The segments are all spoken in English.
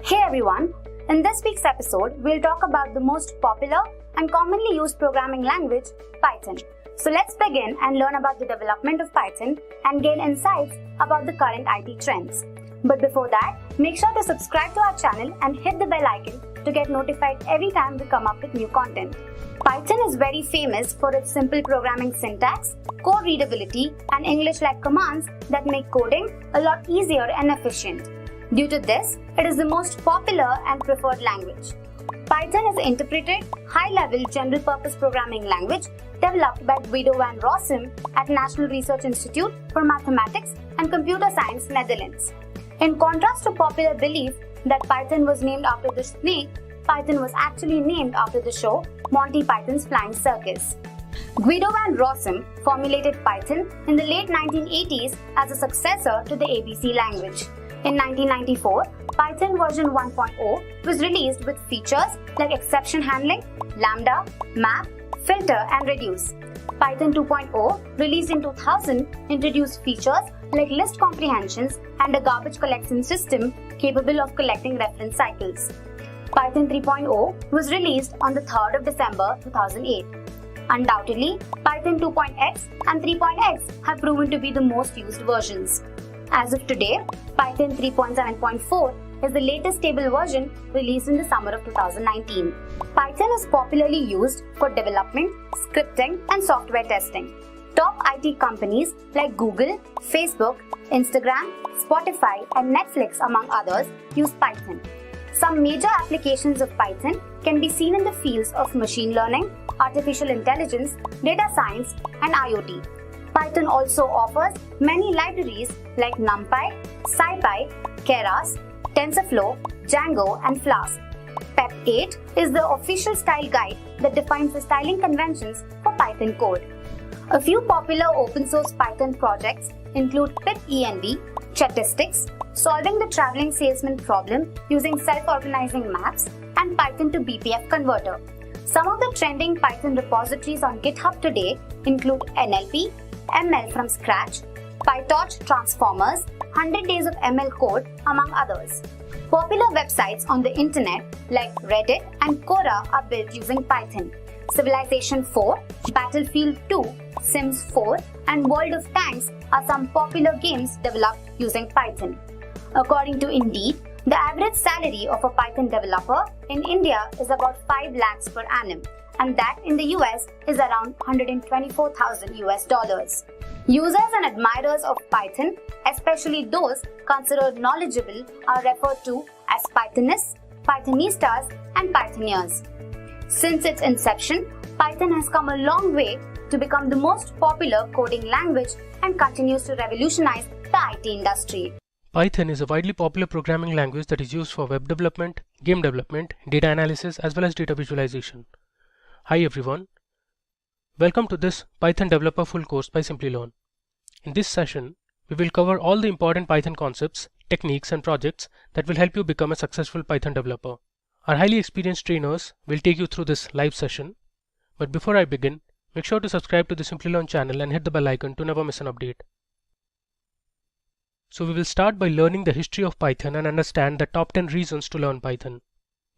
Hey everyone! In this week's episode, we'll talk about the most popular and commonly used programming language, Python. So let's begin and learn about the development of Python and gain insights about the current IT trends. But before that, make sure to subscribe to our channel and hit the bell icon to get notified every time we come up with new content. Python is very famous for its simple programming syntax, code readability, and English-like commands that make coding a lot easier and efficient. Due to this, it is the most popular and preferred language. Python is an interpreted, high-level general-purpose programming language developed by Guido van Rossum at National Research Institute for Mathematics and Computer Science, Netherlands. In contrast to popular belief that Python was named after the snake, Python was actually named after the show Monty Python's Flying Circus. Guido van Rossum formulated Python in the late 1980s as a successor to the ABC language. In 1994, Python version 1.0 was released with features like exception handling, lambda, map, filter, and reduce. Python 2.0, released in 2000, introduced features like list comprehensions and a garbage collection system capable of collecting reference cycles. Python 3.0 was released on the 3rd of December 2008. Undoubtedly, Python 2.x and 3.x have proven to be the most used versions. As of today, Python 3.7.4 is the latest stable version released in the summer of 2019. Python is popularly used for development, scripting, and software testing. Top IT companies like Google, Facebook, Instagram, Spotify, and Netflix, among others, use Python. Some major applications of Python can be seen in the fields of machine learning, artificial intelligence, data science, and IoT. Python also offers many libraries like NumPy, SciPy, Keras, TensorFlow, Django, and Flask. Pep 8 is the official style guide that defines the styling conventions for Python code. A few popular open-source Python projects include pipenv, Chatistics, solving the traveling salesman problem using self-organizing maps, and Python to BPF converter. Some of the trending Python repositories on GitHub today include NLP, ML from scratch, PyTorch transformers, 100 days of ML code, among others. Popular websites on the internet like Reddit and Quora are built using Python. Civilization 4, Battlefield 2, Sims 4, and World of Tanks are some popular games developed using Python. According to Indeed, the average salary of a Python developer in India is about 5 lakhs per annum, and that in the US is around $124,000. Users and admirers of Python, especially those considered knowledgeable, are referred to as Pythonists, Pythonistas, and Pythoneers. Since its inception, Python has come a long way to become the most popular coding language and continues to revolutionize the IT industry. Python is a widely popular programming language that is used for web development, game development, data analysis, as well as data visualization. Hi everyone, welcome to this Python Developer Full Course by Simplilearn. In this session, we will cover all the important Python concepts, techniques, and projects that will help you become a successful Python developer. Our highly experienced trainers will take you through this live session. But before I begin, make sure to subscribe to the Simplilearn channel and hit the bell icon to never miss an update. So we will start by learning the history of Python and understand the top 10 reasons to learn Python.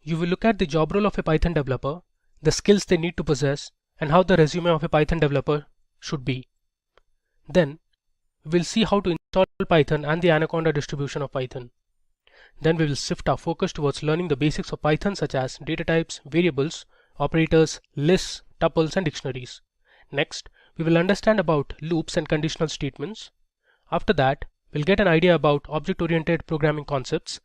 You will look at the job role of a Python developer, the skills they need to possess, and how the resume of a Python developer should be. Then, we will see how to install Python and the Anaconda distribution of Python. Then we will shift our focus towards learning the basics of Python such as data types, variables, operators, lists, tuples, and dictionaries. Next, we will understand about loops and conditional statements. After that, we'll get an idea about object-oriented programming concepts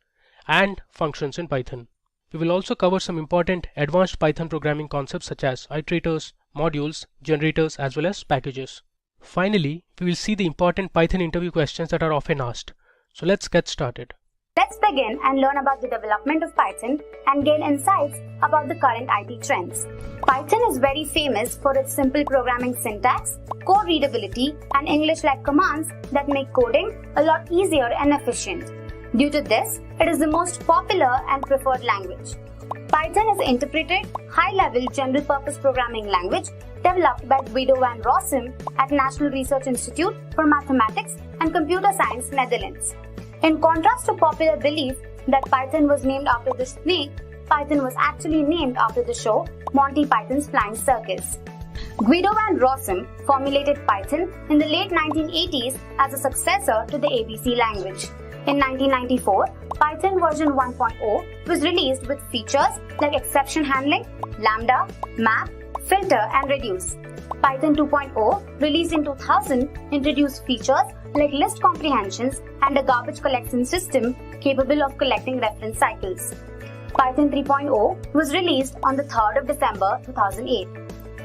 and functions in Python. We will also cover some important advanced Python programming concepts such as iterators, modules, generators, as well as packages. Finally, we will see the important Python interview questions that are often asked. So let's get started. Let's begin and learn about the development of Python and gain insights about the current IT trends. Python is very famous for its simple programming syntax, code readability, and English-like commands that make coding a lot easier and efficient. Due to this, it is the most popular and preferred language. Python is an interpreted, high-level general-purpose programming language developed by Guido van Rossum at National Research Institute for Mathematics and Computer Science, Netherlands. In contrast to popular belief that Python was named after the snake, Python was actually named after the show Monty Python's Flying Circus. Guido van Rossum formulated Python in the late 1980s as a successor to the ABC language. In 1994, Python version 1.0 was released with features like exception handling, lambda, map, filter, and reduce. Python 2.0, released in 2000, introduced features like list comprehensions and a garbage collection system capable of collecting reference cycles. Python 3.0 was released on the 3rd of December 2008.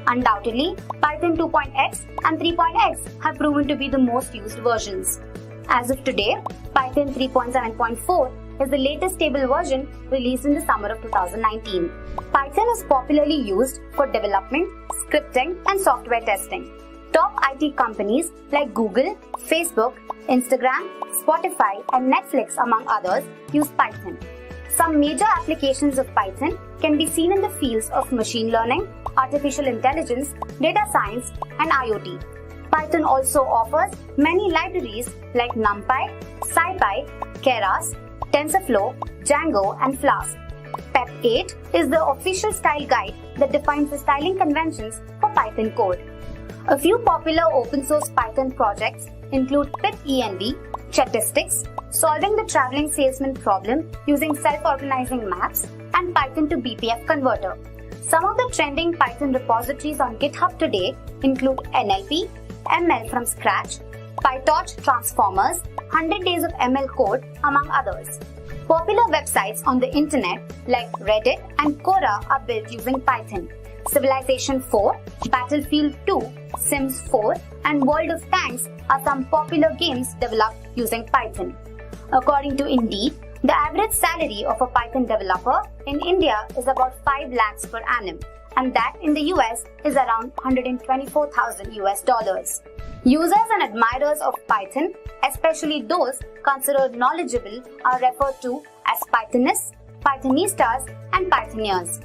Undoubtedly, Python 2.x and 3.x have proven to be the most used versions. As of today, Python 3.7.4 is the latest stable version released in the summer of 2019. Python is popularly used for development, scripting, and software testing. Top IT companies like Google, Facebook, Instagram, Spotify, and Netflix, among others, use Python. Some major applications of Python can be seen in the fields of machine learning, artificial intelligence, data science, and IoT. Python also offers many libraries like NumPy, SciPy, Keras, TensorFlow, Django, and Flask. Pep 8 is the official style guide that defines the styling conventions for Python code. A few popular open source Python projects include pipenv, Chatistics, solving the traveling salesman problem using self-organizing maps, and Python to BPF converter. Some of the trending Python repositories on GitHub today include NLP, ML from scratch, PyTorch transformers, 100 days of ML code, among others. Popular websites on the internet like Reddit and Quora are built using Python. Civilization 4, Battlefield 2, Sims 4, and World of Tanks are some popular games developed using Python. According to Indeed, the average salary of a Python developer in India is about 5 lakhs per annum, and that in the US is around $124,000 US. Users and admirers of Python, especially those considered knowledgeable, are referred to as Pythonists, Pythonistas, and Pythoneers.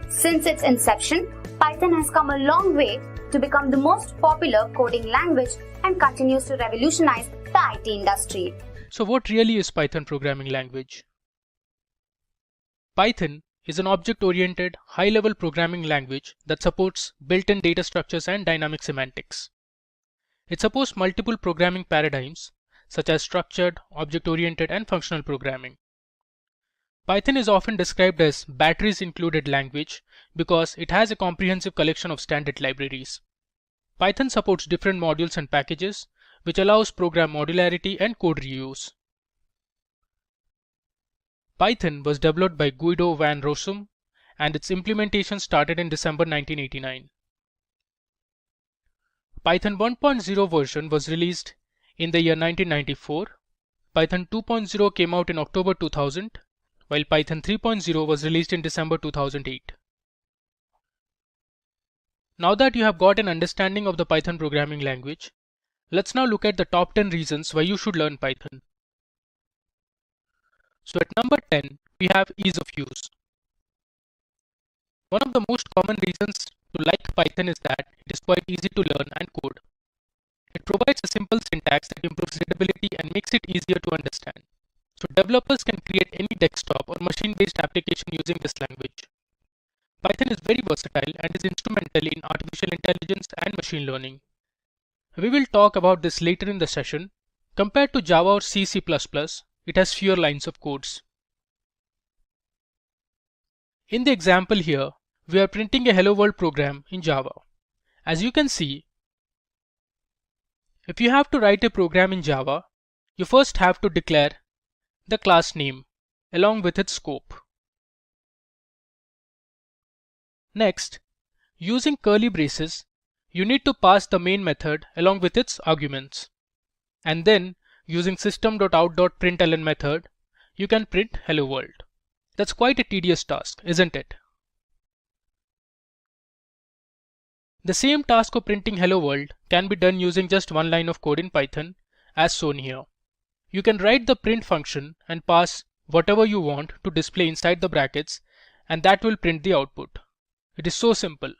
Since its inception, Python has come a long way to become the most popular coding language and continues to revolutionize the IT industry. So what really is Python programming language? Python is an object-oriented, high-level programming language that supports built-in data structures and dynamic semantics. It supports multiple programming paradigms such as structured, object-oriented, and functional programming. Python is often described as batteries-included language because it has a comprehensive collection of standard libraries. Python supports different modules and packages, which allows program modularity and code reuse. Python was developed by Guido van Rossum, and its implementation started in December 1989. Python 1.0 version was released in the year 1994. Python 2.0 came out in October 2000, while Python 3.0 was released in December 2008. Now that you have got an understanding of the Python programming language, let's now look at the top 10 reasons why you should learn Python. So at number 10, we have ease of use. One of the most common reasons to like Python is that it is quite easy to learn and code. It provides a simple syntax that improves readability and makes it easier to understand. So developers can create any desktop or machine-based application using this language. Python is very versatile and is instrumental in artificial intelligence and machine learning. We will talk about this later in the session. Compared to Java or C++, it has fewer lines of codes. In the example here, we are printing a Hello World program in Java. As you can see, if you have to write a program in Java, you first have to declare the class name along with its scope. Next, using curly braces, you need to pass the main method along with its arguments. And then, using system.out.println method, you can print Hello World. That's quite a tedious task, isn't it? The same task of printing Hello World can be done using just one line of code in Python, as shown here. You can write the print function and pass whatever you want to display inside the brackets, and that will print the output. It is so simple.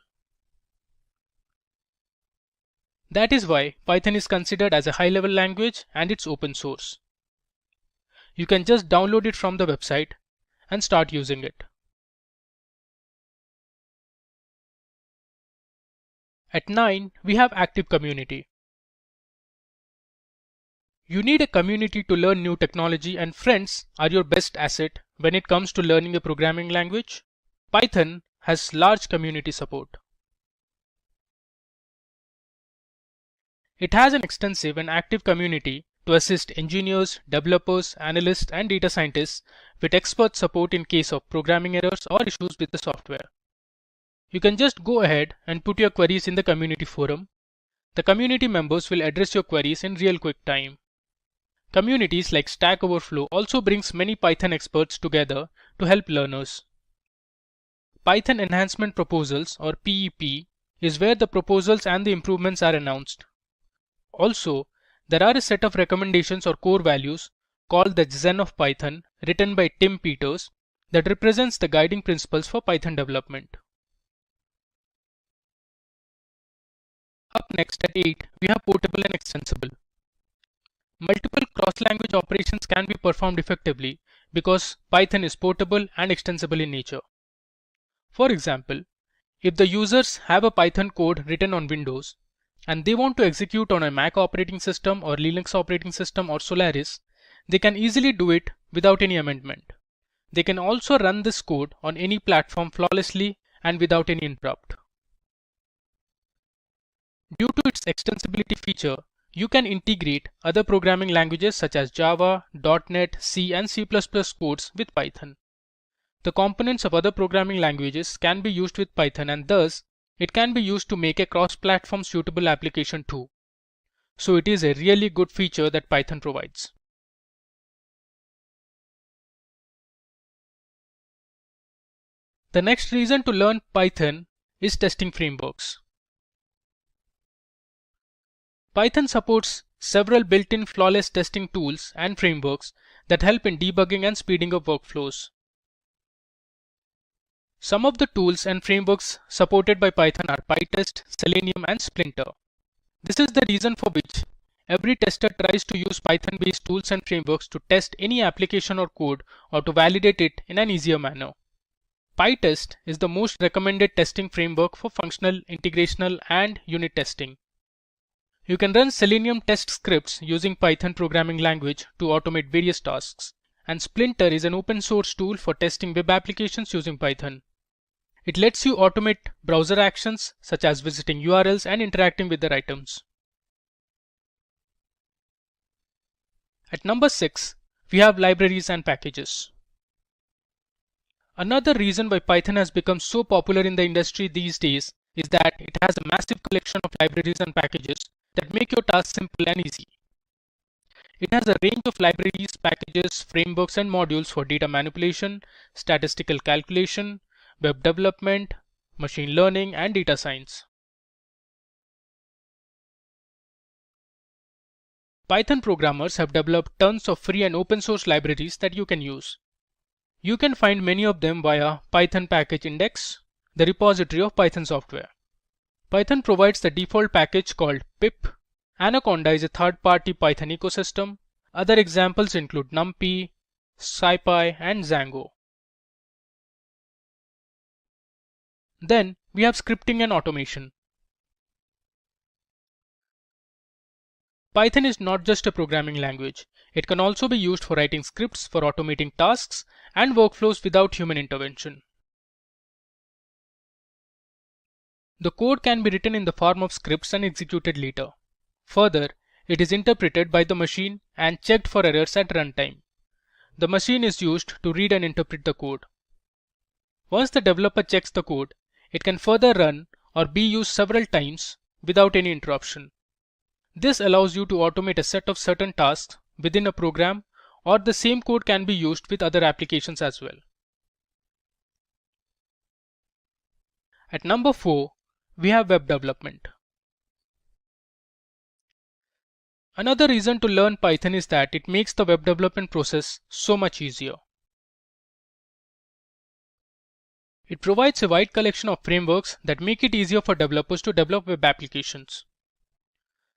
That is why Python is considered as a high-level language and it's open source. you can just download it from the website and start using it. At 9, we have active community. You need a community to learn new technology, and friends are your best asset when it comes to learning a programming language. Python has large community support. It has an extensive and active community to assist engineers, developers, analysts, and data scientists with expert support in case of programming errors or issues with the software. You can just go ahead and put your queries in the community forum. The community members will address your queries in real quick time. Communities like Stack Overflow also brings many Python experts together to help learners. Python Enhancement Proposals, or PEP, is where the proposals and the improvements are announced. Also, there are a set of recommendations or core values called the Zen of Python, written by Tim Peters, that represents the guiding principles for Python development. Up next at 8, we have portable and extensible. Multiple cross-language operations can be performed effectively because Python is portable and extensible in nature. For example, if the users have a Python code written on Windows and they want to execute on a Mac operating system or Linux operating system or Solaris, they can easily do it without any amendment. They can also run this code on any platform flawlessly and without any interrupt. Due to its extensibility feature, you can integrate other programming languages such as Java, .NET, C, and C++ codes with Python. The components of other programming languages can be used with Python, and thus it can be used to make a cross-platform suitable application too. So it is a really good feature that Python provides. The next reason to learn Python is testing frameworks. Python supports several built-in flawless testing tools and frameworks that help in debugging and speeding up workflows. Some of the tools and frameworks supported by Python are PyTest, Selenium, and Splinter. This is the reason for which every tester tries to use Python-based tools and frameworks to test any application or code or to validate it in an easier manner. PyTest is the most recommended testing framework for functional, integrational, and unit testing. You can run Selenium test scripts using Python programming language to automate various tasks. And Splinter is an open source tool for testing web applications using Python. It lets you automate browser actions such as visiting URLs and interacting with their items. At number 6, we have libraries and packages. Another reason why Python has become so popular in the industry these days is that it has a massive collection of libraries and packages that make your task simple and easy. It has a range of libraries, packages, frameworks, and modules for data manipulation, statistical calculation, web development, machine learning, and data science. Python programmers have developed tons of free and open source libraries that you can use. You can find many of them via Python Package Index, the repository of Python software. Python provides the default package called pip. Anaconda is a third-party Python ecosystem. Other examples include NumPy, SciPy, and Django. Then we have scripting and automation. Python is not just a programming language. It can also be used for writing scripts for automating tasks and workflows without human intervention. The code can be written in the form of scripts and executed later. Further, it is interpreted by the machine and checked for errors at runtime. The machine is used to read and interpret the code. Once the developer checks the code, it can further run or be used several times without any interruption. This allows you to automate a set of certain tasks within a program, or the same code can be used with other applications as well. At number 4, we have web development. Another reason to learn Python is that it makes the web development process so much easier. It provides a wide collection of frameworks that make it easier for developers to develop web applications.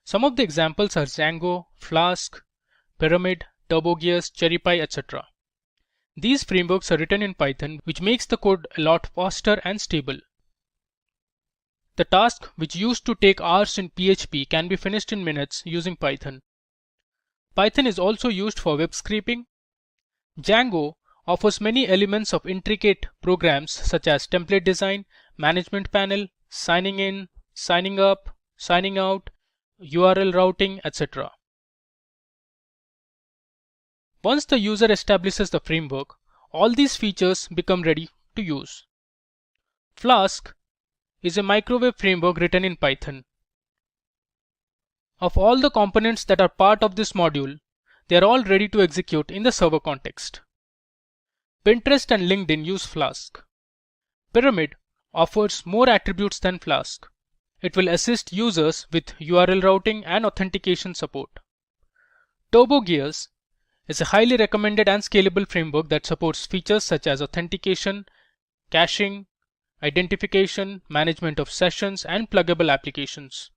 Some of the examples are Django, Flask, Pyramid, TurboGears, CherryPy, etc. These frameworks are written in Python, which makes the code a lot faster and stable. The task which used to take hours in PHP can be finished in minutes using Python. Python is also used for web scraping. Django offers many elements of intricate programs such as template design, management panel, signing in, signing up, signing out, URL routing, etc. Once the user establishes the framework, all these features become ready to use. Flask is a microwave framework written in Python. Of all the components that are part of this module, they are all ready to execute in the server context. Pinterest and LinkedIn use Flask. Pyramid offers more attributes than Flask. It will assist users with URL routing and authentication support. TurboGears is a highly recommended and scalable framework that supports features such as authentication, caching, identification, management of sessions, and pluggable applications.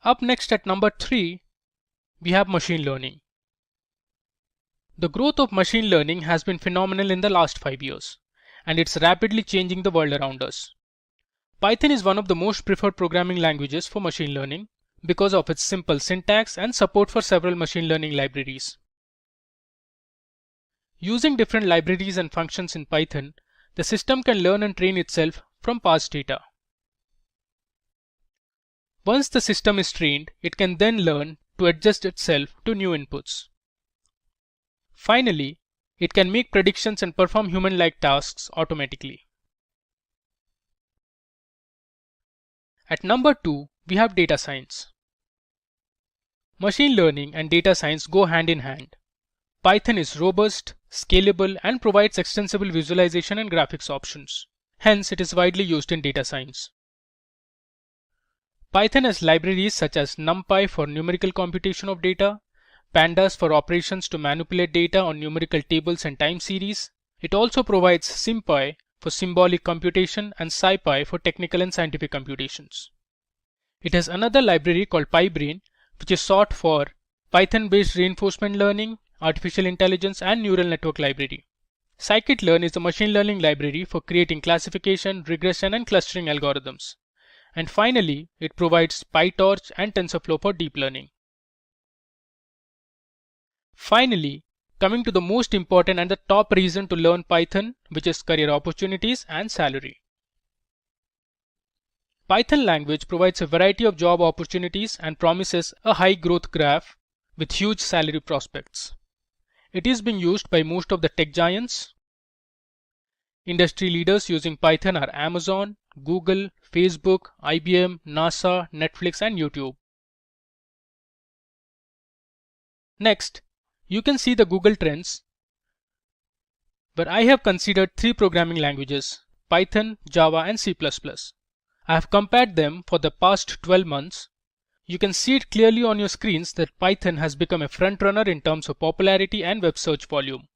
Up next at number 3, we have machine learning. The growth of machine learning has been phenomenal in the last 5 years, and it's rapidly changing the world around us. Python is one of the most preferred programming languages for machine learning because of its simple syntax and support for several machine learning libraries. Using different libraries and functions in Python, the system can learn and train itself from past data. Once the system is trained, it can then learn to adjust itself to new inputs. Finally, it can make predictions and perform human-like tasks automatically. At number 2, we have data science. Machine learning and data science go hand in hand. Python is robust, scalable, and provides extensible visualization and graphics options. Hence, it is widely used in data science. Python has libraries such as NumPy for numerical computation of data, Pandas for operations to manipulate data on numerical tables and time series. It also provides SymPy for symbolic computation and SciPy for technical and scientific computations. It has another library called PyBrain, which is sought for Python-based reinforcement learning, artificial intelligence, and neural network library. Scikit-learn is the machine learning library for creating classification, regression, and clustering algorithms. And finally, it provides PyTorch and TensorFlow for deep learning. Finally, coming to the most important and the top reason to learn Python, which is career opportunities and salary. Python language provides a variety of job opportunities and promises a high growth graph with huge salary prospects. It is being used by most of the tech giants. Industry leaders using Python are Amazon, Google, Facebook, IBM, NASA, Netflix, and YouTube. Next, you can see the Google Trends, where I have considered 3 programming languages, Python, Java, and C++. I have compared them for the past 12 months. You can see it clearly on your screens that Python has become a frontrunner in terms of popularity and web search volume.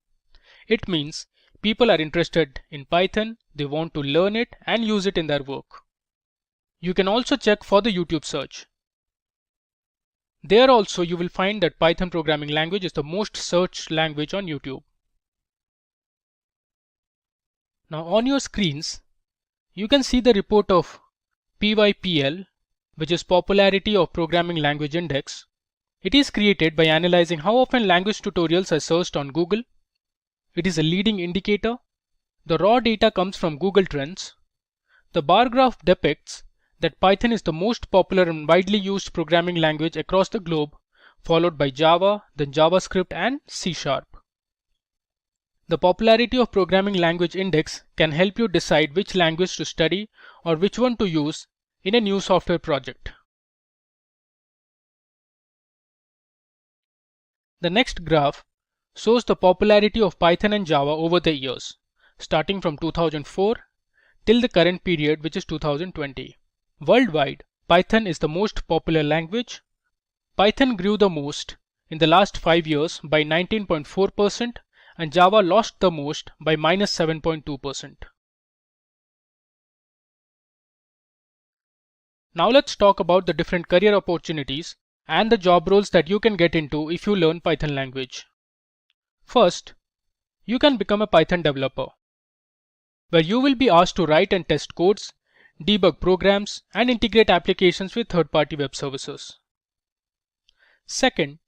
It means people are interested in Python, they want to learn it and use it in their work. You can also check for the YouTube search. There also you will find that Python programming language is the most searched language on YouTube. Now on your screens, you can see the report of PYPL, which is Popularity of Programming Language Index. It is created by analyzing how often language tutorials are searched on Google. It is a leading indicator. The raw data comes from Google Trends. The bar graph depicts that Python is the most popular and widely used programming language across the globe, followed by Java, then JavaScript, and C#. The Popularity of Programming Language Index can help you decide which language to study or which one to use in a new software project. The next graph shows the popularity of Python and Java over the years, starting from 2004 till the current period, which is 2020. Worldwide, Python is the most popular language. Python grew the most in the last 5 years by 19.4% and Java lost the most by -7.2%. Now let's talk about the different career opportunities and the job roles that you can get into if you learn Python language. First, you can become a Python developer, where you will be asked to write and test codes, debug programs, and integrate applications with third-party web services. Second,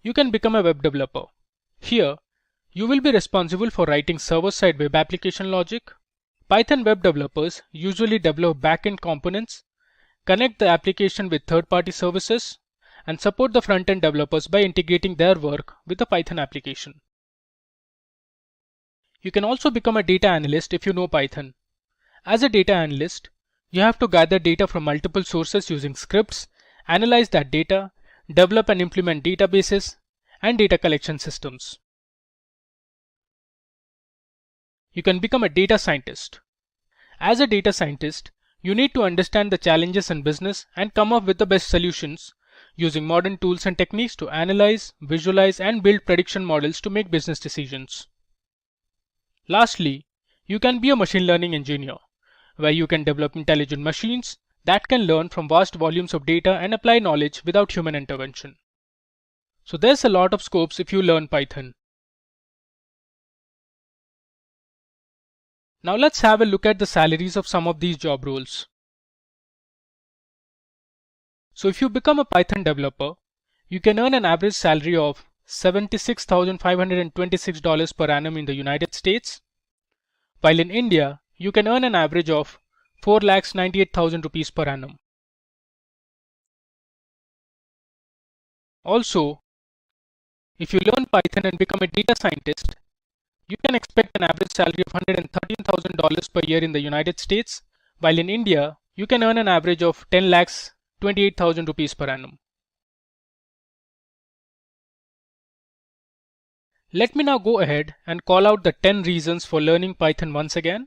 you can become a web developer. Here, you will be responsible for writing server-side web application logic. Python web developers usually develop backend components, connect the application with third-party services, and support the front-end developers by integrating their work with the Python application. You can also become a data analyst if you know Python. As a data analyst, you have to gather data from multiple sources using scripts, analyze that data, develop and implement databases, and data collection systems. You can become a data scientist. As a data scientist, you need to understand the challenges in business and come up with the best solutions using modern tools and techniques to analyze, visualize, and build prediction models to make business decisions. Lastly, you can be a machine learning engineer, where you can develop intelligent machines that can learn from vast volumes of data and apply knowledge without human intervention. So there's a lot of scopes if you learn Python. Now let's have a look at the salaries of some of these job roles. So if you become a Python developer, you can earn an average salary of $76,526 per annum in the United States, while in India, you can earn an average of 4,98,000 rupees per annum. Also, if you learn Python and become a data scientist, you can expect an average salary of $113,000 per year in the United States, while in India, you can earn an average of 10,28,000 rupees per annum. Let me now go ahead and call out the 10 reasons for learning Python once again.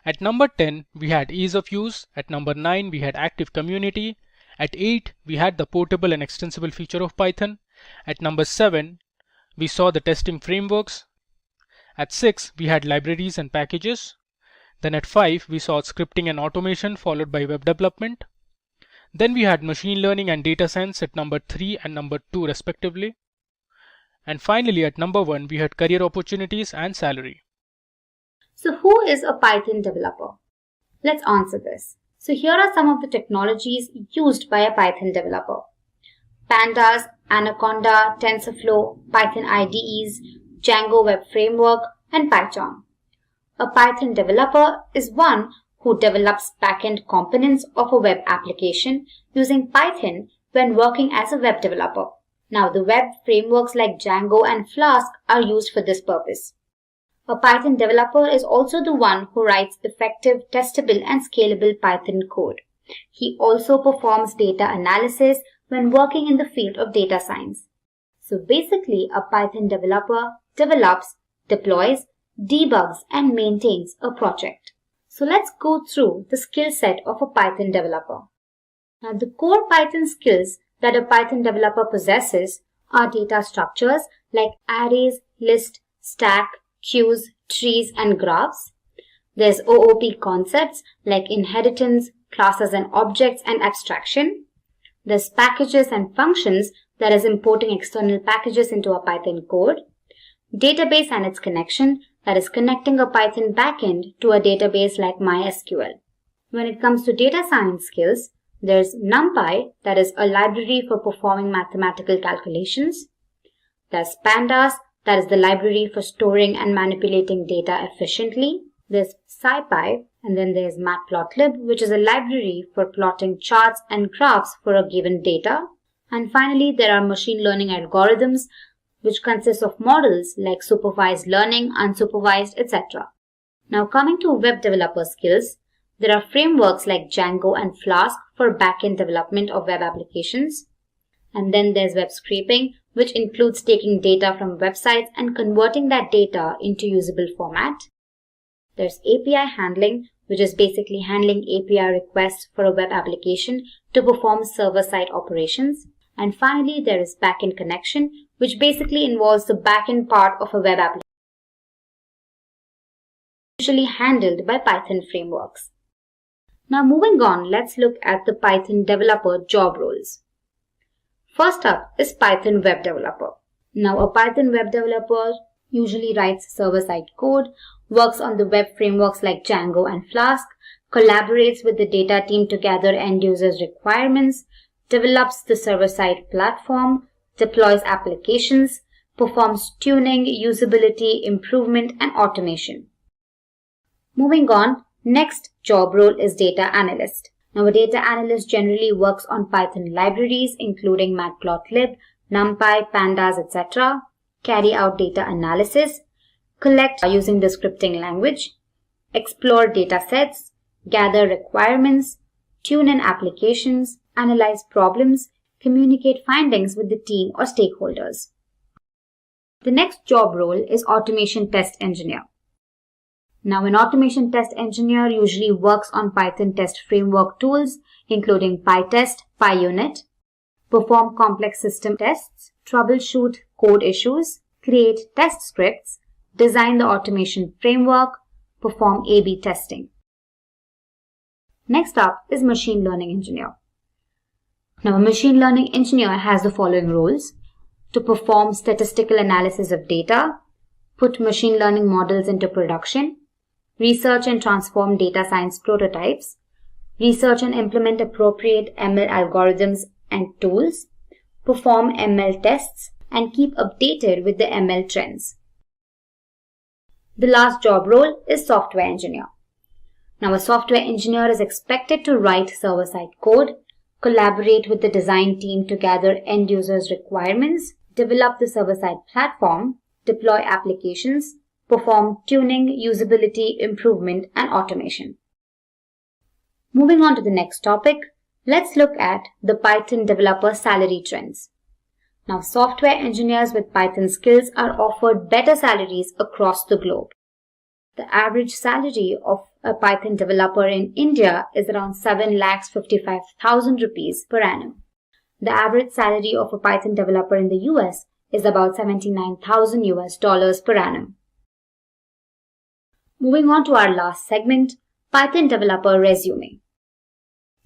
At number 10, we had ease of use. At number 9, we had active community. At 8, we had the portable and extensible feature of Python. At number 7, we saw the testing frameworks. At 6, we had libraries and packages. Then at 5, we saw scripting and automation followed by web development. Then we had machine learning and data science at number 3 and number 2 respectively. And finally at number 1, we had career opportunities and salary. So who is a Python developer? Let's answer this. So here are some of the technologies used by a Python developer. Pandas, Anaconda, TensorFlow, Python IDEs, Django Web Framework, and Python. A Python developer is one who develops backend components of a web application using Python when working as a web developer. Now, the web frameworks like Django and Flask are used for this purpose. A Python developer is also the one who writes effective, testable, and scalable Python code. He also performs data analysis when working in the field of data science. So basically, a Python developer develops, deploys, debugs, and maintains a project. So let's go through the skill set of a Python developer. Now, the core Python skills that a Python developer possesses are data structures like arrays, list, stack, queues, trees, and graphs. There's OOP concepts like inheritance, classes and objects, and abstraction. There's packages and functions, that is importing external packages into a Python code. Database and its connection, that is connecting a Python backend to a database like MySQL. When it comes to data science skills, there's NumPy, that is a library for performing mathematical calculations. There's Pandas, that is the library for storing and manipulating data efficiently. There's SciPy, and then there's Matplotlib, which is a library for plotting charts and graphs for a given data. And finally, there are machine learning algorithms, which consist of models like supervised learning, unsupervised, etc. Now coming to web developer skills, there are frameworks like Django and Flask for backend development of web applications. And then there's web scraping, which includes taking data from websites and converting that data into usable format. There's API handling, which is basically handling API requests for a web application to perform server-side operations. And finally, there is backend connection, which basically involves the backend part of a web application, usually handled by Python frameworks. Now moving on, let's look at the Python developer job roles. First up is Python web developer. Now a Python web developer usually writes server-side code, works on the web frameworks like Django and Flask, collaborates with the data team to gather end users' requirements, develops the server-side platform, deploys applications, performs tuning, usability, improvement, and automation. Moving on, next job role is data analyst. Now a data analyst generally works on Python libraries including matplotlib, NumPy, pandas, etc., carry out data analysis, collect using the scripting language, explore data sets, gather requirements, tune in applications, analyze problems, communicate findings with the team or stakeholders. The next job role is automation test engineer. Now an automation test engineer usually works on Python test framework tools including PyTest, PyUnit, perform complex system tests, troubleshoot code issues, create test scripts, design the automation framework, perform A/B testing. Next up is machine learning engineer. Now a machine learning engineer has the following roles: to perform statistical analysis of data, put machine learning models into production, research and transform data science prototypes, research and implement appropriate ML algorithms and tools, perform ML tests, and keep updated with the ML trends. The last job role is software engineer. Now a software engineer is expected to write server-side code, collaborate with the design team to gather end users' requirements, develop the server-side platform, deploy applications, perform tuning, usability, improvement, and automation. Moving on to the next topic, let's look at the Python developer salary trends. Now, software engineers with Python skills are offered better salaries across the globe. The average salary of a Python developer in India is around 7,55,000 rupees per annum. The average salary of a Python developer in the US is about $79,000 per annum. Moving on to our last segment, Python developer resume.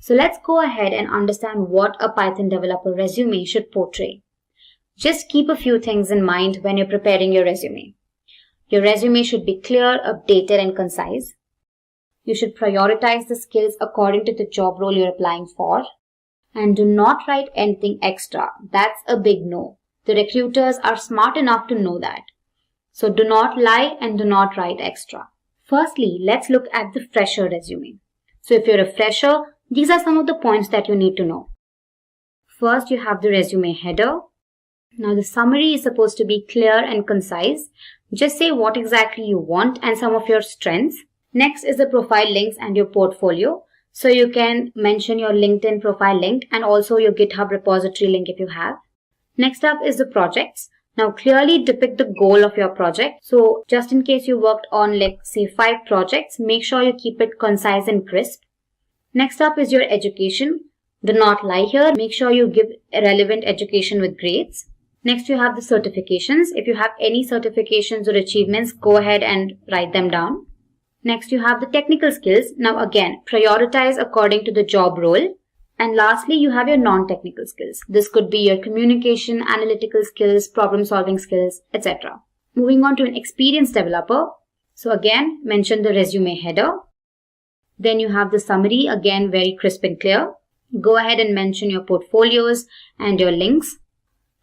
So let's go ahead and understand what a Python developer resume should portray. Just keep a few things in mind when you're preparing your resume. Your resume should be clear, updated, and concise. You should prioritize the skills according to the job role you're applying for. And do not write anything extra. That's a big no. The recruiters are smart enough to know that. So do not lie and do not write extra. Firstly, let's look at the fresher resume. So if you're a fresher, these are some of the points that you need to know. First, you have the resume header. Now the summary is supposed to be clear and concise. Just say what exactly you want and some of your strengths. Next is the profile links and your portfolio. So you can mention your LinkedIn profile link and also your GitHub repository link if you have. Next up is the projects. Now clearly depict the goal of your project. So just in case you worked on say 5 projects, make sure you keep it concise and crisp. Next up is your education. Do not lie here. Make sure you give relevant education with grades. Next you have the certifications. If you have any certifications or achievements, go ahead and write them down. Next you have the technical skills. Now again, prioritize according to the job role. And lastly, you have your non-technical skills. This could be your communication, analytical skills, problem-solving skills, etc. Moving on to an experienced developer. So again, mention the resume header. Then you have the summary, again very crisp and clear. Go ahead and mention your portfolios and your links.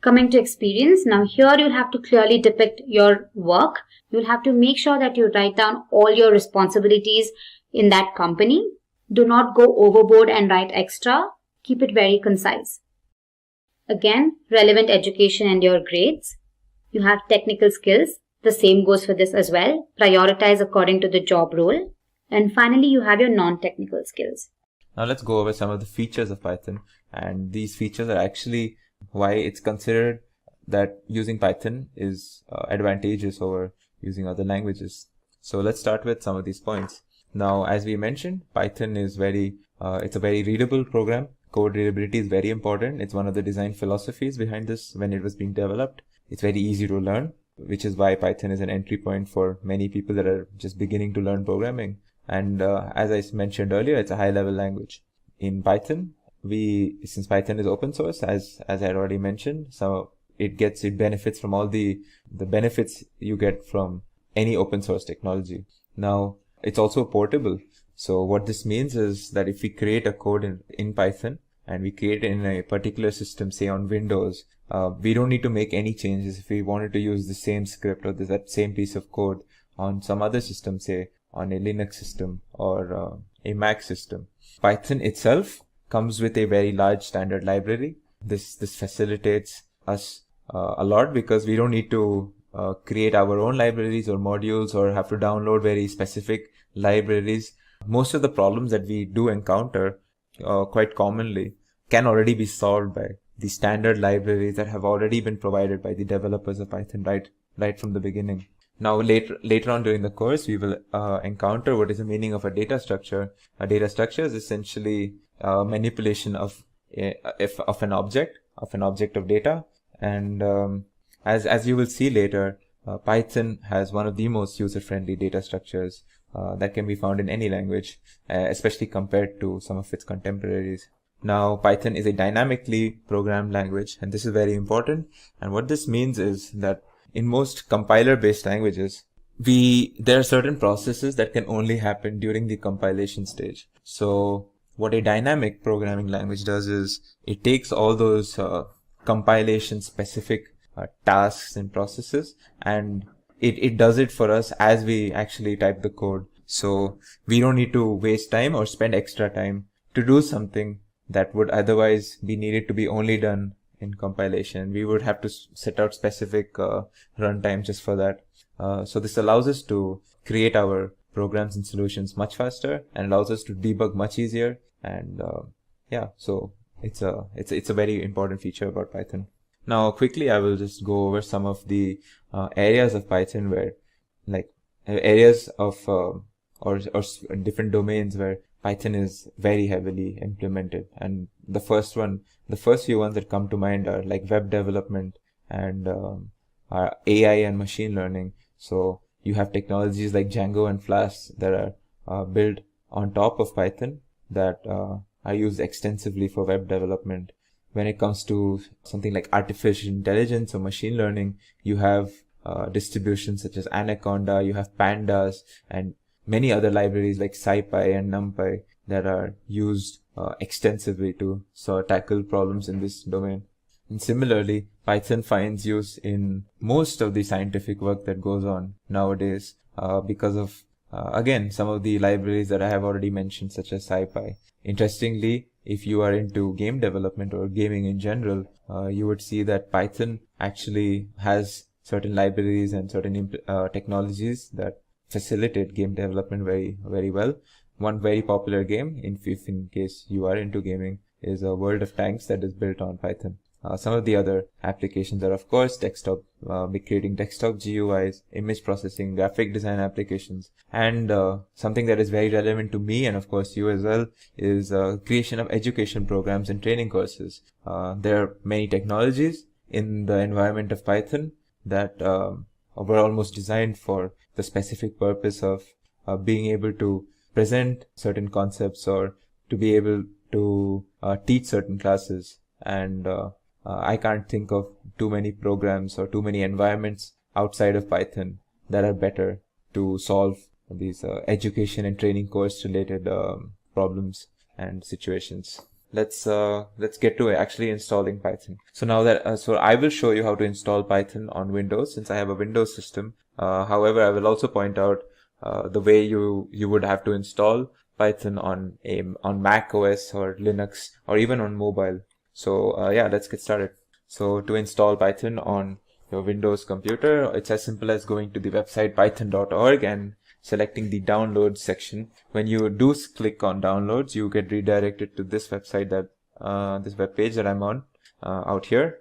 Coming to experience, now here you'll have to clearly depict your work. You'll have to make sure that you write down all your responsibilities in that company. Do not go overboard and write extra. Keep it very concise. Again, relevant education and your grades. You have technical skills. The same goes for this as well. Prioritize according to the job role. And finally, you have your non-technical skills. Now let's go over some of the features of Python. And these features are actually why it's considered that using Python is advantageous over using other languages. So let's start with some of these points. Now, as we mentioned, Python is it's a very readable program. Code readability is very important. It's one of the design philosophies behind this when it was being developed. It's very easy to learn, which is why Python is an entry point for many people that are just beginning to learn programming. And as I mentioned earlier, it's a high-level language. In Python, since Python is open source, as I had already mentioned, so it benefits from all the benefits you get from any open source technology. Now, it's also portable. So what this means is that if we create a code in Python and we create it in a particular system, say on Windows, we don't need to make any changes if we wanted to use the same script or that same piece of code on some other system, say on a Linux system or a Mac system. Python itself comes with a very large standard library. This facilitates us a lot because we don't need to create our own libraries or modules or have to download very specific libraries. Most of the problems that we do encounter quite commonly can already be solved by the standard libraries that have already been provided by the developers of Python right from the beginning. Now, later on during the course, we will encounter what is the meaning of a data structure. A data structure is essentially manipulation of an object of data. And as you will see later, Python has one of the most user-friendly data structures that can be found in any language, especially compared to some of its contemporaries. Now, Python is a dynamically programmed language, and this is very important. And what this means is that in most compiler-based languages, there are certain processes that can only happen during the compilation stage. So what a dynamic programming language does is it takes all those compilation-specific tasks and processes, and it does it for us as we actually type the code. So we don't need to waste time or spend extra time to do something that would otherwise be needed to be only done in compilation. We would have to set out specific runtime just for that. So this allows us to create our programs and solutions much faster and allows us to debug much easier. And so it's a very important feature about Python. Now, quickly, I will just go over some of the areas of Python where, like, areas of or different domains where Python is very heavily implemented. And the first few ones that come to mind are like web development and are AI and machine learning. So you have technologies like Django and Flask that are built on top of Python that are used extensively for web development. When it comes to something like artificial intelligence or machine learning, you have distributions such as Anaconda, you have Pandas, and many other libraries like SciPy and NumPy that are used extensively to tackle problems in this domain. And similarly, Python finds use in most of the scientific work that goes on nowadays because of, again, some of the libraries that I have already mentioned, such as SciPy. Interestingly, if you are into game development or gaming in general, you would see that Python actually has certain libraries and certain technologies that facilitate game development very, very well. One very popular game, if in case you are into gaming, is a World of Tanks that is built on Python. Some of the other applications are, of course, desktop, creating desktop GUIs, image processing, graphic design applications, and something that is very relevant to me and, of course, you as well, is creation of education programs and training courses. There are many technologies in the environment of Python that were almost designed for the specific purpose of being able to present certain concepts or to be able to teach certain classes. And I can't think of too many programs or too many environments outside of Python that are better to solve these education and training course related problems and situations. Let's get to actually installing Python. So now that so I will show you how to install Python on Windows, since I have a Windows system. However, I will also point out the way you would have to install Python on Mac OS or Linux or even on mobile. So let's get started. So to install Python on your Windows computer, it's as simple as going to the website python.org and selecting the downloads section. When you do click on downloads, you get redirected to this website this web page that I'm on out here.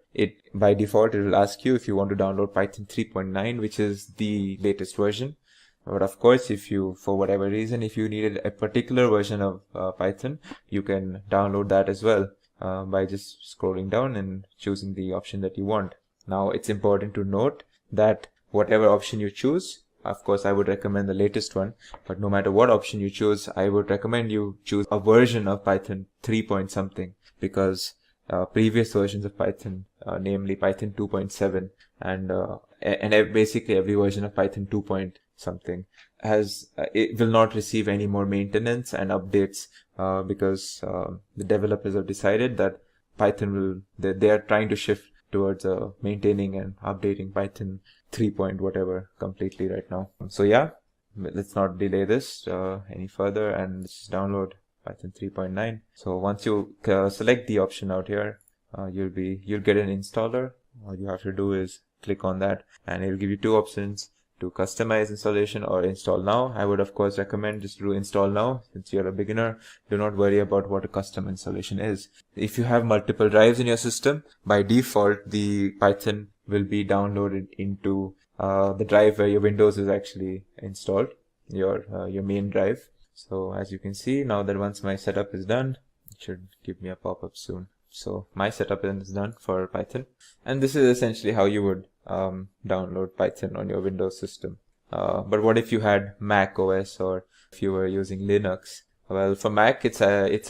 By default, it will ask you if you want to download Python 3.9, which is the latest version. But of course, if you, for whatever reason, if you needed a particular version of Python, you can download that as well by just scrolling down and choosing the option that you want. Now, it's important to note that whatever option you choose Of course, I would recommend the latest one, but no matter what option you choose, I would recommend you choose a version of Python 3 point something, because previous versions of Python, namely Python 2.7 and basically every version of Python 2 point something it will not receive any more maintenance and updates because the developers have decided that Python they are trying to shift towards maintaining and updating Python 3 point whatever completely right now. So yeah, let's not delay this any further, and let's just download Python 3.9. So once you select the option out here, you'll get an installer. All you have to do is click on that, and it'll give you two options: to customize installation or install now. I would of course recommend just do install now. Since you're a beginner, do not worry about what a custom installation is. If you have multiple drives in your system, by default the Python will be downloaded into the drive where your Windows is actually installed, your main drive. So as you can see, now that once my setup is done, it should give me a pop-up soon. So my setup is done for Python, and this is essentially how you would download Python on your Windows system. But what if you had Mac OS, or if you were using Linux? Well, for Mac, it's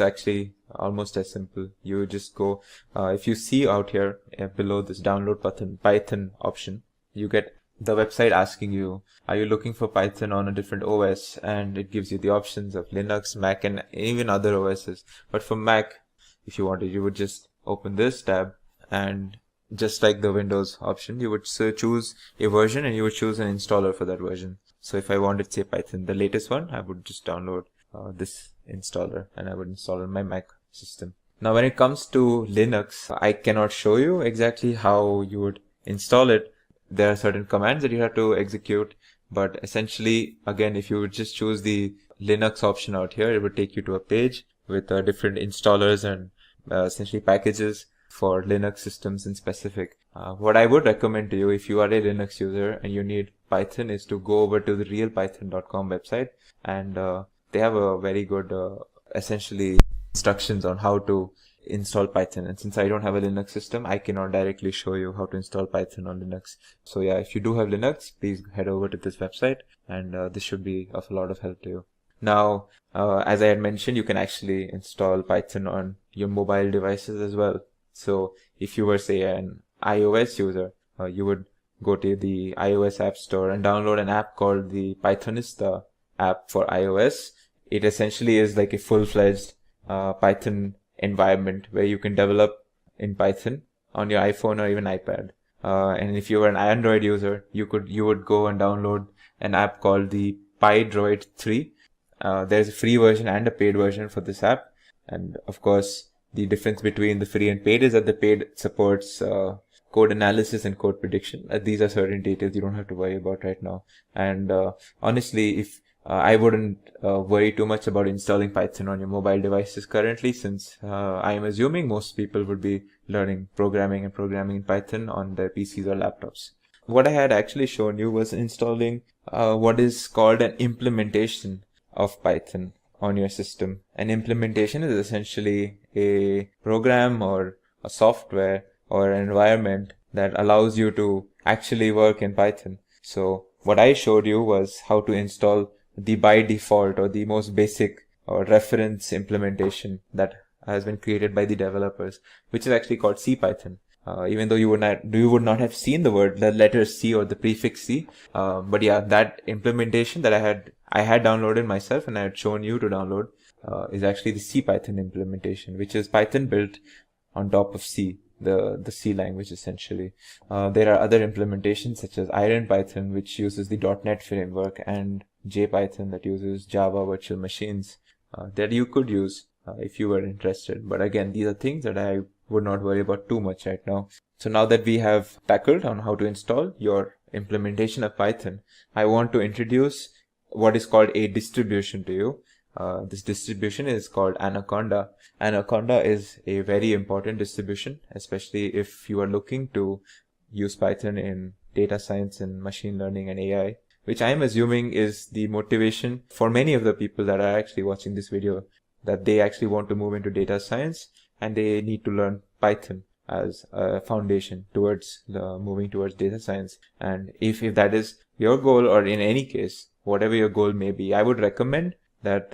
actually almost as simple. You just go, if you see out here below this download button, Python option, you get the website asking you, are you looking for Python on a different OS? And it gives you the options of Linux, Mac, and even other OSs. But for Mac, if you wanted, you would just open this tab, and just like the Windows option, you would choose a version and you would choose an installer for that version. So if I wanted, say, Python, the latest one, I would just download this installer and I would install it on my Mac system. Now, when it comes to Linux, I cannot show you exactly how you would install it. There are certain commands that you have to execute, but essentially, again, if you would just choose the Linux option out here, it would take you to a page with different installers and essentially packages for Linux systems in specific. What I would recommend to you, if you are a Linux user and you need Python, is to go over to the realpython.com website, and they have a very good essentially instructions on how to install Python. And since I don't have a Linux system, I cannot directly show you how to install Python on Linux. So yeah, if you do have Linux, please head over to this website, and this should be of a lot of help to you. Now, as I had mentioned, you can actually install Python on your mobile devices as well. So if you were, say, an iOS user, you would go to the iOS App Store and download an app called the Pythonista app for iOS. It essentially is like a full-fledged Python environment where you can develop in Python on your iPhone or even iPad. And if you were an Android user, you would go and download an app called the PyDroid 3. There's a free version and a paid version for this app. And of course, the difference between the free and paid is that the paid supports code analysis and code prediction. These are certain details you don't have to worry about right now. And honestly, if I wouldn't worry too much about installing Python on your mobile devices currently, since I am assuming most people would be learning programming in Python on their PCs or laptops. What I had actually shown you was installing what is called an implementation of Python on your system. An implementation is essentially a program or a software or an environment that allows you to actually work in Python. So what I showed you was how to install the by default or the most basic or reference implementation that has been created by the developers, which is actually called CPython. Even though you would not have seen the letter C or the prefix C, but yeah, that implementation that I had downloaded myself and I had shown you to download is actually the CPython implementation, which is Python built on top of C, the C language essentially. There are other implementations such as IronPython, which uses the .NET framework, and JPython that uses Java virtual machines that you could use if you were interested. But again, these are things that I would not worry about too much right now. So now that we have tackled on how to install your implementation of Python, I want to introduce what is called a distribution to you. This distribution is called Anaconda. Anaconda is a very important distribution, especially if you are looking to use Python in data science and machine learning and AI, which I am assuming is the motivation for many of the people that are actually watching this video, that they actually want to move into data science and they need to learn Python as a foundation towards moving towards data science. And if that is your goal, or in any case, whatever your goal may be, I would recommend that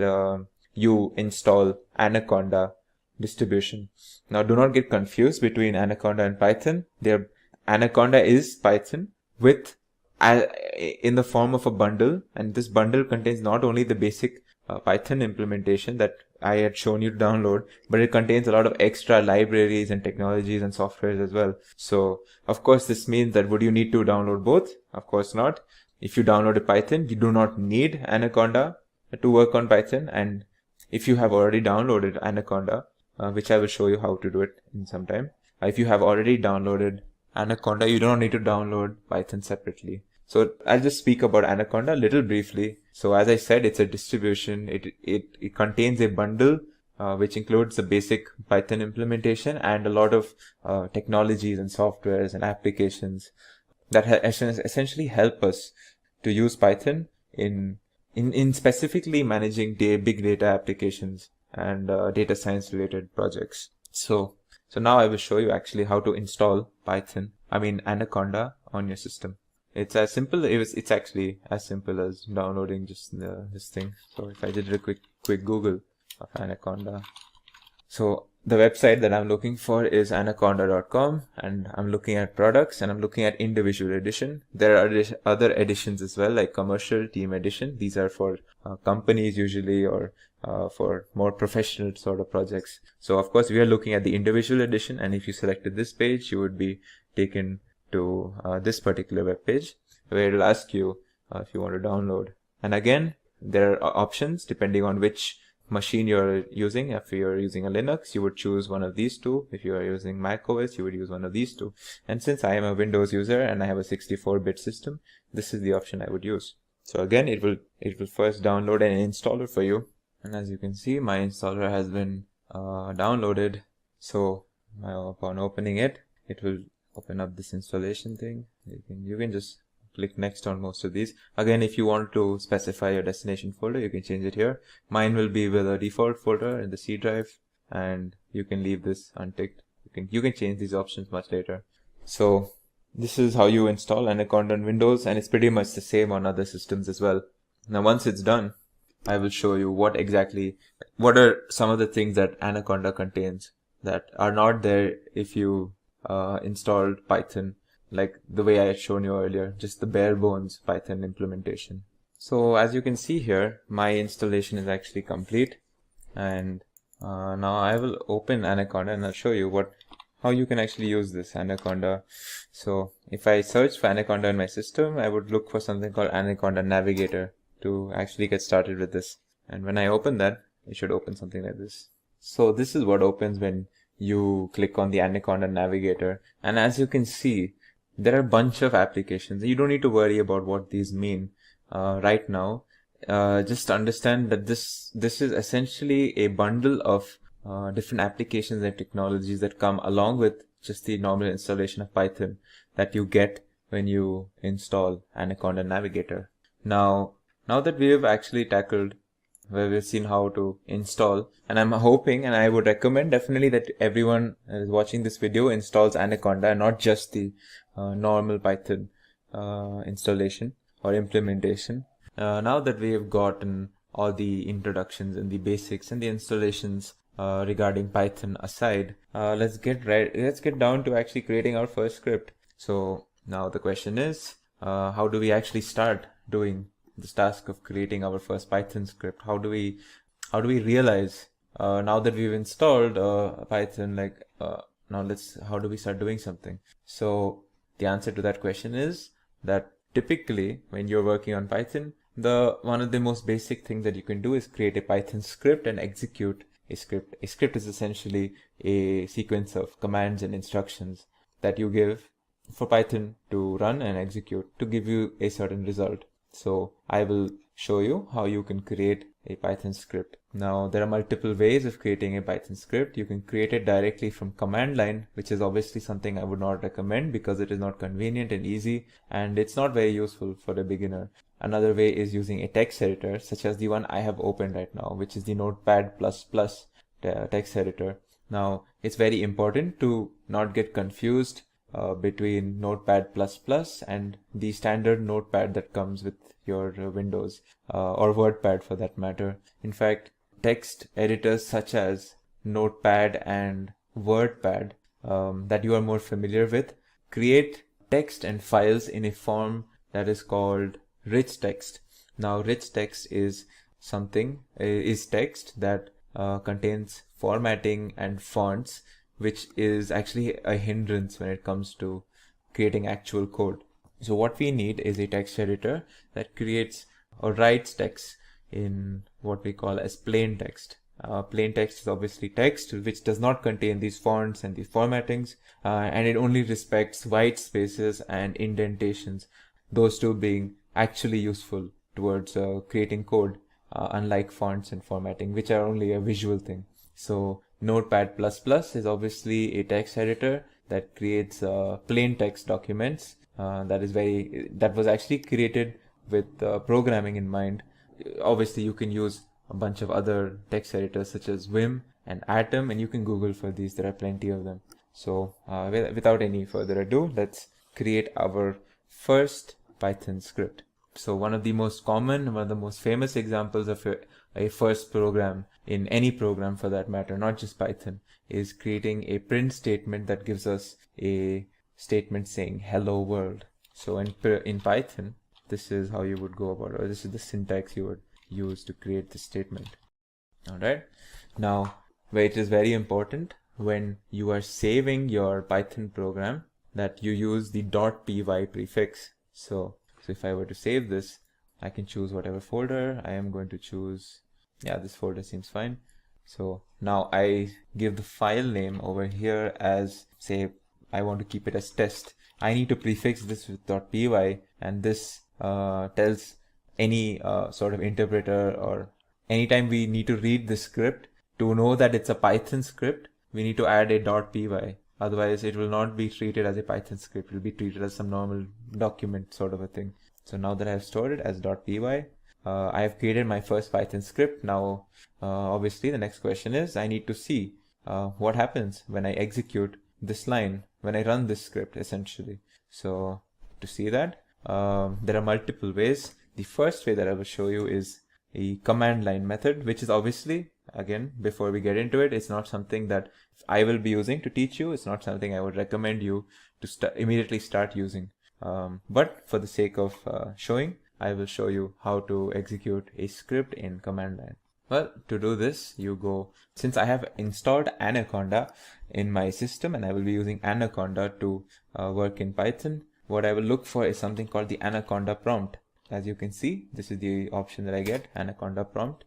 you install Anaconda distribution. Now, do not get confused between Anaconda and Python. Anaconda is Python with in the form of a bundle, and this bundle contains not only the basic Python implementation that I had shown you to download, but it contains a lot of extra libraries and technologies and softwares as well. So, of course, this means that would you need to download both? Of course not. If you downloaded Python, you do not need Anaconda to work on Python. And if you have already downloaded Anaconda, which I will show you how to do it in some time. If you have already downloaded Anaconda, you don't need to download Python separately. So I'll just speak about Anaconda a little briefly. So as I said, it's a distribution. It contains a bundle which includes the basic Python implementation and a lot of technologies and softwares and applications that essentially help us to use Python in specifically managing big data applications and data science related projects. So now I will show you actually how to install Anaconda on your system. It's as simple. It's actually as simple as downloading just this thing. So if I did a quick Google of Anaconda, so the website that I'm looking for is anaconda.com, and I'm looking at products and I'm looking at individual edition. There are other editions as well, like commercial, team edition. These are for companies usually, or for more professional sort of projects. So of course we are looking at the individual edition, and if you selected this page, you would be taken to this particular web page where it'll ask you if you want to download. And again, there are options depending on which machine you're using. If you're using a Linux, you would choose one of these two. If you are using Mac OS, you would use one of these two. And since I am a Windows user and I have a 64-bit system, this is the option I would use. So again, it will first download an installer for you. And as you can see, my installer has been downloaded. So upon opening it, it will open up this installation thing. You can just click next on most of these. Again, if you want to specify your destination folder, you can change it here. Mine will be with a default folder in the C drive, and you can leave this unticked. You can change these options much later. So this is how you install Anaconda on Windows, and it's pretty much the same on other systems as well. Now once it's done, I will show you what are some of the things that Anaconda contains that are not there if you installed Python, like the way I had shown you earlier, just the bare bones Python implementation. So as you can see here, my installation is actually complete, and now I will open Anaconda and I'll show you how you can actually use this Anaconda. So if I search for Anaconda in my system, I would look for something called Anaconda Navigator to actually get started with this. And when I open that, it should open something like this. So this is what opens when you click on the Anaconda Navigator. And as you can see, there are a bunch of applications. You don't need to worry about what these mean right now. Just understand that this is essentially a bundle of different applications and technologies that come along with just the normal installation of Python that you get when you install Anaconda Navigator. Now that we have actually tackled where we've seen how to install, and I'm hoping, and I would recommend definitely that everyone is watching this video installs Anaconda, not just the normal Python installation or implementation. Now that we have gotten all the introductions and the basics and the installations regarding Python aside, let's get down to actually creating our first script. So now the question is, how do we actually start doing this task of creating our first Python script? How do we realize now that we've installed Python, how do we start doing something? So the answer to that question is that typically when you're working on Python, one of the most basic things that you can do is create a Python script and execute a script. A script is essentially a sequence of commands and instructions that you give for Python to run and execute to give you a certain result. So I will show you how you can create a Python script. Now there are multiple ways of creating a Python script. You can create it directly from command line, which is obviously something I would not recommend because it is not convenient and easy, and it's not very useful for a beginner. Another way is using a text editor, such as the one I have opened right now, which is the Notepad++ text editor. Now it's very important to not get confused between Notepad++ and the standard Notepad that comes with your Windows or WordPad for that matter. In fact, text editors such as Notepad and WordPad that you are more familiar with create text and files in a form that is called rich text. Now, rich text is text that contains formatting and fonts, which is actually a hindrance when it comes to creating actual code. So what we need is a text editor that creates or writes text in what we call as plain text. Plain text is obviously text which does not contain these fonts and these formattings, and it only respects white spaces and indentations, those two being actually useful towards creating code, unlike fonts and formatting, which are only a visual thing. So Notepad++ is obviously a text editor that creates plain text documents. That was actually created with programming in mind. Obviously, you can use a bunch of other text editors such as Vim and Atom, and you can Google for these. There are plenty of them. So without any further ado, let's create our first Python script. So one of the most common, one of the most famous examples of a first program in any program for that matter, not just Python, is creating a print statement that gives us a statement saying hello world. So in Python, this is how you would go about it, or this is the syntax you would use to create this statement. All right. Now, where it is very important when you are saving your Python program that you use the .py prefix. So if I were to save this, I can choose whatever folder. I am going to choose, this folder seems fine. So now I give the file name over here as, say, I want to keep it as test. I need to prefix this with .py, and this tells any sort of interpreter, or anytime we need to read this script, to know that it's a Python script, we need to add a .py. Otherwise, it will not be treated as a Python script. It will be treated as some normal document sort of a thing. So now that I have stored it as .py, I have created my first Python script. Now, obviously, the next question is I need to see what happens when I execute this line, when I run this script, essentially. So to see that, there are multiple ways. The first way that I will show you is a command line method, which is obviously, again, before we get into it, it's not something that I will be using to teach you. It's not something I would recommend you to immediately start using. But for the sake of showing, I will show you how to execute a script in command line. Well, to do this, you go, since I have installed Anaconda in my system and I will be using Anaconda to work in Python, what I will look for is something called the Anaconda prompt. As you can see, this is the option that I get, Anaconda prompt.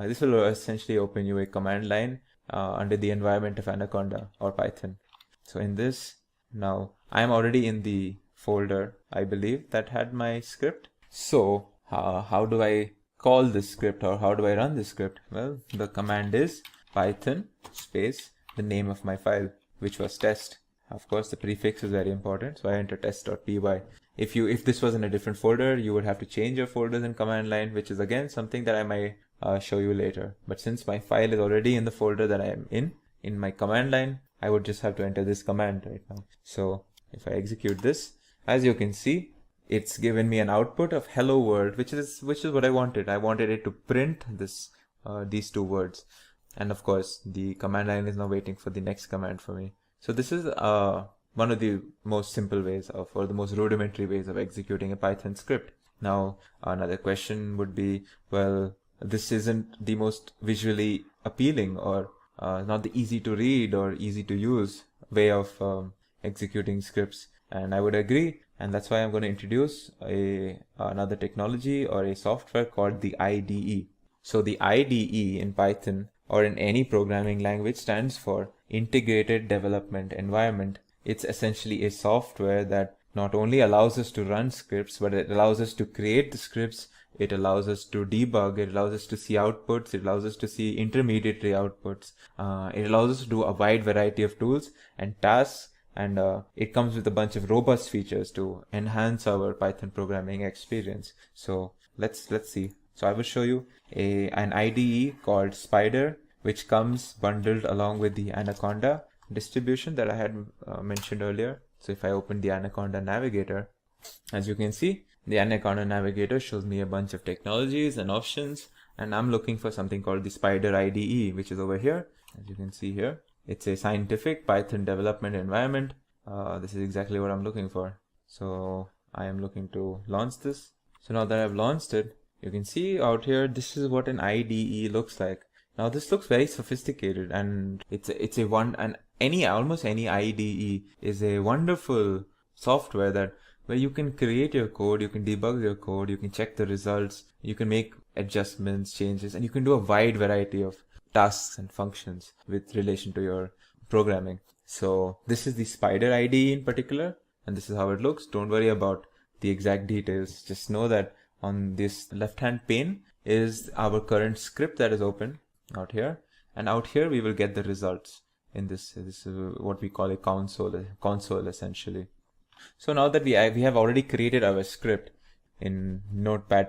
This will essentially open you a command line under the environment of Anaconda or Python. So in this, now I am already in the folder, I believe, that had my script. So how do I call this script, or how do I run this script? Well, the command is Python space the name of my file, which was test. Of course, the prefix is very important, so I enter test.py. If this was in a different folder, you would have to change your folders in command line, which is again something that I might show you later. But since my file is already in the folder that I am in my command line, I would just have to enter this command right now. So if I execute this, as you can see, it's given me an output of hello world, which is what I wanted. I wanted it to print this these two words, and of course the command line is now waiting for the next command for me. So this is one of the most simple ways of, or the most rudimentary ways of executing a Python script. Now another question would be, well, this isn't the most visually appealing, or not the easy to read or easy to use way of executing scripts. And I would agree, and that's why I'm going to introduce another technology or a software called the IDE. So the IDE in Python or in any programming language stands for Integrated Development Environment. It's essentially a software that not only allows us to run scripts, but it allows us to create the scripts, it allows us to debug, it allows us to see outputs, it allows us to see intermediary outputs, it allows us to do a wide variety of tools and tasks, and it comes with a bunch of robust features to enhance our Python programming experience. So let's see. So I will show you an IDE called Spider, which comes bundled along with the Anaconda distribution that I had mentioned earlier. So if I open the Anaconda Navigator, as you can see, the Anaconda Navigator shows me a bunch of technologies and options, and I'm looking for something called the Spider IDE, which is over here. As you can see here, it's a scientific Python development environment. This is exactly what I'm looking for. So I am looking to launch this. So now that I've launched it, you can see out here, this is what an IDE looks like. Now this looks very sophisticated, and almost any IDE is a wonderful software where you can create your code, you can debug your code, you can check the results, you can make adjustments, changes, and you can do a wide variety of tasks and functions with relation to your programming. So this is the Spider IDE in particular, and this is how it looks. Don't worry about the exact details. Just know that on this left-hand pane is our current script that is open out here, and out here we will get the results in this is what we call a console essentially. So now that we have already created our script in Notepad++,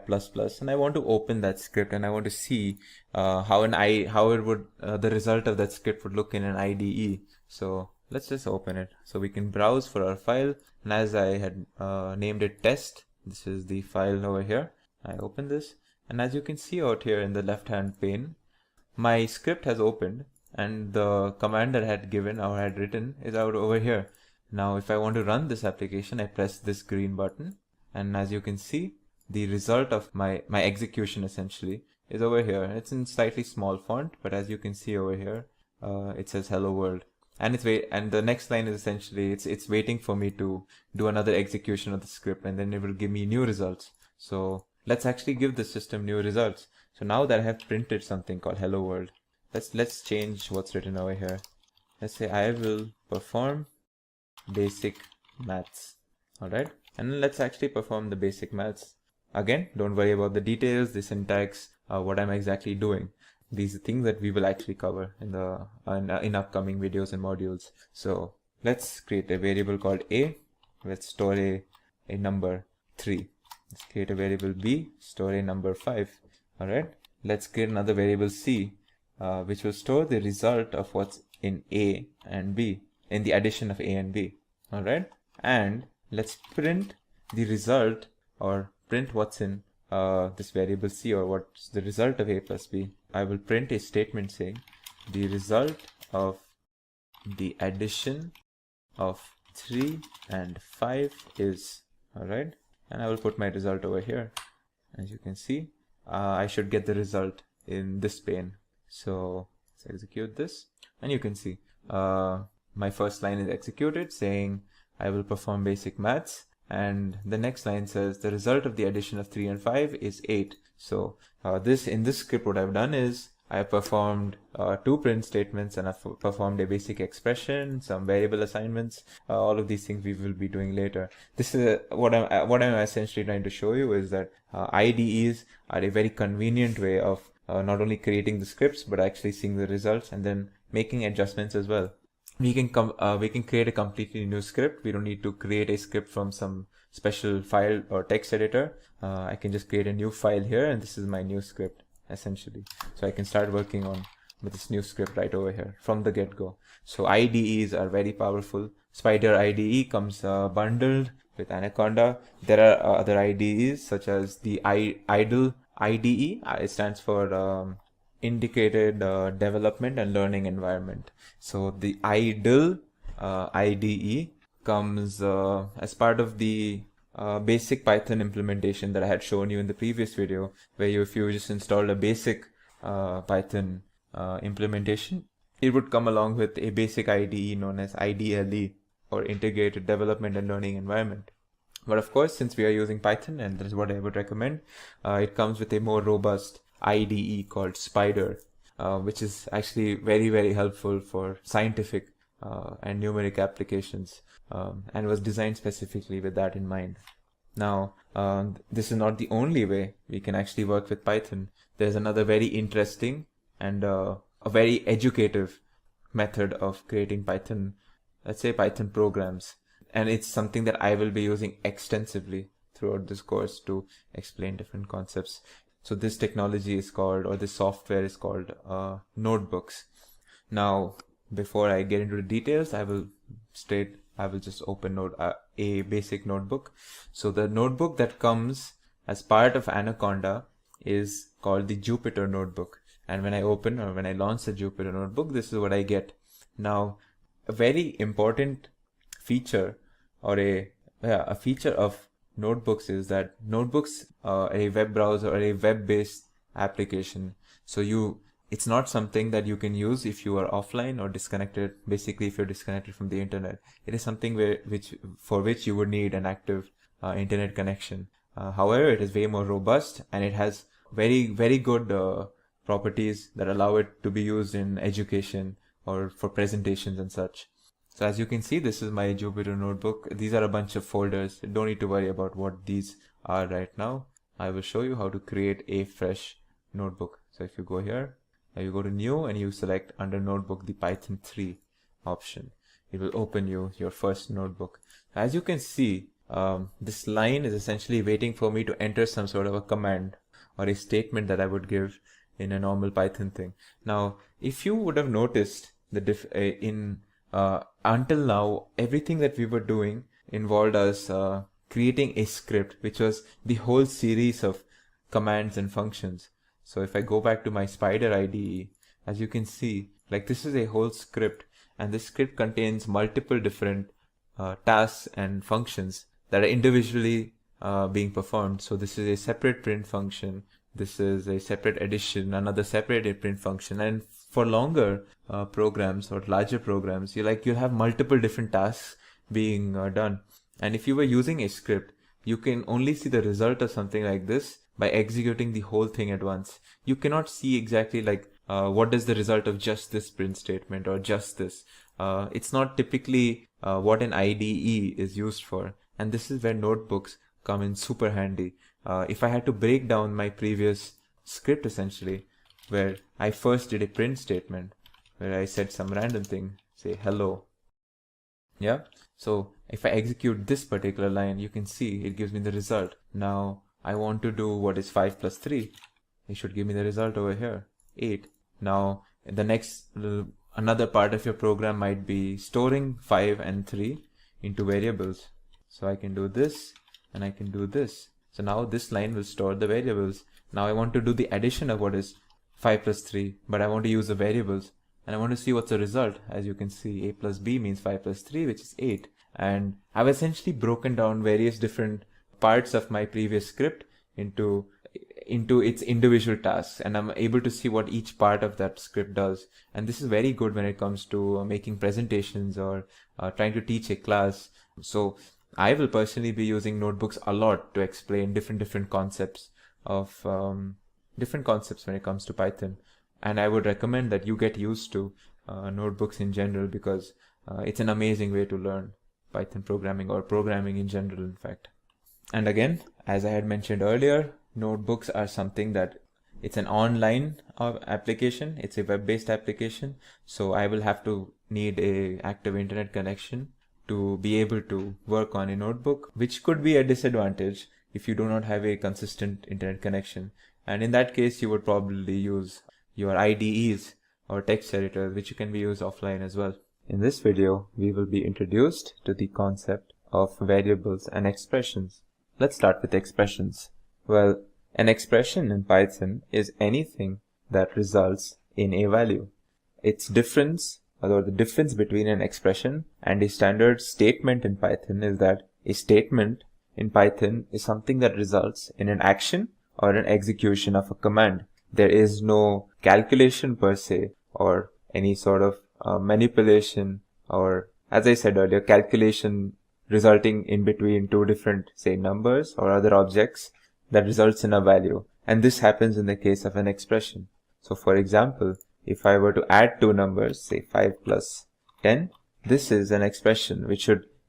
and I want to open that script and I want to see the result of that script would look in an IDE. So let's just open it. So we can browse for our file, and as I had named it test, this is the file over here. I open this, and as you can see out here in the left hand pane, my script has opened, and the command that I had given or had written is out over here. Now if I want to run this application, I press this green button, and as you can see, the result of my execution essentially is over here. It's in slightly small font, but as you can see over here, it says hello world, and the next line is essentially it's waiting for me to do another execution of the script, and then it will give me new results. So let's actually give the system new results. So now that I have printed something called hello world, let's change what's written over here. Let's say I will perform basic maths. All right, and then let's actually perform the basic maths. Again, don't worry about the details, the syntax, what I'm exactly doing. These are things that we will actually cover in upcoming videos and modules. So let's create a variable called a. Let's store a number 3. Let's create a variable b, store a number 5. All right, let's create another variable c, which will store the result of what's in a and b, in the addition of a and b. All right, and let's print the result, or print what's in this variable c, or what's the result of a plus b. I will print a statement saying the result of the addition of 3 and 5 is. All right, and I will put my result over here. As you can see, I should get the result in this pane. So let's execute this, and you can see my first line is executed saying I will perform basic maths, and the next line says the result of the addition of 3 and 5 is 8. So in this script, what I've done is I have performed 2 print statements, and I've performed a basic expression, some variable assignments. All of these things we will be doing later. This is what I'm essentially trying to show you is that IDEs are a very convenient way of not only creating the scripts but actually seeing the results and then making adjustments as well. We can create a completely new script. We don't need to create a script from some special file or text editor. I can just create a new file here, and this is my new script essentially. So I can start working with this new script right over here from the get-go. So IDEs are very powerful. Spider IDE comes bundled with Anaconda. There are other IDEs such as the IDLE IDE. It stands for Indicated Development and Learning Environment. So the IDLE IDE comes as part of the basic Python implementation that I had shown you in the previous video, where if you just installed a basic Python implementation, it would come along with a basic IDE known as IDLE, or Integrated Development and Learning Environment. But of course, since we are using Python, and that is what I would recommend, it comes with a more robust IDE called Spider, which is actually very, very helpful for scientific and numeric applications, and was designed specifically with that in mind. Now, this is not the only way we can actually work with Python. There's another very interesting and a very educative method of creating Python, let's say Python programs. And it's something that I will be using extensively throughout this course to explain different concepts. So this technology is called, or this software is called notebooks. Now, before I get into the details, I will state I will just open a basic notebook. So the notebook that comes as part of Anaconda is called the Jupyter notebook. And when I open or when I launch the Jupyter notebook, this is what I get. Now, a very important feature or a feature of notebooks is that notebooks are a web browser or a web-based application. So it's not something that you can use if you are offline or disconnected. Basically, if you're disconnected from the internet, it is something for which you would need an active internet connection. However, it is way more robust and it has very, very good properties that allow it to be used in education or for presentations and such. So as you can see, this is my Jupyter notebook. These are a bunch of folders. Don't need to worry about what these are right now. I will show you how to create a fresh notebook. So if you go here, you go to new and you select under notebook the Python 3 option. It will open your first notebook. As you can see, this line is essentially waiting for me to enter some sort of a command or a statement that I would give in a normal Python thing. Now, if you would have noticed until now, everything that we were doing involved us creating a script, which was the whole series of commands and functions. So if I go back to my Spider IDE, as you can see, like this is a whole script, and this script contains multiple different tasks and functions that are individually being performed. So this is a separate print function, this is a separate addition, another separate print function, and for longer programs or larger programs, you'll have multiple different tasks being done. And if you were using a script, you can only see the result of something like this by executing the whole thing at once. You cannot see exactly what is the result of just this print statement or just this. It's not typically what an IDE is used for. And this is where notebooks come in super handy. If I had to break down my previous script essentially, where I first did a print statement, where I said some random thing, say hello. Yeah. So if I execute this particular line, you can see it gives me the result. Now I want to do what is 5 plus 3. It should give me the result over here, 8. Now the next, another part of your program might be storing 5 and 3 into variables. So I can do this and I can do this. So now this line will store the variables. Now I want to do the addition of what is 5 plus 3, but I want to use the variables and I want to see what's the result. As you can see, a plus b means 5 plus 3, which is 8. And I've essentially broken down various different parts of my previous script into its individual tasks, and I'm able to see what each part of that script does. And this is very good when it comes to making presentations or trying to teach a class. So I will personally be using notebooks a lot to explain different concepts when it comes to Python. And I would recommend that you get used to notebooks in general, because it's an amazing way to learn Python programming or programming in general, in fact. And again, as I had mentioned earlier, notebooks are something that it's an online application. It's a web-based application. So I will have to need a active internet connection to be able to work on a notebook, which could be a disadvantage if you do not have a consistent internet connection. And in that case, you would probably use your IDEs or text editors, which can be used offline as well. In this video, we will be introduced to the concept of variables and expressions. Let's start with expressions. Well, an expression in Python is anything that results in a value. Its difference, or the difference between an expression and a standard statement in Python, is that a statement in Python is something that results in an action or an execution of a command. There is no calculation per se, or any sort of manipulation, or, as I said earlier, calculation resulting in between two different, say, numbers or other objects that results in a value. And this happens in the case of an expression. So for example, if I were to add two numbers, say 5 plus 10, this is an expression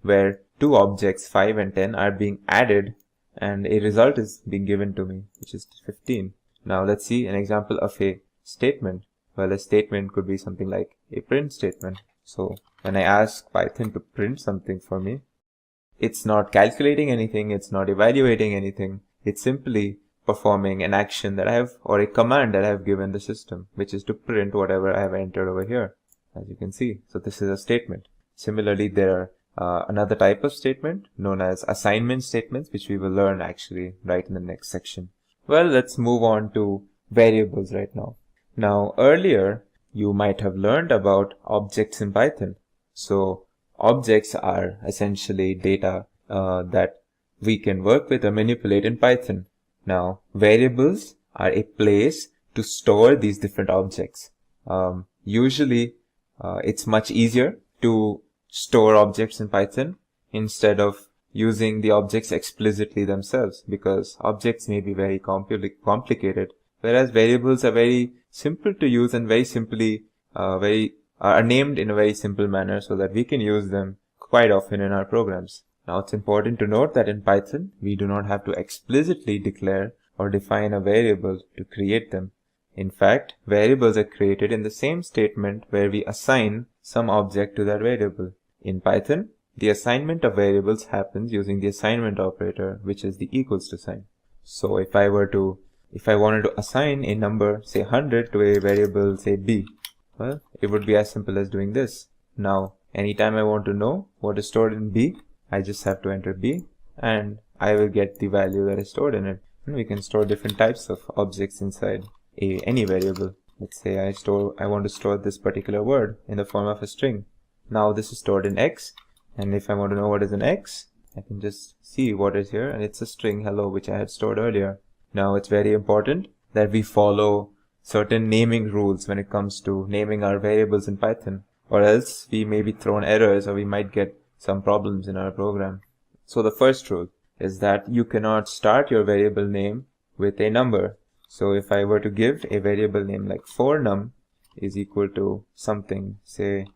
where two objects, 5 and 10, are being added and a result is being given to me, which is 15. Now let's see an example of a statement. Well, a statement could be something like a print statement. So when I ask Python to print something for me, it's not calculating anything, it's not evaluating anything, it's simply performing an action that I have, or a command that I have given the system, which is to print whatever I have entered over here, as you can see. So this is a statement. Similarly, there another type of statement known as assignment statements, which we will learn actually right in the next section. Well, let's move on to variables right now. Now, earlier, you might have learned about objects in Python. So, objects are essentially data that we can work with or manipulate in Python. Now, variables are a place to store these different objects. Usually, it's much easier to store objects in Python instead of using the objects explicitly themselves, because objects may be very complicated, whereas variables are very simple to use and very simply are named in a very simple manner so that we can use them quite often in our programs. Now, it's important to note that in Python, we do not have to explicitly declare or define a variable to create them. In fact, variables are created in the same statement where we assign some object to that variable. In Python, the assignment of variables happens using the assignment operator, which is the equals to sign. So if I wanted to assign a number, say 100, to a variable, say b, well, it would be as simple as doing this. Now, anytime I want to know what is stored in b, I just have to enter b, and I will get the value that is stored in it. And we can store different types of objects inside any variable. Let's say I want to store this particular word in the form of a string. Now this is stored in x, and if I want to know what is in x, I can just see what is here, and it's a string hello, which I had stored earlier. Now it's very important that we follow certain naming rules when it comes to naming our variables in Python, or else we may be thrown errors or we might get some problems in our program. So the first rule is that you cannot start your variable name with a number. So if I were to give a variable name like 4num is equal to something, say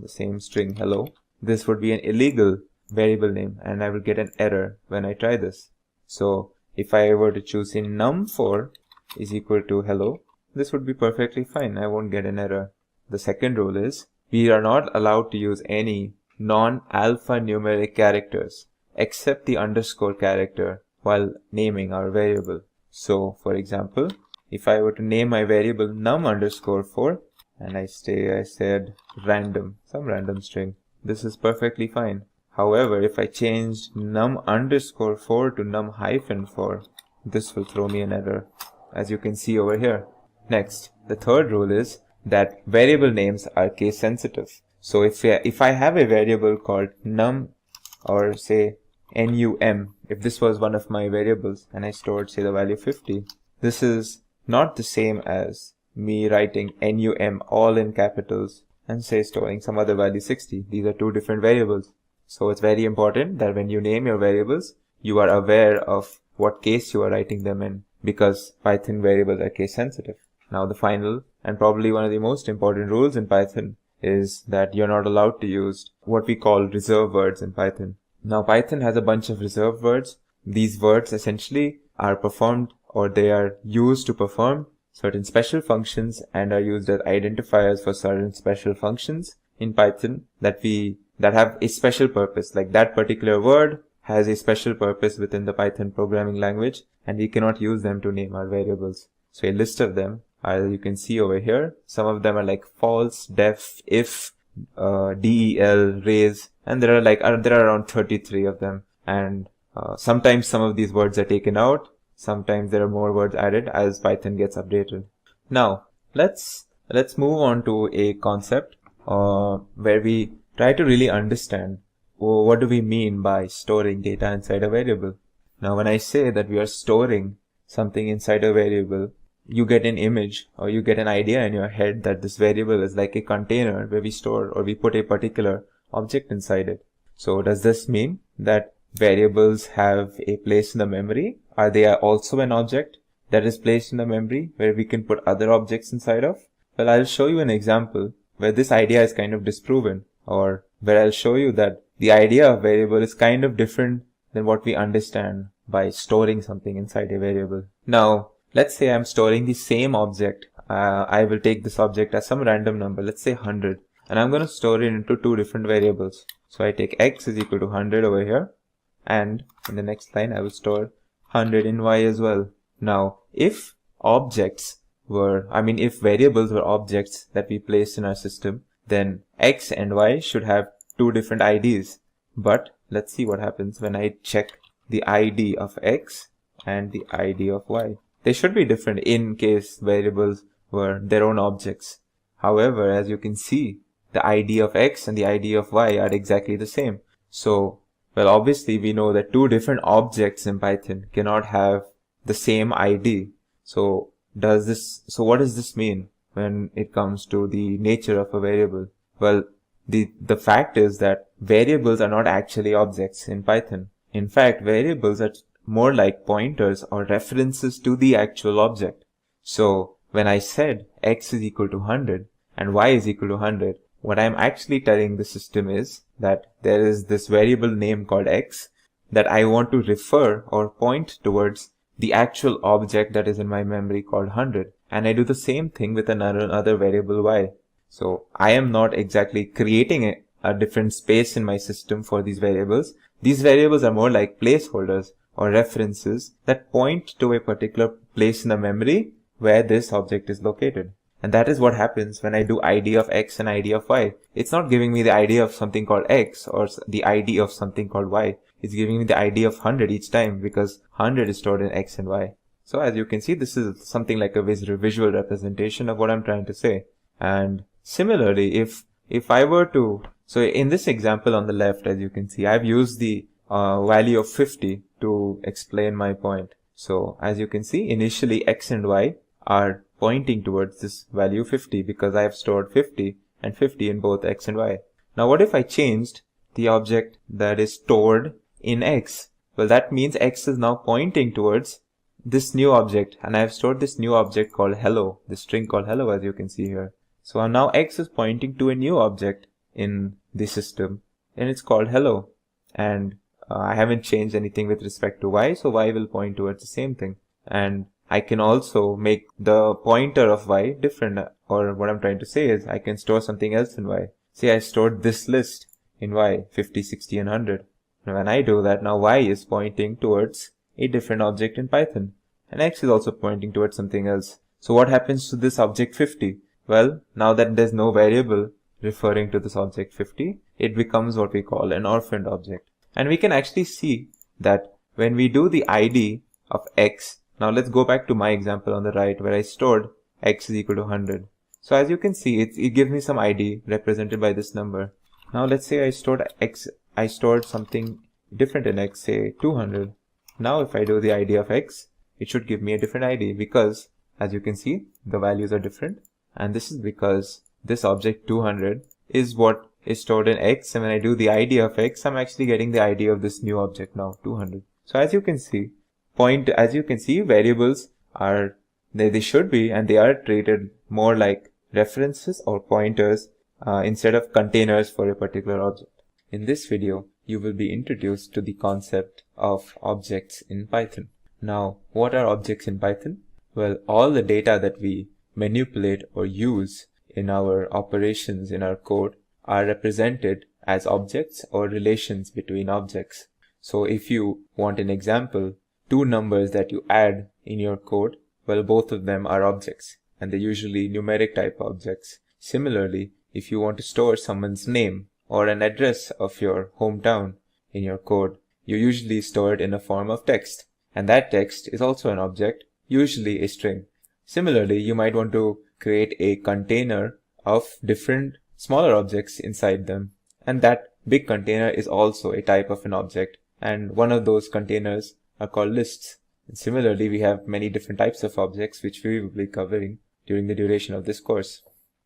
the same string hello, this would be an illegal variable name and I will get an error when I try this. So if I were to choose in num4 is equal to hello, this would be perfectly fine. I won't get an error. The second rule is we are not allowed to use any non-alphanumeric characters except the underscore character while naming our variable. So for example, if I were to name my variable num underscore 4 and I said random, some random string, this is perfectly fine. However, if I changed num underscore 4 to num hyphen 4, this will throw me an error, as you can see over here. Next, the third rule is that variable names are case sensitive. So if I have a variable called num, or say num, if this was one of my variables and I stored, say, the value 50, this is not the same as me writing num all in capitals and say storing some other value 60. These are two different variables. So it's very important that when you name your variables, you are aware of what case you are writing them in, because Python variables are case sensitive. Now the final and probably one of the most important rules in Python is that you're not allowed to use what we call reserve words in Python. Now Python has a bunch of reserved words. These words essentially are performed, or they are used to perform certain special functions and are used as identifiers for certain special functions in Python that have a special purpose. Like that particular word has a special purpose within the Python programming language, and we cannot use them to name our variables. So a list of them, you can see over here. Some of them are like false, def, if, del, raise, and there are around 33 of them. And sometimes some of these words are taken out. Sometimes there are more words added as Python gets updated. Now let's move on to a concept where we try to really understand what do we mean by storing data inside a variable. Now when I say that we are storing something inside a variable, you get an image or you get an idea in your head that this variable is like a container where we store or we put a particular object inside it. So does this mean that variables have a place in the memory? Are they also an object that is placed in the memory where we can put other objects inside of? Well, I'll show you an example where this idea is kind of disproven, or where I'll show you that the idea of variable is kind of different than what we understand by storing something inside a variable. Now, let's say I'm storing the same object. I will take this object as some random number, let's say 100, and I'm going to store it into two different variables. So I take x is equal to 100 over here, and in the next line I will store 100 in y as well. Now, if variables were objects that we placed in our system, then x and y should have two different IDs. But let's see what happens when I check the ID of x and the ID of y. They should be different in case variables were their own objects. However, as you can see, the ID of x and the ID of y are exactly the same. So, well, obviously we know that two different objects in Python cannot have the same ID. So what does this mean when it comes to the nature of a variable? Well, the fact is that variables are not actually objects in Python. In fact, variables are more like pointers or references to the actual object. So when I said x is equal to 100 and y is equal to 100, what I'm actually telling the system is that there is this variable name called x that I want to refer or point towards the actual object that is in my memory called 100. And I do the same thing with another variable y. So I am not exactly creating a different space in my system for these variables. These variables are more like placeholders or references that point to a particular place in the memory where this object is located. And that is what happens when I do ID of x and ID of y. It's not giving me the ID of something called x or the ID of something called y. It's giving me the ID of 100 each time because 100 is stored in x and y. So as you can see, this is something like a visual representation of what I'm trying to say. And similarly, if I were to, so in this example on the left, as you can see, I've used the value of 50 to explain my point. So as you can see, initially x and y are pointing towards this value 50 because I have stored 50 and 50 in both x and y. Now what if I changed the object that is stored in x? Well, that means x is now pointing towards this new object, and I have stored this new object called hello, this string called hello, as you can see here. So now x is pointing to a new object in the system and it's called hello, and I haven't changed anything with respect to y, so y will point towards the same thing. And I can also make the pointer of y different, or what I'm trying to say is I can store something else in y. See, I stored this list in y, 50, 60 and 100. And when I do that, now y is pointing towards a different object in Python, and x is also pointing towards something else. So what happens to this object 50? Well, now that there's no variable referring to this object 50, it becomes what we call an orphaned object. And we can actually see that when we do the ID of x, now let's go back to my example on the right where I stored x is equal to 100. So as you can see, it gives me some ID represented by this number. Now let's say I stored something different in x, say 200. Now if I do the ID of x, it should give me a different ID because as you can see, the values are different. And this is because this object 200 is what is stored in x, and when I do the ID of x, I'm actually getting the ID of this new object now, 200. So as you can see, variables are, they should be, and they are treated more like references or pointers instead of containers for a particular object. In this video, you will be introduced to the concept of objects in Python. Now, what are objects in Python? Well, all the data that we manipulate or use in our operations in our code are represented as objects or relations between objects. So if you want an example, two numbers that you add in your code, well, both of them are objects, and they're usually numeric type objects. Similarly, if you want to store someone's name or an address of your hometown in your code, you usually store it in a form of text, and that text is also an object, usually a string. Similarly, you might want to create a container of different smaller objects inside them, and that big container is also a type of an object, and one of those containers are called lists. And similarly, we have many different types of objects which we will be covering during the duration of this course.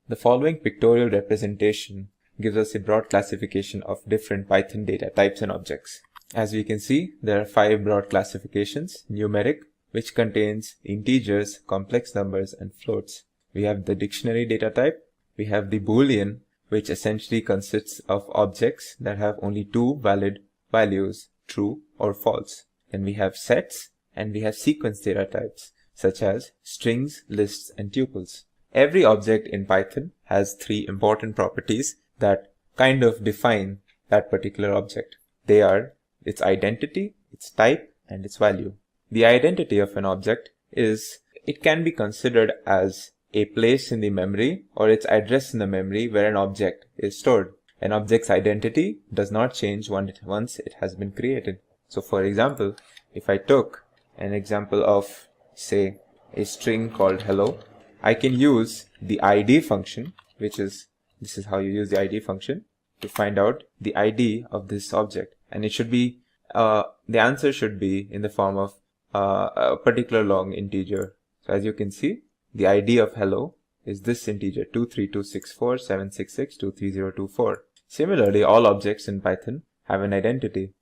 The following pictorial representation gives us a broad classification of different Python data types and objects. As we can see, there are 5 broad classifications: numeric, which contains integers, complex numbers, and floats. We have the dictionary data type. We have the Boolean, which essentially consists of objects that have only 2 valid values, true or false. Then we have sets, and we have sequence data types, such as strings, lists, and tuples. Every object in Python has 3 important properties that kind of define that particular object. They are its identity, its type, and its value. The identity of an object is, it can be considered as a place in the memory or its address in the memory where an object is stored. an object's identity does not change once it has been created. So for example, if I took an example of, say, a string called hello, I can use the id function, this is how you use the id function to find out the id of this object. And it should be, the answer should be in the form of a particular long integer. So as you can see, the id of hello is this integer 2326476623024. Similarly, all objects in Python have an identity.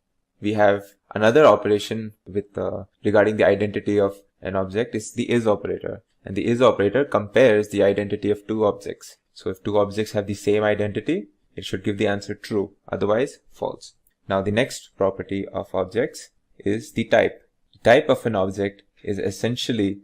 We have another operation with regarding the identity of an object is the is operator. And the is operator compares the identity of two objects. So if two objects have the same identity, it should give the answer true, otherwise false. Now the next property of objects is the type. The type of an object is essentially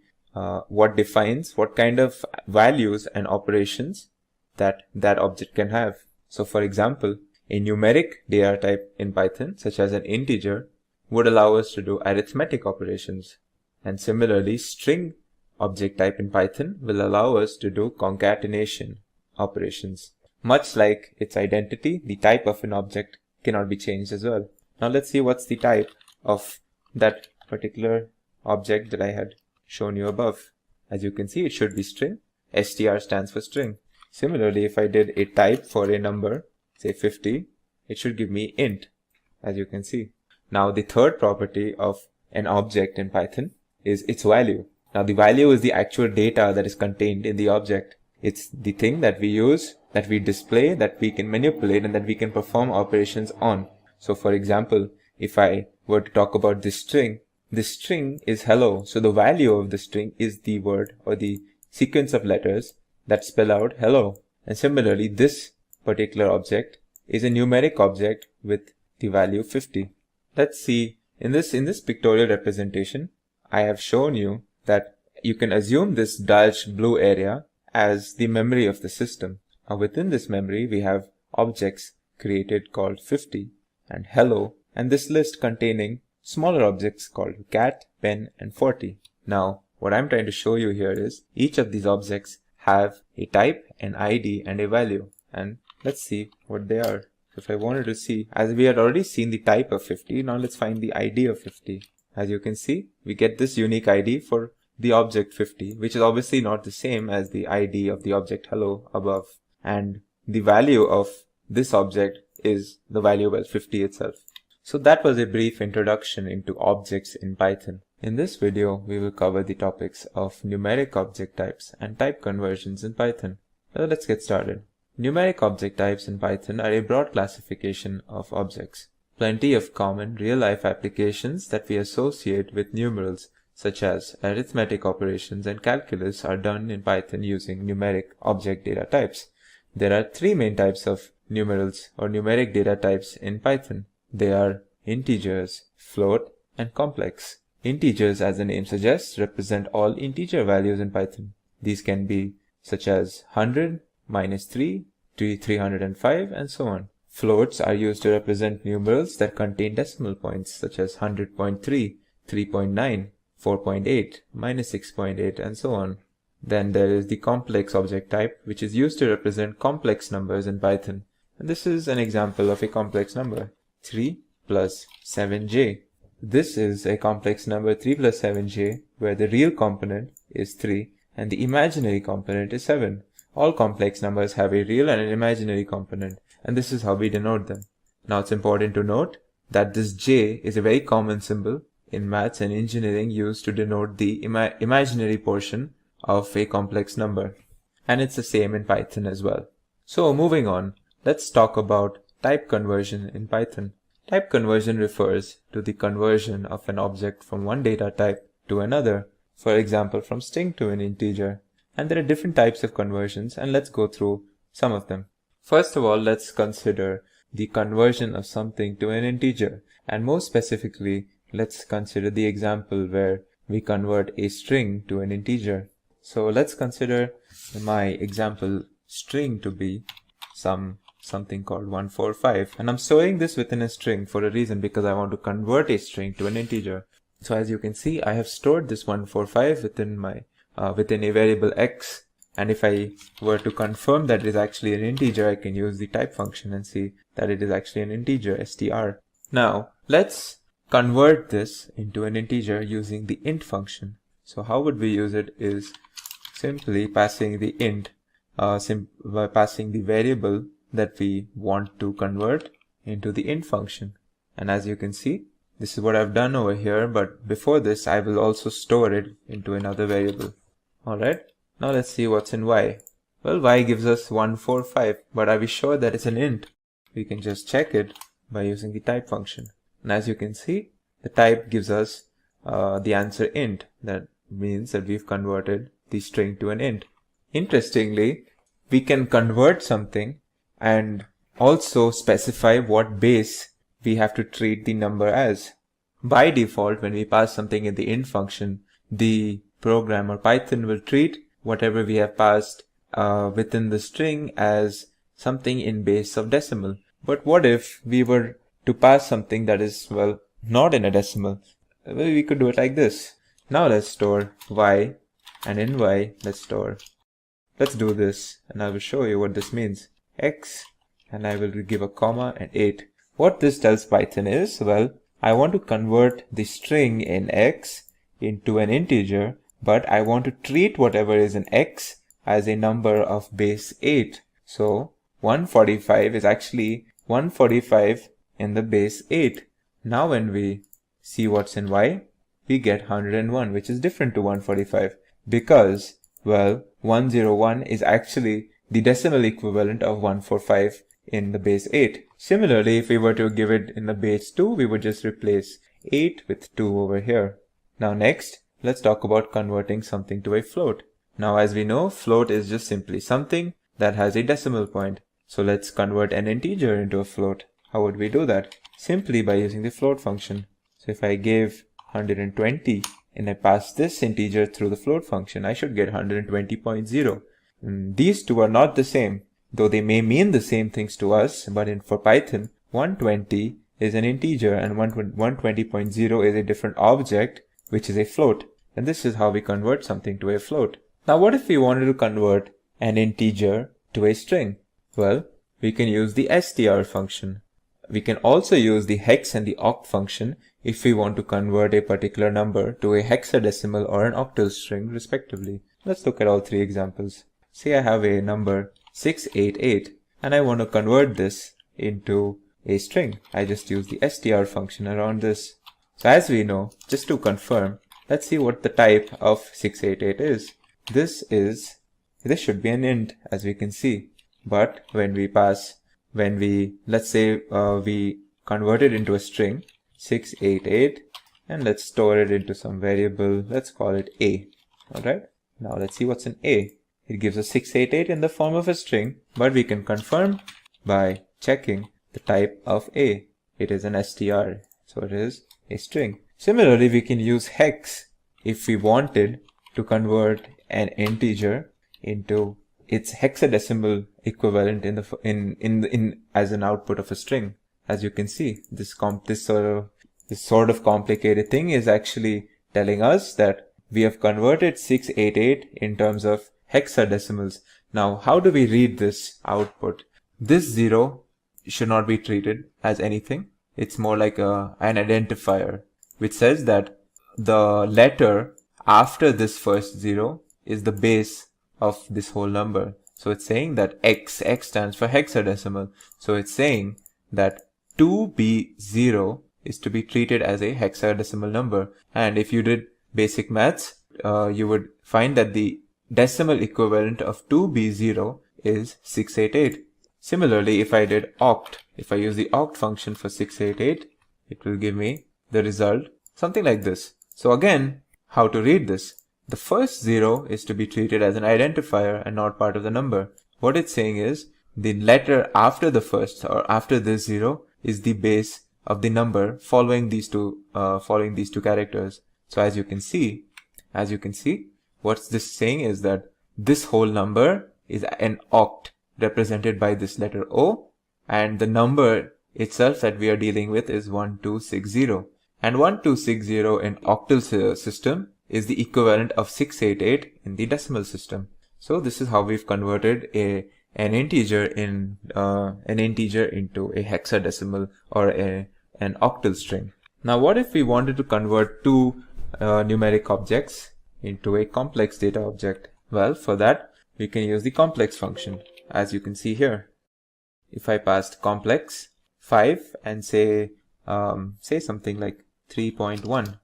what defines what kind of values and operations that object can have. So for example, a numeric data type in Python, such as an integer, would allow us to do arithmetic operations. And similarly, string object type in Python will allow us to do concatenation operations. Much like its identity, the type of an object cannot be changed as well. Now let's see what's the type of that particular object that I had shown you above. As you can see, it should be string. str stands for string. Similarly, if I did a type for a number, say 50, it should give me int, as you can see. Now the third property of an object in Python is its value. Now the value is the actual data that is contained in the object. It's the thing that we use, that we display, that we can manipulate, and that we can perform operations on. So for example, if I were to talk about this string is hello. So the value of the string is the word or the sequence of letters that spell out hello. And similarly, this particular object is a numeric object with the value 50. Let's see, in this pictorial representation, I have shown you that you can assume this dashed blue area as the memory of the system. Now within this memory, we have objects created called 50 and hello, and this list containing smaller objects called cat, pen, and 40. Now, what I'm trying to show you here is each of these objects have a type, an ID, and a value. And let's see what they are. If I wanted to see, as we had already seen the type of 50, now let's find the ID of 50. As you can see, we get this unique ID for the object 50, which is obviously not the same as the ID of the object hello above. And the value of this object is the variable 50 itself. So that was a brief introduction into objects in Python. In this video, we will cover the topics of numeric object types and type conversions in Python. Well, let's get started. Numeric object types in Python are a broad classification of objects. Plenty of common real-life applications that we associate with numerals, such as arithmetic operations and calculus, are done in Python using numeric object data types. There are three main types of numerals or numeric data types in Python. They are integers, float, and complex. Integers, as the name suggests, represent all integer values in Python. These can be such as 100, -3, 305, and so on. Floats are used to represent numerals that contain decimal points, such as 100.3, 3.9, 4.8, -6.8, and so on. Then there is the complex object type, which is used to represent complex numbers in Python. And this is an example of a complex number, 3 plus 7j. This is a complex number 3 plus 7j, where the real component is 3 and the imaginary component is 7. All complex numbers have a real and an imaginary component, and this is how we denote them. Now it's important to note that this j is a very common symbol in maths and engineering used to denote the imaginary portion of a complex number. And it's the same in Python as well. So moving on, let's talk about type conversion in Python. Type conversion refers to the conversion of an object from one data type to another, for example from string to an integer. And there are different types of conversions, and let's go through some of them. First of all, let's consider the conversion of something to an integer, and more specifically, let's consider the example where we convert a string to an integer. So let's consider my example string to be something called 145, and I'm storing this within a string for a reason, because I want to convert a string to an integer. So as you can see, I have stored this 145 within a variable x, And if I were to confirm that it is actually an integer, I can use the type function and see that it is actually an integer, str. Now, let's convert this into an integer using the int function. So how would we use it is simply passing the int, by passing the variable that we want to convert into the int function. And as you can see, this is what I've done over here, but before this I will also store it into another variable. Alright, now let's see what's in y. Well, y gives us 145, but are we sure that it's an int? We can just check it by using the type function. And as you can see, the type gives us the answer int. That means that we've converted the string to an int. Interestingly, we can convert something and also specify what base we have to treat the number as. By default, when we pass something in the int function, the program or Python will treat whatever we have passed within the string as something in base of decimal. But what if we were to pass something that is, well, not in a decimal? Well, we could do it like this. Now let's store y, and in y, let's do this, and I will show you what this means. X, and I will give a comma and 8. What this tells Python is, well, I want to convert the string in x into an integer, but I want to treat whatever is in x as a number of base 8. So 145 is actually 145 in the base 8. Now when we see what's in y, we get 101, which is different to 145 because, well, 101 is actually the decimal equivalent of 145 in the base 8. Similarly, if we were to give it in the base 2, we would just replace 8 with 2 over here. Now next, let's talk about converting something to a float. Now as we know, float is just simply something that has a decimal point. So let's convert an integer into a float. How would we do that? Simply by using the float function. So if I gave 120 and I pass this integer through the float function, I should get 120.0. These two are not the same, though they may mean the same things to us, but for Python, 120 is an integer and 120.0 is a different object, which is a float. And this is how we convert something to a float. Now what if we wanted to convert an integer to a string? Well, we can use the str function. We can also use the hex and the oct function if we want to convert a particular number to a hexadecimal or an octal string respectively. Let's look at all three examples. Say I have a number 688 and I want to convert this into a string. I just use the str function around this. So as we know, just to confirm, let's see what the type of 688 is. This should be an int, as we can see. But let's say we convert it into a string 688 and let's store it into some variable. Let's call it a. Alright, now let's see what's in a. It gives us 688 in the form of a string, but we can confirm by checking the type of a. It is an str, so it is a string. Similarly, we can use hex if we wanted to convert an integer into its hexadecimal equivalent as an output of a string. As you can see, this sort of complicated thing is actually telling us that we have converted 688 in terms of hexadecimals. Now, how do we read this output? This 0 should not be treated as anything. It's more like an identifier, which says that the letter after this first 0 is the base of this whole number. So it's saying that X stands for hexadecimal. So it's saying that 2b0 is to be treated as a hexadecimal number. And if you did basic maths, you would find that the decimal equivalent of 2b0 is 688. Similarly, if I did oct, if I use the oct function for 688, it will give me the result something like this. So again, how to read this? The first 0 is to be treated as an identifier and not part of the number. What it's saying is the letter after the first or after this 0 is the base of the number following these two characters. So as you can see, what's this saying is that this whole number is an oct represented by this letter O, and the number itself that we are dealing with is 1260. And 1260 in octal system is the equivalent of 688 in the decimal system. So this is how we've converted an integer into a hexadecimal or an octal string. Now what if we wanted to convert two numeric objects into a complex data object? Well, for that we can use the complex function, as you can see here. If I passed complex 5 and say something like 3.1,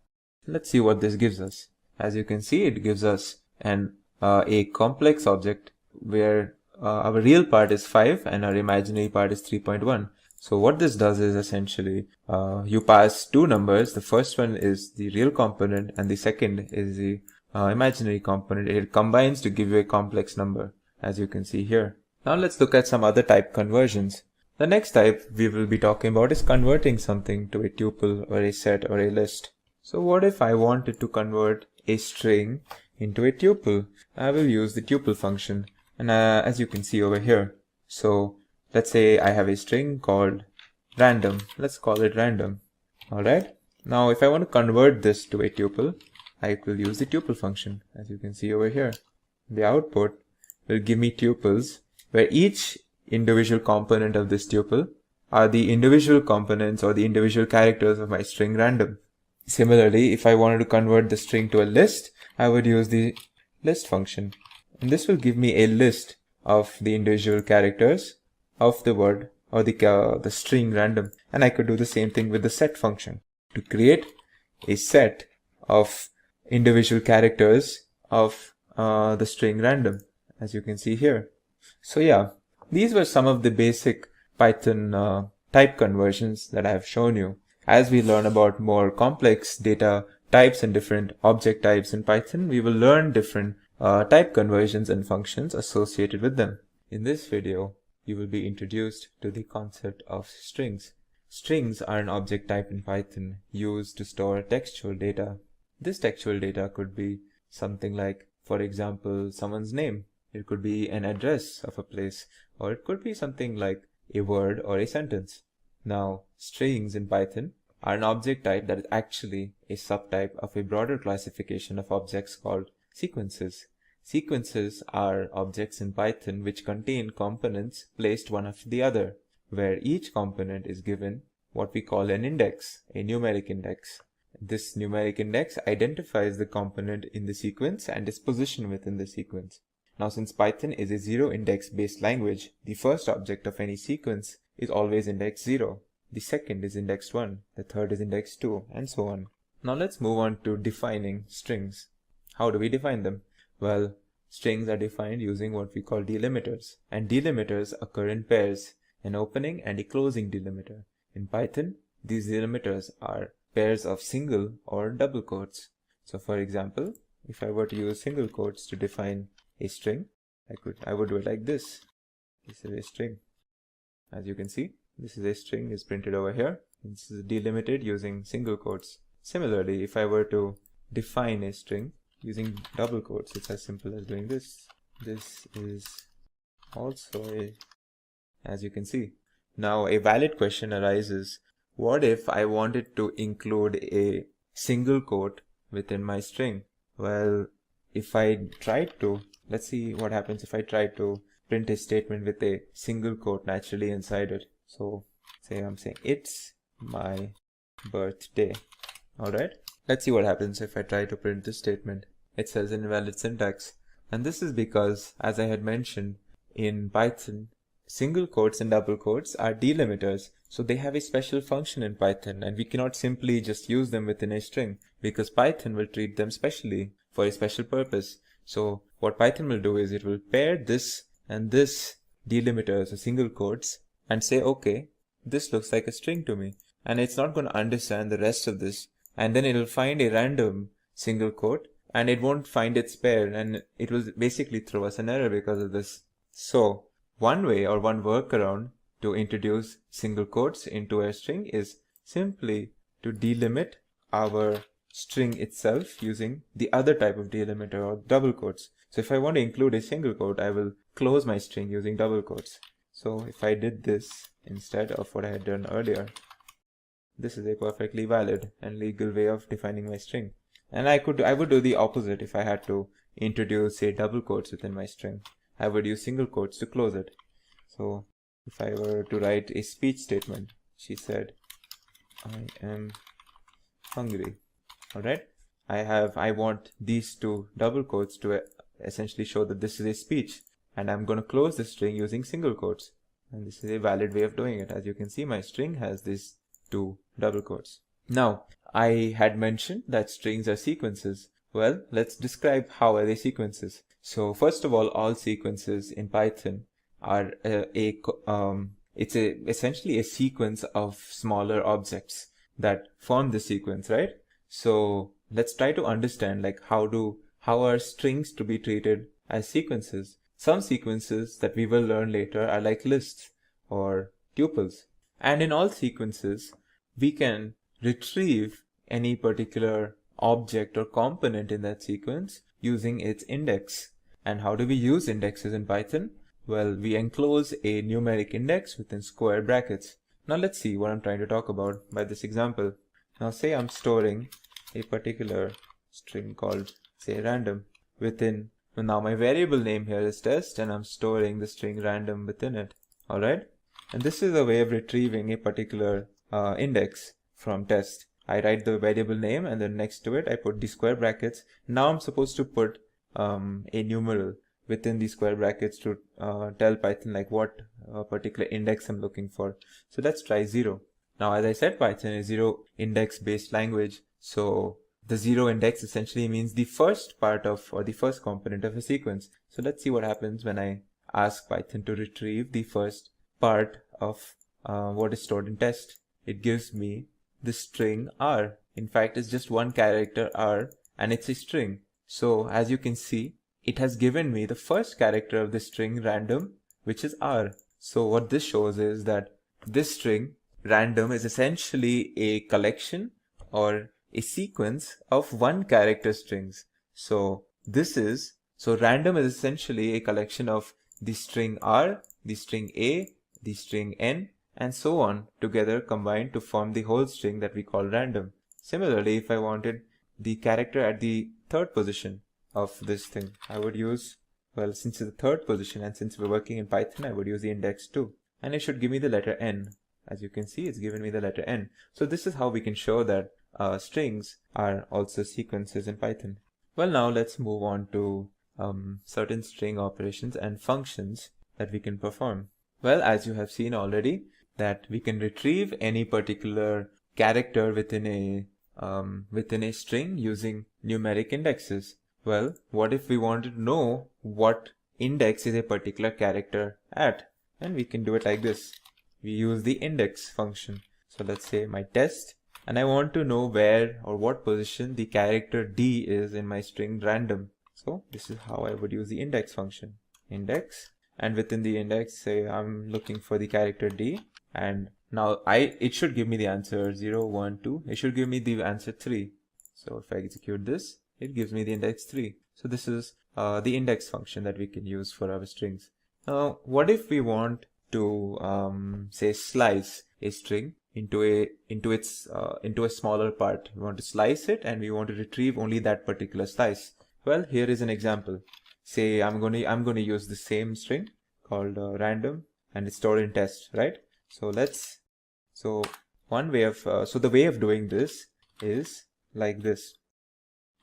let's see what this gives us. As you can see, it gives us a complex object where our real part is 5 and our imaginary part is 3.1. So what this does is essentially you pass two numbers. The first one is the real component and the second is the imaginary component. It combines to give you a complex number, as you can see here. Now let's look at some other type conversions. The next type we will be talking about is converting something to a tuple or a set or a list. So what if I wanted to convert a string into a tuple? I will use the tuple function, and as you can see over here. So let's say I have a string called random. Let's call it random. Alright. Now if I want to convert this to a tuple, I will use the tuple function, as you can see over here. The output will give me tuples where each individual component of this tuple are the individual components or the individual characters of my string random. Similarly, if I wanted to convert the string to a list, I would use the list function. And this will give me a list of the individual characters of the word or the string random. And I could do the same thing with the set function to create a set of individual characters of the string random, as you can see here. So yeah, these were some of the basic Python type conversions that I have shown you. As we learn about more complex data types and different object types in Python, we will learn different type conversions and functions associated with them. In this video, you will be introduced to the concept of strings. Strings are an object type in Python used to store textual data. This textual data could be something like, for example, someone's name. It could be an address of a place, or it could be something like a word or a sentence. Now, strings in Python are an object type that is actually a subtype of a broader classification of objects called sequences. Sequences are objects in Python which contain components placed one after the other, where each component is given what we call an index, a numeric index. This numeric index identifies the component in the sequence and its position within the sequence. Now, since Python is a zero-index based language, the first object of any sequence is always index 0. The second is index 1, the third is index 2, and so on. Now let's move on to defining strings. How do we define them? Well, strings are defined using what we call delimiters, and delimiters occur in pairs, an opening and a closing delimiter. In Python, these delimiters are pairs of single or double quotes. So for example, if I were to use single quotes to define a string, I would do it like this. This is a string. As you can see, this is a string is printed over here. This is delimited using single quotes. Similarly, if I were to define a string using double quotes, it's as simple as doing this. This is also as you can see. Now a valid question arises. What if I wanted to include a single quote within my string? Well, if I tried to, let's see what happens if I try to print a statement with a single quote naturally inside it. So say I'm saying it's my birthday. Alright, let's see what happens if I try to print this statement. It says invalid syntax, and this is because, as I had mentioned, in Python, single quotes and double quotes are delimiters, so they have a special function in Python, and we cannot simply just use them within a string because Python will treat them specially for a special purpose. So what Python will do is it will pair this and this delimiters or single quotes and say, okay, this looks like a string to me, and it's not going to understand the rest of this, and then it will find a random single quote and it won't find its pair, and it will basically throw us an error because of this. So one way or one workaround to introduce single quotes into a string is simply to delimit our string itself using the other type of delimiter or double quotes. So if I want to include a single quote, I will close my string using double quotes. So if I did this instead of what I had done earlier, this is a perfectly valid and legal way of defining my string. And I would do the opposite if I had to introduce, say, double quotes within my string, I would use single quotes to close it. So if I were to write a speech statement, she said, I am hungry. Alright, I want these two double quotes to essentially show that this is a speech, and I'm going to close the string using single quotes. And this is a valid way of doing it. As you can see, my string has these two double quotes. Now, I had mentioned that strings are sequences. Well, let's describe how are they sequences. So first of all sequences in Python are essentially a sequence of smaller objects that form the sequence, right? So let's try to understand like how are strings to be treated as sequences. Some sequences that we will learn later are like lists or tuples. And in all sequences, we can retrieve any particular object or component in that sequence using its index. And how do we use indexes in Python? Well, we enclose a numeric index within square brackets. Now let's see what I'm trying to talk about by this example. Now say I'm storing a particular string called, say, random within. Now my variable name here is test, and I'm storing the string random within it. Alright, and this is a way of retrieving a particular index from test. I write the variable name, and then next to it I put the square brackets. Now I'm supposed to put a numeral within the square brackets to tell Python like what particular index I'm looking for. So let's try 0. Now as I said, Python is 0 index based language. So the 0 index essentially means the first part of, or the first component of a sequence. So let's see what happens when I ask Python to retrieve the first part of what is stored in test. It gives me the string R. In fact, it's just one character R, and it's a string. So as you can see, it has given me the first character of the string random, which is R. So what this shows is that this string random is essentially a collection or a sequence of one character strings. So random is essentially a collection of the string R, the string A, the string N, and so on together combined to form the whole string that we call random. Similarly, if I wanted the character at the third position of this thing, I would use, well, since it's the third position and since we're working in Python, I would use the index 2, and it should give me the letter N. As you can see, it's given me the letter N. So this is how we can show that strings are also sequences in Python. Well, now let's move on to certain string operations and functions that we can perform. Well, as you have seen already, that we can retrieve any particular character within a string using numeric indexes. Well, what if we wanted to know what index is a particular character at? And we can do it like this. We use the index function. So let's say my test, and I want to know where or what position the character D is in my string random. So this is how I would use the index function. Index, and within the index, say I'm looking for the character D, and now it should give me the answer 0, 1, 2. It should give me the answer 3. So if I execute this, it gives me the index 3. So this is the index function that we can use for our strings. Now, what if we want to say slice a string into a smaller part? We want to slice it, and we want to retrieve only that particular slice. Well, here is an example. Say I'm going to use the same string called random, and it's stored in test, right? So the way of doing this is like this.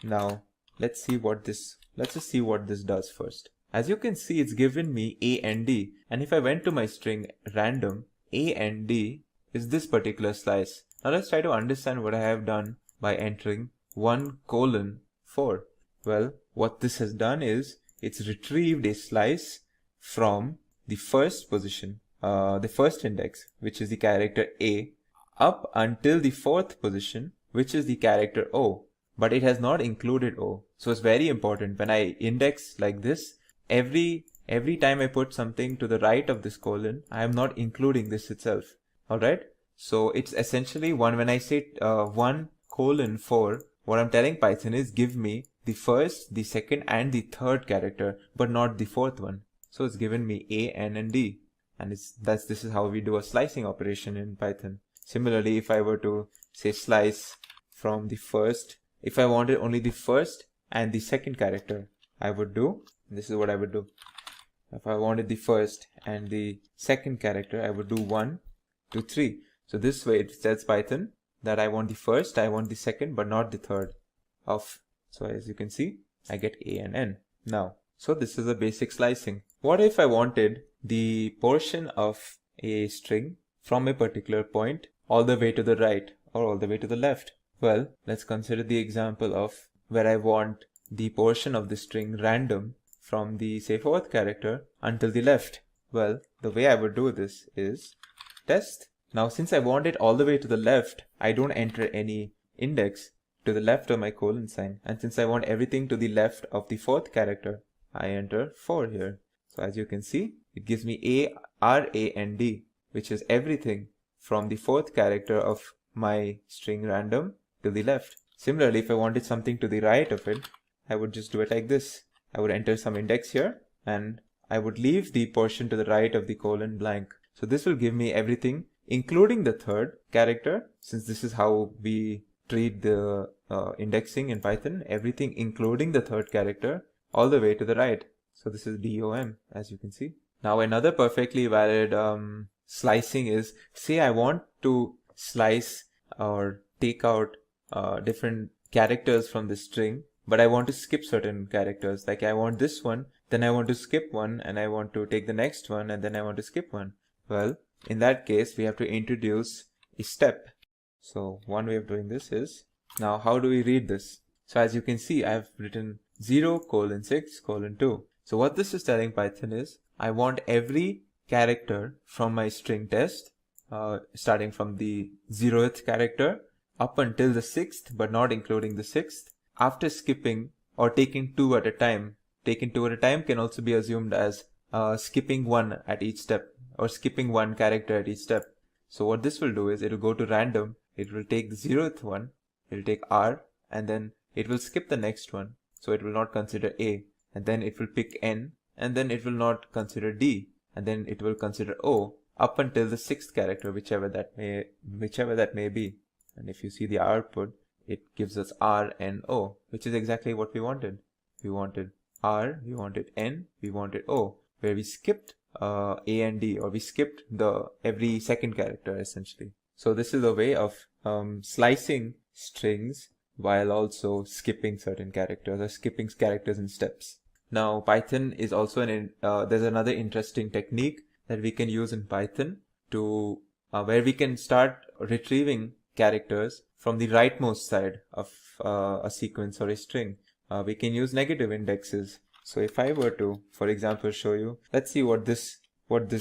Now let's just see what this does first. As you can see, it's given me A and D, and if I went to my string random, A and D is this particular slice. Now let's try to understand what I have done by entering 1:4. Well, what this has done is it's retrieved a slice from the first position, the first index, which is the character A, up until the fourth position, which is the character O, but it has not included O. So it's very important when I index like this, every time I put something to the right of this colon, I am not including this itself. Alright, so it's essentially when I say 1:4, what I'm telling Python is give me the first, the second, and the third character, but not the fourth one. So it's given me A, N, and D, and this is how we do a slicing operation in Python. Similarly, if I were to say slice from the first, if I wanted only the first and the second character, I would do, this is what I would do. If I wanted the first and the second character, I would do 1, 2, 3. So this way it tells Python that I want the first, I want the second, but not the third of. So as you can see, I get A and N. Now, so this is a basic slicing. What if I wanted the portion of a string from a particular point all the way to the right or all the way to the left? Well, let's consider the example of where I want the portion of the string random from the say fourth character until the left. Well, the way I would do this is test. Now since I want it all the way to the left, I don't enter any index to the left of my colon sign, and since I want everything to the left of the fourth character, I enter 4 here. So as you can see, it gives me A, R, A and D, which is everything from the fourth character of my string random to the left. Similarly, if I wanted something to the right of it, I would just do it like this. I would enter some index here and I would leave the portion to the right of the colon blank. So this will give me everything including the third character, since this is how we treat the indexing in Python, everything including the third character all the way to the right. So this is DOM, as you can see. Now another perfectly valid slicing is, say I want to slice or take out different characters from the string, but I want to skip certain characters. Like I want this one, then I want to skip one, and I want to take the next one, and then I want to skip one. Well, in that case, we have to introduce a step. So one way of doing this is, now how do we read this? So as you can see, I have written 0:6:2. So what this is telling Python is, I want every character from my string test, starting from the 0th character up until the 6th, but not including the 6th, after skipping or taking 2 at a time. Taking 2 at a time can also be assumed as skipping 1 at each step, or skipping 1 character at each step. So what this will do is, it will go to random, it will take the 0th one, it will take R, and then it will skip the next one. So it will not consider A, and then it will pick N, and then it will not consider D, and then it will consider O, up until the 6th character, whichever that may be. And if you see the output, it gives us R, N, O, which is exactly what we wanted. We wanted R, we wanted N, we wanted O, where we skipped A and D, or we skipped every second character essentially. So this is a way of slicing strings while also skipping certain characters, or skipping characters in steps. Now Python is also there's another interesting technique that we can use in Python to where we can start retrieving characters from the rightmost side of a sequence or a string. We can use negative indexes. So if I were to, for example, show you, let's see what this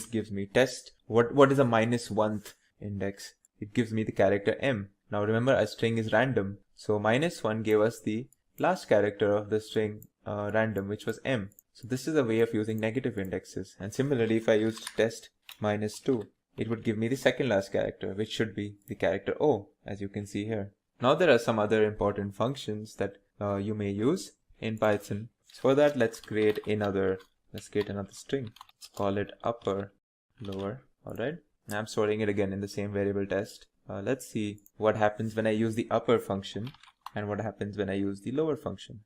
gives me. Test what is a -1th index. It gives me the character M. Now remember, a string is random, so -1 gave us the last character of the string random, which was M. So this is a way of using negative indexes. And similarly, if I used test -2, it would give me the second last character, which should be the character O, as you can see here. Now there are some other important functions that you may use in Python. So for that, let's create another string. Let's call it upper, lower. Alright, I'm storing it again in the same variable test. Let's see what happens when I use the upper function and what happens when I use the lower function.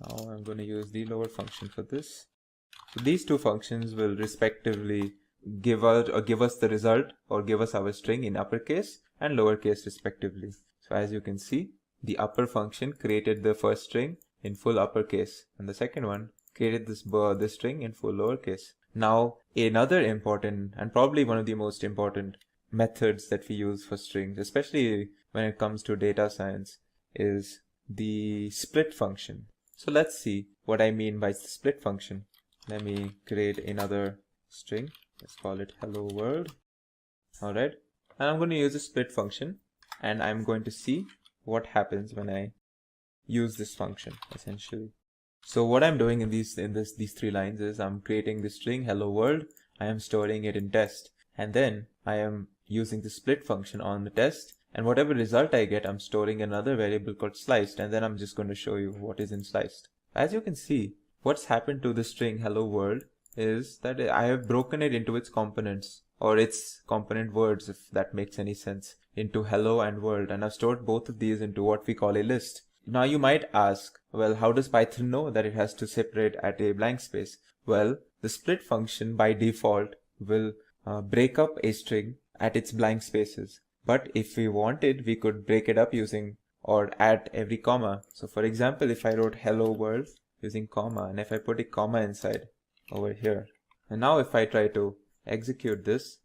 Now I'm going to use the lower function for this. So these two functions will respectively give us the result, or give us our string in uppercase and lowercase respectively. So as you can see, the upper function created the first string in full uppercase, and the second one created this string in full lowercase. Now another important, and probably one of the most important methods that we use for strings, especially when it comes to data science, is the split function. So let's see what I mean by the split function. Let me create another string. Let's call it hello world. Alright, and I'm going to use a split function, and I'm going to see what happens when I use this function essentially. So what I'm doing in these 3 lines is, I'm creating the string hello world, I am storing it in test, and then I am using the split function on the test, and whatever result I get, I'm storing another variable called sliced, and then I'm just going to show you what is in sliced. As you can see, what's happened to the string hello world is that I have broken it into its components, or its component words, if that makes any sense, into hello and world, and I've stored both of these into what we call a list. Now you might ask, Well, how does Python know that it has to separate at a blank space? Well, the split function by default will break up a string at its blank spaces. But if we wanted, we could break it up using or at every comma. So for example, if I wrote hello world using comma, and if I put a comma inside over here, and now if I try to execute this,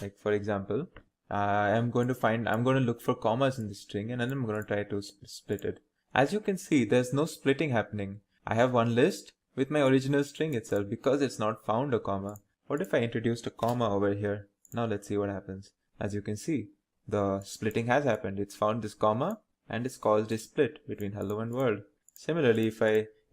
like for example, I'm going to look for commas in the string, and then I'm going to try to split it. As you can see, there's no splitting happening. I have one list with my original string itself because it's not found a comma. What if I introduced a comma over here? Now let's see what happens. As you can see, the splitting has happened. It's found this comma and it's caused a split between hello and world. Similarly,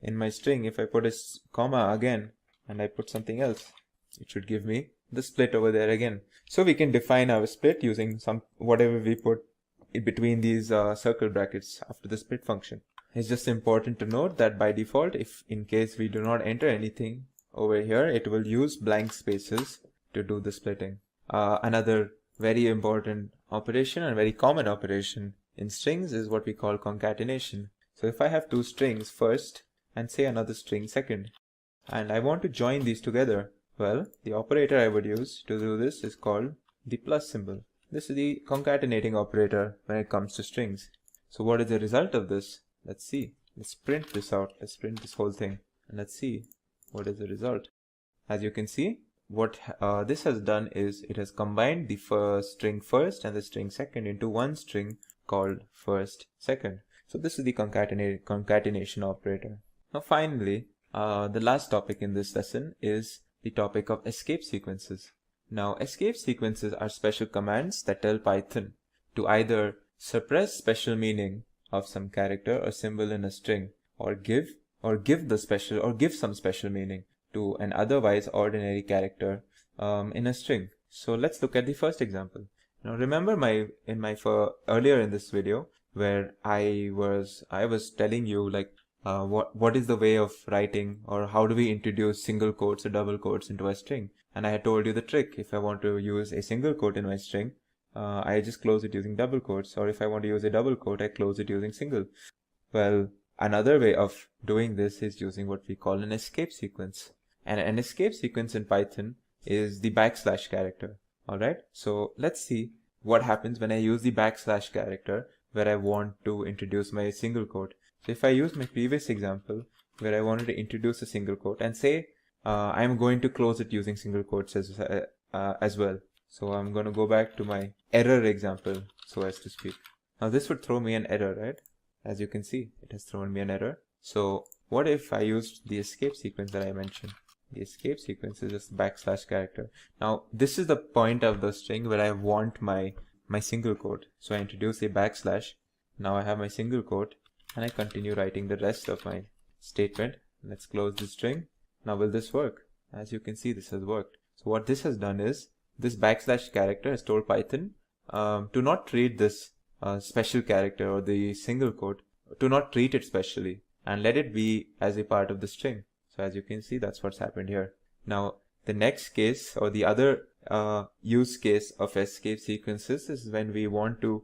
in my string, if I put a comma again and I put something else, it should give me the split over there again. So we can define our split using whatever we put in between these circle brackets after the split function. It's just important to note that by default, if in case we do not enter anything over here, it will use blank spaces to do the splitting. Another very important operation and very common operation in strings is what we call concatenation. So if I have two strings first and say another string second, and I want to join these together, well, the operator I would use to do this is called the plus symbol. This is the concatenating operator when it comes to strings. So what is the result of this? Let's see. Let's print this out. Let's print this whole thing and let's see what is the result. As you can see, what this has done is it has combined the string first and the string second into one string called first second. So this is the concatenation operator. Now finally, the last topic in this lesson is the topic of escape sequences. Now escape sequences are special commands that tell Python to either suppress special meaning of some character or symbol in a string, or give some special meaning to an otherwise ordinary character in a string. So let's look at the first example. Now remember earlier in this video where I was telling you like what is the way of writing, or how do we introduce single quotes or double quotes into a string, and I had told you the trick. If I want to use a single quote in my string, I just close it using double quotes, or if I want to use a double quote, I close it using single. Well, another way of doing this is using what we call an escape sequence. And an escape sequence in Python is the backslash character. Alright, so let's see what happens when I use the backslash character where I want to introduce my single quote. So if I use my previous example where I wanted to introduce a single quote and say I'm going to close it using single quotes as well. So I'm going to go back to my error example, so as to speak. Now this would throw me an error, right? As you can see, it has thrown me an error. So what if I used the escape sequence that I mentioned? The escape sequence is just backslash character. Now this is the point of the string where I want my single quote. So I introduce a backslash. Now I have my single quote and I continue writing the rest of my statement. Let's close the string. Now will this work? As you can see, this has worked. So what this has done is this backslash character has told Python to not treat this special character or the single quote, to not treat it specially and let it be as a part of the string. So as you can see, that's what's happened here. Now the next case, or the other use case of escape sequences, is when we want to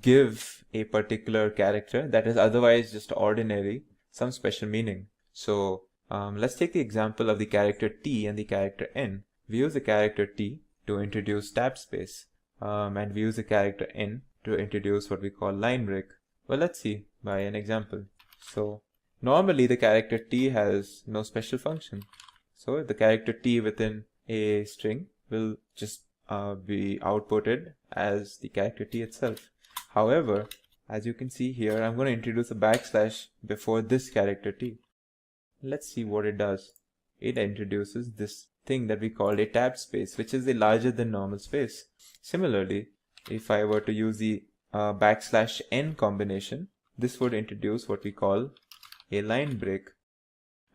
give a particular character that is otherwise just ordinary some special meaning. So let's take the example of the character T and the character N. We use the character T to introduce tab space, and we use the character N to introduce what we call line break. Well, let's see by an example. So normally the character T has no special function. So the character T within a string will just be outputted as the character T itself. However, as you can see here, I'm going to introduce a backslash before this character T. Let's see what it does. It introduces this thing that we call a tab space, which is a larger than normal space. Similarly, if I were to use the backslash n combination, this would introduce what we call a line break.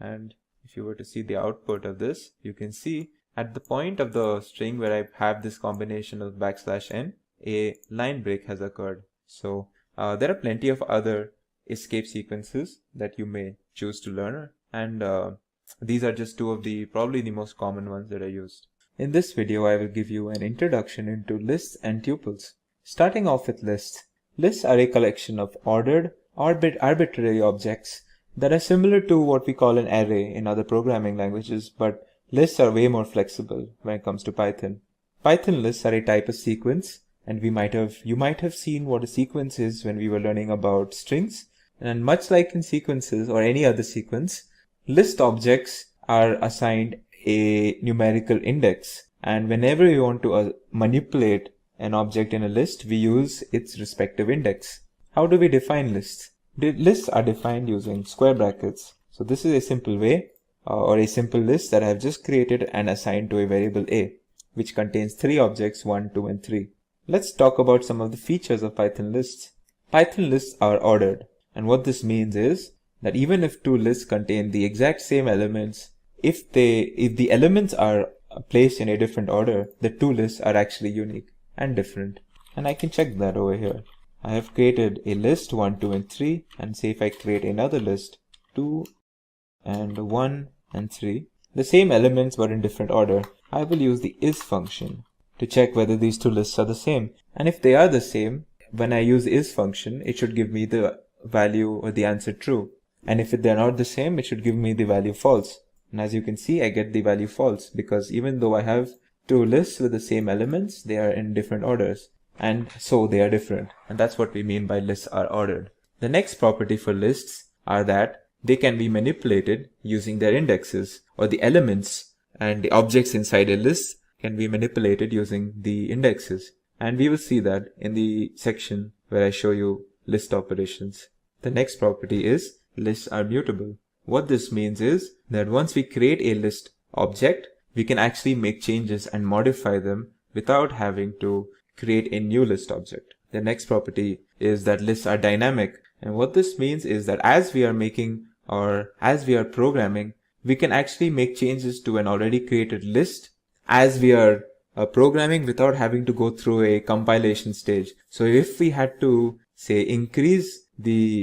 And if you were to see the output of this, you can see at the point of the string where I have this combination of backslash n, a line break has occurred. So there are plenty of other escape sequences that you may choose to learn, and these are just two of probably the most common ones that I used. In this video, I will give you an introduction into lists and tuples. Starting off with lists. Lists are a collection of ordered, arbitrary objects that are similar to what we call an array in other programming languages, but lists are way more flexible when it comes to Python. Python lists are a type of sequence, and you might have seen what a sequence is when we were learning about strings. And much like in sequences or any other sequence, list objects are assigned a numerical index, and whenever we want to manipulate an object in a list, we use its respective index. How do we define lists? Lists are defined using square brackets. So this is a simple way or a simple list that I have just created and assigned to a variable a, which contains 3 objects, 1, 2, and 3. Let's talk about some of the features of Python lists. Python lists are ordered, and what this means is that even if 2 lists contain the exact same elements, if the elements are placed in a different order, the 2 lists are actually unique and different. And I can check that over here. I have created a list 1, 2, and 3, and say if I create another list 2 and 1 and 3, the same elements but in different order, I will use the is function to check whether these 2 lists are the same. And if they are the same, when I use is function, it should give me the value or the answer true. And if they're not the same, it should give me the value false. And as you can see, I get the value false because even though I have 2 lists with the same elements, they are in different orders. And so they are different. And that's what we mean by lists are ordered. The next property for lists are that they can be manipulated using their indexes, or the elements and the objects inside a list can be manipulated using the indexes. And we will see that in the section where I show you list operations. The next property is lists are mutable. What this means is that once we create a list object, we can actually make changes and modify them without having to create a new list object. The next property is that lists are dynamic. And what this means is that as we are making or as we are programming, we can actually make changes to an already created list as we are programming without having to go through a compilation stage. So if we had to say increase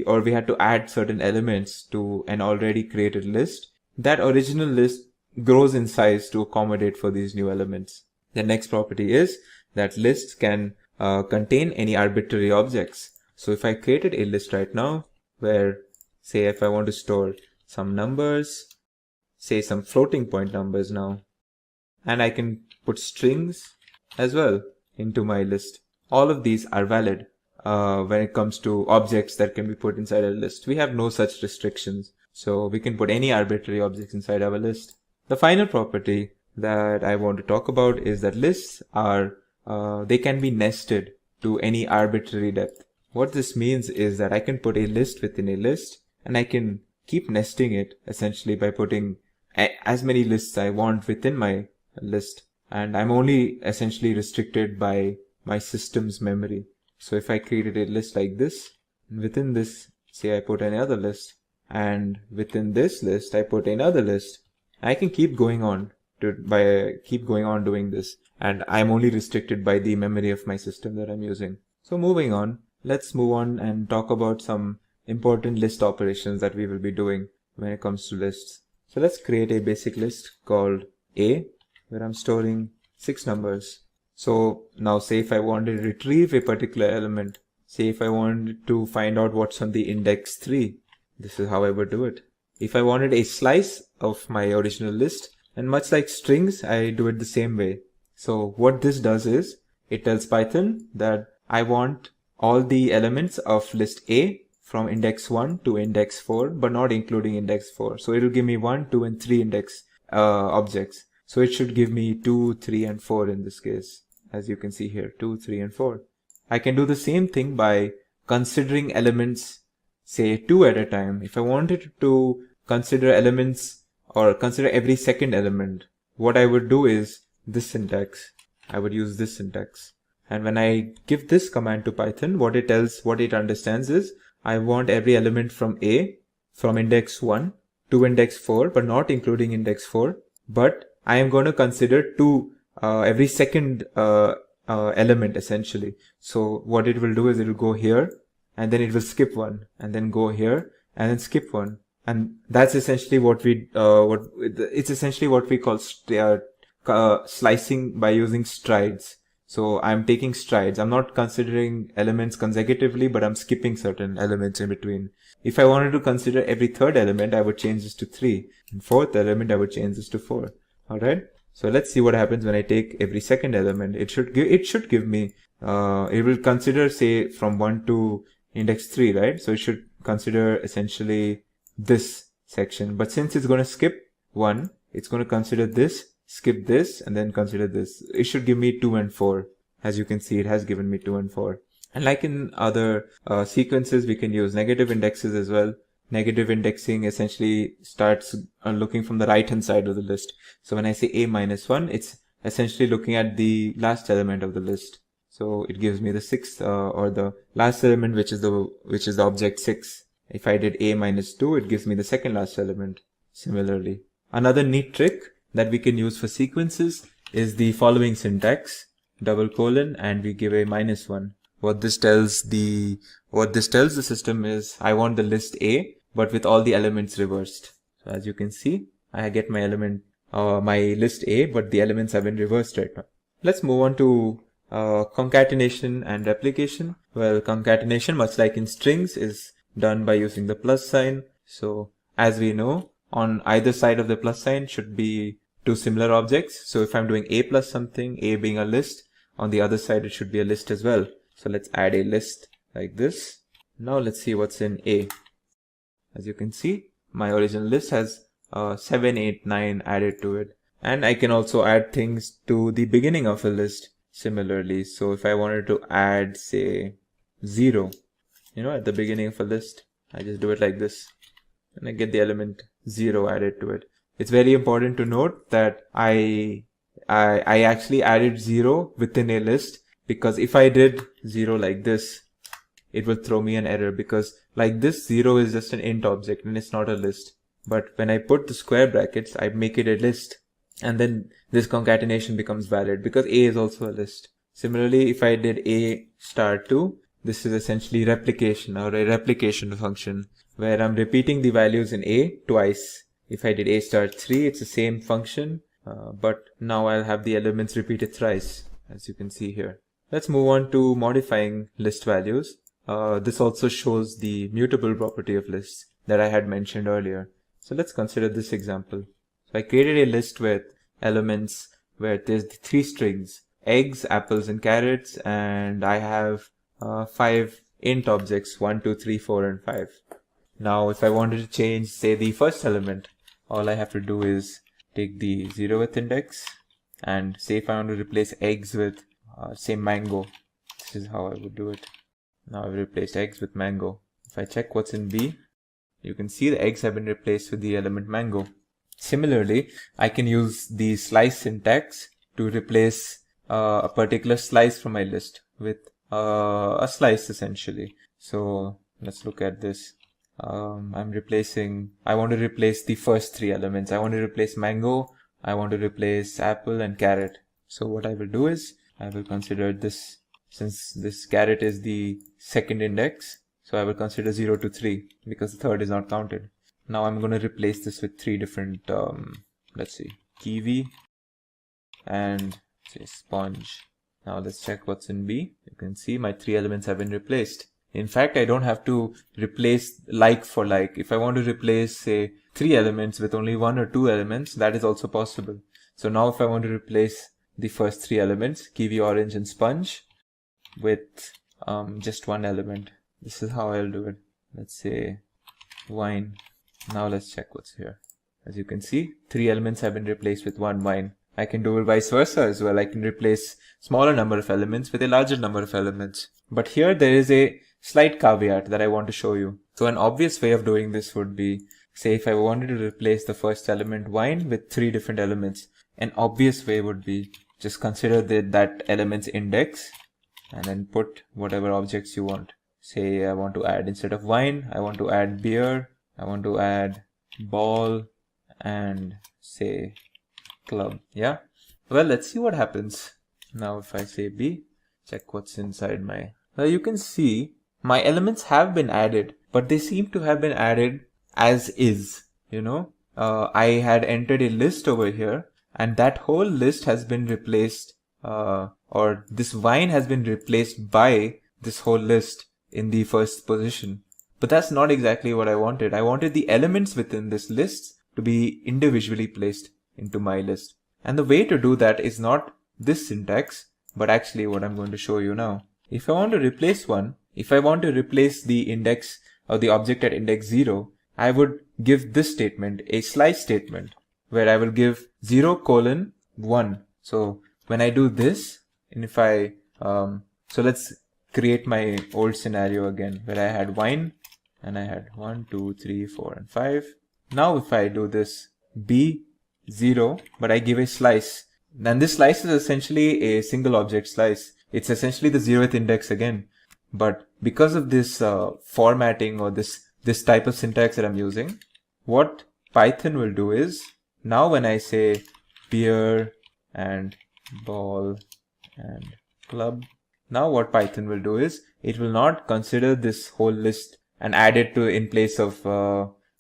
or we had to add certain elements to an already created list, that original list grows in size to accommodate for these new elements. The next property is that lists can contain any arbitrary objects. So if I created a list right now where, say, if I want to store some numbers, say some floating point numbers now, and I can put strings as well into my list. All of these are valid when it comes to objects that can be put inside a list. We have no such restrictions, so we can put any arbitrary objects inside our list. The final property that I want to talk about is that lists are they can be nested to any arbitrary depth. What this means is that I can put a list within a list, and I can keep nesting it essentially by putting as many lists I want within my list, and I'm only essentially restricted by my system's memory. So if I created a list like this, and within this, say I put another list, and within this list I put another list, I can keep going on doing this, and I'm only restricted by the memory of my system that I'm using. So moving on, let's move on and talk about some important list operations that we will be doing when it comes to lists. So let's create a basic list called A, where I'm storing 6 numbers. So now say if I wanted to retrieve a particular element, say if I wanted to find out what's on the index 3, this is how I would do it. If I wanted a slice of my original list, and much like strings, I do it the same way. So what this does is, it tells Python that I want all the elements of list A from index 1 to index 4, but not including index 4. So it will give me 1, 2, and 3 index objects. So it should give me 2, 3, and 4 in this case. As you can see here, 2, 3, and 4. I can do the same thing by considering elements, say 2 at a time. If I wanted to consider elements or consider every second element, what I would do is this syntax. I would use this syntax. And when I give this command to Python, what it understands is I want every element from A, from index 1 to index 4, but not including index 4. But I am going to consider every second element essentially. So what it will do is it will go here, and then it will skip one, and then go here, and then skip one. And that's essentially what we call slicing by using strides. So I'm taking strides. I'm not considering elements consecutively, but I'm skipping certain elements in between. If I wanted to consider every third element, I would change this to 3. And fourth element, I would change this to 4. Alright? So let's see what happens when I take every second element. It should give me, it will consider, say, from 1 to index 3, right? So it should consider essentially this section. But since it's going to skip 1, it's going to consider this, skip this, and then consider this. It should give me 2 and 4. As you can see, it has given me 2 and 4. And like in other sequences, we can use negative indexes as well. Negative indexing essentially starts looking from the right hand side of the list. So when I say a minus 1, it's essentially looking at the last element of the list. So it gives me the sixth or the last element, which is the object 6. If I did a minus 2, it gives me the second last element. Similarly, another neat trick that we can use for sequences is the following syntax: double colon, and we give a minus 1. What this tells the system is I want the list A, but with all the elements reversed. So as you can see, I get my list A, but the elements have been reversed right now. Let's move on to concatenation and replication. Well, concatenation, much like in strings, is done by using the plus sign. So as we know, on either side of the plus sign should be two similar objects. So if I'm doing A plus something, A being a list, on the other side it should be a list as well. So let's add a list like this. Now let's see what's in A. As you can see, my original list has 7, 8, 9 added to it. And I can also add things to the beginning of a list similarly. So if I wanted to add, say, 0, at the beginning of a list, I just do it like this. And I get the element 0 added to it. It's very important to note that I actually added 0 within a list, because if I did 0 like this, it will throw me an error, because like this 0 is just an int object and it's not a list. But when I put the square brackets, I make it a list, and then this concatenation becomes valid because A is also a list. Similarly, if I did A star 2, this is essentially replication, or a replication function where I'm repeating the values in A twice. If I did A star 3, it's the same function, but now I'll have the elements repeated thrice, as you can see here. Let's move on to modifying list values. This also shows the mutable property of lists that I had mentioned earlier. So let's consider this example. So I created a list with elements where there's the 3 strings: eggs, apples, and carrots, and I have 5 int objects, 1, 2, 3, 4, and 5. Now if I wanted to change, say, the first element, all I have to do is take the 0th index, and say if I want to replace eggs with say mango, this is how I would do it. Now I've replaced eggs with mango. If I check what's in B, you can see the eggs have been replaced with the element mango. Similarly, I can use the slice syntax to replace a particular slice from my list with a slice essentially. So let's look at this. I want to replace the first 3 elements. I want to replace mango, I want to replace apple, and carrot. So what I will do is I will consider this, since this carrot is the second index, so I will consider 0 to 3 because the third is not counted. Now I'm going to replace this with 3 different, let's see, kiwi and say sponge. Now let's check what's in B. You can see my 3 elements have been replaced. In fact, I don't have to replace like for like. If I want to replace, say, 3 elements with only 1 or 2 elements, that is also possible. So now if I want to replace the first 3 elements, kiwi, orange, and sponge, with just 1 element, this is how I'll do it. Let's say wine. Now let's check what's here. As you can see, 3 elements have been replaced with 1 wine. I can do it vice versa as well. I can replace smaller number of elements with a larger number of elements. But here there is a slight caveat that I want to show you. So an obvious way of doing this would be, say if I wanted to replace the first element wine with 3 different elements, an obvious way would be just consider that element's index and then put whatever objects you want. Say I want to add, instead of wine, I want to add beer, I want to add ball, and say club. Yeah, well, let's see what happens. Now if I say B, check what's inside my, well, you can see my elements have been added, but they seem to have been added as is. I had entered a list over here, and that whole list has been replaced or this vine has been replaced by this whole list in the first position. But that's not exactly what I wanted. I wanted the elements within this list to be individually placed into my list. And the way to do that is not this syntax, but actually what I'm going to show you now. If I want to replace one, if I want to replace the index or the object at index 0, I would give this statement, a slice statement, where I will give 0:1. So when I do this, and if I, so let's create my old scenario again, where I had wine, and I had 1, 2, 3, 4, and 5. Now if I do this B0, but I give a slice, then this slice is essentially a single object slice. It's essentially the 0th index again. But because of this formatting or this type of syntax that I'm using, what Python will do is, now when I say beer and ball and club, now what Python will do is, it will not consider this whole list and add it to in place of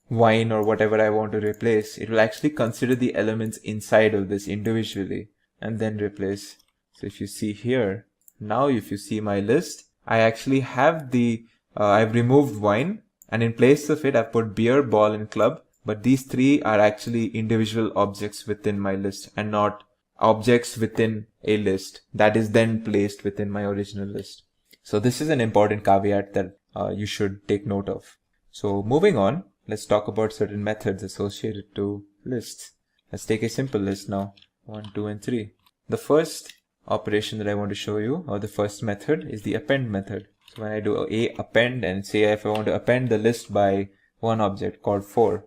wine or whatever I want to replace. It will actually consider the elements inside of this individually and then replace. So if you see here, now if you see my list, I actually have the, I've removed wine, and in place of it I've put beer, ball and club, but these three are actually individual objects within my list and not objects within a list that is then placed within my original list. So this is an important caveat that you should take note of. So moving on, let's talk about certain methods associated to lists. Let's take a simple list now, 1, 2 and 3. The first operation that I want to show you, or the first method, is the append method. So when I do a append, and say if I want to append the list by one object called 4,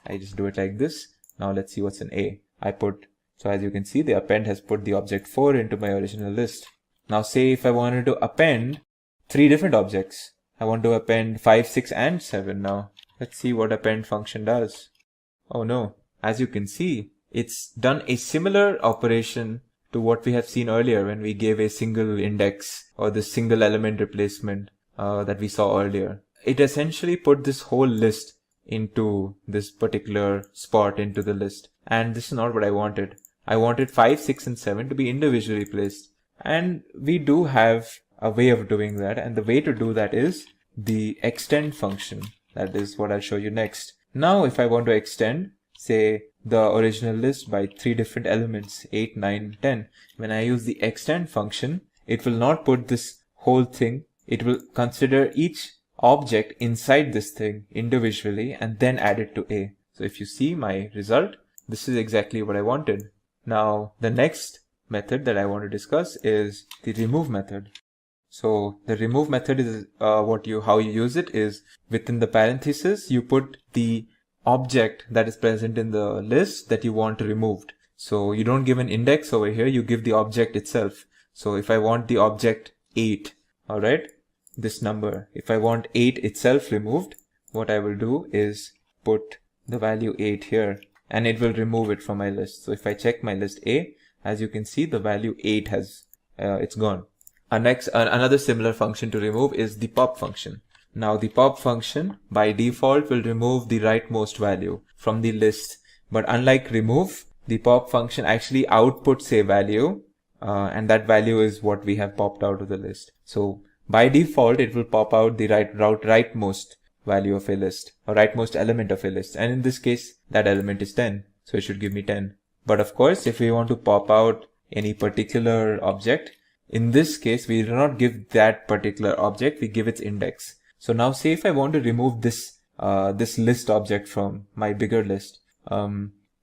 I just do it like this. Now let's see what's in A. So as you can see, the append has put the object 4 into my original list. Now say if I wanted to append 3 different objects, I want to append 5, 6 and 7 now. Let's see what append function does. Oh no, as you can see, it's done a similar operation to what we have seen earlier when we gave a single index or the single element replacement that we saw earlier. It essentially put this whole list into this particular spot into the list, and this is not what I wanted. I wanted 5, 6 and 7 to be individually placed, and we do have a way of doing that, and the way to do that is the extend function. That is what I'll show you next. Now if I want to extend, say, the original list by 3 different elements, 8, 9, 10. When I use the extend function, it will not put this whole thing. It will consider each object inside this thing individually and then add it to A. So if you see my result, this is exactly what I wanted. Now the next method that I want to discuss is the remove method. So the remove method is how you use it is, within the parenthesis you put the object that is present in the list that you want removed. So you don't give an index over here, you give the object itself. So if I want the object 8, alright, this number, if I want 8 itself removed, what I will do is put the value 8 here and it will remove it from my list. So if I check my list A, as you can see, the value 8 has, it's gone. Another similar function to remove is the pop function. Now the pop function by default will remove the rightmost value from the list, but unlike remove, the pop function actually outputs a value and that value is what we have popped out of the list. So by default it will pop out the rightmost value of a list, or rightmost element of a list, and in this case that element is 10, so it should give me 10. But of course if we want to pop out any particular object, in this case we do not give that particular object, we give its index. So now say if I want to remove this this list object from my bigger list,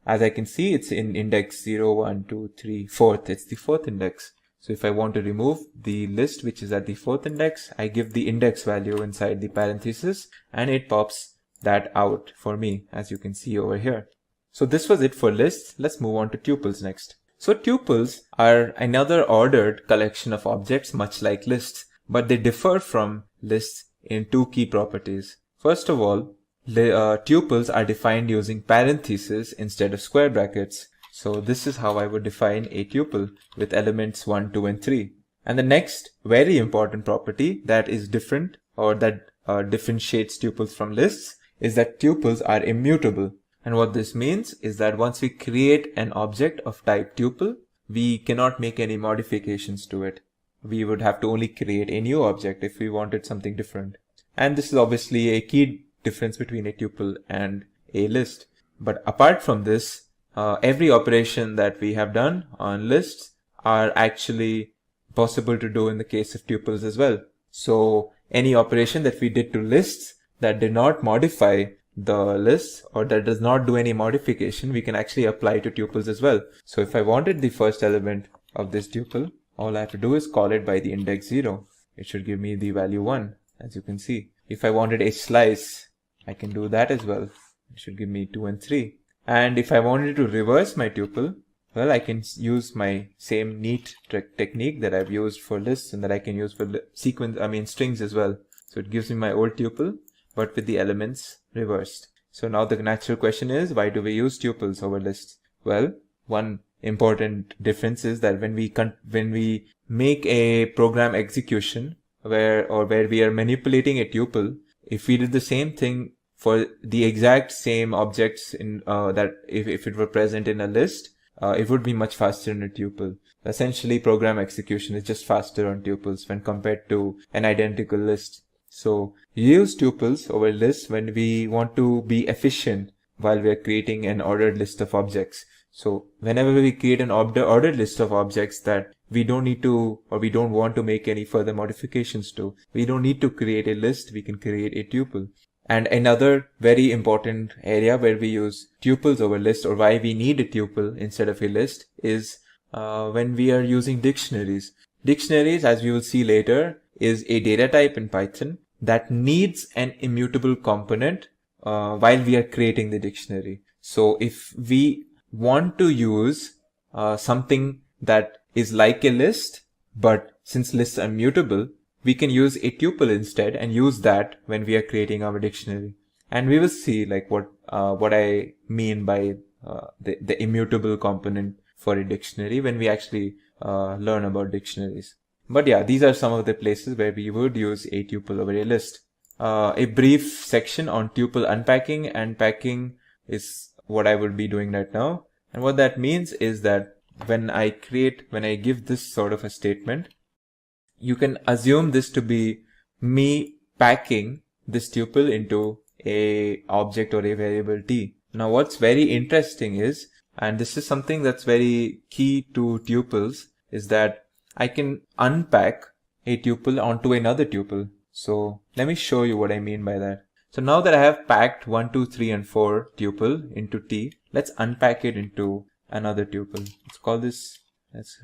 as I can see, it's in index 0, 1, 2, 3, 4th. It's the 4th index. So if I want to remove the list which is at the 4th index, I give the index value inside the parenthesis and it pops that out for me, as you can see over here. So this was it for lists. Let's move on to tuples next. So tuples are another ordered collection of objects much like lists, but they differ from lists in 2 key properties. First of all, tuples are defined using parentheses instead of square brackets. So this is how I would define a tuple with elements 1, 2 and 3. And the next very important property that is different, or that differentiates tuples from lists, is that tuples are immutable. And what this means is that once we create an object of type tuple, we cannot make any modifications to it. We would have to only create a new object if we wanted something different. And this is obviously a key difference between a tuple and a list. But apart from this, every operation that we have done on lists are actually possible to do in the case of tuples as well. So any operation that we did to lists that did not modify the list, or that does not do any modification, we can actually apply to tuples as well. So if I wanted the first element of this tuple, all I have to do is call it by the index 0. It should give me the value 1, as you can see. If I wanted a slice, I can do that as well. It should give me 2 and 3. And if I wanted to reverse my tuple, well, I can use my same neat technique that I've used for lists and that I can use for strings as well. So it gives me my old tuple, but with the elements reversed. So now the natural question is, why do we use tuples over lists? Well, one important difference is that when we make a program execution where we are manipulating a tuple, if we did the same thing for the exact same objects in that if it were present in a list, it would be much faster in a tuple. Essentially, program execution is just faster on tuples when compared to an identical list. So you use tuples over lists when we want to be efficient while we are creating an ordered list of objects. So whenever we create an ordered list of objects that we don't need to, or we don't want to make any further modifications to, we don't need to create a list, we can create a tuple. And another very important area where we use tuples over lists, or why we need a tuple instead of a list, is when we are using dictionaries. Dictionaries, as we will see later, is a data type in Python that needs an immutable component while we are creating the dictionary. So if we want to use something that is like a list, but since lists are mutable, we can use a tuple instead and use that when we are creating our dictionary. And we will see like what I mean by the immutable component for a dictionary when we actually learn about dictionaries. But yeah, these are some of the places where we would use a tuple over a list. A brief section on tuple unpacking and packing is what I will be doing right now. And what that means is that when I give this sort of a statement, you can assume this to be me packing this tuple into a object or a variable t. Now what's very interesting is, and this is something that's very key to tuples, is that I can unpack a tuple onto another tuple. So let me show you what I mean by that. So now that I have packed 1, 2, 3 and 4 tuple into t, let's unpack it into another tuple. Let's call this, let's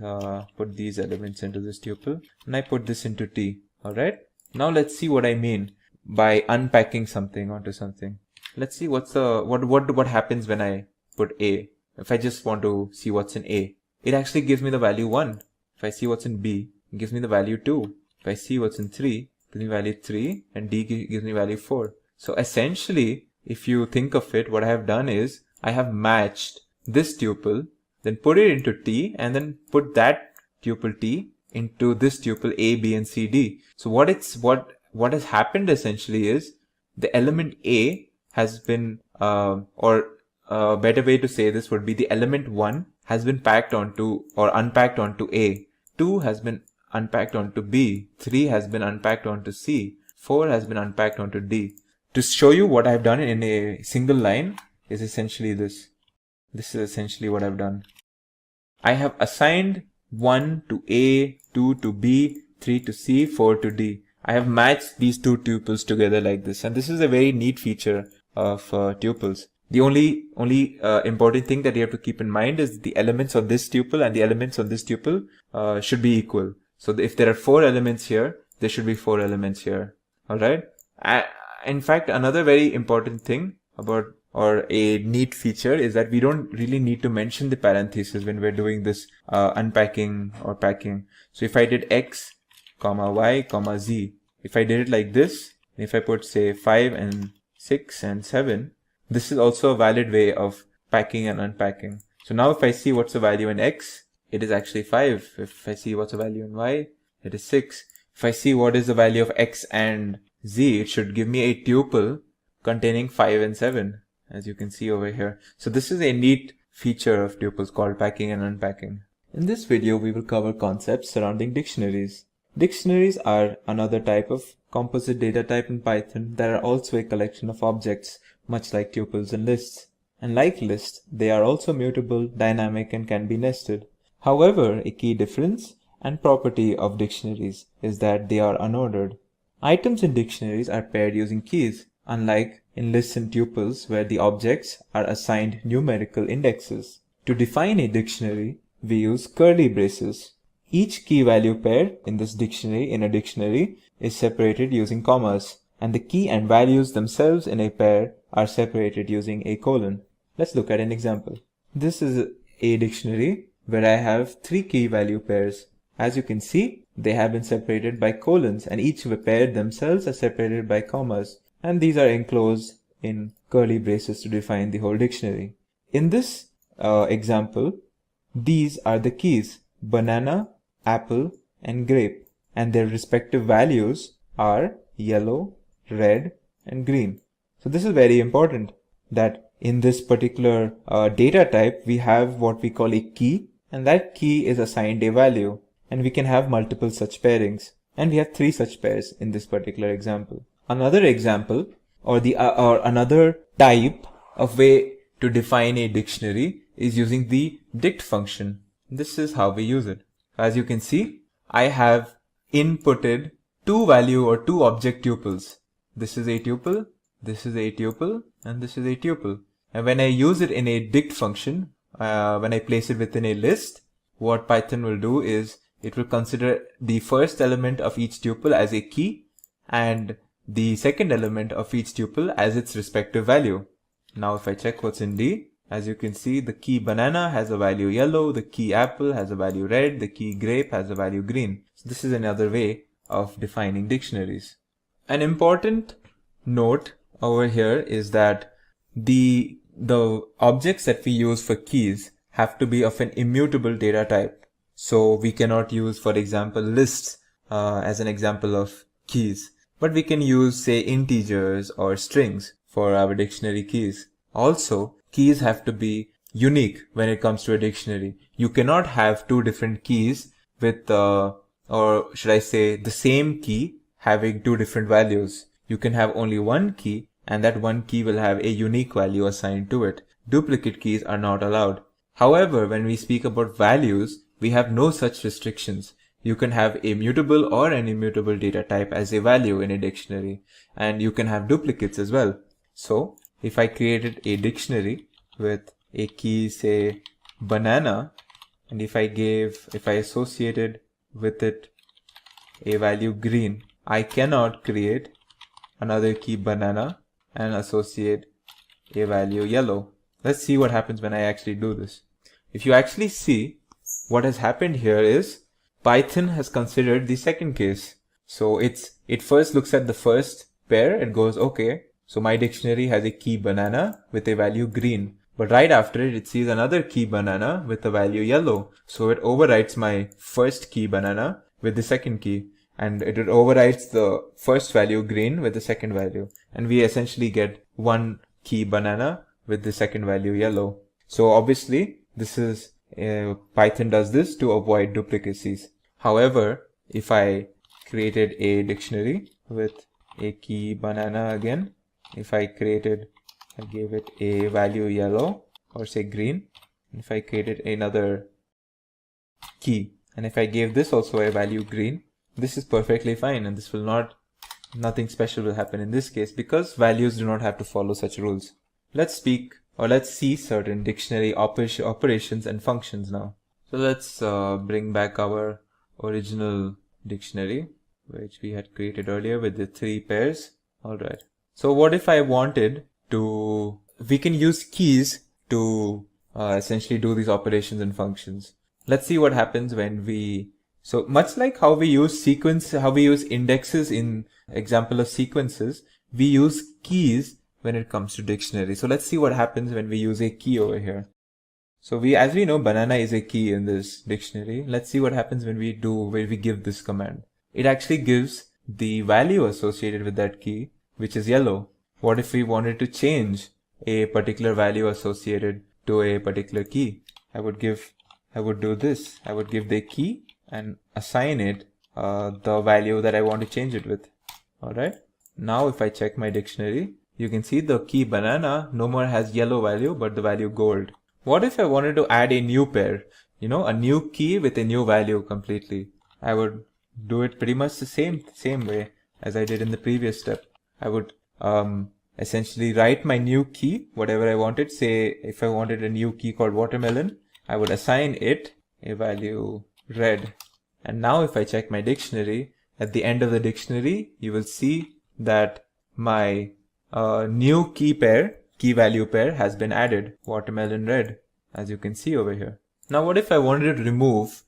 put these elements into this tuple, and I put this into t. Alright. Now let's see what I mean by unpacking something onto something. Let's see what happens when I put a. If I just want to see what's in a, it actually gives me the value 1. If I see what's in b, it gives me the value 2. If I see what's in 3, it gives me value 3, and d gives me value 4. So essentially, if you think of it, what I have done is I have matched this tuple, then put it into t, and then put that tuple t into this tuple a, b, and c, d. So what has happened essentially is the element a has been, or a better way to say this would be the element 1 has been packed onto or unpacked onto a. 2 has been unpacked onto b, 3 has been unpacked onto c, 4 has been unpacked onto d. To show you what I've done in a single line is essentially this. This is essentially what I've done. I have assigned 1 to a, 2 to b, 3 to c, 4 to d. I have matched these two tuples together like this, and this is a very neat feature of tuples. The only important thing that you have to keep in mind is the elements on this tuple and the elements on this tuple should be equal. So if there are 4 elements here, there should be 4 elements here. Alright? In fact, another very important thing about, or a neat feature, is that we don't really need to mention the parentheses when we're doing this unpacking or packing. So if I did x, comma y, comma z, if I did it like this, if I put say 5 and 6 and 7, this is also a valid way of packing and unpacking. So now if I see what's the value in x, it is actually 5. If I see what's the value in y, it is 6. If I see what is the value of x and z, it should give me a tuple containing 5 and 7, as you can see over here. So this is a neat feature of tuples called packing and unpacking. In this video, we will cover concepts surrounding dictionaries. Dictionaries are another type of composite data type in Python that are also a collection of objects, much like tuples and lists. And like lists, they are also mutable, dynamic, and can be nested. However, a key difference and property of dictionaries is that they are unordered. Items in dictionaries are paired using keys, unlike in lists and tuples where the objects are assigned numerical indexes. To define a dictionary, we use curly braces. Each key value pair in a dictionary is separated using commas, and the key and values themselves in a pair are separated using a colon. Let's look at an example. This is a dictionary where I have 3 key value pairs. As you can see, they have been separated by colons, and each pair themselves are separated by commas, and these are enclosed in curly braces to define the whole dictionary. In this example, these are the keys: banana, apple, and grape, and their respective values are yellow, red, and green. So this is very important that in this particular data type, we have what we call a key, and that key is assigned a value, and we can have multiple such pairings, and we have 3 such pairs in this particular example. Another example or another type of way to define a dictionary is using the dict function. This is how we use it. As you can see, I have inputted 2 value or 2 object tuples. This is a tuple, this is a tuple, and this is a tuple. And when I use it in a dict function, when I place it within a list, what Python will do is it will consider the first element of each tuple as a key and the second element of each tuple as its respective value. Now if I check what's in D, as you can see, the key banana has a value yellow, the key apple has a value red, the key grape has a value green. So this is another way of defining dictionaries. An important note over here is that the objects that we use for keys have to be of an immutable data type. So we cannot use, for example, lists as an example of keys, but we can use, say, integers or strings for our dictionary keys. Also, keys have to be unique when it comes to a dictionary. You cannot have 2 different keys with, or should I say, the same key having 2 different values. You can have only one key, and that one key will have a unique value assigned to it. Duplicate keys are not allowed. However, when we speak about values, we have no such restrictions. You can have a mutable or an immutable data type as a value in a dictionary, and you can have duplicates as well. So, if I created a dictionary with a key, say, banana, and if I associated with it a value green, I cannot create another key banana and associate a value yellow. Let's see what happens when I actually do this. If you actually see, what has happened here is Python has considered the second case. So it first looks at the first pair, it goes, okay, so my dictionary has a key banana with a value green. But right after it sees another key banana with a value yellow. So it overwrites my first key banana with the second key. And it overwrites the first value green with the second value. And we essentially get one key banana with the second value yellow. So obviously, this is Python does this to avoid duplicacies. However, if I created a dictionary with a key banana again, if I gave it a value yellow or say green, if I created another key, and if I gave this also a value green, this is perfectly fine, and this will nothing special will happen in this case because values do not have to follow such rules. Let's see certain dictionary operations and functions now. So let's bring back our original dictionary, which we had created earlier with the 3 pairs. Alright. So what if I wanted to, we can use keys to essentially do these operations and functions. Let's see what happens when so much like how we use indexes in example of sequences, we use keys when it comes to dictionary. So let's see what happens when we use a key over here. So as we know, banana is a key in this dictionary. Let's see what happens when we give this command. It actually gives the value associated with that key, which is yellow. What if we wanted to change a particular value associated to a particular key? I would give I would do this. I would give the key and assign it the value that I want to change it with. Alright. Now if I check my dictionary, you can see the key banana no more has yellow value but the value gold. What if I wanted to add a new pair? You know, a new key with a new value completely. I would do it pretty much the same way as I did in the previous step. I would essentially write my new key, whatever I wanted. Say if I wanted a new key called watermelon, I would assign it a value red. And now if I check my dictionary, at the end of the dictionary, you will see that my new key value pair has been added, watermelon red, as you can see over here. Now what if I wanted to remove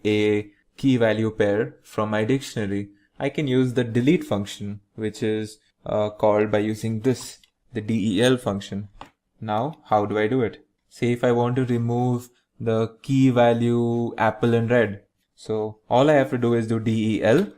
a key value pair from my dictionary? I can use the delete function, which is called by using this, the del function. Now how do I do it? Say if I want to remove the key value apple and red. So all I have to do is do del,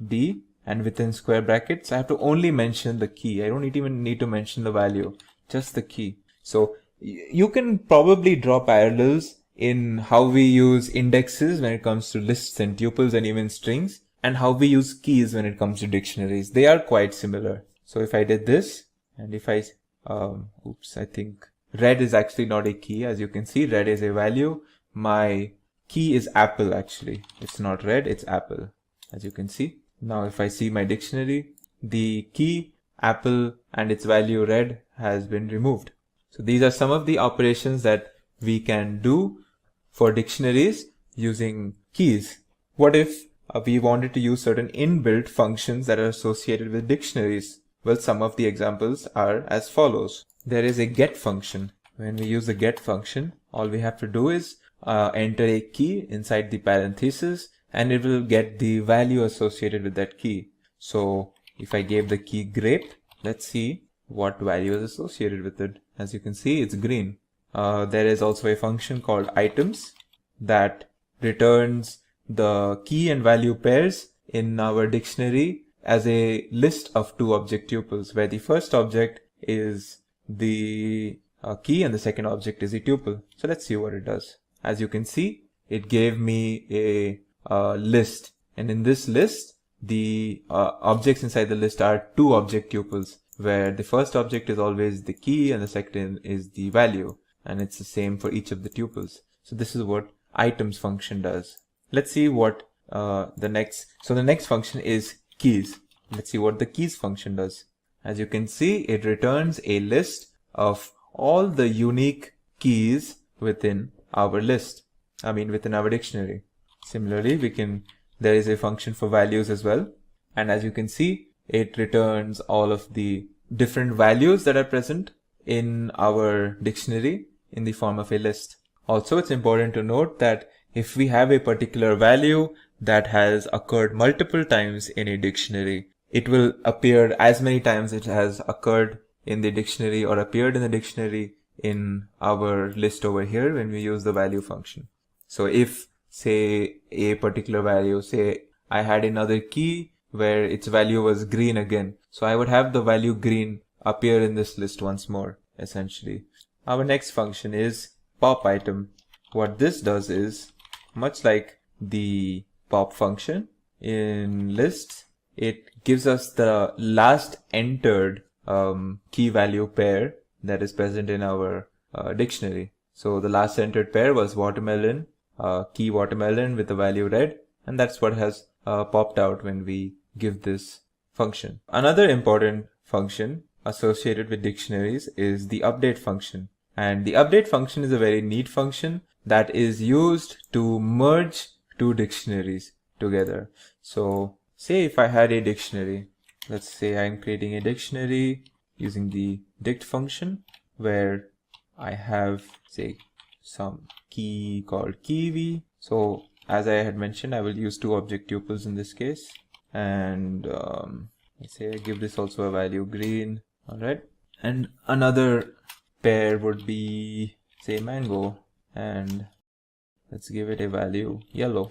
d, and within square brackets, I have to only mention the key. I don't even need to mention the value, just the key. So you can probably draw parallels in how we use indexes when it comes to lists and tuples and even strings, and how we use keys when it comes to dictionaries. They are quite similar. So if I did this, and if I, I think red is actually not a key. As you can see, red is a value. My key is apple actually. It's not red, it's apple, as you can see. Now if I see my dictionary, the key apple and its value red has been removed. So these are some of the operations that we can do for dictionaries using keys. What if we wanted to use certain inbuilt functions that are associated with dictionaries? Well, some of the examples are as follows. There is a get function. When we use the get function, all we have to do is enter a key inside the parenthesis, and it will get the value associated with that key. So if I gave the key grape, let's see what value is associated with it. As you can see, it's green. There is also a function called items that returns the key and value pairs in our dictionary as a list of two object tuples, where the first object is the key and the second object is a tuple. So let's see what it does. As you can see, it gave me a list, and in this list, the objects inside the list are two object tuples, where the first object is always the key and the second is the value, and it's the same for each of the tuples. So this is what items function does. Let's see what the next function is keys. Let's see what the keys function does. As you can see, it returns a list of all the unique keys within our list. Within our dictionary. Similarly, there is a function for values as well. And as you can see, it returns all of the different values that are present in our dictionary in the form of a list. Also, it's important to note that if we have a particular value that has occurred multiple times in a dictionary, it will appear as many times it has occurred in the dictionary or appeared in the dictionary in our list over here when we use the value function. So if, say, a particular value, say I had another key where its value was green again, so I would have the value green appear in this list once more, essentially. Our next function is pop item. What this does is, much like the pop function in lists, it gives us the last entered key value pair that is present in our dictionary. So the last entered pair was watermelon, key watermelon with the value red, and that's what has popped out when we give this function. Another important function associated with dictionaries is the update function. And the update function is a very neat function that is used to merge two dictionaries together. So say if I had a dictionary, let's say I'm creating a dictionary using the dict function where I have, say, some key called kiwi. So as I had mentioned, I will use two object tuples in this case. And let's say I give this also a value green. All right. And another pair would be, say, mango, and let's give it a value yellow.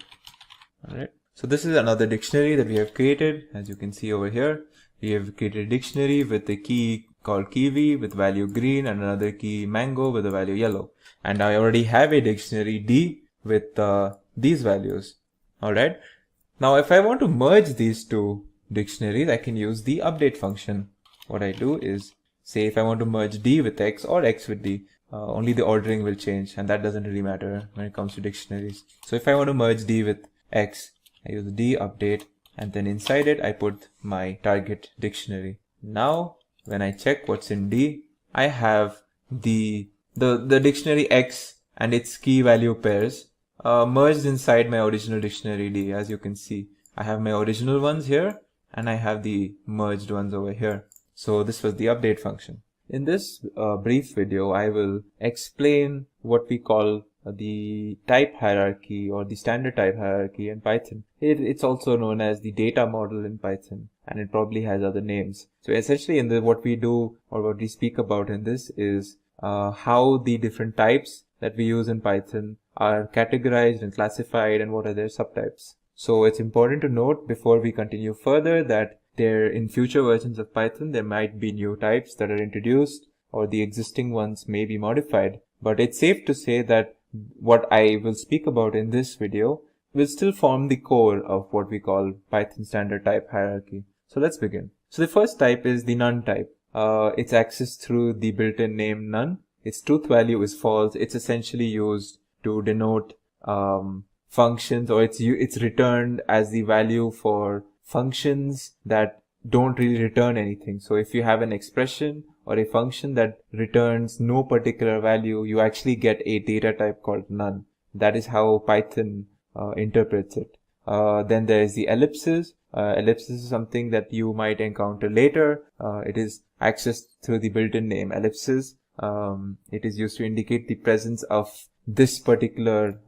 All right. So this is another dictionary that we have created. As you can see over here, we have created a dictionary with the key called kiwi with value green and another key mango with the value yellow. And I already have a dictionary D with these values. Alright. Now if I want to merge these two dictionaries, I can use the update function. What I do is, say if I want to merge D with X or X with D, only the ordering will change, and that doesn't really matter when it comes to dictionaries. So if I want to merge D with X, I use D update, and then inside it I put my target dictionary. Now when I check what's in D, I have the dictionary X and its key value pairs merged inside my original dictionary D. As you can see, I have my original ones here and I have the merged ones over here. So this was the update function. In this brief video, I will explain what we call the type hierarchy or the standard type hierarchy in Python. It's also known as the data model in Python, and it probably has other names. So essentially what we do or what we speak about in this is how the different types that we use in Python are categorized and classified and what are their subtypes. So it's important to note before we continue further that in future versions of Python, there might be new types that are introduced or the existing ones may be modified. But it's safe to say that what I will speak about in this video will still form the core of what we call Python standard type hierarchy. So let's begin. So the first type is the none type. It's accessed through the built-in name none. Its truth value is false. It's essentially used to denote functions, or it's returned as the value for functions that don't really return anything. So if you have an expression or a function that returns no particular value, you actually get a data type called none. That is how Python interprets it. Then there is the ellipses. Ellipses is something that you might encounter later. It is accessed through the built-in name ellipses. It is used to indicate the presence of this particular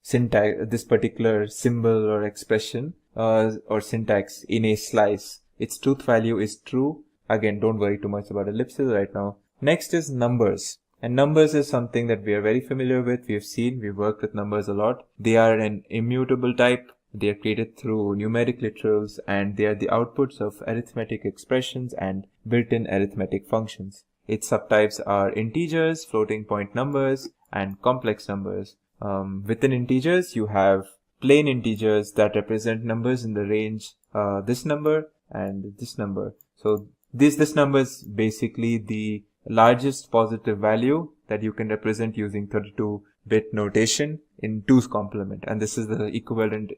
syntax, this particular symbol or expression or syntax in a slice. Its truth value is true. Again, don't worry too much about ellipses right now. Next is numbers. And numbers is something that we are very familiar with. We've worked with numbers a lot. They are an immutable type. They are created through numeric literals, and they are the outputs of arithmetic expressions and built-in arithmetic functions. Its subtypes are integers, floating point numbers, and complex numbers. Within integers, you have plain integers that represent numbers in the range this number and this number. So this number is basically the largest positive value that you can represent using 32-bit notation in 2's complement, and this is the equivalent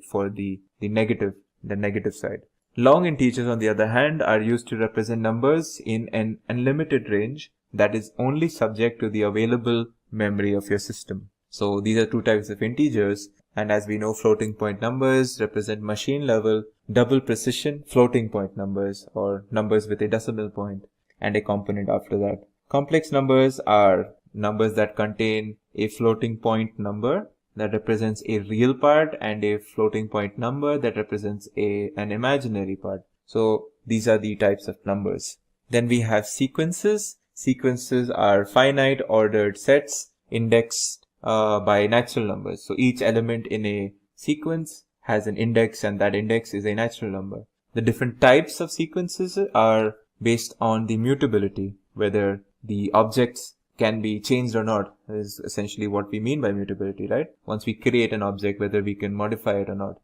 for the negative side. Long integers, on the other hand, are used to represent numbers in an unlimited range that is only subject to the available memory of your system. So these are two types of integers, and as we know, floating point numbers represent machine level double precision floating point numbers, or numbers with a decimal point and a component after that. Complex numbers are numbers that contain a floating point number that represents a real part and a floating point number that represents an imaginary part. So these are the types of numbers. Then we have sequences. Sequences are finite ordered sets indexed by natural numbers. So each element in a sequence has an index, and that index is a natural number. The different types of sequences are based on the mutability, whether the objects can be changed or not, is essentially what we mean by mutability, right? Once we create an object, whether we can modify it or not.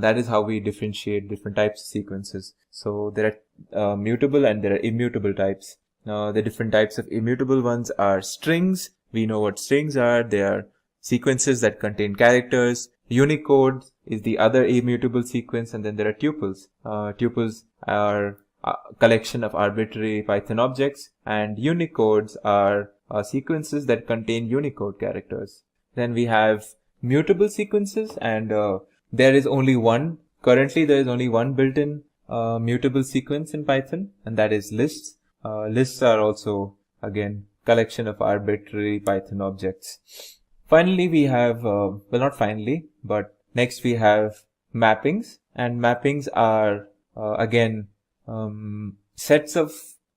That is how we differentiate different types of sequences. So there are mutable and there are immutable types. The different types of immutable ones are strings. We know what strings are. They are sequences that contain characters. Unicode is the other immutable sequence, and then there are tuples. Tuples are a collection of arbitrary Python objects, and unicodes are sequences that contain Unicode characters. Then we have mutable sequences, and there is only one. Currently, there is only one built-in mutable sequence in Python, and that is lists. Lists are also, again, collection of arbitrary Python objects. Finally, we have, well, not finally, but next we have mappings, and mappings are, again, sets of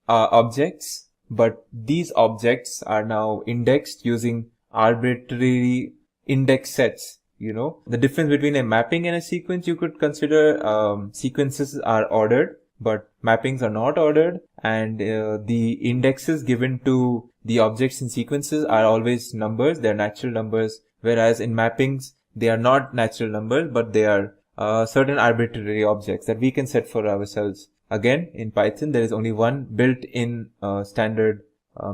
objects, but these objects are now indexed using arbitrary index sets. You know, the difference between a mapping and a sequence, you could consider sequences are ordered, but mappings are not ordered, and the indexes given to the objects in sequences are always numbers. They're natural numbers, whereas in mappings they are not natural numbers, but they are certain arbitrary objects that we can set for ourselves. Again, in Python there is only one built-in standard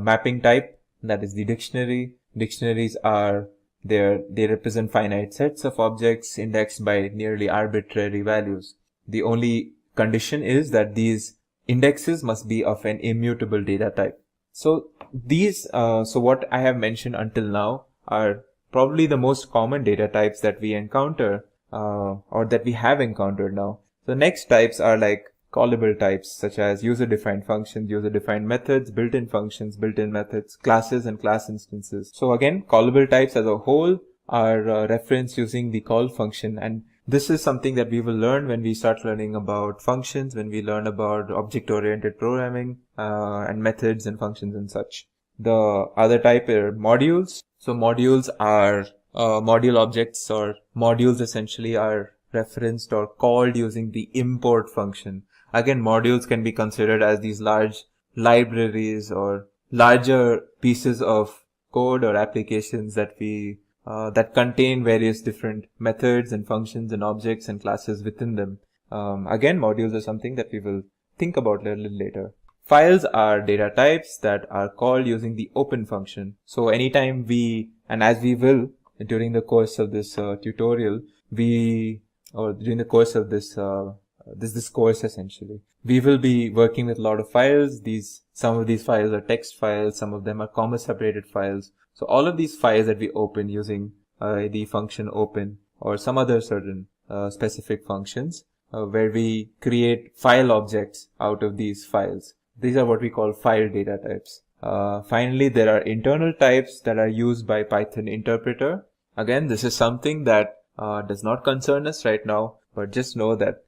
mapping type, that is the dictionary. Dictionaries are they represent finite sets of objects indexed by nearly arbitrary values. The only condition is that these indexes must be of an immutable data type. So these, so what I have mentioned until now are probably the most common data types that we encounter, or that we have encountered now. The next types are like callable types, such as user-defined functions, user-defined methods, built-in functions, built-in methods, classes, and class instances. So again, callable types as a whole are referenced using the call function, and this is something that we will learn when we start learning about functions, when we learn about object-oriented programming, and methods and functions and such. The other type are modules. So modules are module objects, or modules essentially are referenced or called using the import function. Again, modules can be considered as these large libraries or larger pieces of code or applications that we that contain various different methods and functions and objects and classes within them. Again, modules are something that we will think about a little later. Files are data types that are called using the open function. So anytime we, and as we will during the course of this tutorial, during the course of this course essentially, we will be working with a lot of files. Some of these files are text files, some of them are comma separated files. So all of these files that we open using the function open or some other certain specific functions, where we create file objects out of these files. These are what we call file data types. Finally, there are internal types that are used by Python interpreter. Again, this is something that does not concern us right now, but just know that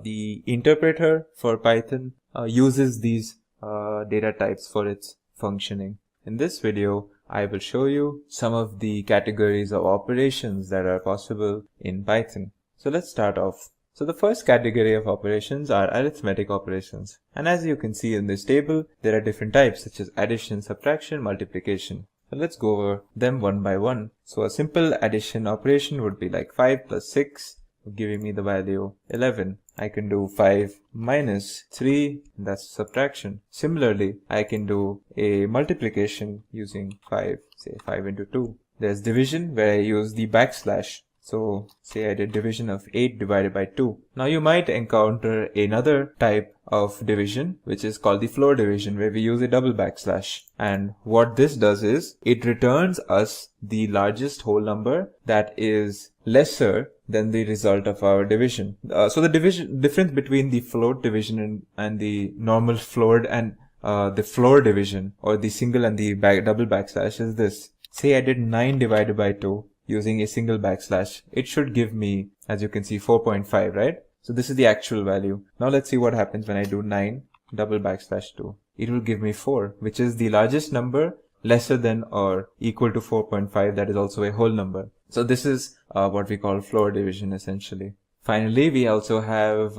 the interpreter for Python uses these data types for its functioning. In this video, I will show you some of the categories of operations that are possible in Python. So let's start off. So the first category of operations are arithmetic operations. And as you can see in this table, there are different types such as addition, subtraction, multiplication. So let's go over them one by one. So a simple addition operation would be like 5 plus 6, giving me the value 11. I can do 5 minus 3, that's subtraction. Similarly, I can do a multiplication using 5, say 5 into 2. There's division where I use the backslash. So say I did division of 8 divided by 2. Now you might encounter another type of division, which is called the floor division, where we use a double backslash. And what this does is it returns us the largest whole number that is lesser than the result of our division. So the difference between the float division and the normal floored and the floor division, or the single and the double backslash, is this. Say I did 9 divided by 2 using a single backslash. It should give me, as you can see, 4.5, right? So this is the actual value. Now let's see what happens when I do 9 double backslash 2. It will give me 4, which is the largest number lesser than or equal to 4.5. That is also a whole number. So this is what we call floor division essentially. Finally, we also have,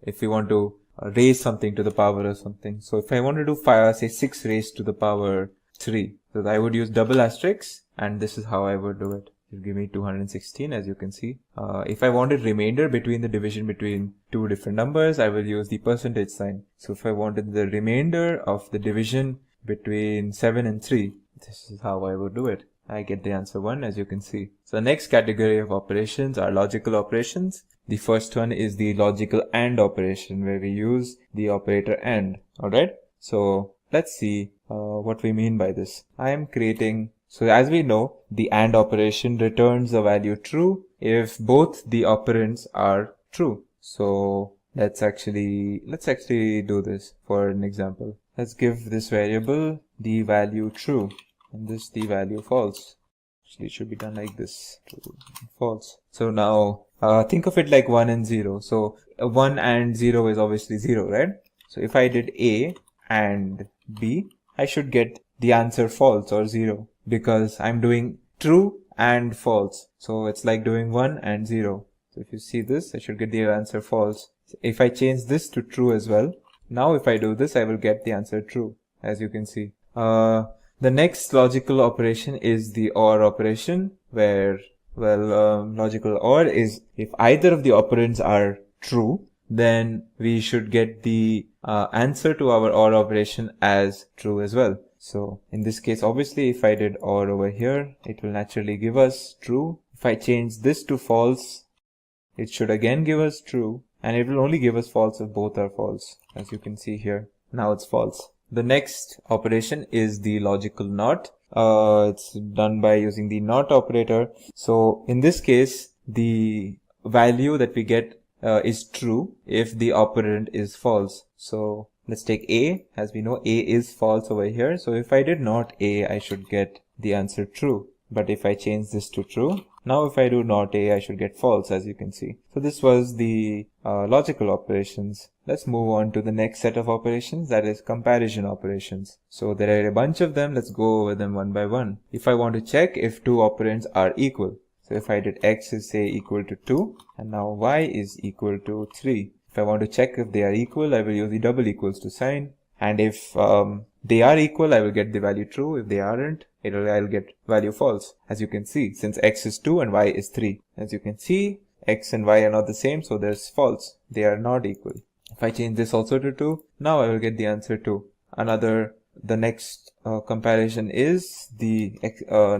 if we want to raise something to the power or something. So if I want to do say 6 raised to the power 3, so I would use double asterisks, and this is how I would do it. It will give me 216, as you can see. If I wanted remainder between the division between two different numbers, I will use the percentage sign. So if I wanted the remainder of the division between 7 and 3, this is how I would do it. I get the answer 1, as you can see. So the next category of operations are logical operations. The first one is the logical AND operation, where we use the operator AND. Alright, so let's see what we mean by this. I am creating, so as we know, the AND operation returns the value true if both the operands are true. So let's actually do this for an example. Let's give this variable the value true and this the value false. Actually, it should be done like this, true, false. So now think of it like 1 and 0. So 1 and 0 is obviously 0, right? So if I did A and B, I should get the answer false or 0, because I'm doing true and false. So it's like doing 1 and 0. So if you see this, I should get the answer false. If I change this to true as well, now if I do this, I will get the answer true, as you can see. The next logical operation is the OR operation, where, logical OR is if either of the operands are true, then we should get the answer to our OR operation as true as well. So in this case, obviously, if I did OR over here, it will naturally give us true. If I change this to false, it should again give us true, and it will only give us false if both are false, as you can see here. Now it's false. The next operation is the logical NOT. It's done by using the NOT operator. So in this case, the value that we get is true if the operand is false. So let's take A. As we know, A is false over here. So if I did not A, I should get the answer true. But if I change this to true, now if I do not A, I should get false, as you can see. So this was the logical operations. Let's move on to the next set of operations, that is comparison operations. So there are a bunch of them. Let's go over them one by one. If I want to check if two operands are equal, so if I did x is say equal to 2 and now y is equal to 3. If I want to check if they are equal, I will use the double equals to sign. And if they are equal, I will get the value true. If they aren't, I'll get value false. As you can see, since x is 2 and y is 3. As you can see, x and y are not the same, so there's false. They are not equal. If I change this also to 2, now I will get the answer 2. The next comparison is the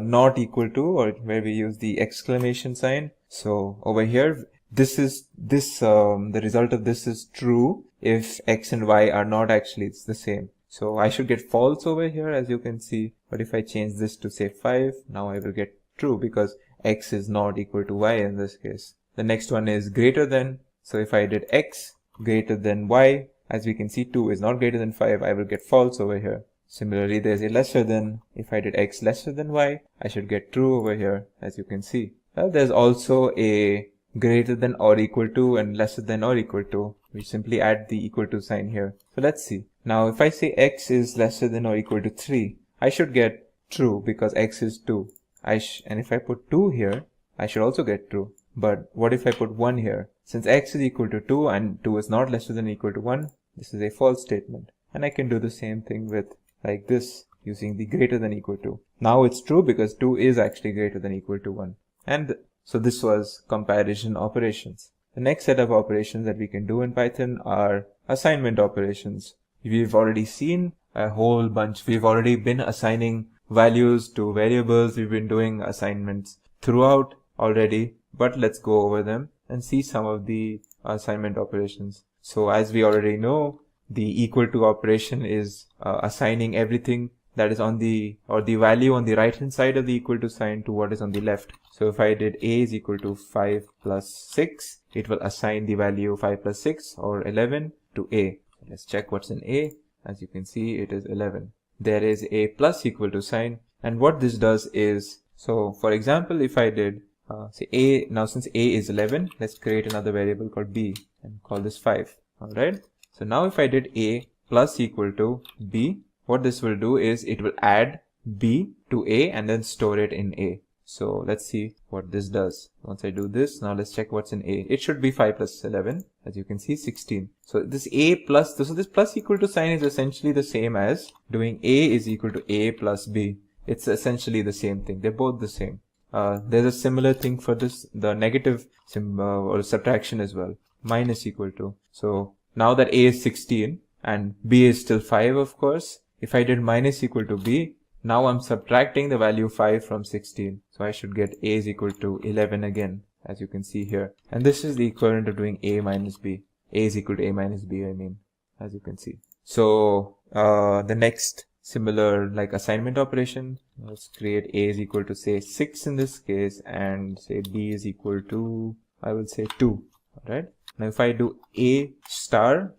not equal to, or where we use the exclamation sign. So over here, the result of this is true if x and y are not actually the same. So I should get false over here, as you can see. But if I change this to say 5, now I will get true because x is not equal to y in this case. The next one is greater than. So if I did x greater than y, as we can see 2 is not greater than 5, I will get false over here. Similarly, there's a lesser than. If I did x lesser than y, I should get true over here, as you can see. Well, there's also a greater than or equal to and lesser than or equal to. We simply add the equal to sign here. So let's see. Now if I say x is lesser than or equal to 3, I should get true because x is 2. And if I put 2 here, I should also get true. But what if I put 1 here? Since x is equal to 2 and 2 is not lesser than or equal to 1, this is a false statement. And I can do the same thing with like this, using the greater than equal to. Now it's true because 2 is actually greater than equal to 1. And so this was comparison operations. The next set of operations that we can do in Python are assignment operations. We've already seen a whole bunch. We've already been assigning values to variables. We've been doing assignments throughout already, but let's go over them and see some of the assignment operations. So as we already know, the equal to operation is assigning everything that is on the value on the right hand side of the equal to sign to what is on the left. So if I did a is equal to 5 plus 6, it will assign the value 5 plus 6 or 11 to a. Let's check what's in a. As you can see, it is 11. There is a plus equal to sign, and what this does is, so for example, if I did say a, now since a is 11, let's create another variable called b and call this 5. Alright, so now if I did a plus equal to b, what this will do is it will add b to a and then store it in a. So let's see what this does. Once I do this, now let's check what's in a. It should be 5 plus 11, as you can see, 16. So this a plus, so this plus equal to sign is essentially the same as doing a is equal to a plus b. It's essentially the same thing. They're both the same. There's a similar thing for this, the negative or subtraction as well. Minus equal to. So now that a is 16 and b is still 5, of course, if I did minus equal to b, now I'm subtracting the value 5 from 16. So I should get a is equal to 11 again, as you can see here. And this is the equivalent of doing a minus b. A is equal to a minus b, I mean, as you can see. So the next similar like assignment operation, let's create a is equal to say 6 in this case, and say b is equal to, I will say 2. Alright. Now if I do a star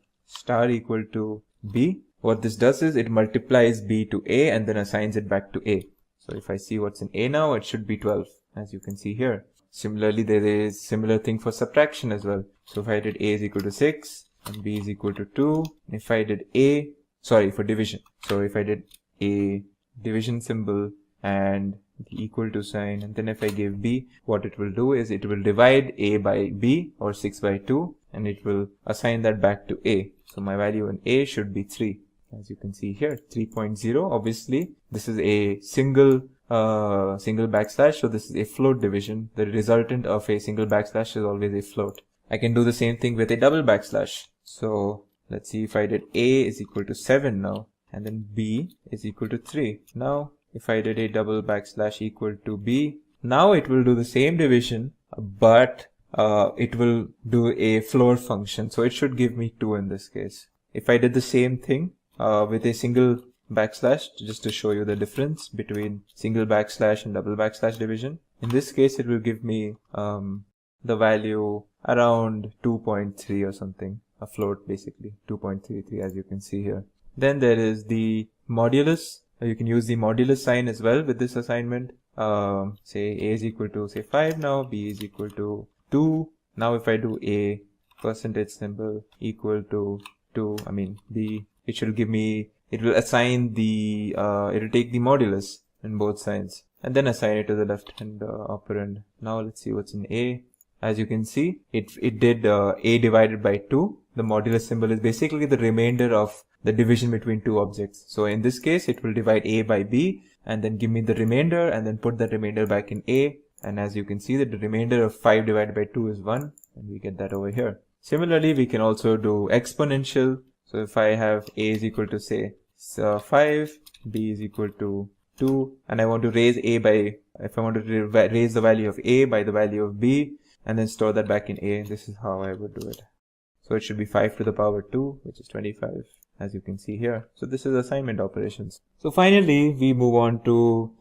equal to b, what this does is it multiplies b to a and then assigns it back to a. So if I see what's in a now, it should be 12, as you can see here. Similarly, there is similar thing for subtraction as well. So if I did a is equal to 6 and b is equal to 2, if I did for division. So if I did a division symbol and the equal to sign, and then if I give b, what it will do is it will divide a by b, or 6 by 2, and it will assign that back to a. So my value in a should be 3, as you can see here, 3.0. Obviously this is a single backslash, so this is a float division. The resultant of a single backslash is always a float. I can do the same thing with a double backslash. So let's see, if I did a is equal to 7 now, and then b is equal to 3. Now if I did a double backslash equal to b, now it will do the same division, but it will do a float function, so it should give me 2 in this case. If I did the same thing with a single backslash, just to show you the difference between single backslash and double backslash division, in this case it will give me the value around 2.3 or something, a float basically, 2.33, as you can see here. Then there is the modulus. You can use the modulus sign as well with this assignment. Say a is equal to, say, 5 now, b is equal to 2. Now if I do a percentage symbol equal to 2, I mean b, it should give me, it will assign the, it will take the modulus in both sides and then assign it to the left hand operand. Now let's see what's in a. As you can see, it did a divided by 2. The modulus symbol is basically the remainder of the division between two objects. So in this case, it will divide a by b and then give me the remainder and then put that remainder back in a. And as you can see, that the remainder of 5 divided by 2 is 1, and we get that over here. Similarly, we can also do exponential. So if I have a is equal to, say, 5, b is equal to 2, and I want to raise a by, if I want to raise the value of a by the value of b and then store that back in a, this is how I would do it. So it should be 5 to the power 2, which is 25, as you can see here. So this is assignment operations. So finally, we move on to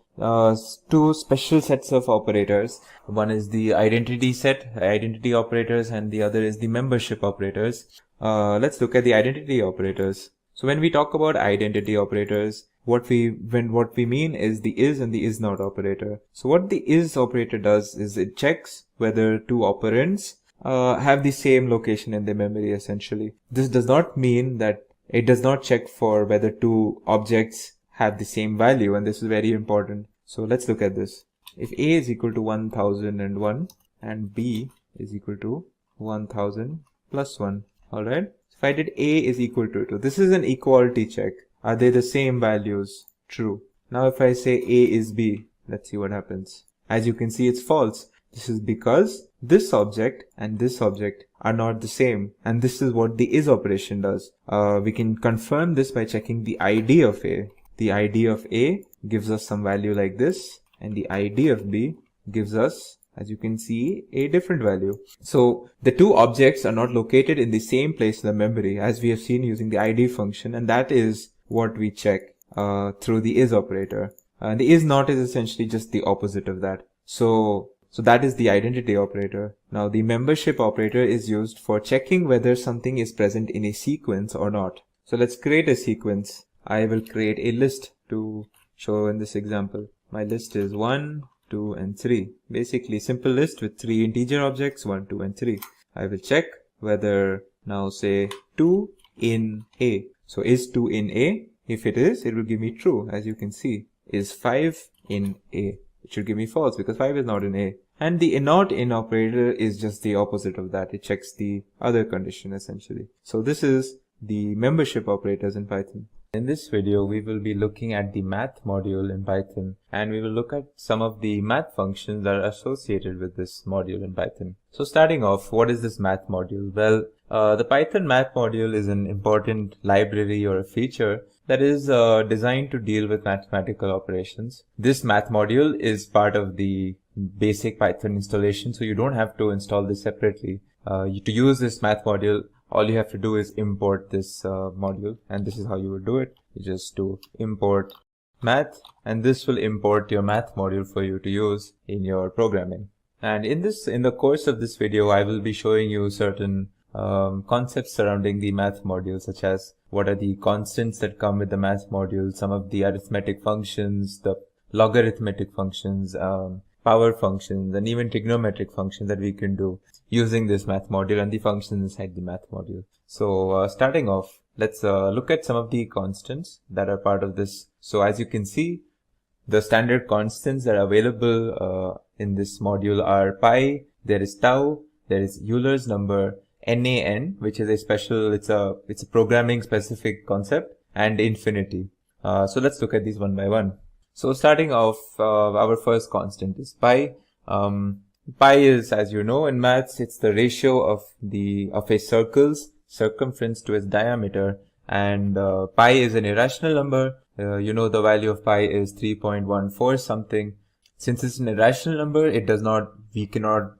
two special sets of operators. One is the identity set, identity operators, and the other is the membership operators. Let's look at the identity operators. So when we talk about identity operators, what we mean is the is and the is not operator. So what the is operator does is it checks whether two operands have the same location in the memory, essentially. This does not mean that it does not check for whether two objects have the same value, and this is very important. So let's look at this. If a is equal to 1001 and b is equal to 1000 plus 1, alright? If I did a is equal to 2, this is an equality check. Are they the same values? True. Now if I say a is b, let's see what happens. As you can see, it's false. This is because this object and this object are not the same, and this is what the is operation does. We can confirm this by checking the ID of a. The ID of a gives us some value like this, and the ID of b gives us, as you can see, a different value. So the two objects are not located in the same place in the memory, as we have seen using the ID function, and that is what we check through the is operator. The is not is essentially just the opposite of that. So that is the identity operator. Now the membership operator is used for checking whether something is present in a sequence or not. So let's create a sequence. I will create a list to show in this example. My list is 1, 2, and 3. Basically simple list with 3 integer objects, 1, 2, and 3. I will check whether, now say 2 in a. So is 2 in a? If it is, it will give me true, as you can see. Is 5 in a? It should give me false because 5 is not in a. And the not in operator is just the opposite of that. It checks the other condition essentially. So this is the membership operators in Python. In this video, we will be looking at the math module in Python, and we will look at some of the math functions that are associated with this module in Python. So starting off, what is this math module? Well, the Python math module is an important library or a feature that is designed to deal with mathematical operations. This math module is part of the basic Python installation, so you don't have to install this separately. To use this math module, all you have to do is import this module, and this is how you would do it. You just do import math, and this will import your math module for you to use in your programming. And in the course of this video, I will be showing you certain concepts surrounding the math module, such as what are the constants that come with the math module, some of the arithmetic functions, the logarithmic functions, power functions, and even trigonometric functions that we can do using this math module and the functions inside the math module. So starting off, let's look at some of the constants that are part of this. So as you can see, The standard constants that are available in this module are pi, there is tau, there is Euler's number, NaN, which is a special, it's a programming specific concept, and infinity. So let's look at these one by one. So starting off, our first constant is pi. Pi is, as you know in maths, it's the ratio of a circle's circumference to its diameter, and pi is an irrational number. You know the value of pi is 3.14 something. Since it's an irrational number, we cannot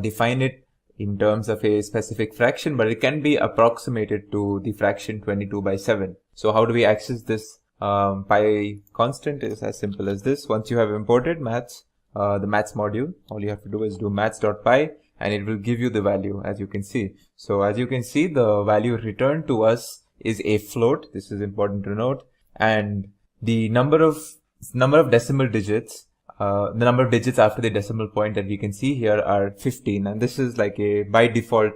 define it in terms of a specific fraction, but it can be approximated to the fraction 22/7. So how do we access this pi constant? Is as simple as this. Once you have imported maths, the maths module, all you have to do is do maths.py, and it will give you the value, as you can see. So as you can see, the value returned to us is a float. This is important to note. And the number of decimal digits, the number of digits after the decimal point that we can see here are 15. And this is like a by default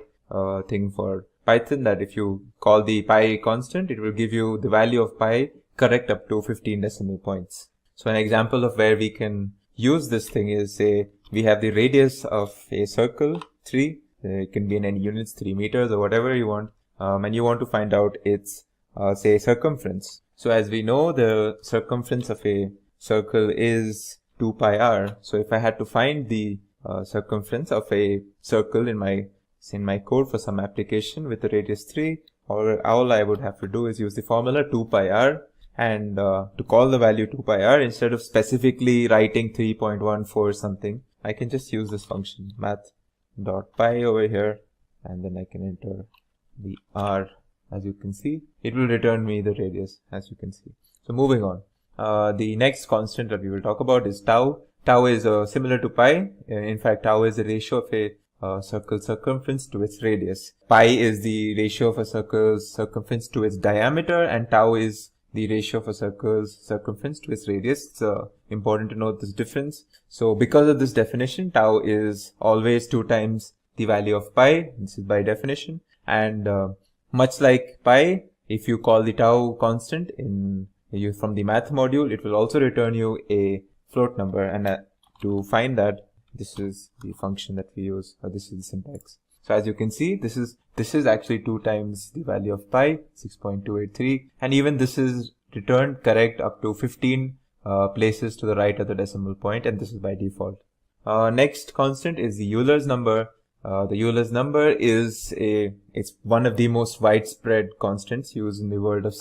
thing for Python, that if you call the pi constant, it will give you the value of pi correct up to 15 decimal points. So an example of where we can use this thing is, say, we have the radius of a circle, 3. It can be in any units, 3 meters or whatever you want. And you want to find out its, say, circumference. So as we know, the circumference of a circle is 2 pi r. So if I had to find the circumference of a circle in my code for some application with the radius 3, all I would have to do is use the formula 2 pi r. And to call the value 2 pi r, instead of specifically writing 3.14 something, I can just use this function math.py over here, and then I can enter the r. As you can see, it will return me the radius, as you can see. So moving on, the next constant that we will talk about is tau. Tau is similar to pi. In fact, tau is the ratio of a circle's circumference to its radius. Pi is the ratio of a circle's circumference to its diameter, and tau is the ratio of a circle's circumference to its radius. It's important to note this difference. So because of this definition, tau is always 2 times the value of pi. This is by definition. And much like pi, if you call the tau constant from the math module, it will also return you a float number. And to find that, this is the function that we use, or this is the syntax. So as you can see, this is actually 2 times the value of pi, 6.283, and even this is returned correct up to 15 places to the right of the decimal point, and this is by default. Next constant is the Euler's number. The Euler's number is it's one of the most widespread constants used in the world of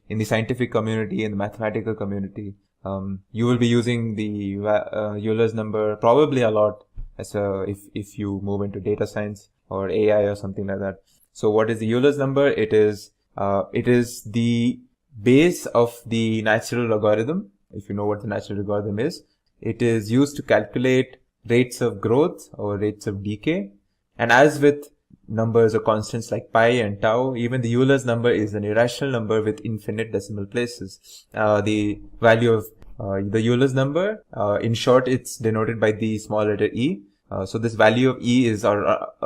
in the scientific community, in the mathematical community. You will be using the Euler's number probably a lot as if you move into data science or AI or something like that. So what is the Euler's number? It is the base of the natural logarithm. If you know what the natural logarithm is, it is used to calculate rates of growth or rates of decay. And as with numbers or constants like pi and tau, even the Euler's number is an irrational number with infinite decimal places. The value of the Euler's number, in short, it's denoted by the small letter e. So this value of e is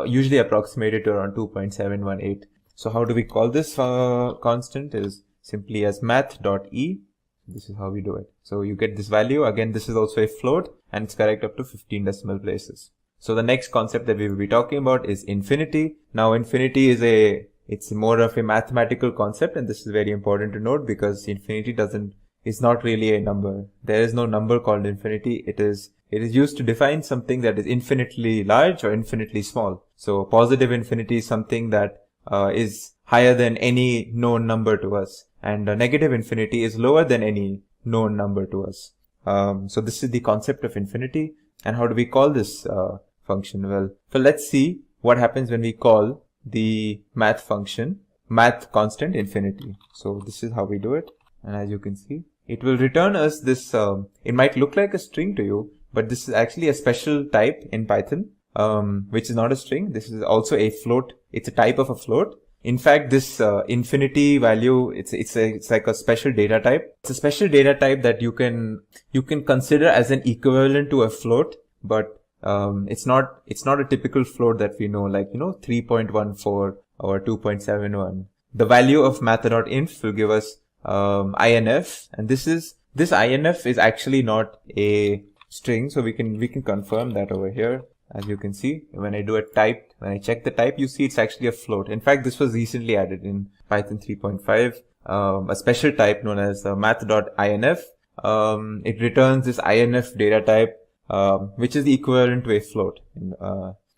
usually approximated to around 2.718. So how do we call this constant? Is simply as math.e. This is how we do it. So you get this value. Again, this is also a float, and it's correct up to 15 decimal places. So the next concept that we will be talking about is infinity. Now infinity it's more of a mathematical concept, and this is very important to note because infinity is not really a number. There is no number called infinity. It is used to define something that is infinitely large or infinitely small. So positive infinity is something that is higher than any known number to us, and negative infinity is lower than any known number to us. So this is the concept of infinity. And how do we call this function? Well, so let's see what happens when we call the math function, math constant infinity. So this is how we do it. And as you can see, it will return us this, it might look like a string to you, but this is actually a special type in Python, which is not a string. This is also a float. It's a type of a float. In fact, this infinity value, it's like a special data type. It's a special data type that you can consider as an equivalent to a float, but it's not a typical float that we know, like 3.14 or 2.71. The value of math.inf will give us INF, and this is this INF is actually not a string, so we can confirm that over here. As you can see, when I do a type, when I check the type, you see it's actually a float. In fact, this was recently added in Python 3.5, a special type known as math.inf. It returns this INF data type, which is the equivalent to a float.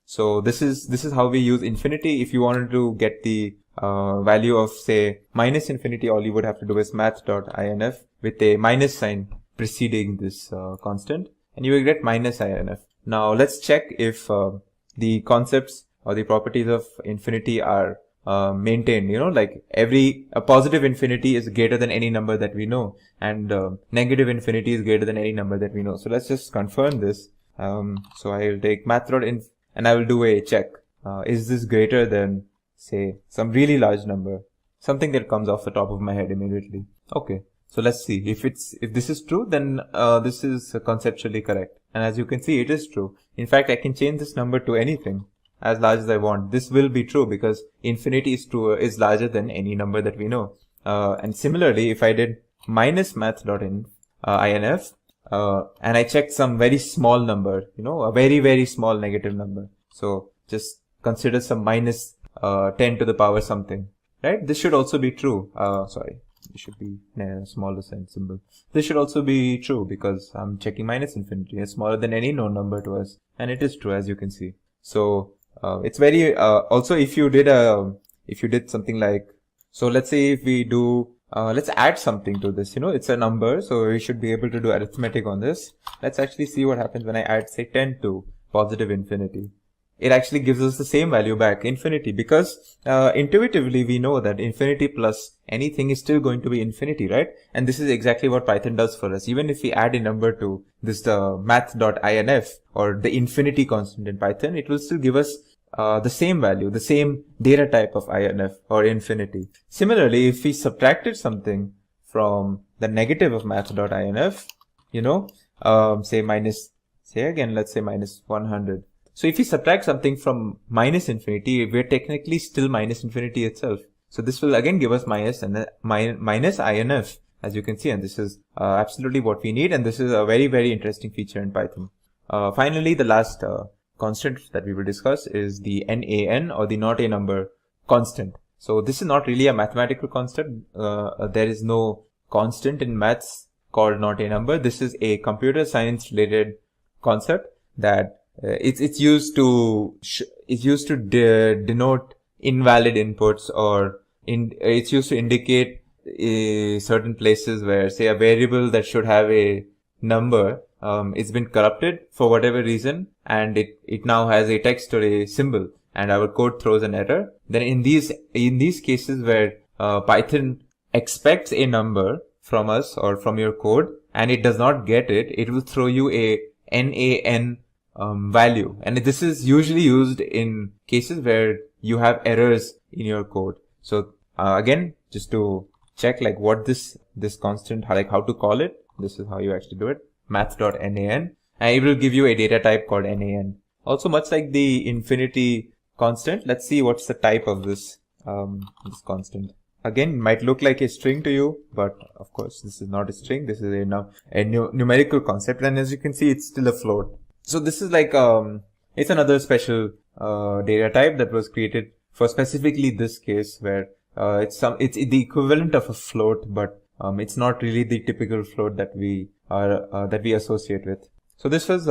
So this is how we use infinity. If you wanted to get the value of, say, minus infinity, all you would have to do is math.inf with a minus sign preceding this constant, and you will get minus inf. Now let's check if the concepts or the properties of infinity are maintained. Like a positive infinity is greater than any number that we know, and negative infinity is greater than any number that we know. So let's just confirm this. So I will take math.inf and I will do a check. Is this greater than, say, some really large number? Something that comes off the top of my head immediately. Okay. So let's see if this is true, then this is conceptually correct. And as you can see, it is true. In fact, I can change this number to anything as large as I want. This will be true because infinity is larger than any number that we know. And similarly, if I did minus math.inf, and I checked some very small number, a very, very small negative number. So just consider some minus 10 to the power something, right? This should also be true. Sorry. It should be smaller sign symbol. This should also be true because I'm checking minus infinity. It's smaller than any known number to us, and it is true, as you can see. So it's very also if you did something like, so let's say if we do let's add something to this. It's a number, so we should be able to do arithmetic on this. Let's actually see what happens when I add, say, 10 to positive infinity. It actually gives us the same value back, infinity, because intuitively we know that infinity plus anything is still going to be infinity, right? And this is exactly what Python does for us. Even if we add a number to this math.inf or the infinity constant in Python, it will still give us the same value, the same data type of inf or infinity. Similarly, if we subtracted something from the negative of math.inf, let's say minus 100. So if we subtract something from minus infinity, we're technically still minus infinity itself. So this will again give us minus inf, as you can see, and this is absolutely what we need, and this is a very, very interesting feature in Python. Finally, the last constant that we will discuss is the NaN, or the not a number constant. So this is not really a mathematical constant. There is no constant in maths called not a number. This is a computer science related concept that it's used to denote invalid inputs, or it's used to indicate certain places where, say, a variable that should have a number it's been corrupted for whatever reason, and it now has a text or a symbol, and our code throws an error. Then in these cases where Python expects a number from us or from your code and it does not get it, it will throw you a NaN value, and this is usually used in cases where you have errors in your code. So again, just to check like what this constant, how to call it, this is how you actually do it, math.nan, and it will give you a data type called nan. Also, much like the infinity constant, let's see what's the type of this constant. Again, it might look like a string to you, but of course this is not a string. This is a numerical concept, and as you can see, it's still a float. So this is like it's another special data type that was created for specifically this case, where it's the equivalent of a float, but it's not really the typical float that we associate with. So this was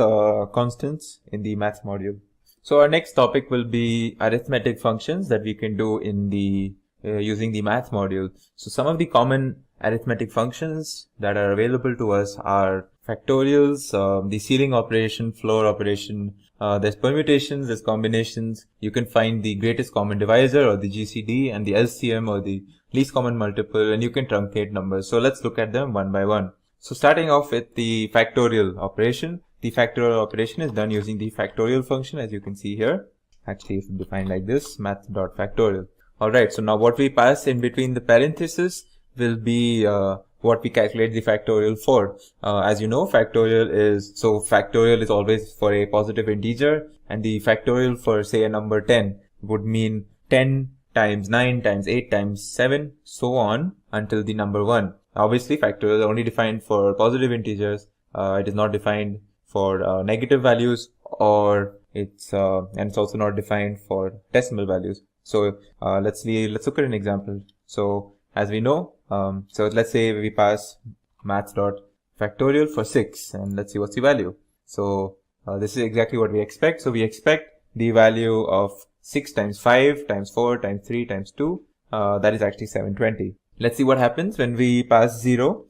constants in the math module. So our next topic will be arithmetic functions that we can do in the using the math module. So some of the common arithmetic functions that are available to us are factorials, the ceiling operation, floor operation, there's permutations, there's combinations. You can find the greatest common divisor, or the GCD, and the LCM, or the least common multiple, and you can truncate numbers. So let's look at them one by one. So starting off with the factorial operation. The factorial operation is done using the factorial function, as you can see here. Actually, it's defined like this, math.factorial. Alright, so now what we pass in between the parentheses will be what we calculate the factorial for. As you know, factorial is always for a positive integer, and the factorial for, say, a number 10 would mean 10 times 9 times 8 times 7, so on until the number 1. Obviously, factorial is only defined for positive integers. It is not defined for negative values, or it's also not defined for decimal values. So let's look at an example. So as we know, so let's say we pass maths.factorial for 6, and let's see what's the value. So this is exactly what we expect. So we expect the value of 6 times 5 times 4 times 3 times 2, that is actually 720. Let's see what happens when we pass 0.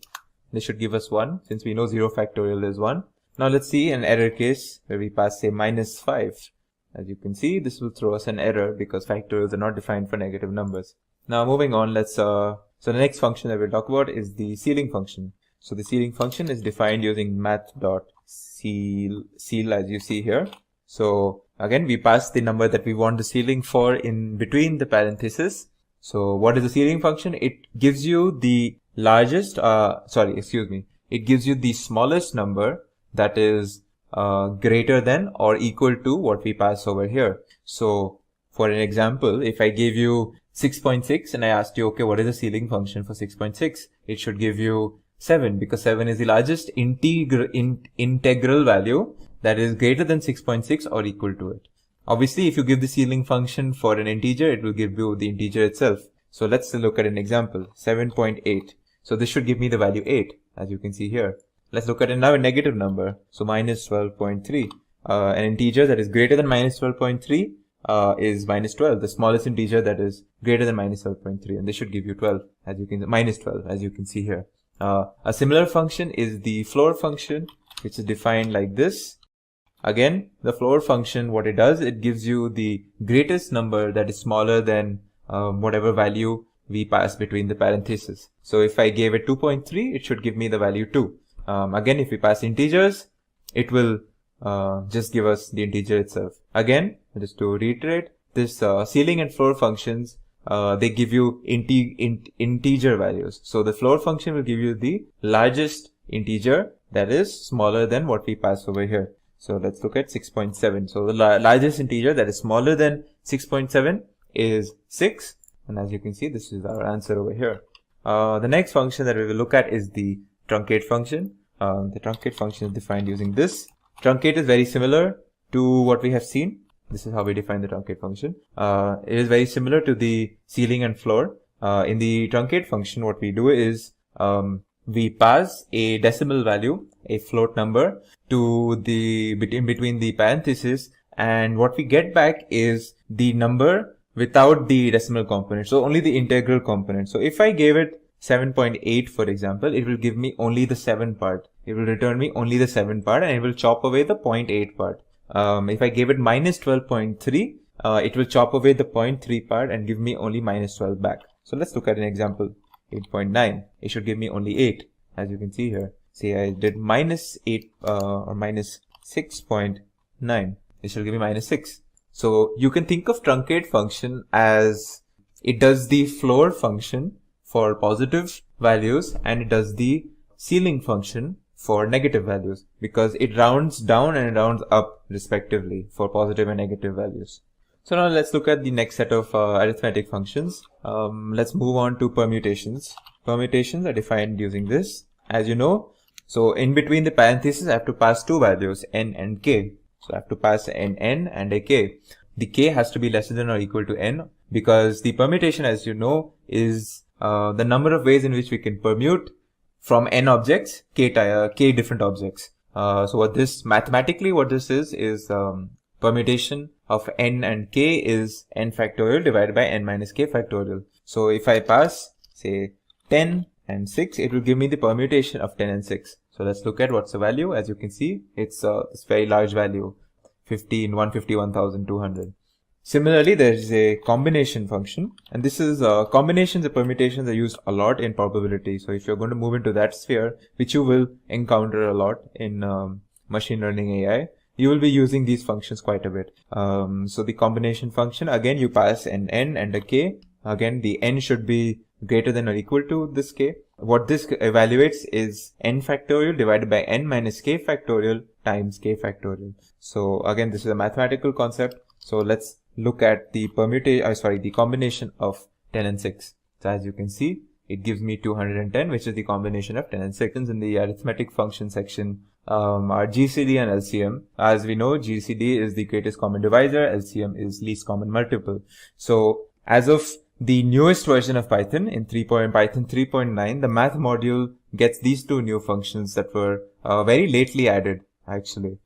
This should give us 1, since we know 0 factorial is 1. Now let's see an error case where we pass, say, minus 5. As you can see, this will throw us an error because factorials are not defined for negative numbers. Now moving on, so the next function that we'll talk about is the ceiling function. So the ceiling function is defined using math.ceil, as you see here. So again, we pass the number that we want the ceiling for in between the parentheses. So what is the ceiling function? It gives you the largest, it gives you the smallest number that is greater than or equal to what we pass over here. So for an example, if I gave you 6.6 and I asked you, okay, what is the ceiling function for 6.6? It should give you 7, because 7 is the largest integral value that is greater than 6.6 or equal to it. Obviously, if you give the ceiling function for an integer, it will give you the integer itself. So let's look at an example, 7.8. So this should give me the value 8, as you can see here. Let's look at another negative number. So minus 12.3. An integer that is greater than minus 12.3 is minus 12, the smallest integer that is greater than minus 12.3. And this should give you 12, minus 12, as you can see here. A similar function is the floor function, which is defined like this. Again, the floor function, what it does, it gives you the greatest number that is smaller than whatever value we pass between the parentheses. So if I gave it 2.3, it should give me the value 2. Again, if we pass integers, it will just give us the integer itself. Again, just to reiterate, this ceiling and floor functions, they give you integer values. So the floor function will give you the largest integer that is smaller than what we pass over here. So let's look at 6.7. So the largest integer that is smaller than 6.7 is 6. And as you can see, this is our answer over here. The next function that we will look at is the truncate function. The truncate function is defined using this. Truncate is very similar to what we have seen. This is how we define the truncate function. It is very similar to the ceiling and floor. In the truncate function, what we do is we pass a decimal value, a float number, to the between the parentheses, and what we get back is the number without the decimal component, so only the integral component. So if I gave it 7.8, for example, it will give me only the 7 part. It will return me only the 7 part, and it will chop away the 0.8 part. If I gave it minus 12.3, it will chop away the 0.3 part and give me only minus 12 back. So let's look at an example. 8.9. It should give me only 8, as you can see here. Say I did minus 8 or minus 6.9. It should give me minus 6. So you can think of truncate function as it does the floor function for positive values and it does the ceiling function for negative values, because it rounds down and it rounds up respectively for positive and negative values. So now let's look at the next set of arithmetic functions. Let's move on to permutations. Permutations are defined using this. As you know, so in between the parentheses, I have to pass two values, n and k. So I have to pass an n and a k. The k has to be lesser than or equal to n, because the permutation, as you know, is the number of ways in which we can permute from n objects, k different objects. So mathematically what this is permutation of n and k is n factorial divided by n minus k factorial. So if I pass, say, 10 and 6, it will give me the permutation of 10 and 6. So let's look at what's the value. As you can see, it's very large value, 151,200. Similarly, there is a combination function, and this is combinations and permutations are used a lot in probability. So if you're going to move into that sphere, which you will encounter a lot in machine learning AI, you will be using these functions quite a bit. So the combination function, again, you pass an n and a k. Again, the n should be greater than or equal to this k. What this evaluates is n factorial divided by n minus k factorial times k factorial. So again, this is a mathematical concept. So let's look at the the combination of 10 and 6. So as you can see, it gives me 210, which is the combination of 10 and 6. In the arithmetic function section, are GCD and LCM. As we know, GCD is the greatest common divisor, LCM is least common multiple. So as of the newest version of Python, in Python 3.9, the math module gets these two new functions that were very lately added, actually.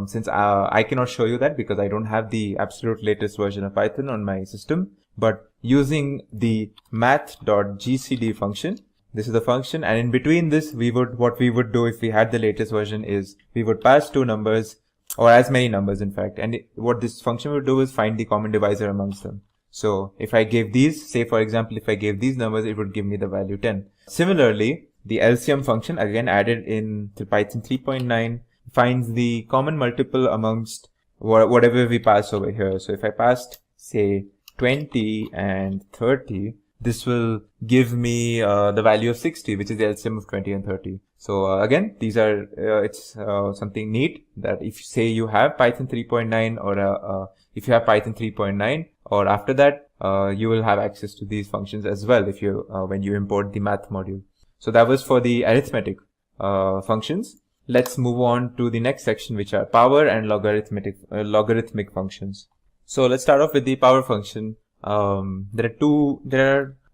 Since I cannot show you that because I don't have the absolute latest version of Python on my system, but using the math.gcd function, this is the function, and in between this, what we would do if we had the latest version is we would pass two numbers, or as many numbers in fact, and what this function would do is find the common divisor amongst them. So if I gave these, say for example, if I gave these numbers, it would give me the value 10. Similarly, the LCM function, again added in to Python 3.9, finds the common multiple amongst whatever we pass over here. So if I passed, say, 20 and 30, this will give me the value of 60, which is the LCM of 20 and 30. So again, these are it's something neat that if you say you have Python 3.9 or if you have Python 3.9 or after that, you will have access to these functions as well if you when you import the math module. So that was for the arithmetic functions. Let's move on to the next section, which are power and logarithmic functions. So let's start off with the power function. There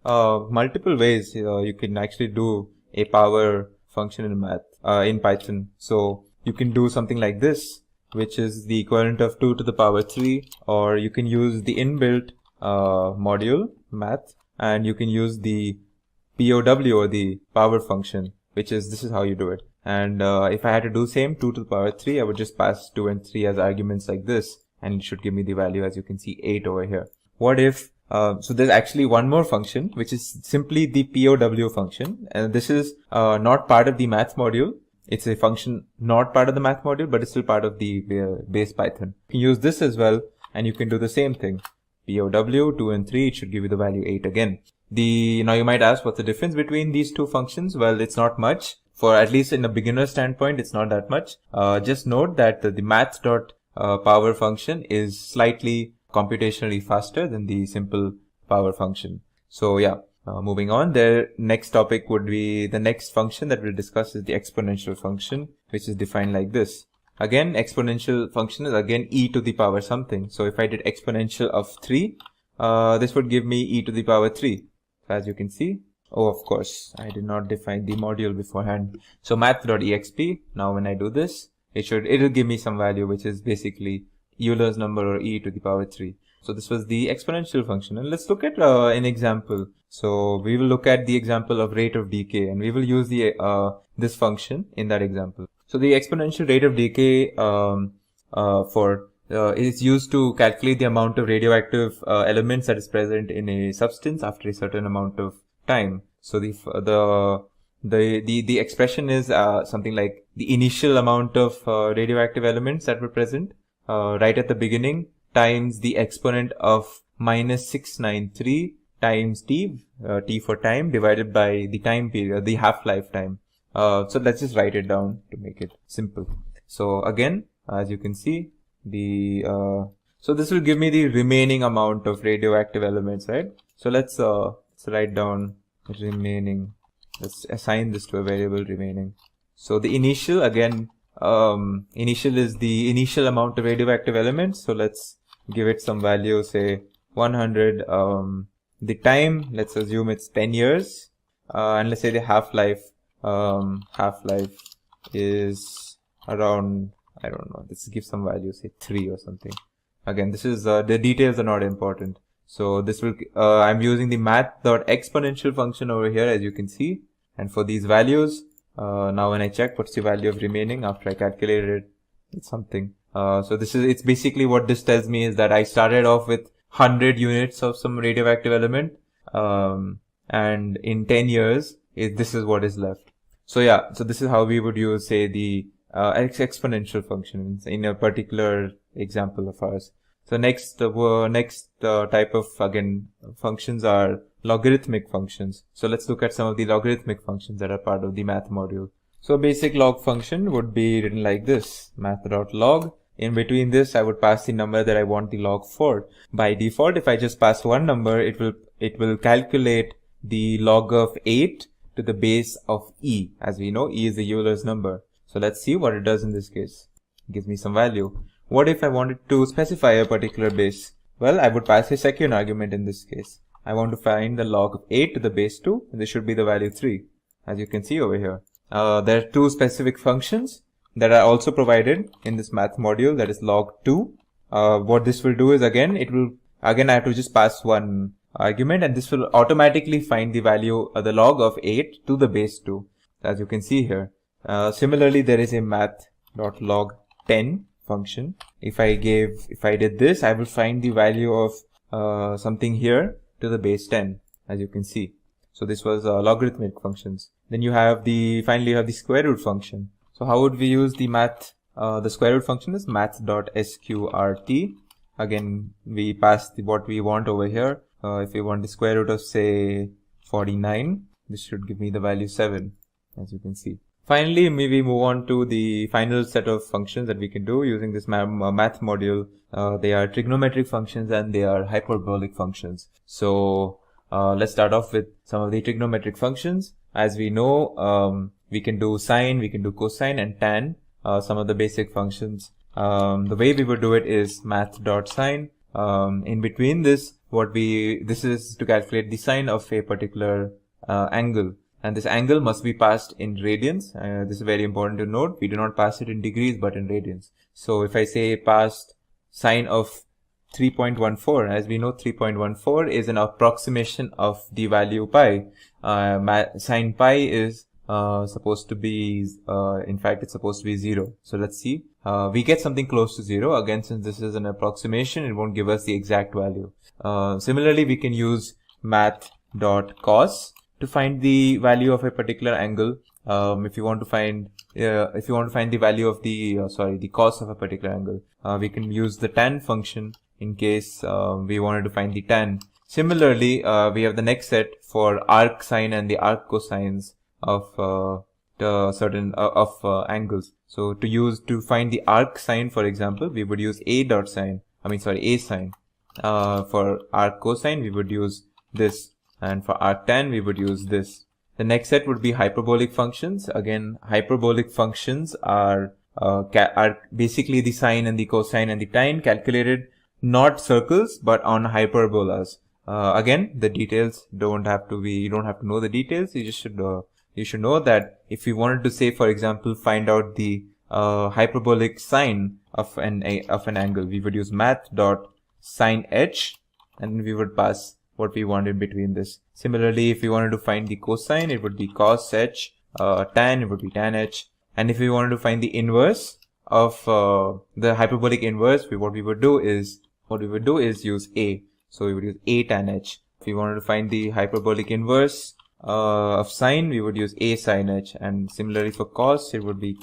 are multiple ways you can actually do a power function in Python. So you can do something like this, which is the equivalent of 2 to the power 3, or you can use the inbuilt module math, and you can use the POW or the power function, this is how you do it. And if I had to do same 2 to the power 3, I would just pass 2 and 3 as arguments like this, and it should give me the value, as you can see, 8 over here. What if so there's actually one more function, which is simply the POW function, and this is not part of the math module. It's a function not part of the math module, but it's still part of the base Python. You can use this as well, and you can do the same thing. POW 2 and 3, it should give you the value 8 again. Now you might ask, what's the difference between these two functions? Well, it's not much. For at least in a beginner standpoint, it's not that much. Just note that the math.power function is slightly computationally faster than the simple power function. So yeah, moving on, the next topic would be the next function that we'll discuss is the exponential function, which is defined like this. Again, exponential function is again e to the power something. So if I did exponential of 3, this would give me e to the power 3. So as you can see, oh, of course, I did not define the module beforehand. So math.exp, now when I do this, it'll give me some value, which is basically Euler's number or e to the power 3. So this was the exponential function, and let's look at an example. So we will look at the example of rate of decay, and we will use the this function in that example. So the exponential rate of decay is used to calculate the amount of radioactive elements that is present in a substance after a certain amount of time. So the expression is something like the initial amount of radioactive elements that were present right at the beginning times the exponent of -693 times t for time divided by the time period, the half-life time. So let's just write it down to make it simple. So again, as you can see, so this will give me the remaining amount of radioactive elements, right? So let's write down remaining. Let's assign this to a variable remaining. So the initial, again, initial is the initial amount of radioactive elements. So let's give it some value, say 100. The time, let's assume it's 10 years. And let's say the half-life is around, I don't know, let's give some value, say 3 or something. Again, this is, the details are not important. So this will, I'm using the math.exponential function over here, as you can see. And for these values, now when I check what's the value of remaining after I calculated it, it's something. So it's basically what this tells me is that I started off with 100 units of some radioactive element. And in 10 years, this is what is left. So yeah, so this is how we would use, say, the exponential function in a particular example of ours. So next type of, again, functions are logarithmic functions. So let's look at some of the logarithmic functions that are part of the math module. So a basic log function would be written like this, math.log. In between this, I would pass the number that I want the log for. By default, if I just pass one number, it will calculate the log of 8 to the base of e. As we know, e is the Euler's number. So let's see what it does in this case. It gives me some value. What if I wanted to specify a particular base? Well, I would pass a second argument in this case. I want to find the log of 8 to the base 2, and this should be the value 3, as you can see over here. There are two specific functions that are also provided in this math module, that is log 2. What this will do is, again I have to just pass one argument, and this will automatically find the value of the log of 8 to the base 2, as you can see here. Similarly, there is a math.log10 function. If I did this, I will find the value of something here to the base 10, as you can see. So this was logarithmic functions. Then finally you have the square root function. So how would we use the the square root function is math.sqrt. Again, we pass what we want over here. If we want the square root of, say, 49, this should give me the value 7, as you can see. Finally, we move on to the final set of functions that we can do using this math module. They are trigonometric functions and they are hyperbolic functions. So let's start off with some of the trigonometric functions. As we know, we can do sine, we can do cosine and tan, some of the basic functions. The way we would do it is math.sine. In between this, this is to calculate the sine of a particular angle. And this angle must be passed in radians. This is very important to note. We do not pass it in degrees, but in radians. So if I say passed sine of 3.14, as we know, 3.14 is an approximation of the value pi. Sine pi is supposed to be, in fact, it's supposed to be 0. So let's see. We get something close to 0. Again, since this is an approximation, it won't give us the exact value. Similarly, we can use math.cos to find the value of a particular angle. If you want to find the value of the cos of a particular angle, we can use the tan function in case we wanted to find the tan. Similarly, we have the next set for arc sine and the arc cosines of angles. So to find the arc sine, for example, we would use a sine. For arc cosine, we would use this. And for arctan, we would use this. The next set would be hyperbolic functions. Again, hyperbolic functions are basically the sine and the cosine and the tan calculated not circles, but on hyperbolas. Again, the details you don't have to know the details. You should know that if you wanted to say, for example, find out the hyperbolic sine of an angle, we would use math.sine h, and we would pass what we want in between this. Similarly, if we wanted to find the cosine, it would be cos h, tan, it would be tan h. And if we wanted to find the inverse of the hyperbolic inverse, what we would do is use a. So we would use a tan h. If we wanted to find the hyperbolic inverse of sine, we would use a sin h. And similarly for cos, it would be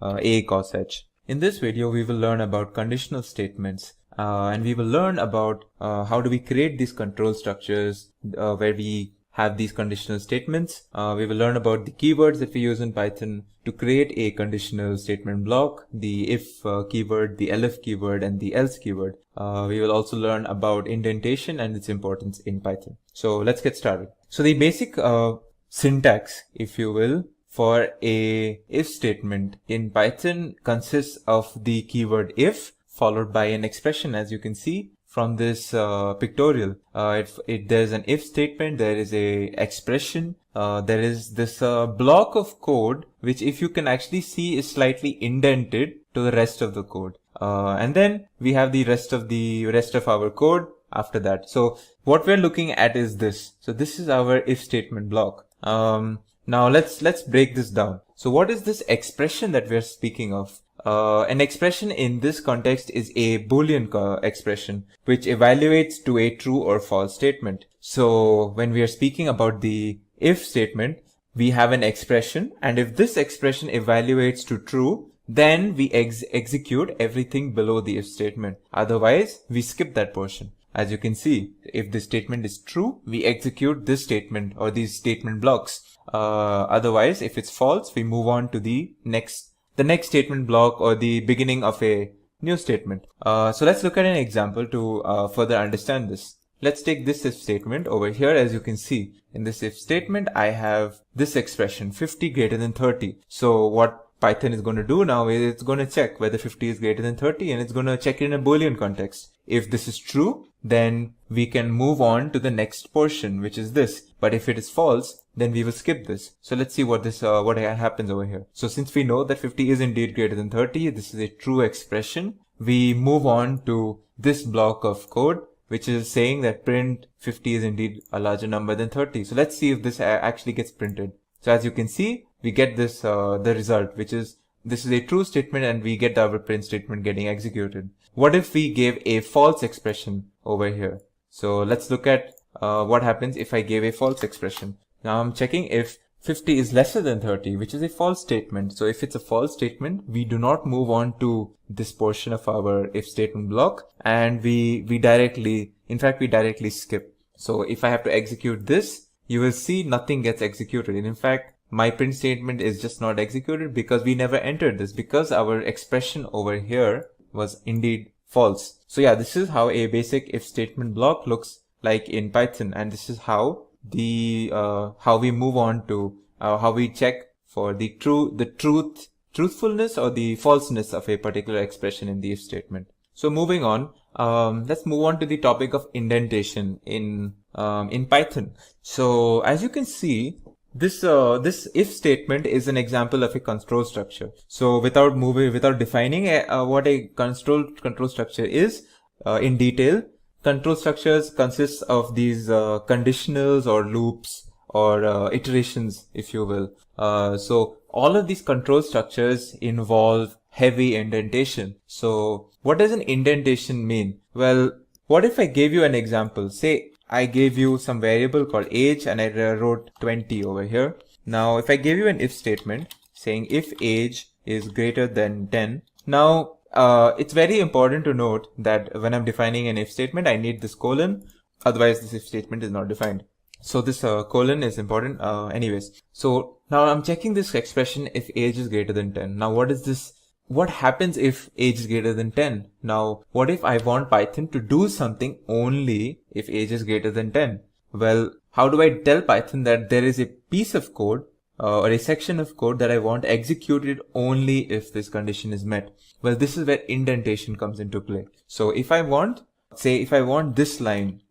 a cos h. In this video, we will learn about conditional statements. And we will learn about how do we create these control structures where we have these conditional statements. We will learn about the keywords that we use in Python to create a conditional statement block, the if keyword, the elif keyword, and the else keyword. We will also learn about indentation and its importance in Python. So let's get started. So the basic syntax, if you will, for a if statement in Python consists of the keyword if, followed by an expression. As you can see from this pictorial, there's an if statement, there is a expression, there is this block of code which, if you can actually see, is slightly indented to the rest of the code, and then we have the rest of our code after that. So what we're looking at is this. So this is our if statement block. Now let's break this down. So what is this expression that we're speaking of? An expression in this context is a Boolean expression which evaluates to a true or false statement. So when we are speaking about the if statement, we have an expression, and if this expression evaluates to true, then we execute everything below the if statement. Otherwise, we skip that portion. As you can see, if the statement is true, we execute this statement or these statement blocks. Otherwise, if it's false, we move on to the next statement block or the beginning of a new statement. So let's look at an example to further understand this. let's take this if statement over here. As you can see, in this if statement, I have this expression 50 greater than 30. So what Python is going to do now is it's going to check whether 50 is greater than 30, and it's going to check it in a Boolean context. If this is true, then we can move on to the next portion, which is this. But if it is false, then we will skip this. So let's see what happens over here. So since we know that 50 is indeed greater than 30, this is a true expression, we move on to this block of code, which is saying that print 50 is indeed a larger number than 30. So let's see if this actually gets printed. So as you can see, we get this, the result, which is, this is a true statement, and we get our print statement getting executed. What if we gave a false expression over here? So let's look at what happens if I gave a false expression. Now I'm checking if 50 is lesser than 30, which is a false statement. So if it's a false statement, we do not move on to this portion of our if statement block, and we directly skip. So if I have to execute this, you will see nothing gets executed. And in fact, my print statement is just not executed because we never entered this, because our expression over here was indeed false. So yeah, this is how a basic if statement block looks like in Python, and this is how how we move on to how we check for the truthfulness or the falseness of a particular expression in the if statement. So moving on, let's move on to the topic of indentation in Python. So as you can see, this if statement is an example of a control structure. So without defining what a control structure is in detail, control structures consists of these conditionals or loops or iterations, if you will. So all of these control structures involve heavy indentation. So what does an indentation mean? Well, what if I gave you an example? Say I gave you some variable called age, and I wrote 20 over here. Now if I gave you an if statement saying if age is greater than 10, now it's very important to note that when I'm defining an if statement, I need this colon, otherwise this if statement is not defined. So this colon is important anyways. So now I'm checking this expression if age is greater than 10. Now what is this? What happens if age is greater than 10? Now what if I want Python to do something only if age is greater than 10? Well, how do I tell Python that there is a piece of code or a section of code that I want executed only if this condition is met? Well, this is where indentation comes into play. So if I want this line,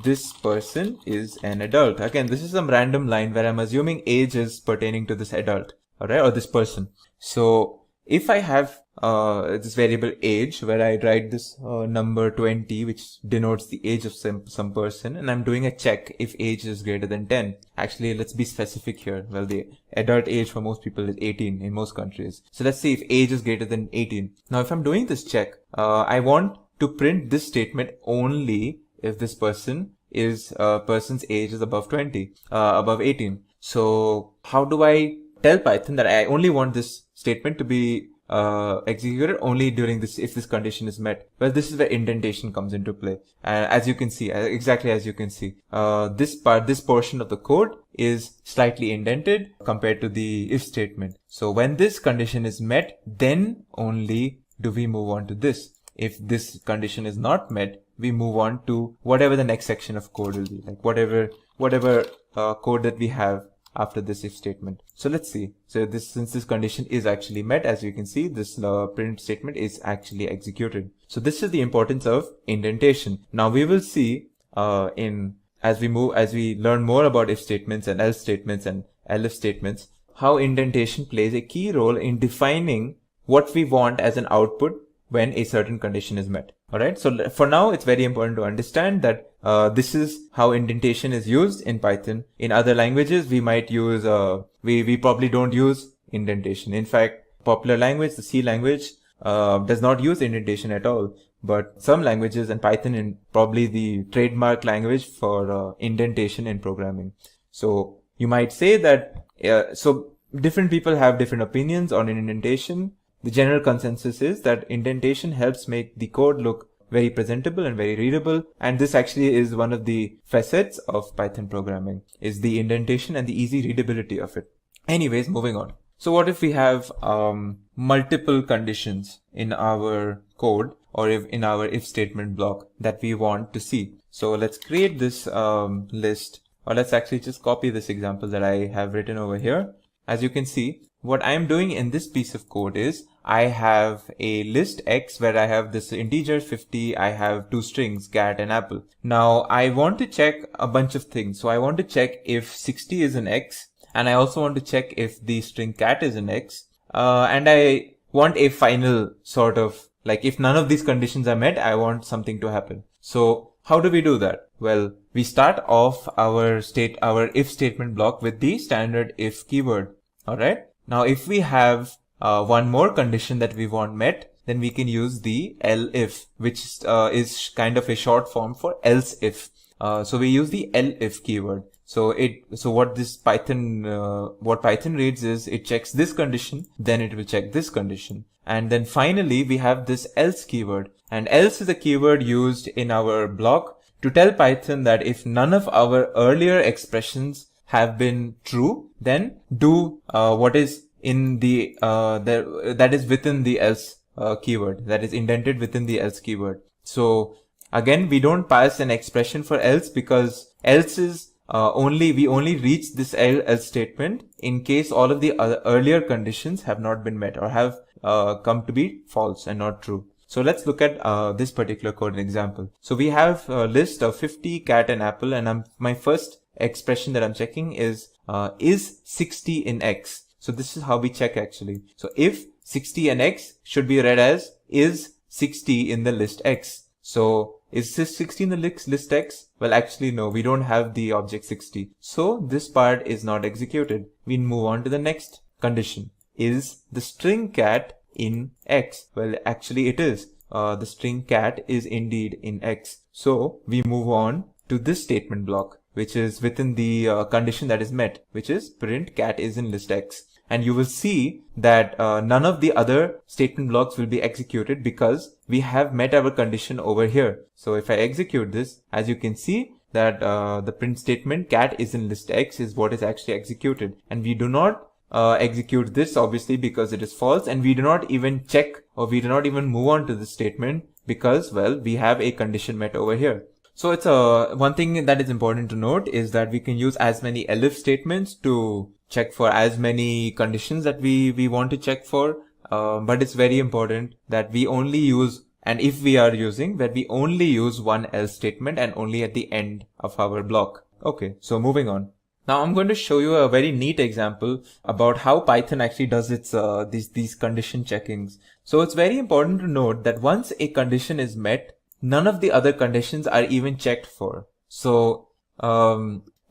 this person is an adult. Again, this is some random line where I'm assuming age is pertaining to this adult, alright, or this person. So if I have this variable age where I write this number 20, which denotes the age of some person, and I'm doing a check if age is greater than 10. Actually, let's be specific here. Well, the adult age for most people is 18 in most countries. So let's see if age is greater than 18. Now, if I'm doing this check, I want to print this statement only if this person's age is above 18. So how do I tell Python that I only want this statement to be executed only during this if this condition is met? Well, this is where indentation comes into play. As you can see, exactly as you can see, this portion of the code is slightly indented compared to the if statement. So when this condition is met, then only do we move on to this. If this condition is not met, we move on to whatever the next section of code will be, like whatever code that we have after this if statement. So let's see. So since this condition is actually met, as you can see, this print statement is actually executed. So this is the importance of indentation. Now we will see as we learn more about if statements and else statements and elif statements, how indentation plays a key role in defining what we want as an output when a certain condition is met. Alright, so for now it's very important to understand that this is how indentation is used in Python. In other languages we might use, we probably don't use indentation. In fact, popular language, the C language, does not use indentation at all. But some languages, and Python is probably the trademark language for indentation in programming. So you might say that, so different people have different opinions on indentation. The general consensus is that indentation helps make the code look very presentable and very readable, and this actually is one of the facets of Python programming, is the indentation and the easy readability of it. Anyways, moving on. So what if we have multiple conditions in our code or in our if statement block that we want to see? So let's create this list, or let's actually just copy this example that I have written over here. As you can see, what I am doing in this piece of code is I have a list X where I have this integer 50, I have two strings, cat and apple. Now I want to check a bunch of things. So I want to check if 60 is an X, and I also want to check if the string cat is an X, and I want a final sort of, like, if none of these conditions are met, I want something to happen. So how do we do that? Well, we start off our if statement block with the standard if keyword. Alright. Now if we have one more condition that we want met, then we can use the elif, which is kind of a short form for else if. So we use the elif keyword. So what Python reads is it checks this condition, then it will check this condition. And then finally we have this else keyword, and else is a keyword used in our block to tell Python that if none of our earlier expressions have been true, then do what is in the that is within the else keyword, that is indented within the else keyword. So again, we don't pass an expression for else because else is we only reach this else statement in case all of the earlier conditions have not been met or have come to be false and not true. So let's look at this particular code example. So we have a list of 50, cat and apple, and my first expression that I'm checking is 60 in X. So this is how we check actually. So if 60 and X should be read as is 60 in the list X. So is this 60 in the list X? Well, actually no, we don't have the object 60. So this part is not executed. We move on to the next condition. Is the string cat in X? Well, actually it is. The string cat is indeed in X. So we move on to this statement block, which is within the condition that is met, which is print cat is in list X. And you will see that none of the other statement blocks will be executed because we have met our condition over here. So if I execute this, as you can see that the print statement cat is in list X is what is actually executed. And we do not execute this obviously because it is false, and we do not even check or we do not even move on to this statement because, well, we have a condition met over here. So it's one thing that is important to note is that we can use as many elif statements to check for as many conditions that we want to check for. But it's very important that we only use, and if we are using, that we only use one else statement and only at the end of our block. Okay, so moving on. Now I'm going to show you a very neat example about how Python actually does its these condition checkings. So it's very important to note that once a condition is met, none of the other conditions are even checked for. So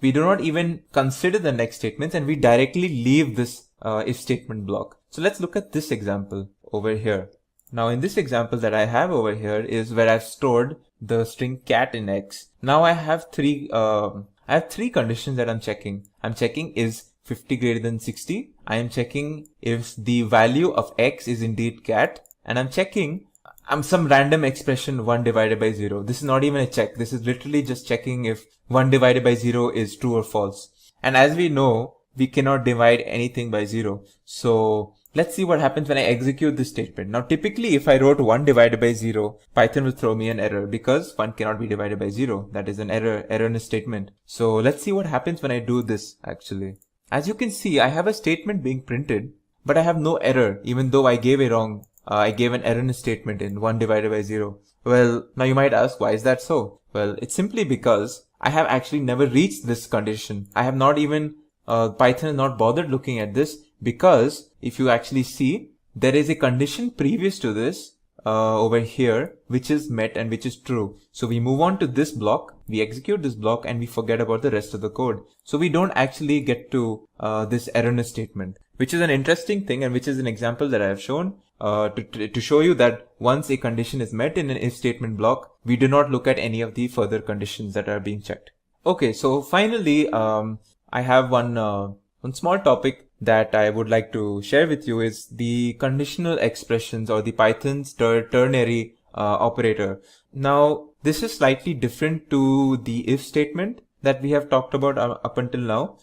we do not even consider the next statements and we directly leave this if statement block. So let's look at this example over here. Now in this example that I have over here is where I've stored the string cat in X. Now I have three conditions that I'm checking. I'm checking is 50 greater than 60. I am checking if the value of X is indeed cat, and I'm checking some random expression 1 divided by 0. This is not even a check. This is literally just checking if 1 divided by 0 is true or false. And as we know, we cannot divide anything by 0. So let's see what happens when I execute this statement. Now typically if I wrote 1 divided by 0, Python will throw me an error because 1 cannot be divided by 0. That is an erroneous statement. So let's see what happens when I do this actually. As you can see, I have a statement being printed, but I have no error even though I gave an erroneous statement in 1 divided by 0. Well, now you might ask, why is that so? Well, it's simply because I have actually never reached this condition. I have not even, Python has not bothered looking at this because if you actually see, there is a condition previous to this over here, which is met and which is true. So we move on to this block, we execute this block and we forget about the rest of the code. So we don't actually get to this erroneous statement, which is an interesting thing and which is an example that I have shown to show you that once a condition is met in an if statement block, we do not look at any of the further conditions that are being checked. Okay, so finally, I have one small topic that I would like to share with you is the conditional expressions or the Python's ternary operator. Now, this is slightly different to the if statement. that we have talked about up until now,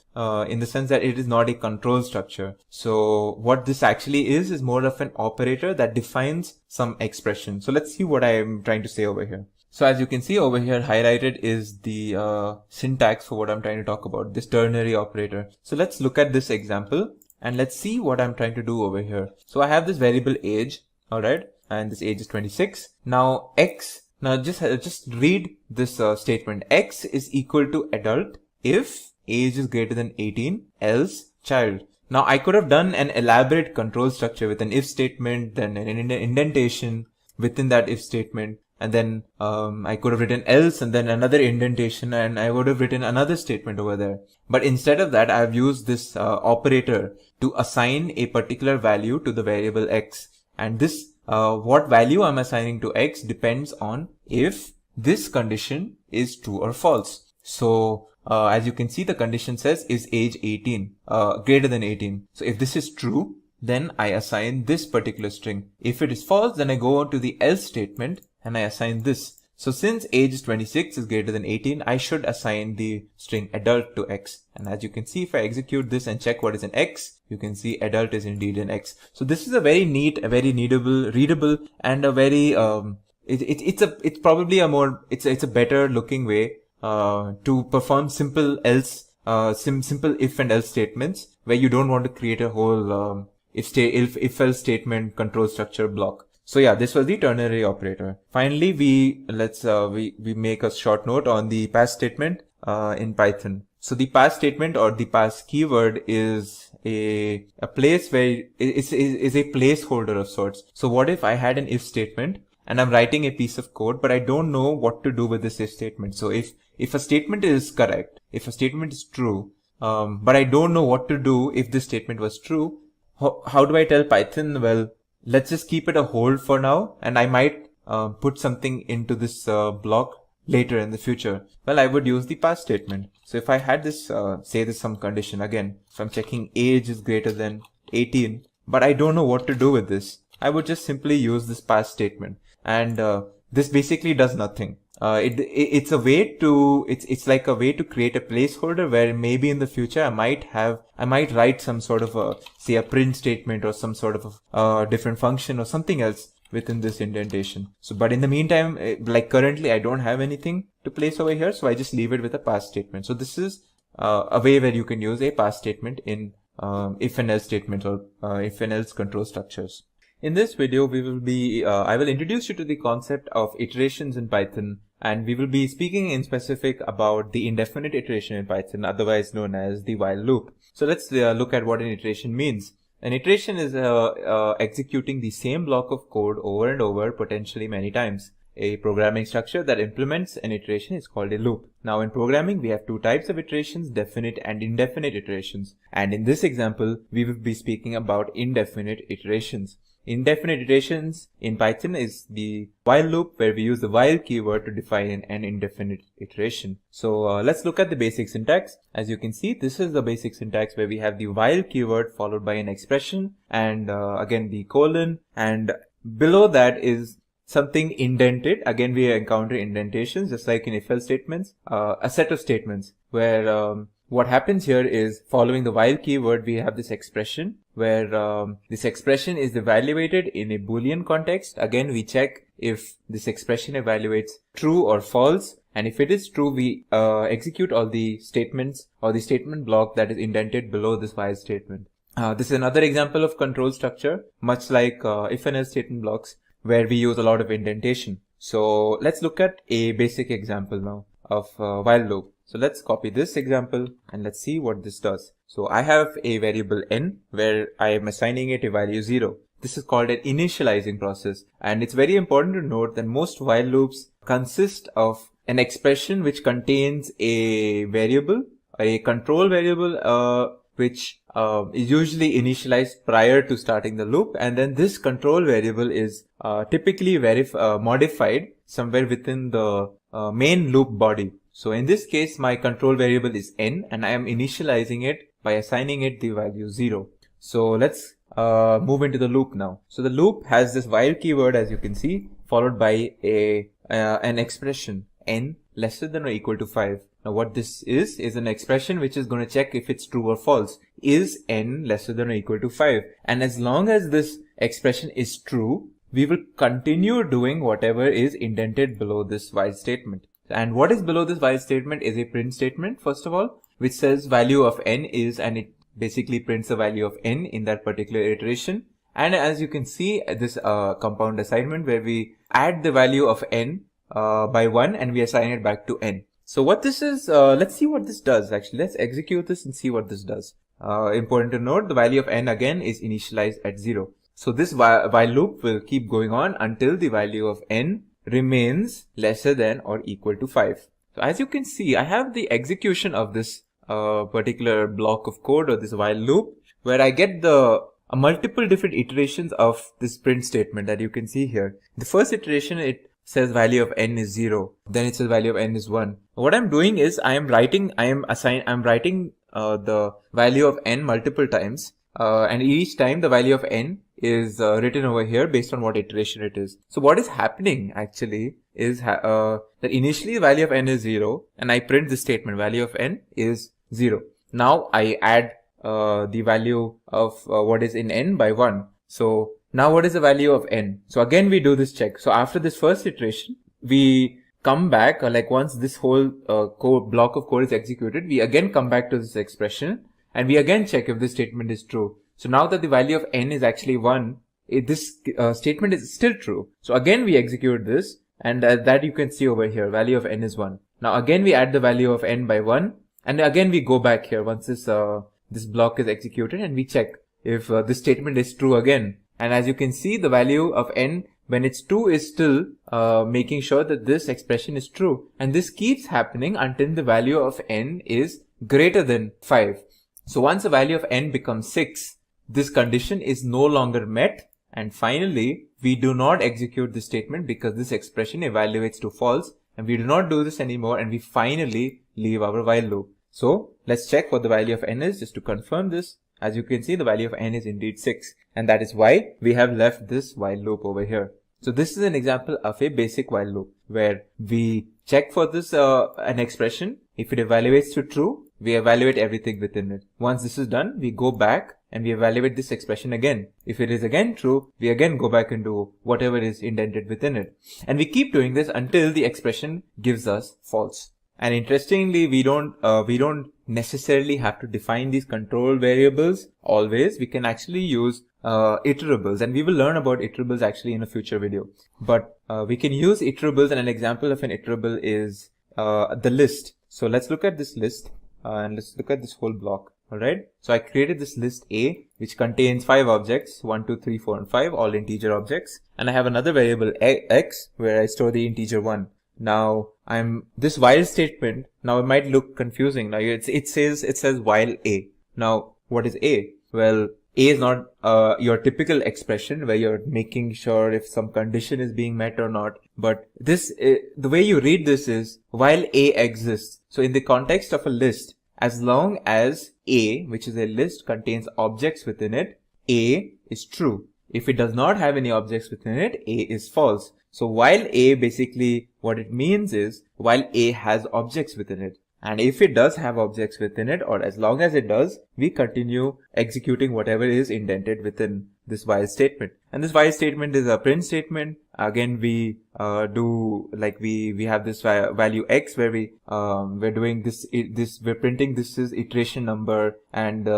in the sense that it is not a control structure. So what this actually is more of an operator that defines some expression. So let's see what I am trying to say over here. So as you can see over here, highlighted is the syntax for what I'm trying to talk about, this ternary operator. So let's look at this example and let's see what I'm trying to do over here. So I have this variable age, alright, and this age is 26. Now just read this statement. X is equal to adult if age is greater than 18, else child. Now I could have done an elaborate control structure with an if statement, then an indentation within that if statement, and then I could have written else and then another indentation, and I would have written another statement over there. But instead of that, I have used this operator to assign a particular value to the variable x, and this what value I'm assigning to x depends on if this condition is true or false. So as you can see, the condition says is age 18 greater than 18. So if this is true, then I assign this particular string. If it is false, then I go on to the else statement and I assign this. So since age 26 is greater than 18, I should assign the string adult to x. And as you can see, if I execute this and check what is an x, you can see adult is indeed an x. So this is a very neat, a very readable, and a very it's probably a more it's a better looking way to perform simple else simple if and else statements, where you don't want to create a whole if else statement control structure block. So yeah, this was the ternary operator. Finally, we make a short note on the pass statement in Python. So the pass statement or the pass keyword is a place where is a placeholder of sorts. So what if I had an if statement and I'm writing a piece of code, but I don't know what to do with this if statement. So if a statement is correct, if a statement is true, but I don't know what to do if this statement was true, how do I tell Python, well, let's just keep it a hold for now, and I might put something into this block later in the future? Well, I would use the pass statement. So if I had this, say this some condition again, if I'm checking age is greater than 18, but I don't know what to do with this, I would just simply use this pass statement. And this basically does nothing. It's like a way to create a placeholder where maybe in the future I might write some sort of a print statement or some sort of a different function or something else within this indentation. So, but in the meantime, like currently I don't have anything to place over here, so I just leave it with a pass statement. So this is a way where you can use a pass statement in if and else statements or if and else control structures. In this video, I will introduce you to the concept of iterations in Python, and we will be speaking in specific about the indefinite iteration in Python, otherwise known as the while loop. So let's look at what an iteration means. An iteration is executing the same block of code over and over, potentially many times. A programming structure that implements an iteration is called a loop. Now in programming, we have two types of iterations, definite and indefinite iterations. And in this example, we will be speaking about indefinite iterations. Indefinite iterations in Python is the while loop, where we use the while keyword to define an indefinite iteration. So let's look at the basic syntax. As you can see, this is the basic syntax where we have the while keyword followed by an expression and again the colon, and below that is something indented. Again, we encounter indentations just like in if-else statements, a set of statements where what happens here is, following the while keyword, we have this expression where this expression is evaluated in a Boolean context. Again, we check if this expression evaluates true or false, and if it is true, we execute all the statements or the statement block that is indented below this while statement. This is another example of control structure, much like if and else statement blocks, where we use a lot of indentation. So let's look at a basic example now of while loop. So let's copy this example and let's see what this does. So I have a variable n where I am assigning it a value 0. This is called an initializing process, and it's very important to note that most while loops consist of an expression which contains a variable, a control variable, which is usually initialized prior to starting the loop, and then this control variable is typically modified somewhere within the main loop body. So in this case, my control variable is n, and I am initializing it by assigning it the value 0. So let's move into the loop now. So the loop has this while keyword, as you can see, followed by an expression n lesser than or equal to 5. Now what this is an expression which is going to check if it's true or false. Is n lesser than or equal to 5? And as long as this expression is true, we will continue doing whatever is indented below this while statement. And what is below this while statement is a print statement, first of all, which says value of n is, and it basically prints the value of n in that particular iteration. And as you can see, this compound assignment where we add the value of n by 1 and we assign it back to n. So what this is, let's see what this does actually. Let's execute this and see what this does. Important to note, the value of n again is initialized at 0. So this while loop will keep going on until the value of n remains lesser than or equal to 5. So as you can see, I have the execution of this particular block of code or this while loop where I get the multiple different iterations of this print statement that you can see here. The first iteration, it says value of n is 0. Then it says value of n is 1. What I'm doing is I'm writing the value of n multiple times. And each time the value of n is written over here based on what iteration it is. So what is happening actually is that initially the value of n is 0 and I print the statement value of n is 0. Now I add the value of what is in n by 1. So now what is the value of n? So again we do this check. So after this first iteration, we come back, like once this whole block of code is executed, we again come back to this expression and we again check if this statement is true. So now that the value of n is actually 1, this statement is still true. So again we execute this, and that you can see over here, value of n is 1. Now again we add the value of n by 1, and again we go back here once this block is executed and we check if this statement is true again. And as you can see, the value of n when it's 2 is still making sure that this expression is true. And this keeps happening until the value of n is greater than 5. So once the value of n becomes 6, this condition is no longer met, and finally we do not execute this statement because this expression evaluates to false, and we do not do this anymore, and we finally leave our while loop. So let's check what the value of n is just to confirm this. As you can see, the value of n is indeed 6, and that is why we have left this while loop over here. So this is an example of a basic while loop where we check for this an expression. If it evaluates to true, we evaluate everything within it. Once this is done, we go back and we evaluate this expression again. If it is again true, we again go back and do whatever is indented within it. And we keep doing this until the expression gives us false. And interestingly, we don't necessarily have to define these control variables always. We can actually use iterables, and we will learn about iterables actually in a future video. But we can use iterables, and an example of an iterable is the list. So let's look at this list and let's look at this whole block. Alright, so I created this list A, which contains 5 objects, 1, 2, 3, 4, and 5, all integer objects. And I have another variable x where I store the integer 1. Now this while statement, now it might look confusing. Now it says while A. Now what is A? Well, A is not your typical expression where you're making sure if some condition is being met or not. But this, the way you read this is while A exists. So in the context of a list, as long as A, which is a list, contains objects within it, A is true. If it does not have any objects within it, A is false. So while A, basically what it means is while A has objects within it. And if it does have objects within it, or as long as it does, we continue executing whatever is indented within this while statement. And this while statement is a print statement. Again, we do like we have this value x where we're doing we're printing this is iteration number, and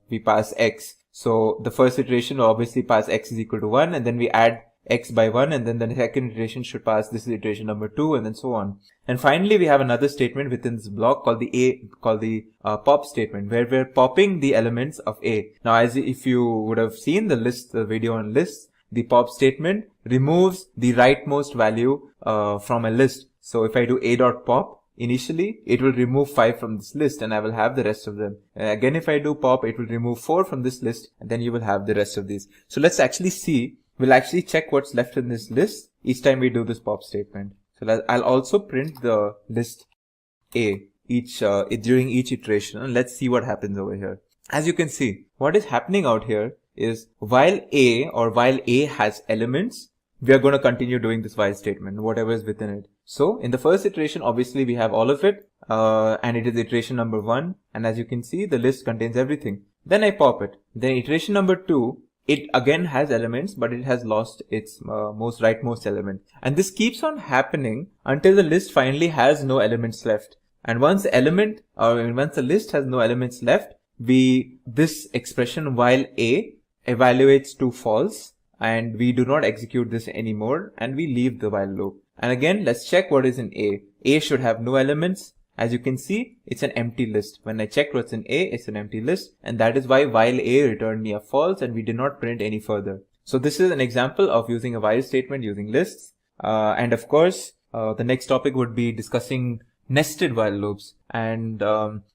we pass x. So the first iteration will obviously pass x is equal to 1, and then we add x by 1, and then the second iteration should pass this is iteration number 2, and then so on. And finally we have another statement within this block called the pop statement, where we're popping the elements of A. Now as if you would have seen the video on lists, the pop statement removes the rightmost value from a list. So if I do a.pop, initially it will remove 5 from this list, and I will have the rest of them. Again, if I do pop, it will remove 4 from this list, and then you will have the rest of these. So let's actually see. We'll actually check what's left in this list each time we do this pop statement. So I'll also print the list A during each iteration, and let's see what happens over here. As you can see, what is happening out here is while A has elements, we are going to continue doing this while statement, whatever is within it. So in the first iteration, obviously we have all of it, and it is iteration number 1. And as you can see, the list contains everything. Then I pop it. Then iteration number 2, it again has elements, but it has lost its rightmost element. And this keeps on happening until the list finally has no elements left. And once the list has no elements left, this expression while A evaluates to false, and we do not execute this anymore, and we leave the while loop. And again, let's check what is in A. A should have no elements. As you can see, it's an empty list. When I checked what's in A, it's an empty list, and that is why while A returned me a false, and we did not print any further. So this is an example of using a while statement using lists. And of course, the next topic would be discussing nested while loops. And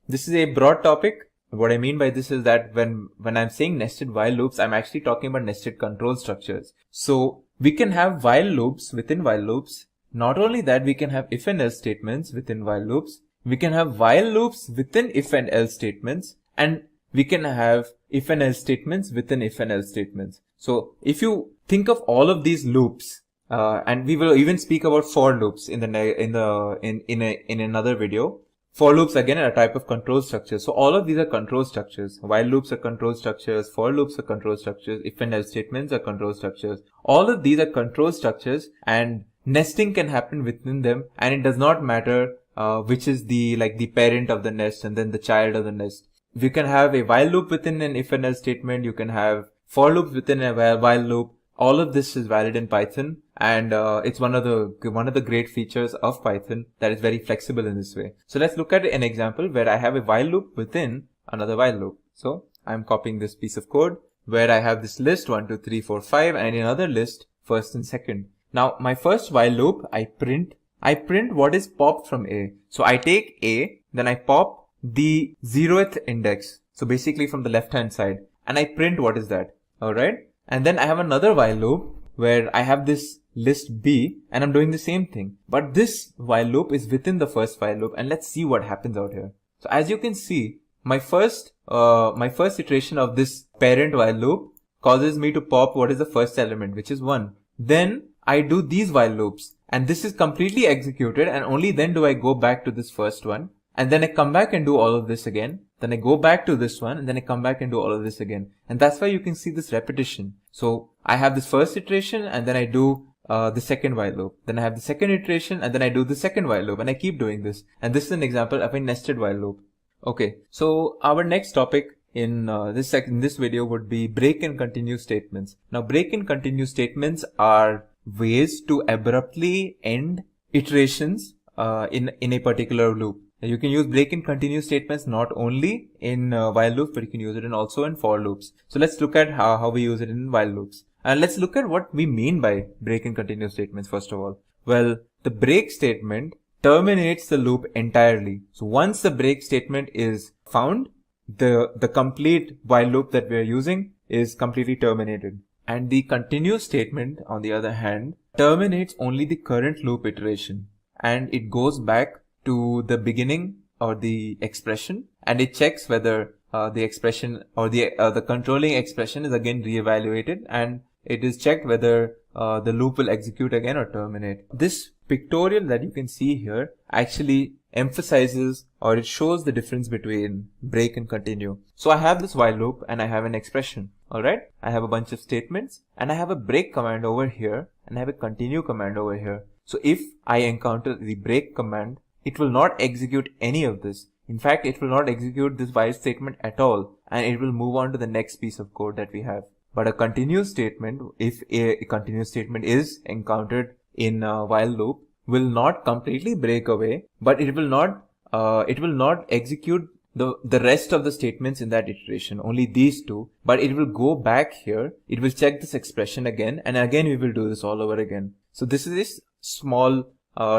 this is a broad topic. What I mean by this is that when I'm saying nested while loops, I'm actually talking about nested control structures. So we can have while loops within while loops. Not only that, we can have if and else statements within while loops. We can have while loops within if and else statements, and we can have if and else statements within if and else statements. So if you think of all of these loops, and we will even speak about for loops in another video. For loops again are a type of control structure. So all of these are control structures. While loops are control structures. For loops are control structures. If and else statements are control structures. All of these are control structures, and nesting can happen within them, and it does not matter which is the parent of the nest and then the child of the nest. You can have a while loop within an if and else statement. You can have for loops within a while loop. All of this is valid in Python, and it's one of the great features of Python that is very flexible in this way. So let's look at an example where I have a while loop within another while loop. So I'm copying this piece of code where I have this list 1, 2, 3, 4, 5, and another list first and second. Now my first while loop, I print what is popped from A. So I take A, then I pop the 0th index. So basically from the left hand side, and I print what is that. Alright. And then I have another while loop where I have this list B, and I'm doing the same thing. But this while loop is within the first while loop, and let's see what happens out here. So as you can see, my first iteration of this parent while loop causes me to pop what is the first element, which is 1. Then I do these while loops, and this is completely executed, and only then do I go back to this first one, and then I come back and do all of this again. Then I go back to this one, and then I come back and do all of this again. And that's why you can see this repetition. So I have this first iteration, and then I do the second while loop. Then I have the second iteration, and then I do the second while loop, and I keep doing this. And this is an example of a nested while loop. Okay, so our next topic in this video would be break and continue statements. Now break and continue statements are ways to abruptly end iterations in a particular loop. You can use break and continue statements not only in while loops, but you can use it also in for loops. So let's look at how we use it in while loops. And let's look at what we mean by break and continue statements first of all. Well, the break statement terminates the loop entirely. So once the break statement is found, the complete while loop that we are using is completely terminated. And the continue statement, on the other hand, terminates only the current loop iteration, and it goes back to the beginning or the expression, and it checks whether the expression or the controlling expression is again reevaluated, and it is checked whether the loop will execute again or terminate. This pictorial that you can see here actually emphasizes, or it shows the difference between break and continue. So I have this while loop and I have an expression. Alright, I have a bunch of statements, and I have a break command over here, and I have a continue command over here. So if I encounter the break command, it will not execute any of this. In fact, it will not execute this while statement at all, and it will move on to the next piece of code that we have. But a continue statement, if a continuous statement is encountered in a while loop, will not completely break away, but it will not execute the rest of the statements in that iteration, only these two, but it will go back here, it will check this expression again, and again we will do this all over again. So this is this small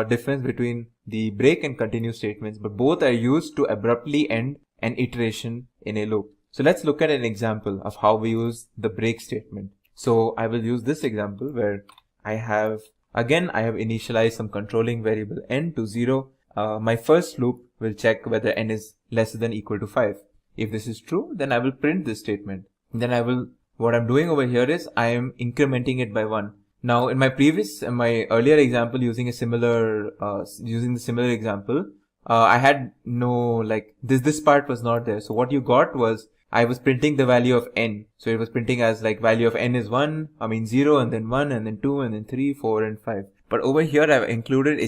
difference between the break and continue statements, but both are used to abruptly end an iteration in a loop. So let's look at an example of how we use the break statement. So I will use this example where I have initialized some controlling variable n to 0. My first loop will check whether n is less than or equal to 5. If this is true, then I will print this statement. Then what I'm doing over here is I am incrementing it by 1. Now in my earlier example using the similar example, I had no, this part was not there. So what you got was, I was printing the value of n. So it was printing as value of n is 0 and then 1 and then 2 and then 3, 4 and 5. But over here I've included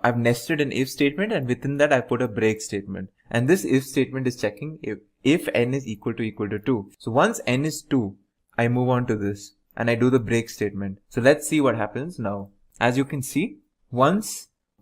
I've nested an if statement, and within that I put a break statement. And this if statement is checking if n is equal to 2. So once n is 2, I move on to this and I do the break statement. So let's see what happens now. As you can see,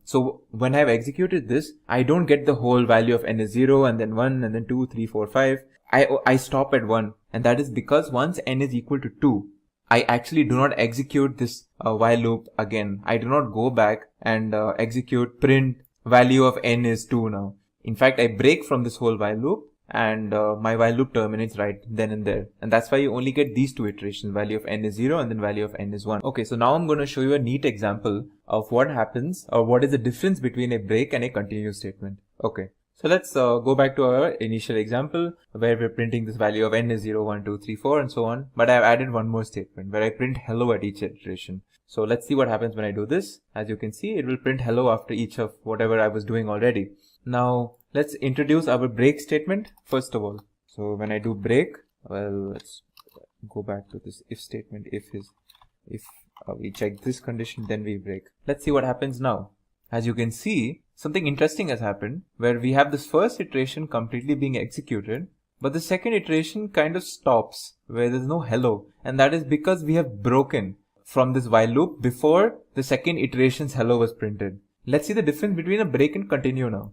so when I've executed this, I don't get the whole value of n is 0 and then 1 and then 2, 3, 4, 5. I stop at 1, and that is because once n is equal to 2, I actually do not execute this while loop again. I do not go back and execute print value of n is 2 now. In fact, I break from this whole while loop, and my while loop terminates right then and there. And that's why you only get these two iterations, value of n is 0 and then value of n is 1. Okay, so now I'm going to show you a neat example of what happens, or what is the difference between a break and a continue statement. Okay, so let's go back to our initial example where we're printing this value of n is 0, 1, 2, 3, 4 and so on. But I've added one more statement where I print hello at each iteration. So let's see what happens when I do this. As you can see, it will print hello after each of whatever I was doing already. Now let's introduce our break statement first of all. So when I do break, well, let's go back to this if statement. If we check this condition, then we break. Let's see what happens now. As you can see, something interesting has happened where we have this first iteration completely being executed, but the second iteration kind of stops where there's no hello, and that is because we have broken from this while loop before the second iteration's hello was printed. Let's see the difference between a break and continue now.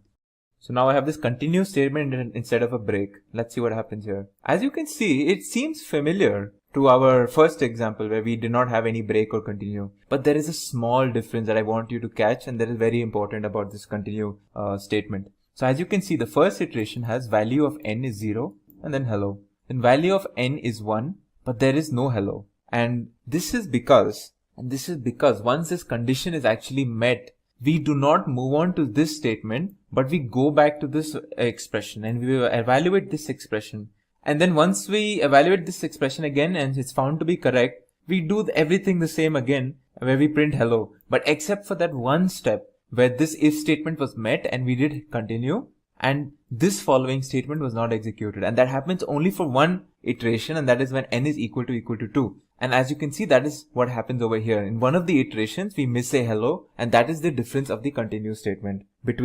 So now I have this continue statement instead of a break. Let's see what happens here. As you can see, it seems familiar to our first example where we did not have any break or continue. But there is a small difference that I want you to catch, and that is very important about this continue statement. So as you can see, the first iteration has value of n is 0 and then hello. Then value of n is 1, but there is no hello. And this is because once this condition is actually met, we do not move on to this statement, but we go back to this expression and we evaluate this expression. And then once we evaluate this expression again and it's found to be correct, we do everything the same again where we print hello. But except for that one step where this if statement was met and we did continue, and this following statement was not executed. And that happens only for one iteration, and that is when n is equal to 2. And as you can see, that is what happens over here. In one of the iterations, we miss a hello, and that is the difference of the continue statement with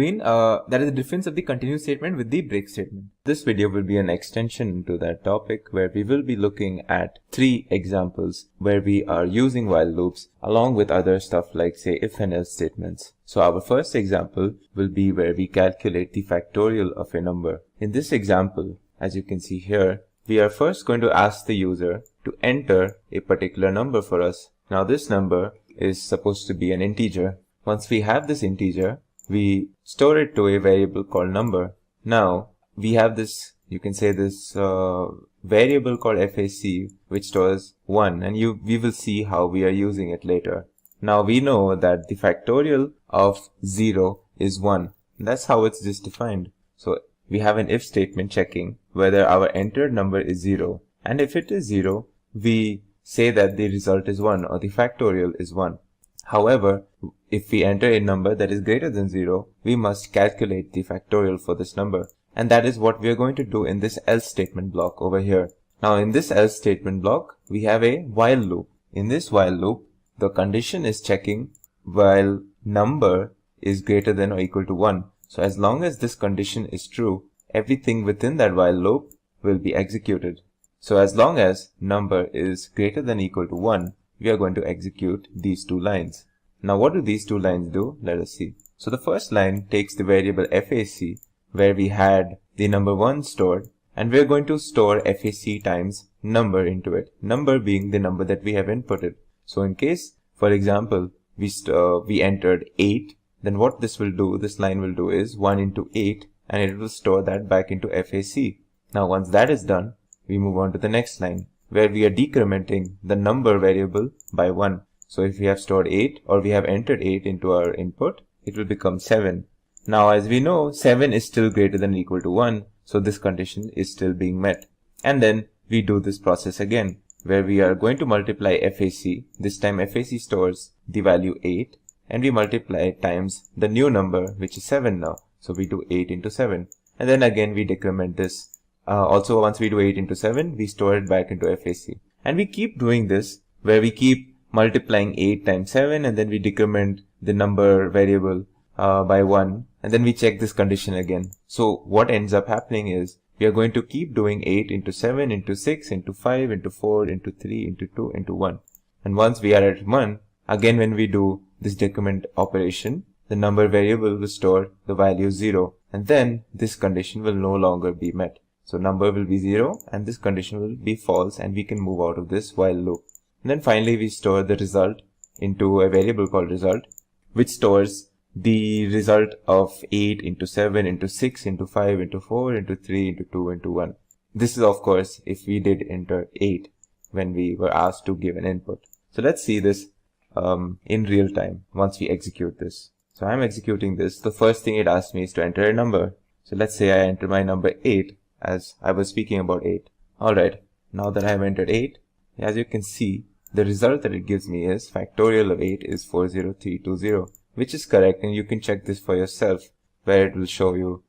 the break statement. This video will be an extension to that topic where we will be looking at 3 examples where we are using while loops along with other stuff like say if and else statements. So our first example will be where we calculate the factorial of a number. In this example, as you can see here, we are first going to ask the user to enter a particular number for us. Now this number is supposed to be an integer. Once we have this integer, we store it to a variable called number. Now we have this, you can say this variable called FAC which stores 1, and we will see how we are using it later. Now we know that the factorial of 0 is 1. That's how it's just defined. So we have an if statement checking whether our entered number is 0, and if it is 0, we say that the result is 1 or the factorial is 1. However, if we enter a number that is greater than 0, we must calculate the factorial for this number, and that is what we are going to do in this else statement block over here. Now in this else statement block, we have a while loop. In this while loop, the condition is checking while number is greater than or equal to 1. So as long as this condition is true, everything within that while loop will be executed. So as long as number is greater than or equal to 1, we are going to execute these 2 lines. Now what do these 2 lines do? Let us see. So the first line takes the variable FAC where we had the number 1 stored, and we are going to store FAC times number into it, number being the number that we have inputted. So in case, for example, we entered 8, then what this line will do is 1 into 8, and it will store that back into FAC. Now once that is done, we move on to the next line where we are decrementing the number variable by 1. So if we have stored 8 or we have entered 8 into our input, it will become 7. Now as we know, 7 is still greater than or equal to 1, so this condition is still being met. And then we do this process again. where we are going to multiply FAC. This time FAC stores the value 8 and we multiply it times the new number, which is 7 now. So we do 8 into 7 and then again we decrement this. Also once we do 8 into 7, we store it back into FAC. And we keep doing this where we keep multiplying 8 times 7 and then we decrement the number variable by 1 and then we check this condition again. So what ends up happening is we are going to keep doing 8 into 7 into 6 into 5 into 4 into 3 into 2 into 1. And once we are at 1, again when we do this decrement operation, the number variable will store the value 0 and then this condition will no longer be met. So number will be 0 and this condition will be false and we can move out of this while loop. And then finally we store the result into a variable called result, which stores the result of 8 into 7 into 6 into 5 into 4 into 3 into 2 into 1. This is of course if we did enter 8 when we were asked to give an input. So let's see this in real time once we execute this. So I'm executing this. The first thing it asks me is to enter a number. So let's say I enter my number 8 as I was speaking about 8. Alright, now that I have entered 8, as you can see, the result that it gives me is factorial of 8 is 40320, which is correct, and you can check this for yourself where it will show you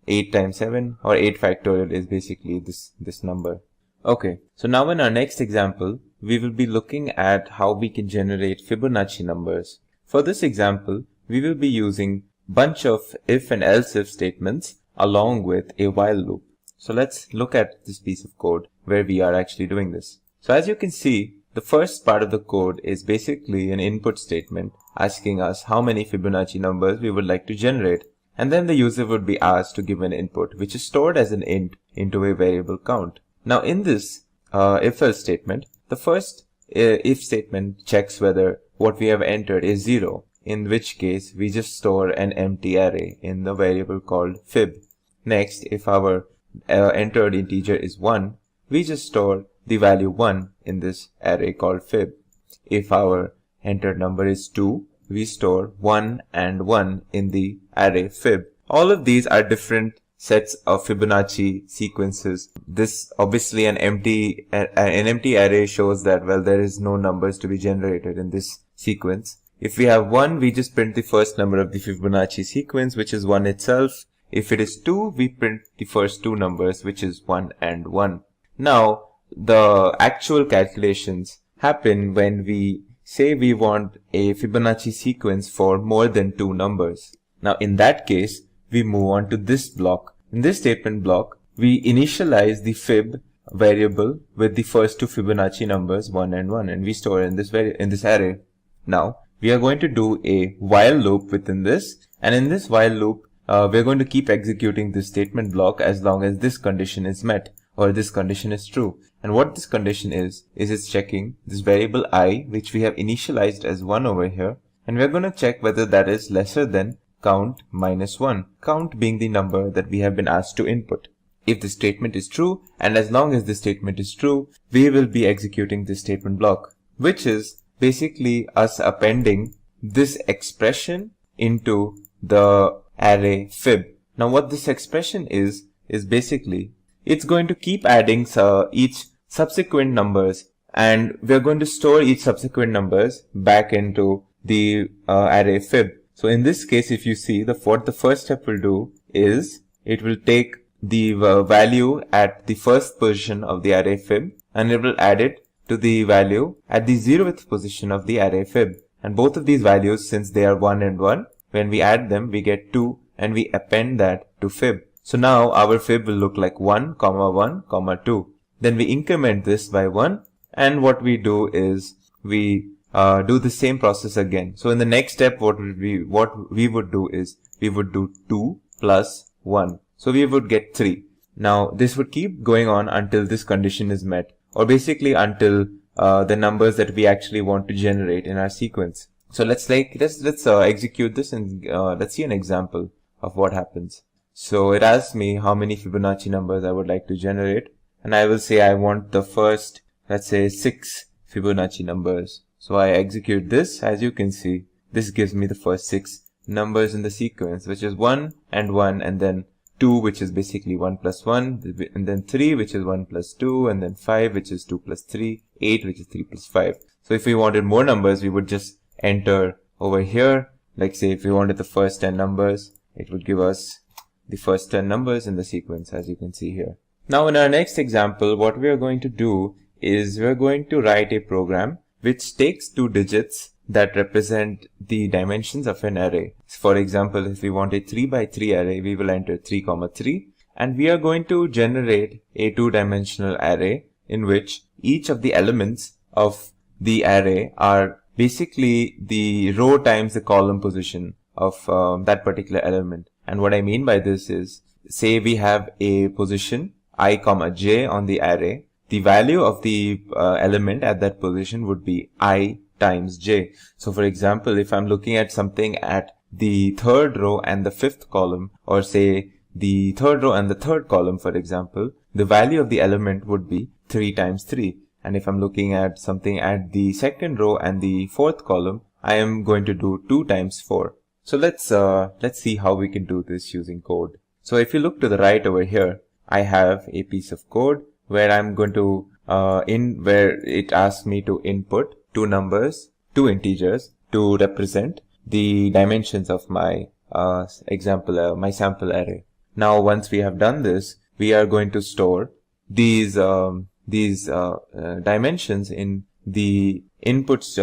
8 times 7 or 8 factorial is basically this number. Okay, so now in our next example, we will be looking at how we can generate Fibonacci numbers. For this example, we will be using bunch of if and else if statements along with a while loop. So let's look at this piece of code where we are actually doing this. So as you can see, the first part of the code is basically an input statement asking us how many Fibonacci numbers we would like to generate. And then the user would be asked to give an input, which is stored as an int into a variable count. Now in this if-else statement, the first if statement checks whether what we have entered is 0, in which case we just store an empty array in the variable called fib. Next, if our entered integer is 1, we just store the value 1 in this array called fib. If our entered number is 2, we store 1 and 1 in the array fib. All of these are different sets of Fibonacci sequences. This obviously an empty array shows that, well, there is no numbers to be generated in this sequence. If we have 1, we just print the first number of the Fibonacci sequence, which is 1 itself. If it is 2, we print the first two numbers, which is 1 and 1. Now, the actual calculations happen when we say we want a Fibonacci sequence for more than 2 numbers. Now, in that case, we move on to this block. In this statement block, we initialize the fib variable with the first two Fibonacci numbers 1 and 1, and we store in this array. Now, we are going to do a while loop within this, and in this while loop, we're going to keep executing this statement block as long as this condition is met or this condition is true. And what this condition is it's checking this variable I, which we have initialized as 1 over here, and we're going to check whether that is lesser than count minus 1, count being the number that we have been asked to input. If the statement is true, and as long as the statement is true, we will be executing this statement block, which is basically us appending this expression into the array fib. Now what this expression is basically, it's going to keep adding each subsequent numbers, and we're going to store each subsequent numbers back into the array fib. So in this case, if you see, what the first step will do is it will take the value at the first position of the array fib, and it will add it to the value at the 0th position of the array fib. And both of these values, since they are 1 and 1, when we add them, we get 2, and we append that to fib. So now our fib will look like 1, 1, 2. Then we increment this by 1, and what we do is we do the same process again. So in the next step, what we would do is we would do 2 plus 1. So we would get 3. Now this would keep going on until this condition is met, or basically until the numbers that we actually want to generate in our sequence. So let's execute this, and let's see an example of what happens. So it asks me how many Fibonacci numbers I would like to generate, and I will say I want the first, let's say 6 Fibonacci numbers. So I execute this. As you can see, this gives me the first 6 numbers in the sequence, which is 1 and 1 and then 2, which is basically 1 plus 1, and then 3, which is 1 plus 2, and then 5, which is 2 plus 3, 8, which is 3 plus 5. So if we wanted more numbers, we would just enter over here. Like say if we wanted the first 10 numbers, it would give us the first 10 numbers in the sequence, as you can see here. Now in our next example, what we are going to do is we are going to write a program which takes 2 digits that represent the dimensions of an array. For example, if we want a 3 by 3 array, we will enter 3, 3, and we are going to generate a 2-dimensional array in which each of the elements of the array are basically the row times the column position of that particular element. And what I mean by this is, say we have a position I, j on the array. The value of the element at that position would be I times j. So for example, if I'm looking at something at the 3rd row and the 5th column, or say the 3rd row and the 3rd column, for example, the value of the element would be 3 times 3. And if I'm looking at something at the 2nd row and the 4th column, I am going to do 2 times 4. So let's see how we can do this using code. So if you look to the right over here, I have a piece of code where I'm going to where it asks me to input 2 numbers, 2 integers to represent the dimensions of my my sample array. Now once we have done this, we are going to store these dimensions in the inputs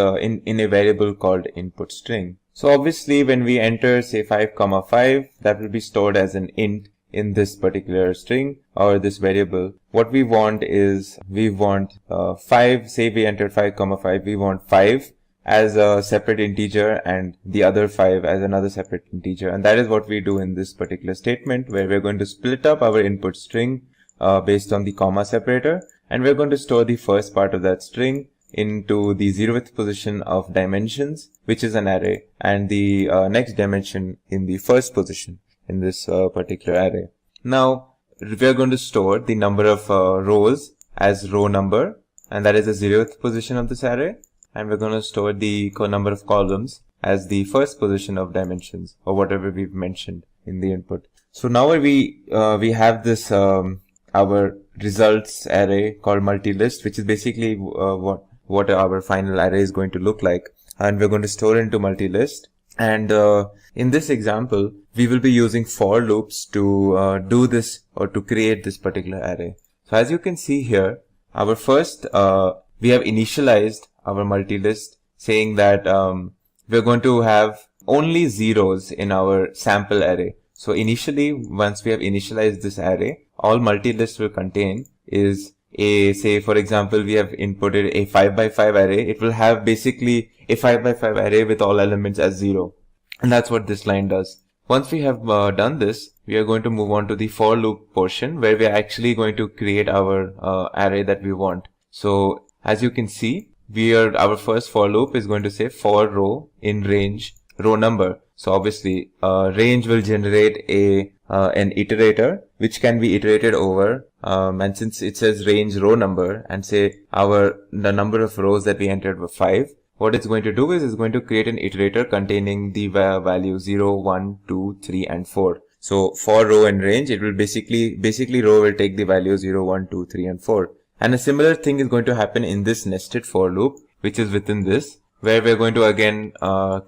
in a variable called input string. So obviously when we enter say 5, 5, that will be stored as an int in this particular string or this variable. What we want is, we want 5, say we entered 5, 5, we want 5 as a separate integer and the other 5 as another separate integer. And that is what we do in this particular statement, where we're going to split up our input string based on the comma separator, and we're going to store the first part of that string into the 0th position of dimensions, which is an array, and the next dimension in the first position in this particular array. Now we are going to store the number of rows as row number, and that is the 0th position of this array, and we're going to store the number of columns as the first position of dimensions, or whatever we've mentioned in the input. So now we have this our results array called multi-list, which is basically what our final array is going to look like, and we're going to store it into multi-list. And in this example, we will be using for loops to do this, or to create this particular array. So as you can see here, our first we have initialized our multi-list, saying that we're going to have only zeros in our sample array. So initially, once we have initialized this array, all multi-list will contain is a, say for example, we have inputted a 5 by 5 array. It will have basically a 5 by 5 array with all elements as 0. And that's what this line does. Once we have done this, we are going to move on to the for loop portion, where we are actually going to create our array that we want. So as you can see, our first for loop is going to say for row in range row number. So obviously range will generate an iterator which can be iterated over, and since it says range row number and say the number of rows that we entered were 5, what it's going to do is it's going to create an iterator containing the value 0, 1, 2, 3 and 4. So for row and range, it will basically row will take the value 0, 1, 2, 3 and 4. And a similar thing is going to happen in this nested for loop, which is within this, where we're going to again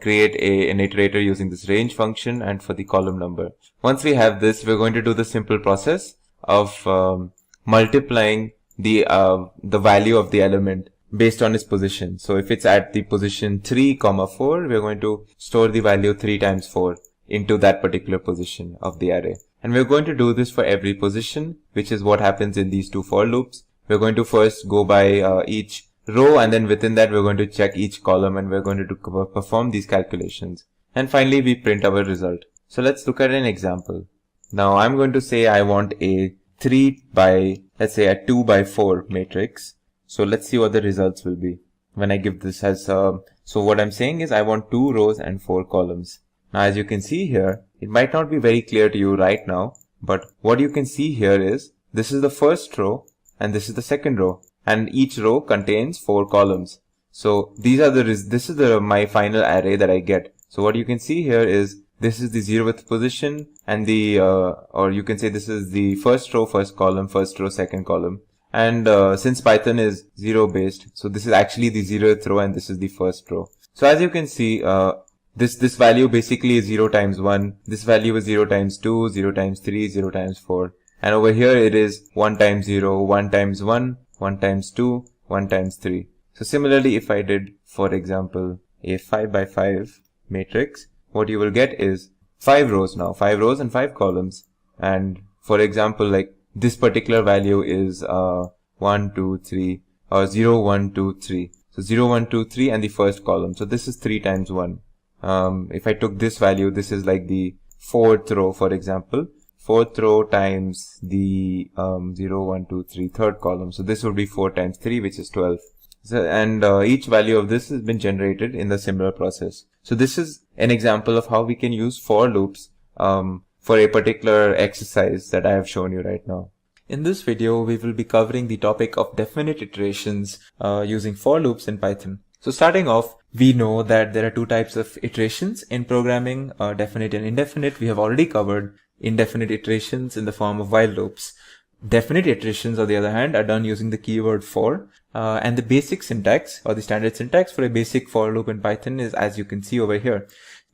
create an iterator using this range function and for the column number. Once we have this, we're going to do the simple process of multiplying the value of the element based on its position. So if it's at the position 3, 4, we're going to store the value 3 times 4 into that particular position of the array. And we're going to do this for every position, which is what happens in these two for loops. We're going to first go by each row, and then within that we're going to check each column, and we're going to perform these calculations. And finally we print our result. So let's look at an example. Now I'm going to say I want a 3 by, let's say a 2 by 4 matrix. So let's see what the results will be when I give this as, so what I'm saying is I want 2 rows and 4 columns. Now as you can see here, it might not be very clear to you right now, but what you can see here is this is the first row and this is the second row, and each row contains 4 columns. So these are this is my final array that I get. So what you can see here is this is the 0th position, and the or you can say this is the first row, first column, first row, second column. And since Python is 0 based, so this is actually the 0th row and this is the first row. So as you can see, this value basically is 0 times 1. This value is 0 times 2, 0 times 3, 0 times 4. And over here it is 1 times 0, 1 times 1, 1 times 2, 1 times 3. So similarly, if I did, for example, a 5 by 5 matrix, what you will get is 5 rows now, 5 rows and 5 columns. And for example, like this particular value is 1, 2, 3, or 0, 1, 2, 3. So 0, 1, 2, 3 and the first column. So this is 3 times 1. If I took this value, this is like the 4th row, for example. 4th row times the 0, 1, 2, 3, third column. So this would be 4 times 3, which is 12. So, and each value of this has been generated in the similar process. So this is an example of how we can use for loops for a particular exercise that I have shown you right now. In this video, we will be covering the topic of definite iterations using for loops in Python. So starting off, we know that there are two types of iterations in programming, definite and indefinite. We have already covered indefinite iterations in the form of while loops. Definite iterations, on the other hand, are done using the keyword for, and the basic syntax or the standard syntax for a basic for loop in Python is as you can see over here.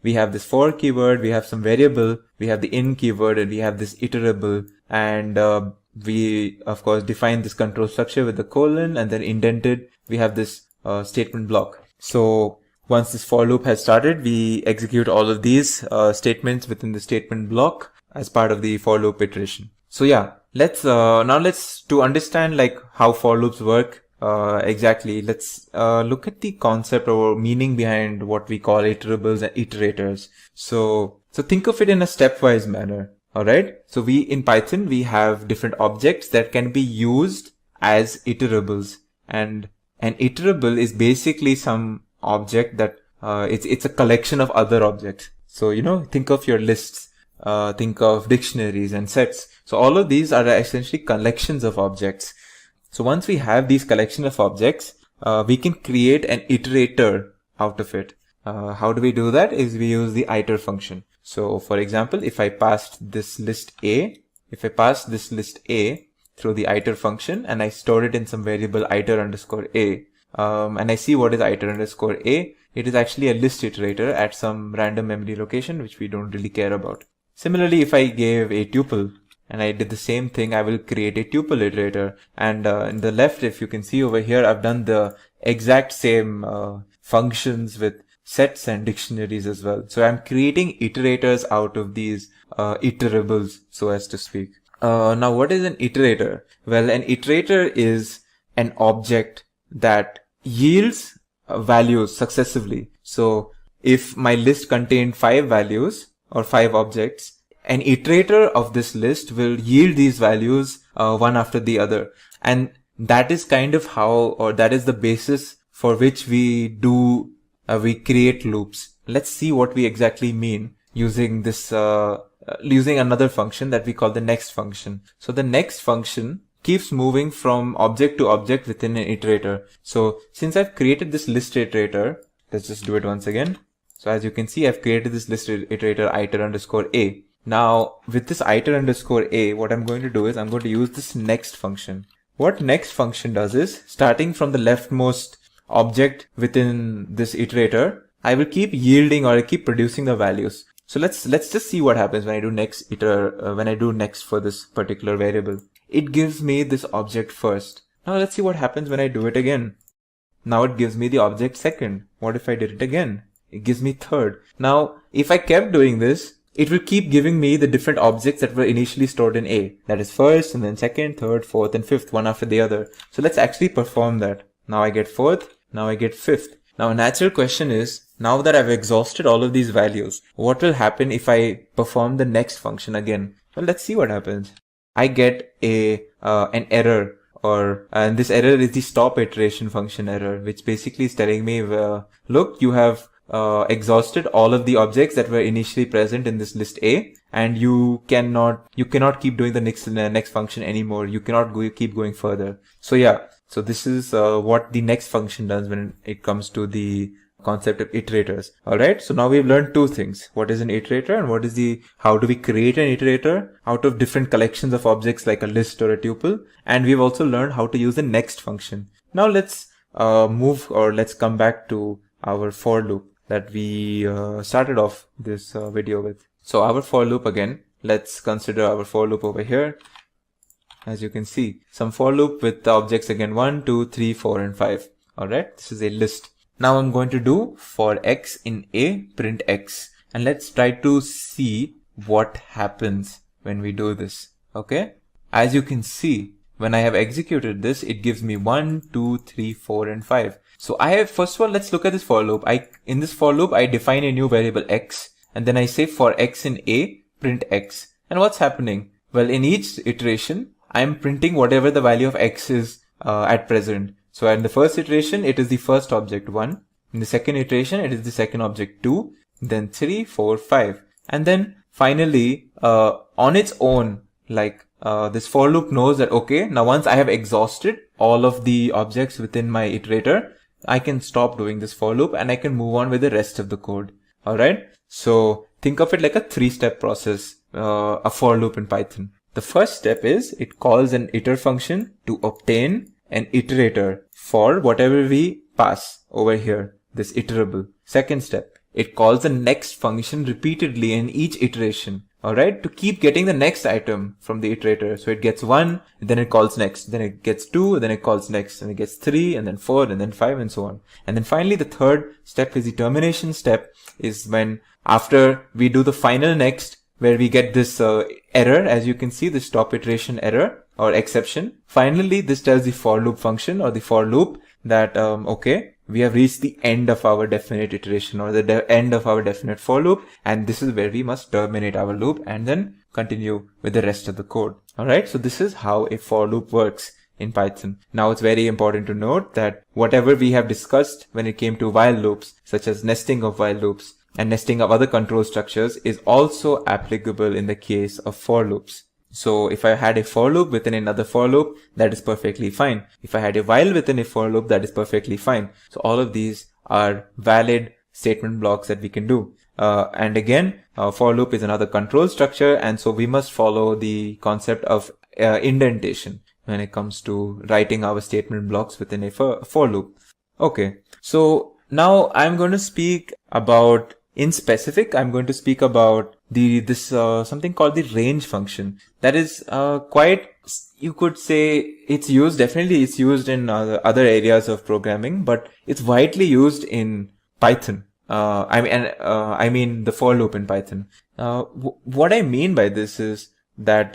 We have this for keyword, we have some variable, we have the in keyword, and we have this iterable, and we of course define this control structure with the colon, and then indented we have this statement block. So once this for loop has started, we execute all of these statements within the statement block as part of the for loop iteration. So yeah, let's to understand like how for loops work exactly, let's look at the concept or meaning behind what we call iterables and iterators. So think of it in a stepwise manner. Alright, so in Python we have different objects that can be used as iterables, and an iterable is basically some object that it's a collection of other objects. So think of your lists, think of dictionaries and sets. So all of these are essentially collections of objects. So once we have these collection of objects, we can create an iterator out of it. How do we do that? Is we use the iter function. So for example, if I passed this list A through the iter function and I store it in some variable iter underscore A, and I see what is iter underscore A, it is actually a list iterator at some random memory location, which we don't really care about. Similarly, if I gave a tuple and I did the same thing, I will create a tuple iterator. And in the left, if you can see over here, I've done the exact same functions with sets and dictionaries as well. So I'm creating iterators out of these iterables, so as to speak. Now, what is an iterator? Well, an iterator is an object that yields values successively. So if my list contained 5 values or 5 objects, an iterator of this list will yield these values one after the other. And that is kind of how, or that is the basis for which we create loops. Let's see what we exactly mean using this, using another function that we call the next function. So the next function keeps moving from object to object within an iterator. So since I've created this list iterator, let's just do it once again. So as you can see, I've created this list iterator iter underscore A. Now with this iter underscore A, what I'm going to do is I'm going to use this next function. What next function does is, starting from the leftmost object within this iterator, I will keep yielding or I keep producing the values. So let's just see what happens when I do next for this particular variable. It gives me this object first. Now let's see what happens when I do it again. Now it gives me the object second. What if I did it again? It gives me third. Now if I kept doing this, it will keep giving me the different objects that were initially stored in A. That is first, and then second, third, fourth, and fifth, one after the other. So let's actually perform that. Now I get fourth, now I get fifth. Now a natural question is, now that I've exhausted all of these values, what will happen if I perform the next function again? Well, let's see what happens. I get an error, and this error is the stop iteration function error, which basically is telling me, look, you have exhausted all of the objects that were initially present in this list A, and you cannot keep doing the next function anymore. You cannot keep going further. So yeah, so this is what the next function does when it comes to the concept of iterators. Alright, so now we've learned two things. What is an iterator and what is how do we create an iterator out of different collections of objects like a list or a tuple. And we've also learned how to use the next function. Now let's let's come back to our for loop that we started off this video with. So our for loop again, let's consider our for loop over here. As you can see, some for loop with the objects again 1, 2, 3, 4 and 5. Alright, this is a list. Now I'm going to do for x in a print x, and let's try to see what happens when we do this. Okay, as you can see, when I have executed this, it gives me 1, 2, 3, 4 and 5. So I have, first of all, let's look at this for loop. In this for loop, I define a new variable x, and then I say for x in a print x. And what's happening? Well, in each iteration, I'm printing whatever the value of x is at present. So in the first iteration, it is the first object 1. In the second iteration, it is the second object 2. Then 3, 4, 5. And then finally, on its own, like this for loop knows that, okay, now once I have exhausted all of the objects within my iterator, I can stop doing this for loop and I can move on with the rest of the code. Alright. So think of it like a 3-step process, a for loop in Python. The first step is it calls an iter function to obtain an iterator for whatever we pass over here, this iterable. Second step, it calls the next function repeatedly in each iteration. Alright, to keep getting the next item from the iterator. So it gets 1, then it calls next, then it gets 2, then it calls next, and it gets 3, and then 4, and then 5, and so on. And then finally the third step is the termination step, is when after we do the final next, where we get this error, as you can see, the stop iteration error or exception. Finally, this tells the for loop function or the for loop that, okay, we have reached the end of our definite iteration or the end of our definite for loop. And this is where we must terminate our loop and then continue with the rest of the code. Alright, so this is how a for loop works in Python. Now it's very important to note that whatever we have discussed when it came to while loops, such as nesting of while loops and nesting of other control structures, is also applicable in the case of for loops. So if I had a for loop within another for loop, that is perfectly fine. If I had a while within a for loop, that is perfectly fine. So all of these are valid statement blocks that we can do. And again, for loop is another control structure, and so we must follow the concept of indentation when it comes to writing our statement blocks within a for loop. Okay, so now I'm going to speak about, in specific, I'm going to speak about something called the range function. That is quite, you could say, it's used in other areas of programming, but it's widely used in Python. I mean the for loop in Python. What I mean by this is that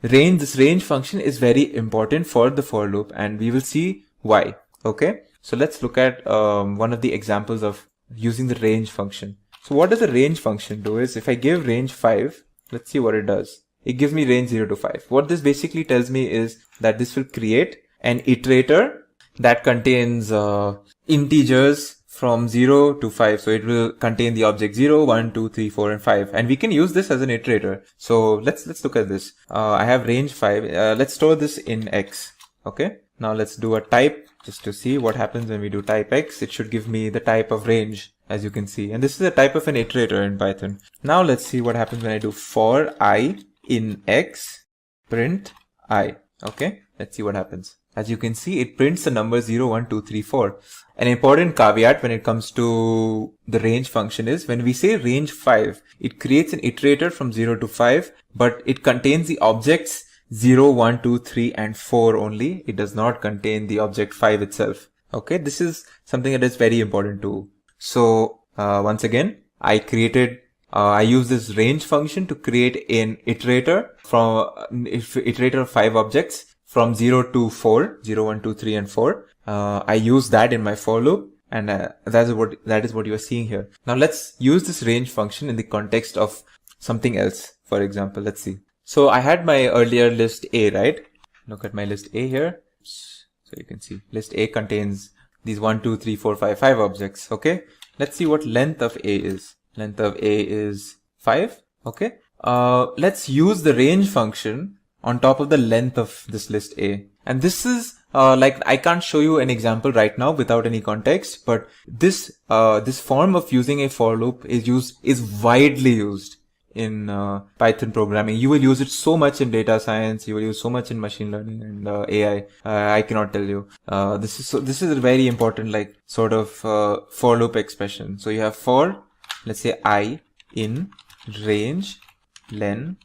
this range function is very important for the for loop, and we will see why. Okay, so let's look at one of the examples of using the range function. So what does the range function do is, if I give range 5, let's see what it does. It gives me range 0 to 5. What this basically tells me is that this will create an iterator that contains integers from 0 to 5. So it will contain the object 0, 1, 2, 3, 4, and 5. And we can use this as an iterator. So let's look at this. I have range 5. Let's store this in x. Okay. Now let's do a type just to see what happens when we do type x. It should give me the type of range, as you can see. And this is a type of an iterator in Python. Now let's see what happens when I do for I in x print I. Okay. Let's see what happens. As you can see, it prints the number 0, 1, 2, 3, 4. An important caveat when it comes to the range function is when we say range 5, it creates an iterator from 0 to 5, but it contains the objects 0, 1, 2, 3, and 4 only. It does not contain the object 5 itself. Okay, this is something that is very important too. So once again, I use this range function to create an iterator of 5 objects from 0 to 4, 0, 1, 2, 3, and 4. I use that in my for loop, and that is what you are seeing here. Now let's use this range function in the context of something else. For example, let's see. So I had my earlier list A, right? Look at my list A here. So you can see list A contains these 1, 2, 3, 4, 5 objects. Okay. Let's see what length of A is. Length of A is 5. Okay. Let's use the range function on top of the length of this list A. And this is like, I can't show you an example right now without any context, but this form of using a for loop is widely used in Python programming. You will use it so much in data science. You will use so much in machine learning and AI. I cannot tell you. This is a very important, like, sort of for loop expression. So you have for, let's say, I in range len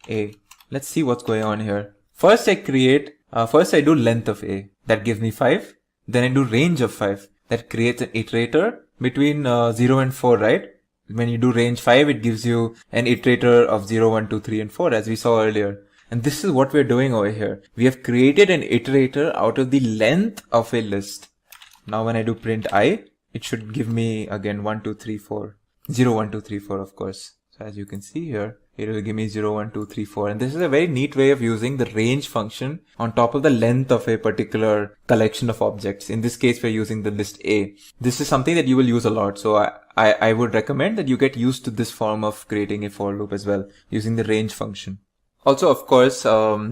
A. Let's see what's going on here. First I do length of A. That gives me 5. Then I do range of 5. That creates an iterator between 0 and 4, right? When you do range 5, it gives you an iterator of 0, 1, 2, 3, and 4, as we saw earlier. And this is what we're doing over here. We have created an iterator out of the length of a list. Now when I do print I, it should give me again 1, 2, 3, 4. 0, 1, 2, 3, 4, of course. So as you can see here, it will give me 0, 1, 2, 3, 4. And this is a very neat way of using the range function on top of the length of a particular collection of objects. In this case, we're using the list A. This is something that you will use a lot. So I would recommend that you get used to this form of creating a for loop as well, using the range function. Also, of course, you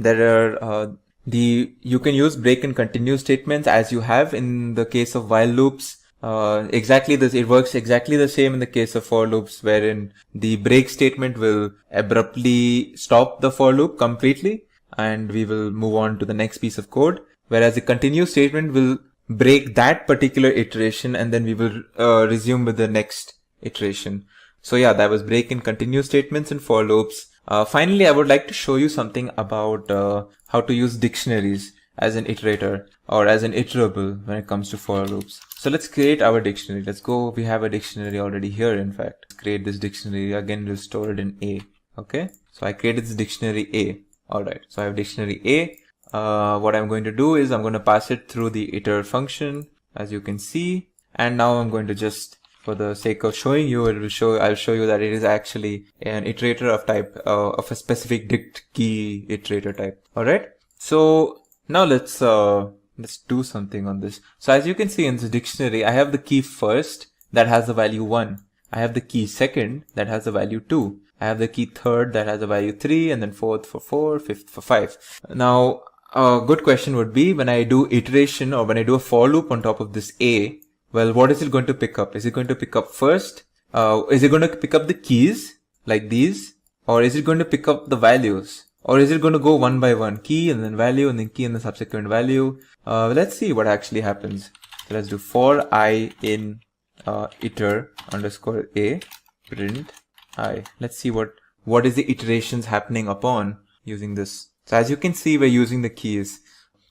can use break and continue statements as you have in the case of while loops. It works exactly the same in the case of for loops, wherein the break statement will abruptly stop the for loop completely and we will move on to the next piece of code, whereas the continue statement will break that particular iteration and then we will resume with the next iteration. So yeah, that was break and continue statements in for loops. Finally, I would like to show you something about how to use dictionaries as an iterator or as an iterable when it comes to for loops. So let's create our dictionary. Let's go. We have a dictionary already here. In fact, let's create this dictionary. Again, we'll store it in A. Okay. So I created this dictionary A. All right. So I have dictionary A. What I'm going to do is I'm going to pass it through the iter function, as you can see. And now I'm going to just, for the sake of showing you, I'll show you that it is actually an iterator of type of a specific dict key iterator type. All right. So now let's do something on this. So as you can see in the dictionary, I have the key first that has the value 1. I have the key second that has the value 2. I have the key third that has the value 3, and then fourth for 4, fifth for 5. Now, a good question would be, when I do iteration or when I do a for loop on top of this A, well, what is it going to pick up? Is it going to pick up first? Is it going to pick up the keys like these? Or is it going to pick up the values? Or is it going to go one by one? Key and then value and then key and the subsequent value. Let's see what actually happens. So let's do for I in iter underscore A print I. Let's see what is the iterations happening upon using this. So as you can see, we're using the keys.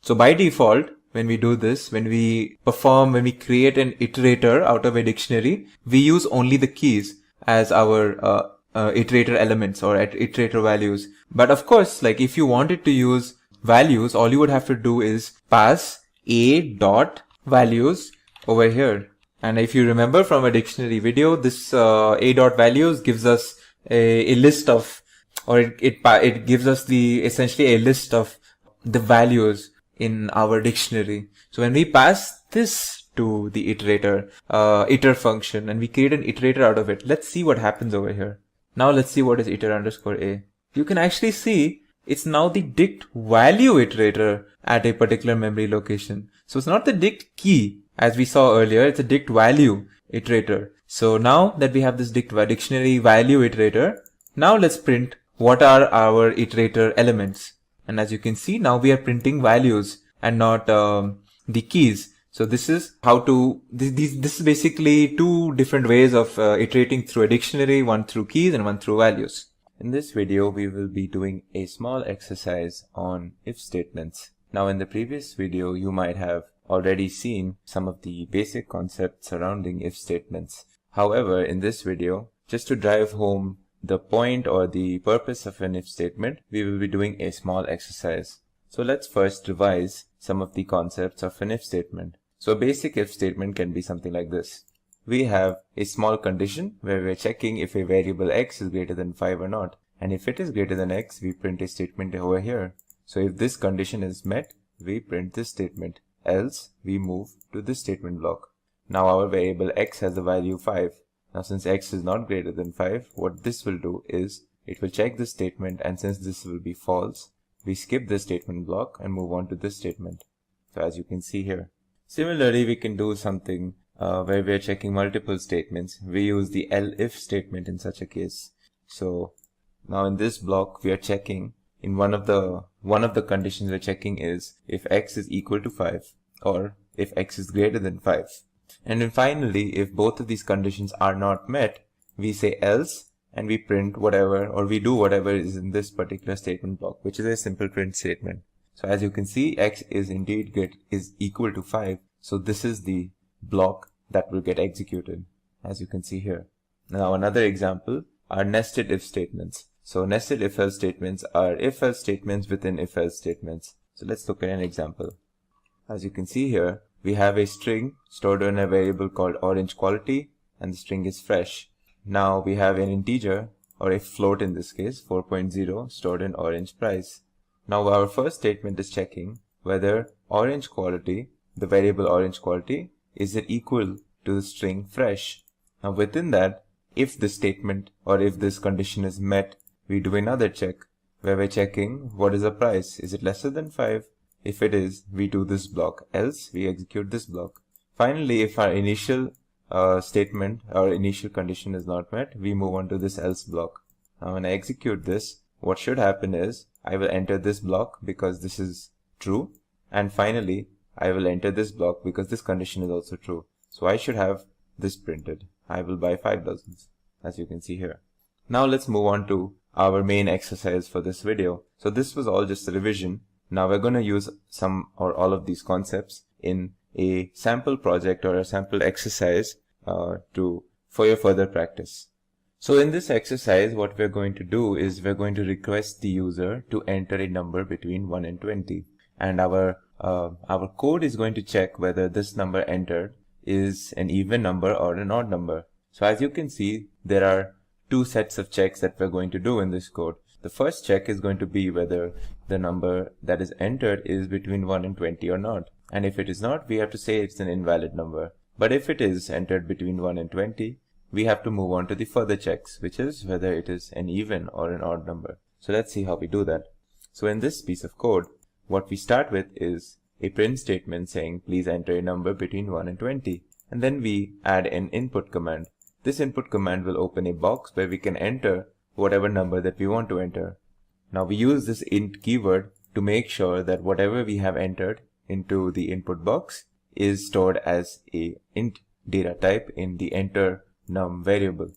So by default, when we do this, when we create an iterator out of a dictionary, we use only the keys as our iterator elements or iterator values. But of course, like, if you wanted to use values, all you would have to do is pass a dot values over here. And if you remember from a dictionary video, this a dot values gives us a list of, or it gives us essentially a list of the values in our dictionary. So when we pass this to the iterator, iter function, and we create an iterator out of it, let's see what happens over here. Now let's see what is iter underscore A. You can actually see it's now the dict value iterator at a particular memory location. So it's not the dict key as we saw earlier, it's a dict value iterator. So now that we have this dictionary value iterator, now let's print what are our iterator elements. And as you can see, now we are printing values and not the keys. So this is how to, this is basically two different ways of iterating through a dictionary, one through keys and one through values. In this video, we will be doing a small exercise on if statements. Now in the previous video, you might have already seen some of the basic concepts surrounding if statements. However, in this video, just to drive home the point or the purpose of an if statement, we will be doing a small exercise. So let's first revise some of the concepts of an if statement. So a basic if statement can be something like this. We have a small condition where we're checking if a variable x is greater than 5 or not. And if it is greater than x, we print a statement over here. So if this condition is met, we print this statement. Else, we move to this statement block. Now our variable x has the value 5. Now since x is not greater than 5, what this will do is, it will check this statement, and since this will be false, we skip this statement block and move on to this statement. So as you can see here. Similarly, we can do something where we are checking multiple statements. We use the elif statement in such a case. So now in this block, we are checking in one of the conditions we're checking is if x is equal to 5 or if x is greater than 5. And then finally, if both of these conditions are not met, we say else and we print whatever, or we do whatever is in this particular statement block, which is a simple print statement. So as you can see, x is indeed equal to 5. So this is the block that will get executed, as you can see here. Now another example are nested if statements. So nested if-else statements are if-else statements within if-else statements. So let's look at an example. As you can see here, we have a string stored in a variable called orange quality, and the string is fresh. Now we have an integer, or a float in this case, 4.0 stored in orange price. Now our first statement is checking whether orange quality, the variable orange quality, is it equal to the string fresh. Now within that, if this statement or if this condition is met, we do another check where we're checking what is the price. Is it lesser than 5? If it is, we do this block, else we execute this block. Finally, if our initial statement or initial condition is not met, we move on to this else block. Now when I execute this, what should happen is I will enter this block because this is true, and finally I will enter this block because this condition is also true. So I should have this printed. I will buy 5 dozens, as you can see here. Now let's move on to our main exercise for this video. So this was all just a revision. Now we're going to use some or all of these concepts in a sample project or a sample exercise for your further practice. So in this exercise, what we're going to do is we're going to request the user to enter a number between 1 and 20. And our code is going to check whether this number entered is an even number or an odd number. So as you can see, there are two sets of checks that we're going to do in this code. The first check is going to be whether the number that is entered is between 1 and 20 or not. And if it is not, we have to say it's an invalid number. But if it is entered between 1 and 20, we have to move on to the further checks, which is whether it is an even or an odd number. So let's see how we do that. So in this piece of code, what we start with is a print statement saying please enter a number between 1 and 20. And then we add an input command. This input command will open a box where we can enter whatever number that we want to enter. Now we use this int keyword to make sure that whatever we have entered into the input box is stored as a int data type in the enter num variable.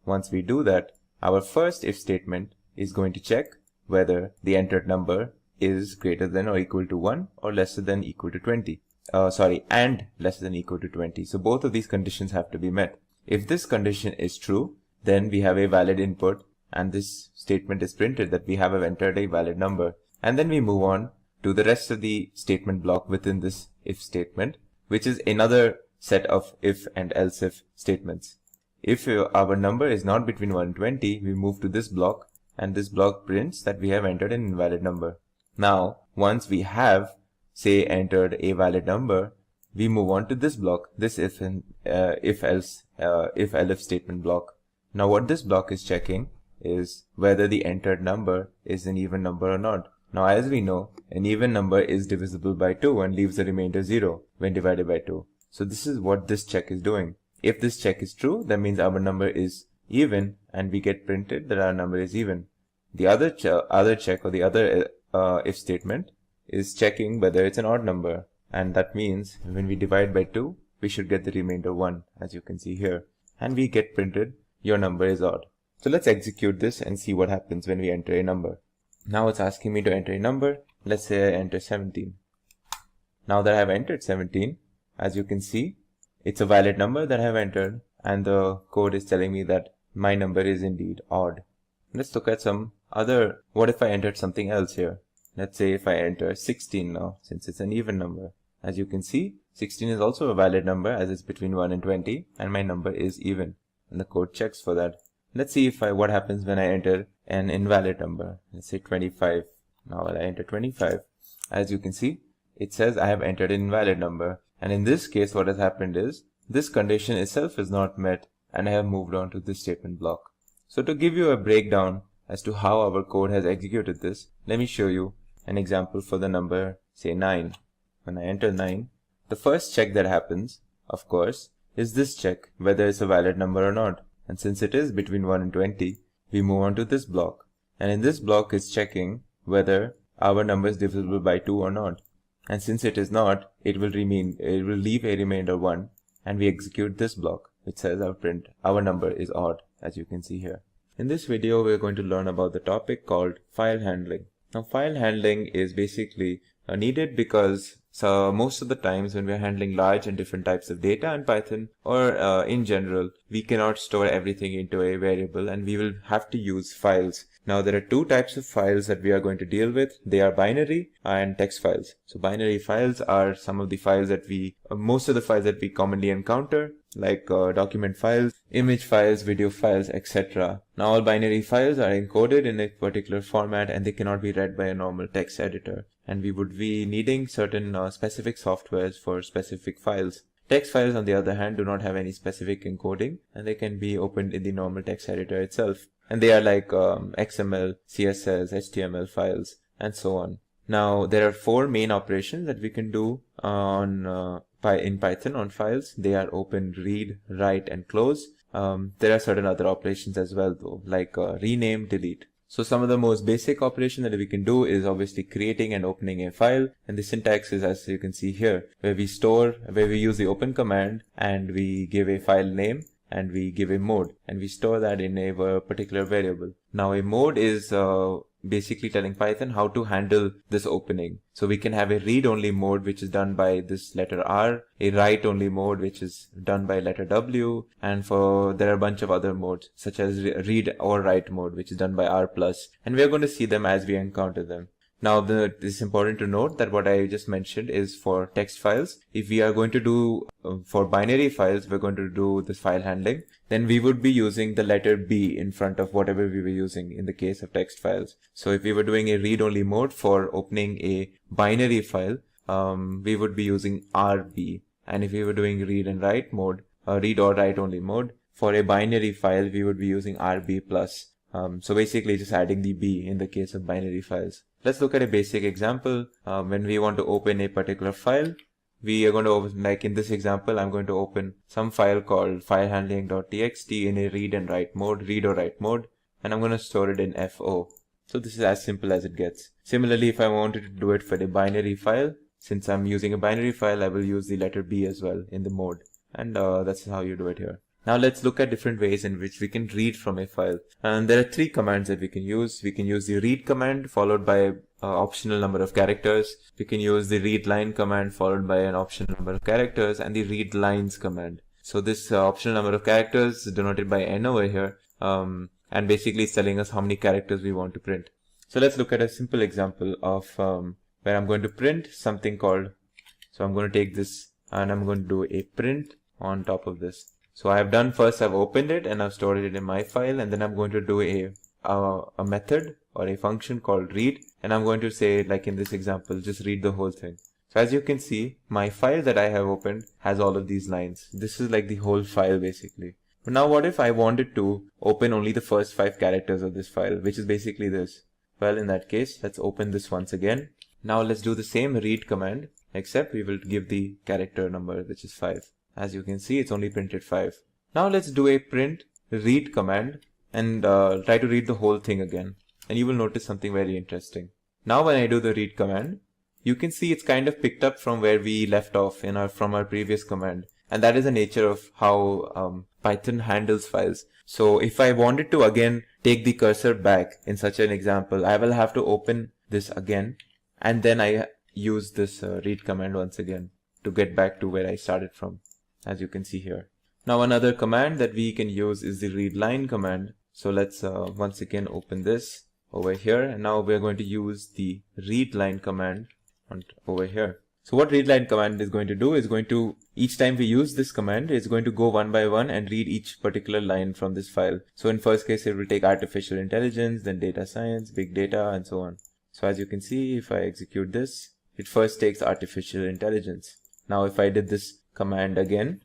Once we do that, our first if statement is going to check whether the entered number is greater than or equal to 1 or lesser than equal to 20. And lesser than equal to 20. So both of these conditions have to be met. If this condition is true, then we have a valid input and this statement is printed that we have entered a valid number. And then we move on to the rest of the statement block within this if statement, which is another set of if and else if statements. If our number is not between 1 and 20, we move to this block and this block prints that we have entered an invalid number. Now, once we have, say, entered a valid number, we move on to this block, this if elif statement block. Now what this block is checking is whether the entered number is an even number or not. Now as we know, an even number is divisible by 2 and leaves the remainder 0 when divided by 2. So this is what this check is doing. If this check is true, that means our number is even and we get printed that our number is even. The other check or the other if statement is checking whether it's an odd number, and that means when we divide by 2, we should get the remainder 1, as you can see here, and we get printed your number is odd. So let's execute this and see what happens when we enter a number. Now it's asking me to enter a number. Let's say I enter 17. Now that I have entered 17, as you can see, it's a valid number that I have entered, and the code is telling me that my number is indeed odd. Let's look at some other, what if I entered something else here? Let's say if I enter 16 now, since it's an even number. As you can see, 16 is also a valid number as it's between 1 and 20, and my number is even, and the code checks for that. Let's see what happens when I enter an invalid number. Let's say 25. Now when I enter 25, as you can see, it says I have entered an invalid number. And in this case, what has happened is this condition itself is not met, and I have moved on to this statement block. So to give you a breakdown as to how our code has executed this, let me show you an example for the number, say 9. When I enter 9, the first check that happens, of course, is this check, whether it's a valid number or not. And since it is between 1 and 20, we move on to this block. And in this block is checking whether our number is divisible by 2 or not. And since it is not, it will leave a remainder 1, and we execute this block, which says our number is odd, as you can see here. In this video, we're going to learn about the topic called file handling. Now, file handling is basically needed because most of the times when we're handling large and different types of data in Python, or in general, we cannot store everything into a variable, and we will have to use files. Now, there are two types of files that we are going to deal with. They are binary and text files. So binary files are some of the files that most of the files that we commonly encounter, like document files, image files, video files, etc. Now, all binary files are encoded in a particular format, and they cannot be read by a normal text editor. And we would be needing certain specific softwares for specific files. Text files, on the other hand, do not have any specific encoding, and they can be opened in the normal text editor itself. And they are like XML, CSS, HTML files, and so on. Now, there are 4 main operations that we can do in Python on files. They are open, read, write, and close. There are certain other operations as well, though, like rename, delete. So some of the most basic operations that we can do is obviously creating and opening a file, and the syntax is as you can see here, where we use the open command and we give a file name and we give a mode, and we store that in a particular variable. Now, a mode is basically telling Python how to handle this opening. So we can have a read-only mode, which is done by this letter R, a write-only mode, which is done by letter W, and there are a bunch of other modes, such as read or write mode, which is done by R+, and we are going to see them as we encounter them. Now, it's important to note that what I just mentioned is for text files. If we are going to do, for binary files, we're going to do this file handling, then we would be using the letter B in front of whatever we were using in the case of text files. So if we were doing a read-only mode for opening a binary file, we would be using RB. And if we were doing read and write mode, read or write only mode, for a binary file, we would be using RB+. So basically just adding the B in the case of binary files. Let's look at a basic example. When we want to open a particular file, we are going to open, like in this example, I'm going to open some file called filehandling.txt in a read and write mode, read or write mode, and I'm going to store it in FO. So this is as simple as it gets. Similarly, if I wanted to do it for a binary file, since I'm using a binary file, I will use the letter B as well in the mode. And that's how you do it here. Now let's look at different ways in which we can read from a file. And there are 3 commands that we can use. We can use the read command followed by an optional number of characters. We can use the read line command followed by an optional number of characters, and the read lines command. So this optional number of characters is denoted by N over here, and basically it's telling us how many characters we want to print. So let's look at a simple example of where I'm going to print something called, so I'm going to take this and I'm going to do a print on top of this. So I've opened it and I've stored it in my file, and then I'm going to do a method or a function called read, and I'm going to say, like in this example, just read the whole thing. So as you can see, my file that I have opened has all of these lines. This is like the whole file basically. But now what if I wanted to open only the first 5 characters of this file, which is basically this? Well, in that case, let's open this once again. Now let's do the same read command, except we will give the character number, which is 5. As you can see, it's only printed 5. Now let's do a print read command and try to read the whole thing again. And you will notice something very interesting. Now when I do the read command, you can see it's kind of picked up from where we left off from our previous command. And that is the nature of how Python handles files. So if I wanted to again take the cursor back in such an example, I will have to open this again. And then I use this read command once again to get back to where I started from, as you can see here. Now another command that we can use is the read line command. So let's once again open this over here, and now we're going to use the read line command over here. So what read line command is going to do is each time we use this command, it's going to go one by one and read each particular line from this file. So in first case, it will take artificial intelligence, then data science, big data, and so on. So as you can see, if I execute this, it first takes artificial intelligence. Now if I did this command again,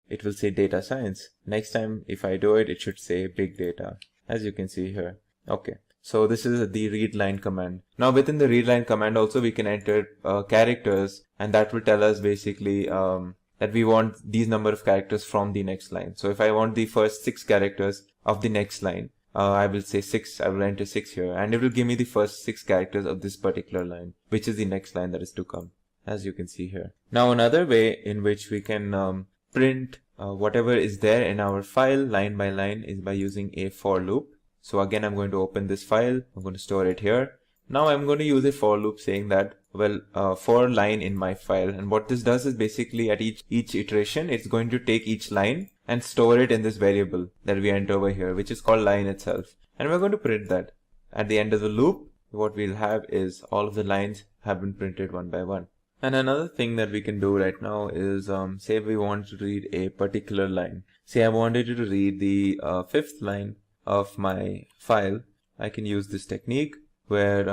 it will say data science. Next time if I do it, it should say big data, as you can see here. Okay. So this is the readline command. Now within the readline command also we can enter characters, and that will tell us basically that we want these number of characters from the next line. So if I want the first 6 characters of the next line, I will say 6, I will enter 6 here, and it will give me the first 6 characters of this particular line, which is the next line that is to come, as you can see here. Now another way in which we can print whatever is there in our file line by line is by using a for loop. So again, I'm going to open this file, I'm going to store it here. Now I'm going to use a for loop saying that, well, for line in my file, and what this does is basically at each iteration, it's going to take each line and store it in this variable that we enter over here, which is called line itself. And we're going to print that. At the end of the loop, what we'll have is all of the lines have been printed one by one. And another thing that we can do right now is, say we want to read a particular line. Say I wanted you to read the 5th line of my file. I can use this technique where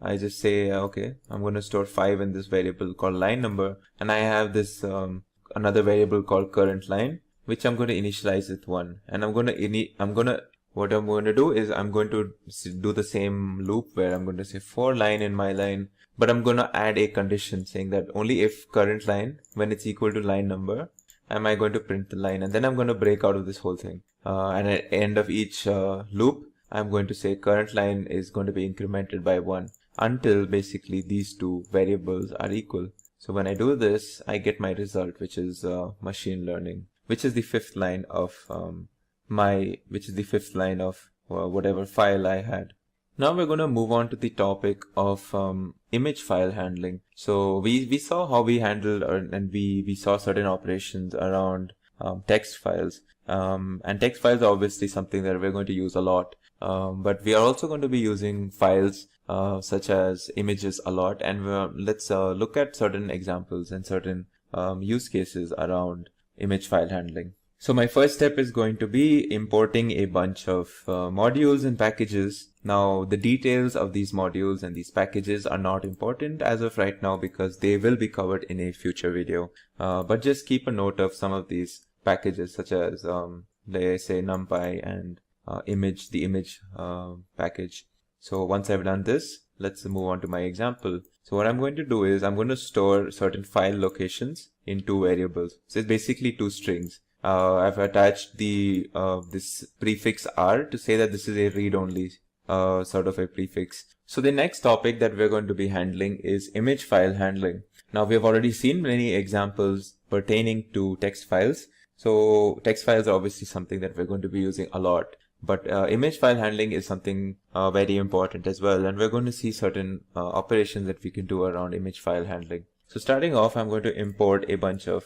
I just say, okay, I'm going to store 5 in this variable called line number, and I have this another variable called current line, which I'm going to initialize with 1. And what I'm going to do is I'm going to do the same loop where I'm going to say for line in my line, but I'm going to add a condition saying that only if current line, when it's equal to line number, am I going to print the line, and then I'm going to break out of this whole thing. And at the end of each loop, I'm going to say current line is going to be incremented by 1 until basically these two variables are equal. So when I do this, I get my result, which is machine learning, which is the 5th line of whatever file I had. Now we're going to move on to the topic of image file handling. So we saw how we handled and we saw certain operations around text files. And text files are obviously something that we're going to use a lot. But we are also going to be using files such as images a lot. And let's look at certain examples and certain use cases around image file handling. So my first step is going to be importing a bunch of modules and packages. Now the details of these modules and these packages are not important as of right now because they will be covered in a future video. But just keep a note of some of these packages such as let's say NumPy and the image package. So once I've done this, let's move on to my example. So what I'm going to do is I'm going to store certain file locations in 2 variables. So it's basically 2 strings. I've attached the this prefix R to say that this is a read-only sort of a prefix. So the next topic that we're going to be handling is image file handling. Now we have already seen many examples pertaining to text files. So text files are obviously something that we're going to be using a lot. But image file handling is something very important as well. And we're going to see certain operations that we can do around image file handling. So starting off, I'm going to import a bunch of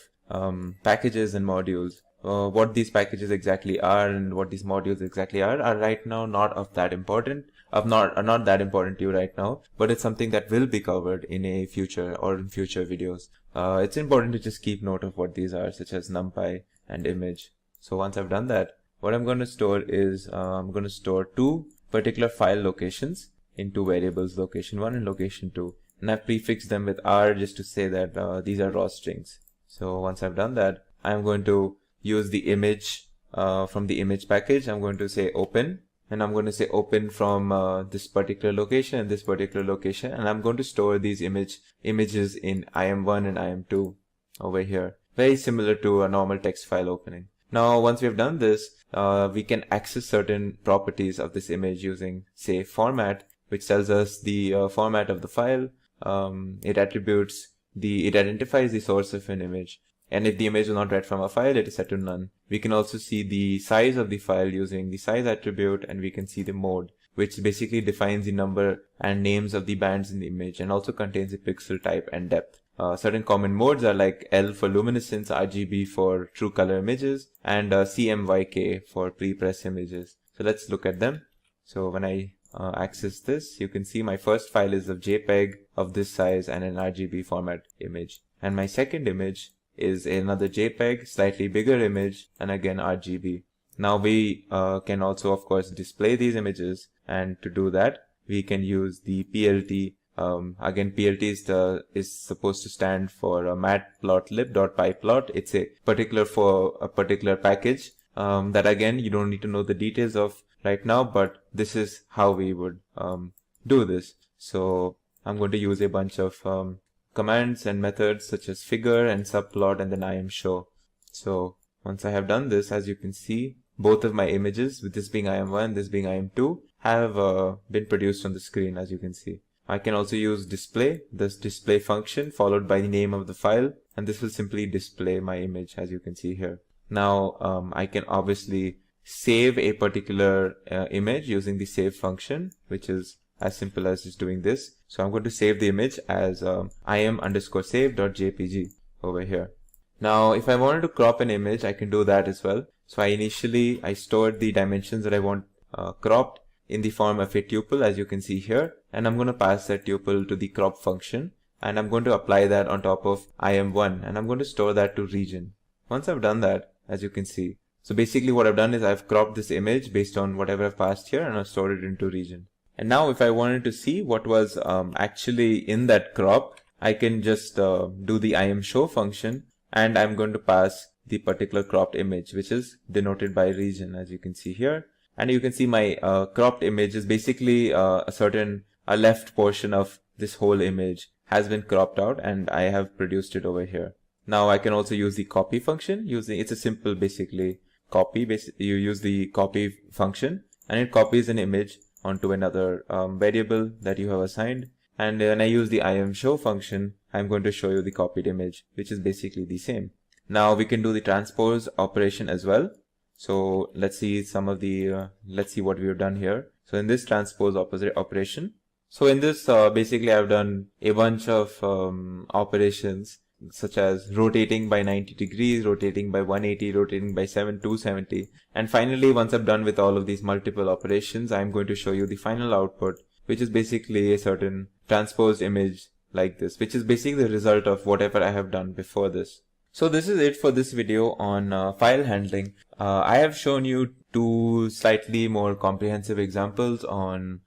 packages and modules. What these packages exactly are and what these modules exactly are right now not that important to you right now, but it's something that will be covered in a future or in future videos. It's important to just keep note of what these are, such as NumPy and image. So once I've done that, what I'm going to store is I'm going to store 2 particular file locations in 2 variables, location 1 and location 2. And I've prefixed them with R just to say that these are raw strings. So once I've done that, I'm going to use the image from the image package. I'm going to say open, and I'm going to say open from this particular location and this particular location. And I'm going to store these images in IM1 and IM2 over here. Very similar to a normal text file opening. Now, once we've done this, we can access certain properties of this image using, say, format, which tells us the format of the file. It identifies the source of an image. And if the image is not read from a file, it is set to none. We can also see the size of the file using the size attribute, and we can see the mode, which basically defines the number and names of the bands in the image and also contains the pixel type and depth. Certain common modes are like L for luminescence, RGB for true color images, and CMYK for pre-press images. So let's look at them. So when I access this, you can see my first file is of JPEG of this size and an RGB format image. And my second image is another JPEG, slightly bigger image, and again RGB. Now we can also, of course, display these images, and to do that, we can use the PLT. Again, PLT is supposed to stand for matplotlib.pyplot. It's a particular package that, again, you don't need to know the details of right now, but this is how we would do this. So I'm going to use a bunch of commands and methods such as figure and subplot and then IamShow. So once I have done this, as you can see, both of my images, with this being IAM1, this being IAM2, have been produced on the screen, as you can see. I can also use display, this display function followed by the name of the file, and this will simply display my image, as you can see here. Now I can obviously save a particular image using the save function, which is as simple as just doing this. So I'm going to save the image as im_save.jpg over here. Now if I wanted to crop an image, I can do that as well. So I stored the dimensions that I want cropped in the form of a tuple, as you can see here, and I'm going to pass that tuple to the crop function, and I'm going to apply that on top of IAM1, and I'm going to store that to region. Once I've done that, as you can see, so basically what I've done is I've cropped this image based on whatever I've passed here, and I've stored it into region. And now if I wanted to see what was actually in that crop, I can just do the IamShow function, and I'm going to pass the particular cropped image, which is denoted by region, as you can see here. And you can see my cropped image is basically a left portion of this whole image has been cropped out, and I have produced it over here. Now I can also use the copy function. It's a simple basically copy. You use the copy function and it copies an image onto another variable that you have assigned. And when I use the IamShow function, I'm going to show you the copied image, which is basically the same. Now we can do the transpose operation as well. So let's see what we have done here. So in this transpose operation, so in this basically I've done a bunch of operations such as rotating by 90 degrees, rotating by 180, rotating by 270. And finally, once I'm done with all of these multiple operations, I'm going to show you the final output, which is basically a certain transposed image like this, which is basically the result of whatever I have done before this. So this is it for this video on file handling. I have shown you two slightly more comprehensive examples on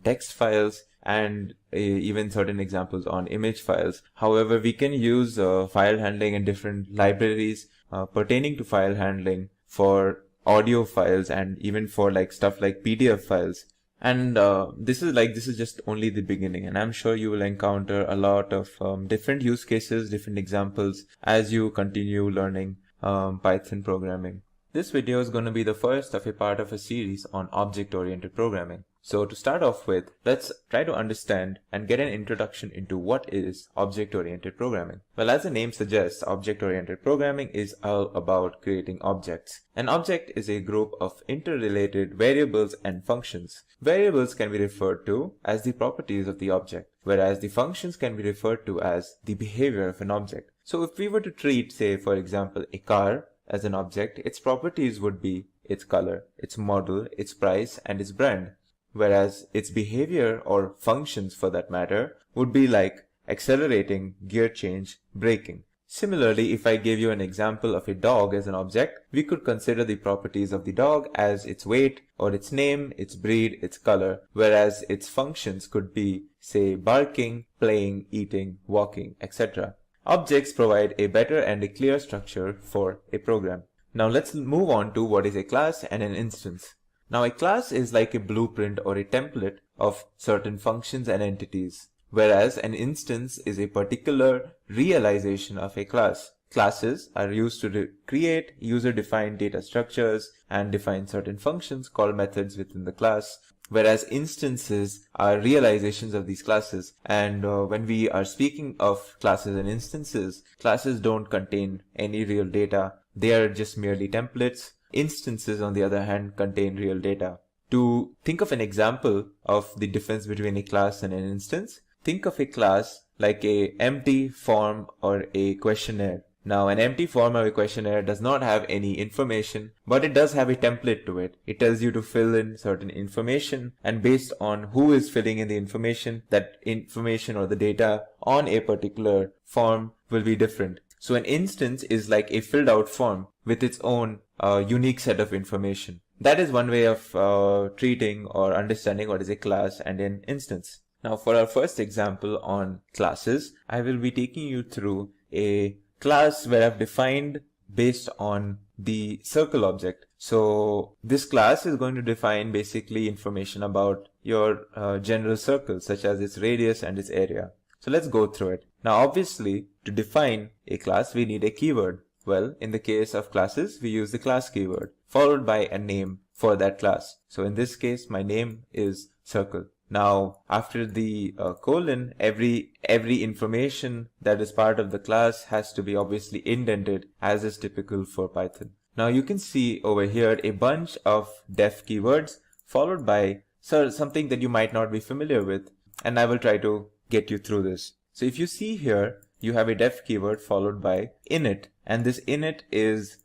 text files and even certain examples on image files. However, we can use file handling in different libraries pertaining to file handling for audio files and even for stuff like PDF files. And this is just only the beginning, and I'm sure you will encounter a lot of different use cases, different examples as you continue learning Python programming. This video is going to be the first of a part of a series on object-oriented programming. So to start off with, let's try to understand and get an introduction into what is object-oriented programming. Well, as the name suggests, object-oriented programming is all about creating objects. An object is a group of interrelated variables and functions. Variables can be referred to as the properties of the object, whereas the functions can be referred to as the behavior of an object. So if we were to treat, say, for example, a car as an object, its properties would be its color, its model, its price, and its brand. Whereas its behavior, or functions for that matter, would be like accelerating, gear change, braking. Similarly, if I gave you an example of a dog as an object, we could consider the properties of the dog as its weight, or its name, its breed, its color, whereas its functions could be, say, barking, playing, eating, walking, etc. Objects provide a better and a clear structure for a program. Now let's move on to what is a class and an instance. Now a class is like a blueprint or a template of certain functions and entities, whereas an instance is a particular realization of a class. Classes are used to create user-defined data structures and define certain functions called methods within the class, whereas instances are realizations of these classes. And when we are speaking of classes and instances, classes don't contain any real data. They are just merely templates. Instances, on the other hand, contain real data. To think of an example of the difference between a class and an instance, think of a class like a empty form or a questionnaire. Now, an empty form or a questionnaire does not have any information, but it does have a template to it. It tells you to fill in certain information, and based on who is filling in the information, that information or the data on a particular form will be different. So an instance is like a filled out form with its own unique set of information. That is one way of treating or understanding what is a class and an instance. Now for our first example on classes, I will be taking you through a class where I've defined based on the circle object. So this class is going to define basically information about your general circle, such as its radius and its area. So let's go through it. Now obviously, to define a class we need a keyword. Well, in the case of classes, we use the class keyword followed by a name for that class. So in this case, my name is circle. Now, after the colon, every information that is part of the class has to be obviously indented, as is typical for Python. Now you can see over here a bunch of def keywords followed by something that you might not be familiar with, and I will try to get you through this. So if you see here, you have a def keyword followed by init, and this init is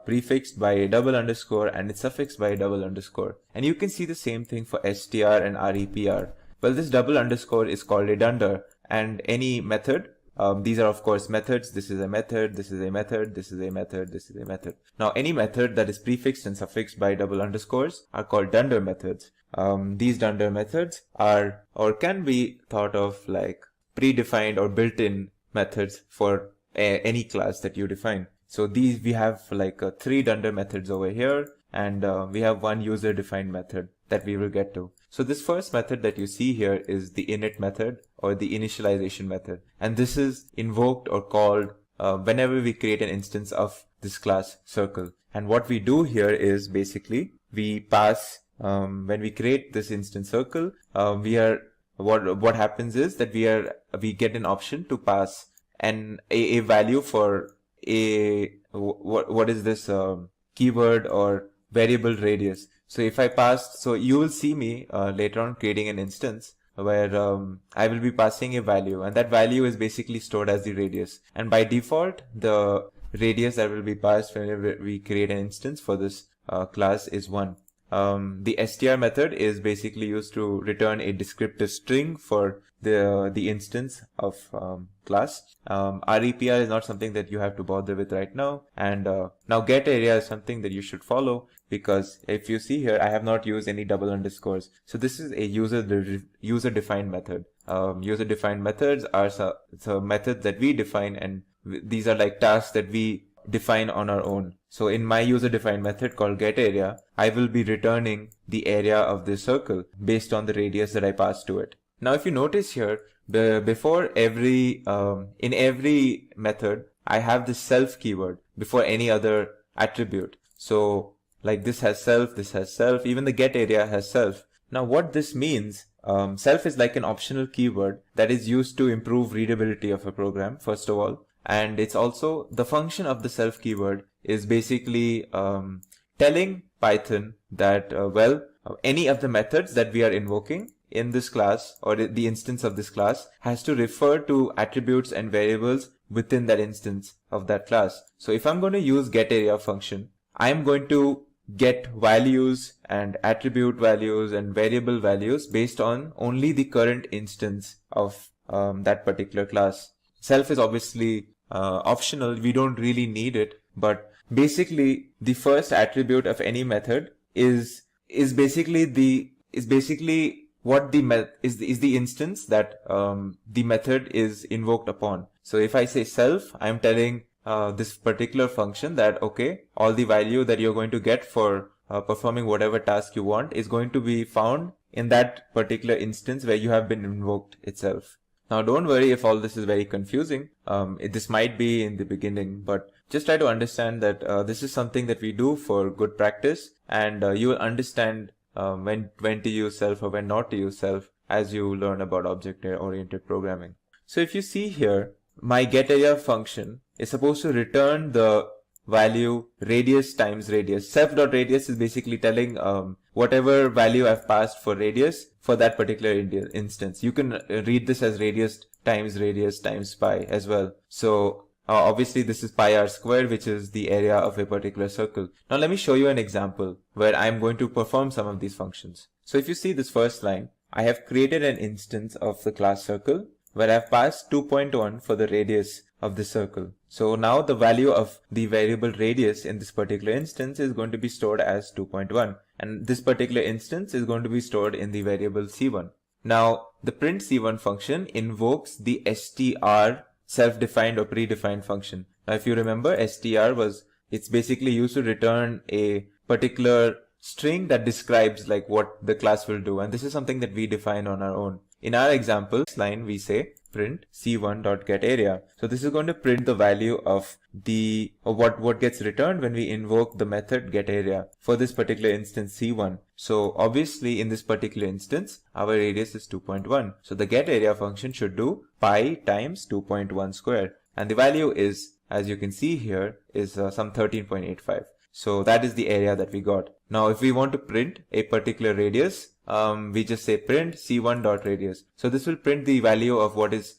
prefixed by a double underscore and it's suffixed by a double underscore. And you can see the same thing for str and repr. Well, this double underscore is called a dunder, and any method, these are of course methods. This is a method, this is a method, this is a method, this is a method. Now any method that is prefixed and suffixed by double underscores are called dunder methods. These dunder methods are or can be thought of like predefined or built-in methods for any class that you define. So these we have like 3 dunder methods over here, and we have one user defined method that we will get to. So this first method that you see here is the init method or the initialization method, and this is invoked or called whenever we create an instance of this class circle. And what we do here is basically we pass when we create this instance circle, what happens is that we get an option to pass a value for what is this keyword or variable radius. So if I pass, so you will see me later on creating an instance where I will be passing a value, and that value is basically stored as the radius. And by default, the radius that will be passed whenever we create an instance for this class is 1. The str method is basically used to return a descriptive string for the instance of class. repr is not something that you have to bother with right now. And now get area is something that you should follow, because if you see here, I have not used any double underscores. So this is a user defined method. User defined methods are so methods that we define, and these are like tasks that we define on our own. So in my user defined method called getArea, I will be returning the area of this circle based on the radius that I pass to it. Now if you notice here, before in every method, I have this self keyword before any other attribute. So like this has self, even the getArea has self. Now what this means, self is like an optional keyword that is used to improve readability of a program, first of all. And it's also the function of the self keyword is basically telling Python that, any of the methods that we are invoking in this class or the instance of this class has to refer to attributes and variables within that instance of that class. So if I'm going to use getArea function, I'm going to get values and attribute values and variable values based on only the current instance of that particular class. Self is obviously optional. We don't really need it, but basically the first attribute of any method is basically what is the instance that the method is invoked upon. So if I say self, I'm telling this particular function that okay, all the value that you're going to get for performing whatever task you want is going to be found in that particular instance where you have been invoked itself. Now don't worry if all this is very confusing. This might be in the beginning, but just try to understand that this is something that we do for good practice, and you will understand when to use self or when not to use self as you learn about object-oriented programming. So if you see here, my getArea function is supposed to return the value radius times radius. Self.radius is basically telling whatever value I've passed for radius for that particular instance. You can read this as radius times pi as well. So obviously this is pi r squared, which is the area of a particular circle. Now let me show you an example where I'm going to perform some of these functions. So if you see this first line, I have created an instance of the class circle where I've passed 2.1 for the radius of the circle. So now the value of the variable radius in this particular instance is going to be stored as 2.1, and this particular instance is going to be stored in the variable c1. Now the print c1 function invokes the str self-defined or predefined function. Now if you remember, str was It's basically used to return a particular string that describes like what the class will do, and this is something that we define on our own. In our example line, we say print c1.getArea. So this is going to print the value of what gets returned when we invoke the method getArea for this particular instance c1. So obviously in this particular instance our radius is 2.1. So the getArea function should do pi times 2.1 square, and the value is, as you can see here, is some 13.85. So that is the area that we got. Now if we want to print a particular radius, we just say print c1.radius. So this will print the value of what is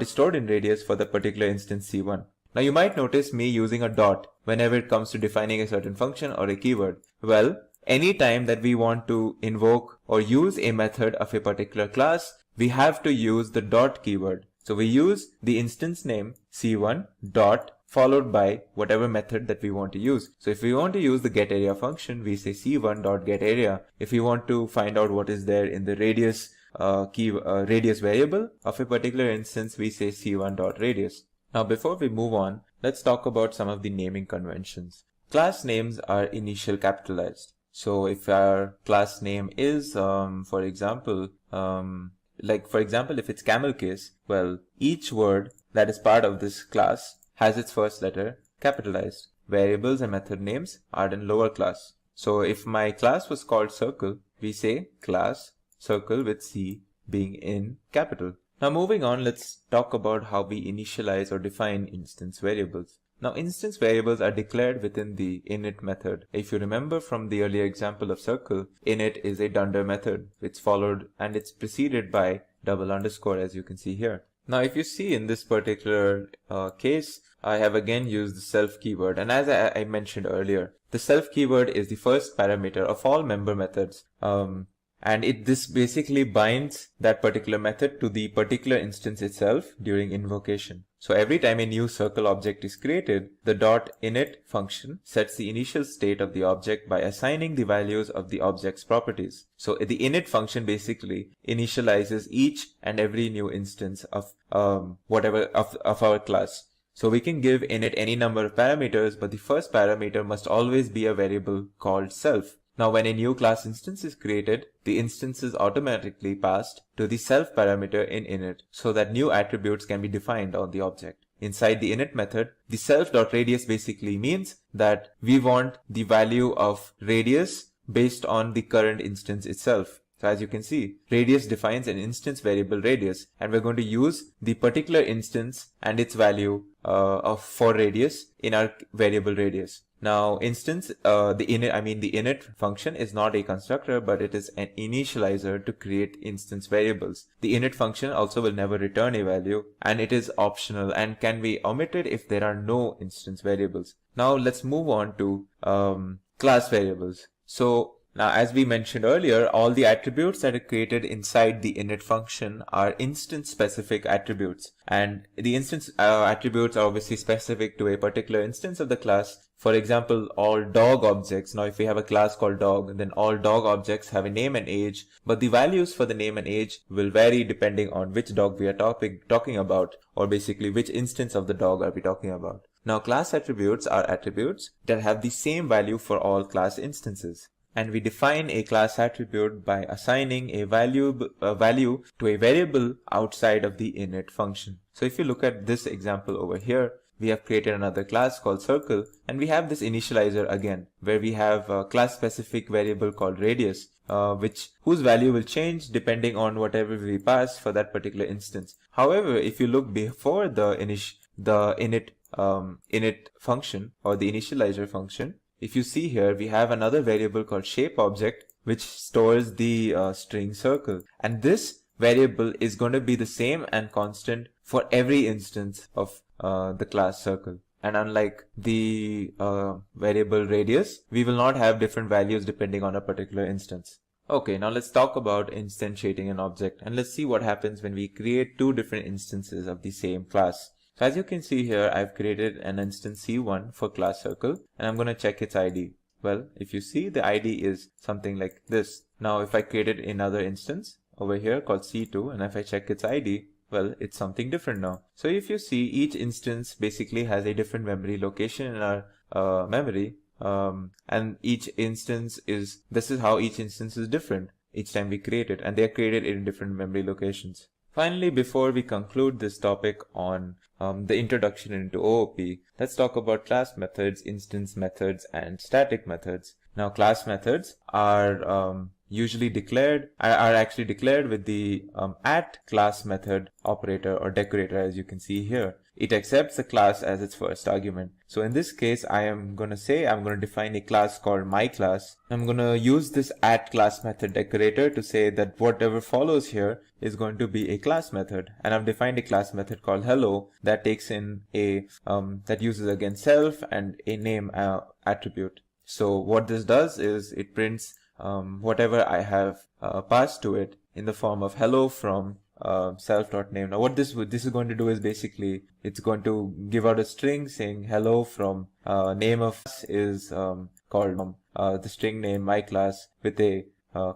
stored in radius for the particular instance c1. Now you might notice me using a dot whenever it comes to defining a certain function or a keyword. Well, anytime that we want to invoke or use a method of a particular class, we have to use the dot keyword. So we use the instance name c1 dot followed by whatever method that we want to use. So if we want to use the getArea function, we say c1.getArea. If we want to find out what is there in the radius radius variable of a particular instance, we say c1.radius. Now before we move on, let's talk about some of the naming conventions. Class names are initial capitalized. So if our class name is, for example, if it's camel case, well, each word that is part of this class has its first letter capitalized. Variables and method names are in lower class. So if my class was called circle, we say class circle with C being in capital. Now moving on, let's talk about how we initialize or define instance variables. Now instance variables are declared within the init method. If you remember from the earlier example of circle, init is a dunder method. It's followed and it's preceded by double underscore, as you can see here. Now if you see in this particular case, I have again used the self keyword, and as I mentioned earlier, the self keyword is the first parameter of all member methods, and this basically binds that particular method to the particular instance itself during invocation. So every time a new circle object is created, the .init function sets the initial state of the object by assigning the values of the object's properties. So the init function basically initializes each and every new instance of of our class. So we can give init any number of parameters, but the first parameter must always be a variable called self. Now when a new class instance is created, the instance is automatically passed to the self parameter in init so that new attributes can be defined on the object. Inside the init method, the self.radius basically means that we want the value of radius based on the current instance itself. So as you can see, radius defines an instance variable radius, and we're going to use the particular instance and its value for radius in our variable radius. Now the init function is not a constructor, but it is an initializer to create instance variables. The init function also will never return a value, and it is optional and can be omitted if there are no instance variables. Now let's move on to class variables. So now, as we mentioned earlier, all the attributes that are created inside the init function are instance-specific attributes. And the instance attributes are obviously specific to a particular instance of the class. For example, all dog objects. Now, if we have a class called dog, then all dog objects have a name and age, but the values for the name and age will vary depending on which dog we are talking about, or basically which instance of the dog are we talking about. Now, class attributes are attributes that have the same value for all class instances. And we define a class attribute by assigning a value to a variable outside of the init function. So if you look at this example over here, we have created another class called circle, and we have this initializer again, where we have a class specific variable called radius, whose value will change depending on whatever we pass for that particular instance. However, if you look before the init function or the initializer function, if you see here, we have another variable called shape object, which stores the string circle. And this variable is going to be the same and constant for every instance of the class circle. And unlike the variable radius, we will not have different values depending on a particular instance. Okay, now let's talk about instantiating an object, and let's see what happens when we create two different instances of the same class. So as you can see here, I've created an instance C1 for class circle, and I'm going to check its ID. Well, if you see, the ID is something like this. Now, if I created another instance over here called C2, and if I check its ID, well, it's something different now. So if you see, each instance basically has a different memory location in our memory. And each instance this is how each instance is different each time we create it, and they are created in different memory locations. Finally, before we conclude this topic on the introduction into OOP, let's talk about class methods, instance methods, and static methods. Now, class methods are usually actually declared with the at class method operator or decorator, as you can see here. It accepts the class as its first argument. So in this case, I'm going to define a class called my class. I'm going to use this at class method decorator to say that whatever follows here is going to be a class method. And I've defined a class method called hello that takes in that uses again self and a name attribute. So what this does is it prints whatever I have passed to it in the form of hello from self.name. Now what this is going to do is basically it's going to give out a string saying hello from name of is called the string name my class with a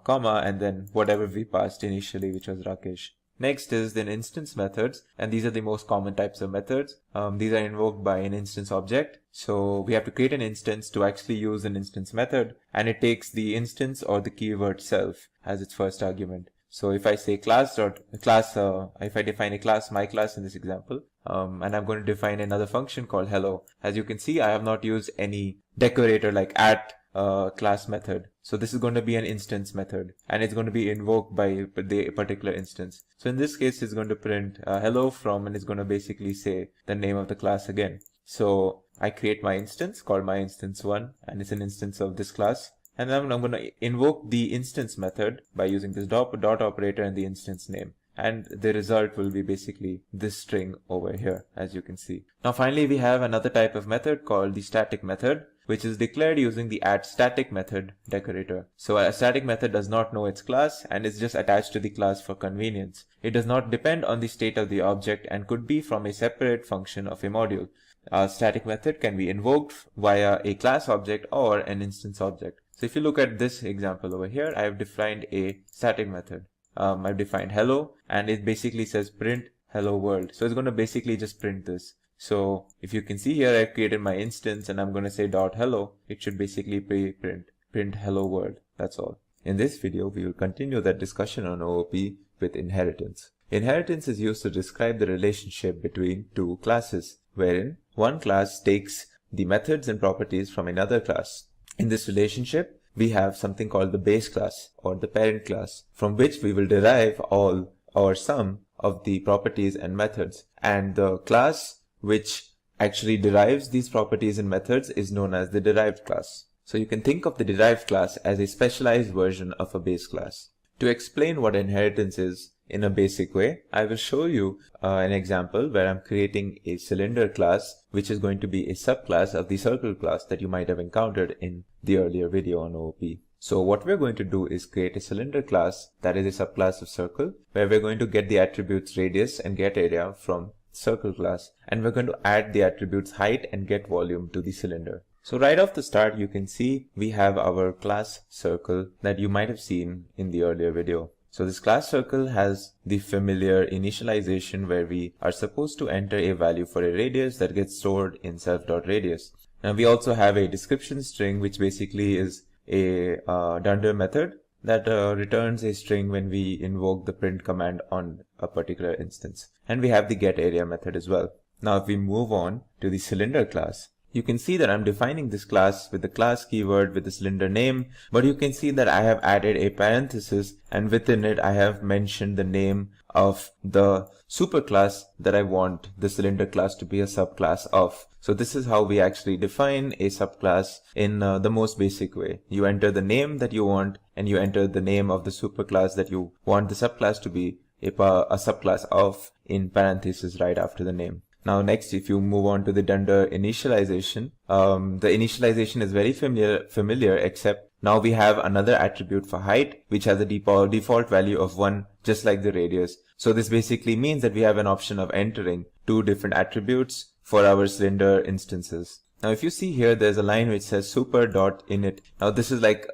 comma and then whatever we passed initially, which was Rakesh. Next is then instance methods, and these are the most common types of methods. These are invoked by an instance object. So we have to create an instance to actually use an instance method, and it takes the instance or the keyword self as its first argument. So if I say if I define a class, my class in this example, and I'm going to define another function called hello. As you can see, I have not used any decorator like at class method. So this is going to be an instance method, and it's going to be invoked by the particular instance. So in this case, it's going to print hello from, and it's going to basically say the name of the class again. So I create my instance called my instance1, and it's an instance of this class. And then I'm going to invoke the instance method by using this dot operator and the instance name. And the result will be basically this string over here, as you can see. Now finally, we have another type of method called the static method, which is declared using the static method decorator. So a static method does not know its class and is just attached to the class for convenience. It does not depend on the state of the object and could be from a separate function of a module. A static method can be invoked via a class object or an instance object. So if you look at this example over here, I have defined a static method. I've defined hello, and it basically says print hello world. So it's going to basically just print this. So if you can see here, I've created my instance and I'm going to say dot hello. It should basically print hello world. That's all. In this video, we will continue that discussion on OOP with inheritance. Inheritance is used to describe the relationship between two classes, wherein one class takes the methods and properties from another class. In this relationship, we have something called the base class or the parent class, from which we will derive all or some of the properties and methods. And the class which actually derives these properties and methods is known as the derived class. So you can think of the derived class as a specialized version of a base class. To explain what inheritance is in a basic way, I will show you an example where I'm creating a cylinder class, which is going to be a subclass of the circle class that you might have encountered in the earlier video on OOP. So what we're going to do is create a cylinder class that is a subclass of circle, where we're going to get the attributes radius and get area from circle class, and we're going to add the attributes height and get volume to the cylinder. So right off the start, you can see we have our class circle that you might have seen in the earlier video. So this class circle has the familiar initialization where we are supposed to enter a value for a radius that gets stored in self.radius. Now we also have a description string, which basically is a dunder method that returns a string when we invoke the print command on a particular instance. And we have the getArea method as well. Now if we move on to the cylinder class, you can see that I'm defining this class with the class keyword with the cylinder name, but you can see that I have added a parenthesis, and within it I have mentioned the name of the superclass that I want the cylinder class to be a subclass of. So this is how we actually define a subclass in the most basic way. You enter the name that you want, and you enter the name of the superclass that you want the subclass to be a subclass of in parentheses right after the name. Now next, if you move on to the dunder initialization, the initialization is very familiar, except now we have another attribute for height, which has a default value of 1, just like the radius. So this basically means that we have an option of entering two different attributes for our cylinder instances. Now if you see here, there's a line which says super.init. Now this is like,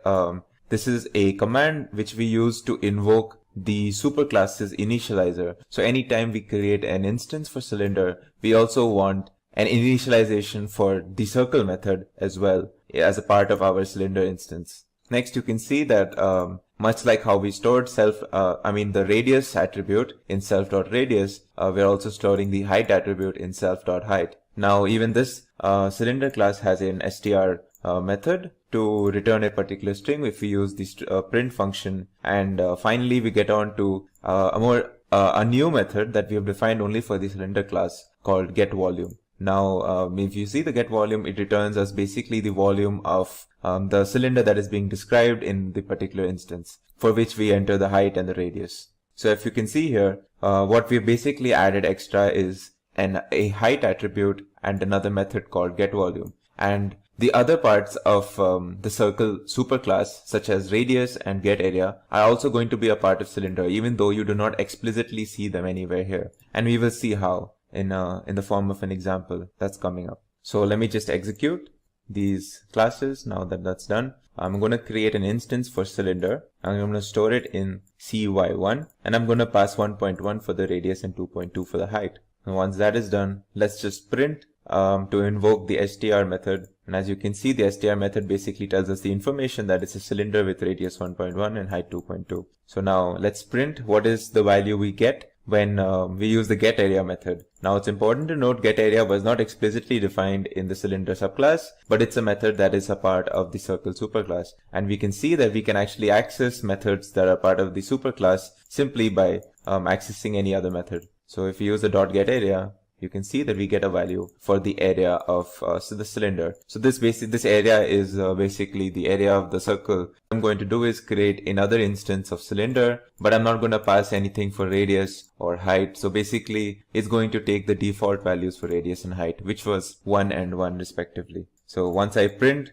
this is a command which we use to invoke the superclass's initializer. So anytime we create an instance for cylinder, we also want an initialization for the circle method as well as a part of our cylinder instance. Next, you can see that much like how we stored the radius attribute in self.radius, we're also storing the height attribute in self.height. Now, even this cylinder class has an str method to return a particular string if we use the print function. And finally, we get on to a new method that we have defined only for the cylinder class called getVolume. Now, if you see the getVolume, it returns us basically the volume of the cylinder that is being described in the particular instance, for which we enter the height and the radius. So if you can see here, what we've basically added extra is a height attribute and another method called getVolume. And the other parts of the circle superclass, such as radius and getArea, are also going to be a part of cylinder, even though you do not explicitly see them anywhere here. And we will see how in the form of an example that's coming up. So let me just execute these classes. Now that that's done, I'm going to create an instance for cylinder. I'm going to store it in cy1, and I'm going to pass 1.1 for the radius and 2.2 for the height. And once that is done, let's just print to invoke the str method. And as you can see, the str method basically tells us the information that it's a cylinder with radius 1.1 and height 2.2. So now let's print what is the value we get when we use the getArea method. Now it's important to note getArea was not explicitly defined in the cylinder subclass, but it's a method that is a part of the circle superclass. And we can see that we can actually access methods that are part of the superclass simply by accessing any other method. So if we use the .getArea, you can see that we get a value for the area of the cylinder. So this area is basically the area of the circle. What I'm going to do is create another instance of cylinder, but I'm not going to pass anything for radius or height. So basically, it's going to take the default values for radius and height, which was 1 and 1 respectively. So once I print,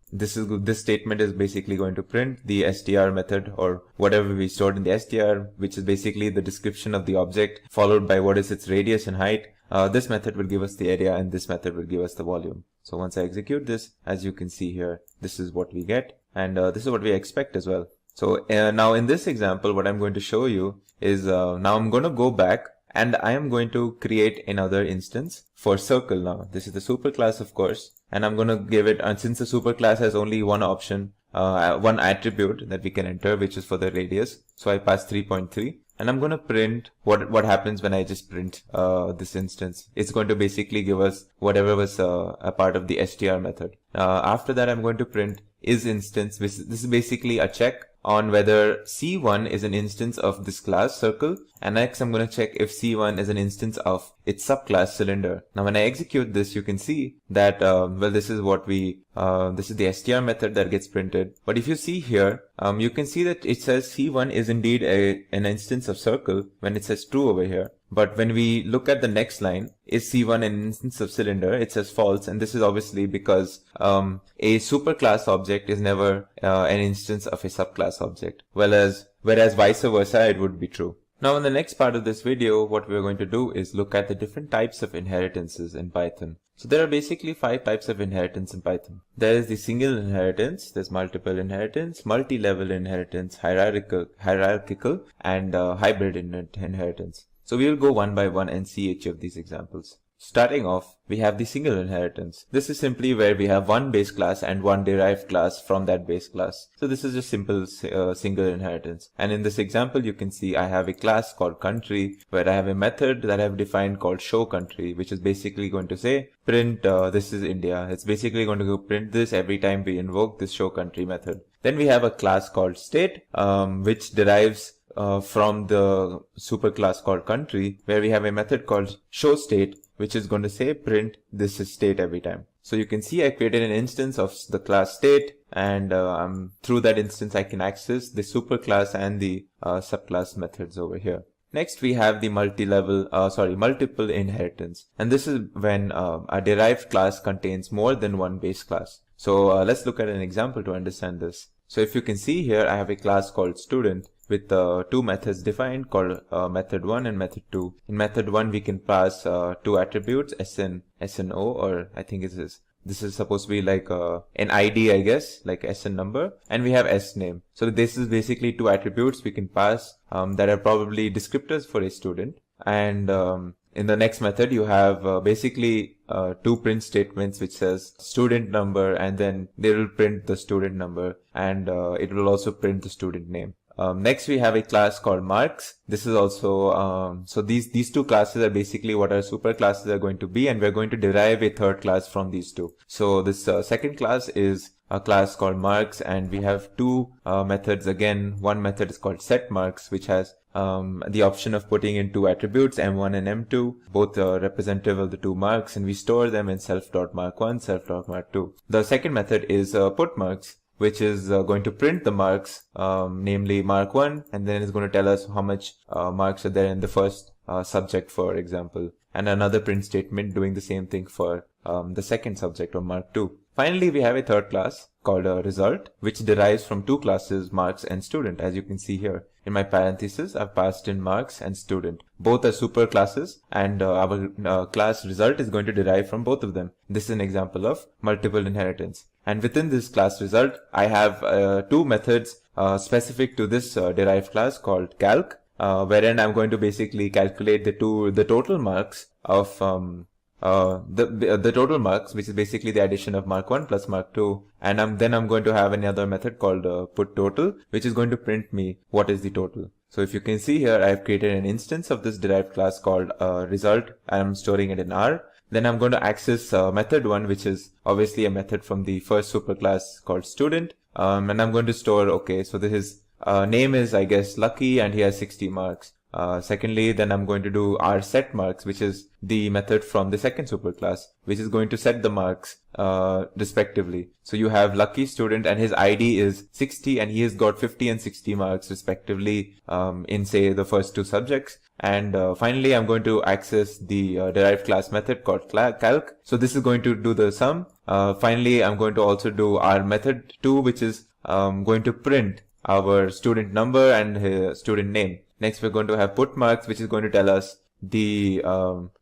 this statement is basically going to print the str method, or whatever we stored in the str, which is basically the description of the object followed by what is its radius and height. This method will give us the area, and this method will give us the volume. So once I execute this, as you can see here, this is what we get, and this is what we expect as well. So now in this example, what I'm going to show you is now I'm going to go back and I am going to create another instance for circle. Now this is the superclass, of course, and I'm going to give it, and since the superclass has only one option, one attribute that we can enter, which is for the radius, so I pass 3.3, and I'm going to print what happens when I just print this instance. It's going to basically give us whatever was a part of the str method. After that, I'm going to print isInstance. This is basically a check on whether C1 is an instance of this class circle, and next I'm going to check if C1 is an instance of its subclass cylinder. Now when I execute this, you can see that this is what this is the str method that gets printed. But if you see here, you can see that it says C1 is indeed an instance of circle when it says true over here. But when we look at the next line, is C1 an instance of cylinder? It says false, and this is obviously because a superclass object is never an instance of a subclass object, whereas vice versa it would be true. Now in the next part of this video, what we're going to do is look at the different types of inheritances in Python. So there are basically 5 types of inheritance in Python. There is the single inheritance, there's multiple inheritance, multi-level inheritance, hierarchical, and hybrid inheritance. So we will go one by one and see each of these examples. Starting off, we have the single inheritance. This is simply where we have one base class and one derived class from that base class. So this is just simple single inheritance. And in this example, you can see I have a class called country, where I have a method that I have defined called show country, which is basically going to say print this is India. It's basically going to go print this every time we invoke this show country method. Then we have a class called state, which derives from the superclass called country, where we have a method called showState, which is going to say print this is state every time. So you can see I created an instance of the class state, and through that instance I can access the superclass and the subclass methods over here. Next we have the multiple inheritance, and this is when a derived class contains more than one base class. So let's look at an example to understand this. So if you can see here, I have a class called student with 2 methods defined called method 1 and method 2. In method 1, we can pass 2 attributes, SN, SNO, or I think this is supposed to be like an ID, I guess, like SN number, and we have SName. So this is basically 2 attributes we can pass that are probably descriptors for a student. And in the next method, you have basically two print statements which says student number, and then they will print the student number, and it will also print the student name. Next, we have a class called marks. This is also, so these two classes are basically what our super classes are going to be, and we're going to derive a third class from these two. So this second class is a class called marks, and we have two methods again. One method is called setMarks, which has the option of putting in two attributes, m1 and m2, both representative of the two marks, and we store them in self.mark1, self.mark2. The second method is putMarks, which is going to print the marks, namely mark1, and then it's going to tell us how much marks are there in the first subject, for example, and another print statement doing the same thing for the second subject, or mark2. Finally, we have a third class called result, which derives from two classes, marks and student, as you can see here. In my parentheses, I've passed in marks and student. Both are super classes, and our class result is going to derive from both of them. This is an example of multiple inheritance. And within this class result, I have two methods specific to this derived class called calc, wherein I'm going to basically calculate the total marks of the total marks, which is basically the addition of mark1 plus mark2, and then I'm going to have another method called put total, which is going to print me what is the total. So if you can see here, I've created an instance of this derived class called result. I'm storing it in R. Then I'm going to access method 1, which is obviously a method from the first superclass called student, and I'm going to store, okay, so his name is, I guess, Lucky, and he has 60 marks. Secondly, then I'm going to do our set marks, which is the method from the second superclass, which is going to set the marks respectively. So you have Lucky student, and his ID is 60, and he has got 50 and 60 marks respectively in, say, the first two subjects. And finally, I'm going to access the derived class method called calc. So this is going to do the sum. Finally, I'm going to also do our method 2, which is going to print our student number and his student name. Next, we're going to have put marks, which is going to tell us the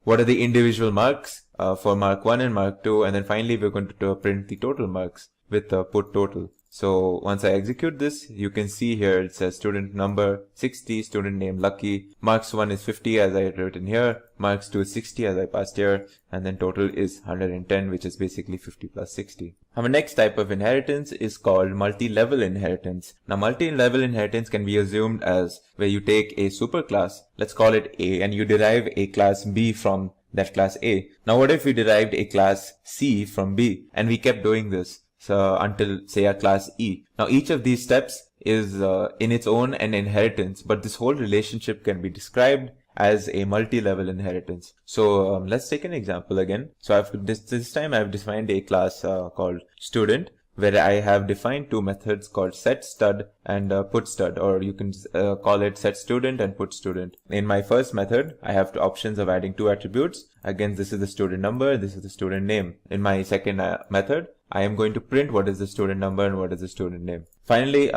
what are the individual marks for mark 1 and mark 2, and then finally we're going to print the total marks with put total. So once I execute this, you can see here it says student number 60, student name Lucky, marks 1 is 50 as I had written here, marks 2 is 60 as I passed here, and then total is 110, which is basically 50 plus 60. Our next type of inheritance is called multi-level inheritance. Now, multi-level inheritance can be assumed as where you take a superclass, let's call it A, and you derive a class B from that class A. Now, what if we derived a class C from B, and we kept doing this? So until, say, a class E. Now each of these steps is in its own an inheritance, but this whole relationship can be described as a multi-level inheritance. So let's take an example again. So this time I've defined a class called student, where I have defined two methods called setStud and putStud, or you can call it setStudent and putStudent. In my first method, I have two options of adding two attributes. Again, this is the student number, this is the student name. In my second method, I am going to print what is the student number and what is the student name. Finally,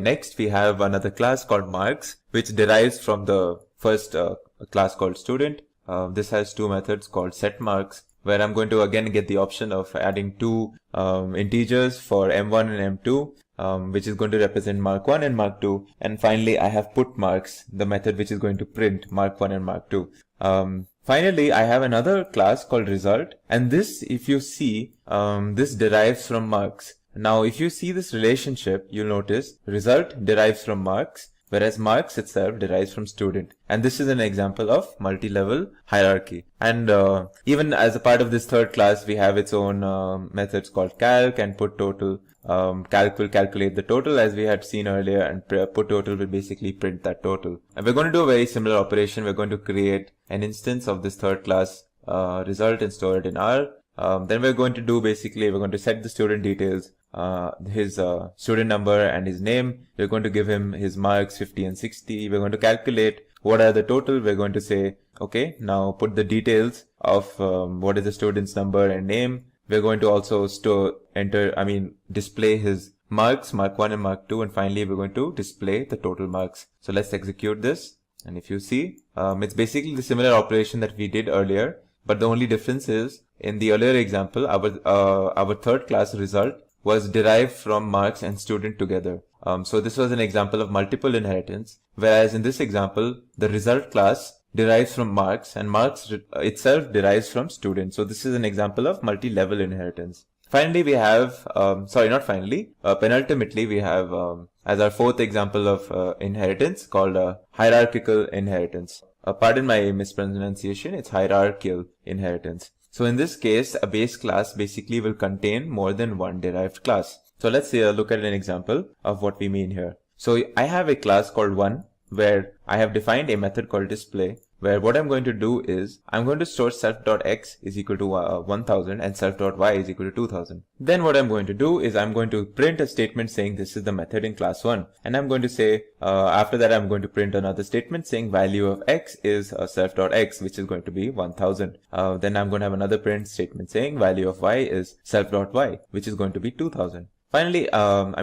next we have another class called marks, which derives from the first class called student. This has two methods called setMarks, where I'm going to again get the option of adding two integers for m1 and m2, which is going to represent mark 1 and mark 2. And finally, I have putMarks, the method which is going to print mark 1 and mark 2. Finally, I have another class called result, and this, if you see, this derives from marks. Now, if you see this relationship, you'll notice result derives from marks, whereas marks itself derives from student. And this is an example of multi-level hierarchy. And even as a part of this third class, we have its own methods called calc and put total. Calc will calculate the total as we had seen earlier, and put total will basically print that total. And we're going to do a very similar operation. We're going to create an instance of this third class result and store it in R. Then we're going to do we're going to set the student details, his student number and his name. We're going to give him his marks 50 and 60. We're going to calculate what are the total. We're going to say, okay, now put the details of what is the student's number and name. We're going to also display his marks, mark 1 and mark 2, and finally we're going to display the total marks. So let's execute this. And if you see, it's basically the similar operation that we did earlier, but the only difference is in the earlier example, our third class result was derived from marks and student together. So this was an example of multiple inheritance, whereas in this example, the result class derives from marks, and marks itself derives from student. So this is an example of multi-level inheritance. Finally, we have, penultimately, we have as our fourth example of inheritance called hierarchical inheritance. Pardon my mispronunciation, it's hierarchical inheritance. So in this case, a base class basically will contain more than one derived class. So let's look at an example of what we mean here. So I have a class called 1 where I have defined a method called display, where what I'm going to do is I'm going to store self.x is equal to 1000 and self.y is equal to 2000. Then what I'm going to do is I'm going to print a statement saying this is the method in class 1, and I'm going to say after that I'm going to print another statement saying value of x is self.x, which is going to be 1000. Then I'm going to have another print statement saying value of y is self.y, which is going to be 2000. Finally,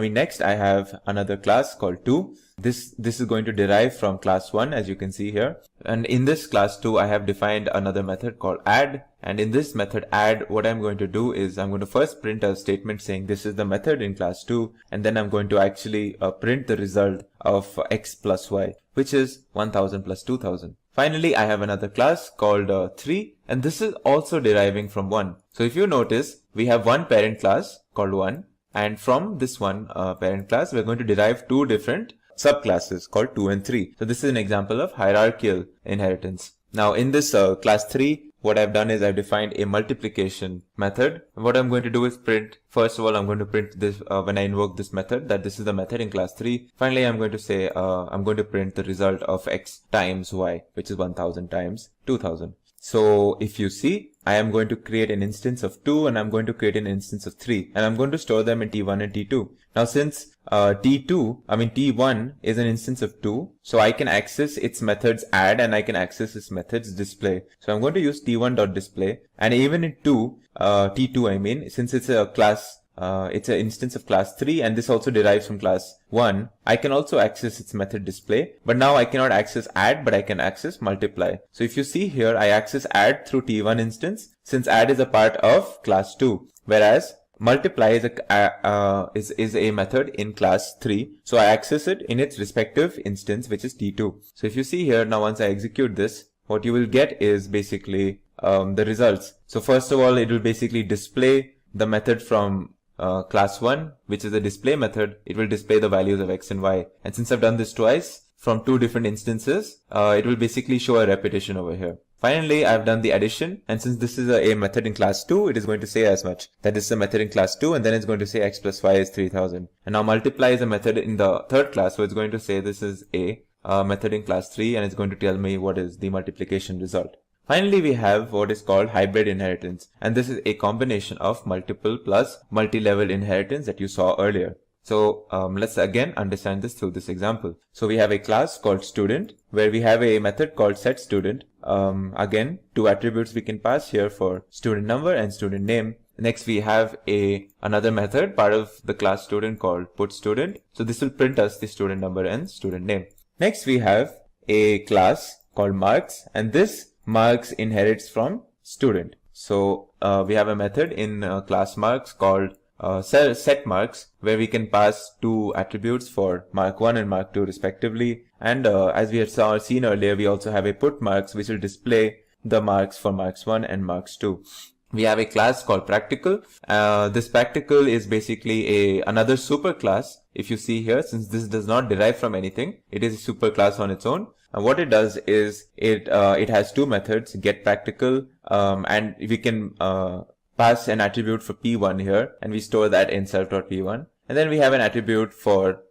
next I have another class called 2. This is going to derive from class 1, as you can see here. And in this class 2, I have defined another method called add. And in this method add, what I'm going to do is I'm going to first print a statement saying this is the method in class 2. And then I'm going to actually print the result of x plus y, which is 1000 plus 2000. Finally, I have another class called 3. And this is also deriving from 1. So if you notice, we have one parent class called 1. And from this one parent class, we're going to derive two different subclasses called 2 and 3. So this is an example of hierarchical inheritance. Now in this class 3, what I've done is I've defined a multiplication method. And what I'm going to do is print, first of all, I'm going to print this when I invoke this method, that this is the method in class 3. Finally, I'm going to say, I'm going to print the result of x times y, which is 1000 times 2000. So if you see, I am going to create an instance of 2 and I'm going to create an instance of 3, and I'm going to store them in T1 and T2. Now since T1 is an instance of 2, so I can access its methods add and I can access its methods display. So I'm going to use T1.display, and even in T2, since it's a class, it's an instance of class 3 and this also derives from class 1, I can also access its method display. But now I cannot access add, but I can access multiply. So if you see here, I access add through T1 instance, since add is a part of class 2, whereas multiply is a method in class 3. So I access it in its respective instance, which is T2. So if you see here, now once I execute this, what you will get is basically the results. So first of all, it will basically display the method from class 1, which is a display method. It will display the values of x and y. And since I've done this twice from two different instances, it will basically show a repetition over here. Finally, I've done the addition, and since this is a method in class 2, it is going to say as much. That is a method in class 2, and then it's going to say x plus y is 3000. And now multiply is a method in the third class, so it's going to say this is a method in class 3, and it's going to tell me what is the multiplication result. Finally, we have what is called hybrid inheritance, and this is a combination of multiple plus multi-level inheritance that you saw earlier. So let's again understand this through this example. So we have a class called student where we have a method called setStudent. Again, two attributes we can pass here for student number and student name. Next, we have another method part of the class student called putStudent. So this will print us the student number and student name. Next, we have a class called marks, and this marks inherits from student. So we have a method in class marks called setMarks, where we can pass two attributes for mark 1 and mark 2 respectively. And as we had seen earlier, we also have a putMarks, which will display the marks for marks 1 and marks 2. We have a class called practical. This practical is basically another superclass. If you see here, since this does not derive from anything, it is a superclass on its own. And what it does is it has two methods, get practical, and we can pass an attribute for p1 here, and we store that in self.p1. And then we have an attribute for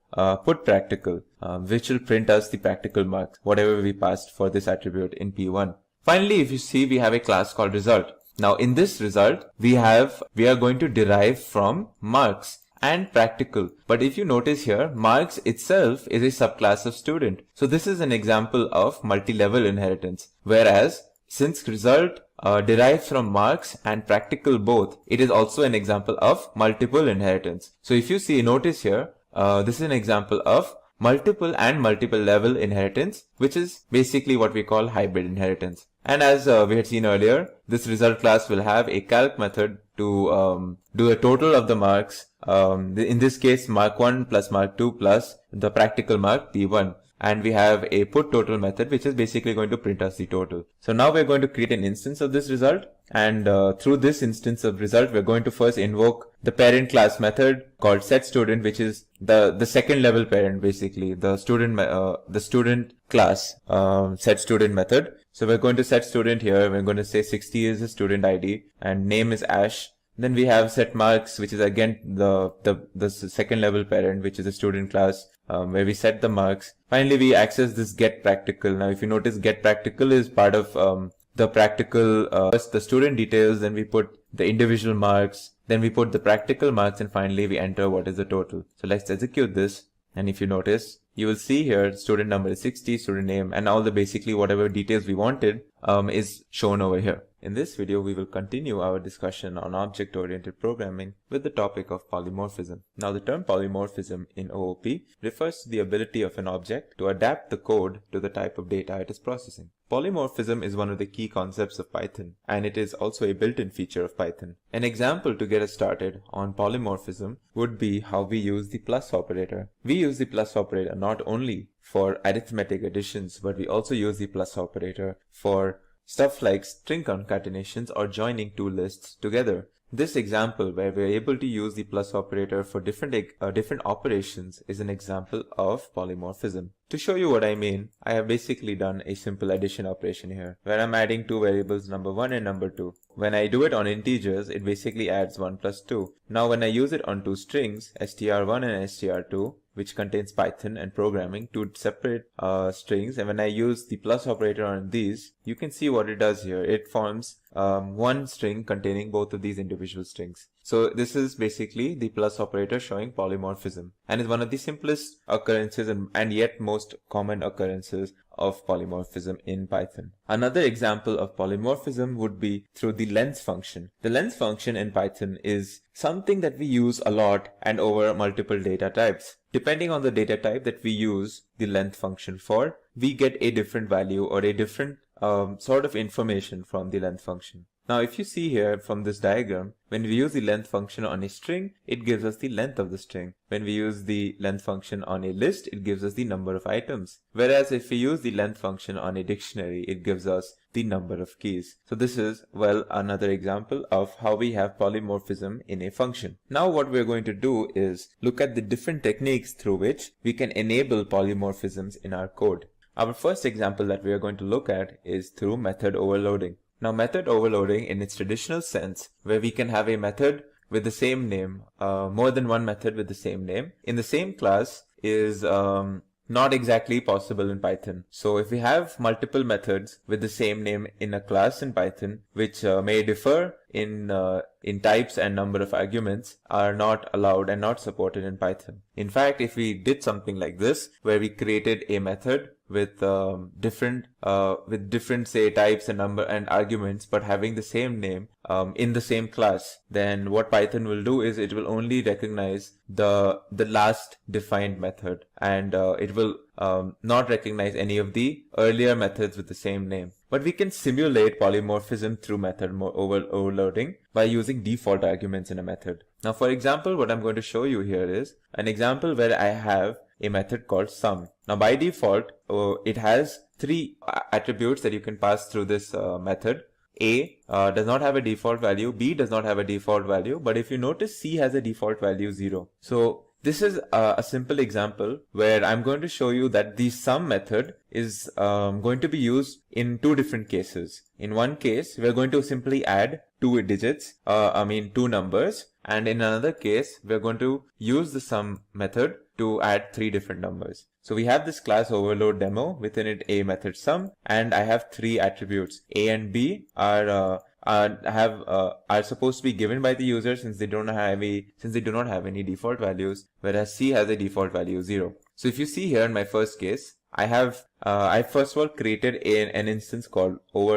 put practical, which will print us the practical marks, whatever we passed for this attribute in p1. Finally, if you see, we have a class called result. Now in this result, we are going to derive from marks and practical. But if you notice here, marks itself is a subclass of student. So this is an example of multi-level inheritance. Whereas since result derives from marks and practical both, it is also an example of multiple inheritance. So if you see, notice here, this is an example of multiple and multiple level inheritance, which is basically what we call hybrid inheritance. And as we had seen earlier, this result class will have a calc method to do a total of the marks. In this case, mark 1 plus mark 2 plus the practical mark p1. and we have a put total method which is basically going to print us the total. So now we're going to create an instance of this result, and through this instance of result we're going to first invoke the parent class method called setStudent, which is the second level parent, basically the student class setStudent method. So we're going to setStudent here. We're going to say 60 is the student ID and name is Ash. Then we have setMarks, which is again the second level parent, which is the student class, where we set the marks. Finally, we access this getPractical. Now, if you notice, getPractical is part of the practical, first the student details, then we put the individual marks, then we put the practical marks, and finally we enter what is the total. So let's execute this. And if you notice, you will see here student number is 60, student name, and all the basically whatever details we wanted is shown over here. In this video, we will continue our discussion on object-oriented programming with the topic of polymorphism. Now, the term polymorphism in OOP refers to the ability of an object to adapt the code to the type of data it is processing. Polymorphism is one of the key concepts of Python, and it is also a built-in feature of Python. An example to get us started on polymorphism would be how we use the plus operator. We use the plus operator not only for arithmetic additions, but we also use the plus operator for stuff like string concatenations or joining two lists together. This example where we are able to use the plus operator for different operations is an example of polymorphism. To show you what I mean, I have basically done a simple addition operation here, where I'm adding two variables, number 1 and number 2. When I do it on integers, it basically adds 1 plus 2. Now when I use it on two strings, str1 and str2, which contains Python and programming, two separate strings, and when I use the plus operator on these, you can see what it does here. It forms one string containing both of these individual strings. So this is basically the plus operator showing polymorphism, and is one of the simplest occurrences and yet most common occurrences of polymorphism in Python. Another example of polymorphism would be through the length function. The length function in Python is something that we use a lot and over multiple data types. Depending on the data type that we use the length function for, we get a different value or a different sort of information from the length function. Now, if you see here from this diagram, when we use the length function on a string, it gives us the length of the string. When we use the length function on a list, it gives us the number of items. Whereas if we use the length function on a dictionary, it gives us the number of keys. So this is, well, another example of how we have polymorphism in a function. Now what we're going to do is look at the different techniques through which we can enable polymorphisms in our code. Our first example that we are going to look at is through method overloading. Now, method overloading in its traditional sense, where we can have a method with the same name, more than one method with the same name in the same class, is not exactly possible in Python. So if we have multiple methods with the same name in a class in Python, which may differ in types and number of arguments, are not allowed and not supported in Python. In fact, if we did something like this, where we created a method with different say types and number and arguments, but having the same name in the same class, then what Python will do is it will only recognize the last defined method, and it will not recognize any of the earlier methods with the same name. But we can simulate polymorphism through method overloading by using default arguments in a method. Now, for example, what I'm going to show you here is an example where I have a method called sum. Now, by default, it has three attributes that you can pass through this method. A does not have a default value, B does not have a default value, but if you notice, C has a default value 0. So this is a simple example where I'm going to show you that the sum method is going to be used in two different cases. In one case, we're going to simply add two numbers, and in another case, we're going to use the sum method to add three different numbers. So we have this class overload demo, within it a method sum, and I have three attributes. A and B are supposed to be given by the user since they do not have any default values, whereas C has a default value 0. So if you see here in my first case, I first of all created an instance called OD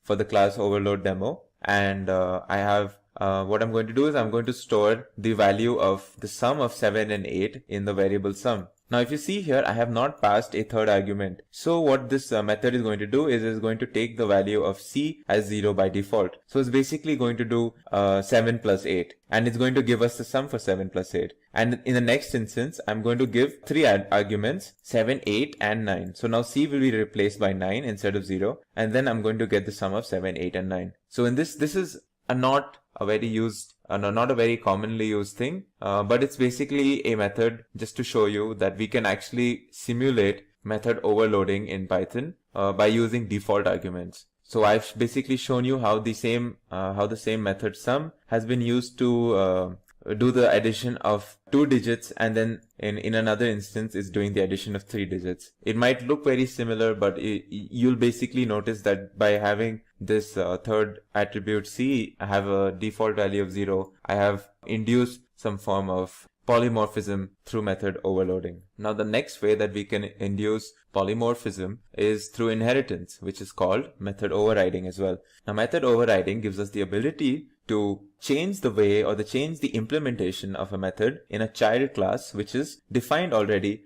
for the class overload demo, and what I'm going to do is I'm going to store the value of the sum of 7 and 8 in the variable sum. Now if you see here, I have not passed a third argument. So what this method is going to do is it's going to take the value of c as 0 by default. So it's basically going to do 7 plus 8, and it's going to give us the sum for 7 plus 8. And in the next instance, I'm going to give 3 arguments, 7, 8 and 9. So now c will be replaced by 9 instead of 0, and then I'm going to get the sum of 7, 8 and 9. So in this is not a very commonly used thing, but it's basically a method just to show you that we can actually simulate method overloading in Python by using default arguments. So I've basically shown you how the same method sum has been used to do the addition of 2 digits, and then in another instance is doing the addition of 3 digits. It might look very similar, but you'll basically notice that by having this third attribute c have a default value of 0, I have induced some form of polymorphism through method overloading. Now the next way that we can induce polymorphism is through inheritance, which is called method overriding as well. Now method overriding gives us the ability to change the way or change the implementation of a method in a child class which is defined already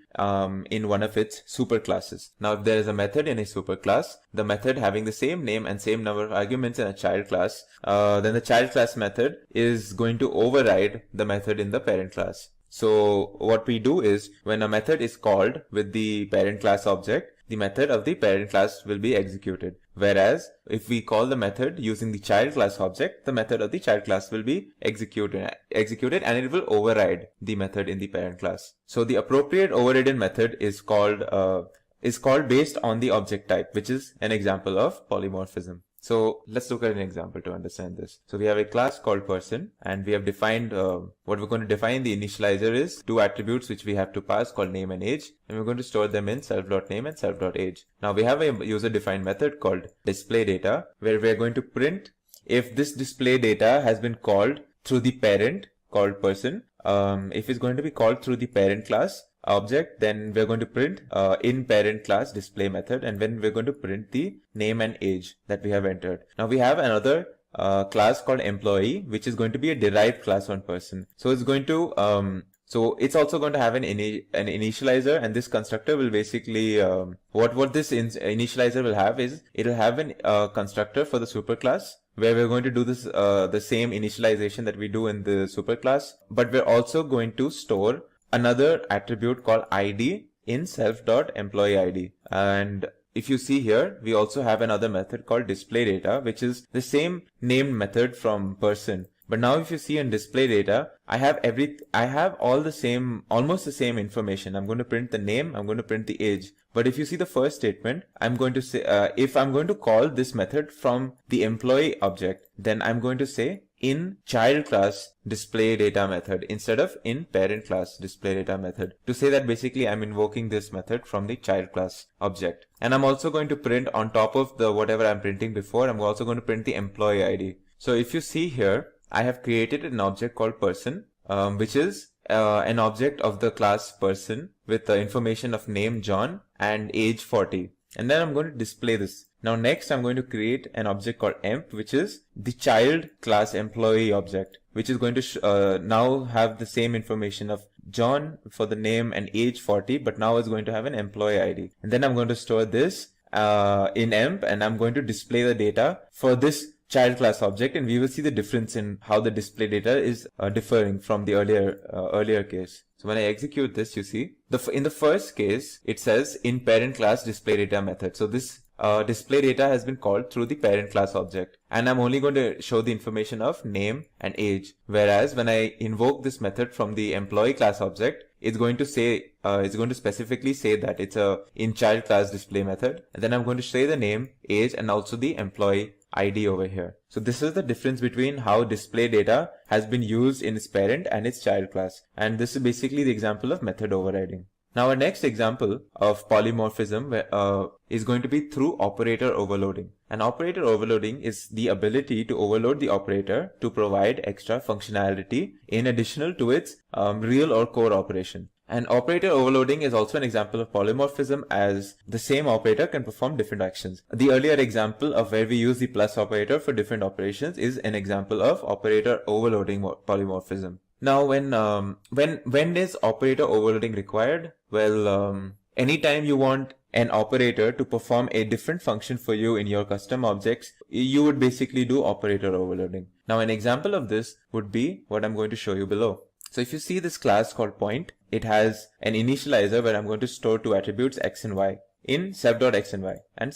in one of its superclasses. Now if there is a method in a superclass, the method having the same name and same number of arguments in a child class, then the child class method is going to override the method in the parent class. So what we do is, when a method is called with the parent class object, the method of the parent class will be executed. Whereas if we call the method using the child class object, the method of the child class will be executed and it will override the method in the parent class. So the appropriate overridden method is called based on the object type, which is an example of polymorphism. So let's look at an example to understand this. So we have a class called person, and we have defined what we're going to define the initializer is 2 attributes which we have to pass called name and age, and we're going to store them in self.name and self.age. Now we have a user defined method called display data, where we're going to print if this display data has been called through the parent called person. If it's going to be called through the parent class object, then we're going to print in parent class display method, and then we're going to print the name and age that we have entered. Now we have another class called employee, which is going to be a derived class on person. So it's going to so it's also going to have an initializer, and this constructor will basically what this initializer will have is it'll have an constructor for the superclass, where we're going to do this the same initialization that we do in the superclass, but we're also going to store another attribute called ID in self.employeeID. And if you see here, we also have another method called display data, which is the same named method from person. But now if you see in display data, I have almost the same information. I'm going to print the name, I'm going to print the age. But if you see the first statement, I'm going to say, if I'm going to call this method from the employee object, then I'm going to say in child class display data method instead of in parent class display data method, to say that basically I'm invoking this method from the child class object. And I'm also going to print on top of the whatever I'm printing before, I'm also going to print the employee ID. So if you see here, I have created an object called person, which is an object of the class person with the information of name John and age 40. And then I'm going to display this. Now next I'm going to create an object called emp, which is the child class employee object, which is going to now have the same information of John for the name and age 40, but now it's going to have an employee ID. And then I'm going to store this in emp, and I'm going to display the data for this child class object, and we will see the difference in how the display data is differing from the earlier case. So when I execute this, you see in the first case it says in parent class display data method. So this display data has been called through the parent class object, and I'm only going to show the information of name and age. Whereas when I invoke this method from the employee class object, it's going to say it's going to specifically say that it's a in child class display method, and then I'm going to say the name, age, and also the employee ID over here. So this is the difference between how display data has been used in its parent and its child class, and this is basically the example of method overriding. Now our next example of polymorphism is going to be through operator overloading. And operator overloading is the ability to overload the operator to provide extra functionality in addition to its real or core operation. And operator overloading is also an example of polymorphism, as the same operator can perform different actions. The earlier example of where we use the plus operator for different operations is an example of operator overloading polymorphism. Now, when is operator overloading required? Well, anytime you want an operator to perform a different function for you in your custom objects, you would basically do operator overloading. Now, an example of this would be what I'm going to show you below. So if you see this class called point, it has an initializer where I'm going to store two attributes x and y in self.x and y and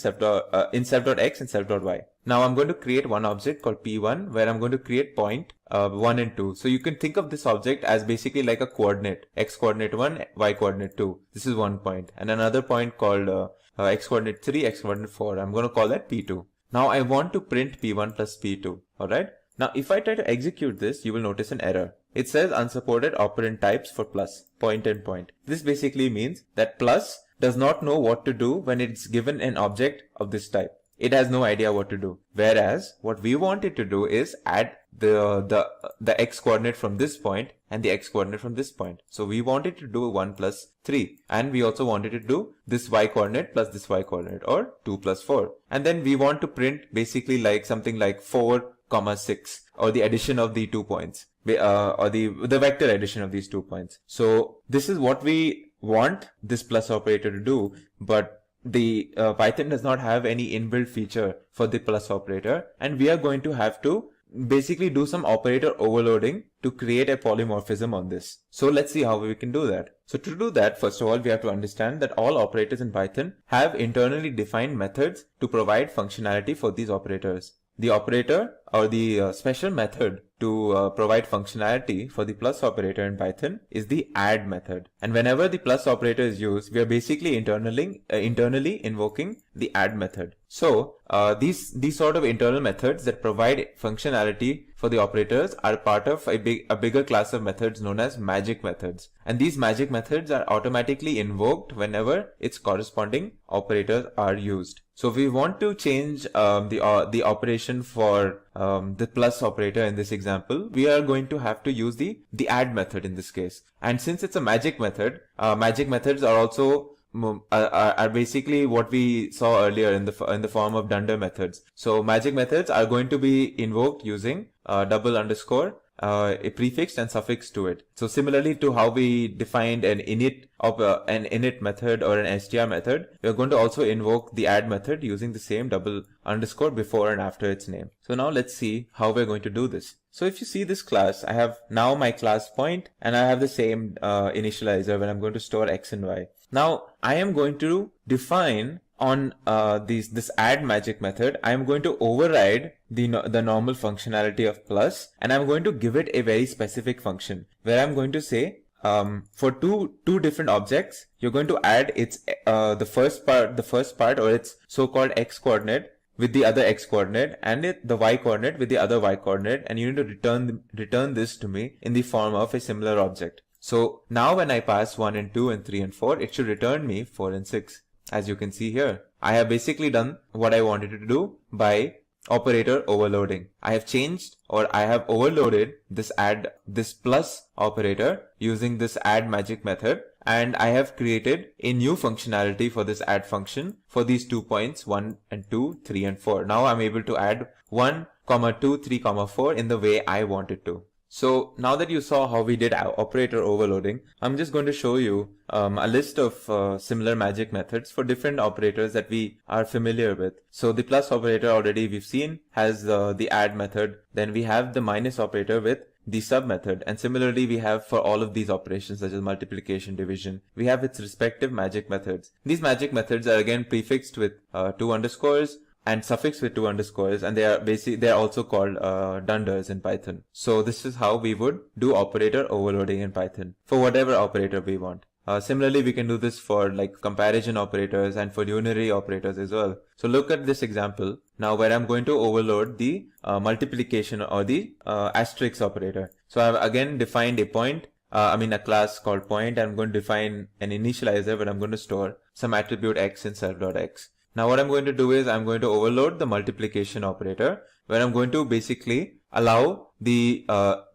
in self.x and self.y. Now I'm going to create one object called p1 where I'm going to create point 1 and 2. So you can think of this object as basically like a coordinate, x coordinate 1, y coordinate 2. This is one point, and another point called x coordinate 3, x coordinate 4. I'm going to call that p2. Now I want to print p1 plus p2. Alright. Now if I try to execute this, you will notice an error. It says unsupported operand types for plus, point and point. This basically means that plus does not know what to do when it's given an object of this type. It has no idea what to do. Whereas what we want it to do is add the x coordinate from this point and the x coordinate from this point. So we want it to do 1 plus 3, and we also want it to do this y coordinate plus this y coordinate, or 2 plus 4. And then we want to print basically like something like 4, 6, or the addition of the 2 points, or the vector addition of these 2 points. So this is what we want this plus operator to do, but the Python does not have any inbuilt feature for the plus operator, and we are going to have to basically do some operator overloading to create a polymorphism on this. So let's see how we can do that. So to do that, first of all, we have to understand that all operators in Python have internally defined methods to provide functionality for these operators. The operator or the special method to provide functionality for the plus operator in Python is the add method. And whenever the plus operator is used, we are basically internally invoking the add method. So these sort of internal methods that provide functionality for the operators are part of a bigger class of methods known as magic methods. And these magic methods are automatically invoked whenever its corresponding operators are used. So if we want to change the operation for the plus operator in this example, we are going to have to use the add method in this case. And since it's a magic method, magic methods are also are basically what we saw earlier in the form of dunder methods. So magic methods are going to be invoked using double underscore, a prefix and suffix to it. So similarly to how we defined an init method or an str method, we are going to also invoke the add method using the same double underscore before and after its name. So now let's see how we're going to do this. So if you see this class, I have now my class point, and I have the same initializer when I'm going to store x and y. Now I am going to define on this add magic method, I am going to override the normal functionality of plus, and I'm going to give it a very specific function where I'm going to say for two different objects, you're going to add its the first part or its so-called x coordinate with the other x coordinate, and the y coordinate with the other y coordinate, and you need to return this to me in the form of a similar object. So now when I pass 1 and 2 and 3 and 4, it should return me 4 and 6. As you can see here, I have basically done what I wanted to do by operator overloading. I have changed, or I have overloaded this plus operator using this add magic method, and I have created a new functionality for this add function for these 2 points 1 and 2, 3 and 4. Now I'm able to add 1, 2, 3, 4 in the way I wanted to. So now that you saw how we did operator overloading, I'm just going to show you a list of similar magic methods for different operators that we are familiar with. So the plus operator already we've seen has the add method. Then we have the minus operator with the sub method. And similarly, we have for all of these operations such as multiplication, division, we have its respective magic methods. These magic methods are again prefixed with 2 underscores and suffix with 2 underscores, and they are also called dunders in Python. So this is how we would do operator overloading in Python for whatever operator we want. Similarly, we can do this for like comparison operators and for unary operators as well. So look at this example now where I'm going to overload the multiplication or the asterisk operator. So I've again defined a class called point, and I'm going to define an initializer where I'm going to store some attribute x in self.x. Now what I'm going to do is I'm going to overload the multiplication operator, where I'm going to basically allow the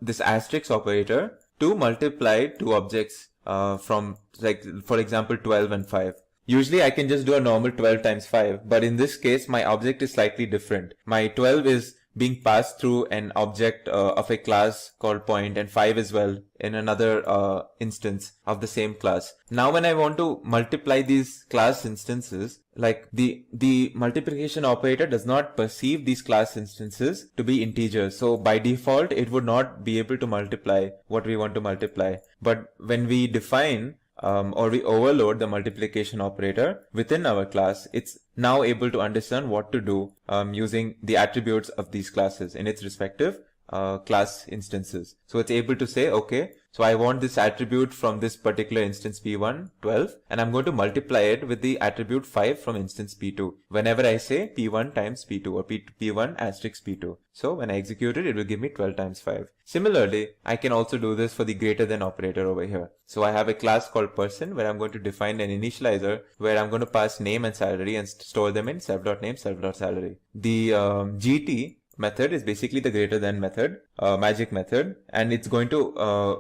this asterisk operator to multiply two objects from, like, for example 12 and 5. Usually I can just do a normal 12 times 5, but in this case my object is slightly different. My 12 is being passed through an object of a class called point, and 5 as well in another instance of the same class. Now when I want to multiply these class instances, like the multiplication operator does not perceive these class instances to be integers. So by default, it would not be able to multiply what we want to multiply. But when we define or we overload the multiplication operator within our class, it's now able to understand what to do using the attributes of these classes in its respective class instances. So it's able to say, okay, so I want this attribute from this particular instance P1, 12, and I'm going to multiply it with the attribute 5 from instance P2 whenever I say P1 times P2 or P1 asterisk P2. So when I execute it, it will give me 12 times 5. Similarly, I can also do this for the greater than operator over here. So I have a class called person where I'm going to define an initializer where I'm going to pass name and salary and store them in self.name, self.salary. The GT method is basically the greater than method, magic method, and it's going to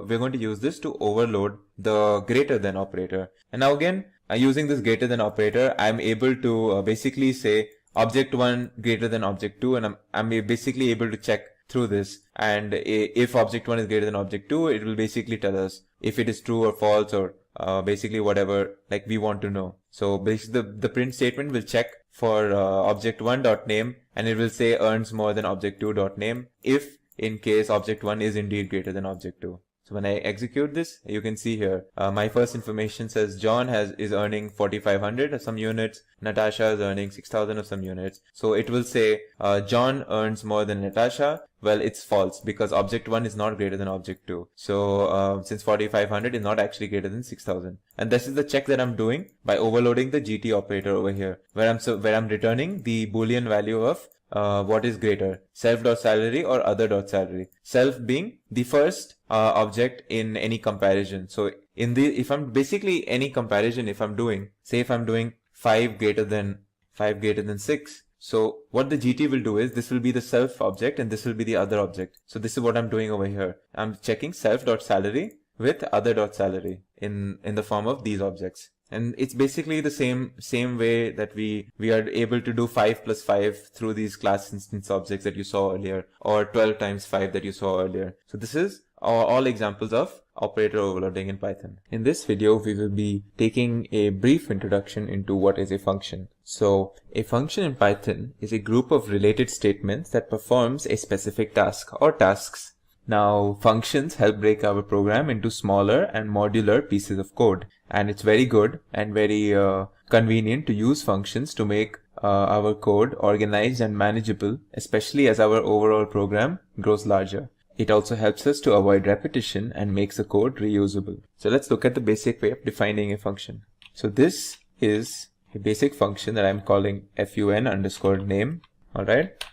we're going to use this to overload the greater than operator. And now again, using this greater than operator, I'm able to basically say object 1 greater than object 2, and I'm basically able to check through this, and if object 1 is greater than object 2, it will basically tell us if it is true or false, or basically whatever like we want to know. So basically the print statement will check for object 1.name, and it will say earns more than object 2.name if in case object 1 is indeed greater than object 2. So when I execute this, you can see here, my first information says John is earning 4,500 of some units, Natasha is earning 6,000 of some units. So it will say John earns more than Natasha. Well, it's false because object 1 is not greater than object 2. So since 4,500 is not actually greater than 6,000. And this is the check that I'm doing by overloading the GT operator over here, where I'm returning the Boolean value of what is greater, self.salary or other.salary. Self being the first object in any comparison. So if I'm basically any comparison, if I'm doing 5 greater than 6. So what the GT will do is this will be the self object and this will be the other object. So this is what I'm doing over here. I'm checking self.salary with other.salary in the form of these objects. And it's basically the same way that we are able to do 5 plus 5 through these class instance objects that you saw earlier, or 12 times 5 that you saw earlier. So this is all examples of operator overloading in Python. In this video, we will be taking a brief introduction into what is a function. So a function in Python is a group of related statements that performs a specific task or tasks. Now, functions help break our program into smaller and modular pieces of code. And it's very good and very convenient to use functions to make our code organized and manageable, especially as our overall program grows larger. It also helps us to avoid repetition and makes the code reusable. So let's look at the basic way of defining a function. So this is a basic function that I'm calling fun_name. All right.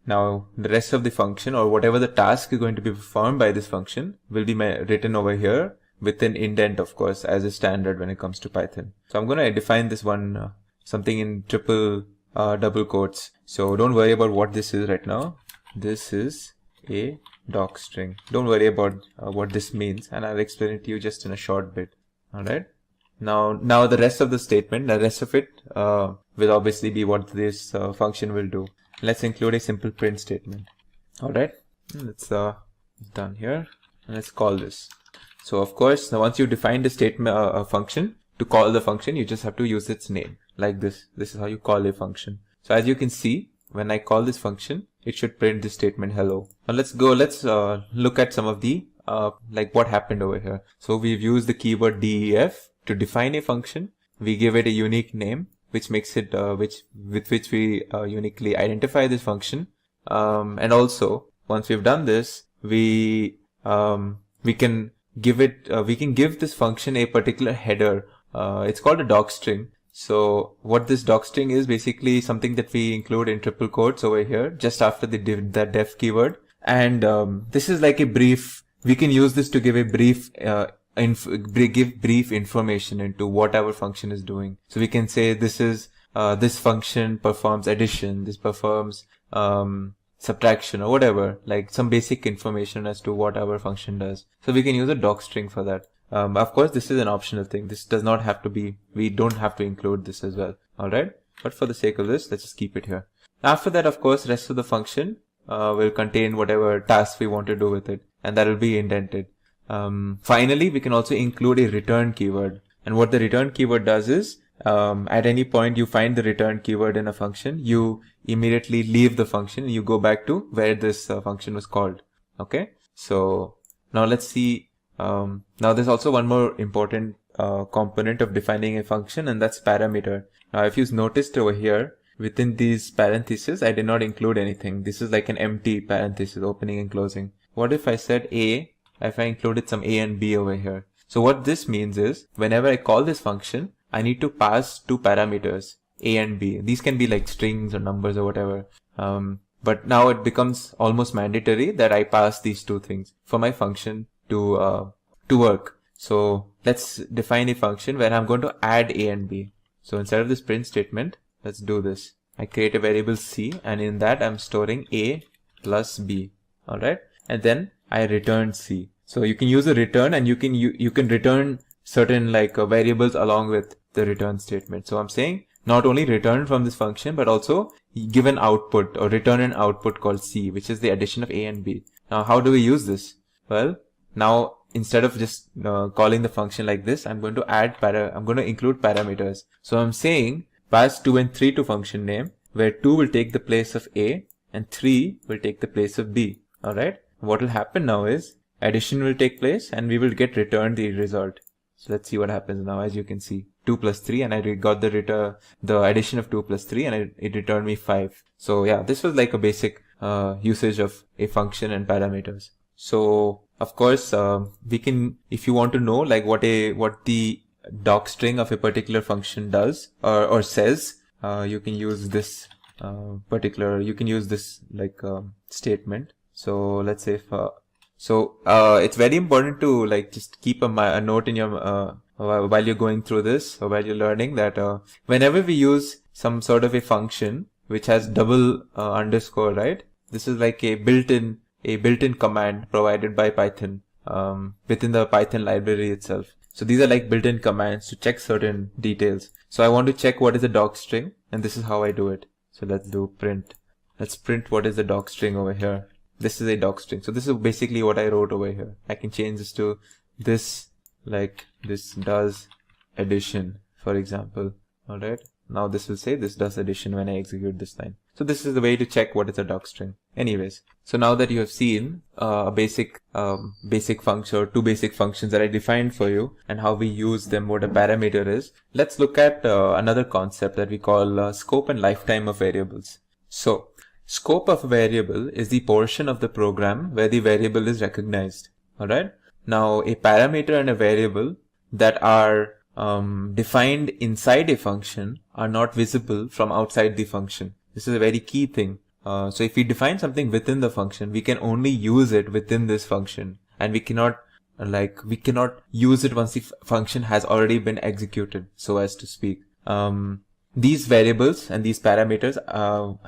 Now the rest of the function, or whatever the task is going to be performed by this function, will be written over here with an indent, of course, as a standard when it comes to Python. So I'm going to define this one something in triple double quotes. So don't worry about what this is right now. This is a doc string. Don't worry about what this means, and I'll explain it to you just in a short bit. All right. Now the rest of the statement, the rest of it will obviously be what this function will do. Let's include a simple print statement. All right. Let's done here, and let's call this. So of course, now once you define the statement, a function, to call the function, you just have to use its name like this. This is how you call a function. So as you can see, when I call this function, it should print this statement hello. Now let's look at some of the like what happened over here. So we've used the keyword def to define a function. We give it a unique name, which makes it with which we uniquely identify this function. And also, once we've done this, we can give this function a particular header. It's called a doc string. So what this doc string is basically something that we include in triple quotes over here just after the def keyword. And this is like a brief. We can use this to give a brief give brief information into what our function is doing. So we can say this function performs addition, this performs subtraction, or whatever, like some basic information as to what our function does. So we can use a doc string for that. Of course, this is an optional thing. This does not have to be, we don't have to include this as well. All right. But for the sake of this, let's just keep it here. After that, of course, rest of the function will contain whatever task we want to do with it, and that will be indented. Finally, we can also include a return keyword. And what the return keyword does is, at any point you find the return keyword in a function, you immediately leave the function and you go back to where this function was called. Okay, so now let's see. Now there's also one more important component of defining a function, and that's parameter. Now if you've noticed over here, within these parentheses, I did not include anything. This is like an empty parenthesis, opening and closing. What if I said A, if I included some A and B over here? So what this means is, whenever I call this function, I need to pass two parameters, A and B. These can be like strings or numbers or whatever. But now it becomes almost mandatory that I pass these two things for my function to work. So let's define a function where I'm going to add A and B. So instead of this print statement, let's do this. I create a variable C, and in that I'm storing A plus B. Alright. And then I return C. So you can use a return, and you can return certain like variables along with the return statement. So I'm saying not only return from this function, but also give an output or return an output called C, which is the addition of A and B. Now how do we use this? Well, now instead of just calling the function like this, I'm going to include parameters. So I'm saying pass 2 and 3 to function name, where 2 will take the place of A and 3 will take the place of B. Alright. What will happen now is addition will take place and we will get returned the result. So let's see what happens now. As you can see, 2 plus 3, and I got the addition of 2 plus 3, and it returned me 5. So yeah, this was like a basic usage of a function and parameters. So of course, we can, if you want to know like what the doc string of a particular function does or says, you can use this statement. So let's say it's very important to like just keep a note in your while you're going through this or while you're learning that whenever we use some sort of a function which has double underscore, right? This is like a built-in command provided by Python within the Python library itself. So these are like built-in commands to check certain details. So I want to check what is the doc string, and this is how I do it. So let's do print. Let's print what is the doc string over here. This is a doc string. So this is basically what I wrote over here. I can change this to this, like this does addition, for example. Alright. Now this will say this does addition when I execute this line. So this is the way to check what is a doc string. Anyways, so now that you have seen a basic function or two basic functions that I defined for you and how we use them, what a parameter is, let's look at another concept that we call scope and lifetime of variables. So scope of a variable is the portion of the program where the variable is recognized. Alright. Now a parameter and a variable that are defined inside a function are not visible from outside the function. This is a very key thing. So if we define something within the function, we can only use it within this function, and we cannot use it once the function has already been executed, so as to speak. These variables and these parameters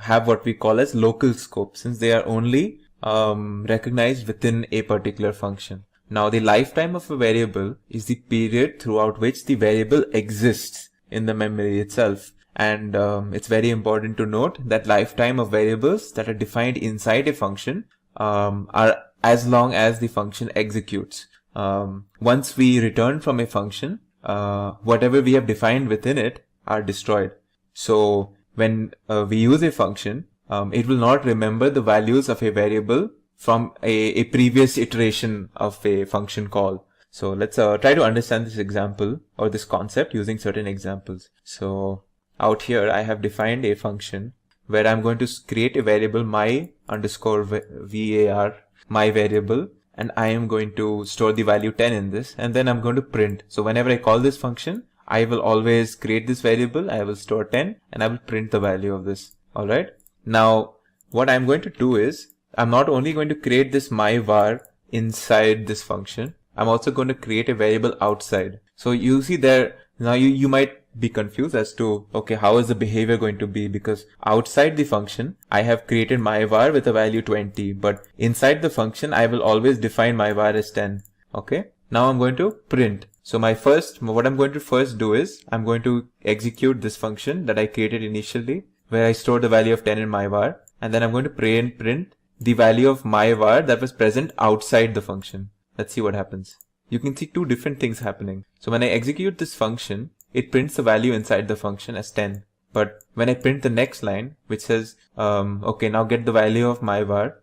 have what we call as local scope, since they are only recognized within a particular function. Now the lifetime of a variable is the period throughout which the variable exists in the memory itself. And it's very important to note that lifetime of variables that are defined inside a function are as long as the function executes. Once we return from a function, whatever we have defined within it are destroyed. So when we use a function, it will not remember the values of a variable from a previous iteration of a function call. So let's try to understand this example or this concept using certain examples. So out here I have defined a function where I'm going to create a variable my underscore var, my variable, and I am going to store the value 10 in this, and then I'm going to print. So whenever I call this function, I will always create this variable, I will store 10, and I will print the value of this. Alright. Now what I'm going to do is, I'm not only going to create this my var inside this function, I'm also going to create a variable outside. So you see there, now you might be confused as to, okay, how is the behavior going to be? Because outside the function, I have created my var with a value 20, but inside the function, I will always define my var as 10. Okay. Now I'm going to print. So what I'm going to first do is, I'm going to execute this function that I created initially, where I store the value of 10 in my var, and then I'm going to print the value of my var that was present outside the function. Let's see what happens. You can see two different things happening. So when I execute this function, it prints the value inside the function as 10. But when I print the next line, which says, okay, now get the value of my var,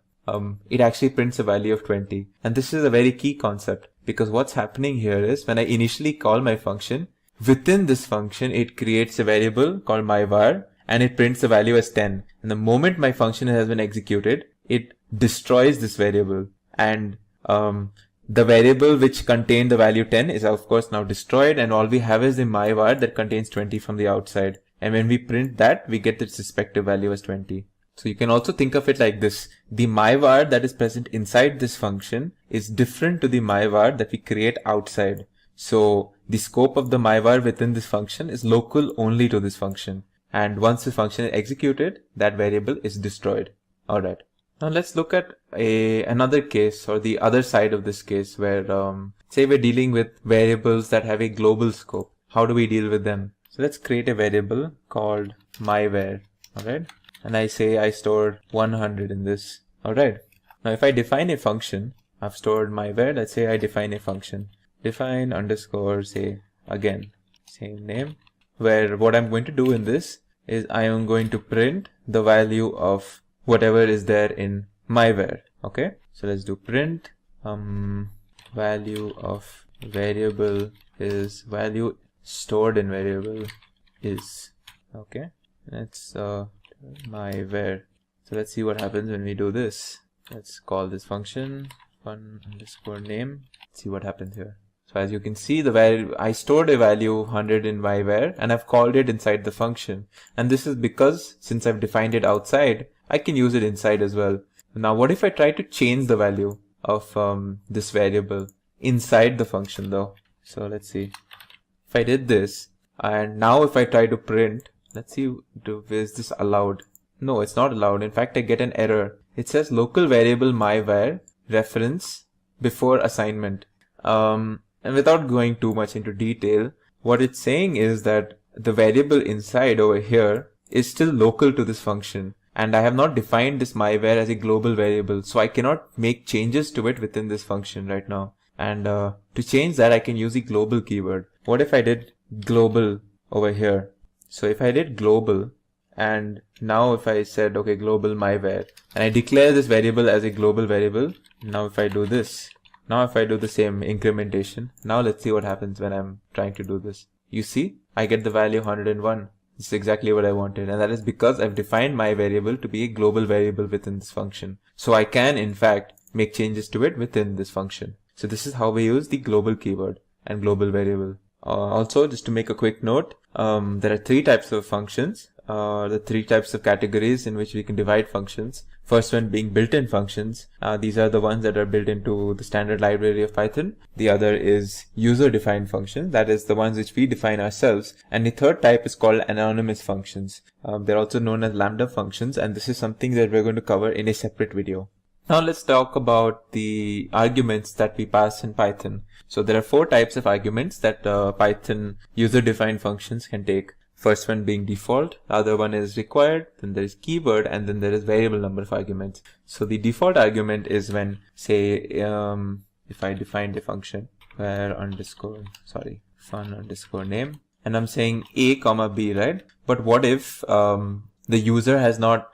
it actually prints a value of 20. And this is a very key concept, because what's happening here is when I initially call my function, within this function, it creates a variable called my var and it prints the value as 10. And the moment my function has been executed, it destroys this variable. And the variable which contained the value 10 is of course now destroyed, and all we have is the my var that contains 20 from the outside. And when we print that, we get its respective value as 20. So you can also think of it like this. The my var that is present inside this function is different to the my var that we create outside. So the scope of the my var within this function is local only to this function. And once the function is executed, that variable is destroyed. Alright. Now let's look at another case, or the other side of this case, where say we're dealing with variables that have a global scope. How do we deal with them? So let's create a variable called myvar. Alright. And I say I store 100 in this. Alright. Now if I define a function, I've stored myvar. Let's say I define a function. Define underscore, say again, same name, where what I'm going to do in this is I am going to print the value of whatever is there in myvar. Okay. So let's do print, value of variable is value stored in variable is, okay. Let's myvar. So let's see what happens when we do this. Let's call this function fun underscore name. See what happens here. So as you can see, the value, I stored a value 100 in myvar and I've called it inside the function. And this is because since I've defined it outside, I can use it inside as well. Now what if I try to change the value of this variable inside the function though? So let's see. If I did this, and now if I try to print, let's see, is this allowed? No, it's not allowed. In fact, I get an error. It says local variable myvar reference before assignment. And without going too much into detail, what it's saying is that the variable inside over here is still local to this function. And I have not defined this myvar as a global variable. So I cannot make changes to it within this function right now. And to change that, I can use the global keyword. What if I did global over here? So if I did global, and now if I said, okay, global myvar, and I declare this variable as a global variable. Now if I do this, now if I do the same incrementation, now let's see what happens when I'm trying to do this. You see, I get the value 101. This is exactly what I wanted. And that is because I've defined my variable to be a global variable within this function. So I can, in fact, make changes to it within this function. So this is how we use the global keyword and global variable. Also, just to make a quick note, there are three types of functions, the three types of categories in which we can divide functions. First one being built-in functions. These are the ones that are built into the standard library of Python. The other is user-defined functions. That is the ones which we define ourselves. And the third type is called anonymous functions. They're also known as lambda functions, and this is something that we're going to cover in a separate video. Now let's talk about the arguments that we pass in Python. So there are four types of arguments that Python user-defined functions can take. First one being default, the other one is required, then there is keyword, and then there is variable number of arguments. So the default argument is when, say, if I defined a function where fun underscore name, and I'm saying a comma b, right? But what if the user has not,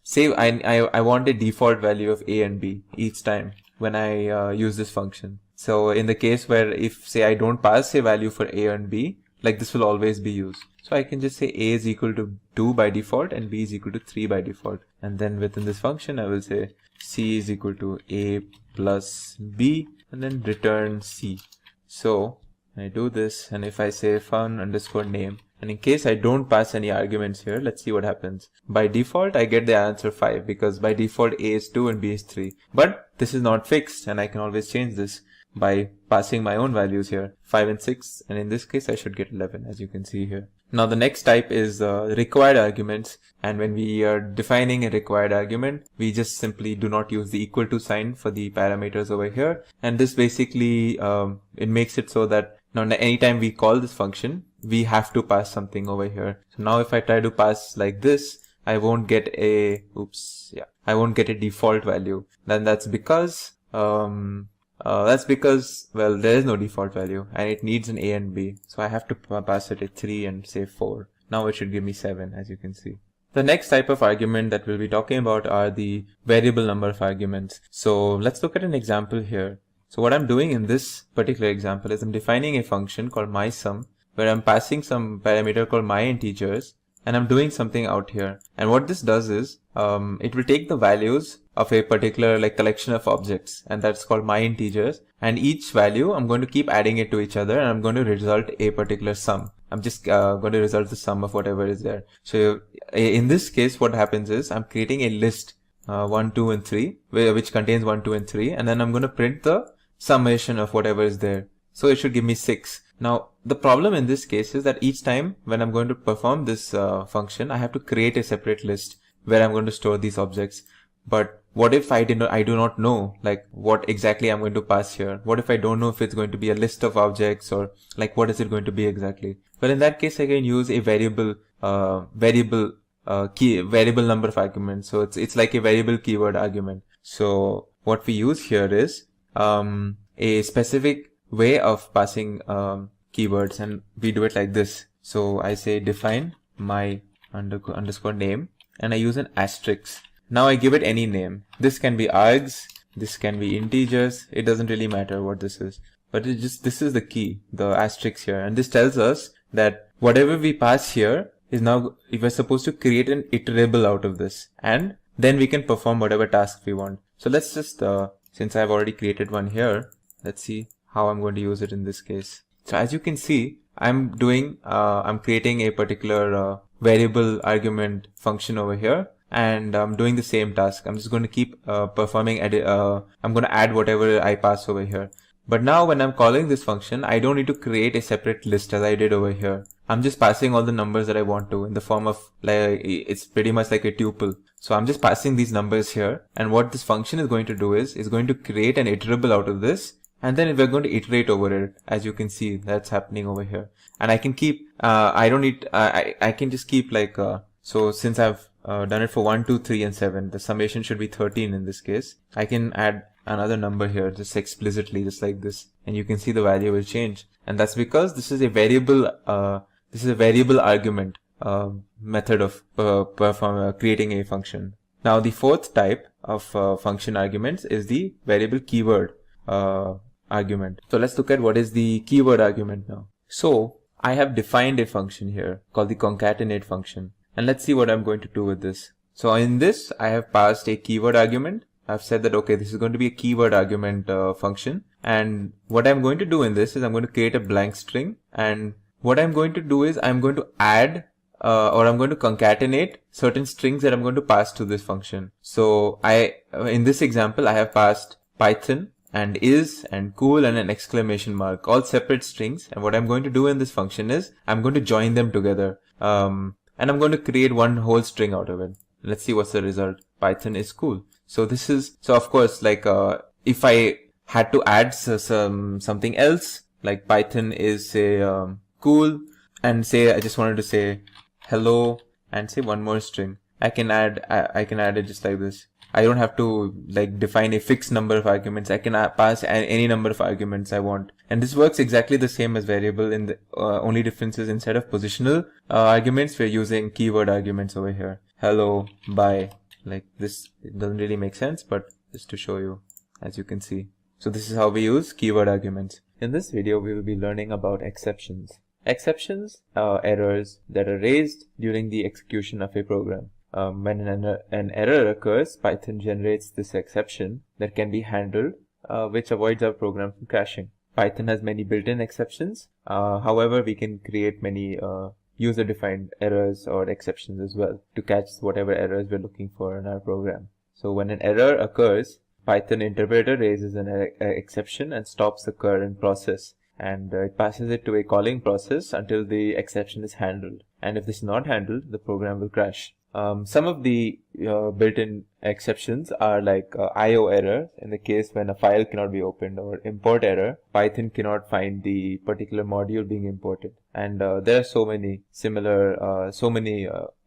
say I want a default value of a and b each time when I use this function. So in the case where if, say, I don't pass a value for a and b, like this will always be used. So I can just say a is equal to 2 by default and b is equal to 3 by default. And then within this function, I will say c is equal to a plus b and then return c. So I do this, and if I say fun underscore name, and in case I don't pass any arguments here, let's see what happens. By default, I get the answer 5 because by default a is 2 and b is 3. But this is not fixed and I can always change this by passing my own values here, 5 and 6, and in this case I should get 11, as you can see here. Now the next type is required arguments, and when we are defining a required argument, we just simply do not use the equal to sign for the parameters over here, and this basically it makes it so that now anytime we call this function, we have to pass something over here. So now if I try to pass like this, I won't get a default value. Then that's because well, there is no default value and it needs an A and B. So I have to pass it a 3 and say 4. Now it should give me 7, as you can see. The next type of argument that we'll be talking about are the variable number of arguments. So let's look at an example here. So what I'm doing in this particular example is I'm defining a function called mySum, where I'm passing some parameter called myIntegers, and I'm doing something out here. And what this does is, it will take the values of a particular collection of objects, and that's called myIntegers. And each value, I'm going to keep adding it to each other, and I'm going to result a particular sum. I'm just going to result the sum of whatever is there. So in this case, what happens is I'm creating a list 1, 2, and 3, which contains 1, 2, and 3, and then I'm going to print the summation of whatever is there. So it should give me 6. Now the problem in this case is that each time when I'm going to perform this function, I have to create a separate list where I'm going to store these objects. But what if I do not know what exactly I'm going to pass here? What if I don't know if it's going to be a list of objects or what is it going to be exactly? Well, in that case, I can use a variable number of arguments. So it's like a variable keyword argument. So what we use here is a specific way of passing keywords, and we do it like this. So I say define my underscore name, and I use an asterisk. Now I give it any name. This can be args, this can be integers. It doesn't really matter what this is, but this is the key, the asterisk here, and this tells us that whatever we pass here is now we're supposed to create an iterable out of this, and then we can perform whatever task we want. So let's just since I've already created one here, let's see how I'm going to use it in this case. So as you can see, I'm creating a particular variable argument function over here, and I'm doing the same task. I'm just going to keep performing I'm going to add whatever I pass over here. But now when I'm calling this function, I don't need to create a separate list as I did over here. I'm just passing all the numbers that I want to in the form of it's pretty much like a tuple. So I'm just passing these numbers here, and what this function is going to do is going to create an iterable out of this, and then we're going to iterate over it. As you can see, that's happening over here. And I can keep I can just keep so since I've done it for 1, 2, 3, and 7, the summation should be 13 in this case. I can add another number here just explicitly, just like this, and you can see the value will change. And that's because this is a variable argument method of creating a function. Now the fourth type of function arguments is the variable keyword argument. So let's look at what is the keyword argument now. So I have defined a function here called the concatenate function, and let's see what I'm going to do with this. So in this, I have passed a keyword argument. I've said that, okay, this is going to be a keyword argument function, and what I'm going to do in this is I'm going to create a blank string, and what I'm going to do is I'm going to add or I'm going to concatenate certain strings that I'm going to pass to this function. So in this example, I have passed Python and is and cool and an exclamation mark, all separate strings. And what I'm going to do in this function is I'm going to join them together. And I'm going to create one whole string out of it. Let's see what's the result. Python is cool. So of course, if I had to add something else, like Python is say cool, and say I just wanted to say hello and say one more string, I can add it just like this. I don't have to define a fixed number of arguments. I can pass any number of arguments I want. And this works exactly the same as variable. In the only difference is instead of positional arguments, we're using keyword arguments over here. Hello, bye. Like this, it doesn't really make sense, but just to show you, as you can see. So this is how we use keyword arguments. In this video, we will be learning about exceptions. Exceptions are errors that are raised during the execution of a program. When an error occurs, Python generates this exception that can be handled, which avoids our program from crashing. Python has many built-in exceptions. However, we can create many user-defined errors or exceptions as well to catch whatever errors we're looking for in our program. So when an error occurs, Python interpreter raises an exception and stops the current process. And it passes it to a calling process until the exception is handled. And if this is not handled, the program will crash. Some of the built-in exceptions are like IO error in the case when a file cannot be opened, or import error, Python cannot find the particular module being imported. And there are so many similar,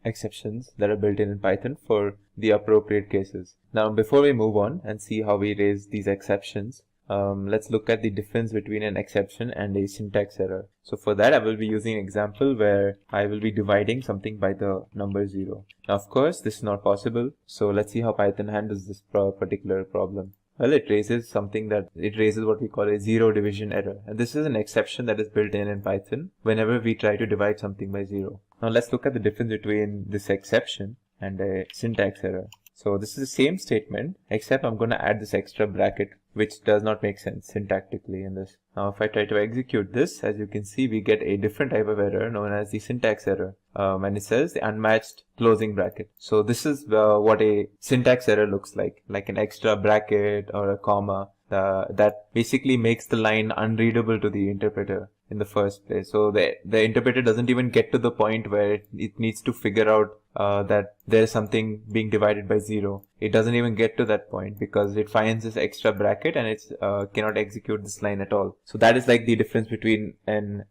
exceptions that are built in Python for the appropriate cases. Now, before we move on and see how we raise these exceptions, let's look at the difference between an exception and a syntax error. So for that, I will be using an example where I will be dividing something by the number 0. Now, of course, this is not possible. So let's see how Python handles this particular problem. Well, it raises what we call a zero division error. And this is an exception that is built in Python whenever we try to divide something by 0. Now let's look at the difference between this exception and a syntax error. So this is the same statement, except I'm going to add this extra bracket, which does not make sense syntactically in this. Now if I try to execute this, as you can see, we get a different type of error known as the syntax error. And it says the unmatched closing bracket. So this is what a syntax error looks like an extra bracket or a comma that basically makes the line unreadable to the interpreter in the first place. So the interpreter doesn't even get to the point where it needs to figure out that there's something being divided by 0. It doesn't even get to that point because it finds this extra bracket and it cannot execute this line at all. So that is like the difference between an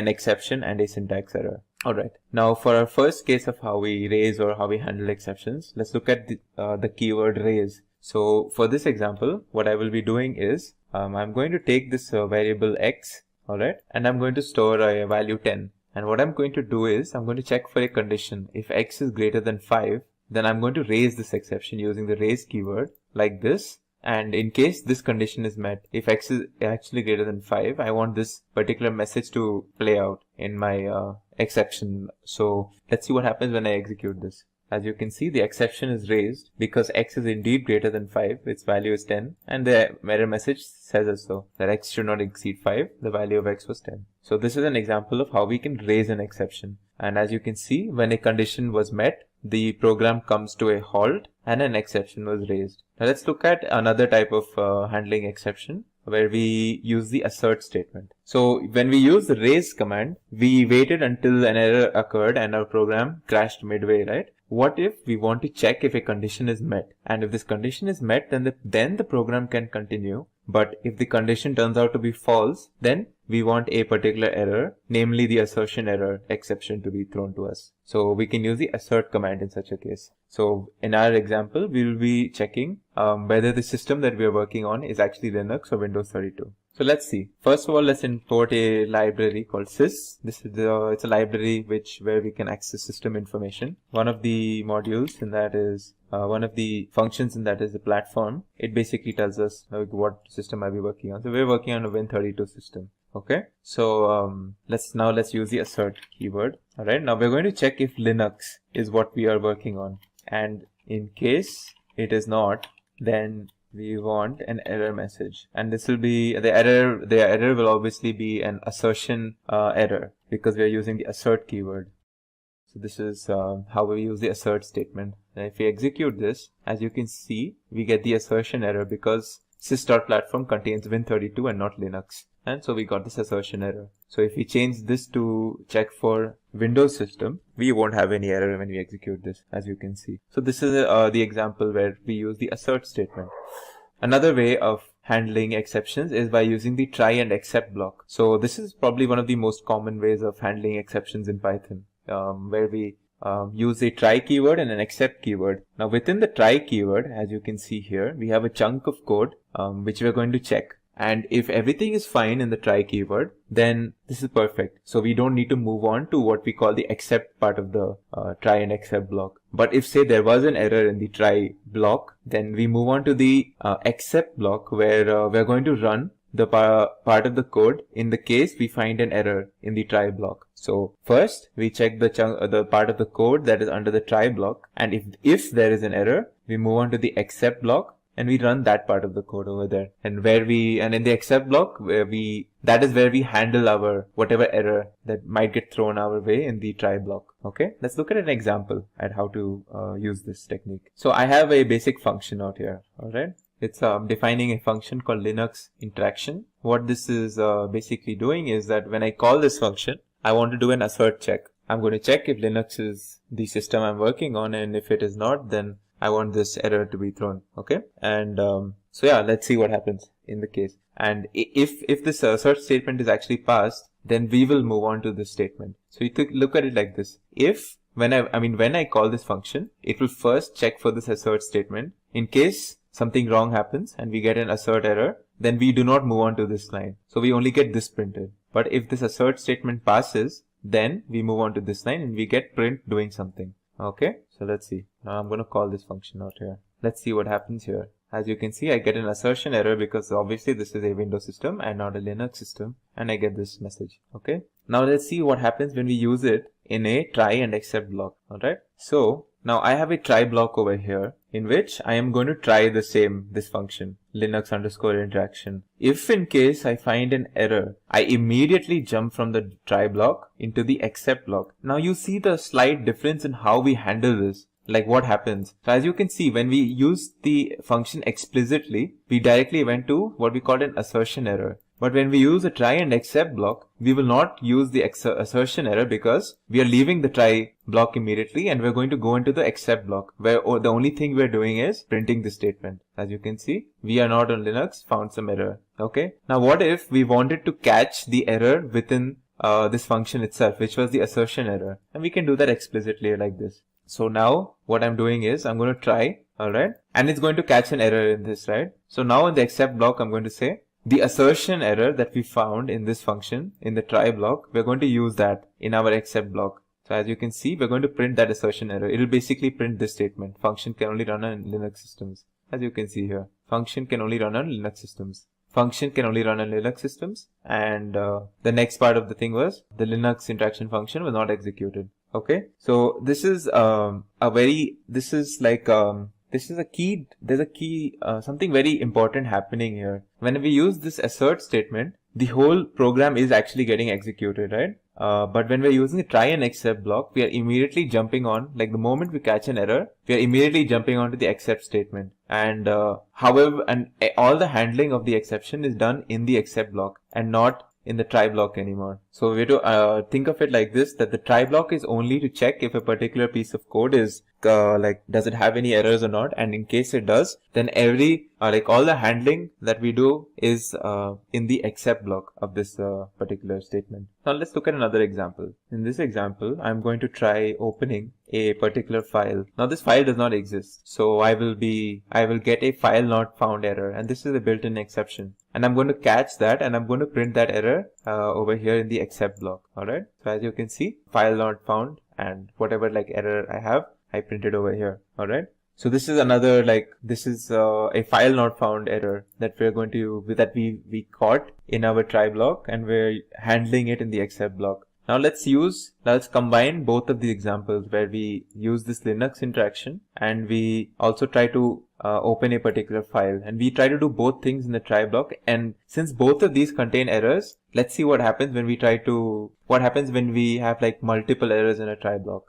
exception and a syntax error. Alright, now for our first case of how we raise or how we handle exceptions, let's look at the keyword raise. So for this example, what I will be doing is I'm going to take this variable x, alright, and I'm going to store a value 10. And what I'm going to do is I'm going to check for a condition. If x is greater than 5, then I'm going to raise this exception using the raise keyword like this. And in case this condition is met, if x is actually greater than 5, I want this particular message to play out in my exception. So let's see what happens when I execute this. As you can see, the exception is raised because x is indeed greater than 5, its value is 10, and the error message says as so, that x should not exceed 5, the value of x was 10. So this is an example of how we can raise an exception. And as you can see, when a condition was met, the program comes to a halt and an exception was raised. Now let's look at another type of handling exception, where we use the assert statement. So when we use the raise command, we waited until an error occurred and our program crashed midway, right? What if we want to check if a condition is met? And if this condition is met, then the program can continue. But if the condition turns out to be false, then we want a particular error, namely the assertion error exception, to be thrown to us. So we can use the assert command in such a case. So in our example, we will be checking whether the system that we are working on is actually Linux or Windows 32. So let's see. First of all, let's import a library called sys. This is it's a library where we can access system information. One of the modules in that is one of the functions in that is the platform. It basically tells us what system are we working on. So we're working on a Win32 system. Okay. So let's use the assert keyword. All right. Now we're going to check if Linux is what we are working on, and in case it is not, then we want an error message, and this will be the error. The error will obviously be an assertion error because we are using the assert keyword. So this is how we use the assert statement. And if we execute this, as you can see, we get the assertion error because sys.platform contains Win32 and not Linux. And so we got this assertion error. So if we change this to check for Windows system, we won't have any error when we execute this, as you can see. So this is the example where we use the assert statement. Another way of handling exceptions is by using the try and except block. So this is probably one of the most common ways of handling exceptions in Python, where we use a try keyword and an except keyword. Now within the try keyword, as you can see here, we have a chunk of code which we're going to check. And if everything is fine in the try keyword, then this is perfect. So we don't need to move on to what we call the except part of the try and except block. But if say there was an error in the try block, then we move on to the except block, where we're going to run the part of the code in the case we find an error in the try block. So first we check the part of the code that is under the try block, and if there is an error, we move on to the except block and we run that part of the code over there. And in the except block, that is where we handle our whatever error that might get thrown our way in the try block. Okay, let's look at an example at how to use this technique. So I have a basic function out here. All right. It's defining a function called Linux interaction. What this is basically doing is that when I call this function, I want to do an assert check. I'm going to check if Linux is the system I'm working on, and if it is not, then I want this error to be thrown. Okay, and so yeah, let's see what happens in the case. And if this assert statement is actually passed, then we will move on to this statement. So you look at it like this: if when I call this function, it will first check for this assert statement. In case something wrong happens and we get an assert error, then we do not move on to this line. So we only get this printed. But if this assert statement passes, then we move on to this line and we get print doing something. Okay, so let's see. Now I'm going to call this function out here. Let's see what happens here. As you can see, I get an assertion error because obviously this is a Windows system and not a Linux system, and I get this message. Okay, now let's see what happens when we use it in a try and except block. Alright, so now I have a try block over here in which I am going to try this function, Linux_interaction. If in case I find an error, I immediately jump from the try block into the except block. Now you see the slight difference in how we handle this. Like what happens. So as you can see, when we use the function explicitly, we directly went to what we call an assertion error. But when we use a try and except block, we will not use the assertion error because we are leaving the try block immediately and we're going to go into the except block where the only thing we're doing is printing the statement. As you can see, we are not on Linux, found some error. Okay. Now what if we wanted to catch the error within this function itself, which was the assertion error? And we can do that explicitly like this. So now what I'm doing is I'm going to try, alright, and it's going to catch an error in this, right? So now in the except block, I'm going to say the assertion error that we found in this function in the try block, we're going to use that in our except block. So as you can see, we're going to print that assertion error. It'll basically print this statement: function can only run on Linux systems. As you can see here, function can only run on Linux systems. Function can only run on Linux systems. And the next part of the thing was the Linux interaction function was not executed. Okay, so this is something very important happening here. When we use this assert statement, the whole program is actually getting executed, right? But when we're using the try and except block, we are immediately jumping on, like the moment we catch an error, we are immediately jumping onto the except statement. And all the handling of the exception is done in the except block and not in the try block anymore. So we have to think of it like this, that the try block is only to check if a particular piece of code is does it have any errors or not, and in case it does, then all the handling that we do is in the except block of this particular statement. Now let's look at another example. In this example, I'm going to try opening a particular file. Now this file does not exist, so I will get a file not found error, and this is a built-in exception. And I'm going to catch that and I'm going to print that error over here in the except block. Alright, so as you can see, file not found, and whatever error I have, I printed over here. Alright, so this is another a file not found error that we caught in our try block, and we're handling it in the except block. Now let's combine both of the examples where we use this Linux interaction and we also try to open a particular file, and we try to do both things in the try block. And since both of these contain errors, let's see what happens when we have multiple errors in a try block.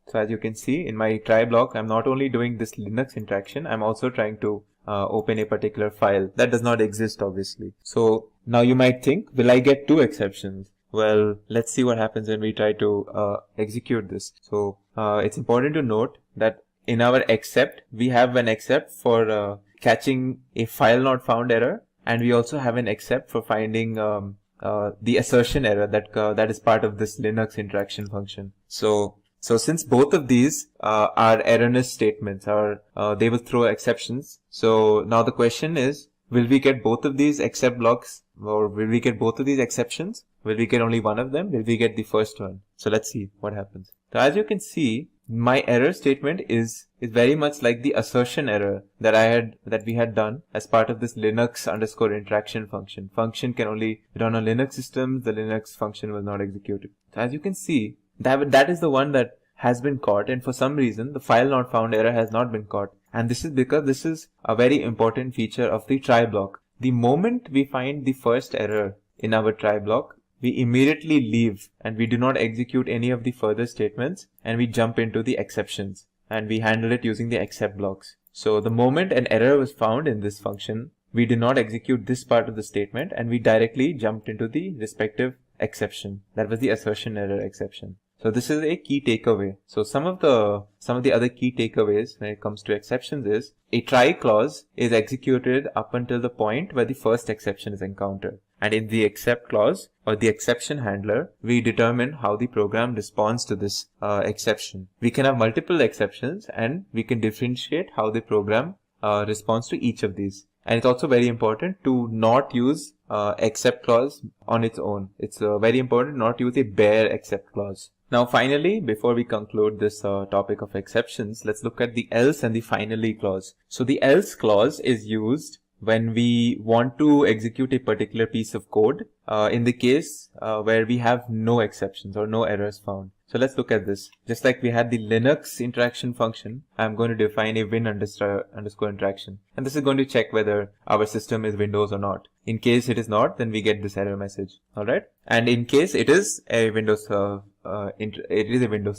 So as you can see, in my try block, I'm not only doing this Linux interaction, I'm also trying to open a particular file that does not exist, obviously. So now you might think, will I get two exceptions? Well, let's see what happens when we try to execute this. So it's important to note that in our except, we have an except for catching a file not found error, and we also have an except for finding the assertion error that is part of this Linux interaction function. So since both of these are erroneous statements, they will throw exceptions. So now the question is, will we get both of these except blocks, or will we get both of these exceptions? Will we get only one of them? Will we get the first one? So let's see what happens. So as you can see, my error statement is very much like the assertion error that we had done as part of this Linux_interaction function. Function can only run on Linux systems. The Linux function was not executed. So as you can see, that is the one that has been caught, and for some reason the file not found error has not been caught. And this is because this is a very important feature of the try block. The moment we find the first error in our try block, we immediately leave and we do not execute any of the further statements, and we jump into the exceptions and we handle it using the except blocks. So the moment an error was found in this function, we did not execute this part of the statement and we directly jumped into the respective exception. That was the assertion error exception. So this is a key takeaway. So some of the other key takeaways when it comes to exceptions is a try clause is executed up until the point where the first exception is encountered. And in the except clause or the exception handler, we determine how the program responds to this exception. We can have multiple exceptions and we can differentiate how the program responds to each of these. And it's also very important to not use except clause on its own. It's very important not to use a bare except clause. Now finally, before we conclude this topic of exceptions, let's look at the else and the finally clause. So the else clause is used when we want to execute a particular piece of code in the case where we have no exceptions or no errors found. So let's look at this. Just like we had the Linux interaction function, I'm going to define a win underscore interaction. And this is going to check whether our system is Windows or not. In case it is not, then we get this error message. Alright. And in case it is a Windows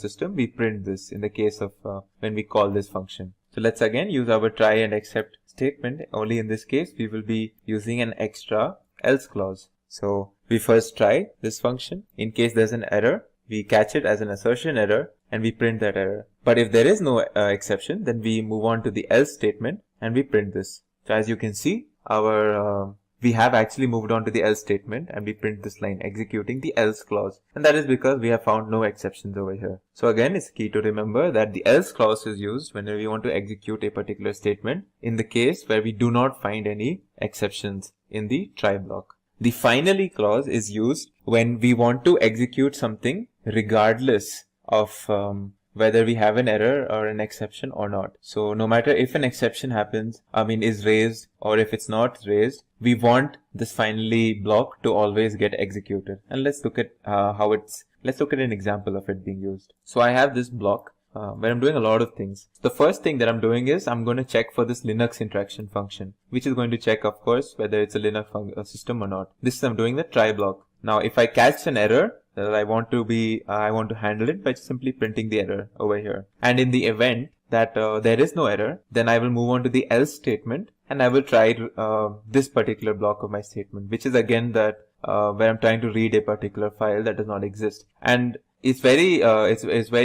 system, we print this in the case of when we call this function. So let's again use our try and except statement. Only in this case, we will be using an extra else clause. So we first try this function. In case there's an error, we catch it as an assertion error and we print that error. But if there is no exception, then we move on to the else statement and we print this. So as you can see, we have actually moved on to the else statement and we print this line executing the else clause. And that is because we have found no exceptions over here. So again, it's key to remember that the else clause is used whenever we want to execute a particular statement in the case where we do not find any exceptions in the try block. The finally clause is used when we want to execute something regardless of whether we have an error or an exception or not. So no matter if an exception is raised or if it's not raised, we want this finally block to always get executed. And let's look at let's look at an example of it being used. So I have this block where I'm doing a lot of things. The first thing that I'm doing is I'm going to check for this Linux interaction function, which is going to check, of course, whether it's a Linux system or not. This is I'm doing the try block. Now, if I catch an error, that I want to handle it by simply printing the error over here. And in the event that there is no error, then I will move on to the else statement and I will try this particular block of my statement, which is again that where I'm trying to read a particular file that does not exist. And it's very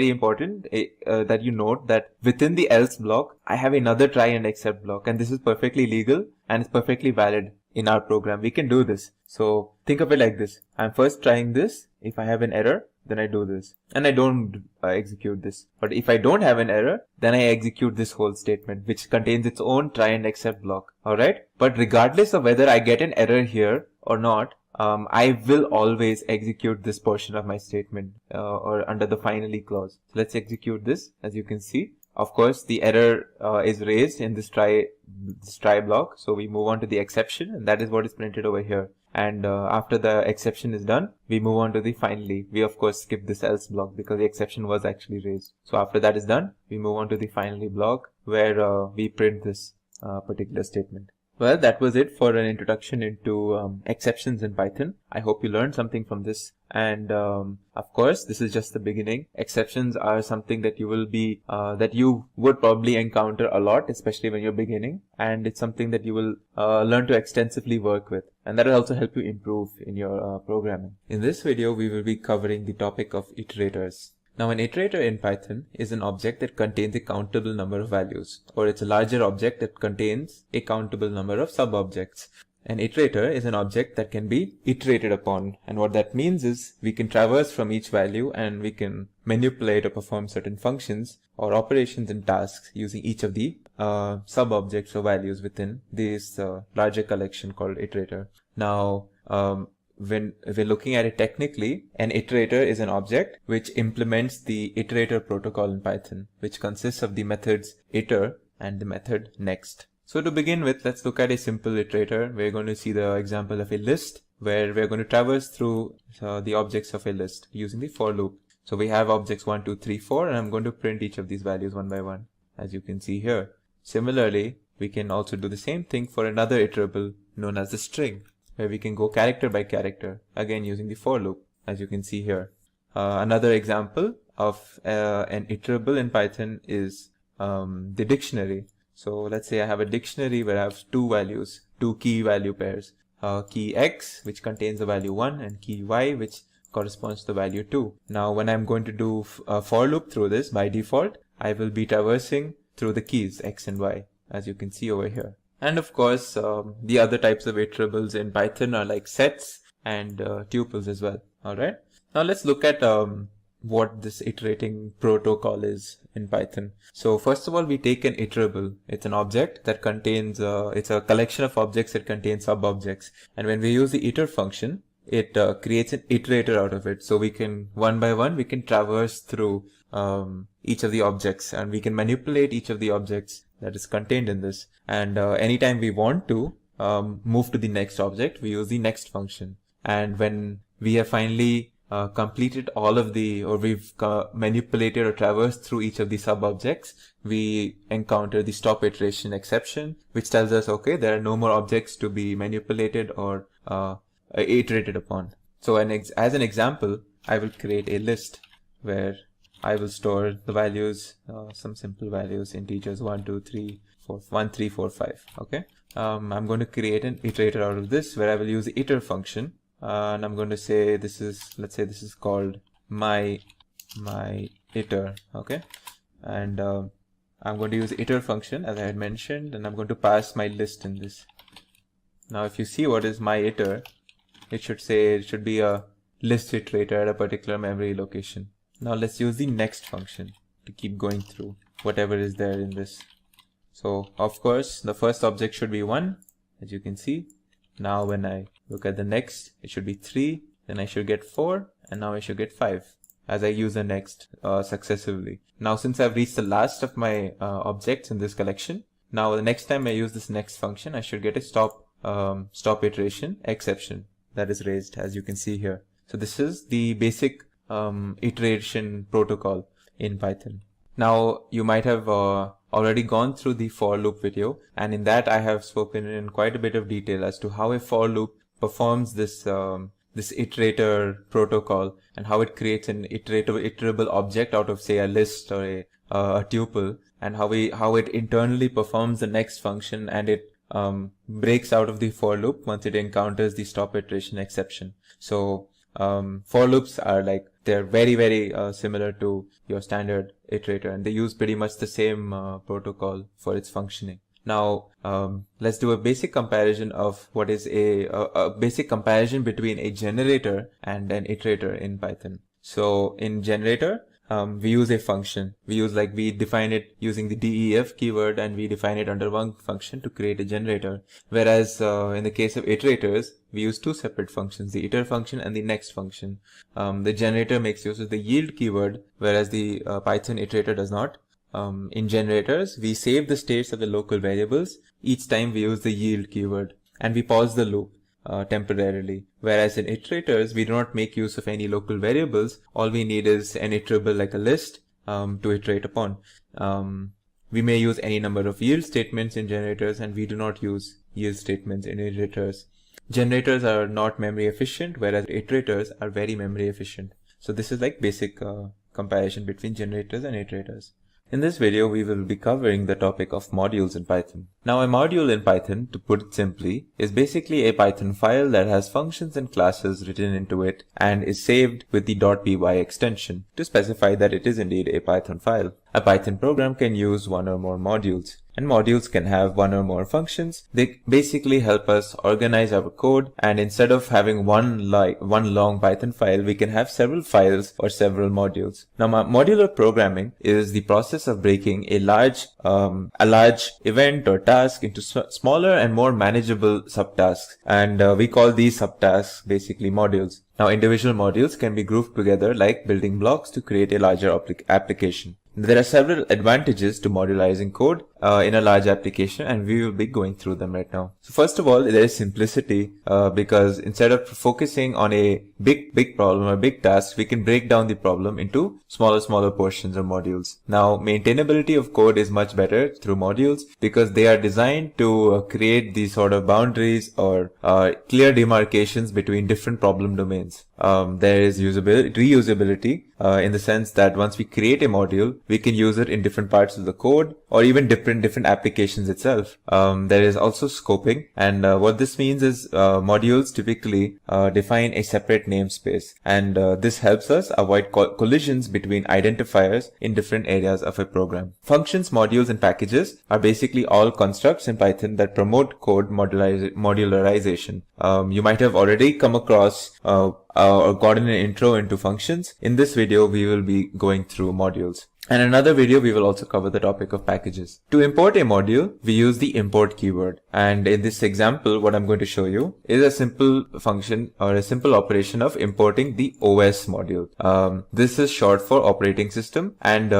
important that you note that within the else block, I have another try and except block, and this is perfectly legal and it's perfectly valid in our program. We can do this. So think of it like this. I'm first trying this. If I have an error, then I do this and I don't execute this. But if I don't have an error, then I execute this whole statement, which contains its own try and except block. Alright. But regardless of whether I get an error here or not, I will always execute this portion of my statement or under the finally clause. So let's execute this. As you can see, of course, the error is raised in this try block. So we move on to the exception, and that is what is printed over here. And after the exception is done, we move on to the finally. We of course skip this else block because the exception was actually raised. So after that is done, we move on to the finally block where we print this particular statement. Well, that was it for an introduction into exceptions in Python. I hope you learned something from this. And of course, this is just the beginning. Exceptions are something that you would probably encounter a lot, especially when you're beginning. And it's something that you will learn to extensively work with. And that will also help you improve in your programming. In this video, we will be covering the topic of iterators. Now, an iterator in Python is an object that contains a countable number of values, or it's a larger object that contains a countable number of sub-objects. An iterator is an object that can be iterated upon, and what that means is we can traverse from each value and we can manipulate or perform certain functions or operations and tasks using each of the sub-objects or values within this larger collection called iterator. Now, when we're looking at it technically, an iterator is an object which implements the iterator protocol in Python, which consists of the methods iter and the method next. So to begin with, let's look at a simple iterator. We're going to see the example of a list where we're going to traverse through the objects of a list using the for loop. So we have objects 1, 2, 3, 4, and I'm going to print each of these values one by one, as you can see here. Similarly, we can also do the same thing for another iterable known as the string, where we can go character by character, again using the for loop, as you can see here. Another example of an iterable in Python is the dictionary. So let's say I have a dictionary where I have two key value pairs. Key X, which contains the value 1, and key Y, which corresponds to the value 2. Now when I'm going to do a for loop through this, by default, I will be traversing through the keys x and y, as you can see over here. And of course, the other types of iterables in Python are like sets and tuples as well. Alright, now let's look at what this iterating protocol is in Python. So first of all, we take an iterable. It's an object that contains, it's a collection of objects that contain sub-objects. And when we use the iter function, it creates an iterator out of it. So we can, one by one, we can traverse through each of the objects, and we can manipulate each of the objects that is contained in this. And anytime we want to move to the next object, we use the next function. And when we have finally completed all of the, or we've manipulated or traversed through each of the sub-objects, we encounter the stop iteration exception, which tells us, okay, there are no more objects to be manipulated or iterated upon. So as an example, I will create a list where I will store the values, some simple values, integers 1, 2, 3, 4, 1, 3, 4, 5. Okay. I'm going to create an iterator out of this where I will use the iter function. And I'm going to say this is, let's say this is called my iter. Okay. And I'm going to use the iter function as I had mentioned, and I'm going to pass my list in this. Now if you see what is my iter, it should be a list iterator at a particular memory location. Now let's use the next function to keep going through whatever is there in this. So of course the first object should be 1, as you can see. Now when I look at the next, it should be 3, then I should get 4, and now I should get 5 as I use the next successively. Now since I've reached the last of my objects in this collection, now the next time I use this next function, I should get a stop iteration exception that is raised, as you can see here. So this is the basic iteration protocol in Python. Now you might have already gone through the for loop video, and in that I have spoken in quite a bit of detail as to how a for loop performs this this iterator protocol and how it creates an iterable object out of, say, a list or a tuple, and how it internally performs the next function, and it breaks out of the for loop once it encounters the stop iteration exception. So for loops are like, they're very, very similar to your standard iterator, and they use pretty much the same protocol for its functioning. Now let's do a basic comparison of what is a basic comparison between a generator and an iterator in Python. So in generator, we use a function. We define it using the def keyword, and we define it under one function to create a generator. Whereas in the case of iterators, we use two separate functions, the iter function and the next function. The generator makes use of the yield keyword, whereas the Python iterator does not. In generators, we save the states of the local variables each time we use the yield keyword, and we pause the loop temporarily. Whereas in iterators, we do not make use of any local variables. All we need is an iterable like a list to iterate upon. We may use any number of yield statements in generators, and we do not use yield statements in iterators. Generators are not memory efficient, whereas iterators are very memory efficient. So this is like basic comparison between generators and iterators. In this video, we will be covering the topic of modules in Python. Now, a module in Python, to put it simply, is basically a Python file that has functions and classes written into it and is saved with the .py extension to specify that it is indeed a Python file. A Python program can use one or more modules, and modules can have one or more functions. They basically help us organize our code, and instead of having one long Python file, we can have several files or several modules. Now, modular programming is the process of breaking a large event or task into smaller and more manageable subtasks, and we call these subtasks basically modules. Now, individual modules can be grouped together like building blocks to create a larger application. There are several advantages to modularizing code in a large application, and we will be going through them right now. So first of all, there is simplicity because instead of focusing on a big problem or big task, we can break down the problem into smaller portions or modules. Now, maintainability of code is much better through modules because they are designed to create these sort of boundaries or clear demarcations between different problem domains. There is reusability in the sense that once we create a module, we can use it in different parts of the code or even deploy print different applications itself. There is also scoping, and what this means is modules typically define a separate namespace, and this helps us avoid collisions between identifiers in different areas of a program. Functions, modules, and packages are basically all constructs in Python that promote code modularization. You might have already come across or gotten an intro into functions. In this video, we will be going through modules. And in another video, we will also cover the topic of packages. To import a module, we use the import keyword. And in this example, what I'm going to show you is a simple function or a simple operation of importing the OS module. This is short for operating system. And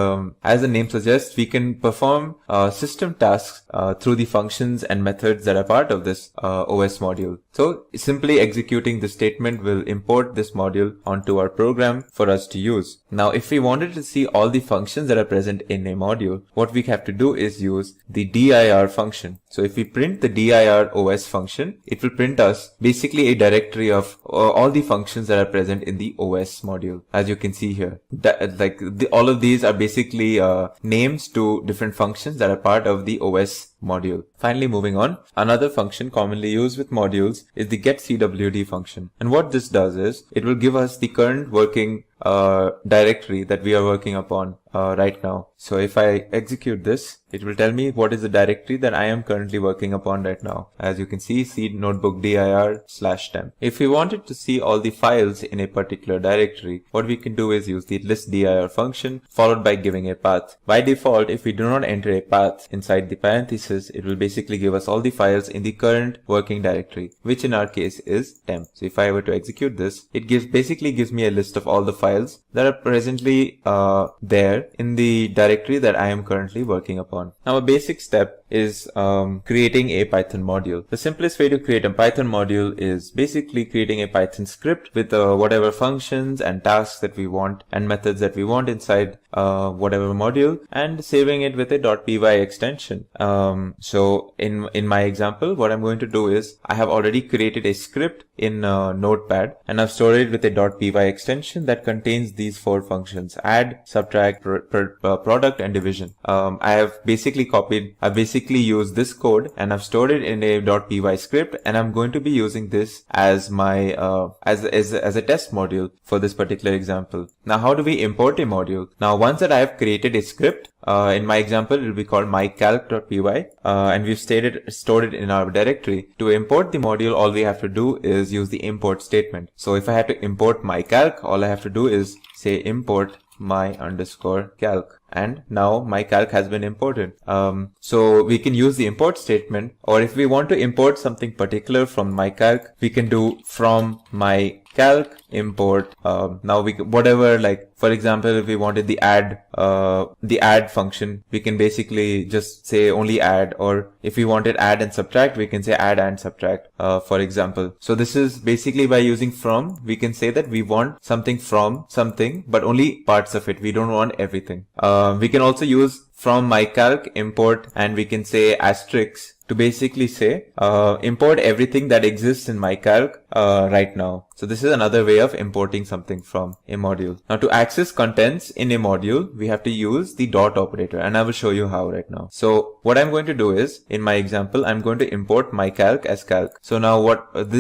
as the name suggests, we can perform system tasks through the functions and methods that are part of this OS module. So simply executing the statement will import this module onto our program for us to use. Now, if we wanted to see all the functions that are present in a module, what we have to do is use the dir function. So if we print the dir OS function, it will print us basically a directory of all the functions that are present in the OS module. As you can see here, all of these are basically names to different functions that are part of the OS module. Finally, moving on, another function commonly used with modules is the getCwd function. And what this does is it will give us the current working directory that we are working upon right now. So if I execute this, it will tell me what is the directory that I am currently working upon right now. As you can see, C notebook dir/temp. If we wanted to see all the files in a particular directory, what we can do is use the listdir function followed by giving a path. By default, if we do not enter a path inside the parenthesis, it will basically give us all the files in the current working directory, which in our case is temp. So if I were to execute this, it basically gives me a list of all the files that are presently there in the directory that I am currently working upon. Now, a basic step is creating a Python module. The simplest way to create a Python module is basically creating a Python script with whatever functions and tasks that we want and methods that we want inside whatever module, and saving it with a .py extension. So in my example, what I'm going to do is I have already created a script in Notepad, and I've stored it with a .py extension that contains these 4 functions: add, subtract, product, and division. I've basically used this code and I've stored it in a .py script, and I'm going to be using this as my as a test module for this particular example. Now, how do we import a module? Now, once that I have created a script, in my example, it will be called mycalc.py, and we've stored it in our directory. To import the module, all we have to do is use the import statement. So if I had to import mycalc, all I have to do is say import my_calc, and now my calc has been imported. So we can use the import statement, or if we want to import something particular from my calc, we can do from my calc import. Now we whatever, like for example, if we wanted the add function, we can basically just say only add, or if we wanted add and subtract, we can say add and subtract, for example. So this is basically by using from, we can say that we want something from something, but only parts of it. We don't want everything. We can also use from mycalc import, and we can say asterisk to basically say import everything that exists in mycalc right now. So this is another way of importing something from a module. Now, to access contents in a module, we have to use the dot operator, and I will show you how right now. So what I'm going to do is, in my example, I'm going to import mycalc as calc. So now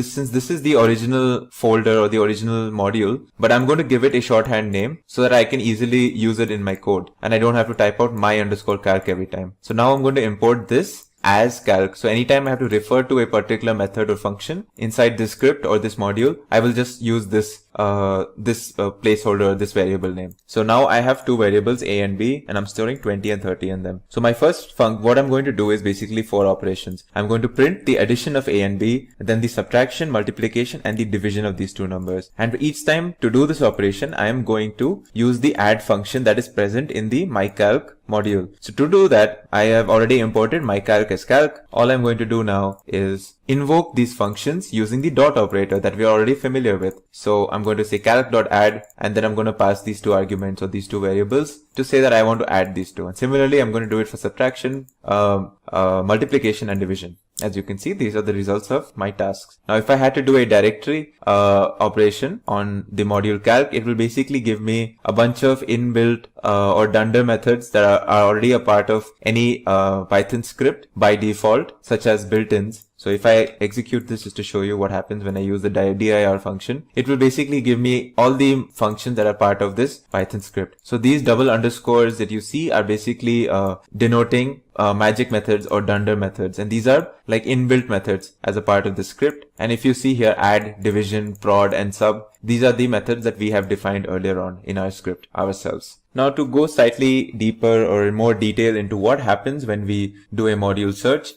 since this is the original folder or the original module, but I'm going to give it a shorthand name so that I can easily use it in my code, and I don't have to type out my_calc every time. So now I'm going to import this as calc. So anytime I have to refer to a particular method or function inside this script or this module, I will just use this placeholder, this variable name. So now I have 2 variables, a and b, and I'm storing 20 and 30 in them. So my first what I'm going to do is basically 4 operations. I'm going to print the addition of a and b, then the subtraction, multiplication, and the division of these 2 numbers. And each time to do this operation, I am going to use the add function that is present in the mycalc module. So to do that, I have already imported mycalc as calc. All I'm going to do now is invoke these functions using the dot operator that we are already familiar with. So I'm going to say calc.add, and then I'm going to pass these 2 arguments or these 2 variables to say that I want to add these 2. And similarly, I'm going to do it for subtraction, multiplication, and division. As you can see, these are the results of my tasks. Now, if I had to do a directory operation on the module calc, it will basically give me a bunch of inbuilt or dunder methods that are already a part of any Python script by default, such as built-ins. So if I execute this just to show you what happens when I use the dir function, it will basically give me all the functions that are part of this Python script. So these double underscores that you see are basically denoting magic methods or dunder methods, and these are like inbuilt methods as a part of the script. And if you see here, add, division, prod, and sub, these are the methods that we have defined earlier on in our script ourselves. Now to go slightly deeper or in more detail into what happens when we do a module search,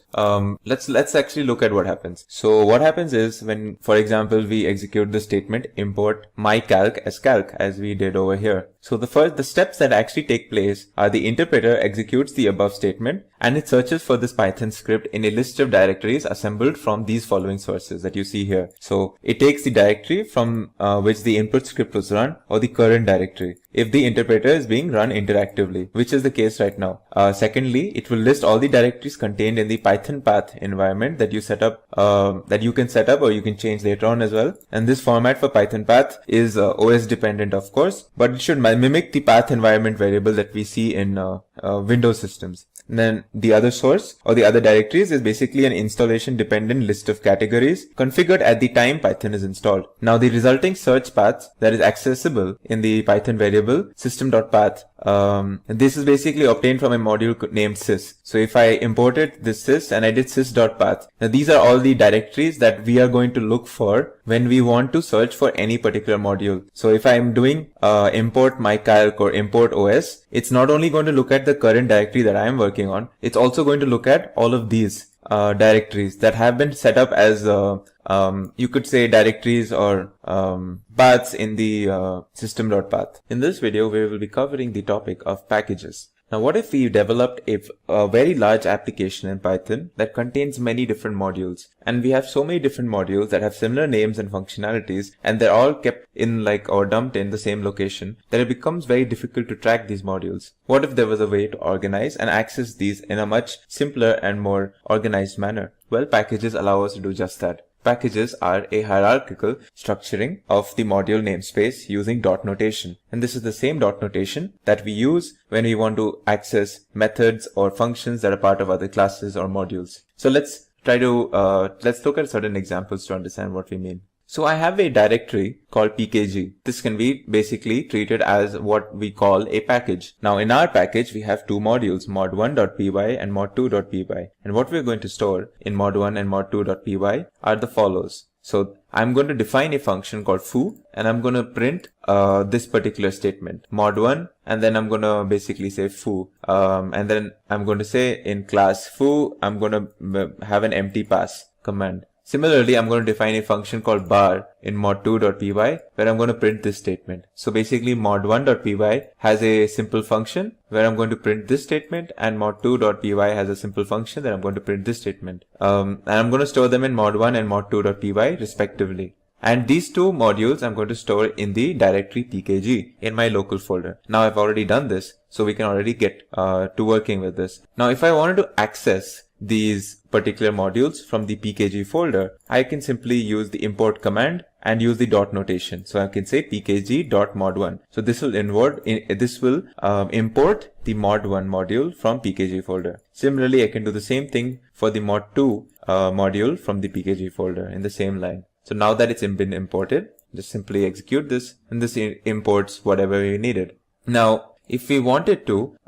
let's actually look at what happens. So what happens is when, for example, we execute the statement import myCalc as calc, as we did over here. So the steps that actually take place are the interpreter executes the above statement and it searches for this Python script in a list of directories assembled from these following sources that you see here. So it takes the directory from which the input script was run or the current directory if the interpreter is being run interactively, which is the case right now. Secondly, it will list all the directories contained in the Python path environment that you set up, that you can set up or you can change later on as well. And this format for Python path is OS dependent, of course, but it should mimic the path environment variable that we see in Windows systems. And then the other source or the other directories is basically an installation dependent list of categories configured at the time Python is installed. Now the resulting search path that is accessible in the Python variable system.path, this is basically obtained from a module named sys. So if I imported this sys and I did sys.path, now these are all the directories that we are going to look for when we want to search for any particular module. So if I'm doing import myCalc or import OS, it's not only going to look at the current directory that I am working on, it's also going to look at all of these directories that have been set up as you could say directories or paths in the system.path. In this video, we will be covering the topic of packages. Now, what if we developed a very large application in Python that contains many different modules, and we have so many different modules that have similar names and functionalities, and they're all kept in or dumped in the same location, that it becomes very difficult to track these modules. What if there was a way to organize and access these in a much simpler and more organized manner? Well, packages allow us to do just that. Packages are a hierarchical structuring of the module namespace using dot notation. And this is the same dot notation that we use when we want to access methods or functions that are part of other classes or modules. So let's look at certain examples to understand what we mean. So I have a directory called pkg. This can be basically treated as what we call a package. Now in our package, we have two modules, mod1.py and mod2.py. And what we're going to store in mod1 and mod2.py are the follows. So I'm going to define a function called foo, and I'm going to print this particular statement, mod1, and then I'm going to basically say foo. And then I'm going to say in class foo, I'm going to have an empty pass command. Similarly, I'm going to define a function called bar in mod2.py where I'm going to print this statement. So basically mod1.py has a simple function where I'm going to print this statement, and mod2.py has a simple function that I'm going to print this statement. And I'm going to store them in mod1 and mod2.py respectively. And these two modules I'm going to store in the directory pkg in my local folder. Now I've already done this, so we can already get to working with this. Now if I wanted to access these particular modules from the pkg folder, I can simply use the import command and use the dot notation. So I can say pkg.mod1. So this will import the mod1 module from pkg folder. Similarly, I can do the same thing for the mod2 module from the pkg folder in the same line. So now that it's been imported, just simply execute this, and this imports whatever you needed. Now, if we wanted to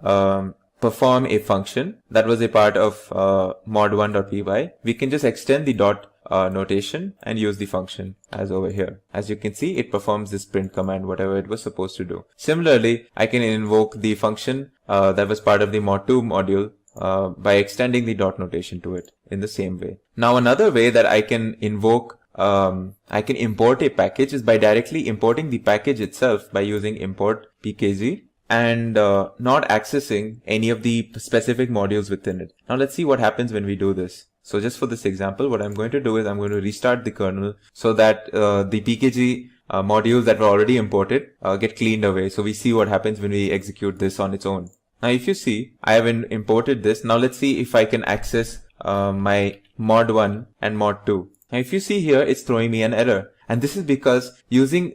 perform a function that was a part of mod1.py, we can just extend the dot notation and use the function as over here. As you can see, it performs this print command, whatever it was supposed to do. Similarly, I can invoke the function that was part of the mod2 module by extending the dot notation to it in the same way. Now, another way that I can invoke I can import a package is by directly importing the package itself by using import pkg and not accessing any of the specific modules within it. Now let's see what happens when we do this. So just for this example, what I'm going to do is I'm going to restart the kernel so that the pkg modules that were already imported get cleaned away. So we see what happens when we execute this on its own. Now if you see, I have imported this. Now let's see if I can access my mod1 and mod2. Now if you see here, it's throwing me an error. And this is because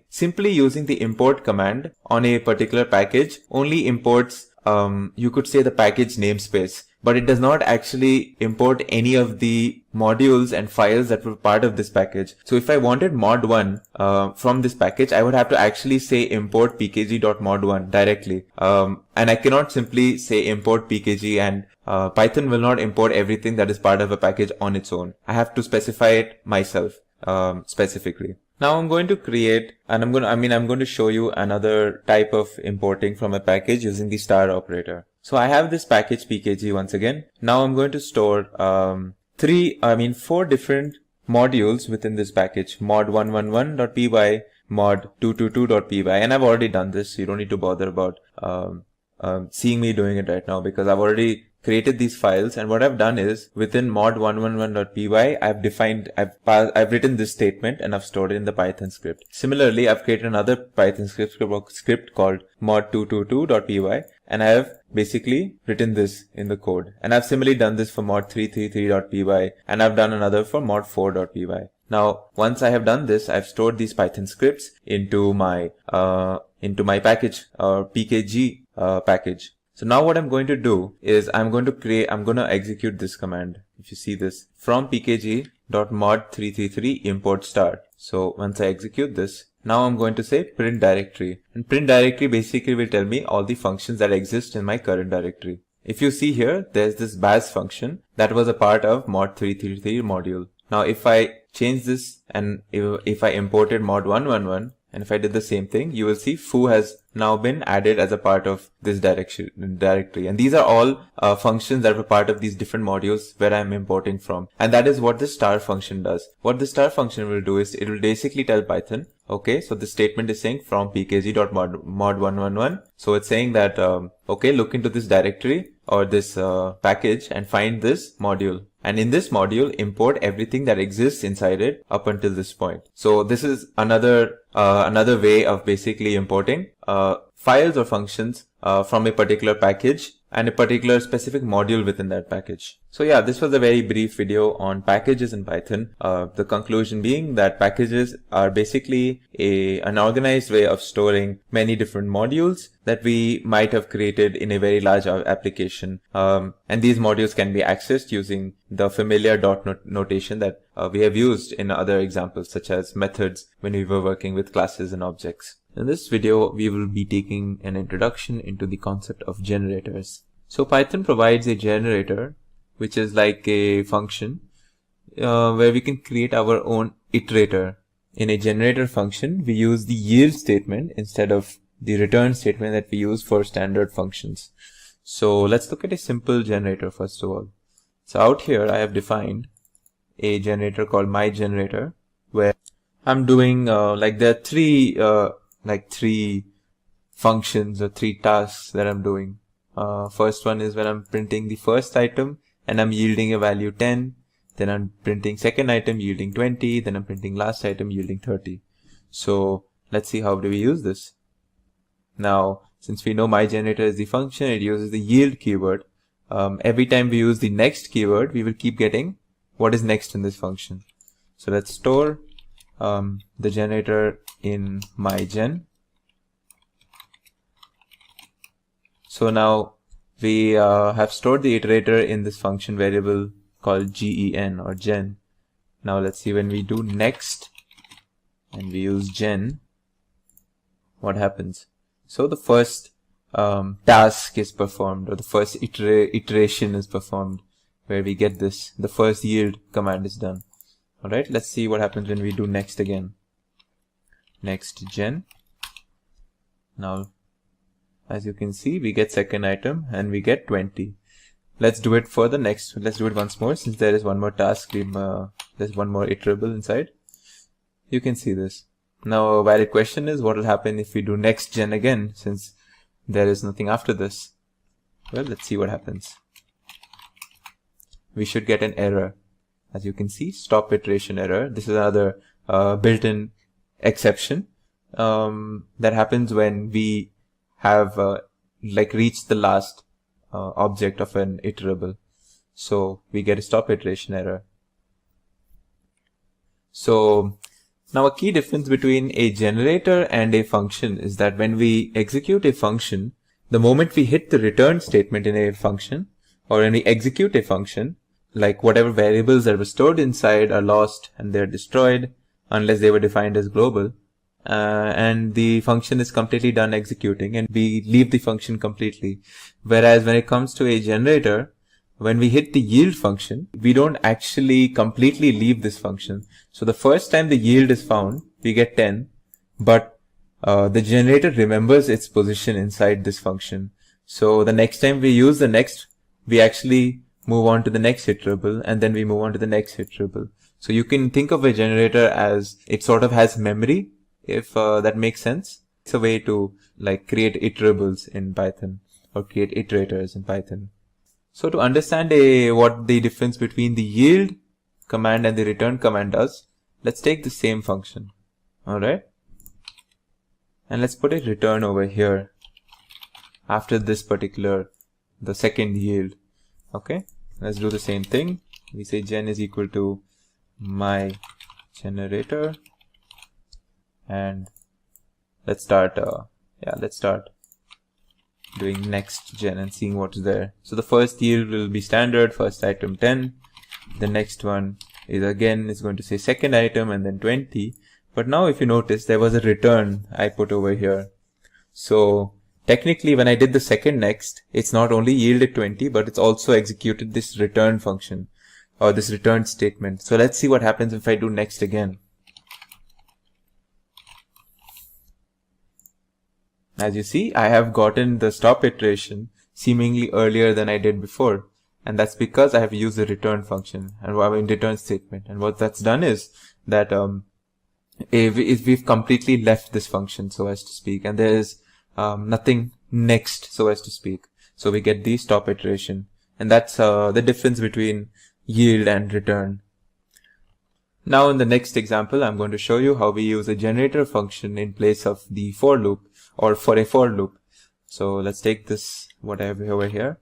simply using the import command on a particular package only imports, you could say, the package namespace, but it does not actually import any of the modules and files that were part of this package. So if I wanted mod1 from this package, I would have to actually say import pkg.mod1 directly. And I cannot simply say import pkg, and Python will not import everything that is part of a package on its own. I have to specify it myself specifically. Now I'm going to create, and I'm going to show you another type of importing from a package using the star operator. So I have this package pkg once again. Now I'm going to store 4 different modules within this package: mod111.py, mod222.py, and I've already done this, so you don't need to bother about seeing me doing it right now, because I've already created these files. And what I've done is, within mod111.py, I've written this statement and I've stored it in the Python script. Similarly, I've created another Python script called mod222.py, and I have basically written this in the code. And I've similarly done this for mod333.py, and I've done another for mod4.py. Now, once I have done this, I've stored these Python scripts into my package, or pkg package. So now what I'm going to do is I'm going to execute this command. If you see this, from pkg.mod333 import star. So once I execute this, now I'm going to say print directory, and print directory basically will tell me all the functions that exist in my current directory. If you see here, there's this baz function that was a part of mod333 module. Now if I change this, and if I imported mod111, and if I did the same thing, you will see foo has now been added as a part of this directory. And these are all functions that were part of these different modules where I'm importing from. And that is what the star function does. What the star function will do is, it will basically tell Python, okay, so the statement is saying from pkg.mod111. So it's saying that, okay, look into this directory or this package and find this module. And in this module, import everything that exists inside it up until this point. So this is another way of basically importing files or functions from a particular package and a particular specific module within that package. So yeah, this was a very brief video on packages in Python. The conclusion being that packages are basically an organized way of storing many different modules that we might have created in a very large application. And these modules can be accessed using the familiar dot notation that we have used in other examples, such as methods when we were working with classes and objects. In this video, we will be taking an introduction into the concept of generators. So Python provides a generator, which is like a function where we can create our own iterator. In a generator function, we use the yield statement instead of the return statement that we use for standard functions. So let's look at a simple generator first of all. So out here, I have defined a generator called myGenerator, where I'm doing there are three functions or three tasks that I'm doing. First one is when I'm printing the first item and I'm yielding a value 10. Then I'm printing second item yielding 20. Then I'm printing last item yielding 30. So let's see how do we use this. Now, since we know myGenerator is the function, it uses the yield keyword. Every time we use the next keyword, we will keep getting what is next in this function. So let's store the generator in mygen. So now we have stored the iterator in this function variable called gen or gen. Now let's see, when we do next and we use gen, what happens? So the first task is performed, or the first iteration is performed, where we get this, the first yield command is done. Alright, let's see what happens when we do next again. Next gen. Now, as you can see, we get second item and we get 20. Let's do it for the next. Let's do it once more, since there is one more task. There's one more iterable inside. You can see this. Now, a valid question is, what will happen if we do next gen again, since there is nothing after this? Well, let's see what happens. We should get an error. As you can see, stop iteration error. This is another built-in exception that happens when we have reached the last object of an iterable. So we get a stop iteration error. So Now a key difference between a generator and a function is that when we execute a function, the moment we hit the return statement in a function, or when we execute a function, like whatever variables that were stored inside are lost and they're destroyed unless they were defined as global, and the function is completely done executing and we leave the function completely. Whereas when it comes to a generator, when we hit the yield function, we don't actually completely leave this function. So the first time the yield is found, we get 10, but the generator remembers its position inside this function. So the next time we use the next, we actually move on to the next iterable, and then we move on to the next iterable. So you can think of a generator as it sort of has memory, if that makes sense. It's a way to like create iterables in Python or create iterators in Python. So to understand what the difference between the yield command and the return command does, let's take the same function. Alright. And let's put a return over here after this particular, the second yield. Okay. Let's do the same thing. We say gen is equal to my generator, and let's start doing next gen and seeing what's there. So the first yield will be standard, first item 10. The next one is again is going to say second item and then 20. But now if you notice, there was a return I put over here. So technically when I did the second next, it's not only yielded 20, but it's also executed this return function or this return statement. So let's see what happens if I do next again. As you see, I have gotten the stop iteration seemingly earlier than I did before. And that's because I have used the return function and return statement. And what that's done is that if we've completely left this function, so as to speak, and there is nothing next, so as to speak. So we get the stop iteration. And that's the difference between yield and return. Now in the next example, I'm going to show you how we use a generator function in place of the for loop, or for a for loop. So let's take this, what I have over here,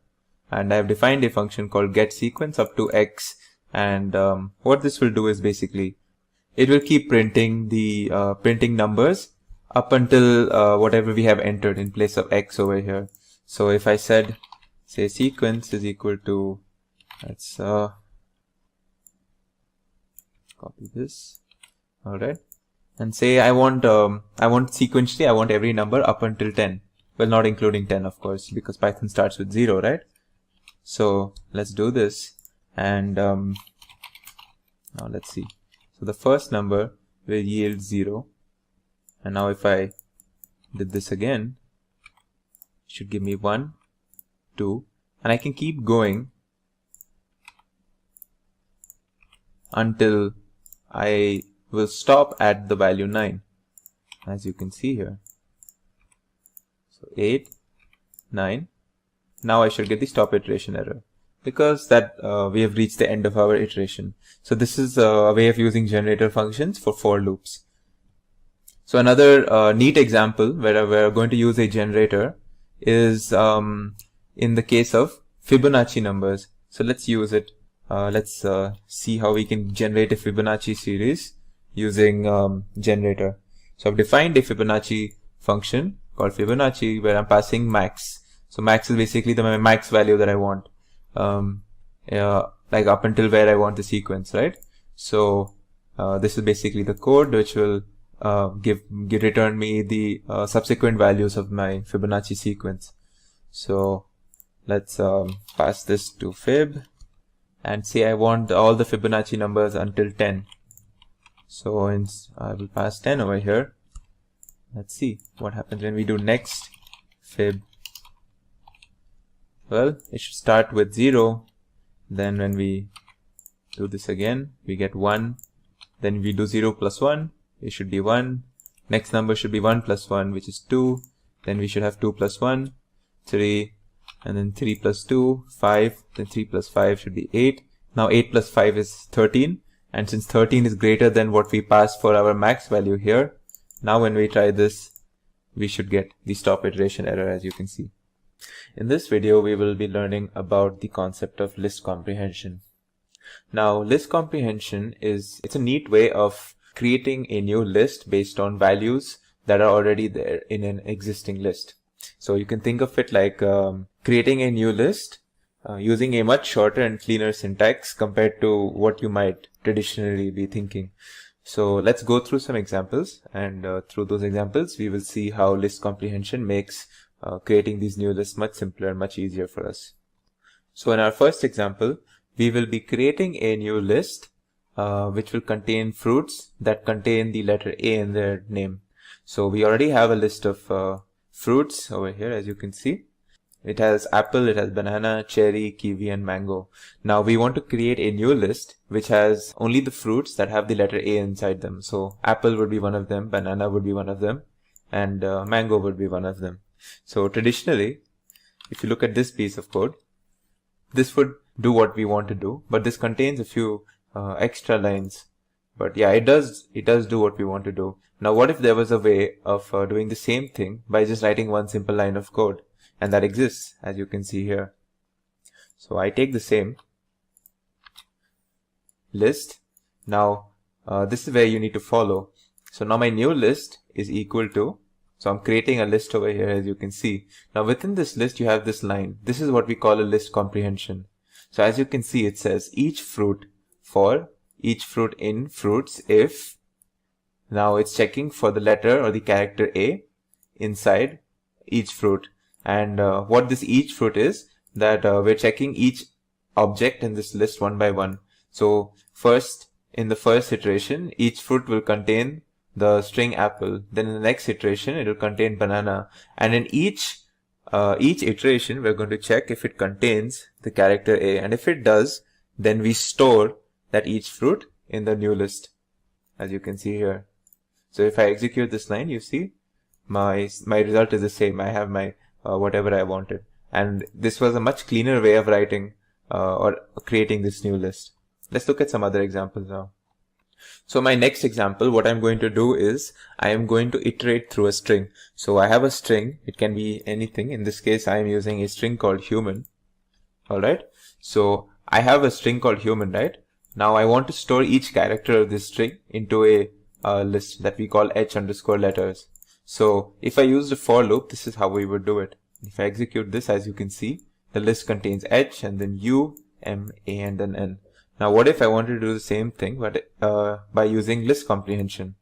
and I have defined a function called getSequence up to x, and what this will do is basically it will keep printing the printing numbers up until whatever we have entered in place of x over here. So if I said, say, sequence is equal to, let's copy this, all right. And say I want sequentially, I want every number up until 10. Well, not including 10, of course, because Python starts with 0, right? So let's do this. And now let's see. So the first number will yield 0. And now if I did this again, it should give me 1, 2. And I can keep going until I will stop at the value 9, as you can see here. So 8, 9. Now I should get the stop iteration error because that we have reached the end of our iteration. So this is a way of using generator functions for loops. So another neat example where we're going to use a generator is in the case of Fibonacci numbers. So let's use it. Let's see how we can generate a Fibonacci series using generator. So I've defined a Fibonacci function called Fibonacci where I'm passing max. So max is basically the max value that I want, like up until where I want the sequence, right? So this is basically the code which will return me the subsequent values of my Fibonacci sequence. So let's pass this to fib and say I want all the Fibonacci numbers until 10. So I will pass 10 over here. Let's see what happens when we do next fib. Well, it should start with 0. Then when we do this again, we get 1. Then we do 0 plus 1. It should be 1. Next number should be 1 plus 1, which is 2. Then we should have 2 plus 1, 3. And then 3 plus 2, 5. Then 3 plus 5 should be 8. Now 8 plus 5 is 13. And since 13 is greater than what we passed for our max value here, now when we try this, we should get the stop iteration error, as you can see. In this video, we will be learning about the concept of list comprehension. Now, list comprehension it's a neat way of creating a new list based on values that are already there in an existing list. So you can think of it like creating a new list using a much shorter and cleaner syntax compared to what you might traditionally be thinking. So let's go through some examples, and through those examples we will see how list comprehension makes creating these new lists much simpler and much easier for us. So in our first example, we will be creating a new list which will contain fruits that contain the letter A in their name. So we already have a list of fruits over here, as you can see. It has apple, it has banana, cherry, kiwi, and mango. Now we want to create a new list which has only the fruits that have the letter A inside them. So apple would be one of them, banana would be one of them, and mango would be one of them. So traditionally, if you look at this piece of code, this would do what we want to do, but this contains a few extra lines. But yeah, it does do what we want to do. Now what if there was a way of doing the same thing by just writing one simple line of code? And that exists, as you can see here. So I take the same list. Now this is where you need to follow. So now my new list is equal to, so I'm creating a list over here, as you can see. Now within this list you have this line. This is what we call a list comprehension. So as you can see, it says each fruit for each fruit in fruits if, now it's checking for the letter or the character A inside each fruit. And what this each fruit is, that we're checking each object in this list one by one. So first, in the first iteration, each fruit will contain the string apple. Then in the next iteration, it will contain banana. And in each iteration, we're going to check if it contains the character A. And if it does, then we store that each fruit in the new list, as you can see here. So if I execute this line, you see my result is the same. I have my whatever I wanted. And this was a much cleaner way of writing or creating this new list. Let's look at some other examples now. So my next example, what I'm going to do is I am going to iterate through a string. So I have a string. It can be anything. In this case, I am using a string called human. All right. So I have a string called human, right? Now I want to store each character of this string into a list that we call h_letters. So if I use the for loop, this is how we would do it. If I execute this, as you can see, the list contains h and then u, m, a, and then n. Now what if I wanted to do the same thing, but by using list comprehension?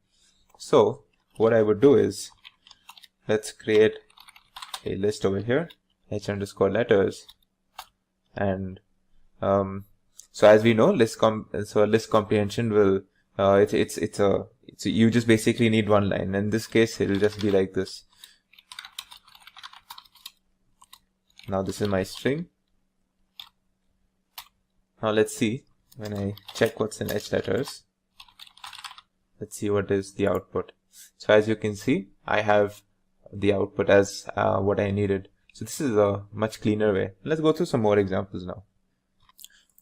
So what I would do is, let's create a list over here, h_letters, and so as we know, list comprehension will you just basically need one line. In this case, it will just be like this. Now this is my string. Now let's see, when I check what's in h letters, let's see what is the output. So as you can see, I have the output as what I needed. So this is a much cleaner way. Let's go through some more examples now.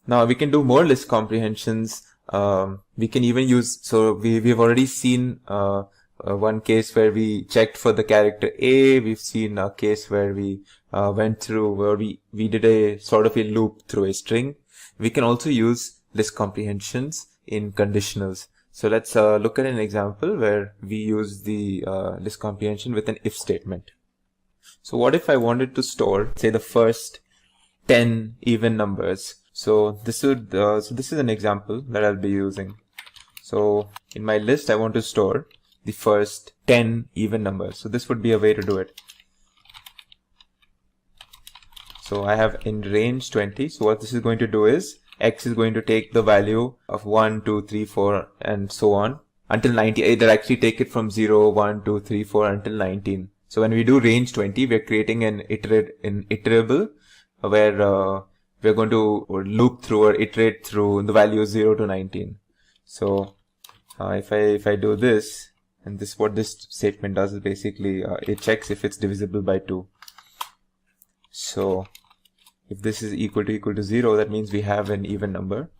Now we can do more list comprehensions. We can even use, so we've already seen one case where we checked for the character A. We've seen a case where we went through, where we did a sort of a loop through a string. We can also use list comprehensions in conditionals. So let's look at an example where we use the list comprehension with an if statement. So what if I wanted to store, say, the first 10 even numbers? So this would this is an example that I'll be using. So in my list, I want to store the first 10 even numbers. So this would be a way to do it. So I have in range 20. So what this is going to do is x is going to take the value of 1, 2, 3, 4, and so on until 19. It'll actually take it from 0, 1, 2, 3, 4 until 19. So when we do range 20, we're creating an iterable where we're going to loop through or iterate through the values 0 to 19. So if I do this, and this, what this statement does is basically it checks if it's divisible by 2. So if this is equal to 0, that means we have an even number.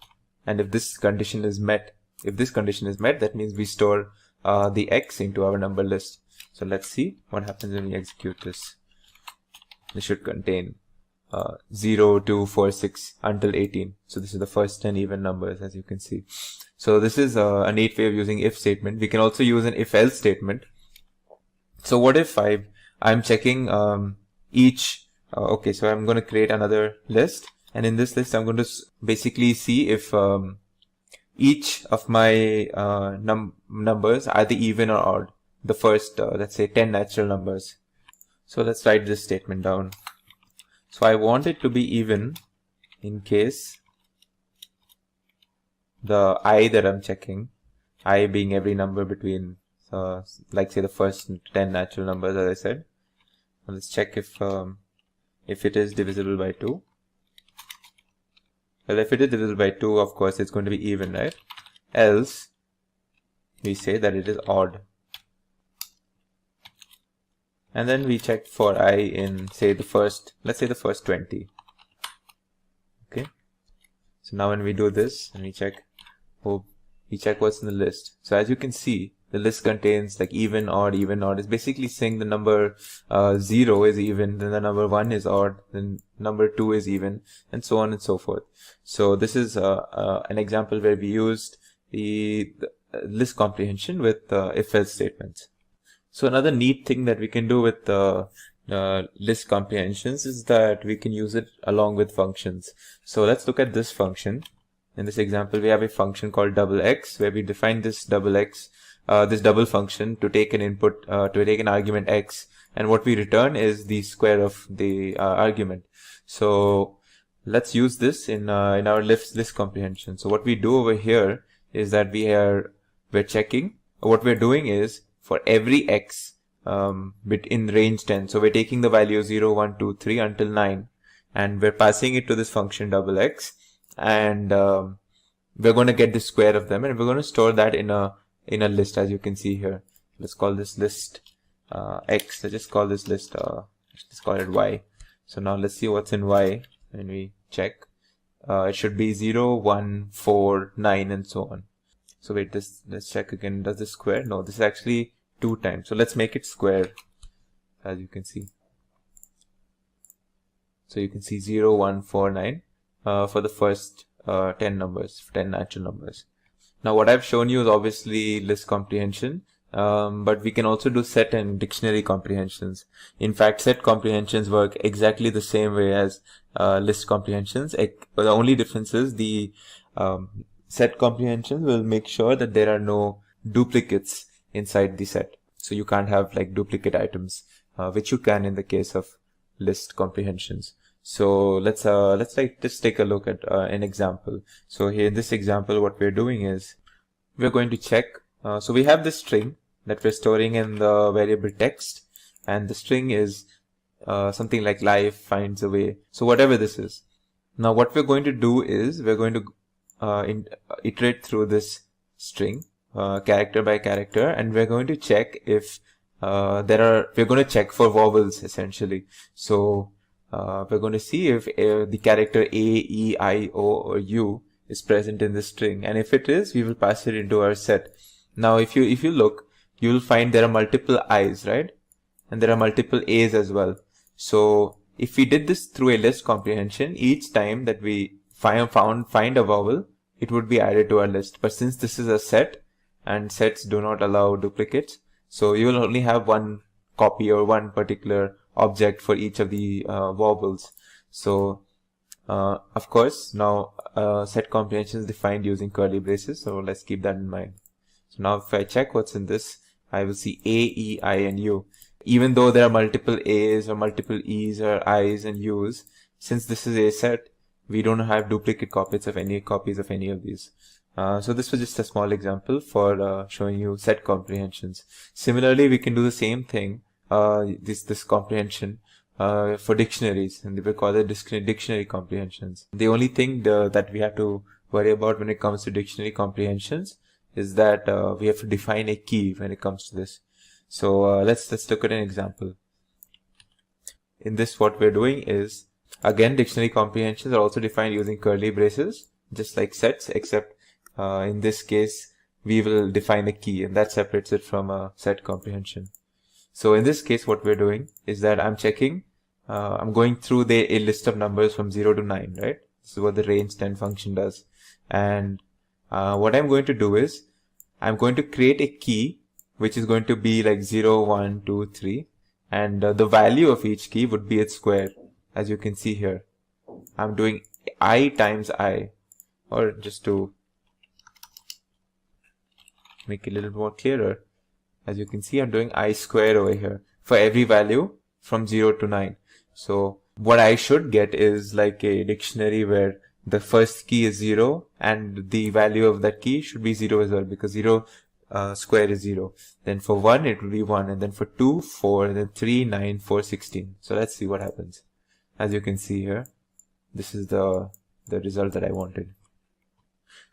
And if this condition is met, that means we store the x into our number list. So let's see what happens when we execute this. This should contain 0, 2, 4, 6 until 18. So this is the first 10 even numbers, as you can see. So this is a neat way of using if statement. We can also use an if else statement. So what if I'm checking each, okay, so I'm going to create another list, and in this list I'm going to basically see if each of my numbers are the even or odd, the first let's say 10 natural numbers. So let's write this statement down. So I want it to be even in case the I that I'm checking, I being every number between like say the first 10 natural numbers, as I said. Now let's check if it is divisible by 2. Well, if it is divisible by 2, of course it's going to be even, right? Else we say that it is odd. And then we check for I in say the first, let's say the first 20. Okay. So now when we do this and we check what's in the list. So as you can see, the list contains like even, odd. It's basically saying the number 0 is even, then the number 1 is odd, then number 2 is even, and so on and so forth. So this is an example where we used the list comprehension with if-else statements. So another neat thing that we can do with list comprehensions is that we can use it along with functions. So let's look at this function. In this example, we have a function called double x, where we define this double x, this double function to take an input, to take an argument x, and what we return is the square of the argument. So let's use this in our list comprehension. So what we do over here is that we're checking. What we're doing is for every x in range 10. So we're taking the value 0, 1, 2, 3 until 9, and we're passing it to this function double x. And we're going to get the square of them, and we're going to store that in a list, as you can see here. Let's call this list x. Let's just call this list let's call it y. So now let's see what's in y. When we check, it should be 0, 1, 4, 9, and so on. So wait, let's check again. Does this square? No, this is actually 2 times. So let's make it square, as you can see. So you can see 0, 1, 4, 9. For the first 10 numbers, 10 natural numbers. Now what I've shown you is obviously list comprehension, but we can also do set and dictionary comprehensions. In fact, set comprehensions work exactly the same way as list comprehensions. The only difference is the set comprehensions will make sure that there are no duplicates inside the set. So you can't have like duplicate items, which you can in the case of list comprehensions. So let's just take a look at an example. So here in this example, what we're doing is we're going to check. So we have this string that we're storing in the variable text, and the string is something like life finds a way. So whatever this is. Now what we're going to do is we're going to iterate through this string character by character, and we're going to check if we're going to check for vowels essentially. So we're going to see if the character A, E, I, O, or U is present in the string, and if it is, we will pass it into our set. Now, if you look, you will find there are multiple I's, right? And there are multiple A's as well. So if we did this through a list comprehension, each time that we find a vowel, it would be added to our list. But since this is a set, and sets do not allow duplicates, so you will only have one copy or one particular object for each of the vowels. So of course now set comprehension is defined using curly braces, so let's keep that in mind. So now if I check what's in this, I will see A, E, I, and U. Even though there are multiple A's or multiple E's or I's and U's, since this is a set, we don't have duplicate copies of any of these. So this was just a small example for showing you set comprehensions. Similarly, we can do the same thing, this comprehension for dictionaries, and we call it dictionary comprehensions. The only thing that we have to worry about when it comes to dictionary comprehensions is that we have to define a key when it comes to this. So let's look at an example. In this, what we're doing is, again, dictionary comprehensions are also defined using curly braces, just like sets, except in this case, we will define a key, and that separates it from a set comprehension. So in this case, what we're doing is that I'm checking, I'm going through a list of numbers from 0 to 9, right? This is what the range 10 function does. And what I'm going to do is I'm going to create a key which is going to be like 0, 1, 2, 3, and the value of each key would be its square, as you can see here. I'm doing I times I, or just to make it a little more clearer, as you can see, I'm doing I square over here for every value from 0 to 9. So what I should get is like a dictionary where the first key is 0 and the value of that key should be 0 as well, because 0 square is 0. Then for 1 it will be 1, and then for 2, 4, and then 3, 9, 4, 16. So let's see what happens. As you can see here, this is the result that I wanted.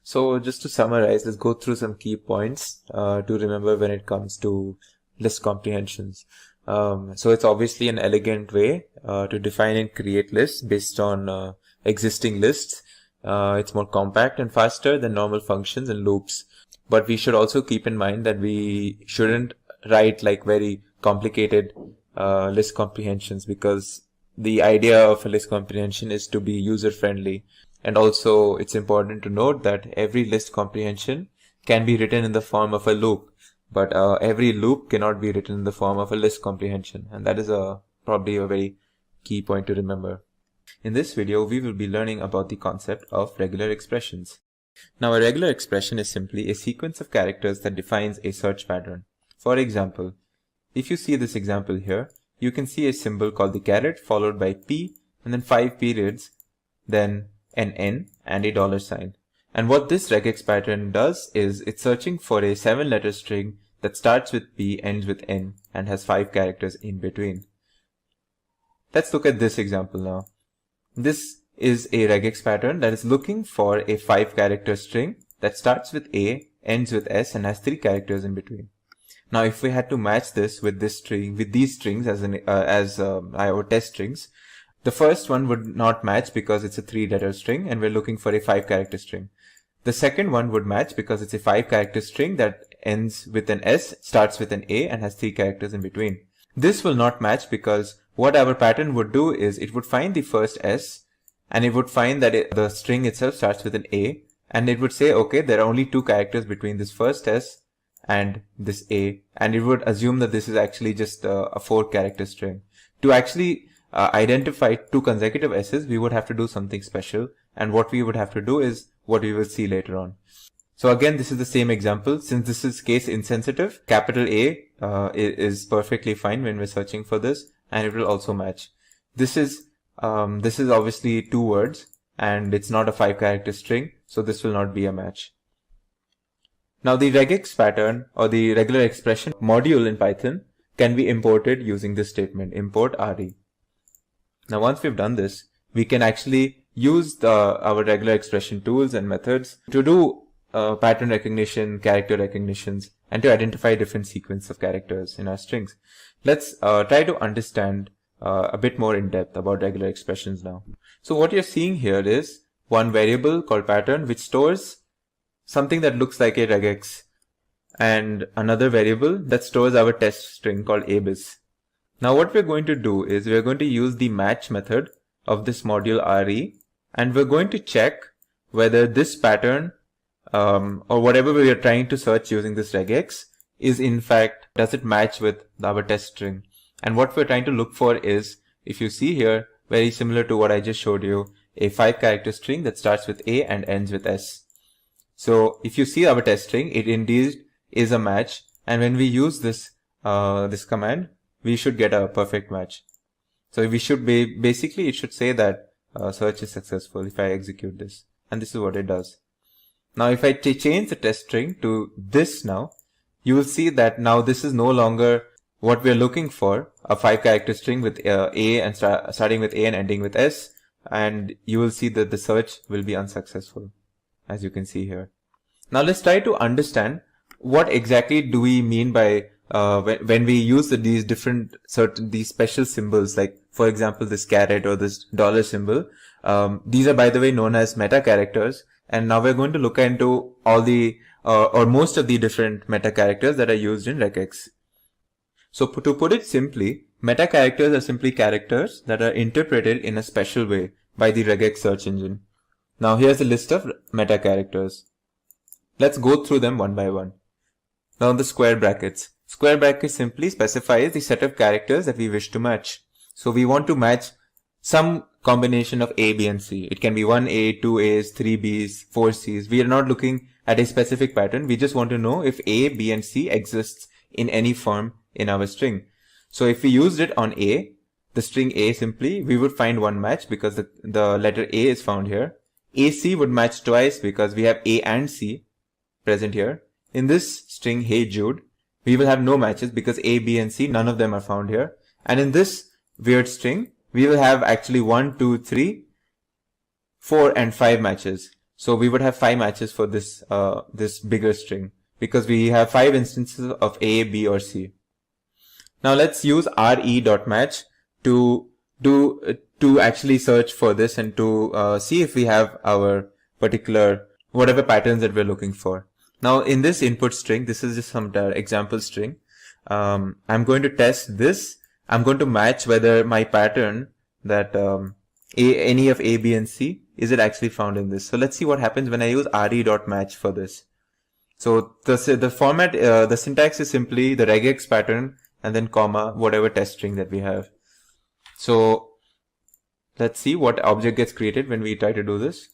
So just to summarize, let's go through some key points to remember when it comes to list comprehensions. So it's obviously an elegant way to define and create lists based on existing lists. It's more compact and faster than normal functions and loops. But we should also keep in mind that we shouldn't write like very complicated list comprehensions, because the idea of a list comprehension is to be user friendly. And also it's important to note that every list comprehension can be written in the form of a loop, but every loop cannot be written in the form of a list comprehension. And that is probably a very key point to remember. In this video, we will be learning about the concept of regular expressions. Now, a regular expression is simply a sequence of characters that defines a search pattern. For example, if you see this example here, you can see a symbol called the caret followed by P and then 5 periods, then an N and a $sign. And what this regex pattern does is it's searching for a 7-letter string that starts with P, ends with N, and has 5 characters in between. Let's look at this example now. This is a regex pattern that is looking for a 5-character string that starts with A, ends with S, and has 3 characters in between. Now, if we had to match this with this string, with these strings as our test strings, the first one would not match because it's a 3-letter string and we're looking for a 5-character string. The second one would match because it's a 5-character string that ends with an S, starts with an A, and has 3 characters in between. This will not match because what our pattern would do is it would find the first S and it would find that the string itself starts with an A, and it would say, okay, there are only 2 characters between this first S and this A, and it would assume that this is actually just a 4-character string. To actually identify 2 consecutive S's, we would have to do something special, and what we would have to do is what we will see later on. So again, this is the same example. Since this is case insensitive, capital A is perfectly fine when we're searching for this, and it will also match. This is obviously 2 words, and it's not a 5-character string, so this will not be a match. Now, the regex pattern or the regular expression module in Python can be imported using this statement, import re. Now, once we've done this, we can actually use our regular expression tools and methods to do pattern recognition, character recognitions, and to identify different sequence of characters in our strings. Let's try to understand a bit more in depth about regular expressions now. So what you're seeing here is one variable called pattern, which stores something that looks like a regex, and another variable that stores our test string called abis. Now what we're going to do is we're going to use the match method of this module re, and we're going to check whether this pattern or whatever we are trying to search using this regex is in fact, does it match with our test string. And what we're trying to look for is, if you see here, very similar to what I just showed you, a 5-character string that starts with A and ends with S. So if you see our test string, it indeed is a match, and when we use this this command, we should get a perfect match. So we should basically it should say that search is successful if I execute this, and this is what it does. Now if I change the test string to this now, you will see that now this is no longer what we are looking for, a 5-character string with A and starting with A and ending with S, and you will see that the search will be unsuccessful, as you can see here. Now let's try to understand what exactly do we mean by when we use these special symbols, like for example this caret or this $ symbol. These are, by the way, known as meta characters, and now we're going to look into all the or most of the different meta characters that are used in regex. So to put it simply, meta characters are simply characters that are interpreted in a special way by the regex search engine. Now here's a list of meta characters. Let's go through them one by one. Now the square brackets. Square brackets simply specifies the set of characters that we wish to match. So we want to match some combination of A, B and C. It can be 1A, 2A's, 3B's, 4C's. We are not looking at a specific pattern. We just want to know if A, B and C exists in any form in our string. So if we used it on A, the string A simply, we would find one match because the letter A is found here. AC would match twice because we have A and C present here. In this string, Hey Jude, we will have no matches because A, B and C, none of them are found here. And in this weird string, we will have actually 1, 2, 3, 4 and 5 matches. So we would have 5 matches for this this bigger string because we have 5 instances of A, B or C. Now let's use re.match to actually search for this and to see if we have our particular whatever patterns that we're looking for. Now in this input string, this is just some example string. I'm going to test this. I'm going to match whether my pattern that any of A, B and C, is it actually found in this. So let's see what happens when I use re.match for this. So the format, the syntax is simply the regex pattern and then comma, whatever test string that we have. So let's see what object gets created when we try to do this.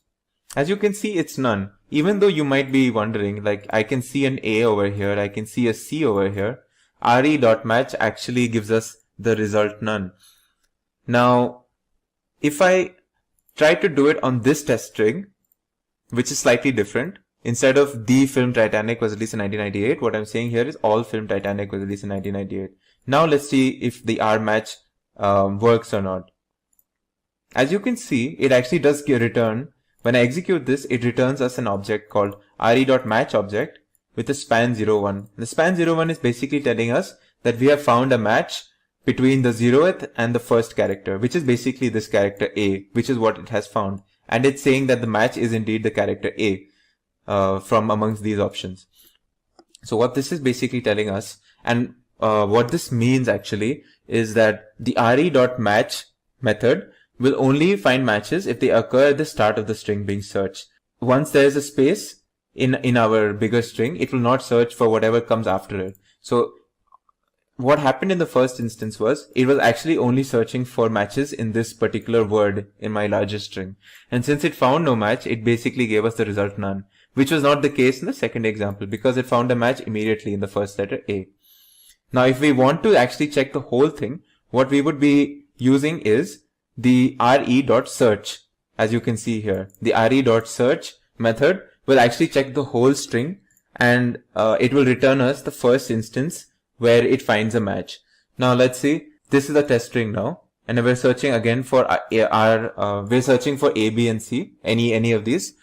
As you can see, it's none. Even though you might be wondering, like I can see an A over here, I can see a C over here. re.match actually gives us the result none. Now, if I try to do it on this test string, which is slightly different, instead of the film Titanic was released in 1998, what I'm saying here is all film Titanic was released in 1998. Now let's see if the rmatch works or not. As you can see, it actually does return. When I execute this, it returns us an object called re.match object with a span 01. The span 01 is basically telling us that we have found a match between the 0th and the first character, which is basically this character A, which is what it has found. And it's saying that the match is indeed the character A from amongst these options. So what this is basically telling us, and what this means actually, is that the re.match method will only find matches if they occur at the start of the string being searched. Once there is a space in our bigger string, it will not search for whatever comes after it. So what happened in the first instance was, it was actually only searching for matches in this particular word in my larger string. And since it found no match, it basically gave us the result none, which was not the case in the second example because it found a match immediately in the first letter A. Now, if we want to actually check the whole thing, what we would be using is the re.search. As you can see here, the re.search method will actually check the whole string and it will return us the first instance where it finds a match. Now let's see, this is a test string now, and we're searching again for we're searching for A, B and C, any of these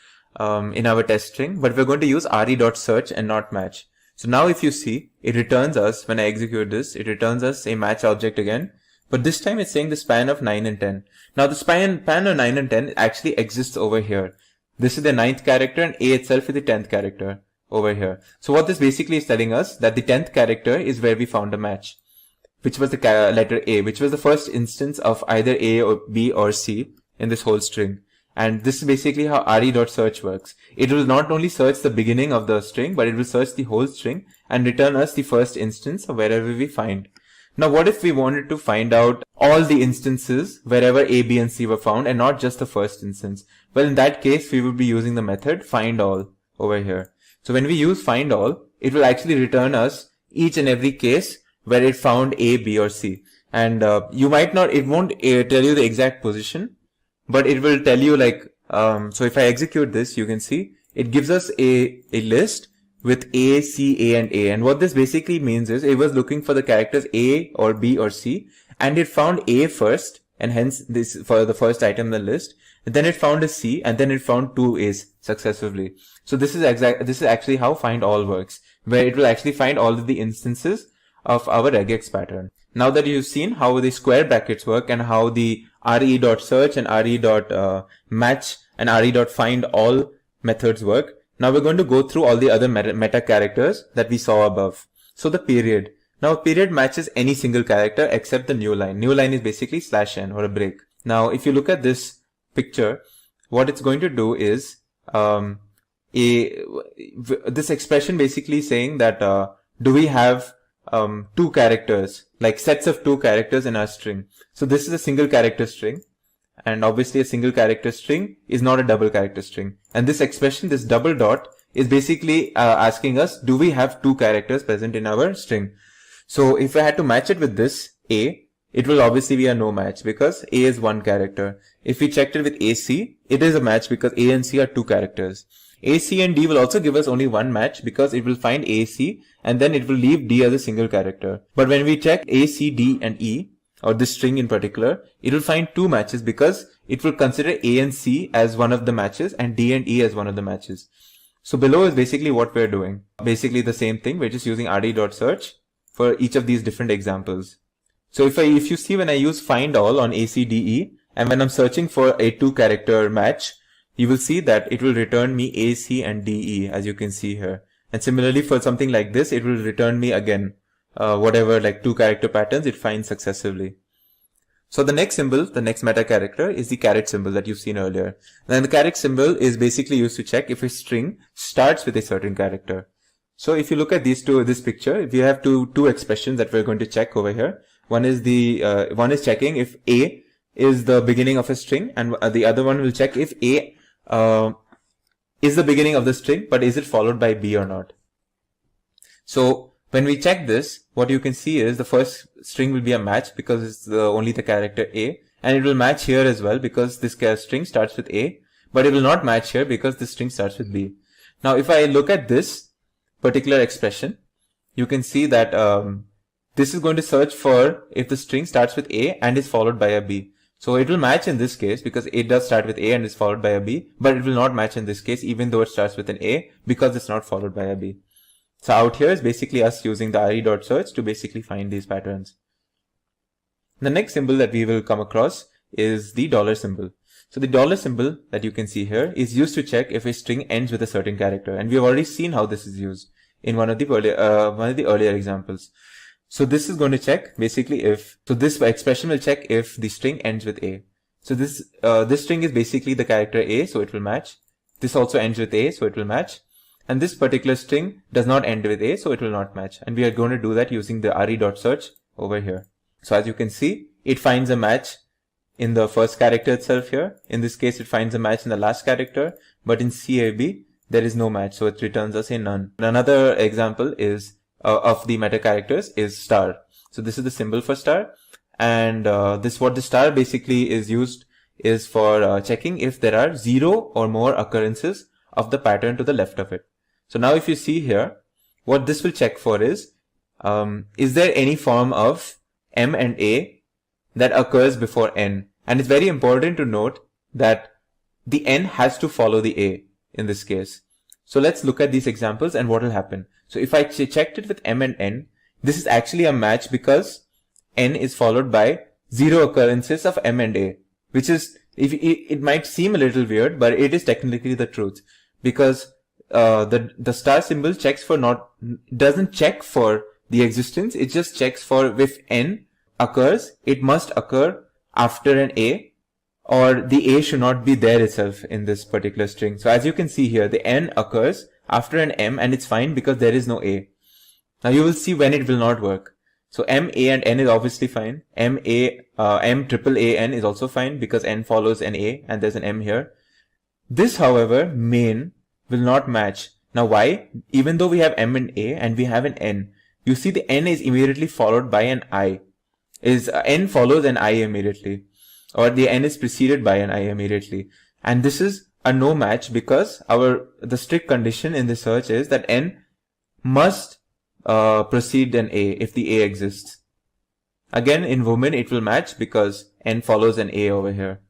in our test string, but we're going to use re.search and not match. So now if you see, it returns us, when I execute this, it returns us a match object again, but this time it's saying the span of 9 and 10. Now the span of 9 and 10 actually exists over here. This is the 9th character and A itself is the 10th character over here. So what this basically is telling us, that the 10th character is where we found a match, which was the letter A, which was the first instance of either A or B or C in this whole string. And this is basically how re.search works. It will not only search the beginning of the string, but it will search the whole string and return us the first instance of wherever we find. Now what if we wanted to find out all the instances wherever A, B and C were found and not just the first instance? Well, in that case, we would be using the method findAll over here. So when we use findAll, it will actually return us each and every case where it found A, B or C. And you might not, it won't tell you the exact position, but it will tell you like, so if I execute this, you can see it gives us a list with A, C, A and A. And what this basically means is it was looking for the characters A or B or C, and it found A first, and hence this for the first item in the list. And then it found a C, and then it found 2 A's successively. So this is actually how findAll works, where it will actually find all of the instances of our regex pattern. Now that you've seen how the square brackets work and how the re.search and re.match and re.findAll methods work, now we're going to go through all the other meta characters that we saw above. So the period. Now a period matches any single character except the new line. New line is basically /n or a break. Now if you look at this picture, what it's going to do is, this expression basically saying that do we have two characters, like sets of two characters in our string. So this is a single character string, and obviously a single character string is not a double character string. And this expression, this double dot, is basically asking us, do we have two characters present in our string? So if I had to match it with this A, it will obviously be a no match because A is one character. If we checked it with AC, it is a match because A and C are two characters. A, C and D will also give us only one match because it will find A, C and then it will leave D as a single character. But when we check A, C, D and E, or this string in particular, it will find two matches because it will consider A and C as one of the matches and D and E as one of the matches. So below is basically what we're doing. Basically the same thing, we're just using ret.search for each of these different examples. So if you see when I use find all on A, C, D, E, and when I'm searching for a two character match, you will see that it will return me A, C and D, E, as you can see here. And similarly for something like this, it will return me again, whatever like two character patterns it finds successively. So the next symbol, the next meta character is the caret symbol that you've seen earlier. And the caret symbol is basically used to check if a string starts with a certain character. So if you look at this picture, we have two expressions that we're going to check over here. One is checking if A is the beginning of a string, and the other one will check if A is the beginning of the string, but is it followed by B or not. So when we check this, what you can see is the first string will be a match because it's only the character A, and it will match here as well because this string starts with A, but it will not match here because this string starts with B. Now if I look at this particular expression, you can see that this is going to search for if the string starts with A and is followed by a B. So it will match in this case because it does start with A and is followed by a B, but it will not match in this case even though it starts with an A because it's not followed by a B. So out here is basically us using the ret.search to basically find these patterns. The next symbol that we will come across is the dollar symbol. So the dollar symbol that you can see here is used to check if a string ends with a certain character, and we have already seen how this is used in one of the earlier examples. So this is going to check basically this expression will check if the string ends with A. So this string is basically the character A, so it will match. This also ends with A, so it will match. And this particular string does not end with A, so it will not match. And we are going to do that using the ret.search over here. So as you can see, it finds a match in the first character itself here. In this case, it finds a match in the last character, but in CAB, there is no match, so it returns us a none. Another example is of the meta characters is star. So this is the symbol for star, and what the star basically is used is for checking if there are 0 or more occurrences of the pattern to the left of it. So now if you see here, what this will check for is there any form of M and A that occurs before N? And it's very important to note that the N has to follow the A in this case. So let's look at these examples and what will happen. So if I checked it with M and N, this is actually a match because N is followed by 0 occurrences of M and A, which is, it might seem a little weird, but it is technically the truth, because the star symbol doesn't check for the existence, it just checks for if N occurs, it must occur after an A, or the A should not be there itself in this particular string. So as you can see here, the N occurs after an M, and it's fine because there is no A. Now you will see when it will not work. So M, A and N is obviously fine. M triple A N is also fine because N follows an A and there's an M here. This, however, main will not match. Now why? Even though we have M and A and we have an N, you see the N is immediately followed by an I. N follows an I immediately, or the N is preceded by an I immediately. And this is a no match because the strict condition in the search is that N must precede an A if the A exists. Again, in woman it will match because N follows an A over here.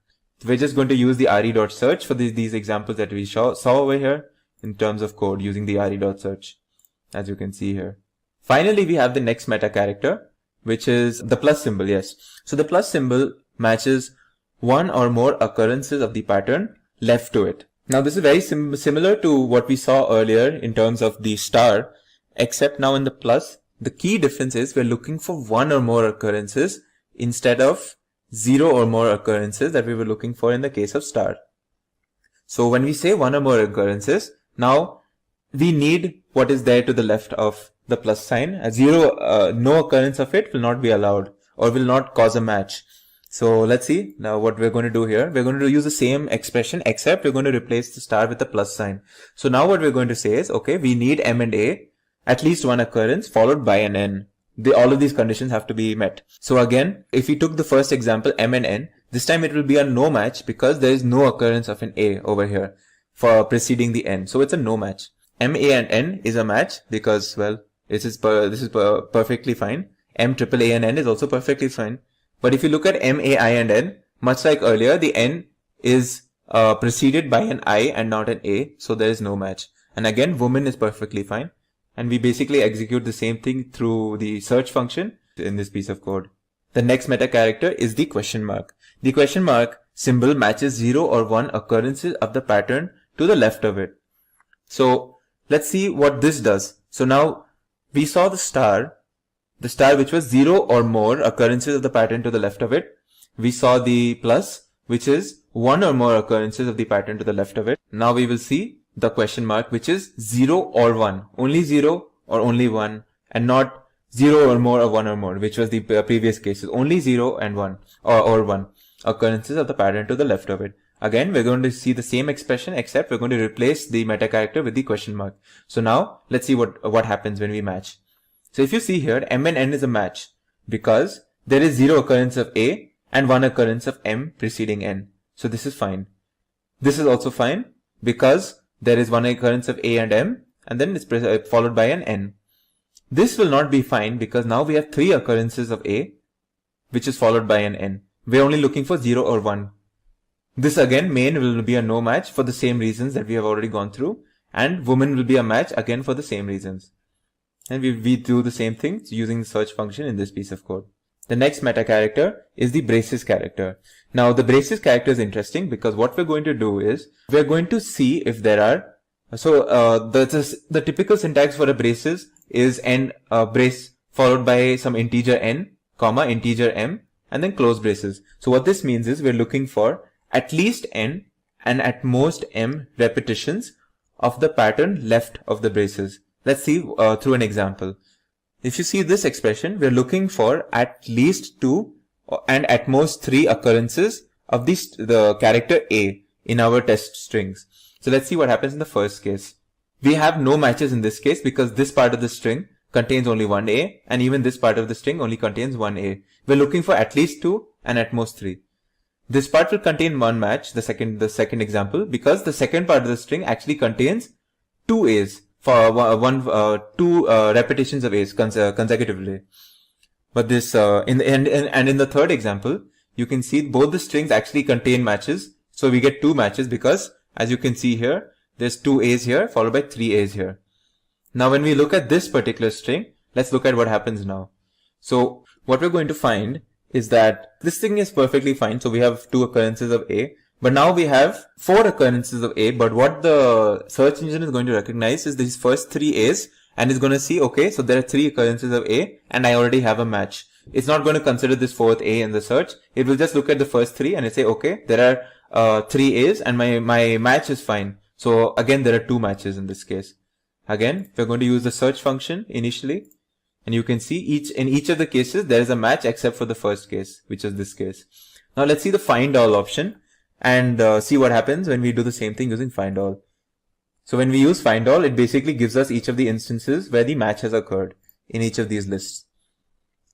So we're just going to use the ret.search for these examples that we saw over here in terms of code using the ret.search, as you can see here. Finally, we have the next meta character, which is the plus symbol. Yes. So the plus symbol matches one or more occurrences of the pattern left to it. Now this is very similar to what we saw earlier in terms of the star, except now in the plus, the key difference is we're looking for one or more occurrences instead of 0 or more occurrences that we were looking for in the case of star. So when we say one or more occurrences, Now we need what is there to the left of the plus sign. A zero, no occurrence of it will not be allowed or will not cause a match. So let's see now what we're going to do here. We're going to use the same expression, except we're going to replace the star with a plus sign. So now what we're going to say is, okay, we need M and A, at least one occurrence followed by an N. All of these conditions have to be met. So again, if we took the first example, M and N, this time it will be a no match because there is no occurrence of an A over here for preceding the N. So it's a no match. M, A and N is a match because, well, this is perfectly fine. M, triple A and N is also perfectly fine. But if you look at M, A, I and N, much like earlier, the N is preceded by an I and not an A. So there is no match. And again, woman is perfectly fine. And we basically execute the same thing through the search function in this piece of code. The next meta character is the question mark. The question mark symbol matches 0 or 1 occurrences of the pattern to the left of it. So let's see what this does. So now we saw the star which was 0 or more occurrences of the pattern to the left of it. We saw the plus, which is 1 or more occurrences of the pattern to the left of it. Now we will see the question mark, which is 0 or 1. Only 0 or only 1, and not 0 or more or 1 or more, which was the previous cases. Only 0 and 1 or 1 occurrences of the pattern to the left of it. Again, we're going to see the same expression, except we're going to replace the meta character with the question mark. So now let's see what happens when we match. So if you see here, M and N is a match because there is 0 occurrence of A and 1 occurrence of M preceding N. So this is fine. This is also fine because there is 1 occurrence of A and M and then it's followed by an N. This will not be fine because now we have 3 occurrences of A which is followed by an N. We're only looking for 0 or 1. This again, main will be a no match for the same reasons that we have already gone through, and woman will be a match again for the same reasons. And we do the same thing using the search function in this piece of code. The next meta character is the braces character. Now the braces character is interesting because what we're going to do is we're going to see if there are, the typical syntax for a braces is n brace followed by some integer n, comma, integer m, and then close braces. So what this means is we're looking for at least n and at most m repetitions of the pattern left of the braces. Let's see through an example. If you see this expression, we're looking for at least 2 and at most 3 occurrences of the character A in our test strings. So let's see what happens in the first case. We have no matches in this case because this part of the string contains only one A, and even this part of the string only contains one A. We're looking for at least 2 and at most 3. This part will contain one match, the second example, because the second part of the string actually contains 2 A's for two repetitions of A's consecutively. But this in the third example, you can see both the strings actually contain matches. So we get 2 matches because, as you can see here, there's 2 A's here followed by 3 A's here. Now when we look at this particular string, let's look at what happens now. So what we're going to find is that this thing is perfectly fine. So we have 2 occurrences of A, but now we have 4 occurrences of A. But what the search engine is going to recognize is these first 3 A's, and it's going to see, okay, so there are 3 occurrences of A and I already have a match. It's not going to consider this 4th A in the search. It will just look at the first 3 and it say, okay, there are 3 A's and my match is fine. So again, there are 2 matches in this case. Again, we're going to use the search function initially, and you can see in each of the cases there is a match except for the first case, which is this case. Now let's see the find all option and see what happens when we do the same thing using find all. So when we use find all, it basically gives us each of the instances where the match has occurred in each of these lists.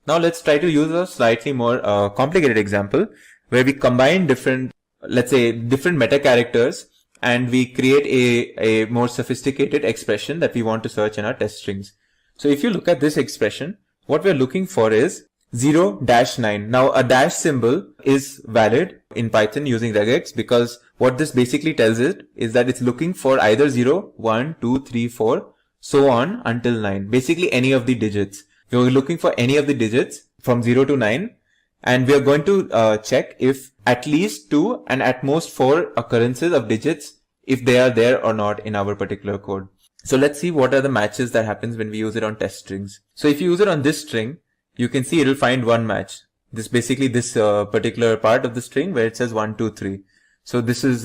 Now let's try to use a slightly more complicated example where we combine different meta characters and we create a more sophisticated expression that we want to search in our test strings. So if you look at this expression, what we're looking for is 0-9. Now a dash symbol is valid in Python using regex because what this basically tells it is that it's looking for either 0, 1, 2, 3, 4, so on until 9. Basically any of the digits. We're looking for any of the digits from 0 to 9, and we're going to check if at least 2 and at most 4 occurrences of digits, if they are there or not in our particular code. So let's see what are the matches that happens when we use it on test strings. So if you use it on this string, you can see it will find one match. This particular part of the string where it says 1, 2, 3. So this is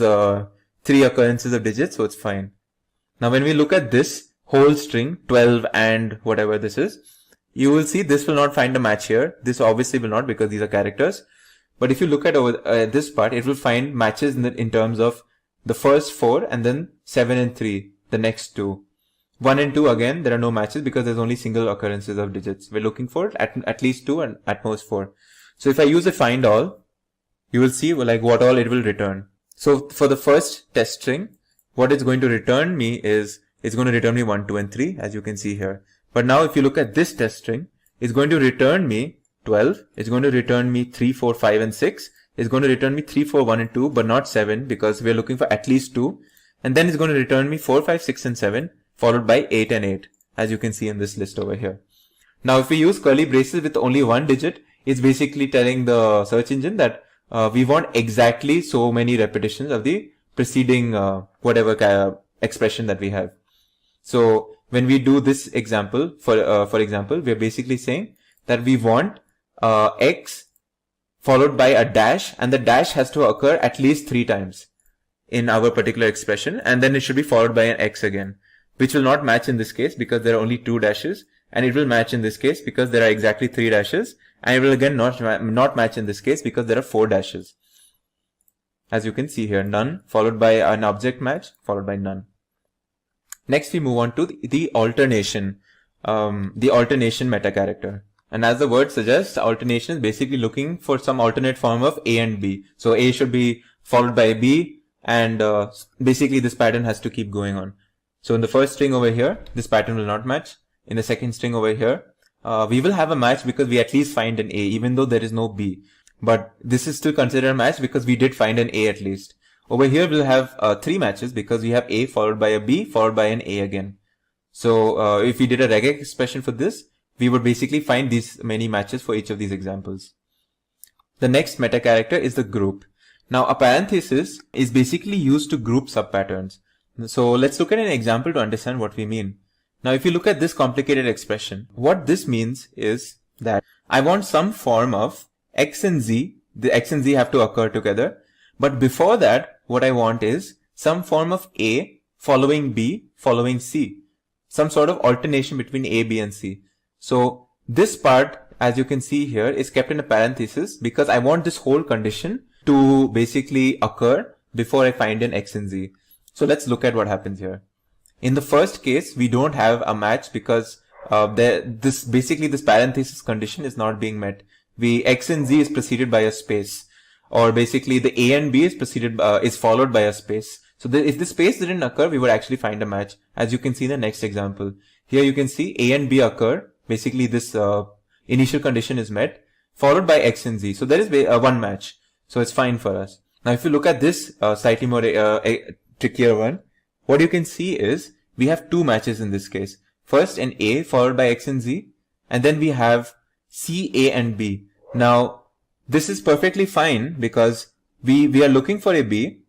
3 occurrences of digits, so it's fine. Now when we look at this whole string 12 and whatever this is, you will see this will not find a match here. This obviously will not, because these are characters. But if you look at over this part, it will find matches in terms of the first 4 and then 7 and 3, the next 2. 1 and 2 again, there are no matches because there's only single occurrences of digits. We're looking for at least 2 and at most 4. So if I use a find all, you will see like what all it will return. So for the first test string, what it's going to return me is, it's going to return me 1, 2 and 3, as you can see here. But now if you look at this test string, it's going to return me 12, it's going to return me 3, 4, 5 and 6, it's going to return me 3, 4, 1 and 2, but not 7 because we're looking for at least 2. And then it's going to return me 4, 5, 6 and 7, followed by 8 and 8, as you can see in this list over here. Now if we use curly braces with only one digit, it's basically telling the search engine that we want exactly so many repetitions of the preceding whatever expression that we have. So when we do this example, for example, we are basically saying that we want x followed by a dash, and the dash has to occur at least 3 times in our particular expression, and then it should be followed by an x again, which will not match in this case because there are only 2 dashes, and it will match in this case because there are exactly 3 dashes, and it will again not match in this case because there are 4 dashes. As you can see here, none followed by an object match followed by none. Next we move on to the alternation meta character. And as the word suggests, alternation is basically looking for some alternate form of A and B. So A should be followed by B, and basically this pattern has to keep going on. So in the first string over here, this pattern will not match. In the second string over here, we will have a match because we at least find an A, even though there is no B. But this is still considered a match because we did find an A at least. Over here we'll have 3 matches because we have A followed by a B followed by an A again. So if we did a regex expression for this, we would basically find these many matches for each of these examples. The next meta character is the group. Now a parenthesis is basically used to group subpatterns. So let's look at an example to understand what we mean. Now if you look at this complicated expression, what this means is that I want some form of x and z. The x and z have to occur together. But before that, what I want is some form of A following B following C. Some sort of alternation between A, B and C. So this part, as you can see here, is kept in a parenthesis because I want this whole condition to basically occur before I find an x and z. So let's look at what happens here. In the first case, we don't have a match because this parenthesis condition is not being met. X and z is preceded by a space, or basically the A and B is followed by a space. So if the space didn't occur, we would actually find a match, as you can see in the next example. Here you can see A and B occur. Basically this initial condition is met, followed by x and z. So there is one match. So it's fine for us. Now if you look at this slightly more trickier one, what you can see is we have 2 matches in this case. First an A followed by x and z, and then we have C, A and B. Now this is perfectly fine because we are looking for a B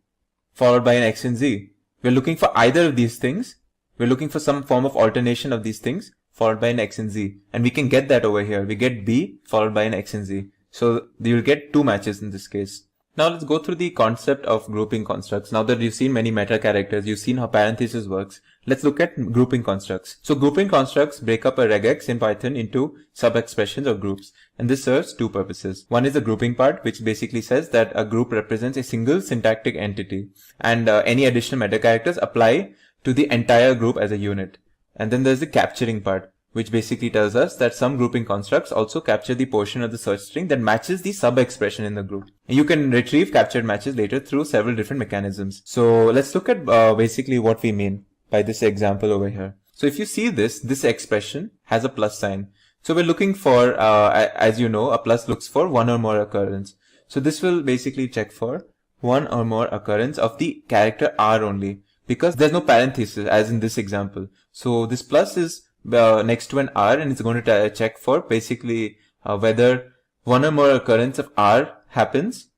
followed by an x and z. We're looking for either of these things. We're looking for some form of alternation of these things followed by an x and z. And we can get that over here. We get B followed by an x and z. So you'll get 2 matches in this case. Now let's go through the concept of grouping constructs. Now that you've seen many meta characters, you've seen how parenthesis works. Let's look at grouping constructs. So grouping constructs break up a regex in Python into sub-expressions or groups. And this serves 2 purposes. One is the grouping part, which basically says that a group represents a single syntactic entity. And any additional meta characters apply to the entire group as a unit. And then there's the capturing part, which basically tells us that some grouping constructs also capture the portion of the search string that matches the sub-expression in the group. And you can retrieve captured matches later through several different mechanisms. So let's look at basically what we mean by this example over here. So if you see this expression has a plus sign. So we're looking for, as you know, a plus looks for one or more occurrence. So this will basically check for one or more occurrence of the character R only, because there's no parenthesis as in this example. So this plus is next to an R, and it's going to check for basically whether one or more occurrence of R happens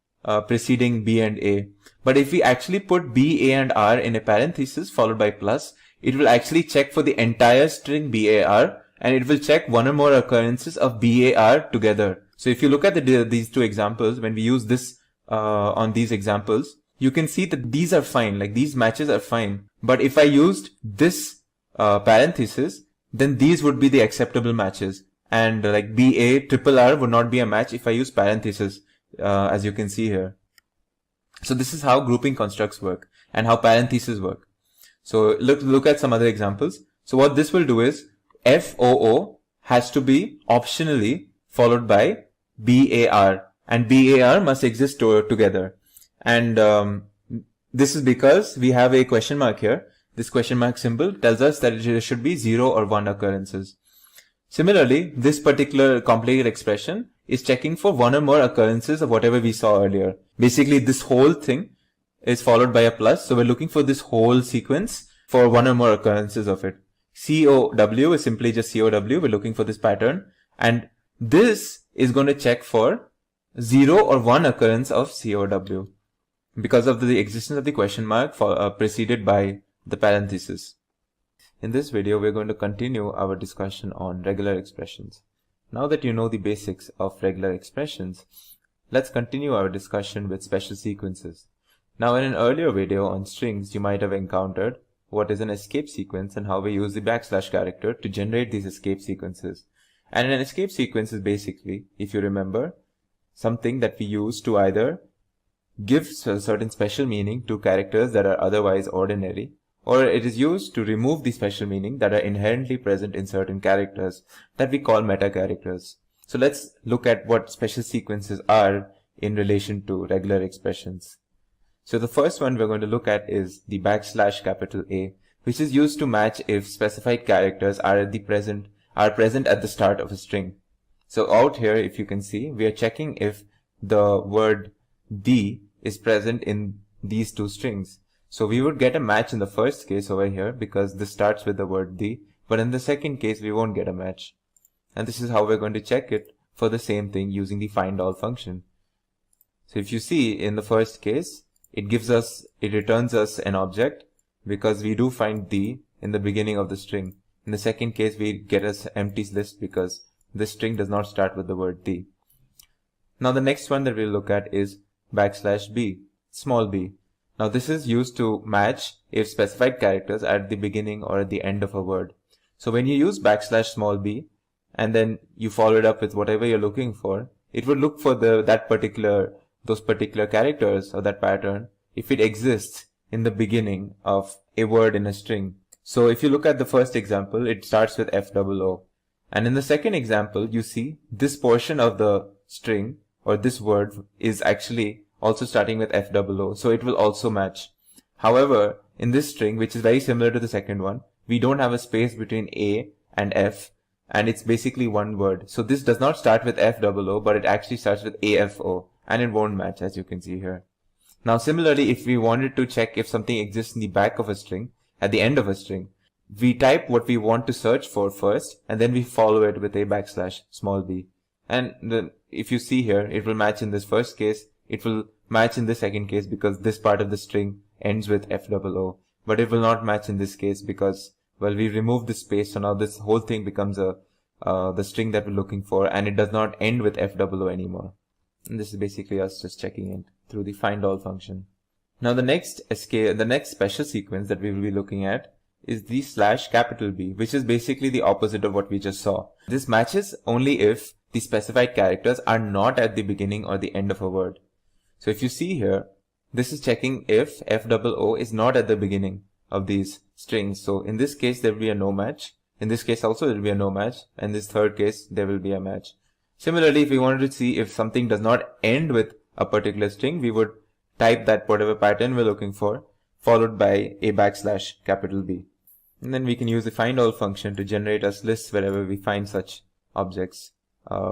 preceding B and A. But if we actually put B, A and R in a parenthesis followed by plus, it will actually check for the entire string BAR, and it will check one or more occurrences of BAR together. So if you look at these 2 examples, when we use this on these examples, you can see that these are fine, like these matches are fine. But if I used this parenthesis, then these would be the acceptable matches. And like BA triple R would not be a match if I use parenthesis, as you can see here. So this is how grouping constructs work and how parentheses work. So look at some other examples. So what this will do is FOO has to be optionally followed by BAR, and BAR must exist together. And this is because we have a question mark here. This question mark symbol tells us that there should be 0 or 1 occurrences. Similarly, this particular complicated expression is checking for 1 or more occurrences of whatever we saw earlier. Basically, this whole thing is followed by a plus. So we're looking for this whole sequence for 1 or more occurrences of it. COW is simply just COW. We're looking for this pattern. And this is going to check for 0 or 1 occurrence of COW because of the existence of the question mark preceded by the parenthesis. In this video, we're going to continue our discussion on regular expressions. Now that you know the basics of regular expressions, let's continue our discussion with special sequences. Now, in an earlier video on strings, you might have encountered what is an escape sequence and how we use the / character to generate these escape sequences. And an escape sequence is basically, if you remember, something that we use to either give a certain special meaning to characters that are otherwise ordinary, or it is used to remove the special meaning that are inherently present in certain characters that we call meta characters. So let's look at what special sequences are in relation to regular expressions. So the first one we're going to look at is the \A, which is used to match if specified characters are present at the start of a string. So out here, if you can see, we are checking if the word the is present in these two strings. So we would get a match in the first case over here because this starts with the word the, but in the second case we won't get a match. And this is how we're going to check it for the same thing using the findAll function. So if you see in the first case, it returns us an object because we do find the in the beginning of the string. In the second case, we get us empty list because this string does not start with the word the. Now the next one that we'll look at is \B, small b. Now this is used to match if specified characters are at the beginning or at the end of a word. So when you use \b and then you follow it up with whatever you're looking for, it would look for those particular characters or that pattern if it exists in the beginning of a word in a string. So if you look at the first example, it starts with FOO. And in the second example, you see this portion of the string or this word is actually also starting with FOO, so it will also match. However, in this string, which is very similar to the second one, we don't have a space between A and F, and it's basically one word. So this does not start with FOO, but it actually starts with AFO, and it won't match, as you can see here. Now similarly, if we wanted to check if something exists in the back of a string, at the end of a string, we type what we want to search for first, and then we follow it with a \b. And if you see here, it will match in this first case, it will match in the second case because this part of the string ends with FOO, but it will not match in this case because, well, we removed the space, so now this whole thing becomes the string that we're looking for, and it does not end with FOO anymore. And this is basically us just checking it through the findAll function. Now the next special sequence that we will be looking at is the /B, which is basically the opposite of what we just saw. This matches only if the specified characters are not at the beginning or the end of a word. So if you see here, this is checking if FOO is not at the beginning of these strings. So in this case, there will be a no match. In this case also, there will be a no match. In this third case, there will be a match. Similarly, if we wanted to see if something does not end with a particular string, we would type that whatever pattern we're looking for, followed by a \B. And then we can use the findAll function to generate us lists wherever we find such objects,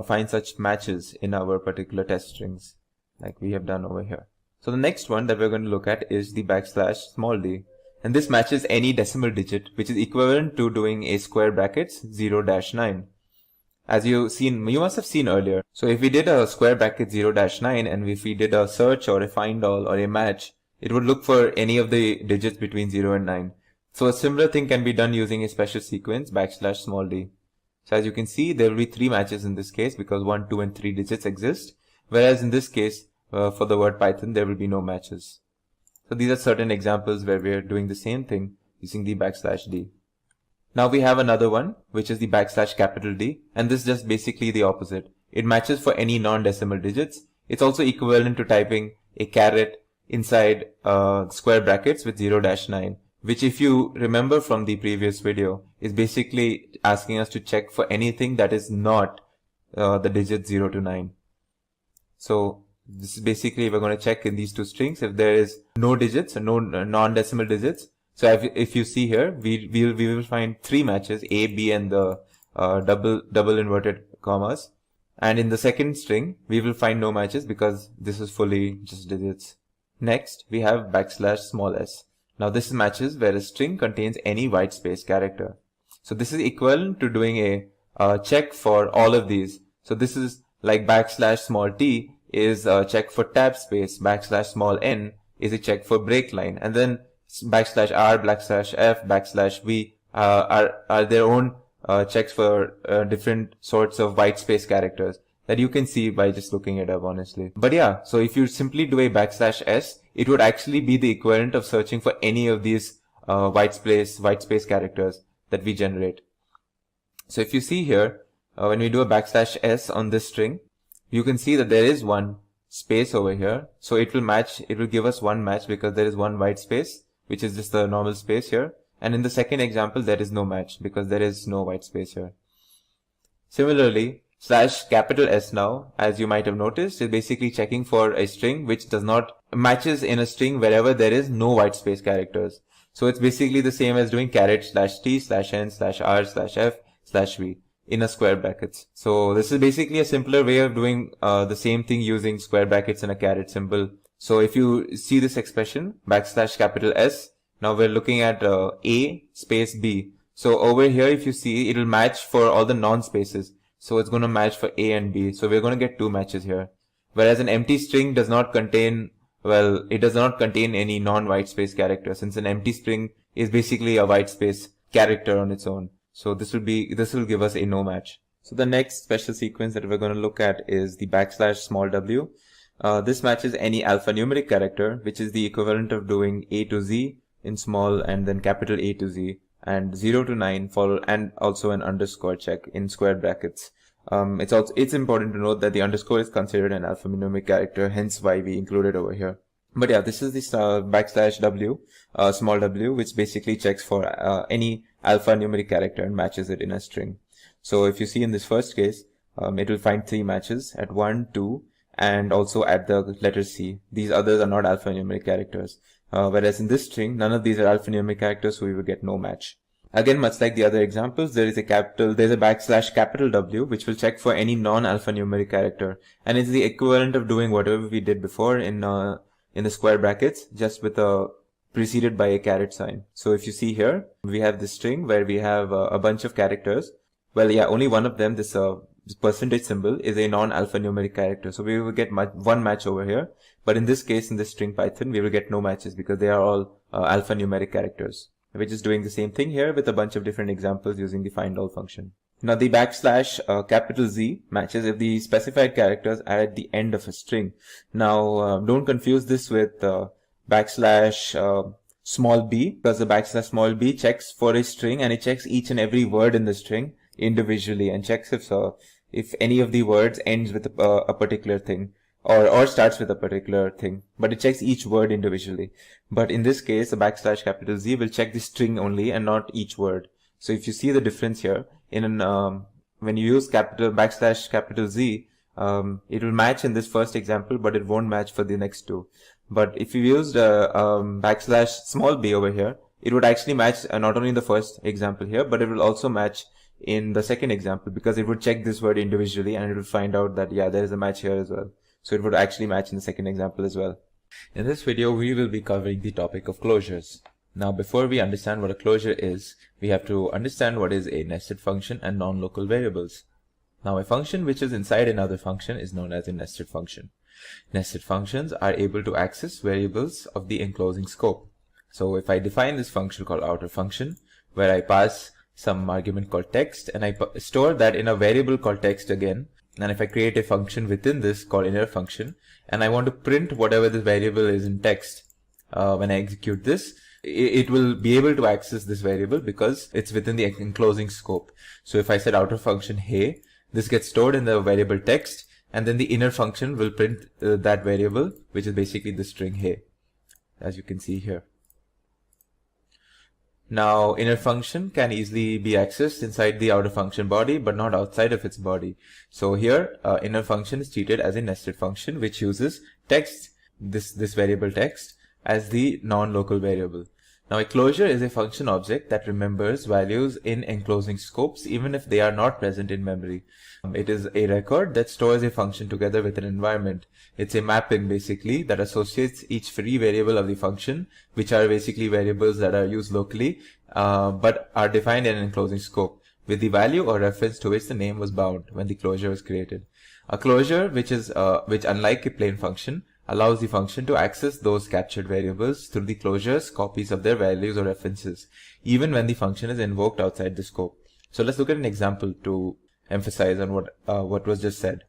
find such matches in our particular test strings, like we have done over here. So the next one that we're going to look at is the \d. And this matches any decimal digit, which is equivalent to doing a square brackets 0-9. As you must have seen earlier. So if we did a square bracket 0-9 and if we did a search or a findAll or a match, it would look for any of the digits between 0 and 9. So a similar thing can be done using a special sequence \d. So as you can see, there will be 3 matches in this case because 1, 2, and 3 digits exist. Whereas in this case, for the word Python, there will be no matches. So these are certain examples where we are doing the same thing using the \d. Now we have another one, which is the \D, and this is just basically the opposite. It matches for any non-decimal digits. It's also equivalent to typing a caret inside square brackets with 0-9, which, if you remember from the previous video, is basically asking us to check for anything that is not the digits 0 to 9. So this is basically, we're going to check in these two strings if there is no digits, no non-decimal digits. So if you see here, we will find 3 matches, A, B, and the double inverted commas. And in the second string, we will find no matches because this is fully just digits. Next, we have \s. Now this matches where a string contains any white space character. So this is equivalent to doing a check for all of these. So this is like \t is a check for tab space, \n is a check for break line, and then /r, /f, /v are their own checks for different sorts of white space characters that you can see by just looking it up, honestly. But yeah, so if you simply do a \s, it would actually be the equivalent of searching for any of these white space characters that we generate. So if you see here, when we do a \s on this string, you can see that there is one space over here. So it will give us one match because there is one white space, which is just the normal space here. And in the second example, there is no match because there is no white space here. Similarly, /S now, as you might have noticed, is basically checking for a string which does not matches in a string wherever there is no white space characters. So it's basically the same as doing caret /t, /n, /r, /f, /v in a square brackets. So this is basically a simpler way of doing the same thing using square brackets and a caret symbol. So if you see this expression, \S, now we're looking at A space B. So over here, if you see, it will match for all the non-spaces. So it's going to match for A and B. So we're going to get 2 matches here. Whereas an empty string does not contain, well, it does not contain any non-white space character, since an empty string is basically a white space character on its own. So this will give us a no match. So the next special sequence that we're going to look at is the \w. This matches any alphanumeric character, which is the equivalent of doing A to Z in small and then capital A to Z, and 0 to 9 follow, and also an underscore check in square brackets. It's important to note that the underscore is considered an alphanumeric character, hence why we include it over here. But yeah, this is the \w, small w, which basically checks for any alphanumeric character and matches it in a string. So if you see in this first case, it will find 3 matches at 1, 2, and also at the letter C. These others are not alphanumeric characters. Whereas in this string, none of these are alphanumeric characters, so we will get no match. Again, much like the other examples, there's a \W, which will check for any non-alphanumeric character, and it's the equivalent of doing whatever we did before in the square brackets, just with preceded by a caret sign. So if you see here, we have this string where we have a bunch of characters. Well, yeah, only one of them, this percentage symbol, is a non-alphanumeric character. So we will get one match over here. But in this case, in this string Python, we will get no matches because they are all alphanumeric characters. We're just doing the same thing here with a bunch of different examples using the findAll function. Now the \Z matches if the specified characters are at the end of a string. Now don't confuse this with small b, because the small b checks for a string and it checks each and every word in the string individually and checks if any of the words ends with a particular thing or starts with a particular thing, but it checks each word individually. But in this case, the \Z will check the string only and not each word. So if you see the difference here, when you use \Z, it will match in this first example, but it won't match for the next two. But if you used small b over here, it would actually match not only in the first example here, but it will also match in the second example, because it would check this word individually and it will find out that, yeah, there is a match here as well. So it would actually match in the second example as well. In this video, we will be covering the topic of closures. Now, before we understand what a closure is, we have to understand what is a nested function and non-local variables. Now, a function which is inside another function is known as a nested function. Nested functions are able to access variables of the enclosing scope. So if I define this function called outer function, where I pass some argument called text and I store that in a variable called text again, and if I create a function within this called inner function, and I want to print whatever this variable is in text, when I execute this, it will be able to access this variable because it's within the enclosing scope. So if I set outer function hey, this gets stored in the variable text, and then the inner function will print that variable, which is basically the string hey, as you can see here. Now, inner function can easily be accessed inside the outer function body, but not outside of its body. So here, inner function is treated as a nested function, which uses text, this variable text, as the non-local variable. Now, a closure is a function object that remembers values in enclosing scopes, even if they are not present in memory. It is a record that stores a function together with an environment. It's a mapping, basically, that associates each free variable of the function, which are basically variables that are used locally, but are defined in an enclosing scope, with the value or reference to which the name was bound when the closure was created. A closure, which unlike a plain function, allows the function to access those captured variables through the closures, copies of their values or references, even when the function is invoked outside the scope. So let's look at an example to emphasize on what was just said.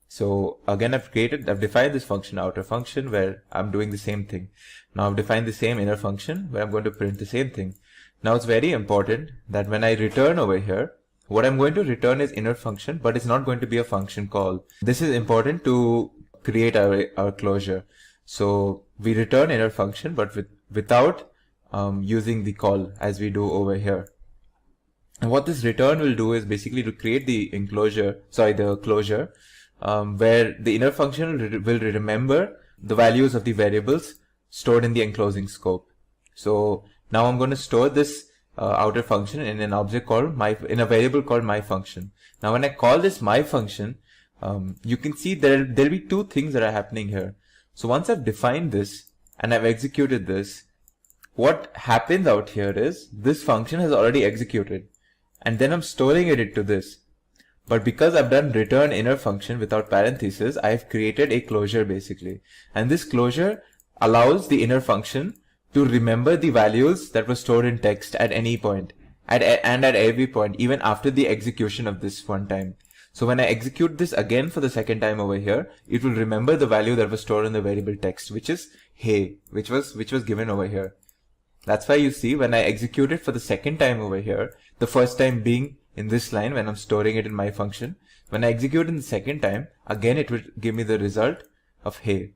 So again, I've defined this function, outer function, where I'm doing the same thing. Now I've defined the same inner function where I'm going to print the same thing. Now it's very important that when I return over here, what I'm going to return is inner function, but it's not going to be a function call. This is important to create our closure. So we return inner function, but without using the call as we do over here. And what this return will do is basically to create the closure, where the inner function will remember the values of the variables stored in the enclosing scope. So now I'm going to store this outer function in an object called in a variable called my function. Now when I call this my function, you can see there'll be two things that are happening here. So once I've defined this and I've executed this, what happens out here is this function has already executed, and then I'm storing it into this. But because I've done return inner function without parentheses, I've created a closure basically. And this closure allows the inner function to remember the values that were stored in text at any point, and at every point, even after the execution of this one time. So when I execute this again for the second time over here, it will remember the value that was stored in the variable text, which is hey, which was given over here. That's why you see when I execute it for the second time over here, the first time being in this line when I'm storing it in my function, when I execute in the second time, again it will give me the result of hey.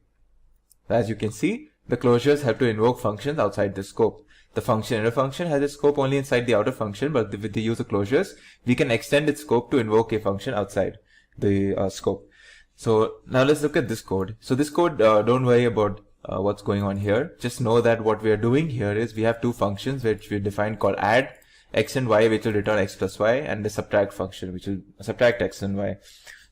As you can see, the closures have to invoke functions outside the scope. The inner function has a scope only inside the outer function, but with the use of closures, we can extend its scope to invoke a function outside the scope. So now let's look at this code. So this code, don't worry about what's going on here. Just know that what we are doing here is we have two functions which we defined called add x and y, which will return x plus y, and the subtract function, which will subtract x and y.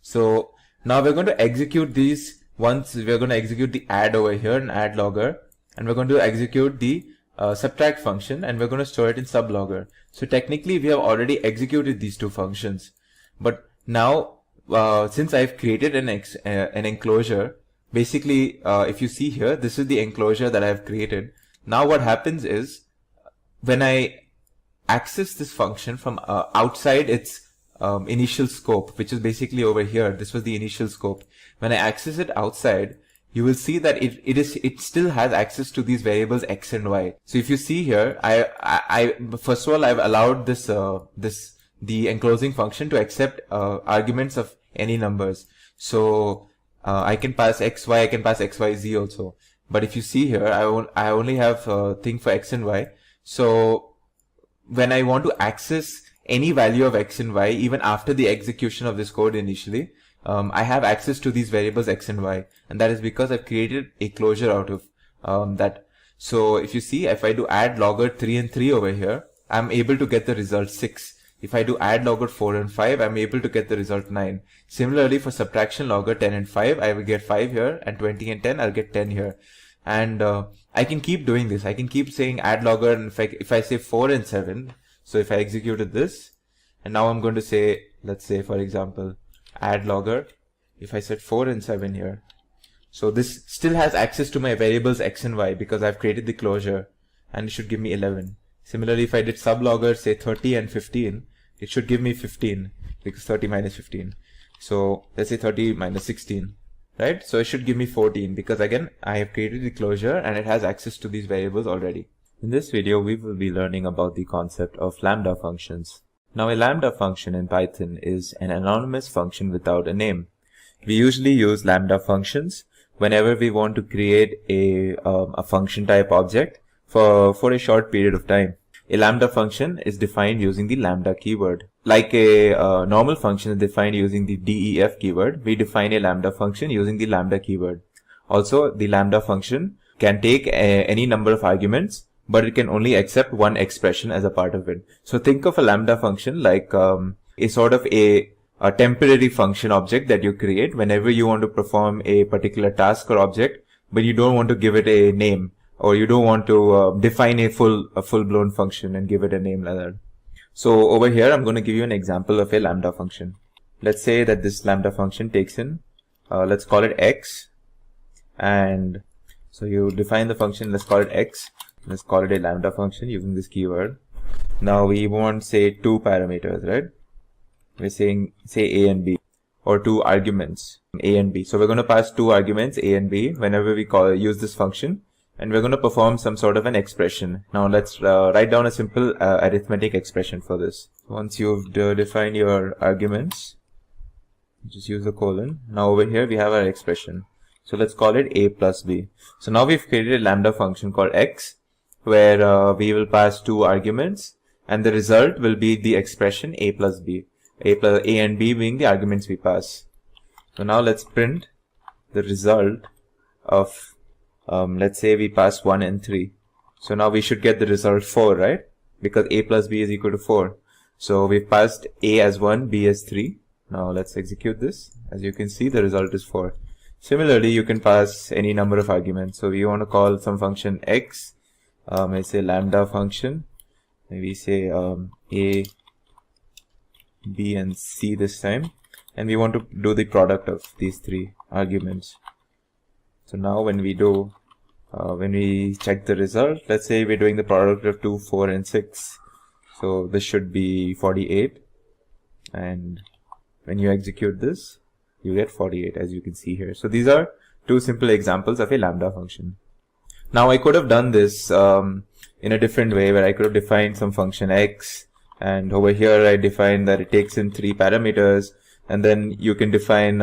So now we're going to execute these. Once we're going to execute the add over here and add logger, and we're going to execute the subtract function, and we're going to store it in sublogger. So technically we have already executed these two functions, but now since I've created an enclosure, basically if you see here, this is the enclosure that I've created. Now what happens is when I access this function from outside its initial scope, which is basically over here, this was the initial scope. When I access it outside, you will see that it still has access to these variables x and y. So if you see here, I first of all I've allowed the enclosing function to accept arguments of any numbers. So I can pass x, y, I can pass x, y, z also. But if you see here, I only have a thing for x and y. So when I want to access any value of x and y, even after the execution of this code initially, I have access to these variables x and y, and that is because I've created a closure out of that. So if you see, if I do add logger 3 and 3 over here, I'm able to get the result 6. If I do add logger 4 and 5, I'm able to get the result 9. Similarly, for subtraction logger 10 and 5, I will get 5 here, and 20 and 10, I'll get 10 here. And I can keep doing this. I can keep saying add logger, and if I say 4 and 7, so if I executed this, and now I'm going to say, let's say for example, add logger, if I said 4 and 7 here, so this still has access to my variables x and y because I've created the closure, and it should give me 11. Similarly, if I did sublogger, say 30 and 15, it should give me 15 because 30 minus 15. So let's say 30 minus 16, right? So it should give me 14 because again, I have created the closure and it has access to these variables already. In this video, we will be learning about the concept of lambda functions. Now, a lambda function in Python is an anonymous function without a name. We usually use lambda functions whenever we want to create a function type object for a short period of time. A lambda function is defined using the lambda keyword. Like a normal function is defined using the def keyword, we define a lambda function using the lambda keyword. Also, the lambda function can take any number of arguments, but it can only accept one expression as a part of it. So think of a lambda function like a sort of a temporary function object that you create whenever you want to perform a particular task or object, but you don't want to give it a name, or you don't want to define a full-blown function and give it a name like that. So over here, I'm going to give you an example of a lambda function. Let's say that this lambda function takes in, let's call it x. And so you define the function, let's call it x. Let's call it a lambda function using this keyword. Now we want, say, 2 parameters, right? We're saying, say, a and b, or 2 arguments, a and b. So we're going to pass 2 arguments, a and b, whenever we use this function. And we're going to perform some sort of an expression. Now let's write down a simple arithmetic expression for this. Once you've defined your arguments, just use a colon. Now over here we have our expression. So let's call it a plus b. So now we've created a lambda function called x, where we will pass 2 arguments, and the result will be the expression a plus b. A and b being the arguments we pass. So now let's print the result of let's say we pass 1 and 3. So now we should get the result 4, right? Because a plus b is equal to 4. So we've passed a as 1, b as 3. Now let's execute this. As you can see, the result is 4. Similarly, you can pass any number of arguments. So we want to call some function x. Let's say lambda function. Maybe say a, b and c this time. And we want to do the product of these 3 arguments. So now when we do, when we check the result, let's say we're doing the product of 2, 4 and 6. So this should be 48. And when you execute this, you get 48 as you can see here. So these are 2 simple examples of a lambda function. Now I could have done this in a different way, where I could have defined some function x, and over here I defined that it takes in 3 parameters, and then you can define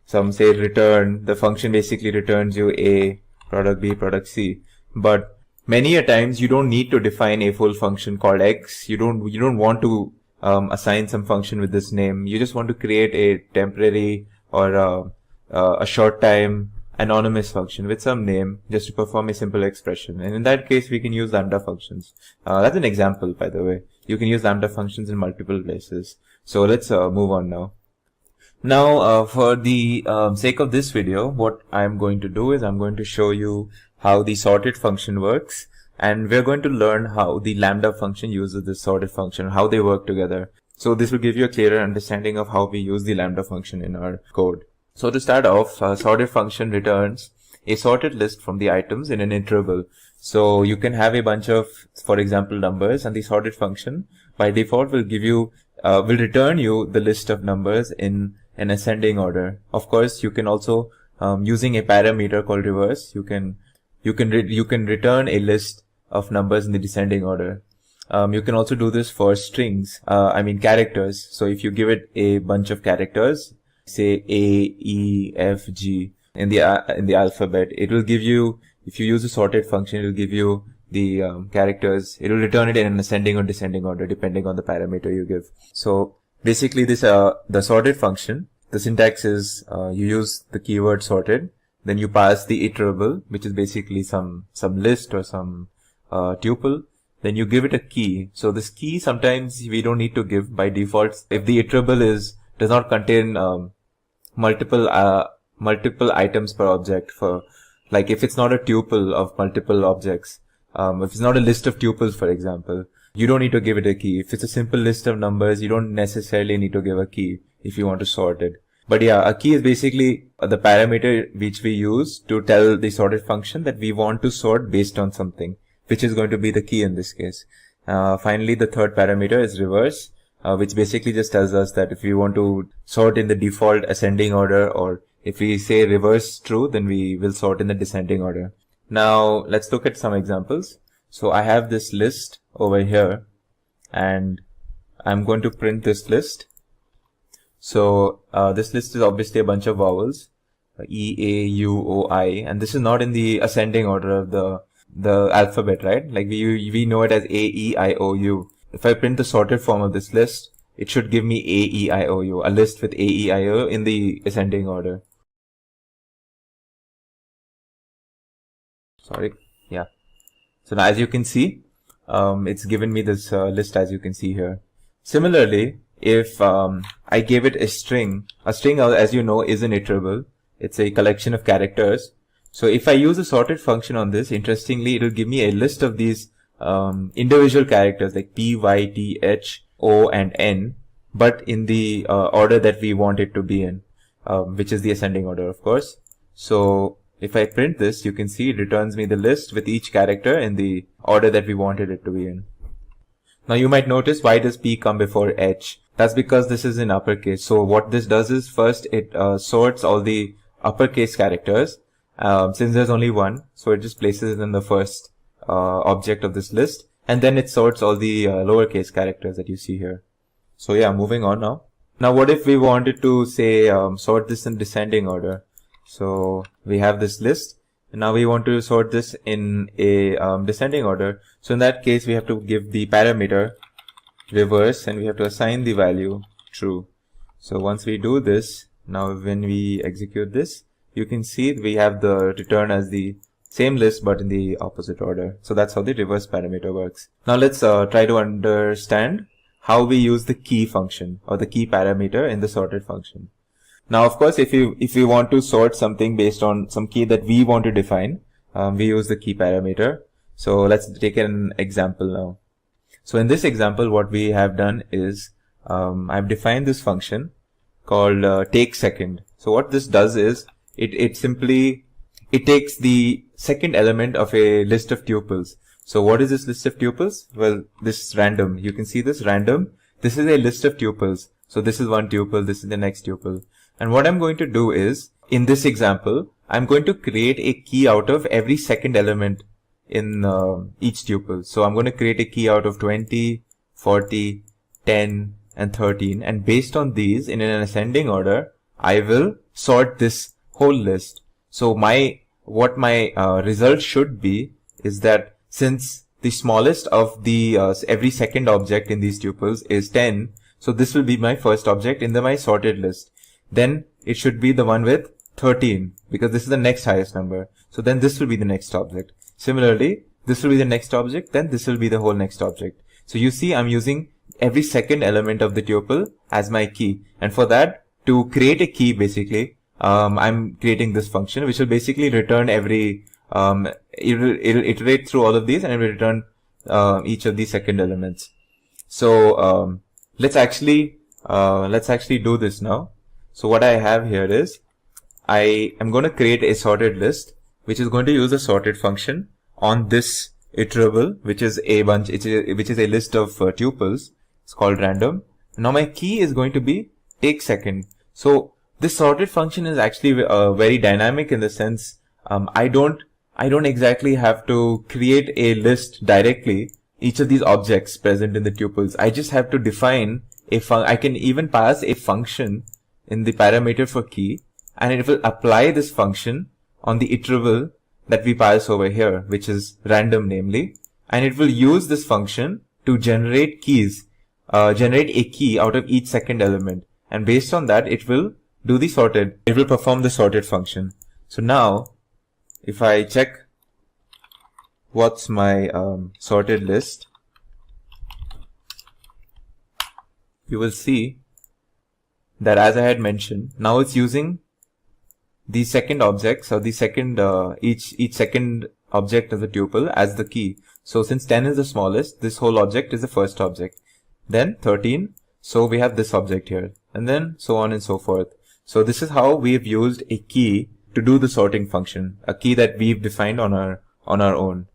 some, say, return. The function basically returns you a, product b, product c. But many a times you don't need to define a full function called x. You don't want to assign some function with this name. You just want to create a temporary or a short time anonymous function with some name just to perform a simple expression. And in that case, we can use lambda functions. That's an example, by the way. You can use lambda functions in multiple places. So let's move on now. Now, for the sake of this video, what I'm going to do is I'm going to show you how the sorted function works, and we're going to learn how the lambda function uses this sorted function, how they work together. So this will give you a clearer understanding of how we use the lambda function in our code. So to start off, sorted function returns a sorted list from the items in an interval. So you can have a bunch of, for example, numbers, and the sorted function by default will give you, will return you the list of numbers in an ascending order. Of course, you can also, using a parameter called reverse, you can return a list of numbers in the descending order. You can also do this for strings, characters. So if you give it a bunch of characters, say A, E, F, G in the alphabet, it will give you, if you use a sorted function, it will give you the characters. It will return it in an ascending or descending order depending on the parameter you give. So basically this, the sorted function, the syntax is, you use the keyword sorted, then you pass the iterable, which is basically some list or some tuple. Then you give it a key. So this key sometimes we don't need to give by default. If the iterable does not contain multiple items per object, for like if it's not a tuple of multiple objects, if it's not a list of tuples, for example, you don't need to give it a key. If it's a simple list of numbers, you don't necessarily need to give a key if you want to sort it. But yeah, a key is basically the parameter which we use to tell the sorted function that we want to sort based on something, which is going to be the key in this case. Finally, the third parameter is reverse, which basically just tells us that if we want to sort in the default ascending order or If we say reverse true, then we will sort in the descending order. Now let's look at some examples. So I have this list over here, and I'm going to print this list. So this list is obviously a bunch of vowels, E, A, U, O, I, and this is not in the ascending order of the alphabet, right? Like we know it as A, E, I, O, U. If I print the sorted form of this list, it should give me A, E, I, O, U, a list with A, E, I, O in the ascending order. Sorry, yeah. So now as you can see, it's given me this list as you can see here. Similarly, if I gave it a string as you know is an iterable. It's a collection of characters. So if I use a sorted function on this, interestingly, it will give me a list of these individual characters like P, Y, T, H, O, and N, but in the order that we want it to be in, which is the ascending order, of course. So if I print this, you can see it returns me the list with each character in the order that we wanted it to be in. Now you might notice, why does P come before H? That's because this is in uppercase. So what this does is, first it sorts all the uppercase characters. Since there's only one, so it just places it in the first object of this list, and then it sorts all the lowercase characters that you see here. So yeah, moving on now. Now what if we wanted to say sort this in descending order? So we have this list, and now we want to sort this in a descending order. So in that case, we have to give the parameter reverse, and we have to assign the value true. So once we do this, now when we execute this, you can see we have the return as the same list but in the opposite order. So that's how the reverse parameter works. Now let's try to understand how we use the key function or the key parameter in the sorted function. Now, of course, if we want to sort something based on some key that we want to define, we use the key parameter. So let's take an example now. So in this example, what we have done is I've defined this function called take second. So what this does is it simply takes the second element of a list of tuples. So what is this list of tuples? Well, this is random. You can see this random. This is a list of tuples. So this is one tuple. This is the next tuple. And what I'm going to do is, in this example, I'm going to create a key out of every second element in each tuple. So I'm going to create a key out of 20, 40, 10, and 13. And based on these, in an ascending order, I will sort this whole list. So what my result should be is that since the smallest of the every second object in these tuples is 10, so this will be my first object in my sorted list. Then it should be the one with 13, because this is the next highest number. So then this will be the next object. Similarly, this will be the next object, then this will be the whole next object. So you see, I'm using every second element of the tuple as my key. And for that, to create a key, basically, I'm creating this function, which will basically return every, it'll iterate through all of these and it will return each of these second elements. So let's actually do this now. So what I have here is, I am going to create a sorted list, which is going to use a sorted function on this iterable, which is a bunch, which is a list of tuples. It's called random. Now my key is going to be take second. So this sorted function is actually very dynamic in the sense, I don't exactly have to create a list directly, each of these objects present in the tuples. I just have to define I can even pass a function in the parameter for key, and it will apply this function on the iterable that we pass over here, which is random namely, and it will use this function to generate keys, generate a key out of each second element, and based on that it will do the sorted, it will perform the sorted function. So now if I check what's my sorted list, you will see that, as I had mentioned, now it's using the second objects, or the second each second object of the tuple as the key. So since 10 is the smallest, this whole object is the first object. Then 13, so we have this object here, and then so on and so forth. So this is how we've used a key to do the sorting function, a key that we've defined on our own.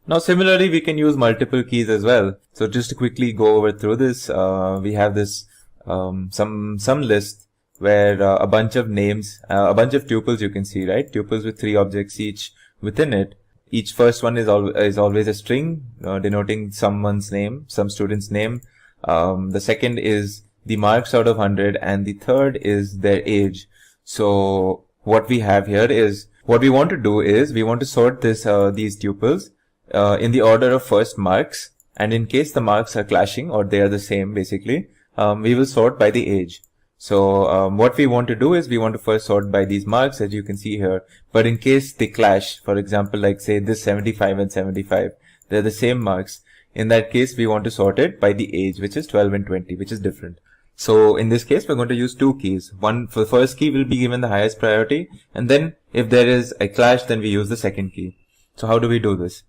Now similarly, we can use multiple keys as well. So just to quickly go over through this, we have this some list where a bunch of names, a bunch of tuples you can see, right? Tuples with 3 objects each within it. Each first one is always a string denoting someone's name, some student's name. The second is the marks out of 100, and the third is their age. So what we have here is, what we want to do is, we want to sort these tuples in the order of first marks, and in case the marks are clashing or they are the same, basically, we will sort by the age. So what we want to do is, we want to first sort by these marks, as you can see here. But in case they clash, for example, like say this 75 and 75, they're the same marks. In that case, we want to sort it by the age, which is 12 and 20, which is different. So in this case, we're going to use 2 keys. One for the first key will be given the highest priority, and then if there is a clash, then we use the second key. So how do we do this?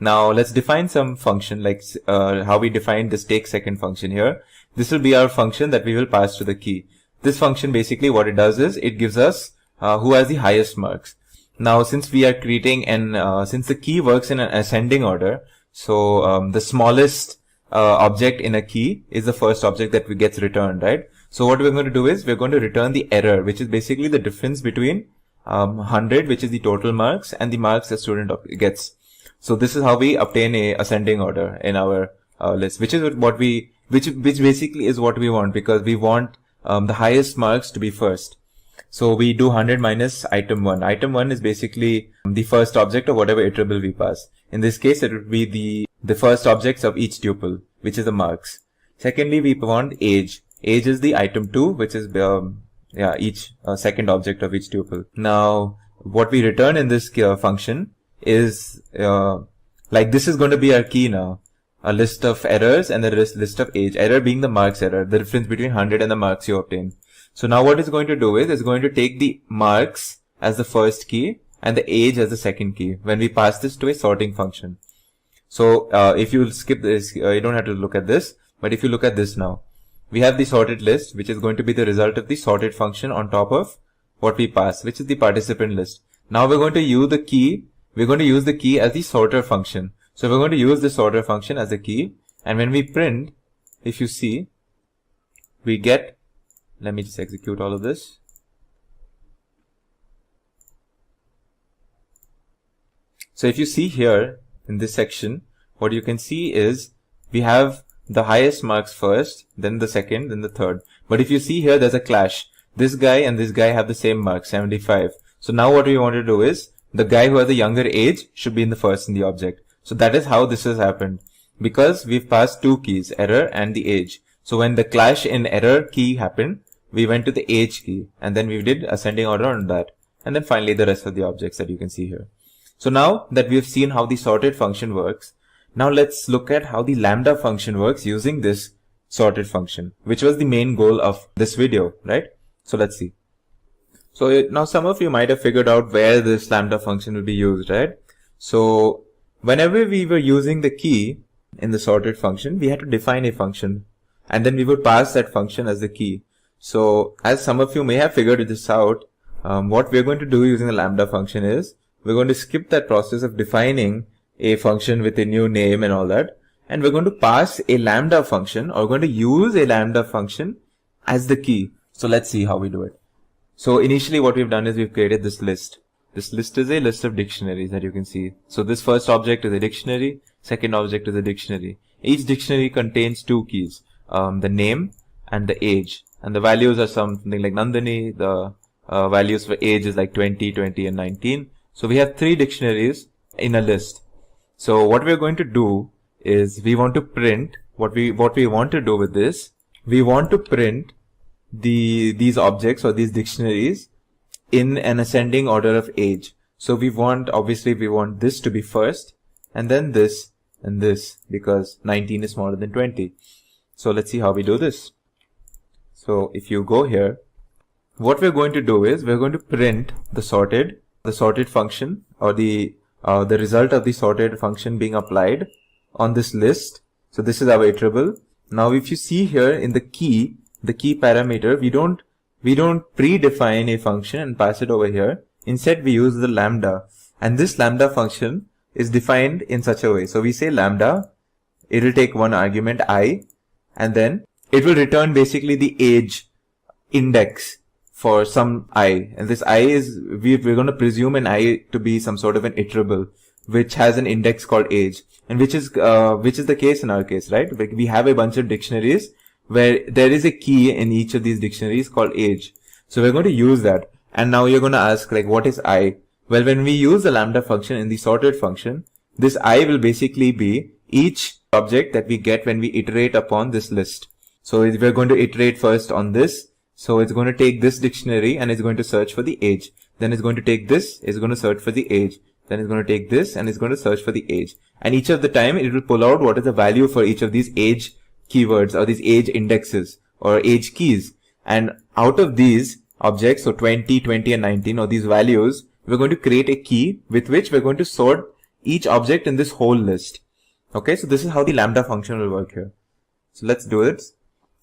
Now let's define some function, like how we defined this take second function here. This will be our function that we will pass to the key. This function, basically what it does is, it gives us who has the highest marks. Now since we are creating since the key works in an ascending order, so the smallest object in a key is the first object that gets returned, right? So what we're going to do is, we're going to return the error, which is basically the difference between 100, which is the total marks, and the marks the student gets. So this is how we obtain a ascending order in our list, which is what which basically is what we want, because we want the highest marks to be first. So we do 100 minus item 1. Item 1 is basically the first object of whatever iterable we pass. In this case, it would be the first objects of each tuple, which is the marks. Secondly, we want age. Age is the item 2, which is each second object of each tuple. Now, what we return in this function is like this is going to be our key now. A list of errors and the list of age. Error being the marks error, the difference between 100 and the marks you obtain. So now what it's going to do is, it's going to take the marks as the first key and the age as the second key when we pass this to a sorting function. So if you skip this, you don't have to look at this, but if you look at this now, we have the sorted list, which is going to be the result of the sorted function on top of what we pass, which is the participant list. Now we're going to use the key. We're going to use the key as the sorter function. So we're going to use the sorter function as a key, and when we print, if you see, we get, let me just execute all of this. So if you see here in this section, what you can see is, we have the highest marks first, then the second, then the third. But if you see here, there's a clash. This guy and this guy have the same mark, 75. So now what we want to do is, the guy who has the younger age should be in the first in the object. So that is how this has happened, because we've passed 2 keys, error and the age. So when the clash in error key happened, we went to the age key, and then we did ascending order on that, and then finally the rest of the objects that you can see here. So now that we have seen how the sorted function works, now let's look at how the lambda function works using this sorted function, which was the main goal of this video, right? So let's see. So now some of you might have figured out where this lambda function will be used, right? So whenever we were using the key in the sorted function, we had to define a function, and then we would pass that function as the key. So as some of you may have figured this out, what we're going to do using the lambda function is, we're going to skip that process of defining a function with a new name and all that, and we're going to pass a lambda function, or we're going to use a lambda function as the key. So let's see how we do it. So initially what we've done is, we've created this list. This list is a list of dictionaries that you can see. So this first object is a dictionary, second object is a dictionary. Each dictionary contains 2 keys, the name and the age. And the values are something like Nandini. The values for age is like 20, 20 and 19. So we have 3 dictionaries in a list. So what we're going to do is, we want to print, what we want to do with this, we want to print these objects or these dictionaries in an ascending order of age. So obviously we want this to be first, and then this and this, because 19 is smaller than 20. So let's see how we do this. So if you go here, what we're going to do is, we're going to print the sorted function, or the result of the sorted function being applied on this list. So this is our iterable. Now if you see here in the key parameter, we don't predefine a function and pass it over here. Instead, we use the lambda, and this lambda function is defined in such a way. So we say lambda, it will take one argument I, and then it will return basically the age index for some I, and this I is, we're going to presume an I to be some sort of an iterable, which has an index called age, and which is the case in our case, right? Like we have a bunch of dictionaries where there is a key in each of these dictionaries called age. So we're going to use that. And now you're going to ask, like, what is I? Well, when we use the lambda function in the sorted function, this I will basically be each object that we get when we iterate upon this list. So we're going to iterate first on this. So it's going to take this dictionary and it's going to search for the age. Then it's going to take this, it's going to search for the age. Then it's going to take this and it's going to search for the age. And each of the time it will pull out what is the value for each of these age keywords or these age indexes or age keys. And out of these objects, so 20, 20 and 19, or these values, we're going to create a key with which we're going to sort each object in this whole list. Okay, so this is how the lambda function will work here. So let's do it.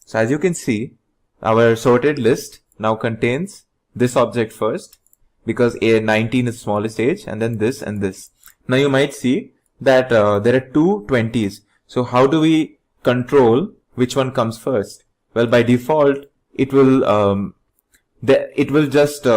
So as you can see, our sorted list now contains this object first, because 19 is smallest age, and then this and this. Now you might see that there are two 20s. So how do we control which one comes first? Well, by default, it will just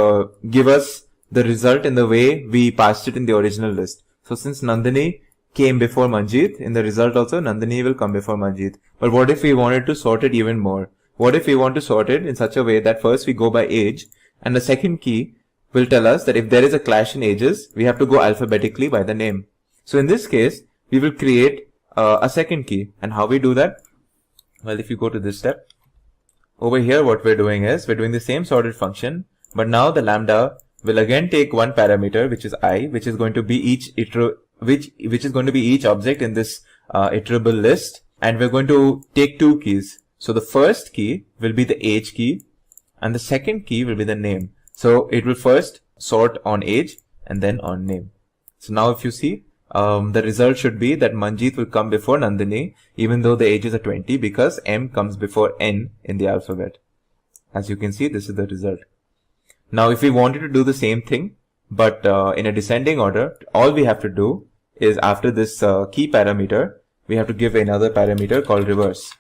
give us the result in the way we passed it in the original list. So since Nandini came before Manjeet, in the result also Nandini will come before Manjeet. But what if we wanted to sort it even more? What if we want to sort it in such a way that first we go by age, and the second key will tell us that if there is a clash in ages, we have to go alphabetically by the name. So in this case, we will create a second key. And how we do that? Well, if you go to this step, over here what we're doing is, we're doing the same sorted function, but now the lambda will again take one parameter, which is I, which is going to be each object in this iterable list, and we're going to take two keys. So the first key will be the age key, and the second key will be the name. So it will first sort on age and then on name. So now if you see, the result should be that Manjeet will come before Nandini, even though the ages are 20, because M comes before N in the alphabet. As you can see, this is the result. Now, if we wanted to do the same thing, but in a descending order, all we have to do is, after this key parameter, we have to give another parameter called reverse,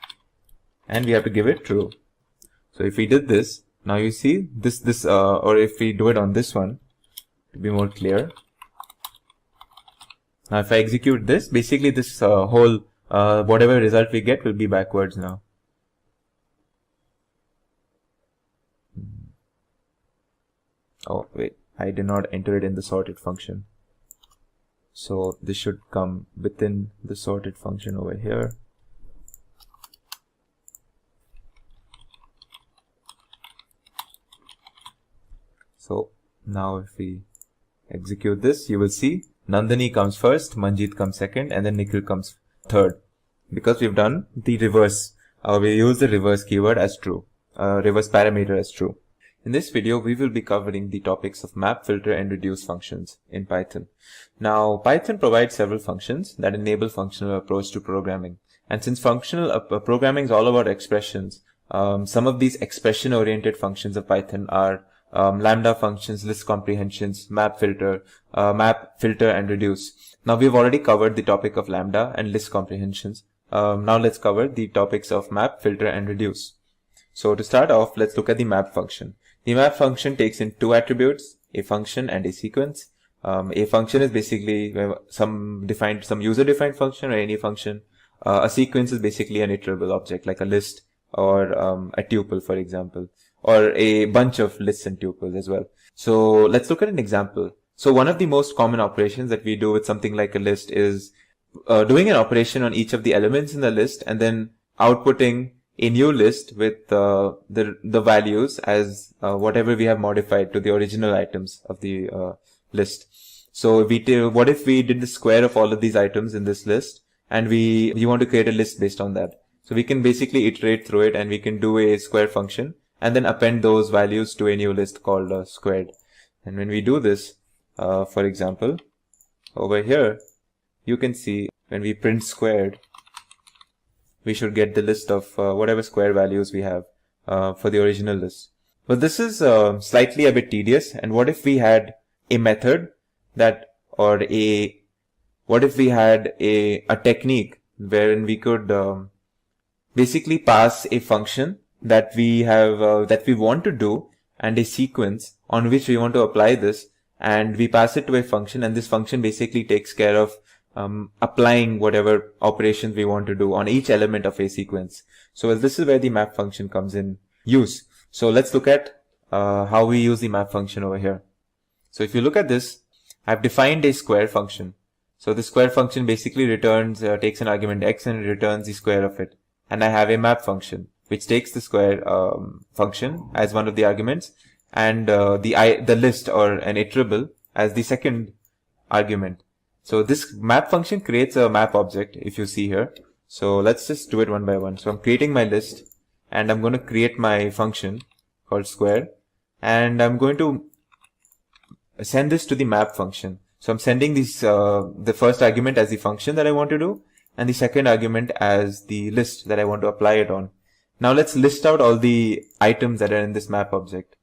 and we have to give it true. So if we did this, now you see this, or if we do it on this one, to be more clear. Now if I execute this, basically this whole, whatever result we get will be backwards now. Oh wait, I did not enter it in the sorted function. So this should come within the sorted function over here. So now if we execute this, you will see Nandini comes first, Manjeet comes second, and then Nikhil comes third. Because we've done the reverse, we use the reverse keyword as true, reverse parameter as true. In this video, we will be covering the topics of map, filter, and reduce functions in Python. Now, Python provides several functions that enable functional approach to programming. And since functional programming is all about expressions, some of these expression-oriented functions of Python are lambda functions, list comprehensions, map, filter, and reduce. Now, we've already covered the topic of lambda and list comprehensions. Now, let's cover the topics of map, filter, and reduce. So, to start off, let's look at the map function. The map function takes in two attributes, a function and a sequence. A function is basically some user-defined function or any function. A sequence is basically an iterable object, like a list or a tuple, for example, or a bunch of lists and tuples as well. So let's look at an example. So one of the most common operations that we do with something like a list is doing an operation on each of the elements in the list and then outputting a new list with the values as whatever we have modified to the original items of the list. So what if we did the square of all of these items in this list, and we want to create a list based on that? So we can basically iterate through it, and we can do a square function and then append those values to a new list called squared. And when we do this, for example, over here, you can see when we print squared, we should get the list of whatever square values we have for the original list. But this is slightly a bit tedious. And what if we had a method what if we had a technique wherein we could basically pass a function that we have that we want to do, and a sequence on which we want to apply this, and we pass it to a function, and this function basically takes care of applying whatever operations we want to do on each element of a sequence. So this is where the map function comes in use. So let's look at how we use the map function over here. So if you look at this, I've defined a square function. So the square function basically returns, takes an argument x and returns the square of it. And I have a map function which takes the square function as one of the arguments, and the list or an iterable as the second argument. So this map function creates a map object, if you see here. So let's just do it one by one. So I'm creating my list, and I'm going to create my function called square, and I'm going to send this to the map function. So I'm sending this the first argument as the function that I want to do, and the second argument as the list that I want to apply it on. Now let's list out all the items that are in this map object.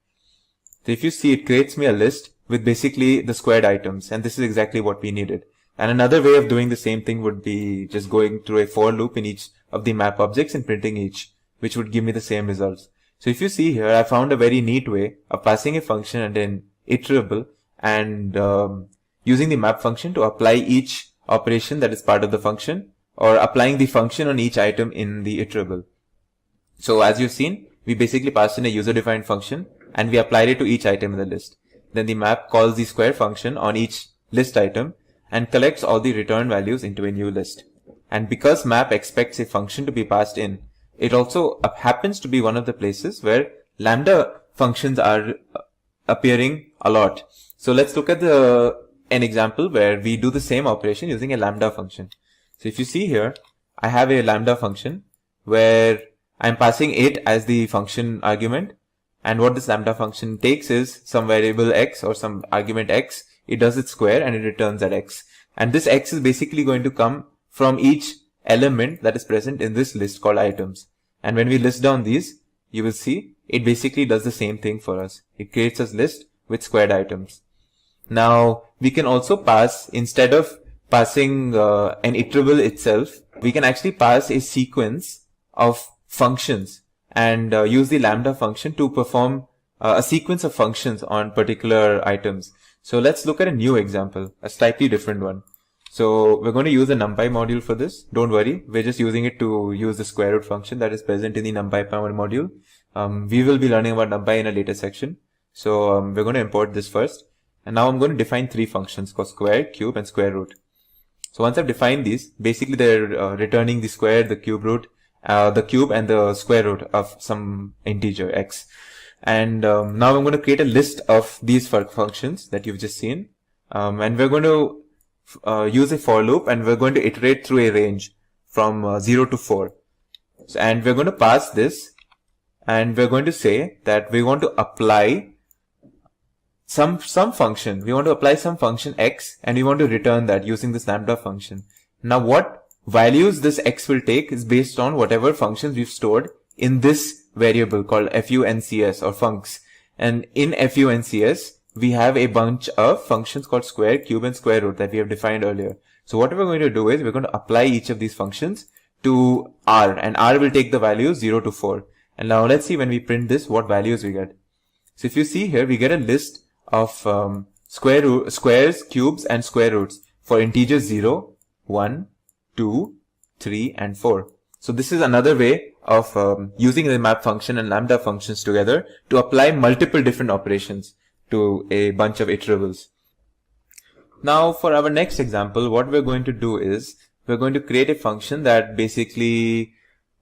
So if you see, it creates me a list with basically the squared items, and this is exactly what we needed. And another way of doing the same thing would be just going through a for loop in each of the map objects and printing each, which would give me the same results. So if you see here, I found a very neat way of passing a function and an iterable, and using the map function to apply each operation that is part of the function, or applying the function on each item in the iterable. So as you've seen, we basically passed in a user-defined function, and we applied it to each item in the list. Then the map calls the square function on each list item and collects all the return values into a new list. And because map expects a function to be passed in, it also happens to be one of the places where lambda functions are appearing a lot. So let's look at an example where we do the same operation using a lambda function. So if you see here, I have a lambda function where I'm passing it as the function argument, and what this lambda function takes is some variable x or some argument x. It does its square and it returns that x. And this x is basically going to come from each element that is present in this list called items. And when we list down these, you will see it basically does the same thing for us. It creates a list with squared items. Now we can also pass, instead of passing an iterable itself, we can actually pass a sequence of functions and use the lambda function to perform a sequence of functions on particular items. So let's look at a new example, a slightly different one. So we're going to use the NumPy module for this. Don't worry, we're just using it to use the square root function that is present in the NumPy module. We will be learning about NumPy in a later section. So we're going to import this first. And now I'm going to define three functions called square, cube, and square root. So once I've defined these, basically they're returning the square, the cube root, the cube, and the square root of some integer x. And now I'm going to create a list of these functions that you've just seen. And we're going to use a for loop, and we're going to iterate through a range from 0 to 4. So, and we're going to pass this, and we're going to say that we want to apply some function. We want to apply some function x, and we want to return that using this lambda function. Now what values this x will take is based on whatever functions we've stored in this variable called funcs or funcs. And in funcs, we have a bunch of functions called square, cube, and square root that we have defined earlier. So what we're going to do is we're going to apply each of these functions to R, and R will take the values 0 to 4. And now let's see when we print this, what values we get. So if you see here, we get a list of squares, cubes, and square roots for integers 0, 1, 2, 3, and 4. So this is another way of using the map function and lambda functions together to apply multiple different operations to a bunch of iterables. Now for our next example, what we're going to do is we're going to create a function that basically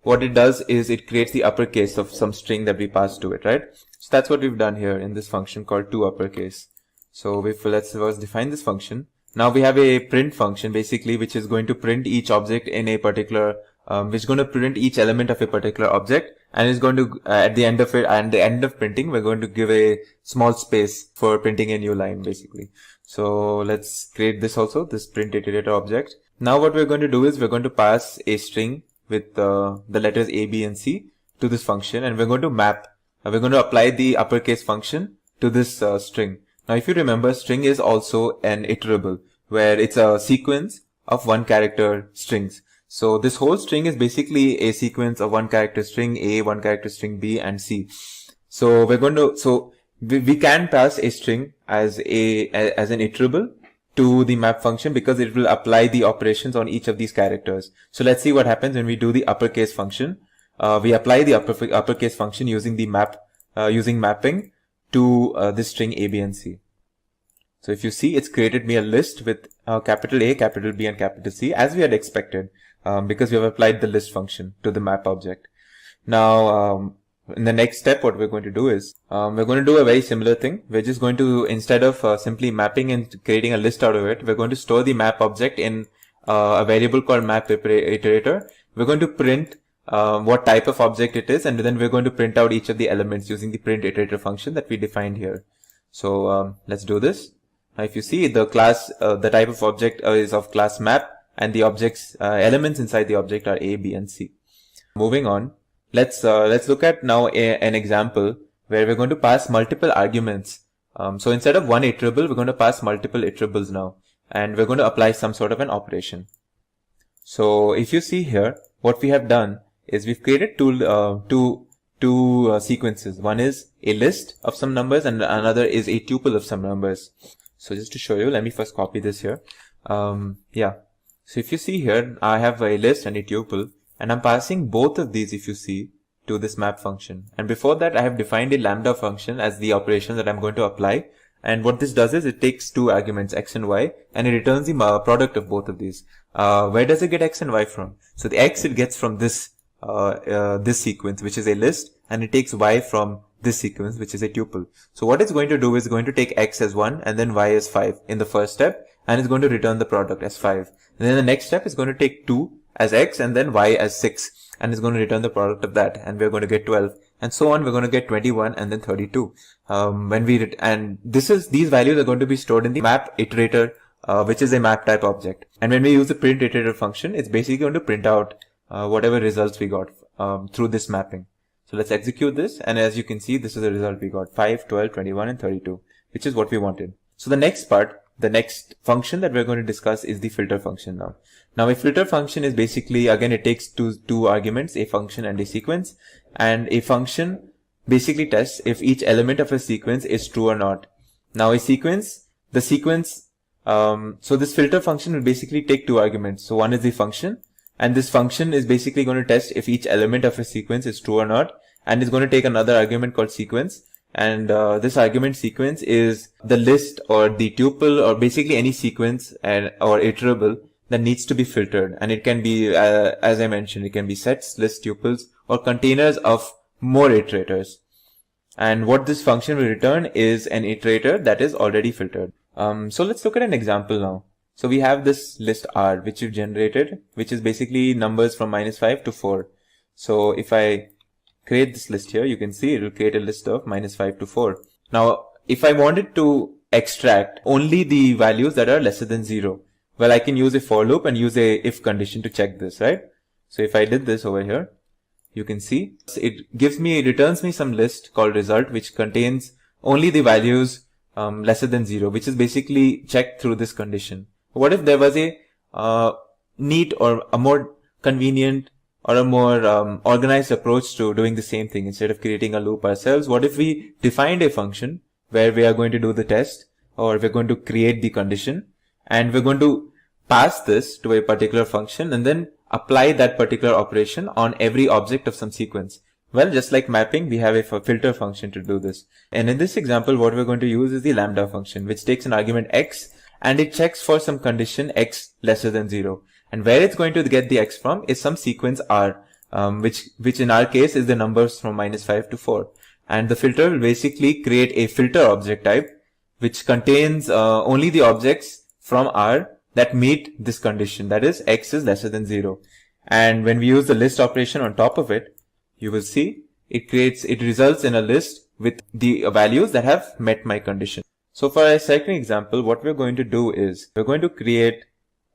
what it does is it creates the uppercase of some string that we pass to it, right? So that's what we've done here in this function called toUpperCase. So let's first define this function. Now we have a print function basically which is going to print each object in a particular which is going to print each element of a particular object, and is going to at the end of it, and the end of printing, we're going to give a small space for printing a new line basically. So let's create this also, this print iterator object. Now what we're going to do is we're going to pass a string with the letters A, B, and C to this function, and we're going to we're going to apply the uppercase function to this string. Now if you remember, string is also an iterable where it's a sequence of one character strings. So this whole string is basically a sequence of one character string A, one character string B, and C. So we're going to, we can pass a string as an iterable to the map function because it will apply the operations on each of these characters. So let's see what happens when we do the uppercase function. We apply the uppercase function using the using mapping to this string A, B, and C. So if you see, it's created me a list with capital A, capital B, and capital C as we had expected because we have applied the list function to the map object. Now, in the next step, what we're going to do is we're going to do a very similar thing. We're just going to, instead of simply mapping and creating a list out of it, we're going to store the map object in a variable called map iterator. We're going to print what type of object it is, and then we're going to print out each of the elements using the print iterator function that we defined here. So let's do this. Now, if you see, the class, the type of object is of class map, and the objects elements inside the object are A, B, and C. Moving on. Let's look at now an example where we're going to pass multiple arguments. So instead of one iterable, we're going to pass multiple iterables now, and we're going to apply some sort of an operation. So if you see here, what we have done is we've created two sequences. One is a list of some numbers, and another is a tuple of some numbers. So just to show you, let me first copy this here. Yeah. So if you see here, I have a list and a tuple. And I'm passing both of these, if you see, to this map function. And before that, I have defined a lambda function as the operation that I'm going to apply. And what this does is it takes two arguments, x and y, and it returns the product of both of these. Where does it get x and y from? So the x it gets from this sequence, which is a list, and it takes y from this sequence, which is a tuple. So what it's going to do is going to take x as 1 and then y as 5 in the first step, and it's going to return the product as 5. And then the next step is going to take 2 as x and then y as 6, and it's going to return the product of that, and we're going to get 12, and so on. We're going to get 21 and then 32. These values are going to be stored in the map iterator, which is a map type object. And when we use the print iterator function, it's basically going to print out whatever results we got through this mapping. So let's execute this, and as you can see, this is the result we got: 5, 12, 21, and 32, which is what we wanted. So the next part, the next function that we're going to discuss is the filter function now. Now a filter function is basically, again, it takes two arguments, a function and a sequence, and a function basically tests if each element of a sequence is true or not. Now so this filter function will basically take two arguments. So one is the function, and this function is basically going to test if each element of a sequence is true or not, and it's going to take another argument called sequence. And this argument sequence is the list or the tuple or basically any sequence or iterable that needs to be filtered. And it can be, as I mentioned, it can be sets, lists, tuples, or containers of more iterators. And what this function will return is an iterator that is already filtered. So let's look at an example now. So we have this list R, which we've generated, which is basically numbers from -5 to 4. So if I create this list here, you can see it will create a list of -5 to 4. Now, if I wanted to extract only the values that are lesser than 0, well, I can use a for loop and use a if condition to check this, right? So if I did this over here, you can see it returns me some list called result, which contains only the values lesser than 0, which is basically checked through this condition. What if there was a neat or a more convenient or a more organized approach to doing the same thing? Instead of creating a loop ourselves, what if we defined a function where we are going to do the test, or we're going to create the condition, and we're going to pass this to a particular function and then apply that particular operation on every object of some sequence? Well, just like mapping, we have a filter function to do this. And in this example, what we're going to use is the lambda function, which takes an argument x, and it checks for some condition x lesser than 0. And where it's going to get the x from is some sequence R, which in our case is the numbers from -5 to 4. And the filter will basically create a filter object type, which contains only the objects from R that meet this condition, that is x is lesser than 0. And when we use the list operation on top of it, you will see it results in a list with the values that have met my condition. So for a second example, what we're going to do is we're going to create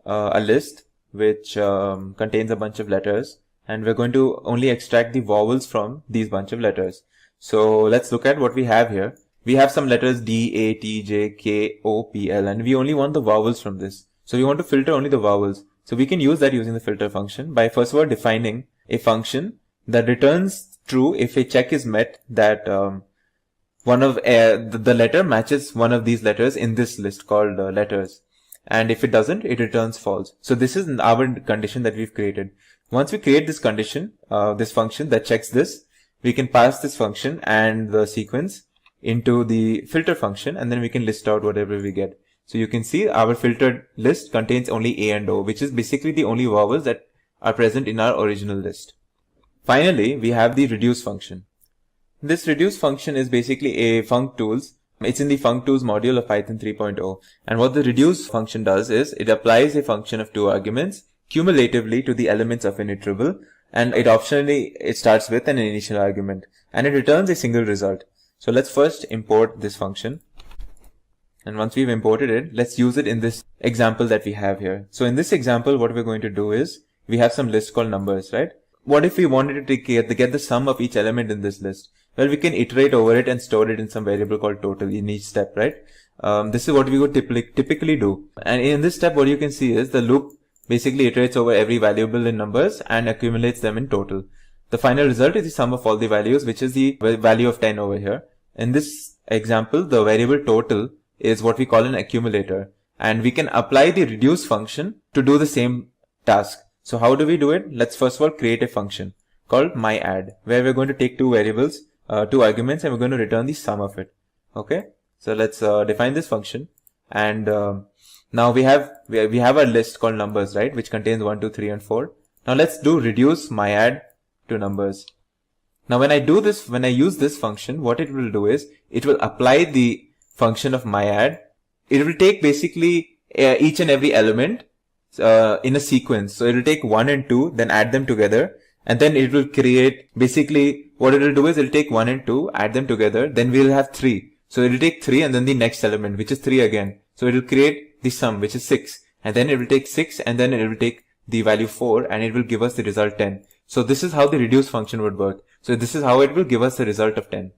a list which contains a bunch of letters, and we're going to only extract the vowels from these bunch of letters. So let's look at what we have here. We have some letters D, A, T, J, K, O, P, L, and we only want the vowels from this. So we want to filter only the vowels. So we can use that using the filter function by first of all defining a function that returns true if a check is met that one of the letter matches one of these letters in this list called letters. And if it doesn't, it returns false. So this is our condition that we've created. Once we create this condition, this function that checks this, we can pass this function and the sequence into the filter function, and then we can list out whatever we get. So you can see our filtered list contains only A and O, which is basically the only vowels that are present in our original list. Finally, we have the reduce function. This reduce function is basically a functools. It's in the functools module of Python 3.0. And what the reduce function does is it applies a function of 2 arguments cumulatively to the elements of an iterable, and it optionally starts with an initial argument, and it returns a single result. So let's first import this function. And once we've imported it, let's use it in this example that we have here. So in this example, what we're going to do is we have some list called numbers, right? What if we wanted to get the sum of each element in this list? Well, we can iterate over it and store it in some variable called total in each step, right? This is what we would typically do. And in this step, what you can see is the loop basically iterates over every variable in numbers and accumulates them in total. The final result is the sum of all the values, which is the value of 10 over here. In this example, the variable total is what we call an accumulator. And we can apply the reduce function to do the same task. So how do we do it? Let's first of all create a function called myAdd, where we're going to take 2 variables, 2 arguments, and we're going to return the sum of it. Okay. So let's define this function. And now we have our list called numbers, right? Which contains 1, 2, 3, and 4. Now let's do reduce myAdd to numbers. Now when I use this function, what it will do is it will apply the function of myAdd. It will take basically each and every element in a sequence. So it will take 1 and 2, then add them together, and then it will create, basically what it will do is it will take 1 and 2, add them together, then we'll have 3. So it will take 3 and then the next element, which is 3 again. So it will create the sum, which is 6, and then it will take 6 and then it will take the value 4 and it will give us the result 10. So this is how the reduce function would work. So this is how it will give us the result of 10.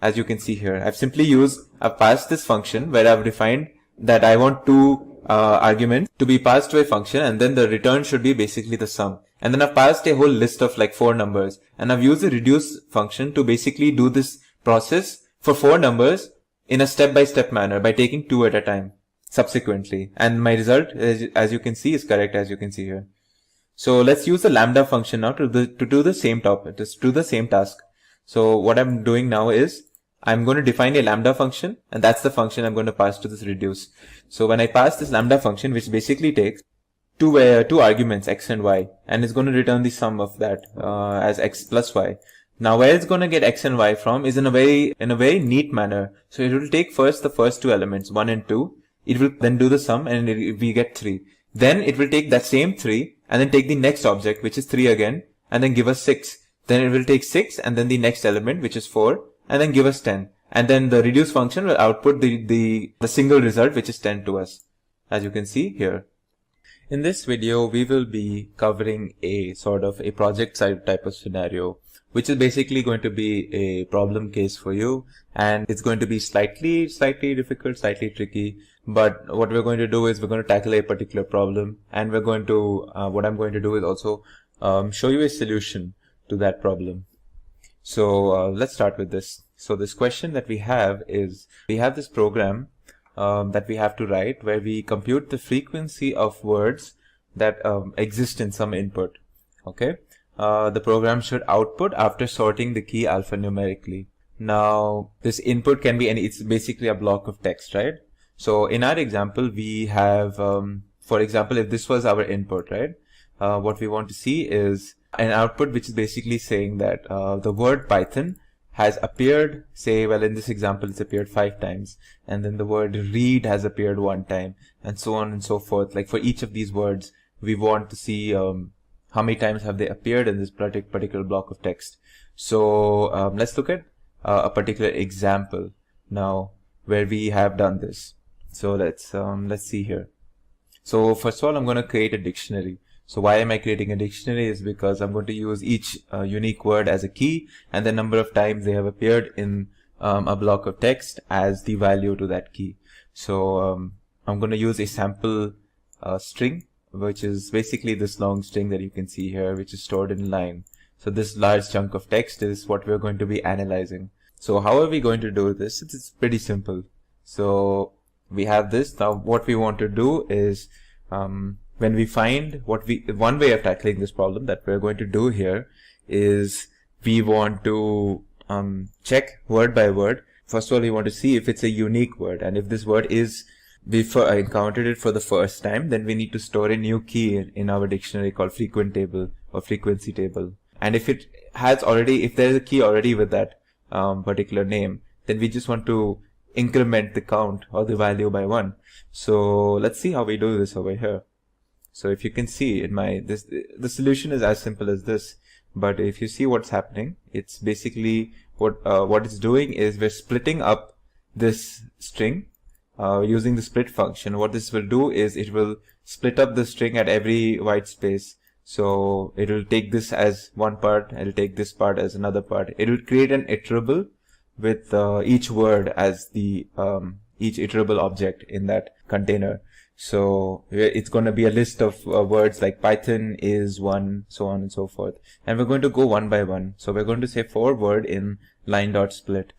As you can see here, I've passed this function where I've defined that I want 2 arguments to be passed to a function, and then the return should be basically the sum. And then I've passed a whole list of like 4 numbers, and I've used the reduce function to basically do this process for 4 numbers in a step-by-step manner by taking 2 at a time subsequently. And my result, as you can see, is correct, as you can see here. So let's use the lambda function now to do the same task. So what I'm doing now is I'm going to define a lambda function, and that's the function I'm going to pass to this reduce. So when I pass this lambda function, which basically takes 2 arguments, x and y, and it's going to return the sum of that as x plus y. Now where it's going to get x and y from is in a very neat manner. So it will take first the first 2 elements, 1 and 2. It will then do the sum, and we get 3. Then it will take that same 3 and then take the next object, which is 3 again, and then give us 6. Then it will take 6 and then the next element, which is 4, and then give us 10. And then the reduce function will output the single result, which is 10 to us, as you can see here. In this video, we will be covering a sort of a project side type of scenario, which is basically going to be a problem case for you, and it's going to be slightly difficult, slightly tricky. But what we're going to do is we're going to tackle a particular problem, and we're going to what I'm going to do is also show you a solution to that problem. So let's start with this. So this question that we have is, we have this program that we have to write where we compute the frequency of words that exist in some input. Okay. The program should output after sorting the key alphanumerically. Now this input can be it's basically a block of text, right? So in our example, we have, for example, if this was our input, right? What we want to see is an output which is basically saying that the word Python has appeared, say, well, in this example, it's appeared 5 times, and then the word read has appeared 1 time, and so on and so forth. Like for each of these words, we want to see how many times have they appeared in this particular block of text. So let's look at a particular example now where we have done this. So let's see here. So first of all, I'm going to create a dictionary. So why am I creating a dictionary is because I'm going to use each unique word as a key, and the number of times they have appeared in a block of text as the value to that key. So I'm going to use a sample string, which is basically this long string that you can see here, which is stored in line. So this large chunk of text is what we're going to be analyzing. So how are we going to do this? It's pretty simple. So we have this. Now what we want to do is, when we find one way of tackling this problem that we're going to do here is we want to check word by word. First of all, we want to see if it's a unique word, and if this word is, I encountered it for the first time, then we need to store a new key in our dictionary called frequent table or frequency table. And if there's a key already with that particular name, then we just want to increment the count or the value by 1. So let's see how we do this over here. So if you can see the solution is as simple as this, but if you see what's happening, it's basically what it's doing is we're splitting up this string using the split function. What this will do is it will split up the string at every white space. So it will take this as one part, it'll take this part as another part. It will create an iterable with each word as the each iterable object in that container. So it's going to be a list of words like Python is 1, so on and so forth. And we're going to go one by one. So we're going to say for word in line.split.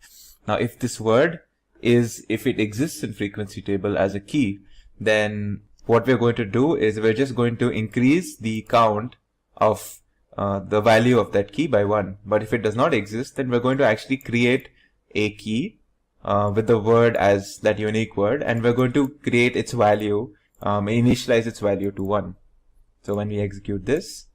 Now if this word if it exists in frequency table as a key, then what we're going to do is we're just going to increase the count of the value of that key by 1. But if it does not exist, then we're going to actually create a key with the word as that unique word, and we're going to create its value, initialize its value to 1. So when we execute this,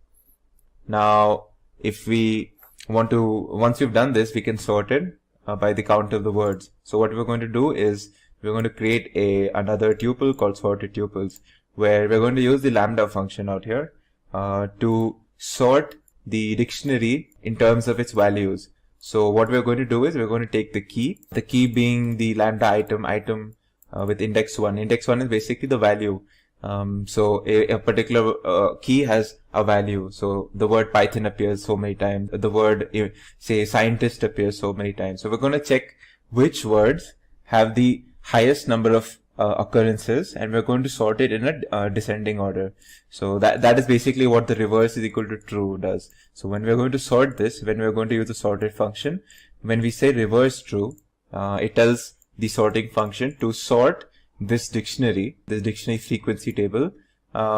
now if we want to, once we've done this, we can sort it by the count of the words. So what we're going to do is we're going to create another tuple called sorted tuples, where we're going to use the lambda function out here to sort the dictionary in terms of its values. So what we're going to do is we're going to take the key being the lambda item with index 1. Index 1 is basically the value. So a particular key has a value. So the word Python appears so many times. The word, say, scientist appears so many times. So we're going to check which words have the highest number of occurrences, and we're going to sort it in a descending order. So that is basically what the reverse is equal to true does. So when we're going to sort this, when we're going to use the sorted function, when we say reverse true, it tells the sorting function to sort this dictionary frequency table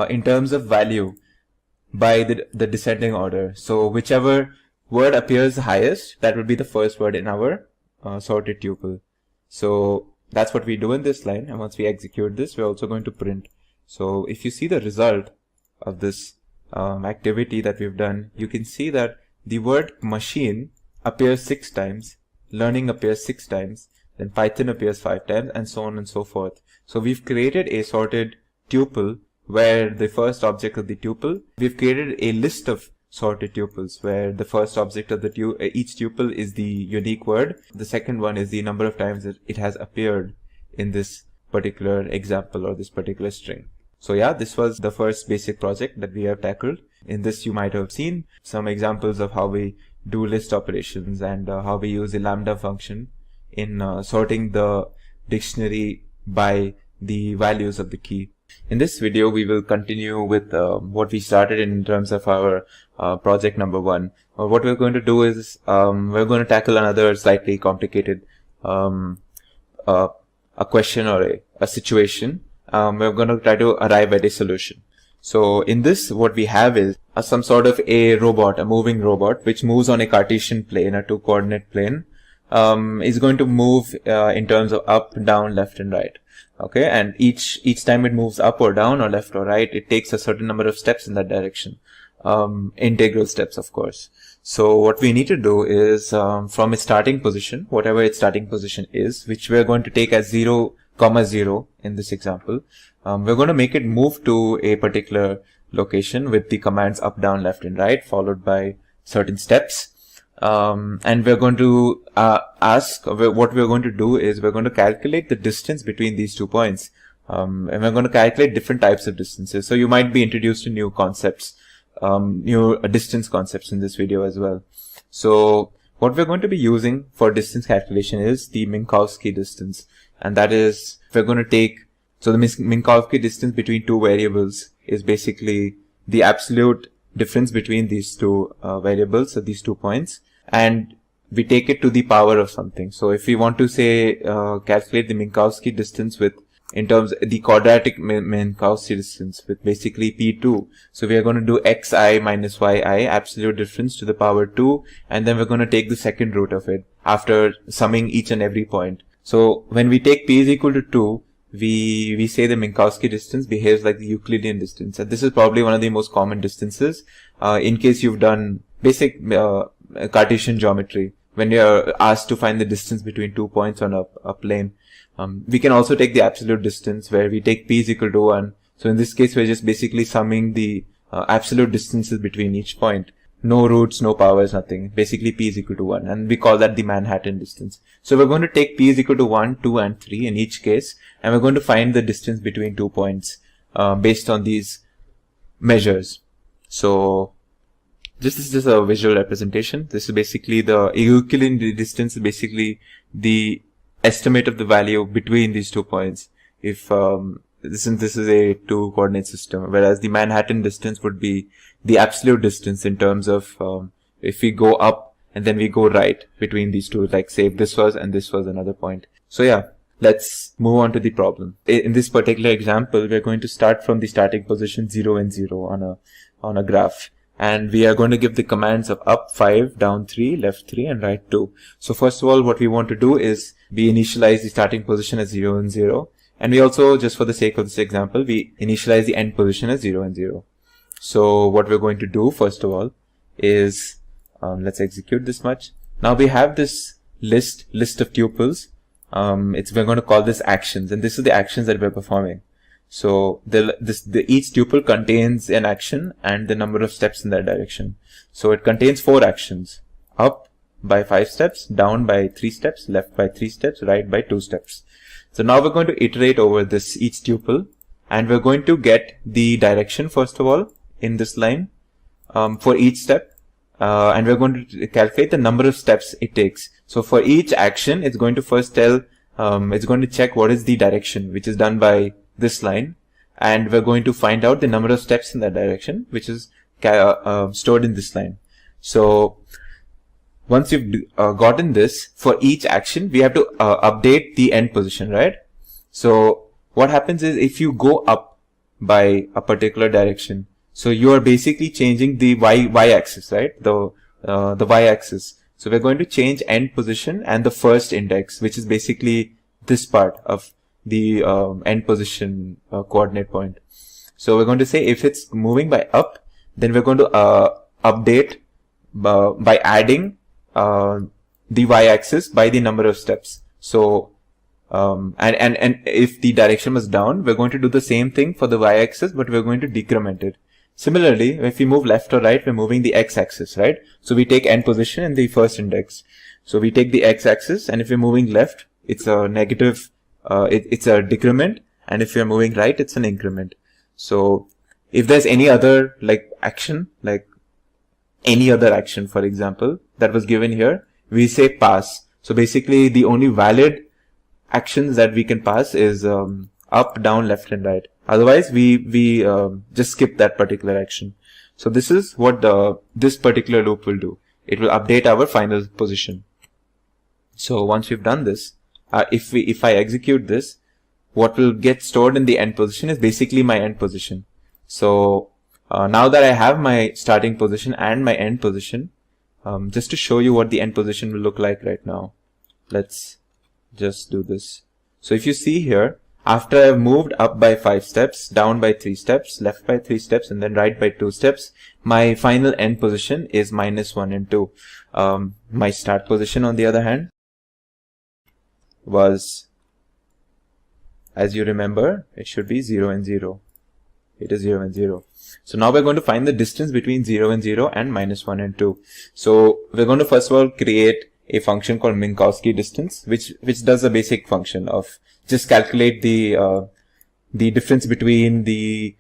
in terms of value by the descending order. So whichever word appears highest, that will be the first word in our sorted tuple. So that's what we do in this line, and once we execute this, we're also going to print. So if you see the result of this activity that we've done, you can see that the word machine appears 6 times, learning appears 6 times, then Python appears 5 times, and so on and so forth. So we've created a sorted tuple where the first object of the tuple, we've created a list of sorted tuples where the first object of each tuple is the unique word. The second one is the number of times that it has appeared in this particular example or this particular string. So yeah, this was the first basic project that we have tackled. In this, you might have seen some examples of how we do list operations and how we use the lambda function in sorting the dictionary by the values of the key. In this video, we will continue with what we started in terms of our project number 1. What we're going to do is we're going to tackle another slightly complicated a question or a situation. We're going to try to arrive at a solution. So in this, what we have is some sort of a robot, a moving robot, which moves on a Cartesian plane, a 2-coordinate plane, is going to move in terms of up, down, left, and right. Okay, and each time it moves up or down or left or right, it takes a certain number of steps in that direction. Integral steps, of course. So what we need to do is from its starting position, whatever its starting position is, which we're going to take as 0, 0 in this example, we're going to make it move to a particular location with the commands up, down, left, and right, followed by certain steps. And we're going to what we're going to do is we're going to calculate the distance between these 2 points. And we're going to calculate different types of distances. So you might be introduced to new concepts, new distance concepts in this video as well. So what we're going to be using for distance calculation is the Minkowski distance. And that is, we're going to take, so the Minkowski distance between 2 variables is basically the absolute difference between these 2 variables, so these 2 points. And we take it to the power of something. So if we want to say calculate the Minkowski distance in terms of the quadratic Minkowski distance with basically P2. So we are going to do xi minus yi, absolute difference to the power 2, and then we're going to take the second root of it after summing each and every point. So when we take P is equal to 2, we say the Minkowski distance behaves like the Euclidean distance. And this is probably one of the most common distances in case you've done basic Cartesian geometry. When you're asked to find the distance between 2 points on a plane. We can also take the absolute distance where we take P is equal to 1. So in this case, we're just basically summing the absolute distances between each point. No roots, no powers, nothing. Basically P is equal to 1. And we call that the Manhattan distance. So we're going to take P is equal to 1, 2 and 3 in each case. And we're going to find the distance between 2 points based on these measures. So this is just a visual representation. This is basically the Euclidean distance is basically the estimate of the value between these 2 points. If since this is a 2 coordinate system, whereas the Manhattan distance would be the absolute distance in terms of if we go up and then we go right between these two, like say if this was and this was another point. So yeah, let's move on to the problem. In this particular example, we're going to start from the starting position 0 and 0 on a graph. And we are going to give the commands of up 5, down 3, left 3 and right 2. So first of all, what we want to do is we initialize the starting position as 0 and 0. And we also, just for the sake of this example, we initialize the end position as 0 and 0. So what we're going to do first of all is, let's execute this much. Now we have this list of tuples. We're going to call this actions, and this is the actions that we're performing. So each tuple contains an action and the number of steps in that direction. So it contains 4 actions: up by 5 steps, down by 3 steps, left by 3 steps, right by 2 steps. So now we're going to iterate over each tuple, and we're going to get the direction first of all in this line for each step, and we're going to calculate the number of steps it takes. So for each action, it's going to first it's going to check what is the direction which is done by this line, and we're going to find out the number of steps in that direction which is stored in this line. So once you've gotten this, for each action we have to update the end position, right? So what happens is if you go up by a particular direction, so you are basically changing the y-axis, right? The y-axis. So we're going to change end position and the first index, which is basically this part of the end position coordinate point. So we're going to say if it's moving by up, then we're going to update by adding the y-axis by the number of steps. So and if the direction was down, we're going to do the same thing for the y-axis, but we're going to decrement it. Similarly, if we move left or right, we're moving the x-axis, right? So we take end position in the first index. So we take the x-axis, and if we're moving left, it's a negative. It's a decrement, and if you're moving right, it's an increment. So if there's any other action, like any other action, for example, that was given here, we say pass. So basically the only valid actions that we can pass is up, down, left and right. Otherwise we just skip that particular action. So this is what this particular loop will do. It will update our final position. So once we've done this, if I execute this, what will get stored in the end position is basically my end position. So now that I have my starting position and my end position, just to show you what the end position will look like right now, let's just do this. So if you see here, after I've moved up by 5 steps, down by 3 steps, left by 3 steps, and then right by 2 steps, my final end position is -1 and 2. My start position, on the other hand, was, as you remember, it should be 0 and 0. It is 0 and 0. So now we're going to find the distance between 0 and 0 and -1 and 2. So we're going to first of all create a function called Minkowski distance, which does a basic function of just calculate the difference between the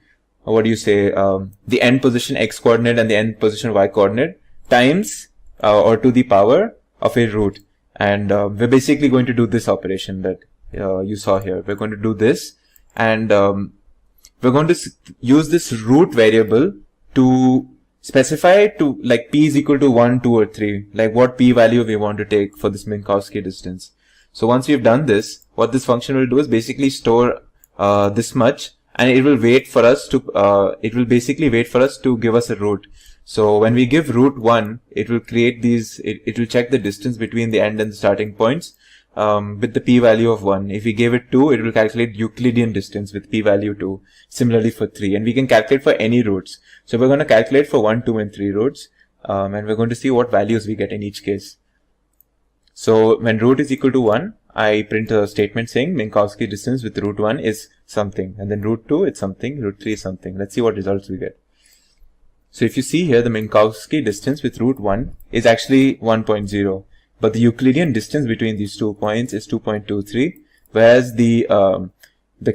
the end position x coordinate and the end position y coordinate times or to the power of a root. And we're basically going to do this operation that you saw here. We're going to do this, and we're going to use this root variable to specify to like p is equal to 1, 2 or 3, like what p value we want to take for this Minkowski distance. So once we've done this, what this function will do is basically store this much, and it will wait for us to give us a root. So when we give root 1, it will create these, it will check the distance between the end and the starting points with the p-value of 1. If we gave it 2, it will calculate Euclidean distance with p-value 2. Similarly for 3. And we can calculate for any roots. So we're going to calculate for 1, 2 and 3 roots. And we're going to see what values we get in each case. So when root is equal to 1, I print a statement saying Minkowski distance with root 1 is something. And then root 2 it's something, root 3 is something. Let's see what results we get. So if you see here, the Minkowski distance with root 1 is actually 1.0. But the Euclidean distance between these 2 points is 2.23. Whereas the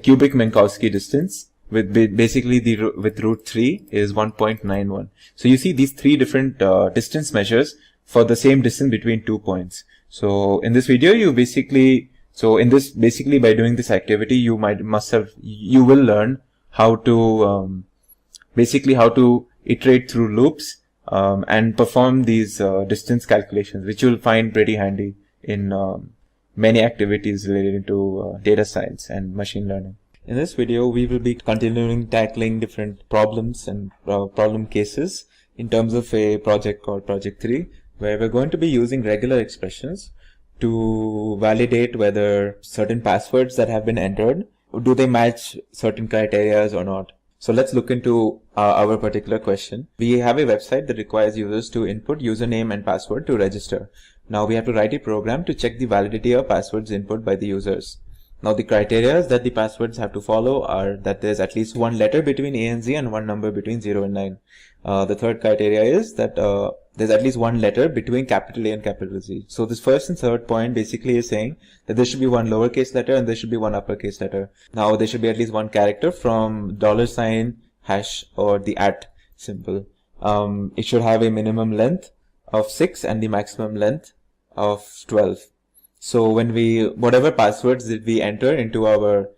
cubic Minkowski distance with with root 3 is 1.91. So you see these 3 different distance measures for the same distance between 2 points. So in this video, by doing this activity, you will learn how to iterate through loops and perform these distance calculations, which you'll find pretty handy in many activities related to data science and machine learning. In this video, we will be continuing tackling different problems and problem cases in terms of a project called Project 3, where we're going to be using regular expressions to validate whether certain passwords that have been entered, do they match certain criteria or not. So let's look into our particular question. We have a website that requires users to input username and password to register. Now we have to write a program to check the validity of passwords input by the users. Now the criteria that the passwords have to follow are that there's at least one letter between A and Z and one number between 0 and 9. The third criteria is that there's at least one letter between capital A and capital Z. So this first and third point basically is saying that there should be one lowercase letter and there should be one uppercase letter. Now there should be at least one character from $, hash or the @ symbol. It should have a minimum length of 6 and the maximum length of 12. So when whatever passwords that we enter into our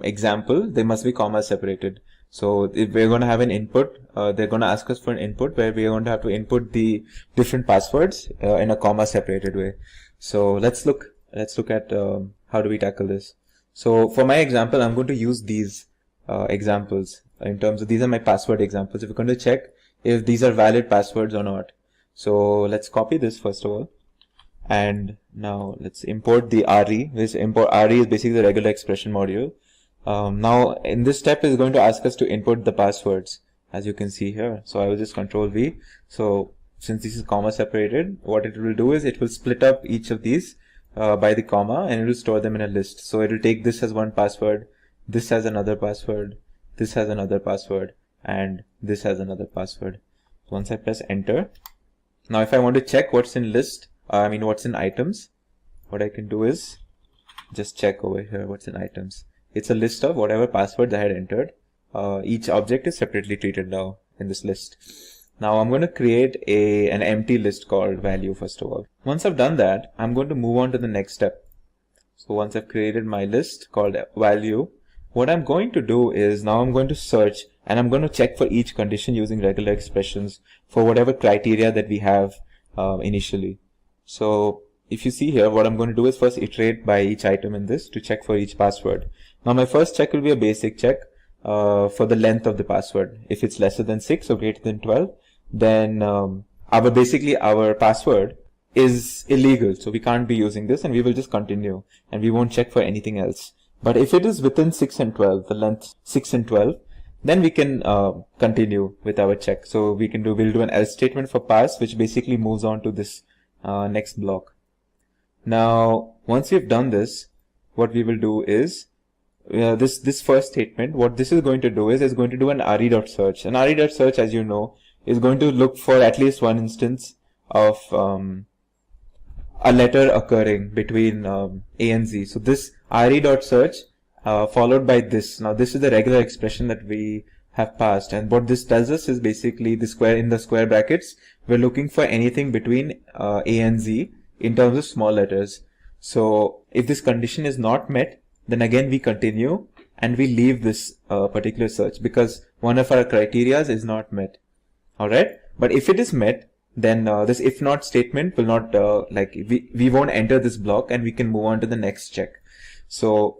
example, they must be comma separated. So if we're going to have an input, they're going to ask us for an input where we are going to have to input the different passwords in a comma separated way. So let's look at how do we tackle this. So for my example, I'm going to use these examples in terms of these are my password examples. If we're going to check if these are valid passwords or not. So let's copy this first of all. And now let's import the RE. This import RE is basically the regular expression module. Now in this step is going to ask us to input the passwords, as you can see here. So I will just Control V. So since this is comma separated, what it will do is it will split up each of these by the comma and it will store them in a list. So it will take this as one password, this has another password, this has another password, and this has another password. Once I press enter, now if I want to check what's in list, what's in items, what I can do is just check over here what's in items. It's a list of whatever passwords I had entered. Each object is separately treated now in this list. Now I'm going to create an empty list called value first of all. Once I've done that, I'm going to move on to the next step. So once I've created my list called value, what I'm going to do is now I'm going to search and I'm going to check for each condition using regular expressions for whatever criteria that we have initially. So if you see here, what I'm going to do is first iterate by each item in this to check for each password. Now my first check will be a basic check for the length of the password. If it's lesser than 6 or greater than 12, then our password is illegal. So we can't be using this and we will just continue and we won't check for anything else. But if it is within 6 and 12, the length 6 and 12, then we can continue with our check. So we'll do an else statement for pass, which basically moves on to this next block. Now, once we've done this, what we will do is this first statement, what this is going to do is going to do an re.search. And re.search, as you know, is going to look for at least one instance of a letter occurring between A and Z. So this re.search followed by this. Now this is the regular expression that we have passed, and what this tells us is basically the square brackets, we're looking for anything between A and Z in terms of small letters. So if this condition is not met, then again we continue and we leave this particular search because one of our criteria is not met. Alright, But if it is met, then this if not statement will not we won't enter this block, and we can move on to the next check. So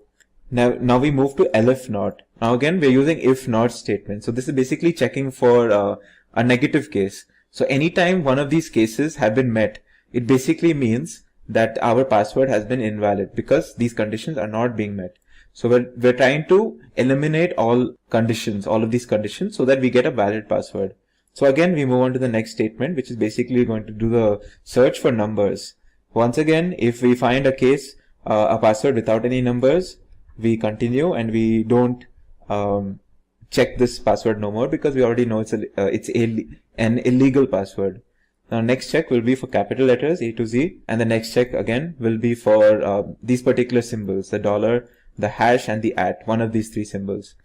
now we move to elif not. Now again we're using if not statement. So this is basically checking for a negative case. So anytime one of these cases have been met, it basically means that our password has been invalid because these conditions are not being met. So we're trying to eliminate all of these conditions, so that we get a valid password. So again, we move on to the next statement, which is basically going to do the search for numbers. Once again, if we find a case, a password without any numbers, we continue and we don't check this password no more, because we already know it's an illegal password. Now next check will be for capital letters A to Z, and the next check again will be for these particular symbols, the $, the hash, and the @ one of these three symbols.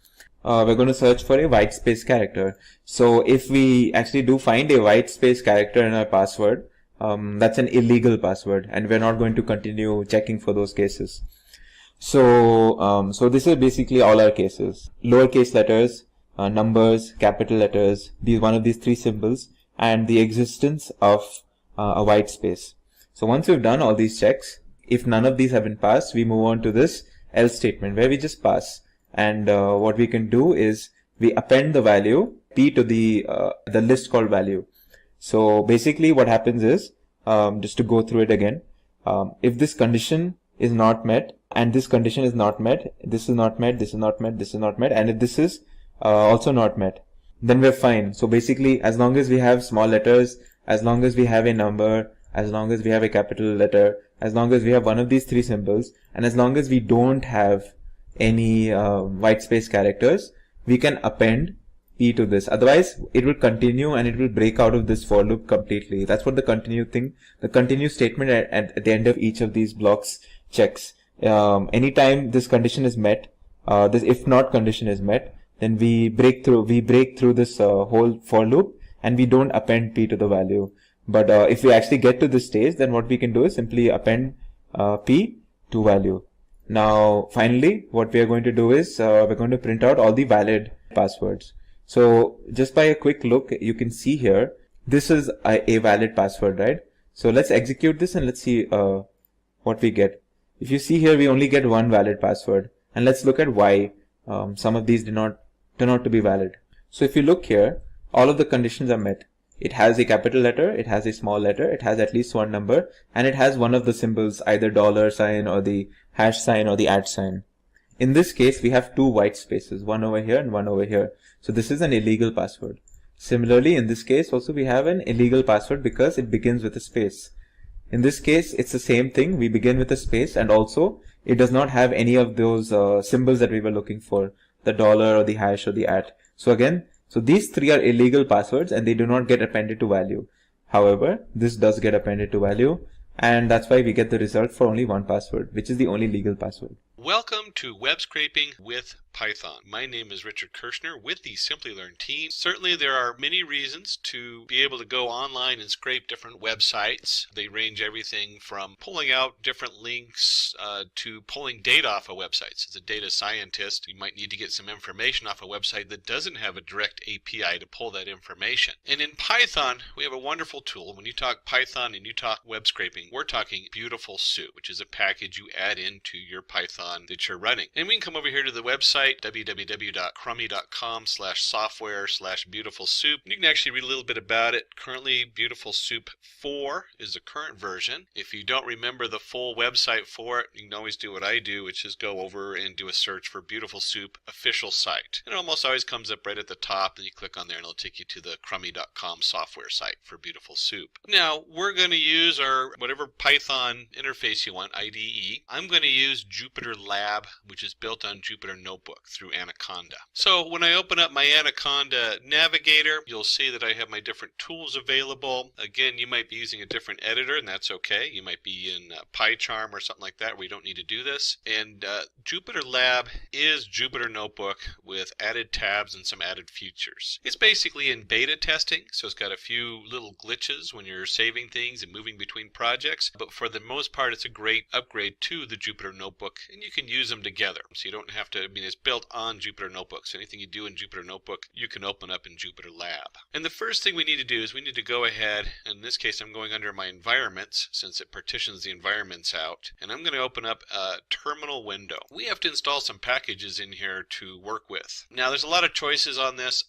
We're going to search for a white space character. So if we actually do find a white space character in our password, that's an illegal password, and we're not going to continue checking for those cases. So this is basically all our cases: lowercase letters, numbers, capital letters, one of these three symbols, and the existence of a white space. So once we've done all these checks, if none of these have been passed, we move on to this else statement where we just pass. And what we can do is we append the value p to the list called value. So basically what happens is, just to go through it again, if this condition is not met, and this condition is not met, this is not met, this is not met, this is not met, and if this is also not met, then we're fine. So basically, as long as we have small letters, as long as we have a number, as long as we have a capital letter, as long as we have one of these three symbols, and as long as we don't have any white space characters, we can append p to this. Otherwise, it will continue and it will break out of this for loop completely. That's what the continue statement at the end of each of these blocks checks. Anytime this condition is met, this if not condition is met, then we break through this whole for loop, and we don't append p to the value. But if we actually get to this stage, then what we can do is simply append p to value. Now, finally, what we are going to do is we're going to print out all the valid passwords. So just by a quick look, you can see here, this is a valid password, right? So let's execute this and let's see what we get. If you see here, we only get one valid password, and let's look at why some of these turn out to be valid. So if you look here, all of the conditions are met. It has a capital letter, it has a small letter, it has at least one number, and it has one of the symbols, either $sign or the hash sign or the @ sign. In this case, we have two white spaces, one over here and one over here. So this is an illegal password. Similarly, in this case also we have an illegal password because it begins with a space. In this case, it's the same thing. We begin with a space, and also it does not have any of those symbols that we were looking for, the $ or the hash or the @. So these three are illegal passwords and they do not get appended to value. However, this does get appended to value, and that's why we get the result for only one password, which is the only legal password. Welcome to Web Scraping with Python. My name is Richard Kirshner with the Simplilearn team. Certainly there are many reasons to be able to go online and scrape different websites. They range everything from pulling out different links to pulling data off of websites. As a data scientist, you might need to get some information off a website that doesn't have a direct API to pull that information. And in Python, we have a wonderful tool. When you talk Python and you talk web scraping, we're talking Beautiful Soup, which is a package you add into your Python that you're running. And we can come over here to the website, www.crummy.com/software/beautiful-soup. You can actually read a little bit about it. Currently, Beautiful Soup 4 is the current version. If you don't remember the full website for it, you can always do what I do, which is go over and do a search for Beautiful Soup official site. And it almost always comes up right at the top, and you click on there and it'll take you to the crummy.com software site for Beautiful Soup. Now, we're going to use our whatever Python interface you want, IDE. I'm going to use Jupyter Lab, which is built on Jupyter Notebook through Anaconda. So when I open up my Anaconda navigator, you'll see that I have my different tools available. Again, you might be using a different editor, and that's okay. You might be in PyCharm or something like that where you don't need to do this. And Jupyter Lab is Jupyter Notebook with added tabs and some added features. It's basically in beta testing, so it's got a few little glitches when you're saving things and moving between projects, but for the most part, it's a great upgrade to the Jupyter Notebook, and you you can use them together. So you don't have to, it's built on Jupyter Notebooks. Anything you do in Jupyter Notebook, you can open up in Jupyter Lab. And the first thing we need to do is we need to go ahead, in this case I'm going under my environments since it partitions the environments out, and I'm going to open up a terminal window. We have to install some packages in here to work with. Now there's a lot of choices on this.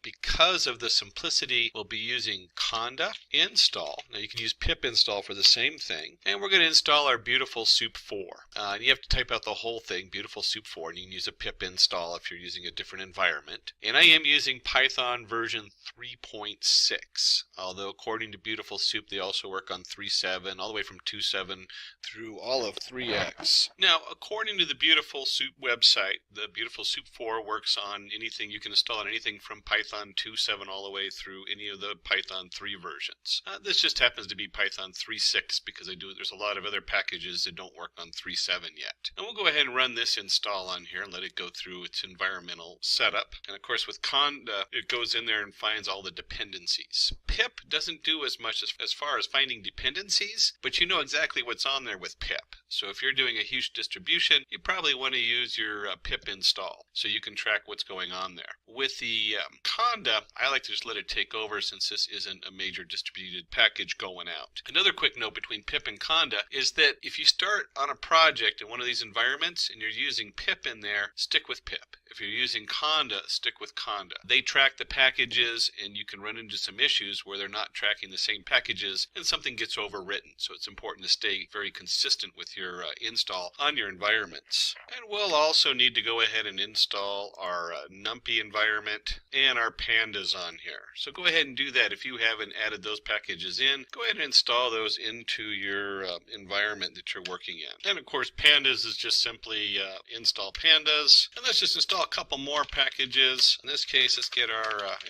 Because of the simplicity, will be using conda install. Now you can use pip install for the same thing, and we're going to install our beautiful soup 4. And you have to type out the whole thing, beautiful soup 4, and you can use a pip install if you're using a different environment. And I am using Python version 3.6, although according to Beautiful Soup they also work on 3.7 all the way from 2.7 through all of 3x. Now according to the Beautiful Soup website, the Beautiful Soup 4 works on anything, you can install on anything from Python 2.7 all the way through any of the Python 3 versions. This just happens to be Python 3.6 because there's a lot of other packages that don't work on 3.7 yet. And we'll go ahead and run this install on here and let it go through its environmental setup. And of course with conda, it goes in there and finds all the dependencies. Pip doesn't do as much as far as finding dependencies, but you know exactly what's on there with pip. So if you're doing a huge distribution, you probably want to use your pip install so you can track what's going on there. With the conda, I like to just let it take over since this isn't a major distributed package going out. Another quick note between pip and conda is that if you start on a project in one of these environments and you're using pip in there, stick with pip. If you're using conda, stick with conda. They track the packages and you can run into some issues where they're not tracking the same packages and something gets overwritten. So it's important to stay very consistent with your install on your environments. And we'll also need to go ahead and install our NumPy environment and our pandas on here. So go ahead and do that. If you haven't added those packages in, go ahead and install those into your environment that you're working in. And of course pandas is just simply install pandas. And let's just install a couple more packages. In this case, let's get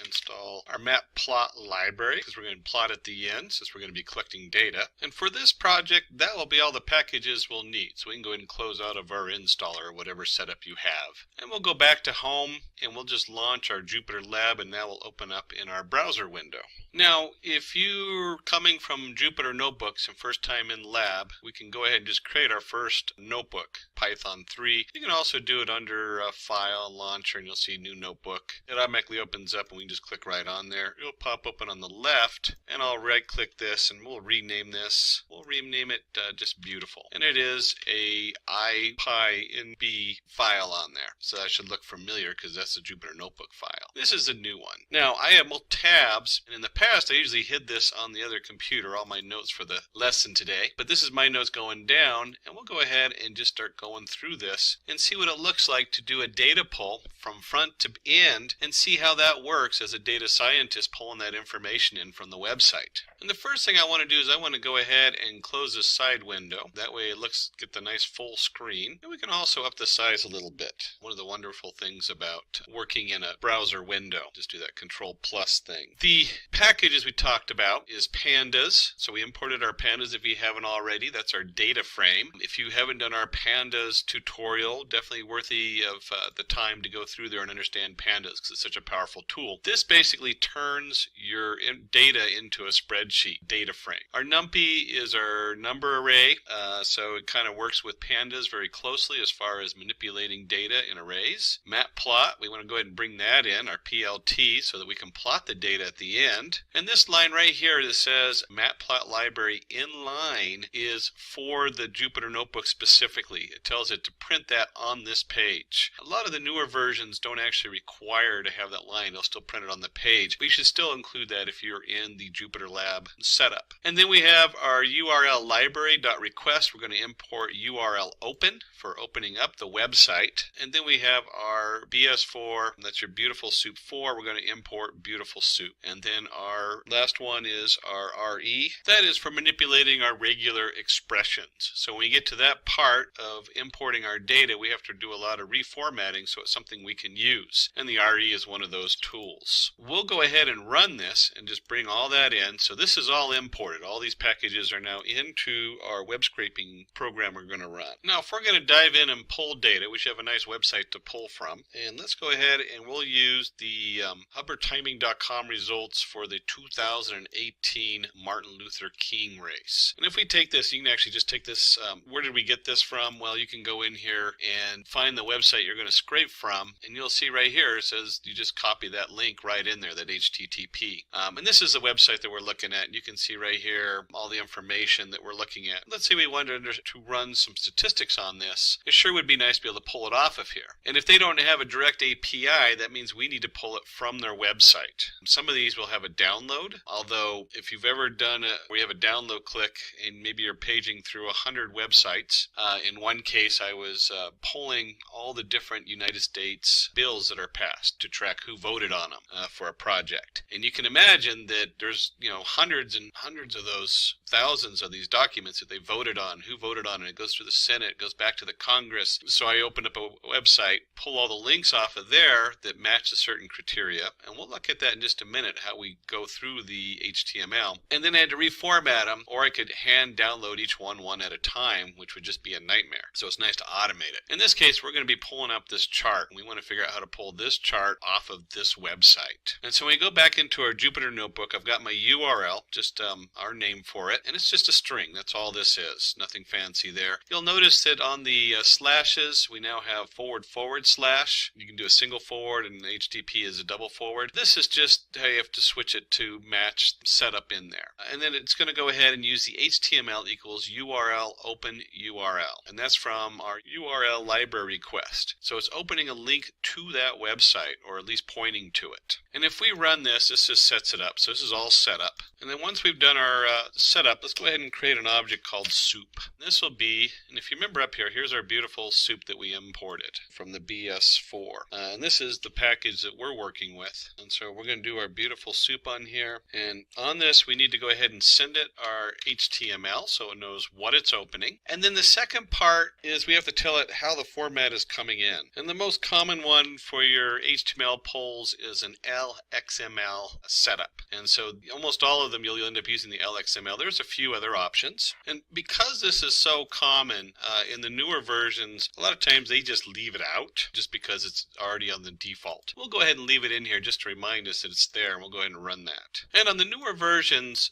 install our matplot library because we're going to plot at the end since we're going to be collecting data. And for this project, that will be all the packages we'll need. So we can go ahead and close out of our installer or whatever setup you have. And we'll go back to home and we'll just launch our Jupyter Lab, and that will open up in our browser window. Now, if you're coming from Jupyter Notebooks and first time in Lab, we can go ahead and just create our first notebook, Python 3. You can also do it under File, Launcher, and you'll see New Notebook. It automatically opens up and we can just click right on there. It'll pop open on the left, and I'll right-click this and we'll rename this. We'll rename it just Beautiful. And it is a IPyNB file on there. So that should look familiar because that's a Jupyter Notebook file. This is a new one. Now, I have multiple tabs, and in the past I usually hid this on the other computer, all my notes for the lesson today. But this is my notes going down, and we'll go ahead and just start going through this and see what it looks like to do a data pull from front to end and see how that works as a data scientist pulling that information in from the website. And the first thing I want to do is I want to go ahead and close this side window. That way it get the nice full screen. And we can also up the size a little bit. One of the wonderful things about working in a browser window, just do that Control+ thing. The packages we talked about is pandas. So we imported our pandas if you haven't already. That's our data frame. If you haven't done our pandas tutorial, definitely worthy of the time to go through there and understand pandas because it's such a powerful tool. This basically turns your data into a spreadsheet data frame. Our NumPy is our number array, so it kind of works with pandas very closely as far as manipulating data in arrays. Matplot, we want to go ahead and bring that in, our PLT, so that we can plot the data at the end. And this line right here that says Matplot library inline is for the Jupyter Notebook specifically. It tells it to print that on this page. A lot of the newer versions don't actually require to have that line. They'll still print it on the page, but you should still include that if you're in the Jupyter Lab setup. And then we have our URL library.request. We're going to import URL open for opening up the website. And then we have our BS4, that's your Beautiful Soup 4. We're going to import Beautiful Soup. And then our last one is our RE. That is for manipulating our regular expressions. So when we get to that part of importing our data, we have to do a lot of reformatting so it's something we can use. And the RE is one of those tools. We'll go ahead and run this and just bring all that in. So this this is all imported. All these packages are now into our web scraping program we're going to run. Now, if we're going to dive in and pull data, we should have a nice website to pull from. And let's go ahead and we'll use the HubberTiming.com results for the 2018 Martin Luther King race. And if we take this, you can actually just take this, where did we get this from? Well, you can go in here and find the website you're going to scrape from, and you'll see right here it says you just copy that link right in there, that HTTP. And this is the website that we're looking at, and you can see right here all the information that we're looking at. Let's say we wanted to run some statistics on this. It sure would be nice to be able to pull it off of here. And if they don't have a direct API, that means we need to pull it from their website. Some of these will have a download, although if you've ever done it where you have a download click and maybe you're paging through 100 websites. In one case, I was pulling all the different United States bills that are passed to track who voted on them for a project. And you can imagine that there's hundreds and hundreds of those, thousands of these documents that they voted on, who voted on it. It goes through the Senate, it goes back to the Congress. So I opened up a website, pull all the links off of there that match a certain criteria, and we'll look at that in just a minute, how we go through the HTML. And then I had to reformat them, or I could hand download each one at a time, which would just be a nightmare. So it's nice to automate it. In this case, we're going to be pulling up this chart, and we want to figure out how to pull this chart off of this website. And so when we go back into our Jupyter notebook, I've got my URL, just our name for it, and it's just a string. That's all this is. Nothing fancy there. You'll notice that on the slashes, we now have // You can do a single forward, and HTTP is a double forward. This is just how you have to switch it to match setup in there. And then it's going to go ahead and use the HTML equals URL open URL. And that's from our URL library request. So it's opening a link to that website, or at least pointing to it. And if we run this, this just sets it up. So this is all set up. And then once we've done our setup, let's go ahead and create an object called soup. This will be, and if you remember up here, here's our beautiful soup that we imported from the BS4. And this is the package that we're working with. And so we're going to do our beautiful soup on here. And on this, we need to go ahead and send it our HTML so it knows what it's opening. And then the second part is we have to tell it how the format is coming in. And the most common one for your HTML polls is an LXML setup. And so almost all of them you'll end up using the LXML. There's a few other options. And because this is so common in the newer versions, a lot of times they just leave it out just because it's already on the default. We'll go ahead and leave it in here just to remind us that it's there, and we'll go ahead and run that. And on the newer versions,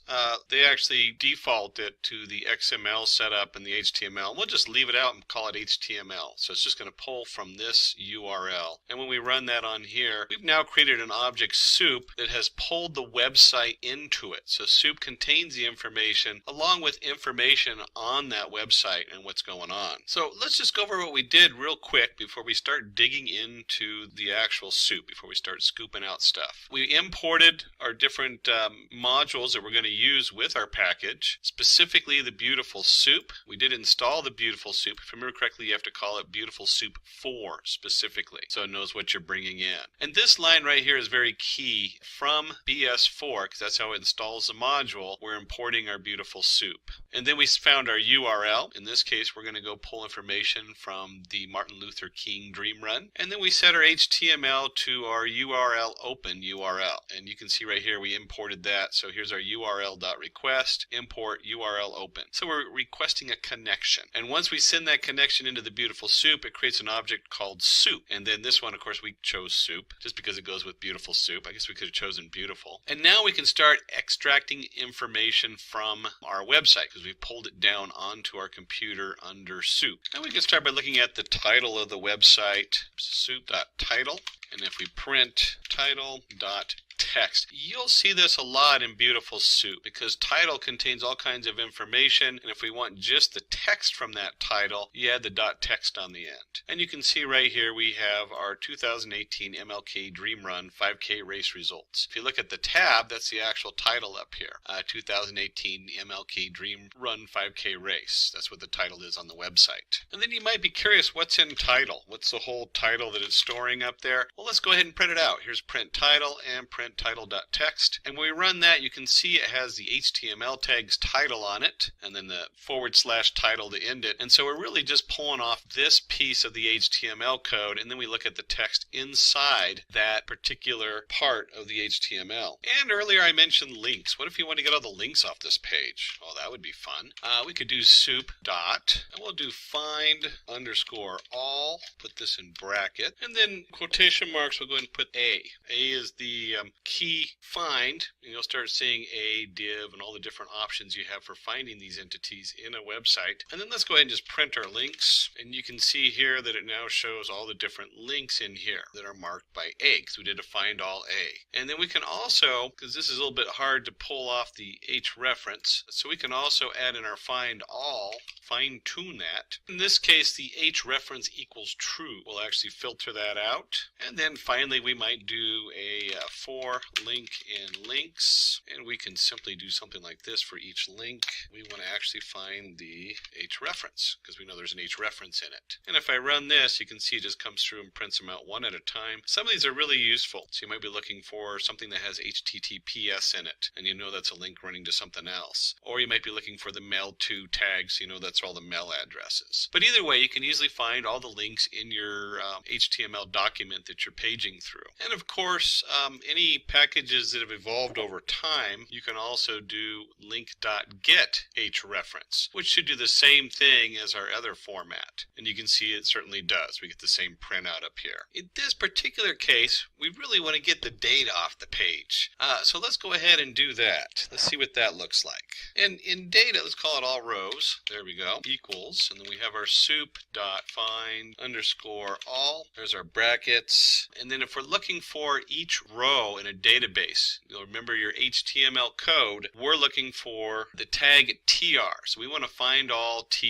they actually default it to the XML setup and the HTML. We'll just leave it out and call it HTML. So it's just going to pull from this URL. And when we run that on here, we've now created an object soup that has pulled the website into it. So soup contains the information along with information on that website and what's going on. So let's just go over what we did real quick before we start digging into the actual soup, before we start scooping out stuff. We imported our different modules that we're going to use with our package, specifically the beautiful soup. We did install the beautiful soup. If I remember correctly, you have to call it beautiful soup 4 specifically, so it knows what you're bringing in. And this line right here is very key. From BS4, because that's how it installs the module, we're importing our beautiful soup. And then we found our URL. In this case, we're going to go pull information from the Martin Luther King Dream Run. And then we set our HTML to our URL open URL. And you can see right here we imported that. So here's our URL.request, import URL open. So we're requesting a connection. And once we send that connection into the beautiful soup, it creates an object called soup. And then this one, of course, we chose soup just because it goes with beautiful soup. I guess we could have chosen beautiful. And now we can start extracting information from our website because we've pulled it down onto our computer under soup. Now we can start by looking at the title of the website, soup.title. And if we print title.text, you'll see this a lot in beautiful soup because title contains all kinds of information, and if we want just the text from that title, you add the .text on the end. And you can see right here we have our 2018 MLK Dream Run 5K race results. If you look at the tab, that's the actual title up here, 2018 MLK Dream Run 5K race. That's what the title is on the website. And then you might be curious, what's in title? What's the whole title that it's storing up there? Well, let's go ahead and print it out. Here's print title and print print title.text. And when we run that, you can see it has the HTML tags title on it, and then the / title to end it. And so we're really just pulling off this piece of the HTML code, and then we look at the text inside that particular part of the HTML. And earlier I mentioned links. What if you want to get all the links off this page? Well, that would be fun. We could do soup dot, and we'll do find _all, put this in bracket, and then quotation marks, we'll go ahead and put A. A is the key find, and you'll start seeing a div and all the different options you have for finding these entities in a website. And then let's go ahead and just print our links, and you can see here that it now shows all the different links in here that are marked by A, because we did a find all A. And then we can also, because this is a little bit hard to pull off the H reference, so we can also add in our find all, fine tune that. In this case, the H reference equals true. We'll actually filter that out. And then finally, we might do a for link in links, and we can simply do something like this for each link. We want to actually find the H reference because we know there's an H reference in it. And if I run this, you can see it just comes through and prints them out one at a time. Some of these are really useful. So you might be looking for something that has HTTPS in it, and you know that's a link running to something else. Or you might be looking for the mail to tag, so you know that's all the mail addresses. But either way, you can easily find all the links in your HTML document that you're paging through. And of course, any packages that have evolved over time, you can also do link.get hrefs, which should do the same thing as our other format. And you can see it certainly does. We get the same printout up here. In this particular case, we really want to get the data off the page. So let's go ahead and do that. Let's see what that looks like. And in data, let's call it all rows. There we go. Equals. And then we have our soup.find _all. There's our brackets. And then if we're looking for each row in a database, you'll remember your HTML code, we're looking for the tag tr. So we want to find all tr.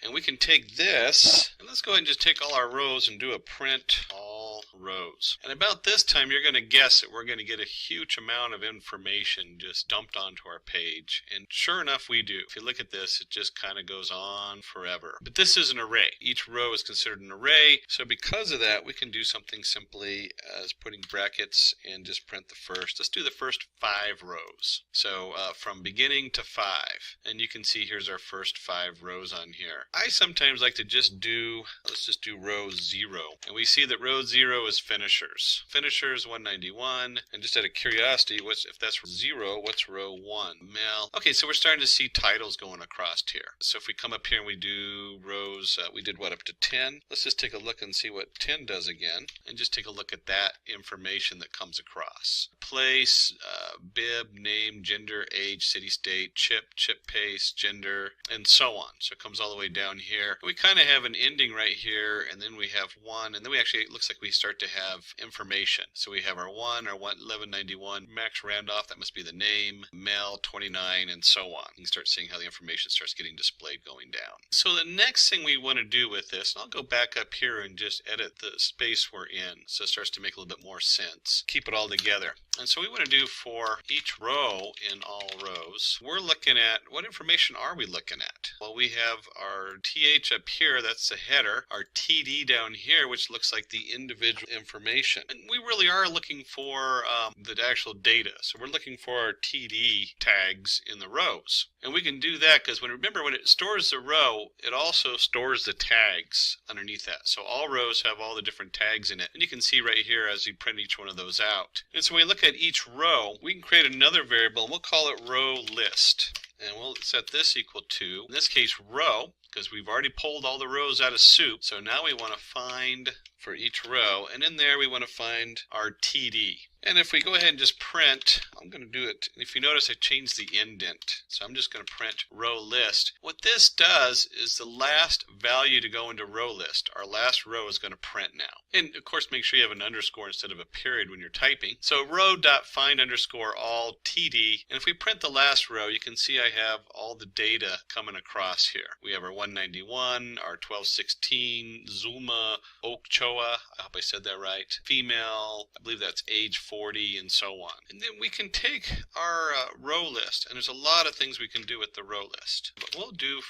And we can take this, and let's go ahead and just take all our rows and do a print all rows. And about this time, you're going to guess that we're going to get a huge amount of information just dumped onto our page. And sure enough, we do. If you look at this, it just kind of goes on forever. But this is an array. Each row is considered an array. So because of that, we can do something simply as putting brackets and just print the first. Let's do the first 5 rows. So from beginning to 5. And you can see here's our first 5 rows on here. I sometimes like to just do, let's just do row 0. And we see that row 0 is finishers. Finishers 191. And just out of curiosity, if that's 0, what's row 1? Mail. Okay, so we're starting to see titles going across here. So if we come up here and we do rows, we did what, up to 10? Let's just take a look and see what 10 does again. And just take a look at that information that comes across. Place, bib, name, gender, age, city, state, chip paste, gender, and so on. So it comes all the way down here. We kind of have an ending right here, and then we have 1, and then we actually, it looks like we start to have information. So we have our 1, our 1191, Max Randolph, that must be the name, Mel 29, and so on. You can start seeing how the information starts getting displayed going down. So the next thing we want to do with this, and I'll go back up here and just edit the space we're in so it starts to make a little bit more sense. Keep it all together. And so we want to do for each row in all rows, we're looking at, what information are we looking at? Well, we have our TH up here, that's the header, our TD down here, which looks like the individual information. And we really are looking for the actual data. So we're looking for our TD tags in the rows. And we can do that because remember when it stores the row, it also stores the tags underneath that. So all rows have all the different tags in it. And you can see right here as we print each one of those out. And so when we look at each row, we can create another variable and we'll call it row list. And we'll set this equal to, in this case, row, because we've already pulled all the rows out of soup. So now we want to find for each row, and in there we want to find our TD. And if we go ahead and just print, I'm going to do it, if you notice I changed the indent, so I'm just going to print row list. What this does is the last value to go into row list, our last row is going to print now. And of course make sure you have an underscore instead of a period when you're typing. So row.find _all TD, and if we print the last row, you can see I have all the data coming across here. We have our 191, our 1216, Zuma, Okeechobee, I hope I said that right, female, I believe that's age 40, and so on. And then we can take our row list, and there's a lot of things we can do with the row list. But we'll do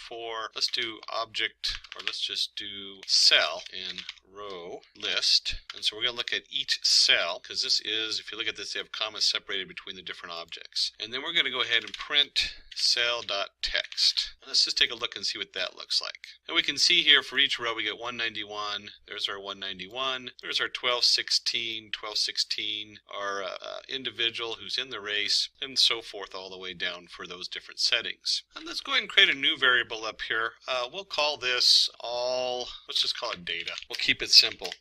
let's do object, or let's just do cell in row list. And so we're going to look at each cell, because this is, if you look at this, they have commas separated between the different objects. And then we're going to go ahead and print cell.text. Let's just take a look and see what that looks like. And we can see here for each row we get 191. There's our 191. There's our 1216, 1216, our individual who's in the race, and so forth all the way down for those different settings. And let's go ahead and create a new variable up here. We'll call this all, let's just call it data. We'll keep it simple.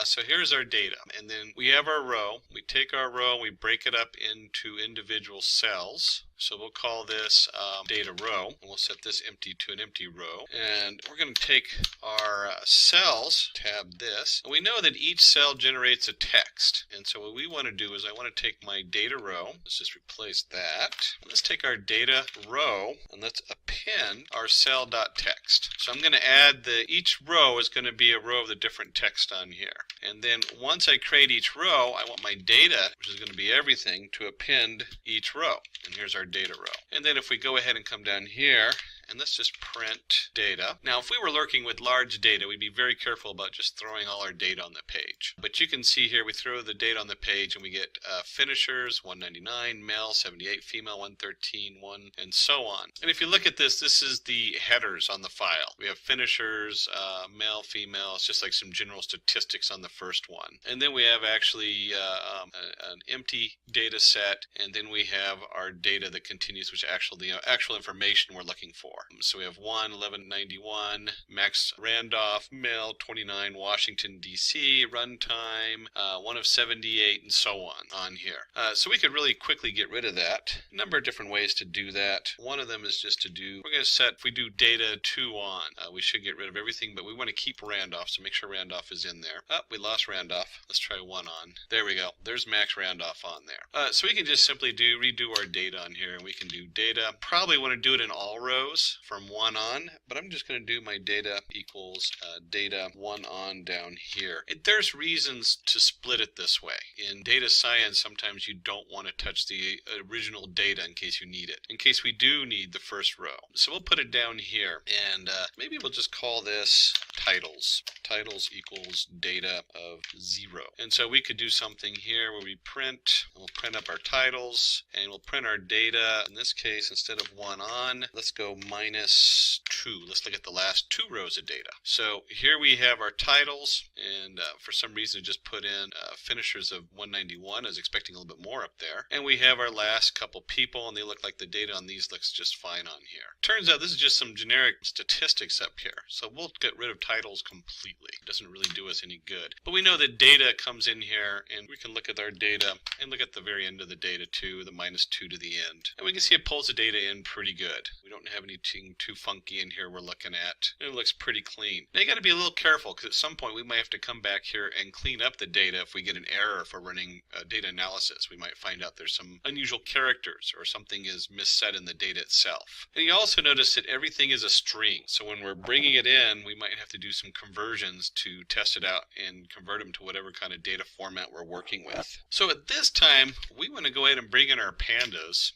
So here's our data. And then we have our row. We take our row and we break it up into individual cells. So we'll call this data row, and we'll set this empty to an empty row. And we're going to take our cells, tab this, and we know that each cell generates a text. And so what we want to do is I want to take my data row, let's just replace that. And let's take our data row and let's append our cell.text. So I'm going to add each row is going to be a row of the different text on here. And then once I create each row, I want my data, which is going to be everything, to append each row. And here's our data row. And then if we go ahead and come down here, and let's just print data. Now, if we were working with large data, we'd be very careful about just throwing all our data on the page. But you can see here, we throw the data on the page and we get finishers, 199, male, 78, female, 113, 1, and so on. And if you look at this, this is the headers on the file. We have finishers, male, female. It's just like some general statistics on the first one. And then we have actually an empty data set, and then we have our data that continues, which the actual information we're looking for. So we have 1, 1191, Max Randolph, male, 29, Washington, D.C., runtime, 1 of 78, and so on here. So we could really quickly get rid of that. A number of different ways to do that. One of them is just to do, we're going to set, if we do data 2 on, we should get rid of everything, but we want to keep Randolph, so make sure Randolph is in there. Oh, we lost Randolph. Let's try 1 on. There we go. There's Max Randolph on there. So we can just simply redo our data on here, and we can do data. Probably want to do it in all rows from 1 on, but I'm just going to do my data equals data 1 on down here. There's reasons to split it this way. In data science, sometimes you don't want to touch the original data in case you need it, in case we do need the first row. So we'll put it down here, and maybe we'll just call this titles. Titles equals data of 0. And so we could do something here where we print, and we'll print up our titles, and we'll print our data. In this case, instead of 1 on, let's go -2. Let's look at the last 2 rows of data. So here we have our titles, and for some reason just put in finishers of 191. I was expecting a little bit more up there. And we have our last couple people, and they look like the data on these looks just fine on here. Turns out this is just some generic statistics up here. So we'll get rid of titles completely. It doesn't really do us any good. But we know that data comes in here, and we can look at our data and look at the very end of the data too, the -2 to the end. And we can see it pulls the data in pretty good. We don't have anything too funky in here we're looking at. It looks pretty clean. Now you got to be a little careful, because at some point we might have to come back here and clean up the data if we get an error for running data analysis. We might find out there's some unusual characters or something is misset in the data itself. And you also notice that everything is a string. So when we're bringing it in, we might have to do some conversions to test it out and convert them to whatever kind of data format we're working with. So at this time, we want to go ahead and bring in our pandas.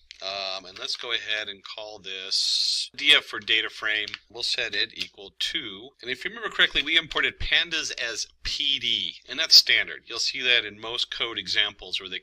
And let's go ahead and call this df for data frame. We'll set it equal to, and if you remember correctly, we imported pandas as PD, and that's standard. You'll see that in most code examples where they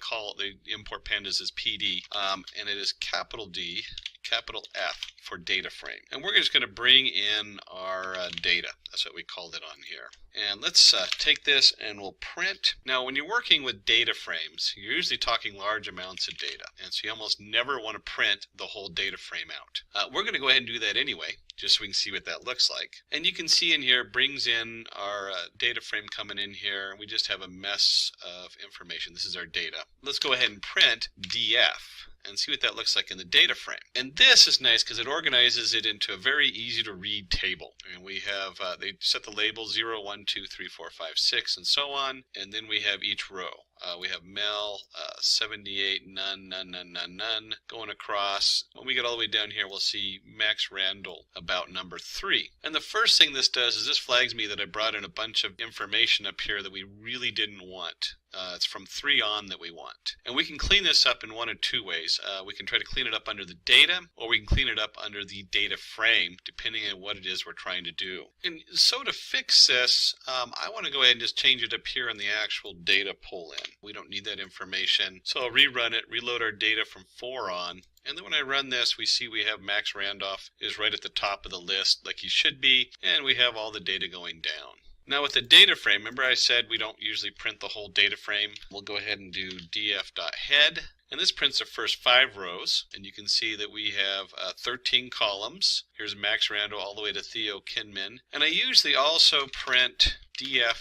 import pandas as PD, and it is capital D, capital F for data frame. And we're just going to bring in our data. That's what we called it on here. And let's take this and we'll print. Now, when you're working with data frames, you're usually talking large amounts of data. And so you almost never want to print the whole data frame out. We're going to go ahead and do that anyway, just so we can see what that looks like. And you can see in here, brings in our data frame coming in here. And we just have a mess of information. This is our data. Let's go ahead and print df. And see what that looks like in the data frame. And this is nice because it organizes it into a very easy to read table. And we have, they set the label 0, 1, 2, 3, 4, 5, 6, and so on. And then we have each row. We have Mel, 78, none, none, none, none, none. Going across, when we get all the way down here, we'll see Max Randall about number 3. And the first thing this does is this flags me that I brought in a bunch of information up here that we really didn't want. It's from 3 on that we want. And we can clean this up in one of 2 ways. We can try to clean it up under the data, or we can clean it up under the data frame, depending on what it is we're trying to do. And so to fix this, I want to go ahead and just change it up here in the actual data pull-in. We don't need that information. So I'll rerun it, reload our data from 4 on. And then when I run this, we see we have Max Randolph is right at the top of the list like he should be, and we have all the data going down. Now with the data frame, remember I said we don't usually print the whole data frame. We'll go ahead and do df.head. And this prints the first 5 rows. And you can see that we have 13 columns. Here's Max Randall all the way to Theo Kinman. And I usually also print df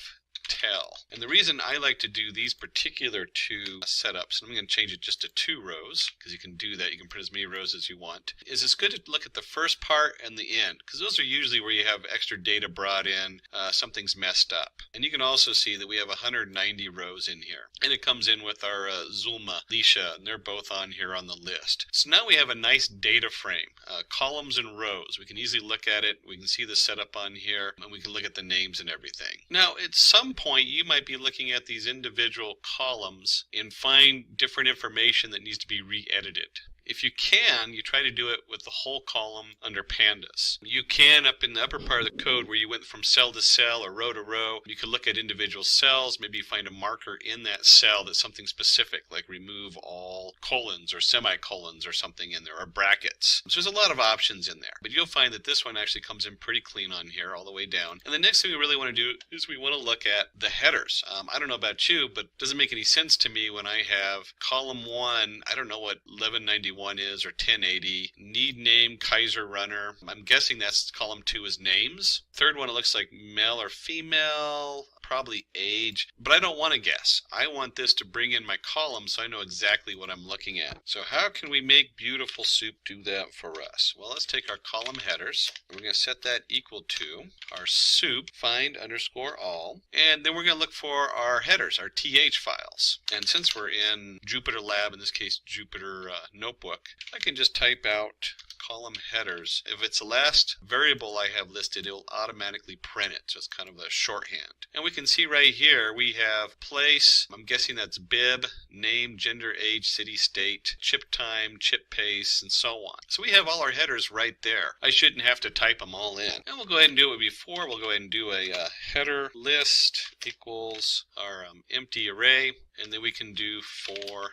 tell. And the reason I like to do these particular 2 setups, and I'm going to change it just to 2 rows, because you can do that, you can print as many rows as you want, is it's good to look at the first part and the end, because those are usually where you have extra data brought in, something's messed up. And you can also see that we have 190 rows in here. And it comes in with our Zulma, Lisha, and they're both on here on the list. So now we have a nice data frame, columns and rows. We can easily look at it, we can see the setup on here, and we can look at the names and everything. Now at some point you might be looking at these individual columns and find different information that needs to be re-edited. If you can, you try to do it with the whole column under pandas. You can, up in the upper part of the code where you went from cell to cell or row to row, you can look at individual cells, maybe find a marker in that cell that's something specific, like remove all colons or semicolons or something in there, or brackets. So there's a lot of options in there. But you'll find that this one actually comes in pretty clean on here all the way down. And the next thing we really want to do is we want to look at the headers. I don't know about you, but it doesn't make any sense to me when I have column 1, I don't know what 1191 is or 1080, need name Kaiser runner. I'm guessing that's column 2 is names. Third one, it looks like male or female, probably age, but I don't want to guess. I want this to bring in my column so I know exactly what I'm looking at. So how can we make Beautiful Soup do that for us? Well, let's take our column headers. We're going to set that equal to our soup find underscore all, and then we're going to look for our headers, our th files. And since we're in Jupyter Lab, in this case Jupyter Notebook, I can just type out column headers. If it's the last variable I have listed, it will automatically print it. So it's kind of a shorthand. And we can see right here we have place, I'm guessing that's bib, name, gender, age, city, state, chip time, chip pace, and so on. So we have all our headers right there. I shouldn't have to type them all in. And we'll go ahead and do it before. We'll go ahead and do a header list equals our empty array. And then we can do for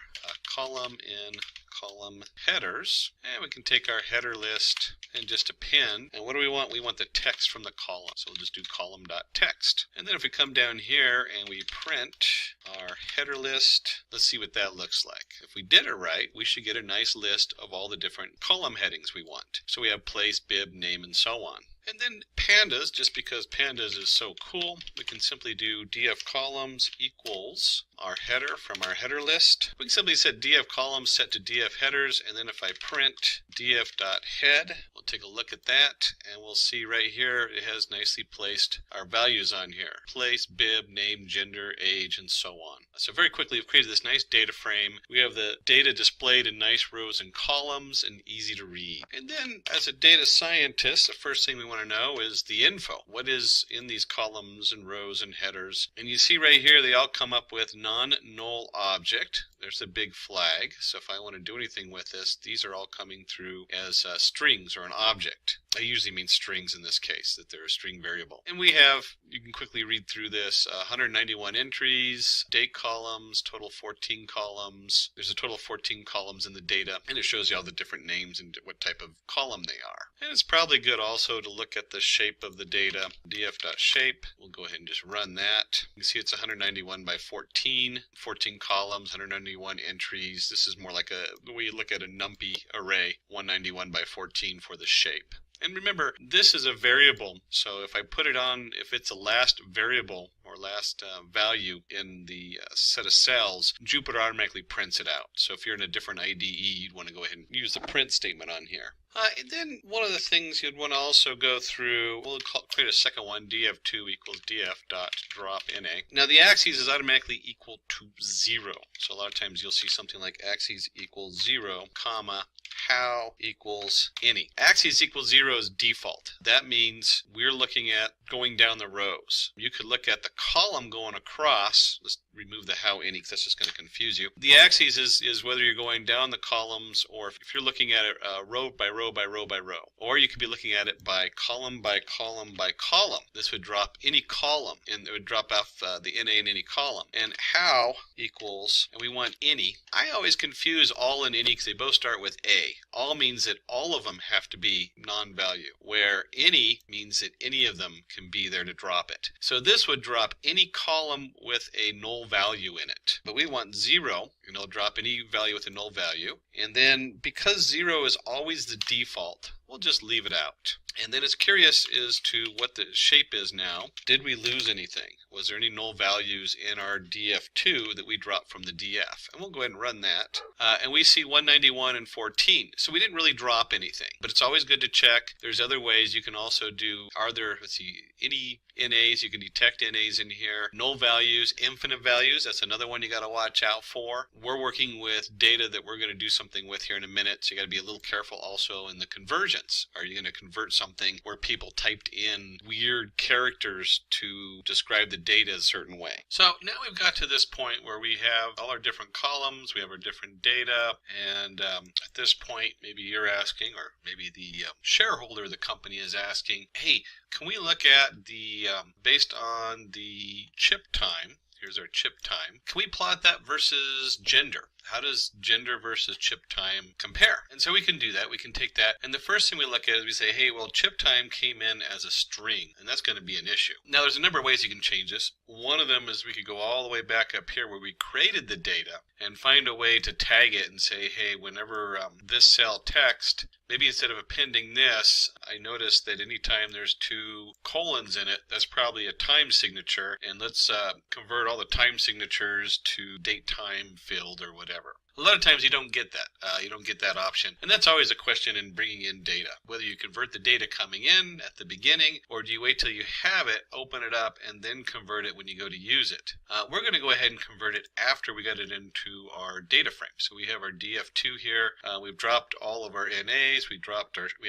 column in column headers, and we can take our header list and just append. And what do we want? We want the text from the column, so we'll just do column.text. And then if we come down here and we print our header list, let's see what that looks like. If we did it right, we should get a nice list of all the different column headings we want. So we have place, bib, name, and so on. And then pandas, just because pandas is so cool, we can simply do df columns equals our header from our header list. We can simply set df columns set to df headers, and then if I print df.head, we'll take a look at that, and we'll see right here it has nicely placed our values on here. Place, bib, name, gender, age, and so on. So very quickly we've created this nice data frame. We have the data displayed in nice rows and columns and easy to read. And then as a data scientist, the first thing we want to know is the info. What is in these columns and rows and headers? And you see right here they all come up with non-null object. There's a big flag. So if I want to do anything with this, these are all coming through as strings or an object. I usually mean strings in this case, that they're a string variable. And we have, you can quickly read through this, 191 entries, date columns, total 14 columns. There's a total of 14 columns in the data, and it shows you all the different names and what type of column they are. And it's probably good also to look at the shape of the data. df.shape, we'll go ahead and just run that. You can see it's 191 by 14, 14 columns, 191 entries. This is more like the way you look at a NumPy array, 191 by 14 for the shape. And remember, this is a variable, so if I put it on, if it's a last variable or last value in the set of cells, Jupyter automatically prints it out. So if you're in a different IDE, you'd want to go ahead and use the print statement on here. And then one of the things you'd want to also go through, we'll create a second one, df2 equals df dot drop na. Now the axes is automatically equal to 0. So a lot of times you'll see something like axes equals 0, comma, how equals any. Axes equals 0 is default. That means we're looking at going down the rows. You could look at the column going across. Let's remove the how any because that's just going to confuse you. The axes is whether you're going down the columns or if you're looking at it row by row by row by row. Or you could be looking at it by column by column by column. This would drop any column and it would drop off the NA in any column. And how equals, and we want any. I always confuse all and any because they both start with A. All means that all of them have to be non-value, where any means that any of them can be there to drop it. So this would drop any column with a null value in it. But we want 0, and it'll drop any value with a null value. And then because 0 is always the default, we'll just leave it out. And then it's curious as to what the shape is now. Did we lose anything? Was there any null values in our df2 that we dropped from the df? And we'll go ahead and run that. And we see 191 and 14. So we didn't really drop anything. But it's always good to check. There's other ways you can also do, are there, let's see, any NAs? You can detect NAs in here. Null values, infinite values, that's another one you got to watch out for. We're working with data that we're going to do something with here in a minute. So you got to be a little careful also in the conversions. Are you going to convert something where people typed in weird characters to describe the data a certain way? So now we've got to this point where we have all our different columns, we have our different data, and at this point maybe you're asking, or maybe the shareholder of the company is asking, hey, can we look at the, based on the chip time, here's our chip time, can we plot that versus gender? How does gender versus chip time compare? And so we can do that. We can take that. And the first thing we look at is we say, hey, well, chip time came in as a string, and that's going to be an issue. Now, there's a number of ways you can change this. One of them is we could go all the way back up here where we created the data and find a way to tag it and say, hey, whenever this cell text, maybe instead of appending this, I noticed that anytime there's 2 colons in it, that's probably a time signature. And let's convert all the time signatures to date time filled or whatever. A lot of times you don't get that. You don't get that option. And that's always a question in bringing in data. Whether you convert the data coming in at the beginning, or do you wait till you have it, open it up, and then convert it when you go to use it. We're going to go ahead and convert it after we got it into our data frame. So we have our df2 here. We've dropped all of our NAs. We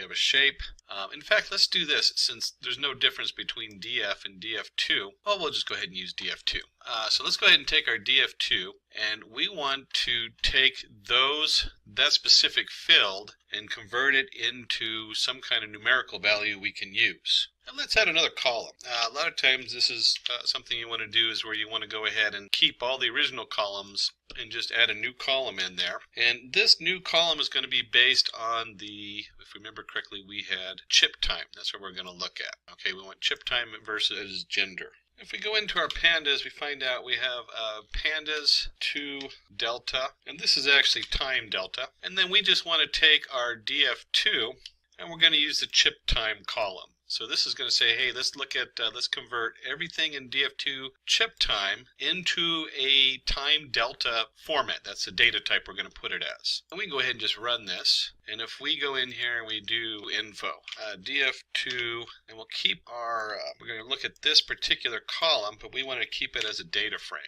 have a shape. In fact, let's do this. Since there's no difference between df and df2, well, we'll just go ahead and use df2. So let's go ahead and take our df2, and we want to take that specific field and convert it into some kind of numerical value we can use. And let's add another column. A lot of times this is something you want to do is where you want to go ahead and keep all the original columns and just add a new column in there. And this new column is going to be based on the, if we remember correctly, we had chip time. That's what we're going to look at. Okay, we want chip time versus gender. If we go into our pandas, we find out we have pandas to delta, and this is actually time delta. And then we just want to take our df2, and we're going to use the chip time column. So this is going to say, hey, let's look at, let's convert everything in df2 chip time into a time delta format. That's the data type we're going to put it as. And we can go ahead and just run this. And if we go in here and we do info, df2, and we'll keep our, we're going to look at this particular column, but we want to keep it as a data frame.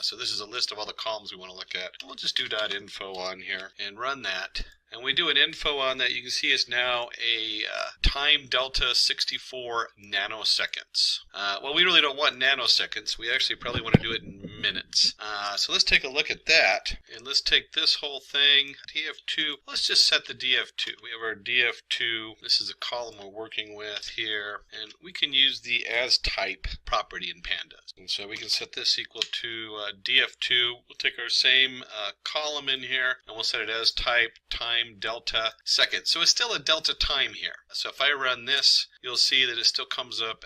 So this is a list of all the columns we want to look at. We'll just do .info on here and run that. And we do an info on that. You can see it's now a time delta 64 nanoseconds. Well, we really don't want nanoseconds. We actually probably want to do it in minutes. So let's take a look at that. And let's take this whole thing, df2. Let's just set the df2. We have our df2. This is a column we're working with here. And we can use the as type property in pandas. And so we can set this equal to df2. We'll take our same column in here and we'll set it as type time delta second. So it's still a delta time here. So if I run this, you'll see that it still comes up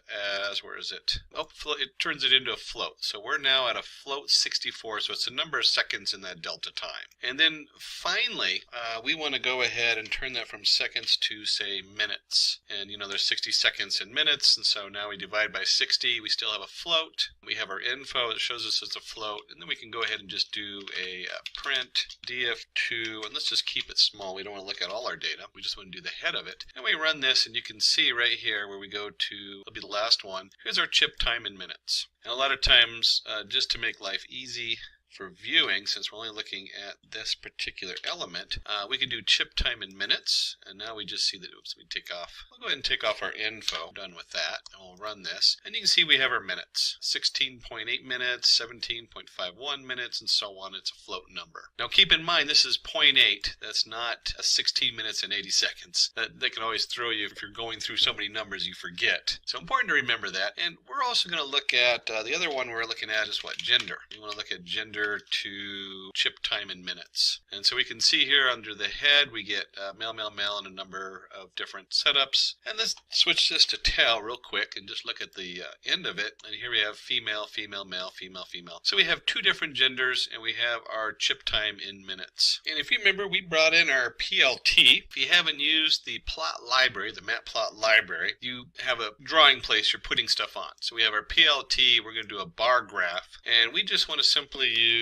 as, where is it? Oh, it turns it into a float. So we're now at a float 64, so it's the number of seconds in that delta time. And then finally, we want to go ahead and turn that from seconds to, say, minutes. And there's 60 seconds in minutes, and so now we divide by 60, we still have a float. We have our info that shows us it's a float, and then we can go ahead and just do a print df2, and let's just keep it small. We don't want to look at all our data. We just want to do the head of it. And we run this, and you can see right here where we go to, it'll be the last one. Here's our chip time in minutes. And a lot of times, just to make life easy for viewing, since we're only looking at this particular element, we can do chip time in minutes, and now we just see that, oops, we take off. We'll go ahead and take off our info. Done with that, and we'll run this, and you can see we have our minutes. 16.8 minutes, 17.51 minutes, and so on. It's a float number. Now keep in mind, this is 0.8. That's not a 16 minutes and 80 seconds. That can always throw you if you're going through so many numbers you forget. So important to remember that. And we're also going to look at, the other one we're looking at is what? Gender. We want to look at gender to chip time in minutes. And so we can see here under the head we get male, male, male, and a number of different setups. And let's switch this to tail real quick and just look at the end of it. And here we have female, female, male, female, female. So we have two different genders, and we have our chip time in minutes. And if you remember, we brought in our PLT. If you haven't used the plot library, the matplot library, you have a drawing place you're putting stuff on. So we have our PLT, we're going to do a bar graph, and we just want to simply use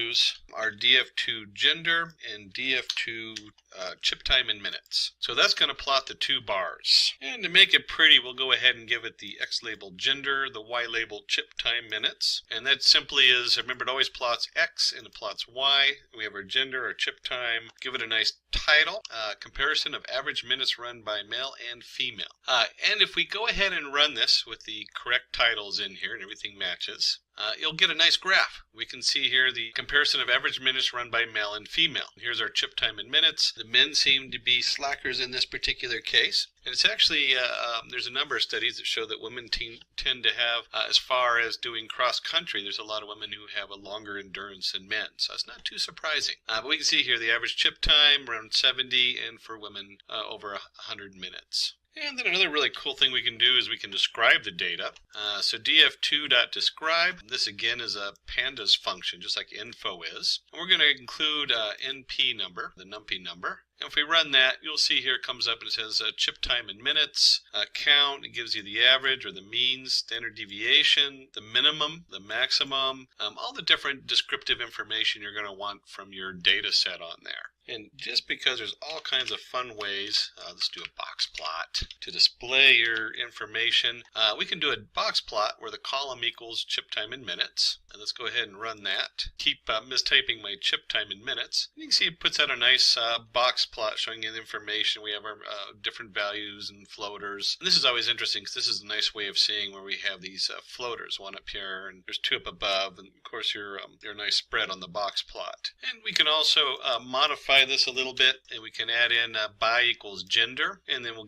our df2 gender and df2 chip time in minutes. So that's going to plot the two bars. And to make it pretty, we'll go ahead and give it the X labeled gender, the Y labeled chip time minutes. And that simply is, remember, it always plots X and it plots Y. We have our gender, our chip time. Give it a nice title, comparison of average minutes run by male and female. And if we go ahead and run this with the correct titles in here and everything matches, you'll get a nice graph. We can see here the comparison of average minutes run by male and female. Here's our chip time in minutes. The men seem to be slackers in this particular case. And it's actually, there's a number of studies that show that women tend to have, as far as doing cross-country, there's a lot of women who have a longer endurance than men. So it's not too surprising. But we can see here the average chip time around 70, and for women over 100 minutes. And then another really cool thing we can do is we can describe the data. So df2.describe, this again is a pandas function, just like info is. And we're going to include np number, the numpy number. And if we run that, you'll see here it comes up and it says chip time in minutes, count, it gives you the average or the mean, standard deviation, the minimum, the maximum, all the different descriptive information you're going to want from your data set on there. And just because there's all kinds of fun ways, let's do a box plot to display your information. We can do a box plot where the column equals chip time in minutes. And let's go ahead and run that. Keep mistyping my chip time in minutes. You can see it puts out a nice box plot showing you the information. We have our different values and floaters. And this is always interesting because this is a nice way of seeing where we have these floaters. One up here and there's two up above. And of course your nice spread on the box plot. And we can also modify this a little bit, and we can add in by equals gender, and then we'll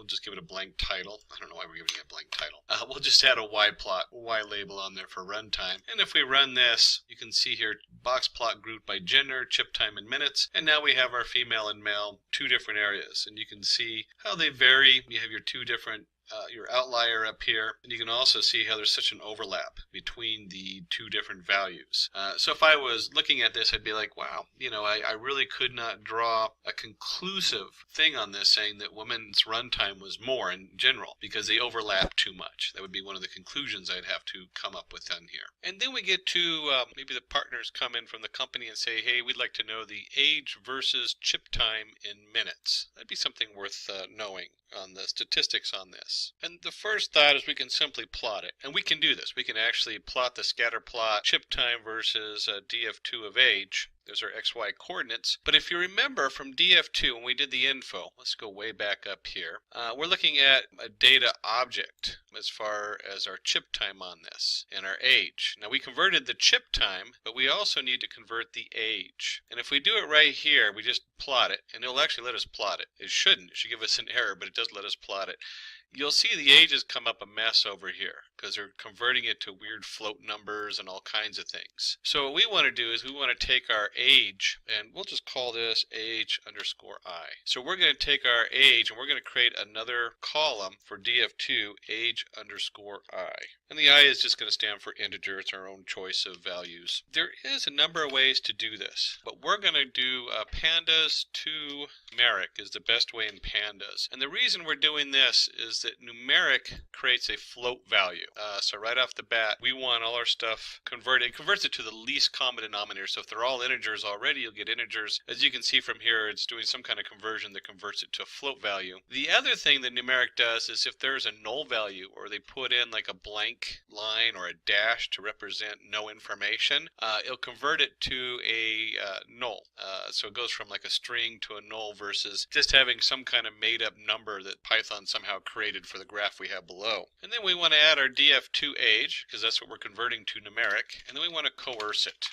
just give it a blank title. I don't know why we're giving it a blank title. We'll just add a Y plot, Y label on there for runtime. And if we run this, you can see here box plot grouped by gender, chip time in minutes, and now we have our female and male, two different areas, and you can see how they vary. You have your two different your outlier up here, and you can also see how there's such an overlap between the two different values. So if I was looking at this, I'd be like, wow, I really could not draw a conclusive thing on this saying that women's runtime was more in general because they overlap too much. That would be one of the conclusions I'd have to come up with on here. And then we get to maybe the partners come in from the company and say, hey, we'd like to know the age versus chip time in minutes. That'd be something worth knowing on the statistics on this. And the first thought is we can simply plot it. And we can do this. We can actually plot the scatter plot, chip time versus df2 of age. There's our XY coordinates. But if you remember from df2 when we did the info, let's go way back up here, we're looking at a data object as far as our chip time on this and our age. Now we converted the chip time, but we also need to convert the age. And if we do it right here, we just plot it, and it'll actually let us plot it. It shouldn't. It should give us an error, but it does let us plot it. you'll see the ages come up a mess over here because they're converting it to weird float numbers and all kinds of things. So what we want to do is we want to take our age, and we'll just call this age underscore I. So we're going to take our age and we're going to create another column for df2 age underscore I. And the I is just going to stand for integer. It's our own choice of values. There is a number of ways to do this, but we're going to do pandas to numeric is the best way in pandas. And the reason we're doing this is that numeric creates a float value. So right off the bat, we want all our stuff converted. It converts it to the least common denominator. So if they're all integers already, you'll get integers. As you can see from here, it's doing some kind of conversion that converts it to a float value. The other thing that numeric does is if there's a null value, or they put in like a blank line or a dash to represent no information, it'll convert it to a null. So it goes from like a string to a null versus just having some kind of made up number that Python somehow created for the graph we have below. And then we want to add our df2 age, because that's what we're converting to numeric, and then we want to coerce it.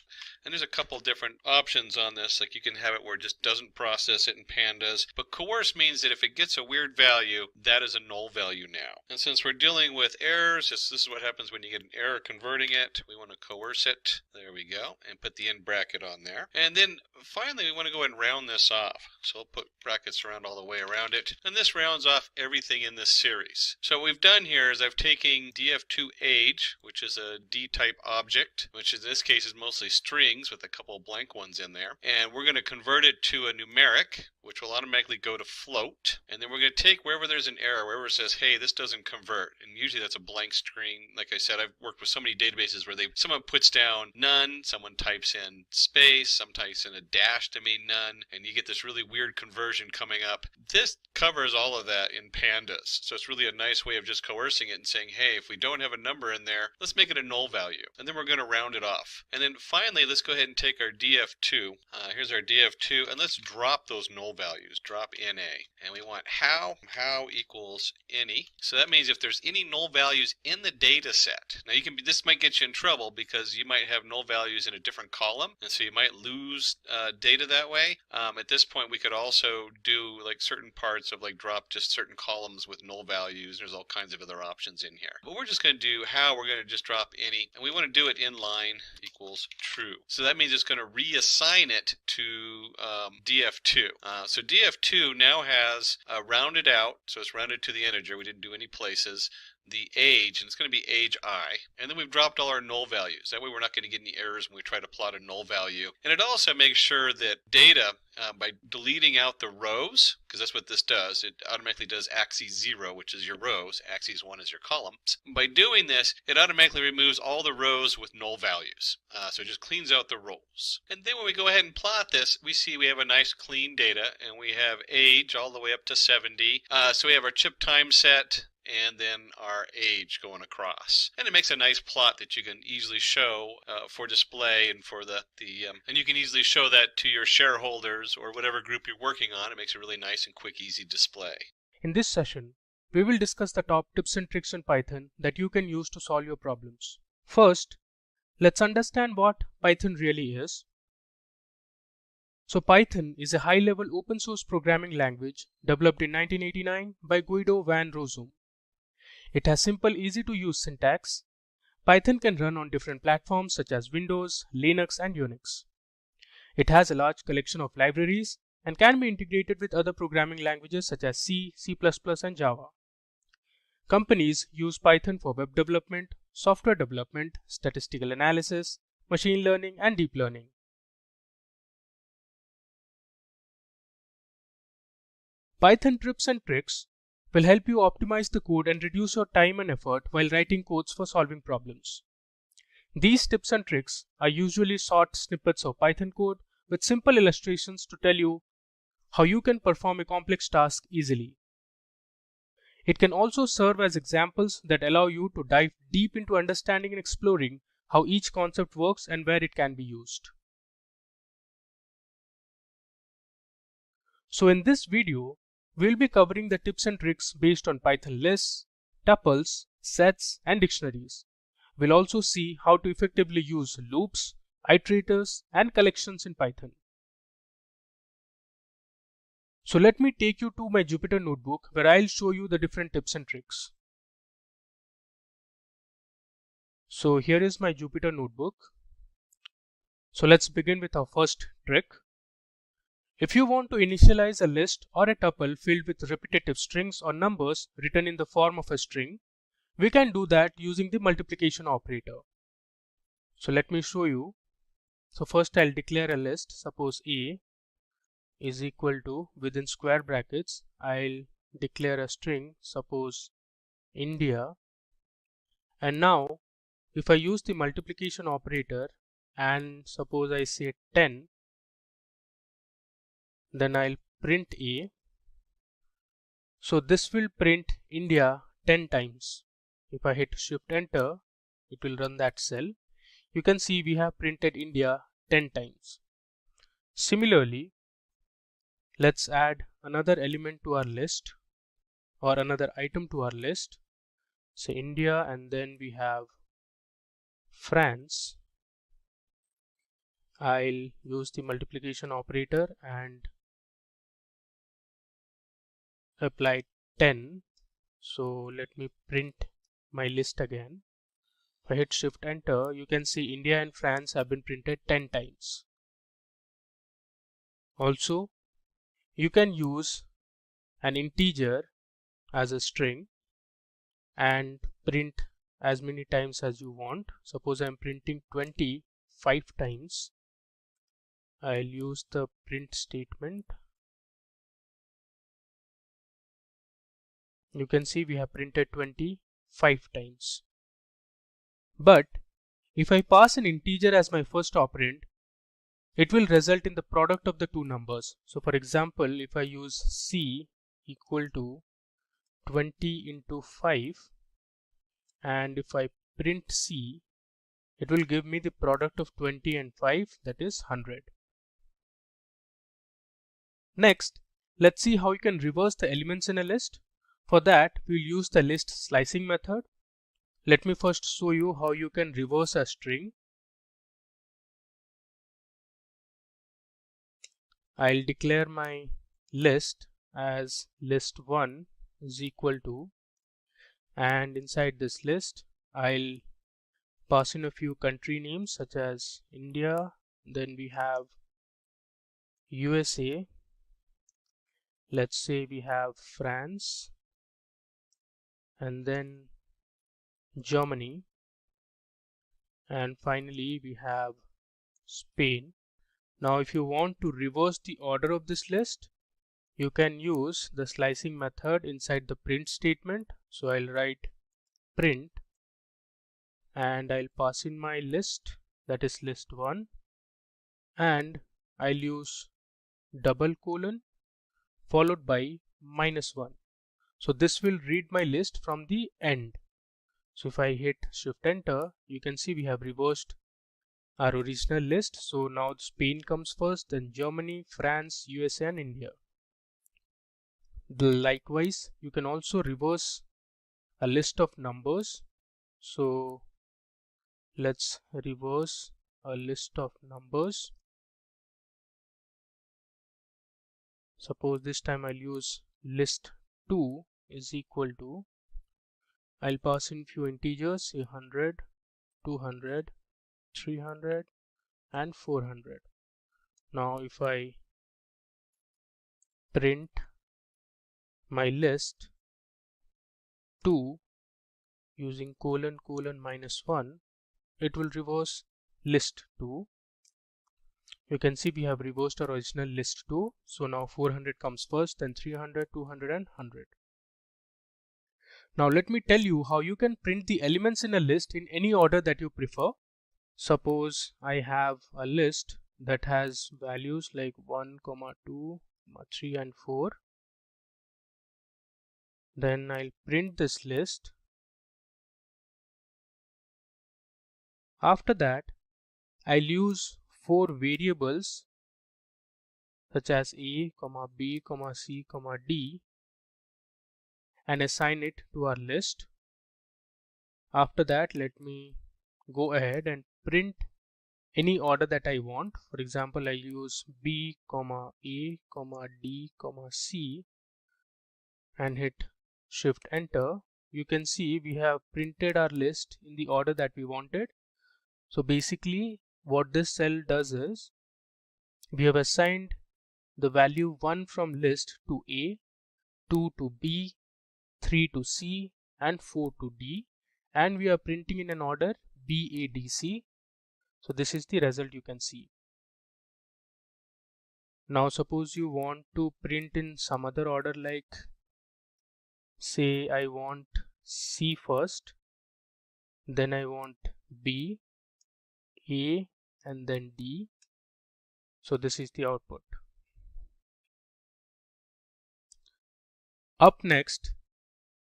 And there's a couple different options on this, like you can have it where it just doesn't process it in pandas, but coerce means that if it gets a weird value, that is a null value now. And since we're dealing with errors, this is what happens when you get an error converting it. We want to coerce it. There we go, and put the end bracket on there. And then finally we want to go ahead and round this off. So I'll put brackets around all the way around it, and this rounds off everything in this series. So what we've done here is I've taken df2 age, which is a d-type object, which in this case is mostly strings with a couple of blank ones in there, and we're going to convert it to a numeric, which will automatically go to float. And then we're going to take wherever there's an error, wherever it says, hey, this doesn't convert, and usually that's a blank string. Like I said, I've worked with so many databases where someone puts down none, someone types in space, some types in a dash to mean none, and you get this really weird conversion coming up. This covers all of that in pandas, so it's really a nice way of just coercing it and saying, hey, if we don't have a number in there, let's make it a null value, and then we're going to round it off. And then finally, let's go ahead and take our df2. Here's our df2, and let's drop those null values. Drop NA, and we want how equals any. So that means if there's any null values in the data set, now this might get you in trouble because you might have null values in a different column, and so you might lose data that way. At this point, we could also do like certain parts of like drop just certain columns with null values. There's all kinds of other options in here, but we're just going to do how. We're going to just drop any, and we want to do it in line equals true. So that means it's going to reassign it to df2. So df2 now has rounded out, so it's rounded to the integer. We didn't do any places. The age, and it's going to be age I, and then we've dropped all our null values. That way we're not going to get any errors when we try to plot a null value. And it also makes sure that data, by deleting out the rows, because that's what this does, it automatically does axis 0, which is your rows, axis 1 is your columns. By doing this, it automatically removes all the rows with null values. So it just cleans out the rows. And then when we go ahead and plot this, we see we have a nice clean data, and we have age all the way up to 70. So we have our chip time set, and then our age going across, and it makes a nice plot that you can easily show for display, and for and you can easily show that to your shareholders or whatever group you're working on. It makes a really nice and quick, easy display. In this session, we will discuss the top tips and tricks in Python that you can use to solve your problems. First, let's understand what Python really is. So Python is a high-level open source programming language developed in 1989 by Guido van Rossum. It has simple, easy to use syntax. Python can run on different platforms such as Windows, Linux, and Unix. It has a large collection of libraries and can be integrated with other programming languages such as C, C++, and Java. Companies use Python for web development, software development, statistical analysis, machine learning, and deep learning. Python tips and tricks will help you optimize the code and reduce your time and effort while writing codes for solving problems. These tips and tricks are usually short snippets of Python code with simple illustrations to tell you how you can perform a complex task easily. It can also serve as examples that allow you to dive deep into understanding and exploring how each concept works and where it can be used. So in this video, we'll be covering the tips and tricks based on Python lists, tuples, sets, and dictionaries. We'll also see how to effectively use loops, iterators, and collections in Python. So let me take you to my Jupyter notebook where I'll show you the different tips and tricks. So here is my Jupyter notebook. So let's begin with our first trick. If you want to initialize a list or a tuple filled with repetitive strings or numbers written in the form of a string, we can do that using the multiplication operator. So let me show you. So first I'll declare a list. Suppose A is equal to, within square brackets, I'll declare a string, suppose India. And now if I use the multiplication operator and suppose I say 10, then I'll print A. So this will print India 10 times. If I hit Shift Enter, it will run that cell. You can see we have printed India 10 times. Similarly, let's add another element to our list or another item to our list. Say India, and then we have France. I'll use the multiplication operator and apply 10. So let me print my list again. If I hit Shift Enter, you can see India and France have been printed 10 times. Also, you can use an integer as a string and print as many times as you want. Suppose I'm printing 20 5 times. I'll use the print statement. You can see we have printed 20 5 times. But if I pass an integer as my first operand, it will result in the product of the two numbers. So for example, if I use C equal to 20 into 5, and if I print C, it will give me the product of 20 and 5, that is 100. Next, let's see how you can reverse the elements in a list. For that, we'll use the list slicing method. Let me first show you how you can reverse a string. I'll declare my list as list1 is equal to, and inside this list I'll pass in a few country names such as India, then we have USA, let's say we have France, and then Germany, and finally we have Spain. Now if you want to reverse the order of this list, you can use the slicing method inside the print statement. So I'll write print and I'll pass in my list, that is list1, and I'll use double colon followed by -1. So this will read my list from the end. So if I hit Shift Enter, you can see we have reversed our original list. So now Spain comes first, then Germany, France, USA and India. Likewise, you can also reverse a list of numbers. So let's reverse a list of numbers. Suppose this time I'll use list2 is equal to, I'll pass in few integers, say 100, 200, 300 and 400. Now if I print my list 2 using colon -1, it will reverse list 2. You can see we have reversed our original list 2. So now 400 comes first, then 300, 200 and 100. Now let me tell you how you can print the elements in a list in any order that you prefer. Suppose I have a list that has values like 1, 2, 3 and 4. Then I'll print this list. After that, I'll use 4 variables such as A, B, C, D and assign it to our list. After that, let me go ahead and print any order that I want. For example, I use B, A, D, C and hit Shift Enter. You can see we have printed our list in the order that we wanted. So basically what this cell does is we have assigned the value 1 from list to A, 2 to B, 3 to C and 4 to D, and we are printing in an order B, A, D, C. So this is the result you can see. Now suppose you want to print in some other order, like say I want C first, then I want B, A and then D. So this is the output. Up next,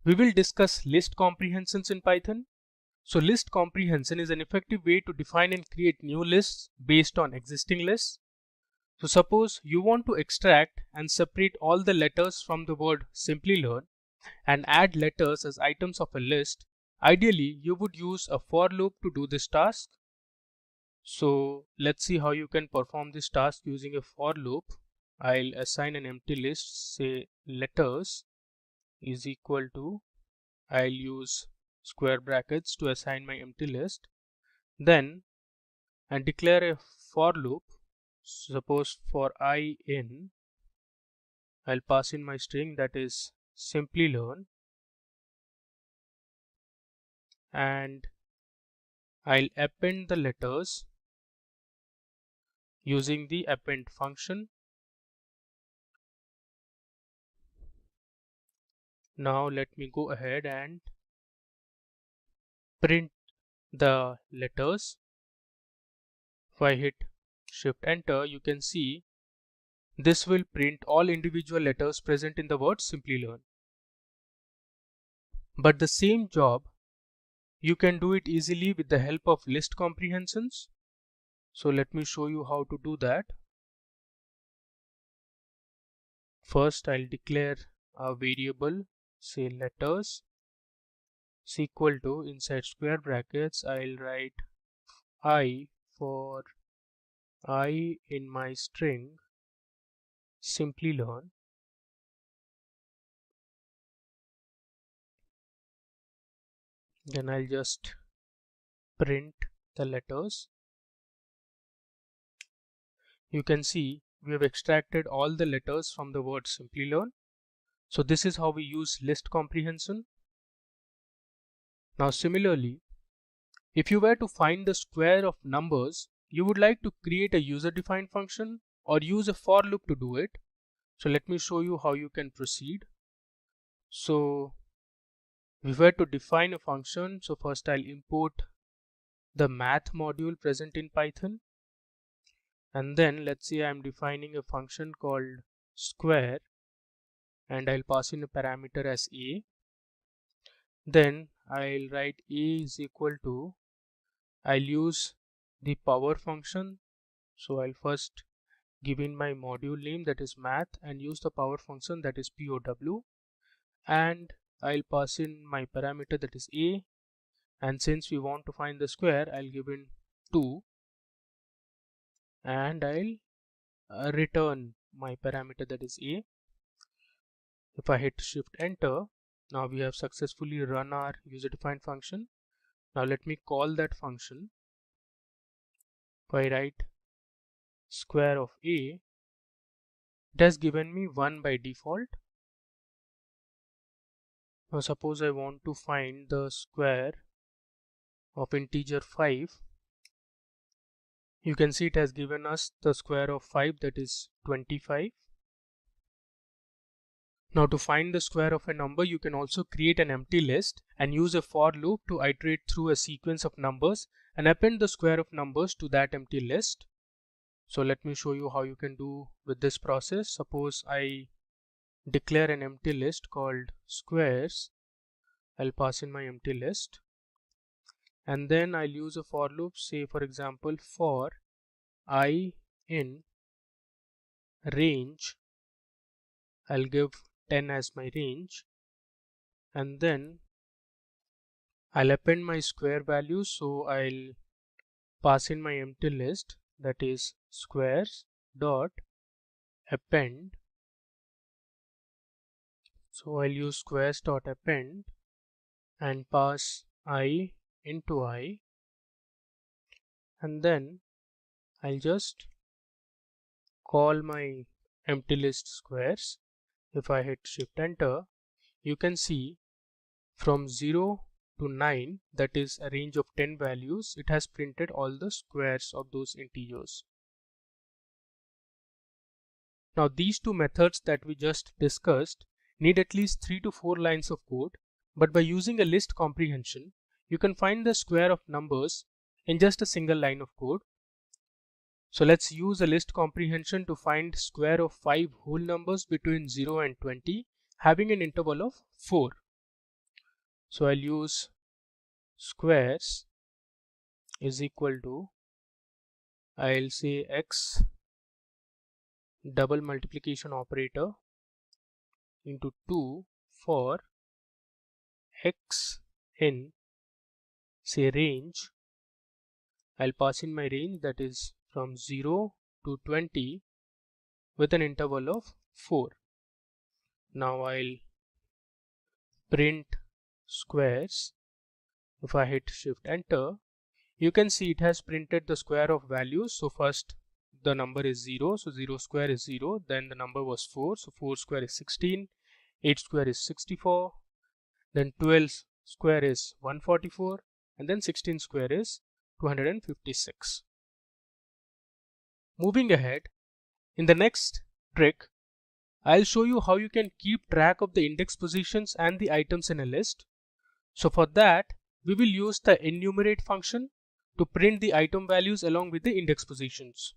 we will discuss list comprehensions in Python. So list comprehension is an effective way to define and create new lists based on existing lists. So suppose you want to extract and separate all the letters from the word Simplilearn and add letters as items of a list. Ideally, you would use a for loop to do this task. So let's see how you can perform this task using a for loop. I'll assign an empty list, say letters is equal to, I'll use square brackets to assign my empty list. Then and declare a for loop. Suppose for I in, I'll pass in my string that is Simplilearn, and I'll append the letters using the append function. Now let me go ahead and print the letters. If I hit Shift Enter, you can see this will print all individual letters present in the word Simplilearn. But the same job, you can do it easily with the help of list comprehensions. So let me show you how to do that. First, I'll declare a variable, say letters, is equal to, inside square brackets, I'll write I for I in my string Simplilearn. Then I'll just print the letters. You can see we have extracted all the letters from the word Simplilearn. So this is how we use list comprehension. Now similarly, if you were to find the square of numbers, you would like to create a user-defined function or use a for loop to do it. So let me show you how you can proceed. So we were to define a function. So first I'll import the math module present in Python. And then let's say I'm defining a function called square, and I'll pass in a parameter as a. Then I'll write a is equal to, I'll use the power function. So I'll first give in my module name, that is math, and use the power function, that is POW, and I'll pass in my parameter, that is a, and since we want to find the square, I'll give in 2 and I'll return my parameter, that is a. If I hit Shift Enter, now we have successfully run our user-defined function. Now let me call that function. If I write square of a, it has given me 1 by default. Now suppose I want to find the square of integer 5. You can see it has given us the square of 5, that is 25. Now to find the square of a number, you can also create an empty list and use a for loop to iterate through a sequence of numbers and append the square of numbers to that empty list. So let me show you how you can do with this process. Suppose I declare an empty list called squares. I'll pass in my empty list. And then I'll use a for loop, say for example for I in range. I'll give 10 as my range, and then I'll append my square values. So I'll pass in my empty list, that is squares dot append. So I'll use squares dot append and pass I into I, and then I'll just call my empty list squares. If I hit shift enter, you can see from 0 to 9, that is a range of 10 values, it has printed all the squares of those integers. Now these two methods that we just discussed need at least 3 to 4 lines of code, but by using a list comprehension, you can find the square of numbers in just a single line of code. So let's use a list comprehension to find square of 5 whole numbers between 0 and 20 having an interval of 4. So I'll use squares is equal to, I'll say x double multiplication operator into 2 for x in, say, range. I'll pass in my range, that is from 0 to 20 with an interval of 4. Now I'll print squares. If I hit shift enter, you can see it has printed the square of values. So first the number is 0, so 0 square is 0, then the number was 4, so 4 square is 16, 8 square is 64, then 12 square is 144, and then 16 square is 256. Moving ahead, in the next trick, I'll show you how you can keep track of the index positions and the items in a list. So for that, we will use the enumerate function to print the item values along with the index positions.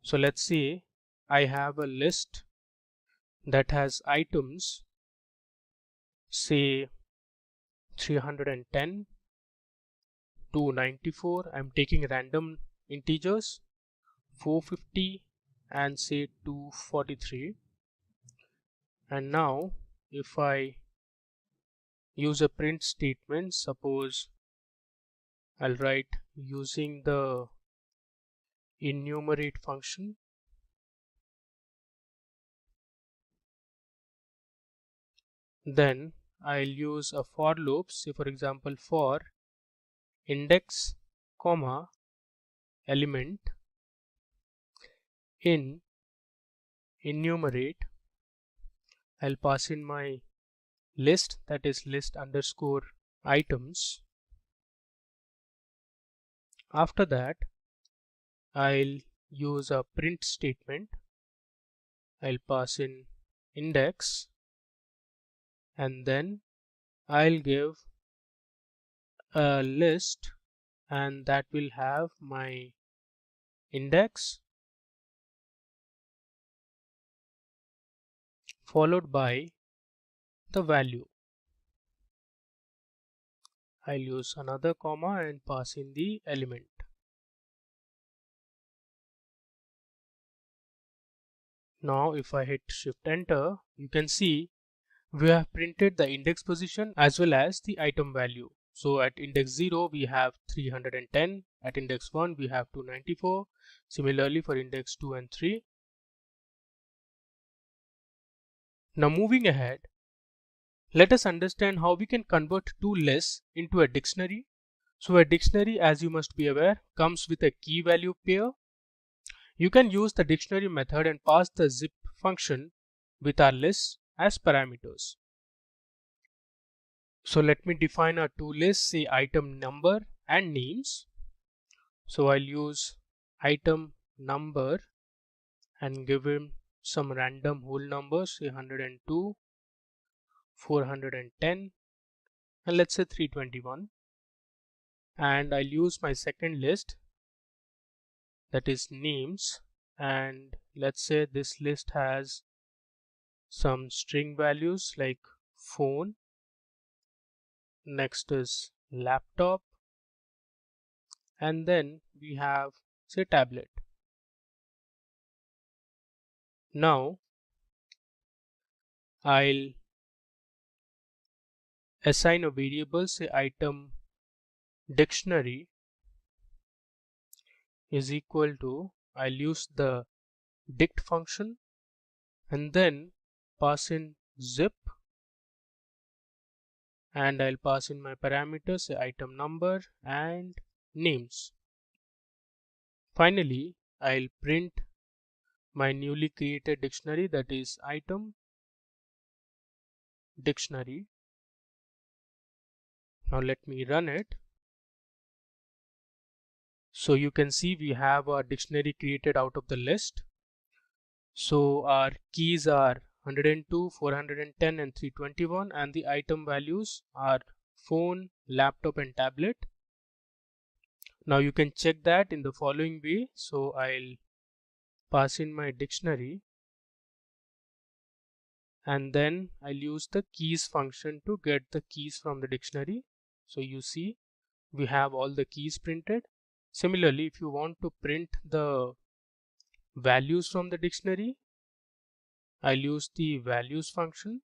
So let's say I have a list that has items, say 310 to 94. I'm taking random integers, 450 and say 243. And now if I use a print statement, suppose I'll write using the enumerate function, then I'll use a for loop, say for example for index comma element in enumerate. I'll pass in my list, that is list underscore items. After that, I'll use a print statement. I'll pass in index, and then I'll give a list, and that will have my index followed by the value. I'll use another comma and pass in the element. Now if I hit shift enter, you can see we have printed the index position as well as the item value. So at index 0 we have 310, at index 1 we have 294, similarly for index 2 and 3. Now moving ahead, let us understand how we can convert two lists into a dictionary. So a dictionary, as you must be aware, comes with a key value pair. You can use the dictionary method and pass the zip function with our lists as parameters. So let me define our two lists, say item number and names. So I'll use item number and give him some random whole numbers, say 102, 410, and let's say 321. And I'll use my second list, that is names, and let's say this list has some string values like phone, next is laptop, and then we have, say, tablet. Now I'll assign a variable, say item dictionary, is equal to, I'll use the dict function and then pass in zip, and I'll pass in my parameters, say item number and names. Finally, I'll print my newly created dictionary, that is item dictionary. Now let me run it. So you can see we have a dictionary created out of the list. So our keys are 102, 410 and 321, and the item values are phone, laptop and tablet. Now you can check that in the following way. So I'll pass in my dictionary and then I'll use the keys function to get the keys from the dictionary. So you see we have all the keys printed. Similarly, if you want to print the values from the dictionary, I'll use the values function.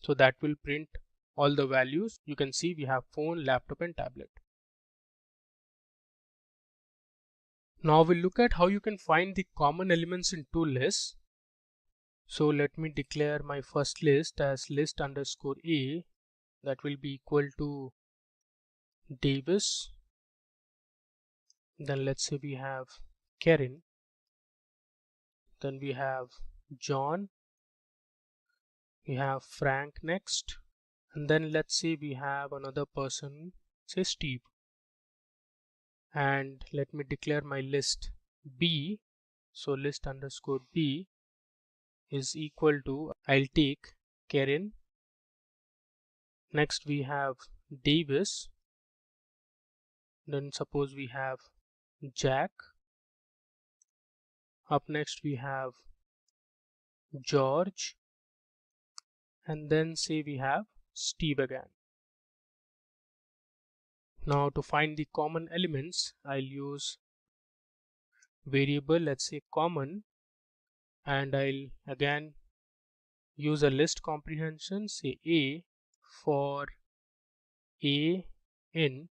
So that will print all the values. You can see we have phone, laptop and tablet. Now we'll look at how you can find the common elements in two lists. So let me declare my first list as list underscore A. That will be equal to Davis. Then let's say we have Karen. Then we have John. We have Frank next. And then let's say we have another person, say Steve. And let me declare my list B. So list underscore B is equal to, I'll take Karen. Next we have Davis. Then suppose we have Jack. Up next we have George. And then say we have Steve again. Now to find the common elements, I'll use variable, let's say common, and I'll again use a list comprehension, say A for A in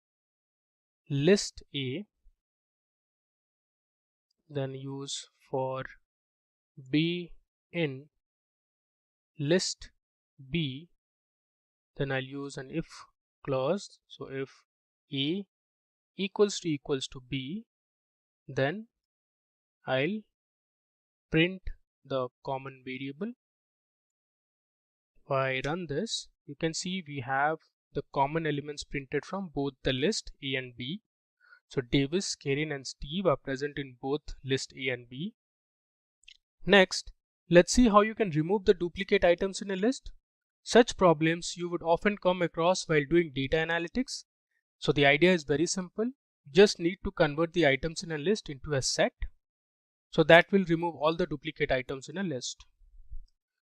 list A, then use for B in list B, then I'll use an if clause. So if A equals to B, then I'll print the common variable. If I run this, you can see we have the common elements printed from both the list A and B. So Davis, Karen and Steve are present in both list A and B. Next, let's see how you can remove the duplicate items in a list. Such problems you would often come across while doing data analytics. So the idea is very simple. You just need to convert the items in a list into a set. So that will remove all the duplicate items in a list.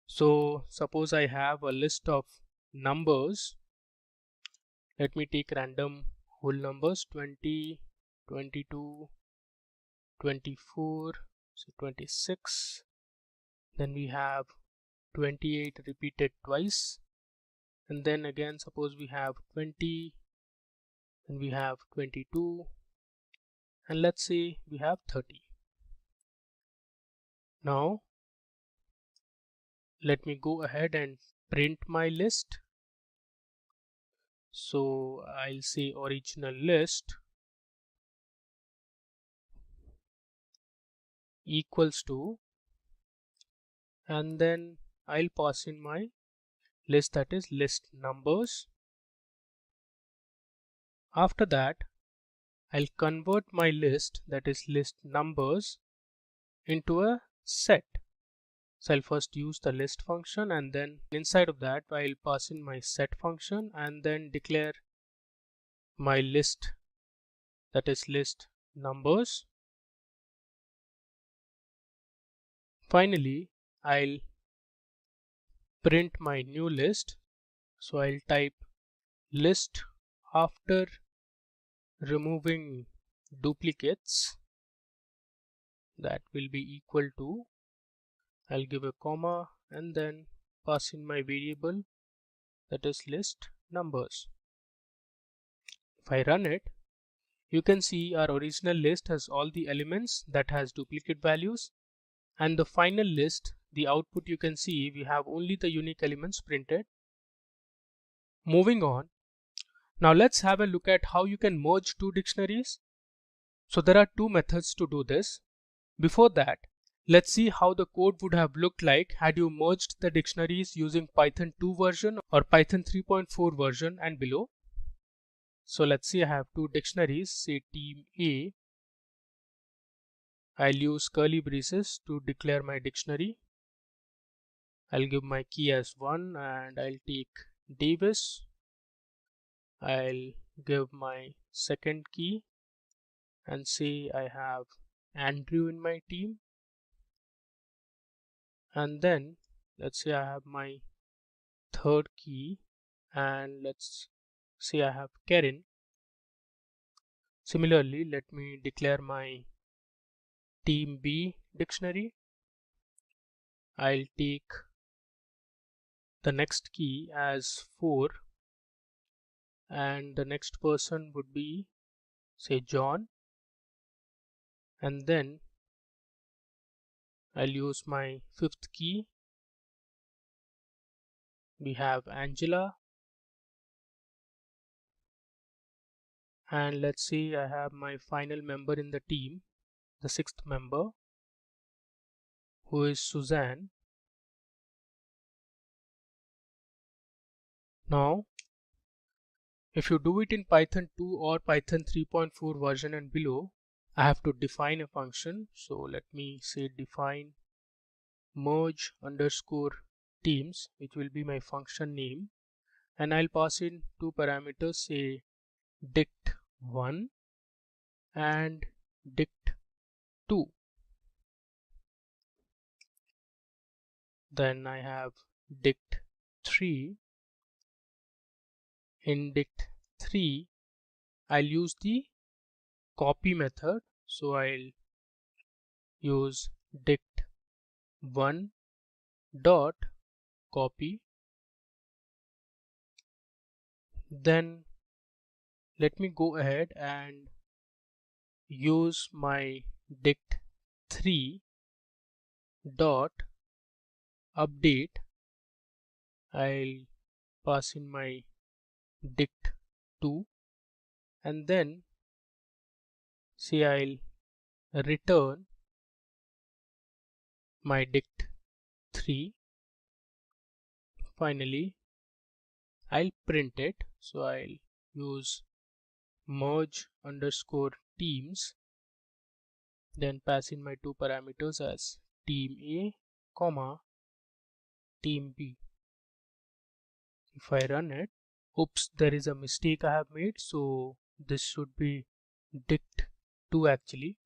So suppose I have a list of numbers. Let me take random whole numbers 20, 22, 24, so 26. Then we have 28 repeated twice. And then again suppose we have 20, and we have 22, and let's say we have 30. Now let me go ahead and print my list. So I'll say original list equals to, and then I'll pass in my list, that is list numbers. After that, I'll convert my list, that is list numbers, into a set. So I'll first use the list function, and then inside of that I'll pass in my set function and then declare my list, that is list numbers. Finally, I'll print my new list. So I'll type list after removing duplicates, that will be equal to, I'll give a comma and then pass in my variable, that is list numbers. If I run it, You can see our original list has all the elements that has duplicate values, and the final list, the output, you can see we have only the unique elements printed. Moving on, now let's have a look at how you can merge two dictionaries. So there are two methods to do this. Before that, let's see how the code would have looked like had you merged the dictionaries using Python 2 version or Python 3.4 version and below. So let's see, I have two dictionaries, say team A. I'll use curly braces to declare my dictionary. I'll give my key as 1 and I'll take Davis. I'll give my second key and say I have Andrew in my team. And then let's say I have my third key and let's say I have Karen. Similarly, let me declare my team B dictionary. I'll take the next key as 4 and the next person would be, say, John, and then I'll use my fifth key. We have Angela, and let's say I have my final member in the team, the sixth member, who is Suzanne. Now if you do it in Python 2 or Python 3.4 version and below, I have to define a function. So let me say define merge underscore teams, which will be my function name, and I'll pass in two parameters, say dict1 and dict2. Then I have dict3. In dict3 I'll use the copy method, so I'll use dict1 dot copy. Then let me go ahead and use my dict3 dot update. I'll pass in my dict2 and then say I'll return my dict3. Finally I'll print it, so I'll use merge underscore teams, then pass in my two parameters as team A comma team B. If I run it, oops, there is a mistake I have made, so this should be dict2 actually.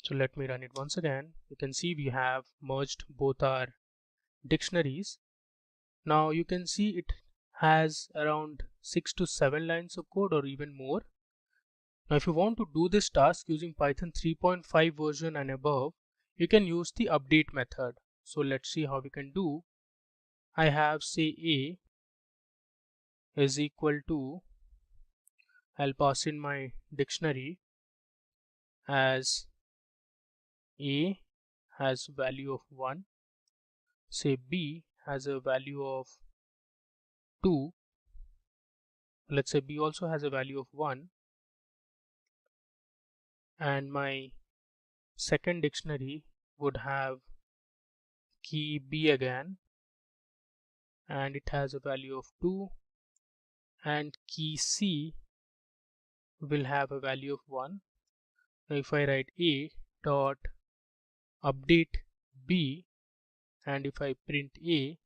So let me run it once again. You can see we have merged both our dictionaries. Now you can see it has around 6 to 7 lines of code or even more. Now if you want to do this task using Python 3.5 version and above, you can use the update method. So let's see how we can do. I have, say, A is equal to, I'll pass in my dictionary as A has value of 1, say B has a value of 2, let's say B also has a value of 1, and my second dictionary would have key B again and it has a value of 2, and key C will have a value of 1. Now if I write A dot update B and if I print A,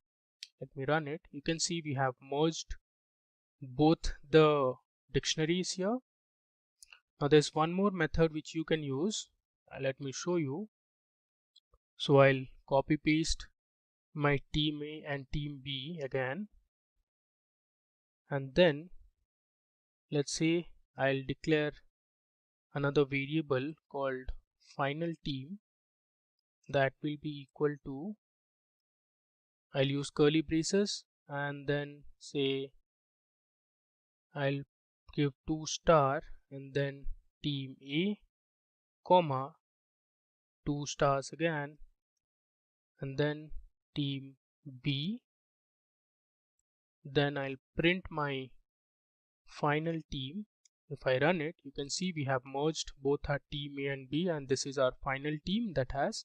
let me run it, you can see we have merged both the dictionaries here. Now there's one more method which you can use. Let me show you. So I'll copy paste my team A and team B again, and then let's say I'll declare another variable called final team that will be equal to, I'll use curly braces and then say I'll give 2 star and then team A, comma 2 stars again and then team B. Then I'll print my final team. If I run it, you can see we have merged both our team A and B, and this is our final team that has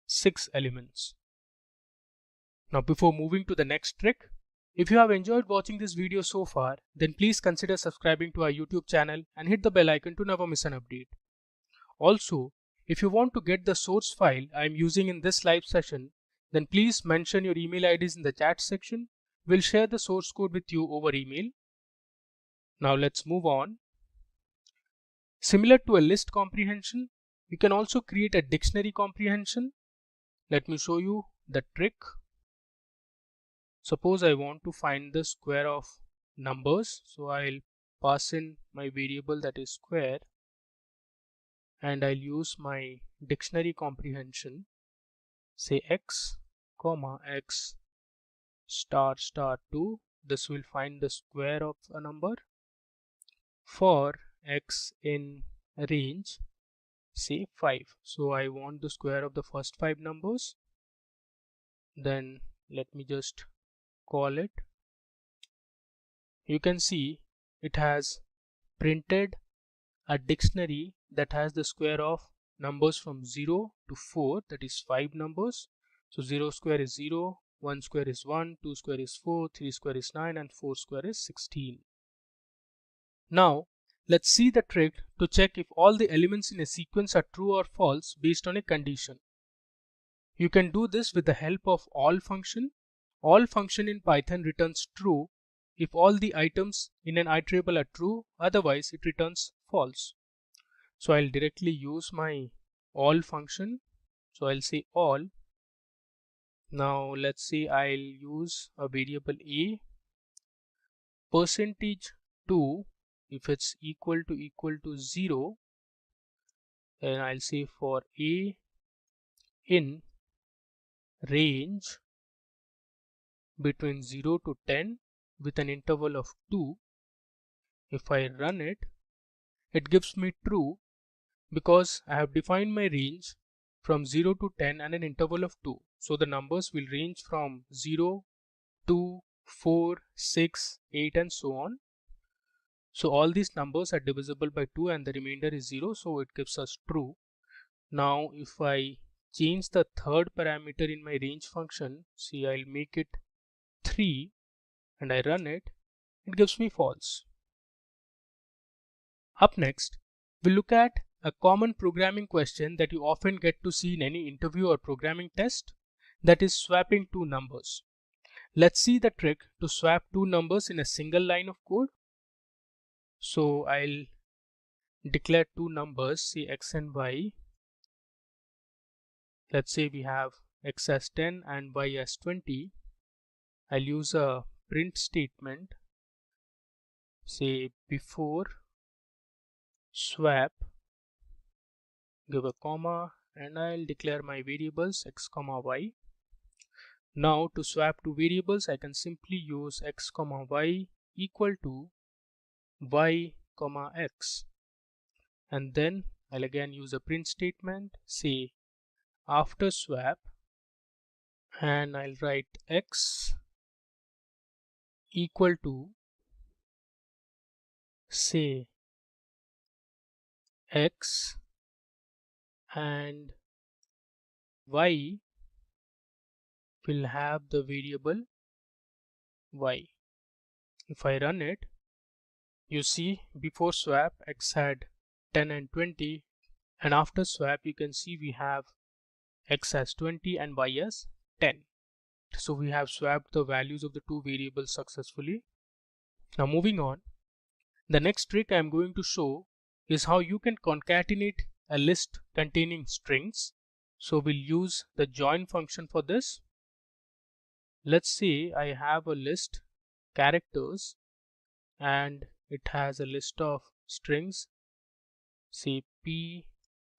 6 elements. Now before moving to the next trick, if you have enjoyed watching this video so far, then please consider subscribing to our YouTube channel and hit the bell icon to never miss an update. Also, if you want to get the source file I am using in this live session, then please mention your email IDs in the chat section. We'll share the source code with you over email. Now let's move on. Similar to a list comprehension, you can also create a dictionary comprehension. Let me show you the trick. Suppose I want to find the square of numbers, so I'll pass in my variable that is square and I'll use my dictionary comprehension, say x, comma x star star 2. This will find the square of a number. For x in range, say 5. So I want the square of the first 5 numbers. Then let me just call it. You can see it has printed a dictionary that has the square of numbers from 0 to 4, that is 5 numbers. So 0 square is 0, 1 square is 1, 2 square is 4, 3 square is 9 and 4 square is 16. Now let's see the trick to check if all the elements in a sequence are true or false based on a condition. You can do this with the help of all function. All function in Python returns true if all the items in an iterable are true, otherwise it returns false. So I'll directly use my all function. So I'll say all. Now let's say I'll use a variable a, %2. If it's equal to 0, then I'll say for a in range between 0 to 10 with an interval of 2. If I run it, it gives me true because I have defined my range from 0 to 10 and an interval of 2. So the numbers will range from 0, 2, 4, 6, 8 and so on. So all these numbers are divisible by 2 and the remainder is 0, so it gives us true. Now if I change the third parameter in my range function, see I'll make it 3 and I run it, it gives me false. Up next, we'll look at a common programming question that you often get to see in any interview or programming test, that is swapping two numbers. Let's see the trick to swap two numbers in a single line of code. So I'll declare two numbers, say x and y. Let's say we have x as 10 and y as 20. I'll use a print statement, say before swap, give a comma, and I'll declare my variables x comma y. Now to swap two variables, I can simply use x comma y equal to y comma x, and then I'll again use a print statement, say after swap, and I'll write x equal to, say x, and y will have the variable y. If I run it, you see before swap x had 10 and 20, and after swap you can see we have x as 20 and y as 10. So we have swapped the values of the two variables successfully. Now moving on, the next trick I am going to show is how you can concatenate a list containing strings. So we'll use the join function for this. Let's say I have a list characters and it has a list of strings, say p,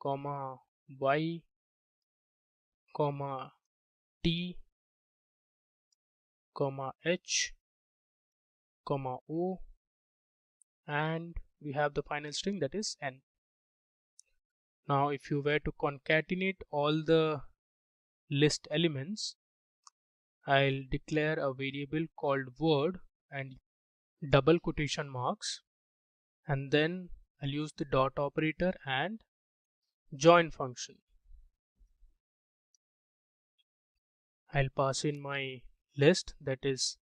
comma y, comma t, comma h, comma o, and we have the final string, that is n. Now if you were to concatenate all the list elements, I'll declare a variable called word and double quotation marks, and then I'll use the dot operator and join function. I'll pass in my list, that is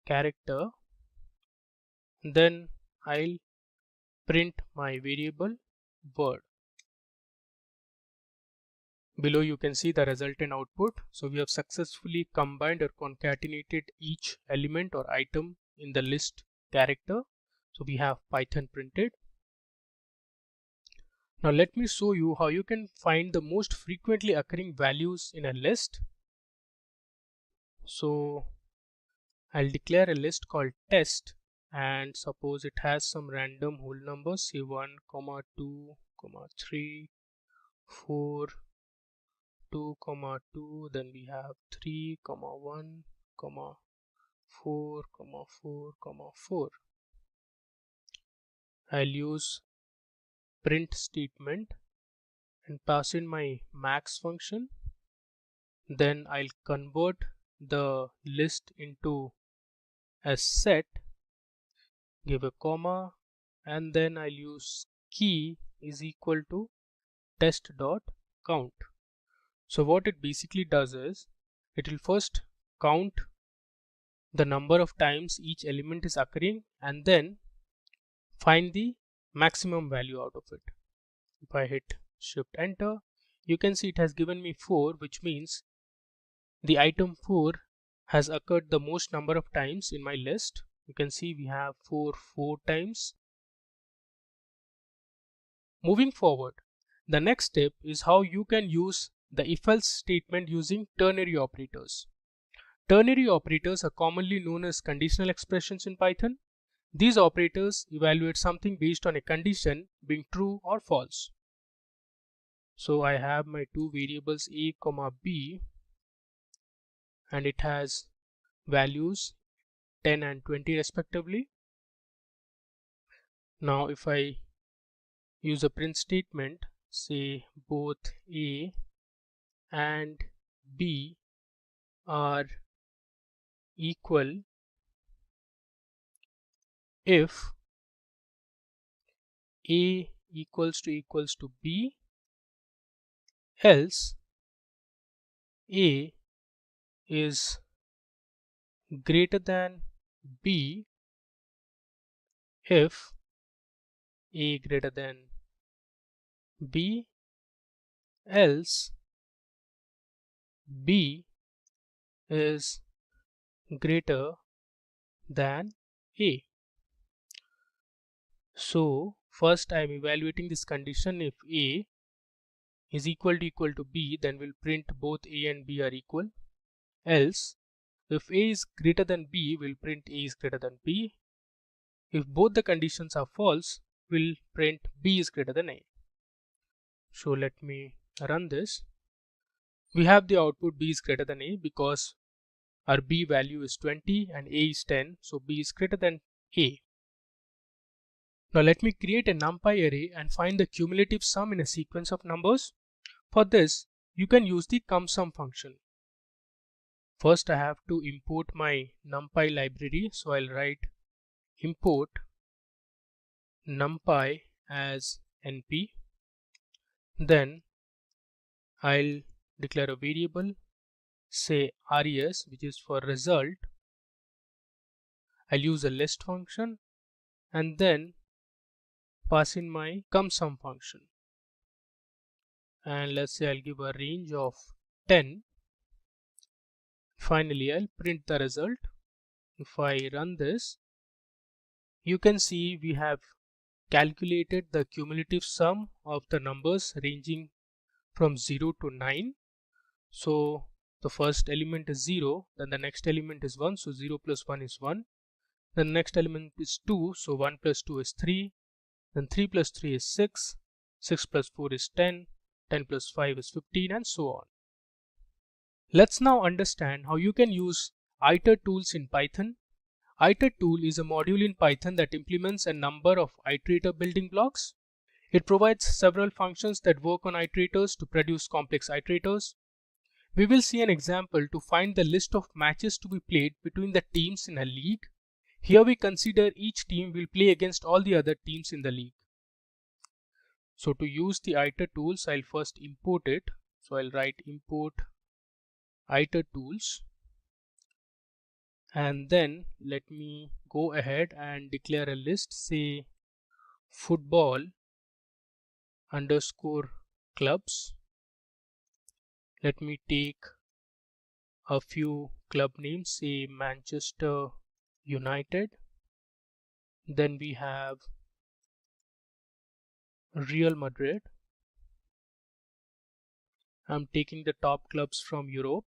character, then I'll print my variable word. Below you can see the resultant output. So we have successfully combined or concatenated each element or item in the list character. So we have Python printed. Now let me show you how you can find the most frequently occurring values in a list. So I'll declare a list called test, and suppose it has some random whole numbers, say 1, 2, 3, 4, 2, 2, then we have 3, 1, 4, 4, 4. I'll use print statement and pass in my max function. Then I'll convert the list into a set, give a comma, and then I'll use key is equal to test.count. So what it basically does is, it will first count the number of times each element is occurring and then find the maximum value out of it. If I hit shift enter, you can see it has given me 4, which means the item 4 has occurred the most number of times in my list. You can see we have 4 times. Moving forward, the next step is how you can use the if-else statement using ternary operators. Ternary operators are commonly known as conditional expressions in Python. These operators evaluate something based on a condition being true or false. So I have my two variables a, b, and it has values 10 and 20 respectively. Now if I use a print statement, say both a and b are equal if a equals to b, else a is greater than b if a greater than b, else b is greater than a. So first I am evaluating this condition. If a is equal to b, then we'll print both a and b are equal. Else if a is greater than b, we'll print a is greater than b. If both the conditions are false, we'll print b is greater than a. So let me run this. We have the output b is greater than a because our b value is 20 and a is 10, so b is greater than a. Now let me create a NumPy array and find the cumulative sum in a sequence of numbers. For this, you can use the CumSum function. First I have to import my NumPy library, so I'll write import NumPy as np. Then I'll declare a variable, say res, which is for result. I'll use a list function and then pass in my CumSum function. And let's say I'll give a range of 10. Finally, I'll print the result. If I run this, you can see we have calculated the cumulative sum of the numbers ranging from 0 to 9. So the first element is 0, then the next element is 1, so 0 plus 1 is 1. Then the next element is 2, so 1 plus 2 is 3. Then 3 plus 3 is 6, 6 plus 4 is 10, 10 plus 5 is 15, and so on. Let's now understand how you can use iter tools in Python. Iter tool is a module in Python that implements a number of iterator building blocks. It provides several functions that work on iterators to produce complex iterators. We will see an example to find the list of matches to be played between the teams in a league. Here we consider each team will play against all the other teams in the league. So to use the iter tools, I'll first import it. So I'll write import iter tools. And then let me go ahead and declare a list, say football underscore clubs. Let me take a few club names, say Manchester United. Then we have Real Madrid. I'm taking the top clubs from Europe.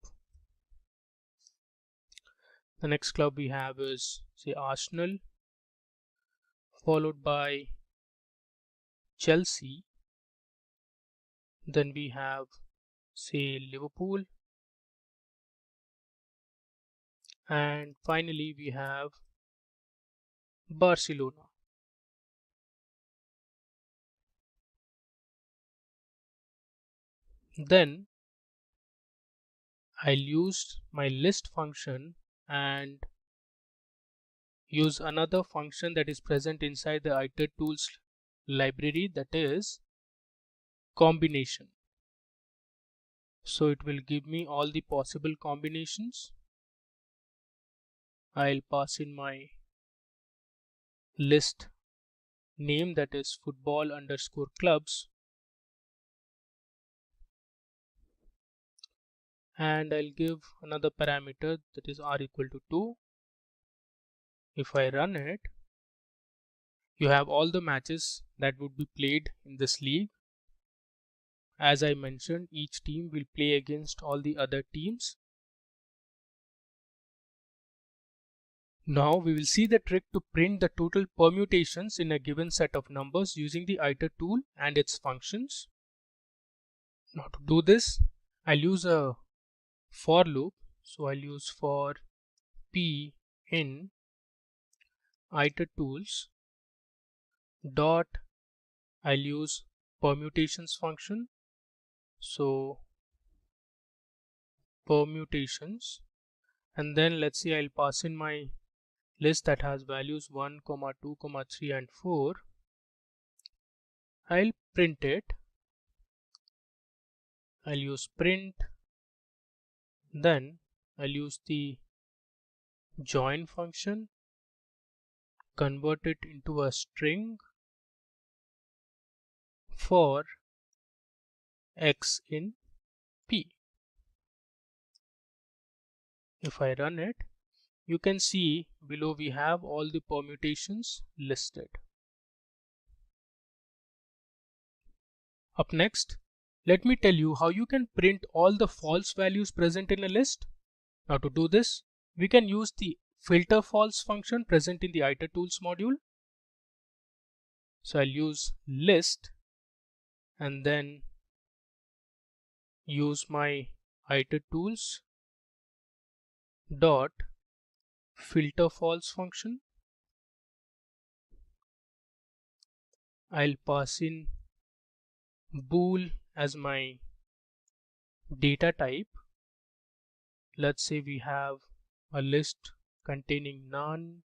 The next club we have is, say, Arsenal, followed by Chelsea. Then we have, say, Liverpool. And finally we have Barcelona. Then I'll use my list function and use another function that is present inside the iter tools library, that is combination. So it will give me all the possible combinations. I'll pass in my list name, that is football underscore clubs, and I'll give another parameter, that is r equal to 2. If I run it, you have all the matches that would be played in this league. As I mentioned, each team will play against all the other teams. Now we will see the trick to print the total permutations in a given set of numbers using the iter tool and its functions. Now to do this, I'll use a for loop. So I'll use for p in iter tools dot, I'll use permutations function. So permutations, and then let's see, I'll pass in my list that has values 1, 2, 3 and 4. I'll print it. I'll use print. Then I'll use the join function, convert it into a string for x in p. If I run it, you can see below we have all the permutations listed. Up next, let me tell you how you can print all the false values present in a list. Now to do this, we can use the filter false function present in the iter tools module. So I'll use list and then use my iter tools dot filter false function. I'll pass in bool as my data type. Let's say we have a list containing none,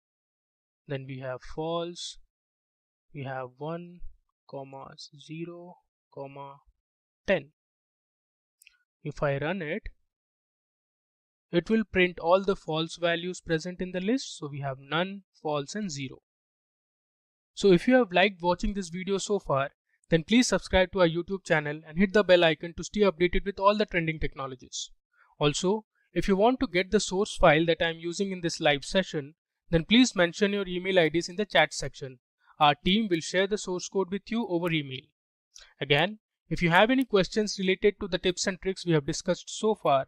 then we have false, we have 1, 0, 10. If I run it, it will print all the false values present in the list. So we have none, false and 0. So if you have liked watching this video so far, then please subscribe to our YouTube channel and hit the bell icon to stay updated with all the trending technologies. Also, if you want to get the source file that I am using in this live session, then please mention your email IDs in the chat section. Our team will share the source code with you over email. Again, if you have any questions related to the tips and tricks we have discussed so far,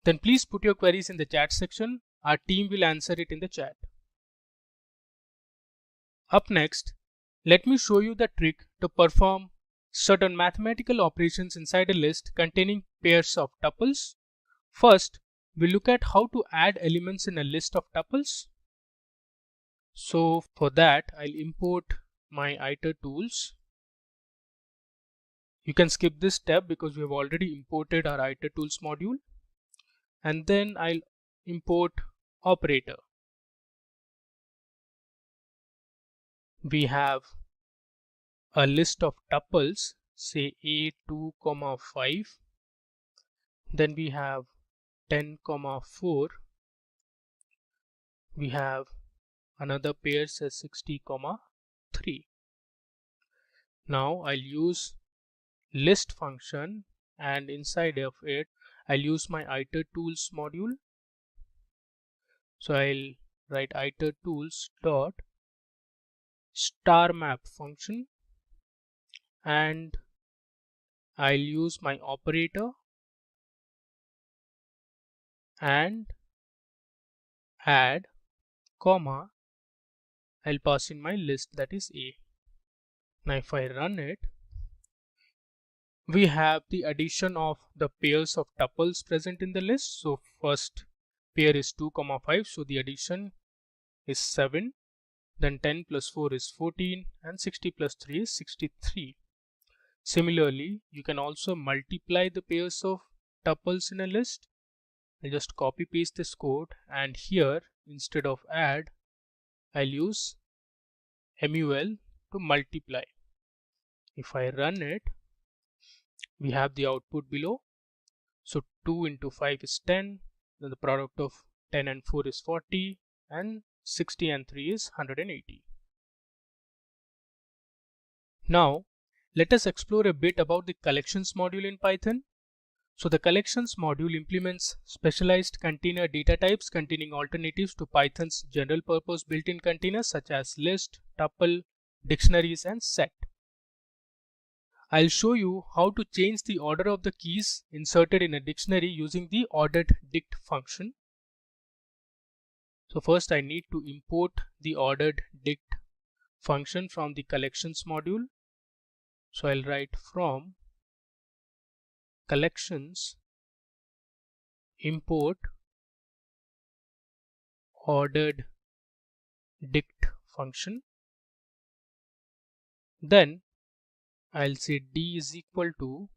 then please put your queries in the chat section. Our team will answer it in the chat. Up next, let me show you the trick to perform certain mathematical operations inside a list containing pairs of tuples. First, we look at how to add elements in a list of tuples. So for that, I'll import my Iterators. You can skip this step because we have already imported our Iterators module. And then I'll import operator. We have a list of tuples, say a2, 5. Then we have 10, 4. We have another pair says 60, 3. Now I'll use list function, and inside of it I'll use my Iterators module. So I'll write Iterators dot star map function, and I'll use my operator and add, comma, I'll pass in my list, that is A. Now if I run it, we have the addition of the pairs of tuples present in the list. So first pair is 2, 5, so the addition is 7. Then 10 plus 4 is 14, and 60 plus 3 is 63. Similarly, you can also multiply the pairs of tuples in a list. I'll just copy paste this code, and here instead of add, I'll use mul to multiply. If I run it, we have the output below. So 2 into 5 is 10, then the product of 10 and 4 is 40, and 60 and 3 is 180. Now let us explore a bit about the collections module in Python. So the collections module implements specialized container data types containing alternatives to Python's general purpose built-in containers such as list, tuple, dictionaries, and set. I'll show you how to change the order of the keys inserted in a dictionary using the orderedDict function. So first I need to import the orderedDict function from the collections module. So I'll write from collections import orderedDict function. Then I'll say d is equal to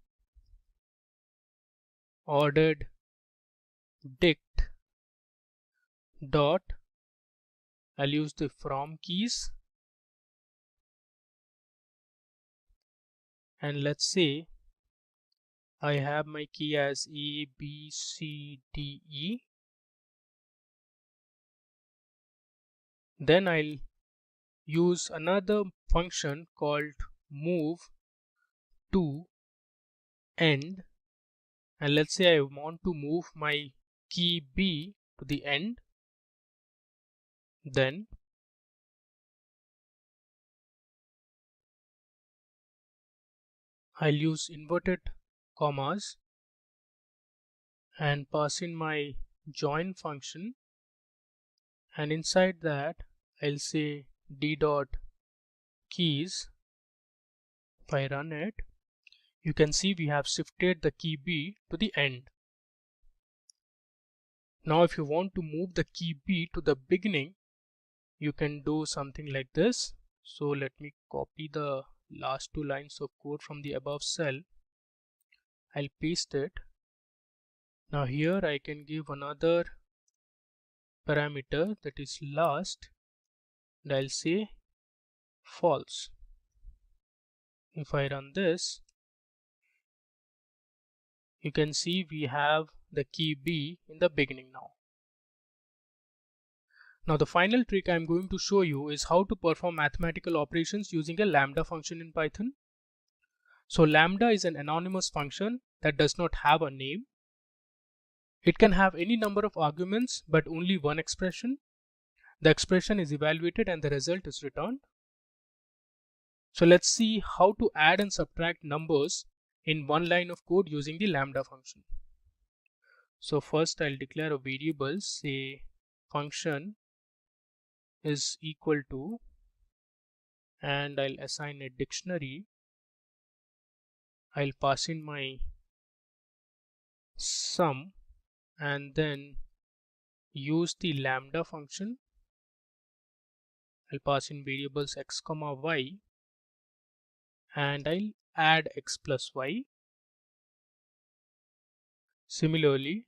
orderedDict dot, I'll use the from keys, and let's say I have my key as A, B, C, D, E. Then I'll use another function called move to end, and let's say I want to move my key B to the end. Then I'll use inverted commas and pass in my join function, and inside that I'll say d dot keys. If I run it, you can see we have shifted the key B to the end. Now if you want to move the key B to the beginning, you can do something like this. So let me copy the last 2 lines of code from the above cell. I'll paste it. Now here I can give another parameter, that is last, and I'll say false. If I run this, you can see we have the key B in the beginning now. Now the final trick I'm going to show you is how to perform mathematical operations using a lambda function in Python. So lambda is an anonymous function that does not have a name. It can have any number of arguments but only one expression. The expression is evaluated and the result is returned. So let's see how to add and subtract numbers in one line of code using the lambda function. So first I'll declare a variable, say function is equal to, and I'll assign a dictionary. I'll pass in my sum and then use the lambda function I'll pass in variables x comma y, and I'll add x plus y. Similarly,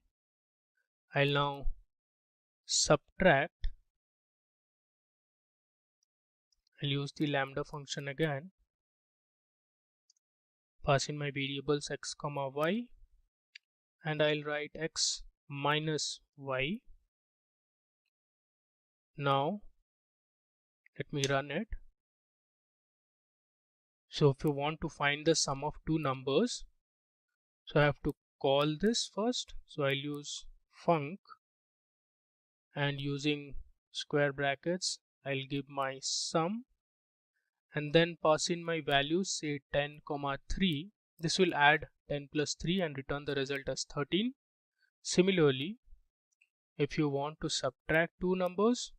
I'll now subtract. I'll use the lambda function again, pass in my variables x comma y, and I'll write x minus y. Now let me run it. So if you want to find the sum of two numbers, so I have to call this first. So I'll use func, and using square brackets I'll give my sum, and then pass in my values, say 10, 3. This will add 10 plus 3 and return the result as 13. Similarly, if you want to subtract two numbers,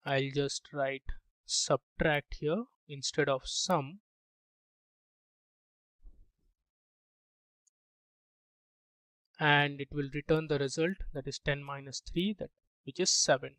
I'll just write subtract here instead of sum, and it will return the result, that is 10 minus 3, which is 7.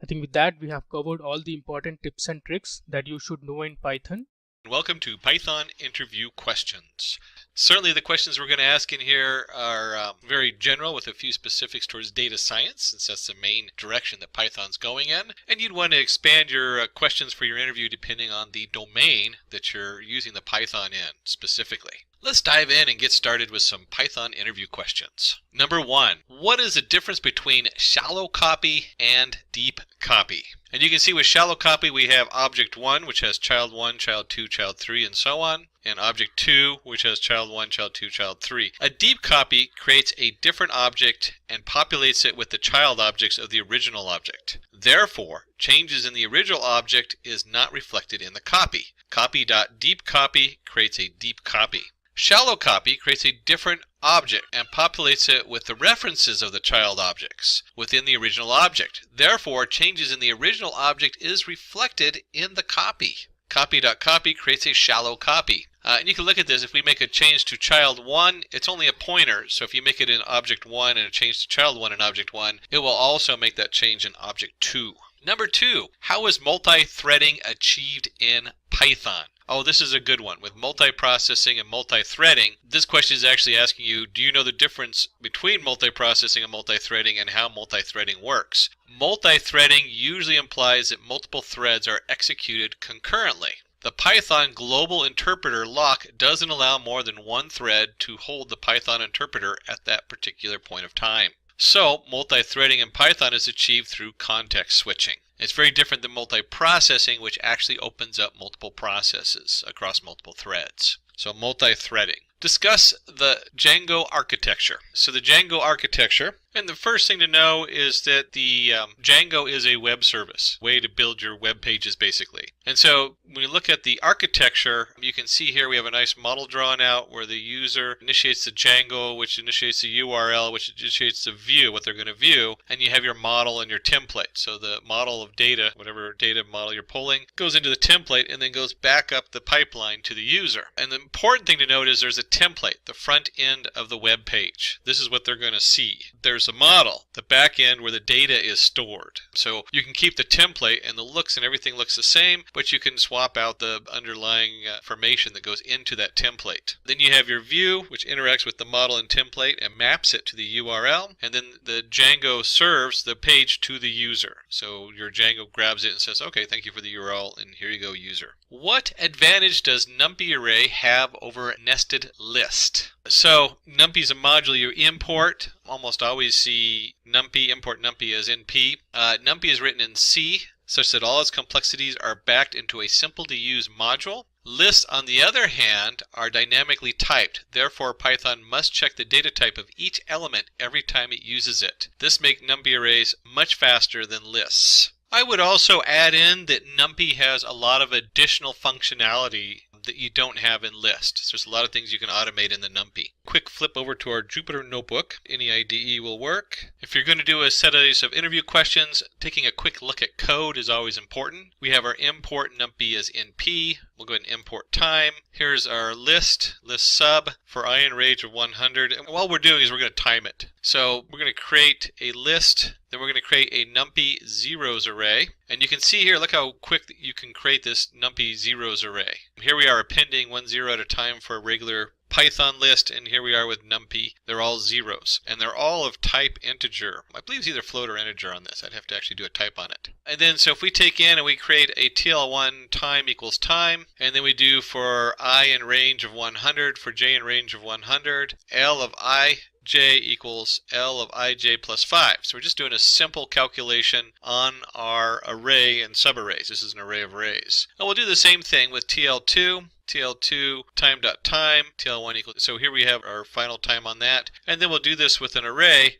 I think with that we have covered all the important tips and tricks that you should know in Python. Welcome to Python Interview Questions. Certainly the questions we're going to ask in here are very general, with a few specifics towards data science, since that's the main direction that Python's going in. And you'd want to expand your questions for your interview depending on the domain that you're using the Python in specifically. Let's dive in and get started with some Python interview questions. Number 1, what is the difference between shallow copy and deep copy? And you can see with shallow copy we have object 1, which has child 1, child 2, child 3, and so on, and object 2, which has child 1, child 2, child 3. A deep copy creates a different object and populates it with the child objects of the original object. Therefore, changes in the original object is not reflected in the copy. Copy.deepCopy creates a deep copy. Shallow copy creates a different object and populates it with the references of the child objects within the original object. Therefore, changes in the original object is reflected in the copy. Copy.copy creates a shallow copy. And you can look at this. If we make a change to child 1, it's only a pointer. So if you make it in object 1 and a change to child 1 in object 1, it will also make that change in object 2. Number 2, how is multi-threading achieved in Python? Oh, this is a good one. With multiprocessing and multi-threading, this question is actually asking you, do you know the difference between multiprocessing and multi-threading and how multi-threading works? Multi-threading usually implies that multiple threads are executed concurrently. The Python global interpreter lock doesn't allow more than one thread to hold the Python interpreter at that particular point of time. So, multi-threading in Python is achieved through context switching. It's very different than multiprocessing, which actually opens up multiple processes across multiple threads. So, multi-threading. Discuss the Django architecture. So the Django architecture, and the first thing to know is that the Django is a web service, way to build your web pages basically. And so when you look at the architecture, you can see here we have a nice model drawn out where the user initiates the Django, which initiates the URL, which initiates the view, what they're going to view, and you have your model and your template. So the model of data, whatever data model you're pulling, goes into the template and then goes back up the pipeline to the user. And the important thing to note is there's a template, the front end of the web page. This is what they're going to see. There's a model, the back end where the data is stored. So you can keep the template and the looks and everything looks the same, but you can swap out the underlying information that goes into that template. Then you have your view, which interacts with the model and template and maps it to the URL, and then the Django serves the page to the user. So your Django grabs it and says, okay, thank you for the URL, and here you go, user. What advantage does NumPy array have over nested list? So NumPy is a module you import. Almost always see NumPy, import NumPy as NP. NumPy is written in C, such that all its complexities are backed into a simple to use module. Lists, on the other hand, are dynamically typed. Therefore, Python must check the data type of each element every time it uses it. This makes NumPy arrays much faster than lists. I would also add in that NumPy has a lot of additional functionality that you don't have in lists. So there's a lot of things you can automate in the NumPy. quick flip over to our Jupyter notebook. Any IDE will work. If you're going to do a set of interview questions, taking a quick look at code is always important. We have our import numpy as np. We'll go ahead and import time. Here's our list sub for I in range of 100. And all we're doing is we're going to time it. So we're going to create a list, then we're going to create a numpy zeros array. And you can see here, look how quick you can create this numpy zeros array. Here we are appending 1 0 at a time for a regular Python list, and here we are with numpy. They're all zeros, and they're all of type integer. I believe it's either float or integer on this. I'd have to actually do a type on it. And then, so if we take in and we create a TL1 time equals time, and then we do for I in range of 100, for j in range of 100, L of I, j equals L of ij plus 5. So we're just doing a simple calculation on our array and subarrays. This is an array of arrays. And we'll do the same thing with TL2. TL2 time.time, TL1 equals, so here we have our final time on that. And then we'll do this with an array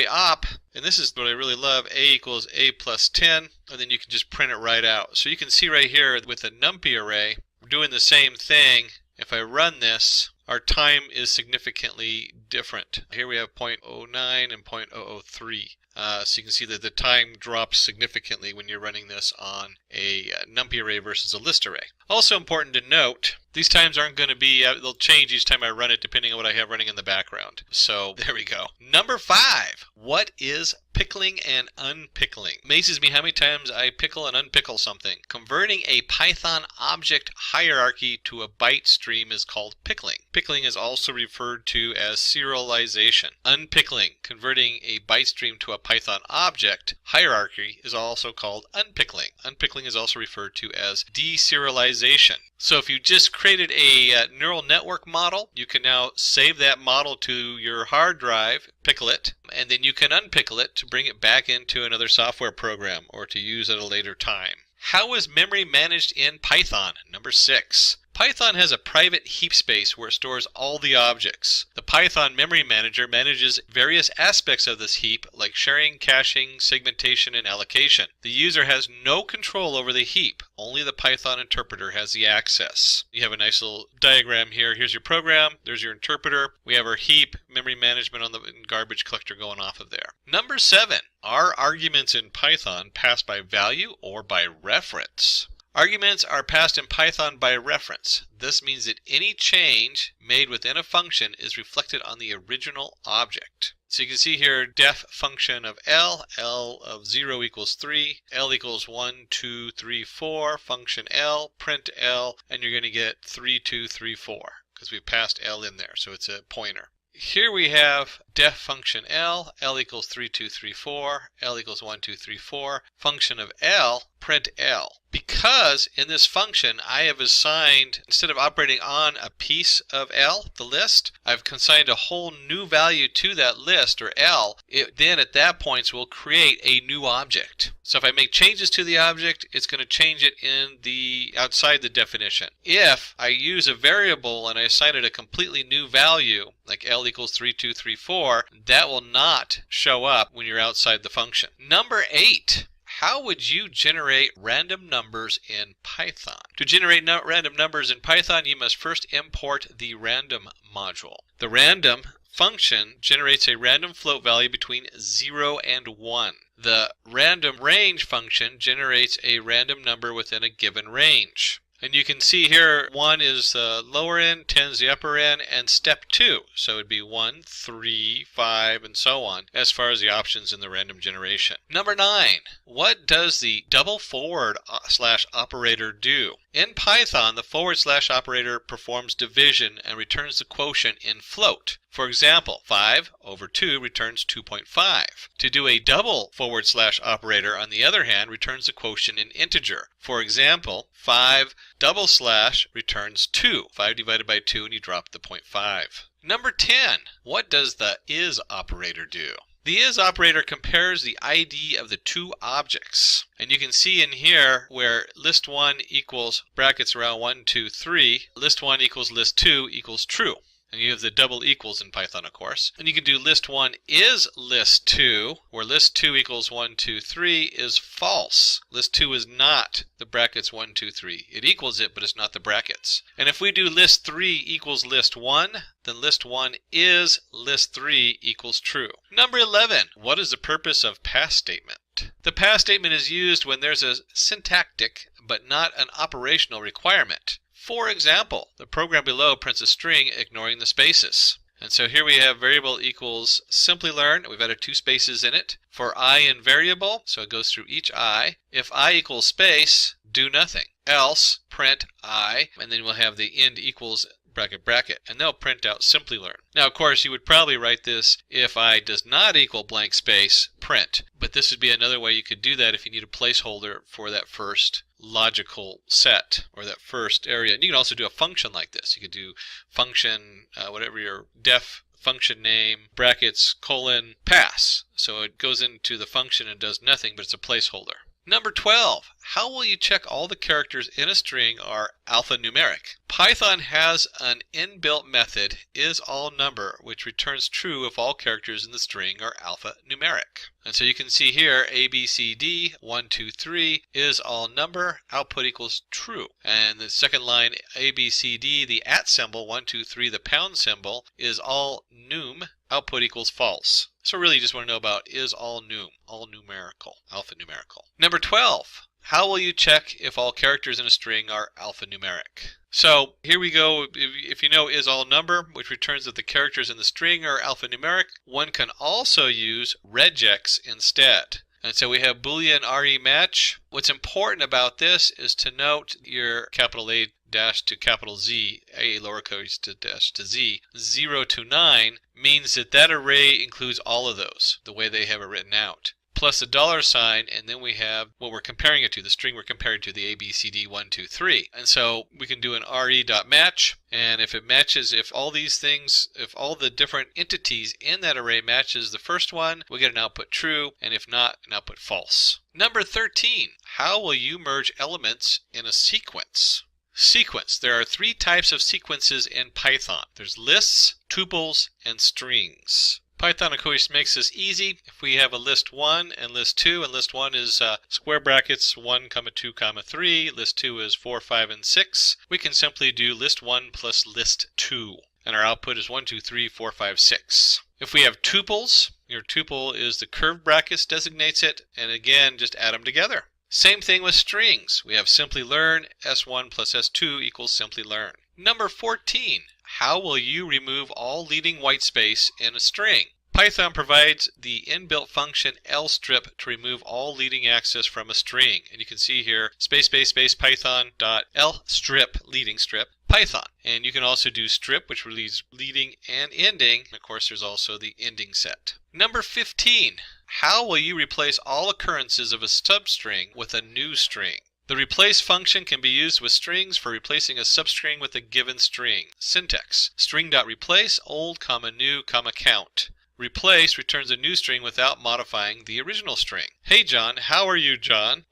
op, and this is what I really love, a equals a plus 10, and then you can just print it right out. So you can see right here with a numpy array, we're doing the same thing. If I run this, our time is significantly different. Here we have 0.09 and 0.003. So you can see that the time drops significantly when you're running this on a numpy array versus a list array. Also important to note, these times aren't going to be, they'll change each time I run it depending on what I have running in the background. So there we go. Number 5, what is pickling and unpickling? Amazes me how many times I pickle and unpickle something. Converting a Python object hierarchy to a byte stream is called pickling. Pickling is also referred to as serialization. Unpickling, converting a byte stream to a Python object hierarchy, is also called unpickling. Unpickling is also referred to as deserialization. So if you just created a neural network model, you can now save that model to your hard drive, pickle it, and then you can unpickle it to bring it back into another software program or to use at a later time. How is memory managed in Python? Number 6. Python has a private heap space where it stores all the objects. The Python memory manager manages various aspects of this heap like sharing, caching, segmentation, and allocation. The user has no control over the heap. Only the Python interpreter has the access. You have a nice little diagram here. Here's your program. There's your interpreter. We have our heap, memory management on the garbage collector going off of there. Number 7. Are arguments in Python passed by value or by reference? Arguments are passed in Python by reference. This means that any change made within a function is reflected on the original object. So you can see here def function of L of 0 equals 3, L equals 1, 2, 3, 4, function L, print L, and you're going to get 3, 2, 3, 4 because we passed L in there, so it's a pointer. Here we have def function L equals 3, 2, 3, 4, L equals 1, 2, 3, 4, function of L, print L. Because in this function I have assigned, instead of operating on a piece of L, the list, I've assigned a whole new value to that list, or L. It then at that point will create a new object. So if I make changes to the object, it's going to change it in the outside the definition. If I use a variable and I assign it a completely new value, like L equals 3, 2, 3, 4, that will not show up when you're outside the function. Number 8. How would you generate random numbers in Python? To generate random numbers in Python, you must first import the random module. The random function generates a random float value between 0 and 1. The random range function generates a random number within a given range. And you can see here 1 is the lower end, 10 is the upper end, and step 2. So it would be 1, 3, 5, and so on as far as the options in the random generation. Number 9. What does the double forward slash operator do? In Python, the forward slash operator performs division and returns the quotient in float. For example, 5 over 2 returns 2.5. To do a double forward slash operator, on the other hand, returns the quotient in integer. For example, 5 double slash returns 2. 5 divided by 2 and you drop the 0.5. Number 10. What does the is operator do? The is operator compares the ID of the two objects. And you can see in here where list1 equals brackets around 1, 2, 3, list1 equals list2 equals true. And you have the double equals in Python, of course. And you can do list 1 is list 2, where list 2 equals 1, 2, 3 is false. List 2 is not the brackets 1, 2, 3. It equals it, but it's not the brackets. And if we do list 3 equals list 1, then list 1 is list 3 equals true. Number 11, what is the purpose of pass statement? The pass statement is used when there's a syntactic but not an operational requirement. For example, the program below prints a string ignoring the spaces. And so here we have variable equals Simplilearn. We've added 2 spaces in it. For I in variable, so it goes through each I. If I equals space, do nothing. Else, print I, and then we'll have the end equals bracket bracket, and they'll print out Simplilearn. Now, of course, you would probably write this if I does not equal blank space, print. But this would be another way you could do that if you need a placeholder for that first logical set or that first area. And you can also do a function like this. You could do function, whatever your def function name, brackets, colon, pass. So it goes into the function and does nothing, but it's a placeholder. Number 12, how will you check all the characters in a string are alphanumeric? Python has an inbuilt method, isAllNumber, which returns true if all characters in the string are alphanumeric. And so you can see here, ABCD, 1, 2, 3, isAllNumber, output equals true. And the second line, ABCD, the @ symbol, 1, 2, 3, the pound symbol, is all num, output equals false. So really you just want to know about is all numerical, alphanumerical. Number 12, how will you check if all characters in a string are alphanumeric? So here we go. If you know isAllNumber, which returns that the characters in the string are alphanumeric, one can also use regex instead. And so we have Boolean rematch. What's important about this is to note your capital A dash to capital Z, A lowercase to dash to Z, 0 to 9 means that that array includes all of those, the way they have it written out. Plus a $sign, and then we have what we're comparing it to, the string we're comparing to, the ABCD 1, 2, 3. And so we can do an re.match, and if it matches, if all these things, if all the different entities in that array matches the first one, we get an output true, and if not, an output false. Number 13, how will you merge elements in a sequence? Sequence. There are 3 types of sequences in Python. There's lists, tuples, and strings. Python, of course, makes this easy. If we have a list 1 and list 2, and list 1 is square brackets 1, 2, 3, list 2 is 4, 5, and 6, we can simply do list 1 plus list 2. And our output is 1, 2, 3, 4, 5, 6. If we have tuples, your tuple is the curved brackets designates it, and again, just add them together. Same thing with strings. We have Simplilearn, S1 plus S2 equals Simplilearn. Number 14, how will you remove all leading white space in a string? Python provides the inbuilt function lstrip to remove all leading access from a string. And you can see here, space python dot lstrip, leading strip, Python. And you can also do strip, which relieves leading and ending. Of course, there's also the ending set. Number 15, how will you replace all occurrences of a substring with a new string? The replace function can be used with strings for replacing a substring with a given string. Syntax, string.replace old, new, count. Replace returns a new string without modifying the original string. Hey John, how are you, John? ?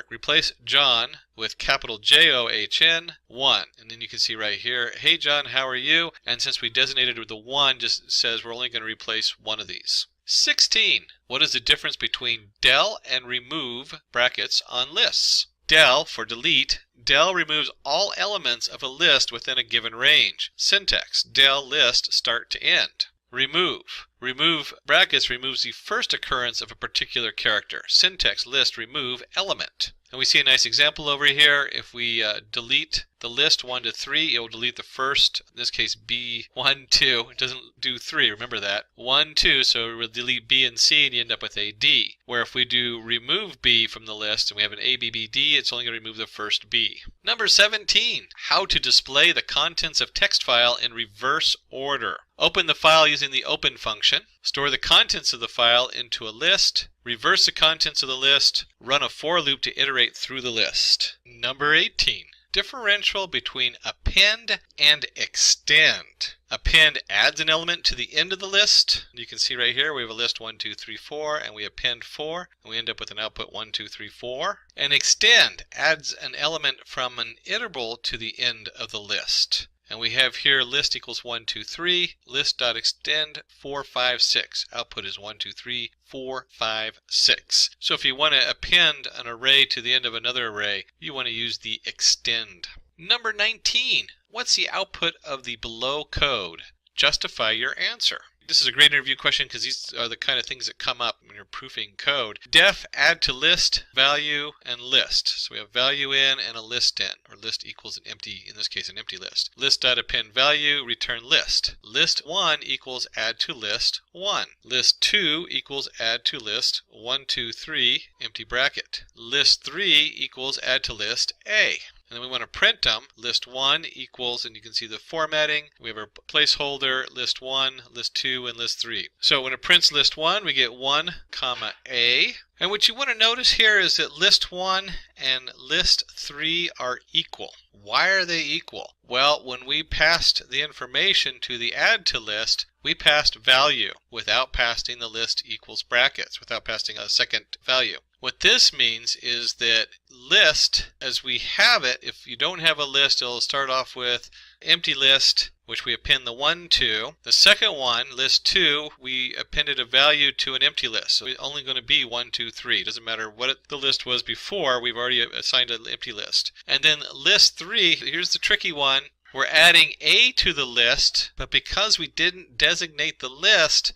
Replace John with capital JOHN 1. And then you can see right here, hey John, how are you? And since we designated with the 1, just says we're only going to replace one of these. 16. What is the difference between del and remove brackets on lists? Del for delete. Del removes all elements of a list within a given range. Syntax, del list start to end. Remove. Remove brackets removes the first occurrence of a particular character. Syntax, list, remove, element. And we see a nice example over here. If we delete the list 1 to 3, it will delete the first, in this case B, 1, 2. It doesn't do 3, remember that. 1, 2, so it will delete B and C and you end up with a D. Where if we do remove B from the list and we have an A, B, B, D, it's only going to remove the first B. Number 17, how to display the contents of text file in reverse order. Open the file using the open function. Store the contents of the file into a list. Reverse the contents of the list. Run a for loop to iterate through the list. Number 18. Differential between append and extend. Append adds an element to the end of the list. You can see right here we have a list 1, 2, 3, 4, and we append 4, and we end up with an output 1, 2, 3, 4. And extend adds an element from an iterable to the end of the list. And we have here list equals 1, 2, 3, list.extend 4, 5, 6. Output is 1, 2, 3, 4, 5, 6. So if you want to append an array to the end of another array, you want to use the extend. Number 19. What's the output of the below code? Justify your answer. This is a great interview question because these are the kind of things that come up when you're proofing code. Def, add to list, value, and list. So we have value in and a list in, or list equals an empty, in this case, an empty list. List.append value, return list. List 1 equals add to list 1. List 2 equals add to list 1, 2, 3, empty bracket. List 3 equals add to list A. And then we want to print them. List 1 equals, and you can see the formatting. We have our placeholder, list 1, list 2, and list 3. So when it prints list 1, we get 1, comma A. And what you want to notice here is that list 1 and list 3 are equal. Why are they equal? Well, when we passed the information to the add to list, we passed value without passing the list equals brackets, without passing a second value. What this means is that list, as we have it, if you don't have a list, it'll start off with empty list, which we append the 1 to. The second one, list 2, we appended a value to an empty list. So it's only going to be 1, 2, 3. It doesn't matter what the list was before, we've already assigned an empty list. And then list 3, here's the tricky one. We're adding A to the list, but because we didn't designate the list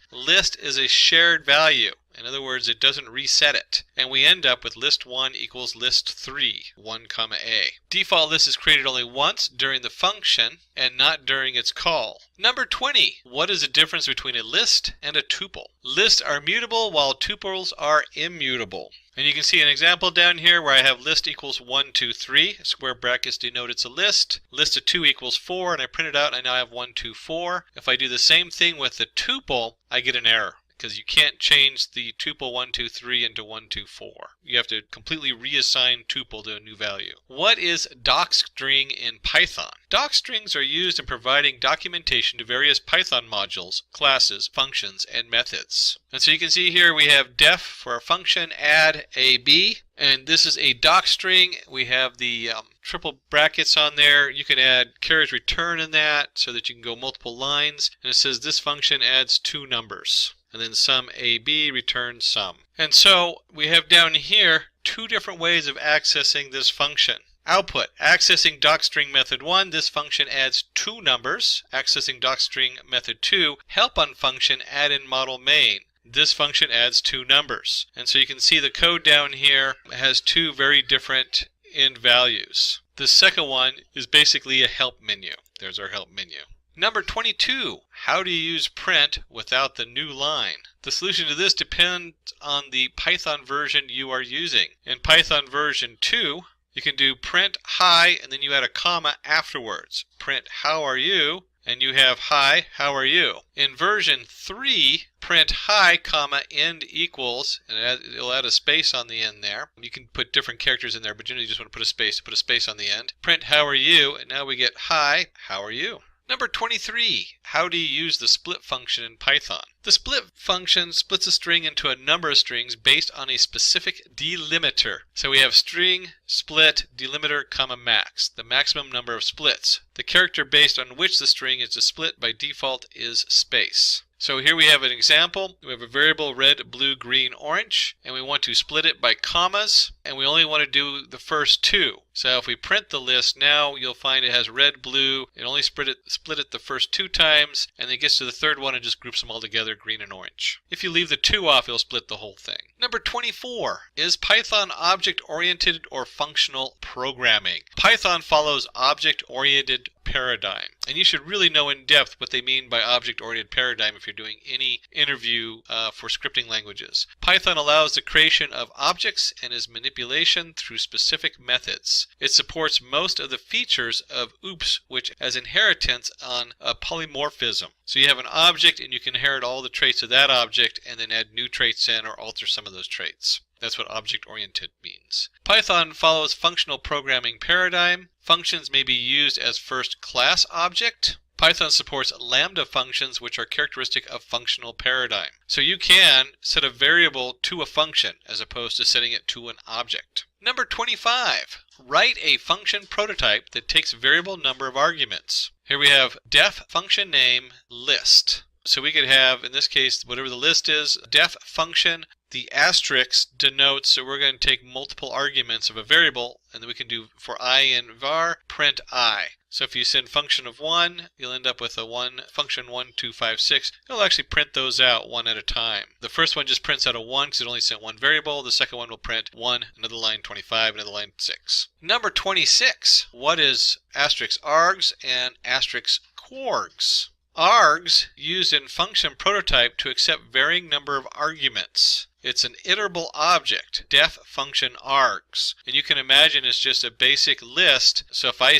is a shared value. In other words, it doesn't reset it. And we end up with list 1 equals list 3, 1, comma A. Default list is created only once during the function and not during its call. Number 20. What is the difference between a list and a tuple? Lists are mutable while tuples are immutable. And you can see an example down here where I have list equals 1, 2, 3. Square brackets denote it's a list. List of 2 equals 4, and I print it out and I now have 1, 2, 4. If I do the same thing with the tuple, I get an error, because you can't change the tuple 1, 2, 3 into 1, 2, 4. You have to completely reassign tuple to a new value. What is docstring in Python? Docstrings are used in providing documentation to various Python modules, classes, functions, and methods. And so you can see here we have def for a function, add AB, and this is a docstring. We have the triple brackets on there. You can add carriage return in that so that you can go multiple lines. And it says this function adds 2 numbers. And then sum AB returns sum. And so we have down here 2 different ways of accessing this function. Output, accessing docstring method 1, this function adds 2 numbers. Accessing docstring method 2, help on function add in model main. This function adds 2 numbers. And so you can see the code down here has 2 very different end values. The second one is basically a help menu. There's our help menu. Number 22, how do you use print without the new line? The solution to this depends on the Python version you are using. In Python version 2, you can do print hi and then you add a comma afterwards. Print how are you? And you have hi, how are you? In version 3, print hi, comma, end equals, and it'll add a space on the end there. You can put different characters in there, but generally you just want to put a space on the end. Print how are you, and now we get hi, how are you? Number 23, how do you use the split function in Python? The split function splits a string into a number of strings based on a specific delimiter. So we have string, split, delimiter, comma, max, the maximum number of splits. The character based on which the string is to split by default is space. So here we have an example. We have a variable red, blue, green, orange, and we want to split it by commas, and we only want to do the first 2. So if we print the list now, you'll find it has red, blue. It only split it the first 2 times, and then it gets to the third one and just groups them all together, green and orange. If you leave the 2 off, it'll split the whole thing. Number 24, is Python object-oriented or functional programming? Python follows object-oriented paradigm, and you should really know in depth what they mean by object-oriented paradigm if you're doing any interview for scripting languages. Python allows the creation of objects and its manipulation through specific methods. It supports most of the features of OOPS, which has inheritance on a polymorphism. So you have an object and you can inherit all the traits of that object and then add new traits in or alter some of those traits. That's what object-oriented means. Python follows functional programming paradigm. Functions may be used as first class object. Python supports lambda functions, which are characteristic of functional paradigm. So you can set a variable to a function as opposed to setting it to an object. Number 25. Write a function prototype that takes variable number of arguments. Here we have def function name list. So we could have, in this case, whatever the list is, def function. The asterisk denotes that we're going to take multiple arguments of a variable, and then we can do for I in var, print I. So if you send function of 1, you'll end up with a function 1, 2, 5, 6. It'll actually print those out one at a time. The first one just prints out a 1 because it only sent one variable. The second one will print 1, another line 25, another line 6. Number 26. What is asterisk args and asterisk quargs? Args used in function prototype to accept varying number of arguments. It's an iterable object, def function args. And you can imagine it's just a basic list. So if I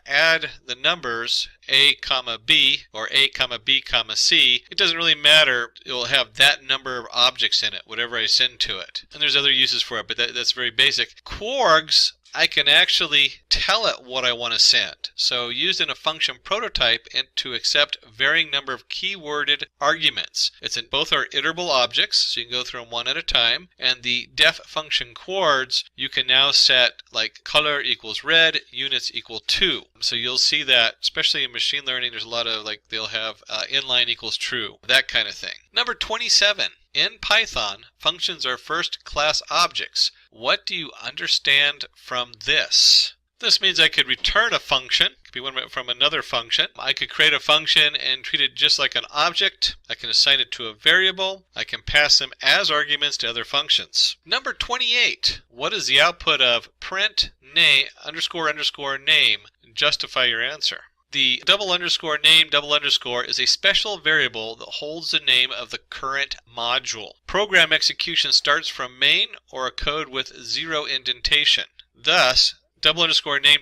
add the numbers a comma b or a comma b comma c, it doesn't really matter. It will have that number of objects in it, whatever I send to it. And there's other uses for it, but that's very basic. Quargs, I can actually tell it what I want to send. So used in a function prototype and to accept varying number of keyworded arguments. Both are iterable objects, so you can go through them one at a time. And the def function quargs, you can now set like color equals red, units equal 2. So you'll see that, especially in machine learning, there's a lot of they'll have inline equals true, that kind of thing. Number 27. In Python, functions are first class objects. What do you understand from this? This means I could return a function. It could be one from another function. I could create a function and treat it just like an object. I can assign it to a variable. I can pass them as arguments to other functions. Number 28. What is the output of print name __ name? Justify your answer. The double underscore name double underscore is a special variable that holds the name of the current module. Program execution starts from main or a code with 0 indentation. Thus, double underscore name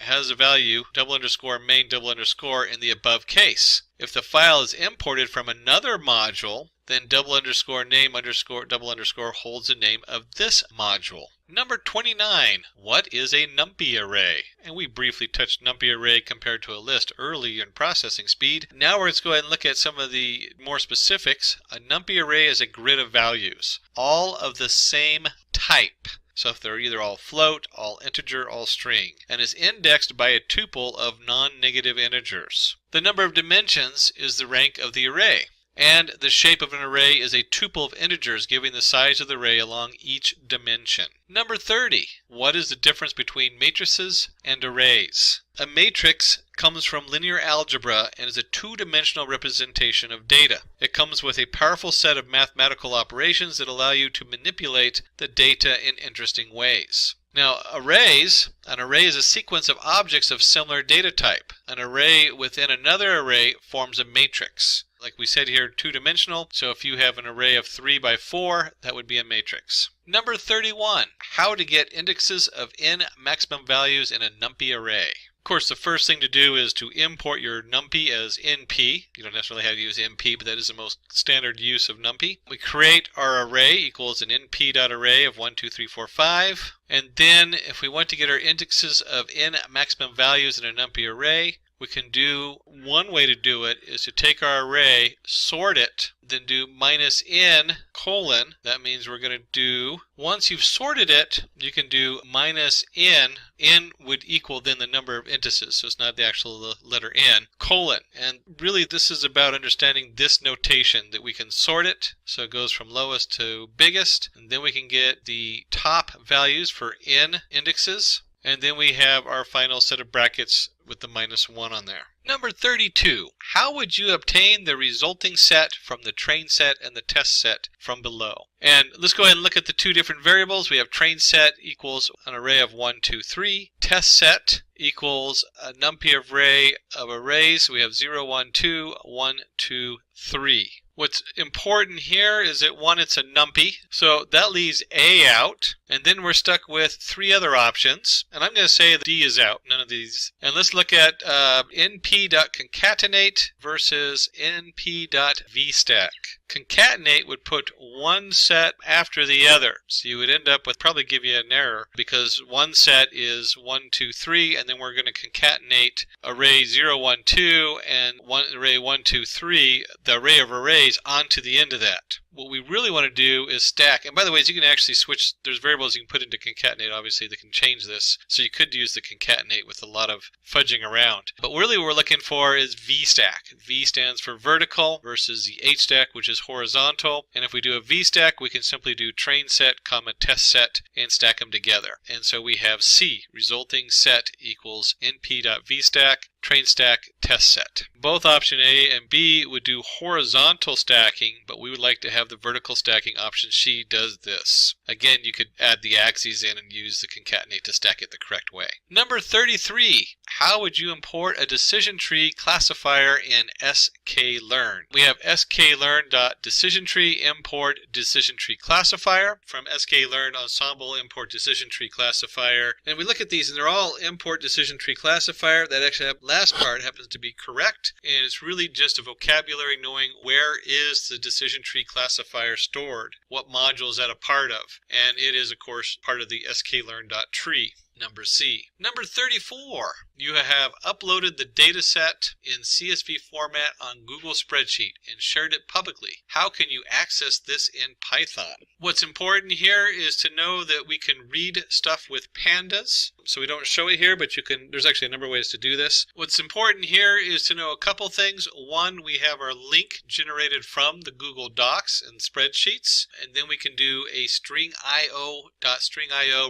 has a value double underscore main double underscore in the above case. If the file is imported from another module, then double underscore name underscore double underscore holds the name of this module. Number 29. What is a numpy array? And we briefly touched numpy array compared to a list earlier in processing speed. Now let's go ahead and look at some of the more specifics. A numpy array is a grid of values, all of the same type. So if they're either all float, all integer, all string, and is indexed by a tuple of non-negative integers. The number of dimensions is the rank of the array. And the shape of an array is a tuple of integers giving the size of the array along each dimension. Number 30. What is the difference between matrices and arrays? A matrix comes from linear algebra and is a two-dimensional representation of data. It comes with a powerful set of mathematical operations that allow you to manipulate the data in interesting ways. Now, an array is a sequence of objects of similar data type. An array within another array forms a matrix. Like we said here, two-dimensional, so if you have an array of 3 by 4, that would be a matrix. Number 31. How to get indexes of n maximum values in a numpy array. Of course, the first thing to do is to import your numpy as np. You don't necessarily have to use np, but that is the most standard use of numpy. We create our array equals an np.array of 1, 2, 3, 4, 5. And then if we want to get our indexes of n maximum values in a numpy array, we can do, one way to do it is to take our array, sort it, then do -n colon. That means we're going to do, once you've sorted it, you can do -n. N would equal then the number of indices, so it's not the actual letter n, colon. And really this is about understanding this notation, that we can sort it, so it goes from lowest to biggest, and then we can get the top values for n indexes. And then we have our final set of brackets with the -1 on there. Number 32. How would you obtain the resulting set from the train set and the test set from below? And let's go ahead and look at the two different variables. We have train set equals an array of 1, 2, 3. Test set equals a numpy array of arrays. We have 0, 1, 2, 1, 2, 3. What's important here is that, one, it's a numpy, so that leaves A out, and then we're stuck with 3 other options, and I'm going to say that D is out, none of these. And let's look at np.concatenate versus np.vstack. Concatenate would put one set after the other, so you would end up with, probably give you an error, because one set is 1, 2, 3, and then we're going to concatenate array 0, 1, 2 and array 1, 2, 3, the array of arrays, onto the end of that. what we really want to do is stack. And by the way, you can actually switch. There's variables you can put into concatenate, obviously, that can change this. So you could use the concatenate with a lot of fudging around. But really what we're looking for is VStack. V stands for vertical versus the HStack, which is horizontal. And if we do a VStack, we can simply do train set, comma, test set, and stack them together. And so we have C, resulting set equals np.vstack, train stack, test set. Both option A and B would do horizontal stacking, but we would like to have the vertical stacking. Option C does this. Again, you could add the axes in and use the concatenate to stack it the correct way. Number 33, how would you import a decision tree classifier in sklearn? We have sklearn.decisiontree import decision tree classifier. From sklearn ensemble import decision tree classifier. And we look at these and they're all import decision tree classifier. That actually last part happens to be correct, and it's really just a vocabulary knowing where is the decision tree classifier stored, what module is that a part of, and it is of course part of the sklearn.tree. Number C. Number 34, you have uploaded the data set in CSV format on Google Spreadsheet and shared it publicly. How can you access this in Python? What's important here is to know that we can read stuff with pandas. So we don't show it here, but you can. There's actually a number of ways to do this. What's important here is to know a couple things. One, we have our link generated from the Google Docs and spreadsheets, and then we can do a string.io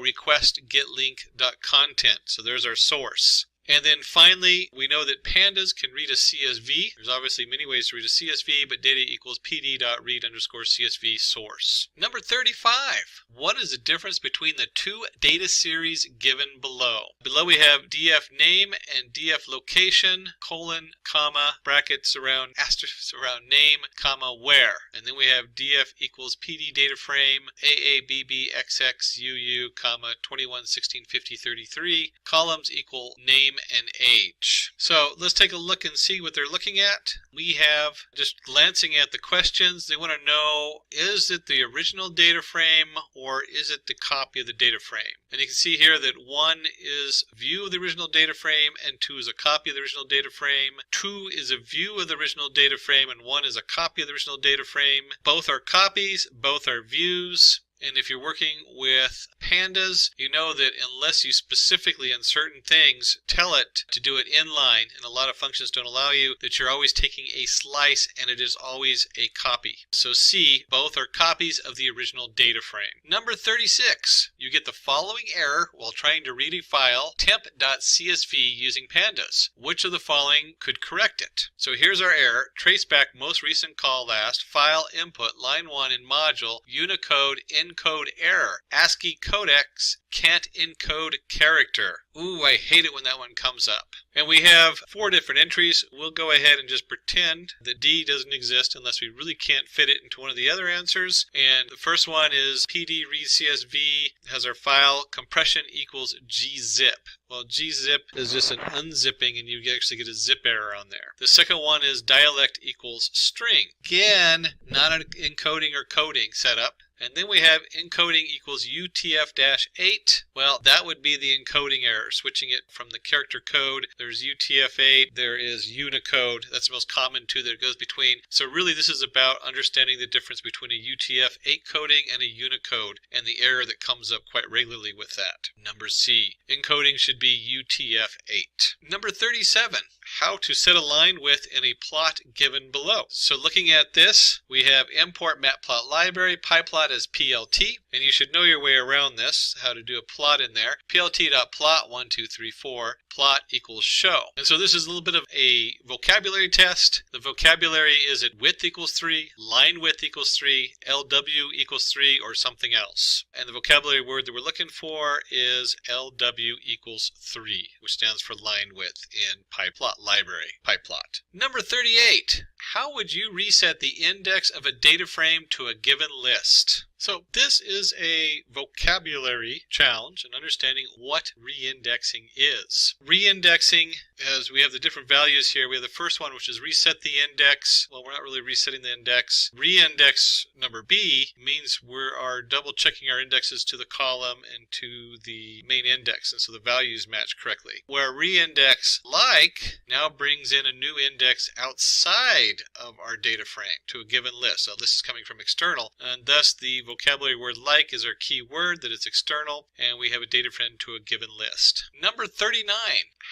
request get link.content. So there's our source. And then finally, we know that pandas can read a CSV. There's obviously many ways to read a CSV, but data equals pd.read_CSV source. Number 35, what is the difference between the two data series given below? Below we have df name and df location, colon, comma, brackets around, asterisks around name, comma, where. And then we have df equals pd data frame, aabbxxuu, comma, 21, 16, 50, 33, columns equal name and age. So let's take a look and see what they're looking at. We have, just glancing at the questions, they want to know, is it the original data frame or is it the copy of the data frame? And you can see here that 1 is view of the original data frame and 2 is a copy of the original data frame. 2 is a view of the original data frame and 1 is a copy of the original data frame. Both are copies, both are views. And if you're working with pandas, you know that unless you specifically on certain things tell it to do it inline, and a lot of functions don't allow you, that you're always taking a slice and it is always a copy. So C, both are copies of the original data frame. Number 36, you get the following error while trying to read a file, temp.csv using pandas. Which of the following could correct it? So here's our error, trace back most recent call last, file input, line 1 in module, Unicode encode error. ASCII codecs can't encode character. Ooh, I hate it when that one comes up. And we have 4 different entries. We'll go ahead and just pretend that D doesn't exist unless we really can't fit it into one of the other answers. And the first one is PD read CSV has our file compression equals gzip. Well, gzip is just an unzipping and you actually get a zip error on there. The second one is dialect equals string. Again, not an encoding or coding setup. And then we have encoding equals UTF-8. Well, that would be the encoding error, switching it from the character code. There's UTF-8, there is Unicode. That's the most common two that it goes between. So really this is about understanding the difference between a UTF-8 coding and a Unicode and the error that comes up quite regularly with that. Number C, encoding should be UTF-8. Number 37, how to set a line width in a plot given below. So looking at this, we have import matplot library, pyplot as PLT, and you should know your way around this, how to do a plot in there. PLT.plot 1, 2, 3, 4, plot equals show. And so this is a little bit of a vocabulary test. The vocabulary is it width equals 3, line width equals 3, LW equals 3, or something else. And the vocabulary word that we're looking for is LW equals 3, which stands for line width in pyplot library, pyplot. Number 38, how would you reset the index of a data frame to a given list? So this is a vocabulary challenge in understanding what reindexing is. Reindexing, as we have the different values here, we have the first one, which is reset the index. Well, we're not really resetting the index. Reindex number B means we are double checking our indexes to the column and to the main index, and so the values match correctly. Where reindex like now brings in a new index outside of our data frame to a given list. So this is coming from external, and thus the vocabulary word like is our key word, that it's external, and we have a data frame to a given list. Number 39,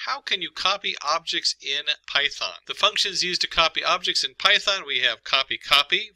how can you copy objects in Python? The functions used to copy objects in Python, we have copy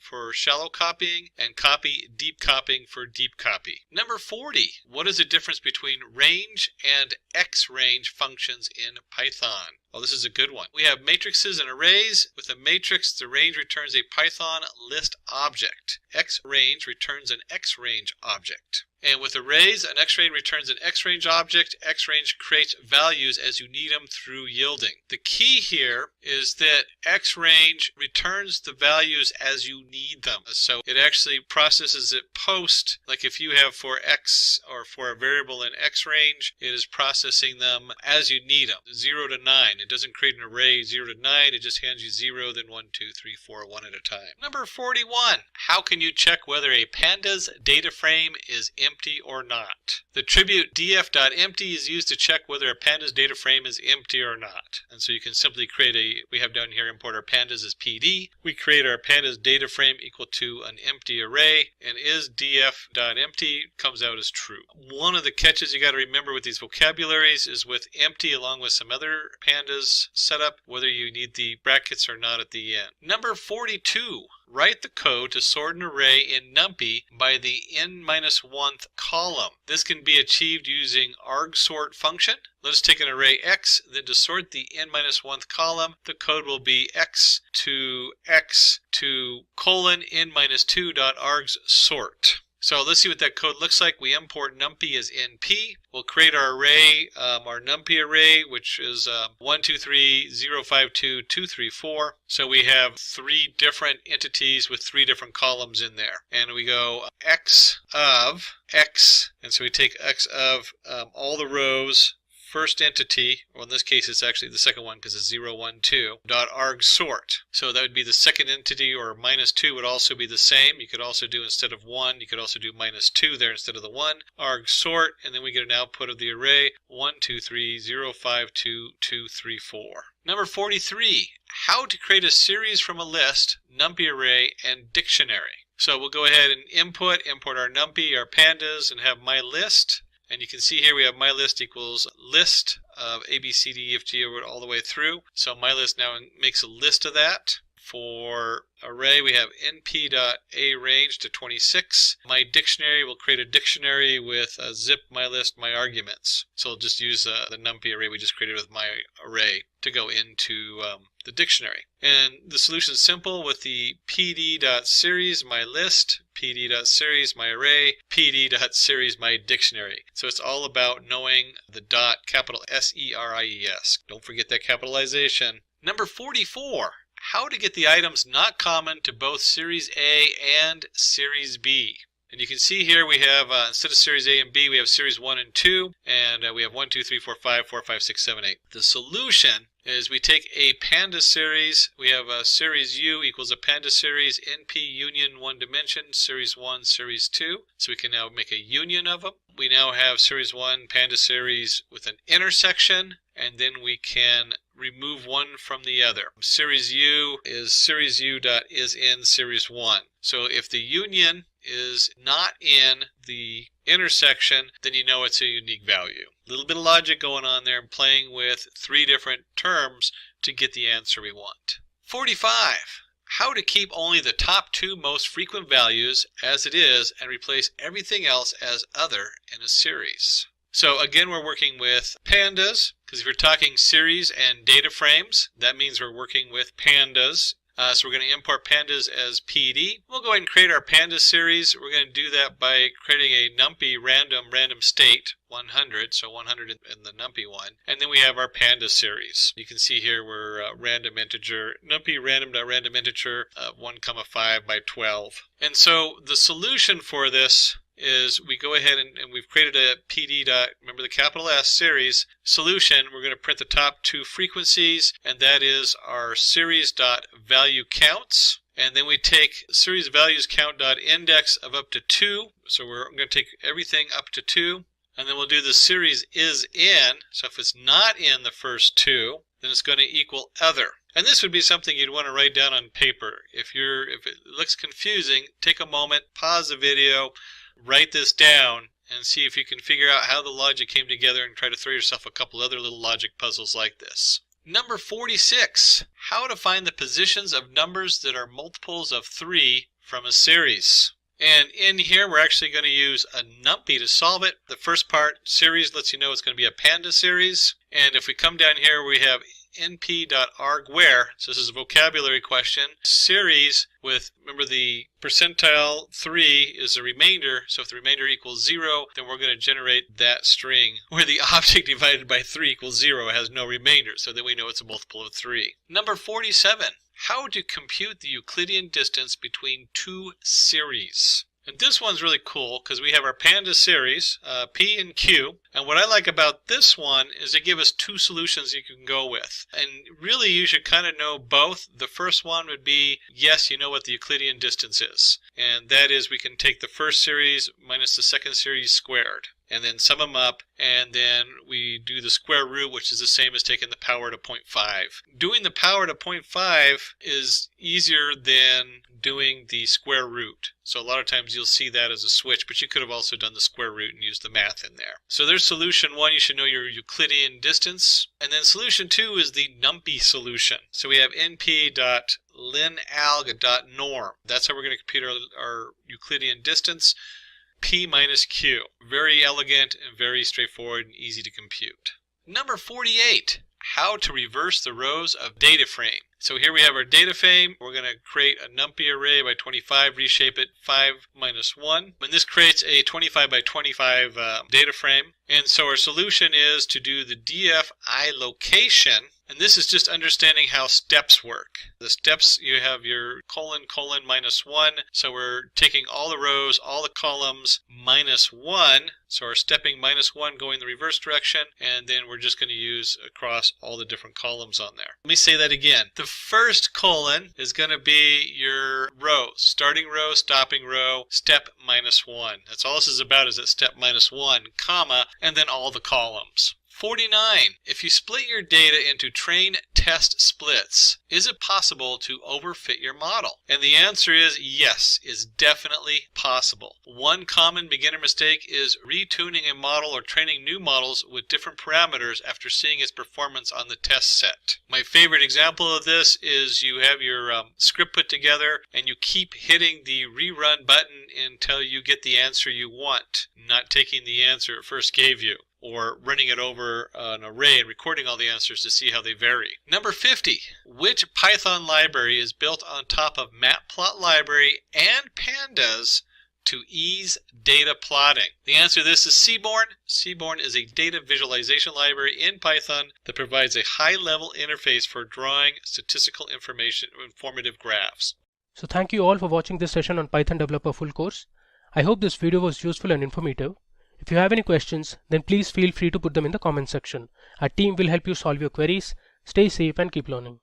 for shallow copying and copy deep copying for deep copy. Number 40, what is the difference between range and xrange functions in Python? Well, this is a good one. We have matrices and arrays. With a matrix, the range returns a Python list object. Xrange returns an xrange object. And with arrays, an xrange returns an xrange object. Xrange creates values as you need them through yielding. The key here is that xrange returns the values as you need them. So it actually processes it post, like if you have for x or for a variable in xrange, it is processing them as you need them, 0 to 9. It doesn't create an array 0 to 9, it just hands you 0, then 1, 2, 3, 4, 1 at a time. Number 41, how can you check whether a pandas data frame is empty or not? The attribute df.empty is used to check whether a pandas data frame is empty or not. And so you can simply create we have down here import our pandas as PD. We create our pandas data frame equal to an empty array, and is df.empty comes out as true. One of the catches you got to remember with these vocabularies is with empty along with some other pandas setup, whether you need the brackets or not at the end. Number 42. Write the code to sort an array in NumPy by the n-1th column. This can be achieved using argsort function. Let us take an array x, then to sort the n-1th column, the code will be x to colon n-2.args_sort. So let's see what that code looks like. We import NumPy as np. We'll create our array, our NumPy array, which is 1, 2, 3, 0, 5, 2, 2, 3, 4. So we have 3 different entities with 3 different columns in there. And we go x of x, and so we take x of all the rows, first entity, or in this case it's actually the second one because it's 0, 1, 2, .argsort. So that would be the second entity, or -2 would also be the same. You could also do, instead of 1, you could also do -2 there instead of the 1. Argsort, and then we get an output of the array 1, 2, 3, 0, 5, 2, 2, 3, 4. Number 43, how to create a series from a list, NumPy array, and dictionary. So we'll go ahead and import our NumPy, our pandas, and have my list. And you can see here we have my list equals list of A, B, C, D, E, F, G all the way through. So my list now makes a list of that. For array, we have np.arange to 26. My dictionary will create a dictionary with zip my list, my arguments. So I'll just use the NumPy array we just created with my array to go into the dictionary. And the solution is simple with the pd.series my list, pd.series my array, pd.series my dictionary. So it's all about knowing the dot, capital S-E-R-I-E-S. Don't forget that capitalization. Number 44. How to get the items not common to both Series A and Series B. And you can see here we have, instead of Series A and B, we have Series 1 and 2, and we have 1, 2, 3, 4, 5, 4, 5, 6, 7, 8. The solution is we take a panda series, we have a series U equals a panda series, NP union 1 dimension, Series 1, Series 2. So we can now make a union of them. We now have Series 1 panda series with an intersection, and then we can remove one from the other. Series U is Series U dot is in Series 1. So if the union is not in the intersection, then you know it's a unique value. A little bit of logic going on there and playing with 3 different terms to get the answer we want. 45. How to keep only the top 2 most frequent values as it is and replace everything else as other in a series. So again, we're working with pandas, because if you're talking series and data frames, that means we're working with pandas. So we're going to import pandas as PD. We'll go ahead and create our pandas series. We're going to do that by creating a NumPy random state 100, so 100 in the NumPy one. And then we have our pandas series. You can see here we're random integer, NumPy random.random integer 1, 5 by 12. And so the solution for this is we go ahead and we've created a PD remember the capital S series solution. We're going to print the top 2 frequencies, and that is our series.valueCounts. And then we take series values count.index of up to 2. So we're going to take everything up to 2. And then we'll do the series is in. So if it's not in the first 2, then it's going to equal other. And this would be something you'd want to write down on paper. If it looks confusing, take a moment, pause the video, write this down, and see if you can figure out how the logic came together and try to throw yourself a couple other little logic puzzles like this. Number 46, how to find the positions of numbers that are multiples of 3 from a series. And in here we're actually going to use a NumPy to solve it. The first part, series, lets you know it's going to be a panda series. And if we come down here, we have np.argwhere, so this is a vocabulary question, series with, remember the percentile 3 is the remainder, so if the remainder equals 0, then we're going to generate that string where the object divided by 3 equals 0 has no remainder, so then we know it's a multiple of 3. Number 47, how to compute the Euclidean distance between 2 series. And this one's really cool because we have our panda series, P and Q. And what I like about this one is they give us 2 solutions you can go with. And really you should kind of know both. The first one would be, yes, you know what the Euclidean distance is. And that is we can take the first series minus the second series squared. And then sum them up, and then we do the square root, which is the same as taking the power to 0.5. Doing the power to 0.5 is easier than doing the square root. So a lot of times you'll see that as a switch, but you could have also done the square root and used the math in there. So there's solution 1, you should know your Euclidean distance. And then solution 2 is the NumPy solution. So we have np.linalg.norm. That's how we're going to compute our Euclidean distance. P minus Q. Very elegant and very straightforward and easy to compute. Number 48, how to reverse the rows of data frame. So here we have our data frame. We're going to create a NumPy array by 25, reshape it 5 minus 1. And this creates a 25 by 25 data frame. And so our solution is to do the df iLocation. And this is just understanding how steps work. The steps, you have your colon minus 1. So we're taking all the rows, all the columns minus 1. So our stepping minus 1 going the reverse direction. And then we're just going to use across all the different columns on there. Let me say that again. The first colon is going to be your row, starting row, stopping row, step minus 1. That's all this is about, is that step minus 1, comma, and then all the columns. 49. If you split your data into train test splits, is it possible to overfit your model? And the answer is yes, is definitely possible. One common beginner mistake is retuning a model or training new models with different parameters after seeing its performance on the test set. My favorite example of this is you have your script put together and you keep hitting the rerun button until you get the answer you want, not taking the answer it first gave you, or running it over an array and recording all the answers to see how they vary. Number 50, which Python library is built on top of Matplot library and pandas to ease data plotting? The answer to this is Seaborn. Seaborn is a data visualization library in Python that provides a high-level interface for drawing statistical information informative graphs. So thank you all for watching this session on Python Developer Full Course. I hope this video was useful and informative. If you have any questions, then please feel free to put them in the comment section. Our team will help you solve your queries. Stay safe and keep learning.